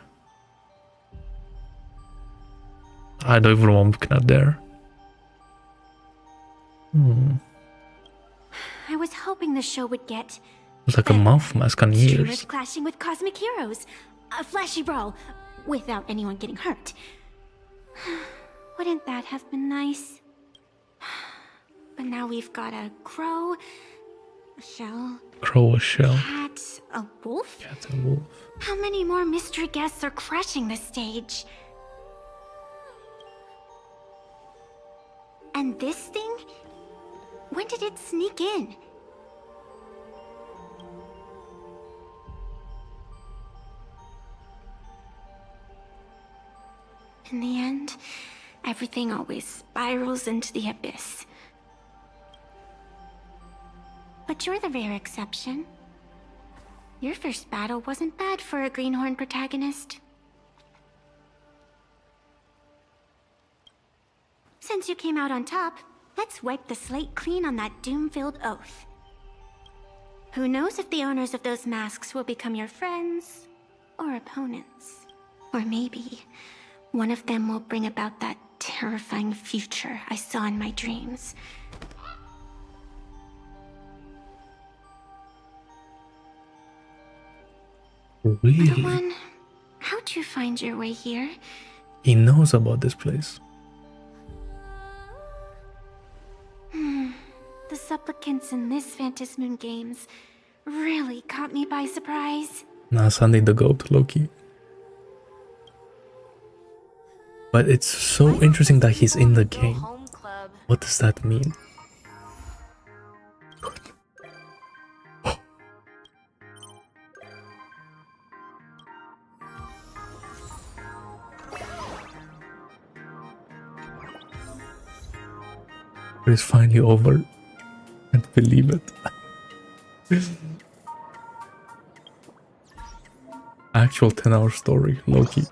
I don't even know what I'm looking at there. I was hoping the show would get It's like a mouth mask on streamers ears. clashing with cosmic heroes. A flashy brawl without anyone getting hurt. Wouldn't that have been nice? But now we've got a crow, a shell, Crow, a shell. cat, a wolf? Cat and wolf. How many more mystery guests are crashing the stage? And this thing? When did it sneak in? In the end, everything always spirals into the abyss. But you're the rare exception. Your first battle wasn't bad for a greenhorn protagonist. Since you came out on top, let's wipe the slate clean on that doom-filled oath. Who knows if the owners of those masks will become your friends or opponents? Or maybe one of them will bring about that terrifying future I saw in my dreams. Really? Little one, how'd you find your way here? He knows about this place. The supplicants in this Phantasmoon Games really caught me by surprise. Nah, Sunday the goat, Loki. But it's so interesting that he's in the game. What does that mean? It's finally over. Can't believe it. Actual 10-hour story, Loki.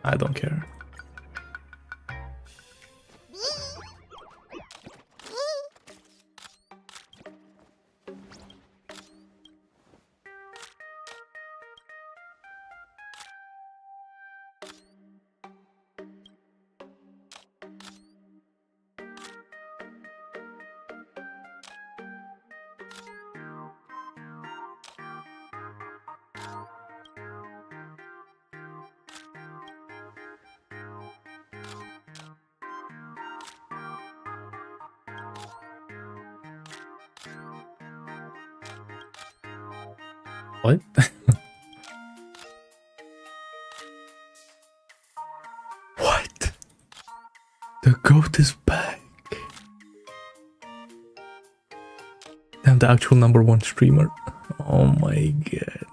I don't care. What? What? The goat is back. Damn, the actual #1 streamer. Oh my god.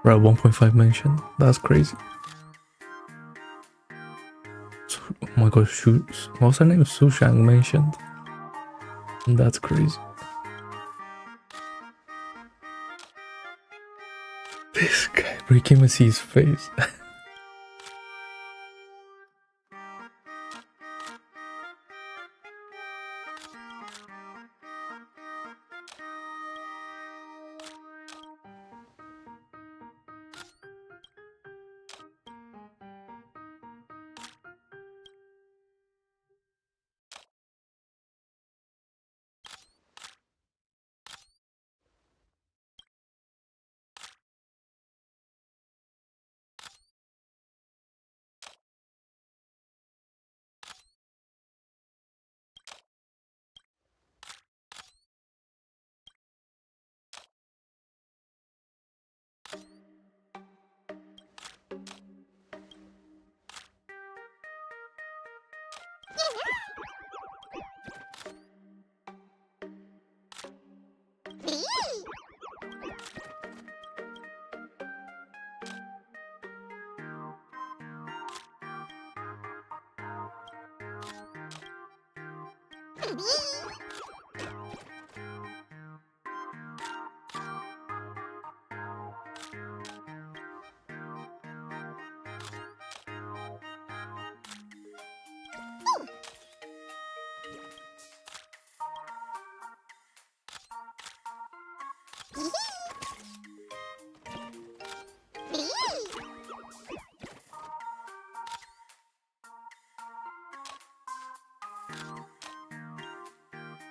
Bro, 1.5 mentioned. That's crazy. Oh my god, what's her name? Sushang mentioned. That's crazy. This guy, bro, you can't even see his face.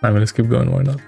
I mean, let's keep going, why not?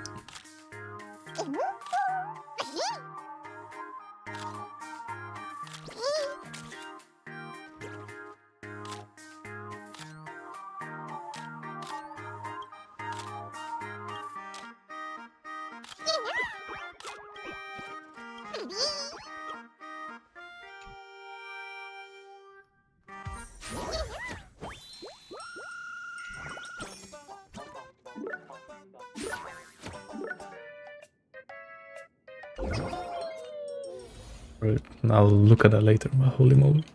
Right, I'll look at that later, but holy moly.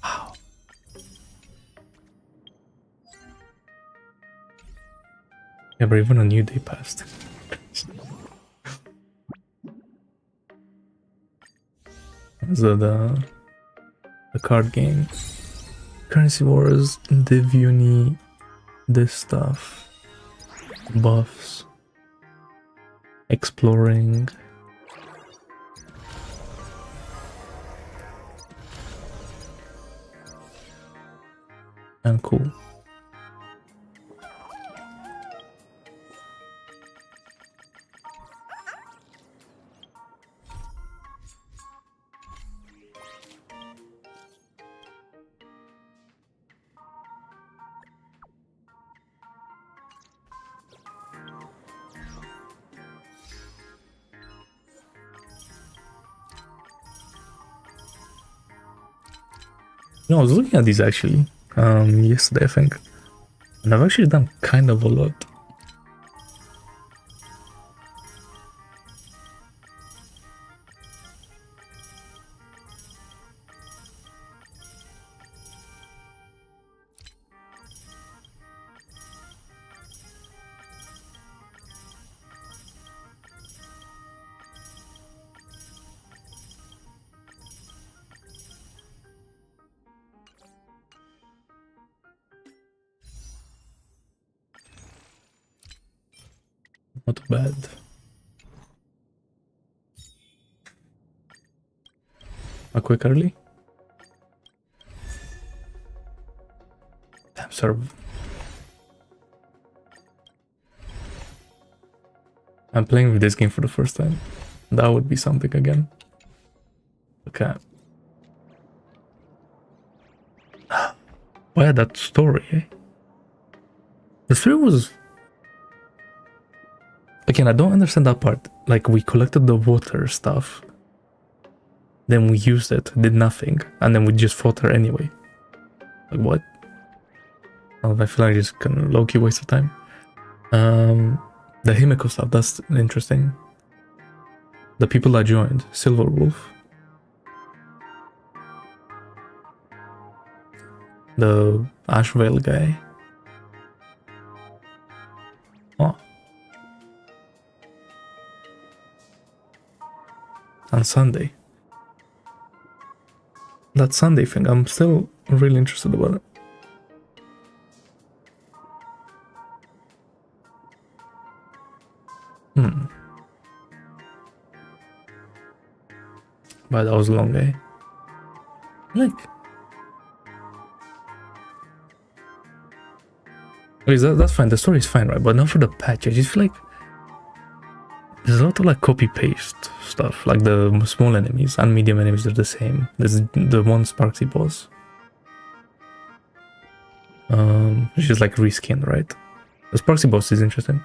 Wow. Yeah, but even a new day passed. The card game. Currency Wars, Div Uni, this stuff. Buffs. Exploring. And cool. No, I was looking at these actually yesterday, I think, and I've actually done kind of a lot. Not bad. A quick early. Damn, serve. I'm playing with this game for the first time. That would be something again. Okay. Why that story, eh? The story was... Again, I don't understand that part. Like, we collected the water stuff. Then we used it, did nothing. And then we just fought her anyway. Like, what? Oh, I feel like it's kind of low-key waste of time. The Himiko stuff, that's interesting. The people that joined. Silver Wolf. The Ashvale guy. Oh. On Sunday. That Sunday thing, I'm still really interested about it. But that was long, eh? Like... Okay, that's fine, the story is fine, right? But not for the patch, I just feel like... There's a lot of like copy-paste stuff, like the small enemies and medium enemies are the same. There's the one Sparksy boss. Which is like reskin, right? The Sparksy boss is interesting.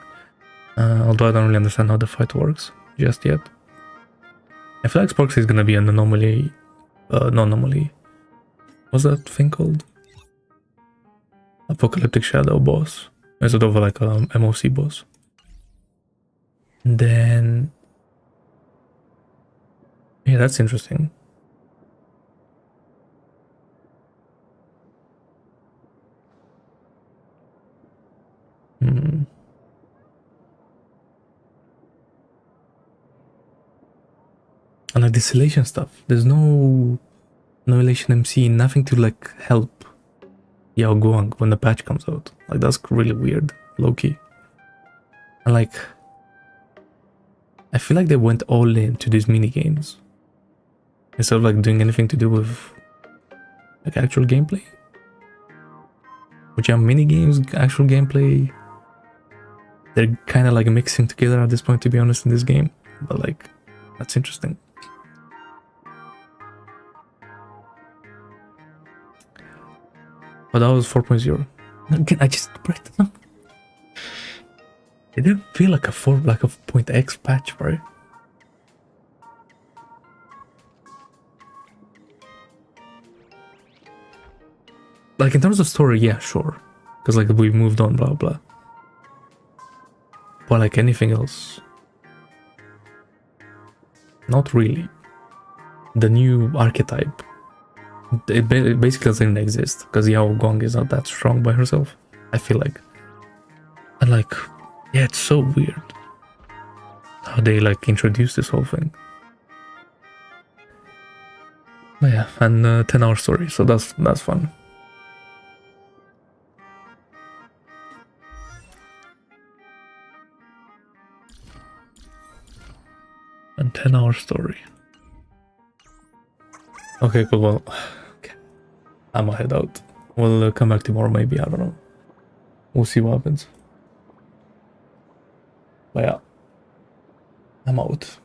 Although I don't really understand how the fight works just yet. I feel like Sparksy is gonna be an anomaly. Not anomaly. What's that thing called? Apocalyptic Shadow boss. Instead of like a MOC boss. And then... Yeah, that's interesting. And like this elation stuff, there's no elation MC, nothing to like help Yao Guang when the patch comes out. Like that's really weird, low-key. And like I feel like they went all into these mini games instead of like doing anything to do with like actual gameplay. Which are mini games, actual gameplay. They're kind of like mixing together at this point, to be honest, in this game. But like, that's interesting. But that was 4.0. Again, I just break it down. It didn't feel like a 4.x patch, bro. Like in terms of story, yeah, sure, because like we moved on, blah blah. But like anything else, not really. The new archetype, it basically doesn't exist because Yao Guang is not that strong by herself, I feel like. And like, yeah, it's so weird how they like introduced this whole thing. But yeah, and 10-hour story, so that's fun. And 10-hour story. Okay, cool. Well, okay. I'm gonna head out. We'll come back tomorrow, maybe. I don't know. We'll see what happens. But yeah, I'm out.